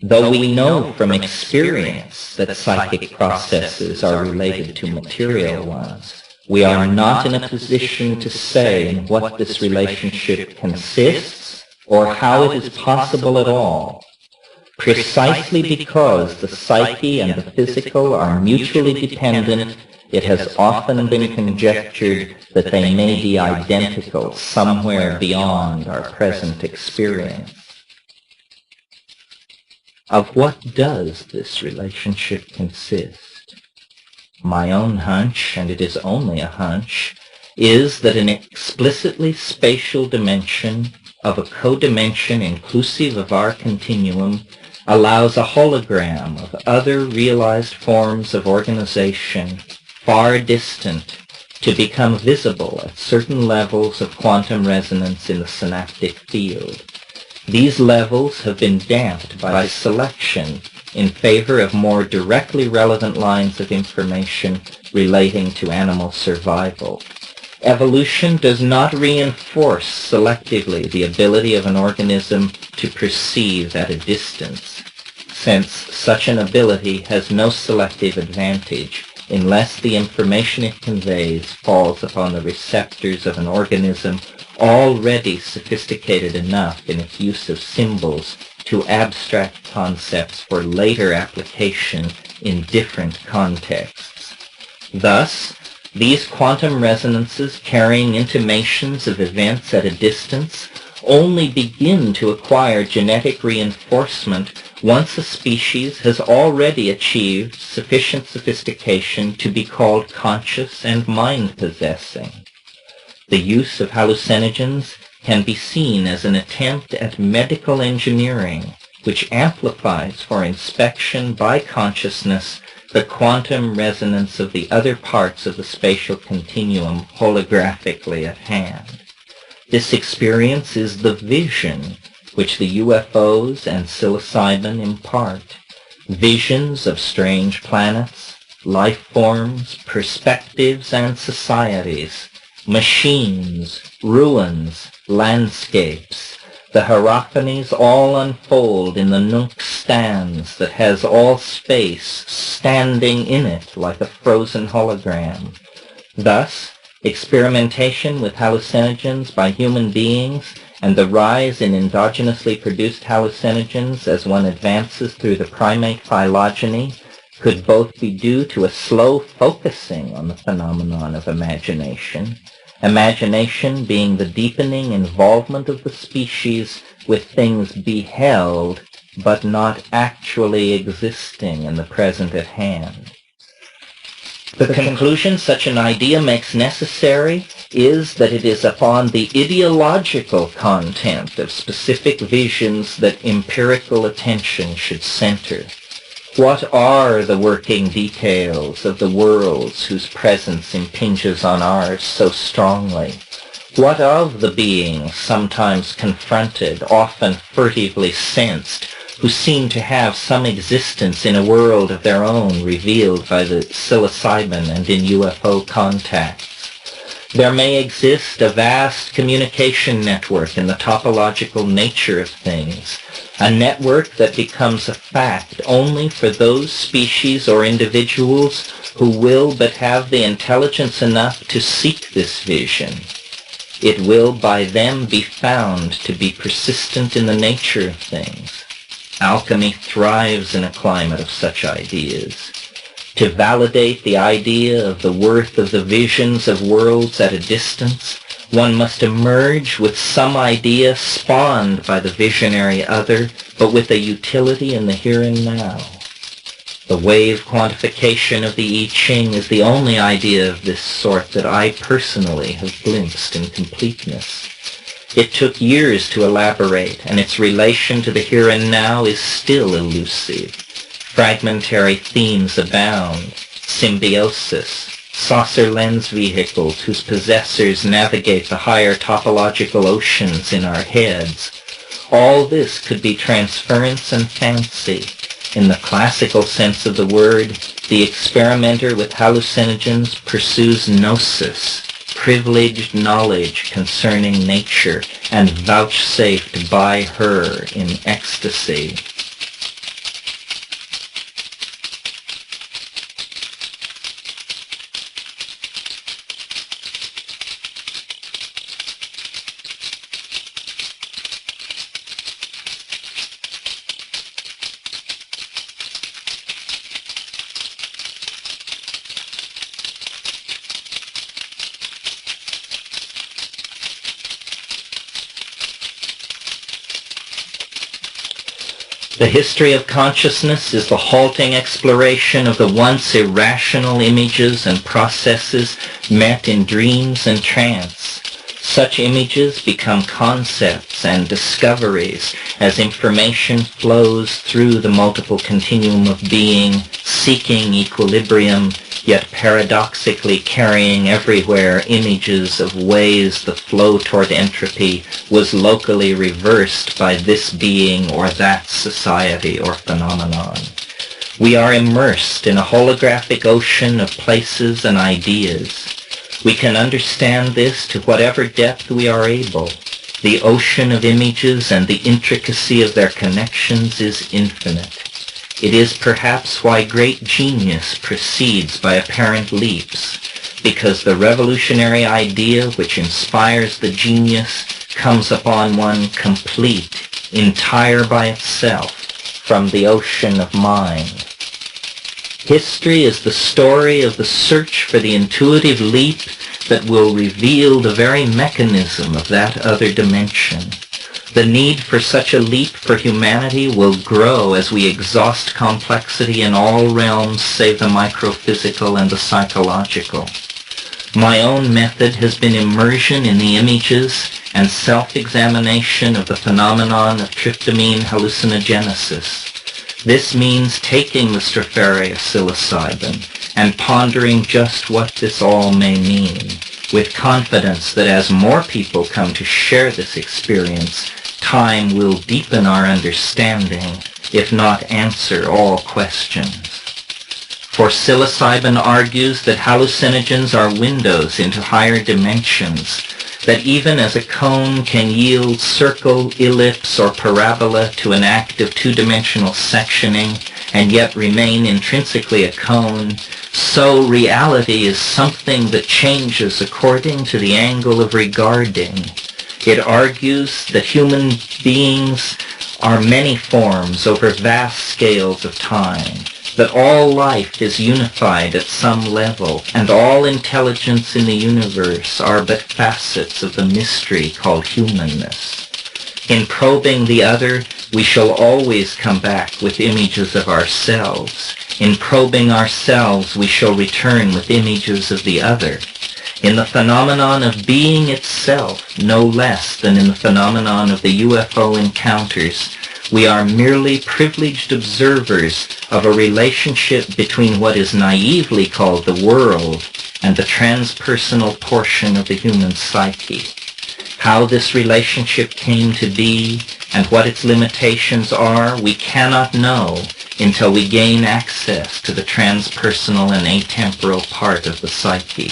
"Though we know from experience that psychic processes are related to material ones, we are not in a position to say in what this relationship consists or how it is possible at all. Precisely because the psyche and the physical are mutually dependent, it has often been conjectured that they may be identical somewhere beyond our present experience." Of what does this relationship consist? My own hunch, and it is only a hunch, is that an explicitly spatial dimension of a codimension inclusive of our continuum allows a hologram of other realized forms of organization far distant to become visible at certain levels of quantum resonance in the synaptic field. These levels have been damped by selection in favor of more directly relevant lines of information relating to animal survival. Evolution does not reinforce selectively the ability of an organism to perceive at a distance, since such an ability has no selective advantage unless the information it conveys falls upon the receptors of an organism already sophisticated enough in its use of symbols to abstract concepts for later application in different contexts. Thus, these quantum resonances carrying intimations of events at a distance only begin to acquire genetic reinforcement once a species has already achieved sufficient sophistication to be called conscious and mind-possessing. The use of hallucinogens can be seen as an attempt at medical engineering which amplifies for inspection by consciousness the quantum resonance of the other parts of the spatial continuum holographically at hand. This experience is the vision which the UFOs and psilocybin impart. Visions of strange planets, life forms, perspectives, and societies, machines, ruins, landscapes. The hierophanies all unfold in the nunc stans that has all space standing in it like a frozen hologram. Thus, experimentation with hallucinogens by human beings and the rise in endogenously produced hallucinogens as one advances through the primate phylogeny could both be due to a slow focusing on the phenomenon of imagination, imagination being the deepening involvement of the species with things beheld but not actually existing in the present at hand. The conclusion such an idea makes necessary is that it is upon the ideological content of specific visions that empirical attention should center. What are the working details of the worlds whose presence impinges on ours so strongly? What of the beings sometimes confronted, often furtively sensed, who seem to have some existence in a world of their own revealed by the psilocybin and in UFO contacts? There may exist a vast communication network in the topological nature of things, a network that becomes a fact only for those species or individuals who will but have the intelligence enough to seek this vision. It will by them be found to be persistent in the nature of things. Alchemy thrives in a climate of such ideas. To validate the idea of the worth of the visions of worlds at a distance, one must emerge with some idea spawned by the visionary other, but with a utility in the here and now. The wave quantification of the I Ching is the only idea of this sort that I personally have glimpsed in completeness. It took years to elaborate, and its relation to the here and now is still elusive. Fragmentary themes abound, symbiosis, saucer lens vehicles whose possessors navigate the higher topological oceans in our heads. All this could be transference and fancy. In the classical sense of the word, the experimenter with hallucinogens pursues gnosis, privileged knowledge concerning nature, and vouchsafed by her in ecstasy. The history of consciousness is the halting exploration of the once irrational images and processes met in dreams and trance. Such images become concepts and discoveries as information flows through the multiple continuum of being, seeking equilibrium, yet paradoxically carrying everywhere images of ways the flow toward entropy was locally reversed by this being or that society or phenomenon. We are immersed in a holographic ocean of places and ideas. We can understand this to whatever depth we are able. The ocean of images and the intricacy of their connections is infinite. It is perhaps why great genius proceeds by apparent leaps, because the revolutionary idea which inspires the genius comes upon one complete, entire by itself, from the ocean of mind. History is the story of the search for the intuitive leap that will reveal the very mechanism of that other dimension. The need for such a leap for humanity will grow as we exhaust complexity in all realms save the microphysical and the psychological. My own method has been immersion in the images and self-examination of the phenomenon of tryptamine hallucinogenesis. This means taking the Stropharia psilocybin and pondering just what this all may mean, with confidence that as more people come to share this experience, time will deepen our understanding, if not answer all questions. For psilocybin argues that hallucinogens are windows into higher dimensions, that even as a cone can yield circle, ellipse, or parabola to an act of two-dimensional sectioning and yet remain intrinsically a cone, so reality is something that changes according to the angle of regarding. It argues that human beings are many forms over vast scales of time, that all life is unified at some level, and all intelligence in the universe are but facets of the mystery called humanness. In probing the other, we shall always come back with images of ourselves. In probing ourselves, we shall return with images of the other. In the phenomenon of being itself, no less than in the phenomenon of the UFO encounters, we are merely privileged observers of a relationship between what is naively called the world and the transpersonal portion of the human psyche. How this relationship came to be and what its limitations are, we cannot know until we gain access to the transpersonal and atemporal part of the psyche.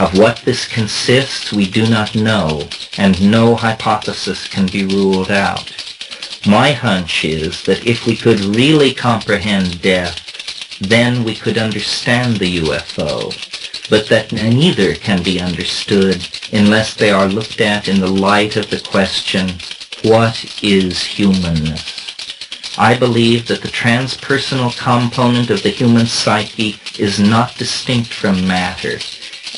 Of what this consists, we do not know, and no hypothesis can be ruled out. My hunch is that if we could really comprehend death, then we could understand the UFO, but that neither can be understood unless they are looked at in the light of the question, what is humanness? I believe that the transpersonal component of the human psyche is not distinct from matter,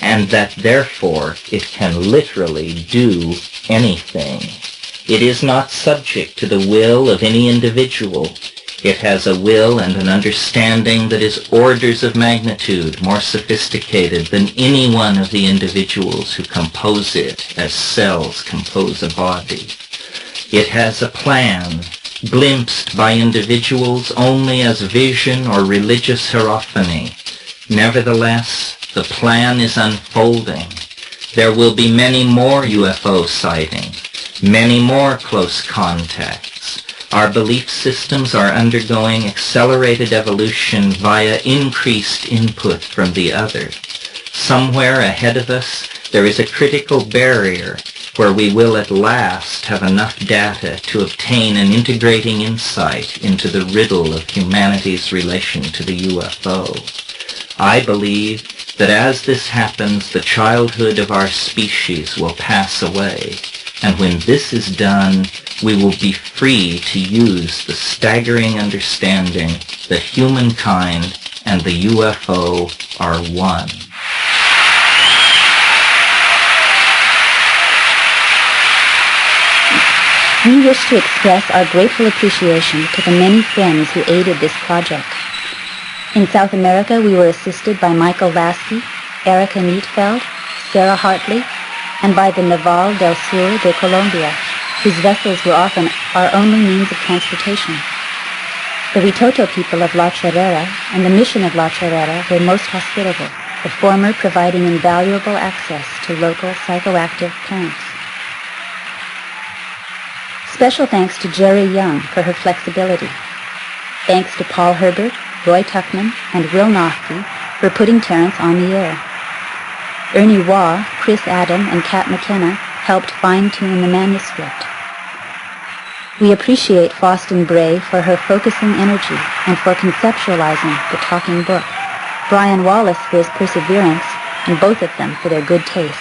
and that therefore it can literally do anything. It is not subject to the will of any individual. It has a will and an understanding that is orders of magnitude more sophisticated than any one of the individuals who compose it as cells compose a body. It has a plan, glimpsed by individuals only as vision or religious hierophany. Nevertheless, the plan is unfolding. There will be many more UFO sightings, many more close contacts. Our belief systems are undergoing accelerated evolution via increased input from the other. Somewhere ahead of us, there is a critical barrier where we will at last have enough data to obtain an integrating insight into the riddle of humanity's relation to the UFO. I believe that as this happens, the childhood of our species will pass away. And when this is done, we will be free to use the staggering understanding that humankind and the UFO are one. We wish to express our grateful appreciation to the many friends who aided this project. In South America, we were assisted by Michael Lasky, Erica Neatfeld, Sarah Hartley, and by the Naval del Sur de Colombia, whose vessels were often our only means of transportation. The Witoto people of La Chorrera and the mission of La Chorrera were most hospitable, the former providing invaluable access to local psychoactive plants. Special thanks to Jerry Young for her flexibility. Thanks to Paul Herbert, Roy Tuckman, and Will Noffke for putting Terence on the air. Ernie Waugh, Chris Adam, and Kat McKenna helped fine-tune the manuscript. We appreciate Faustin Bray for her focusing energy and for conceptualizing the talking book, Brian Wallace for his perseverance, and both of them for their good taste.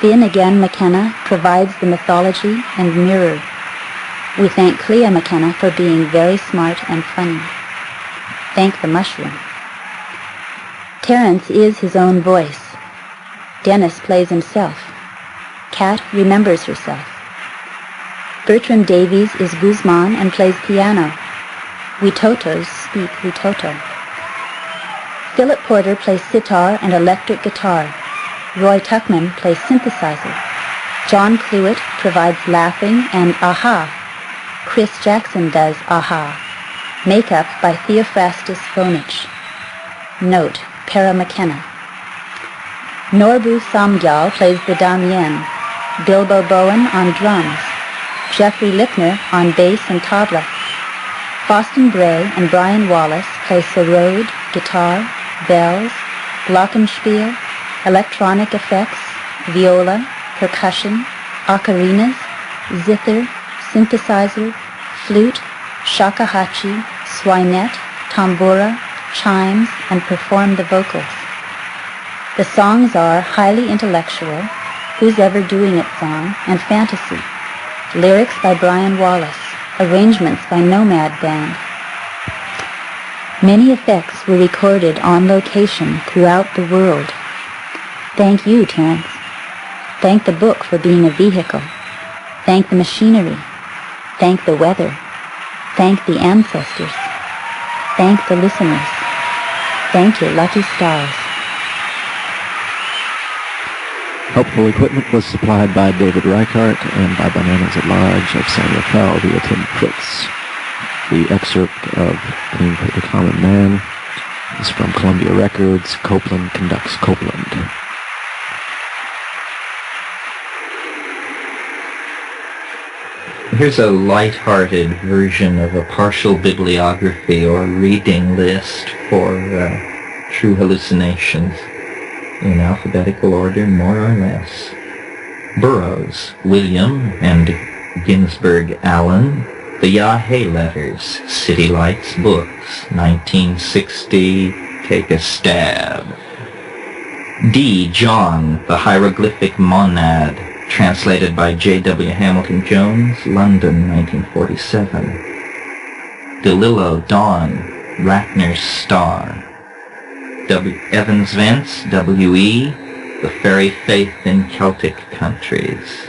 Finn again McKenna provides the mythology and mirror. We thank Clea McKenna for being very smart and funny. Thank the mushroom. Terence is his own voice. Dennis plays himself. Kat remembers herself. Bertram Davies is Guzman and plays piano. We Totos speak Witoto. Philip Porter plays sitar and electric guitar. Roy Tuckman plays synthesizer. John Cluett provides laughing and aha. Chris Jackson does aha. Makeup by Theophrastus Phonich. Note, Para McKenna. Norbu Samgyal plays the Damien. Bilbo Bowen on drums. Jeffrey Lipner on bass and tabla. Boston Bray and Brian Wallace play sarod, guitar, bells, glockenspiel, electronic effects, viola, percussion, ocarinas, zither, synthesizer, flute, shakuhachi, swinette, tambura, chimes, and perform the vocals. The songs are highly intellectual, Who's Ever Doing It song, and fantasy. Lyrics by Brian Wallace. Arrangements by Nomad Band. Many effects were recorded on location throughout the world. Thank you, Terence. Thank the book for being a vehicle. Thank the machinery. Thank the weather. Thank the ancestors. Thank the listeners. Thank your lucky stars. Helpful equipment was supplied by David Reichart and by Bananas at Large of Samuel Fell via Tim Fritz. The excerpt of Theme for the Common Man is from Columbia Records, Copeland Conducts Copeland. Here's a light-hearted version of a partial bibliography or reading list for True Hallucinations, in alphabetical order, more or less. Burroughs, William, and Ginsberg, Alan. The Yahé Letters, City Lights Books, 1960, Take a Stab. D. John, The Hieroglyphic Monad, translated by J.W. Hamilton Jones, London, 1947. DeLillo, Dawn, Ratner's Star. Evans Vance, W.E., The Fairy Faith in Celtic Countries.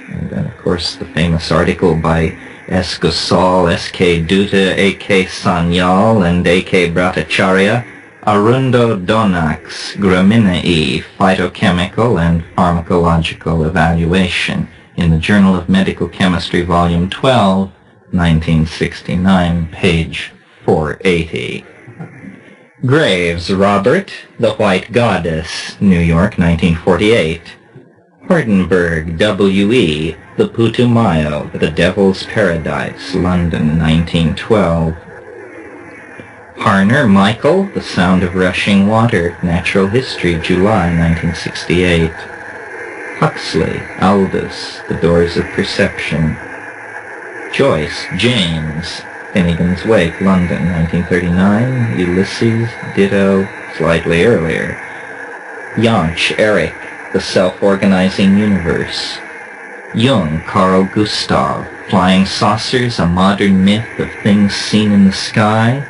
And then, of course, the famous article by S. Gosal, S.K. Dutta, A.K. Sanyal, and A.K. Bhattacharya, Arundo Donax, Graminae, Phytochemical and Pharmacological Evaluation, in the Journal of Medical Chemistry, Volume 12, 1969, page 480. Graves, Robert, The White Goddess, New York, 1948. Hardenberg, W.E., The Putumayo, The Devil's Paradise, London, 1912. Harner, Michael, The Sound of Rushing Water, Natural History, July, 1968. Huxley, Aldous, The Doors of Perception. Joyce, James, Finnegan's Wake, London, 1939. Ulysses, ditto, slightly earlier. Jansch, Eric, The Self-Organizing Universe. Jung, Carl Gustav, Flying Saucers, A Modern Myth of Things Seen in the Sky,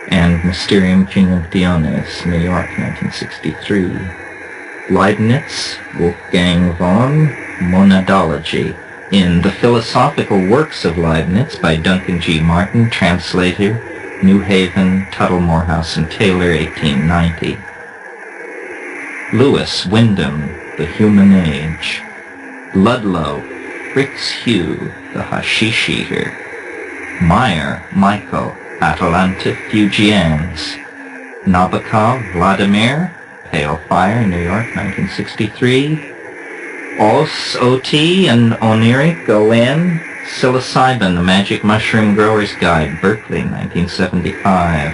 and Mysterium Cununctionis, New York, 1963. Leibniz, Wolfgang von, Monadology, in The Philosophical Works of Leibniz by Duncan G. Martin, translator, New Haven, Tuttle, Morehouse and Taylor, 1890. Lewis, Wyndham, The Human Age. Ludlow, Fritz Hugh, The Hashish Eater. Meyer, Michael, Atalanta Fugians. Nabokov, Vladimir, Pale Fire, New York, 1963. Os, O.T. and Oniric, O.N. Psilocybin, The Magic Mushroom Grower's Guide, Berkeley, 1975.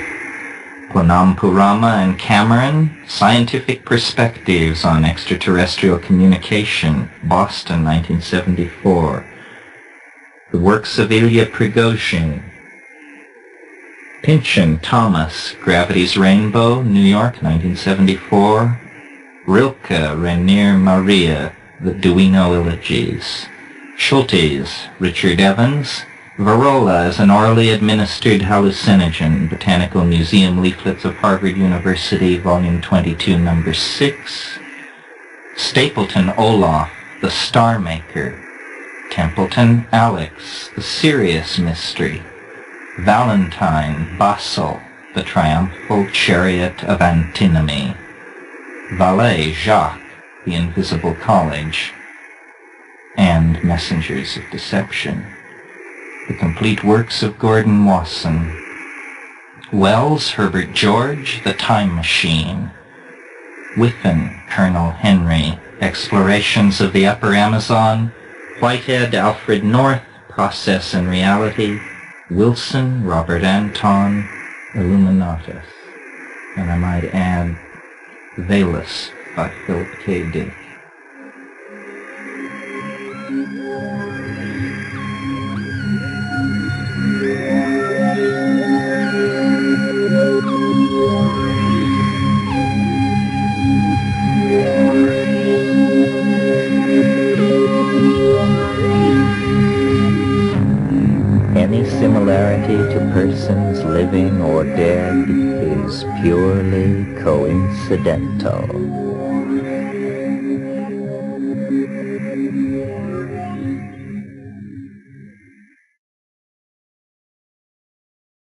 Ponampurama and Cameron, Scientific Perspectives on Extraterrestrial Communication, Boston, 1974. The Works of Ilya Prigozhin. Pynchon, Thomas, Gravity's Rainbow, New York, 1974. Rilke, Rainier Maria, The Duino Elegies. Schultes, Richard Evans, Varola as an orally administered hallucinogen, Botanical Museum Leaflets of Harvard University, Volume 22, Number 6. Stapleton, Olaf, The Star Maker. Templeton, Alex, The Sirius Mystery. Valentine, Basel, the triumphal chariot of antinomy, Valet Jacques, the invisible college, and Messengers of Deception, the complete works of Gordon Wasson, Wells, Herbert George, The Time Machine, Whiffen, Colonel Henry, Explorations of the Upper Amazon, Whitehead, Alfred North, Process and Reality, Wilson, Robert Anton, Illuminatus, and I might add, Valus by Philip K. Dick. Any similarity to persons living or dead is purely coincidental.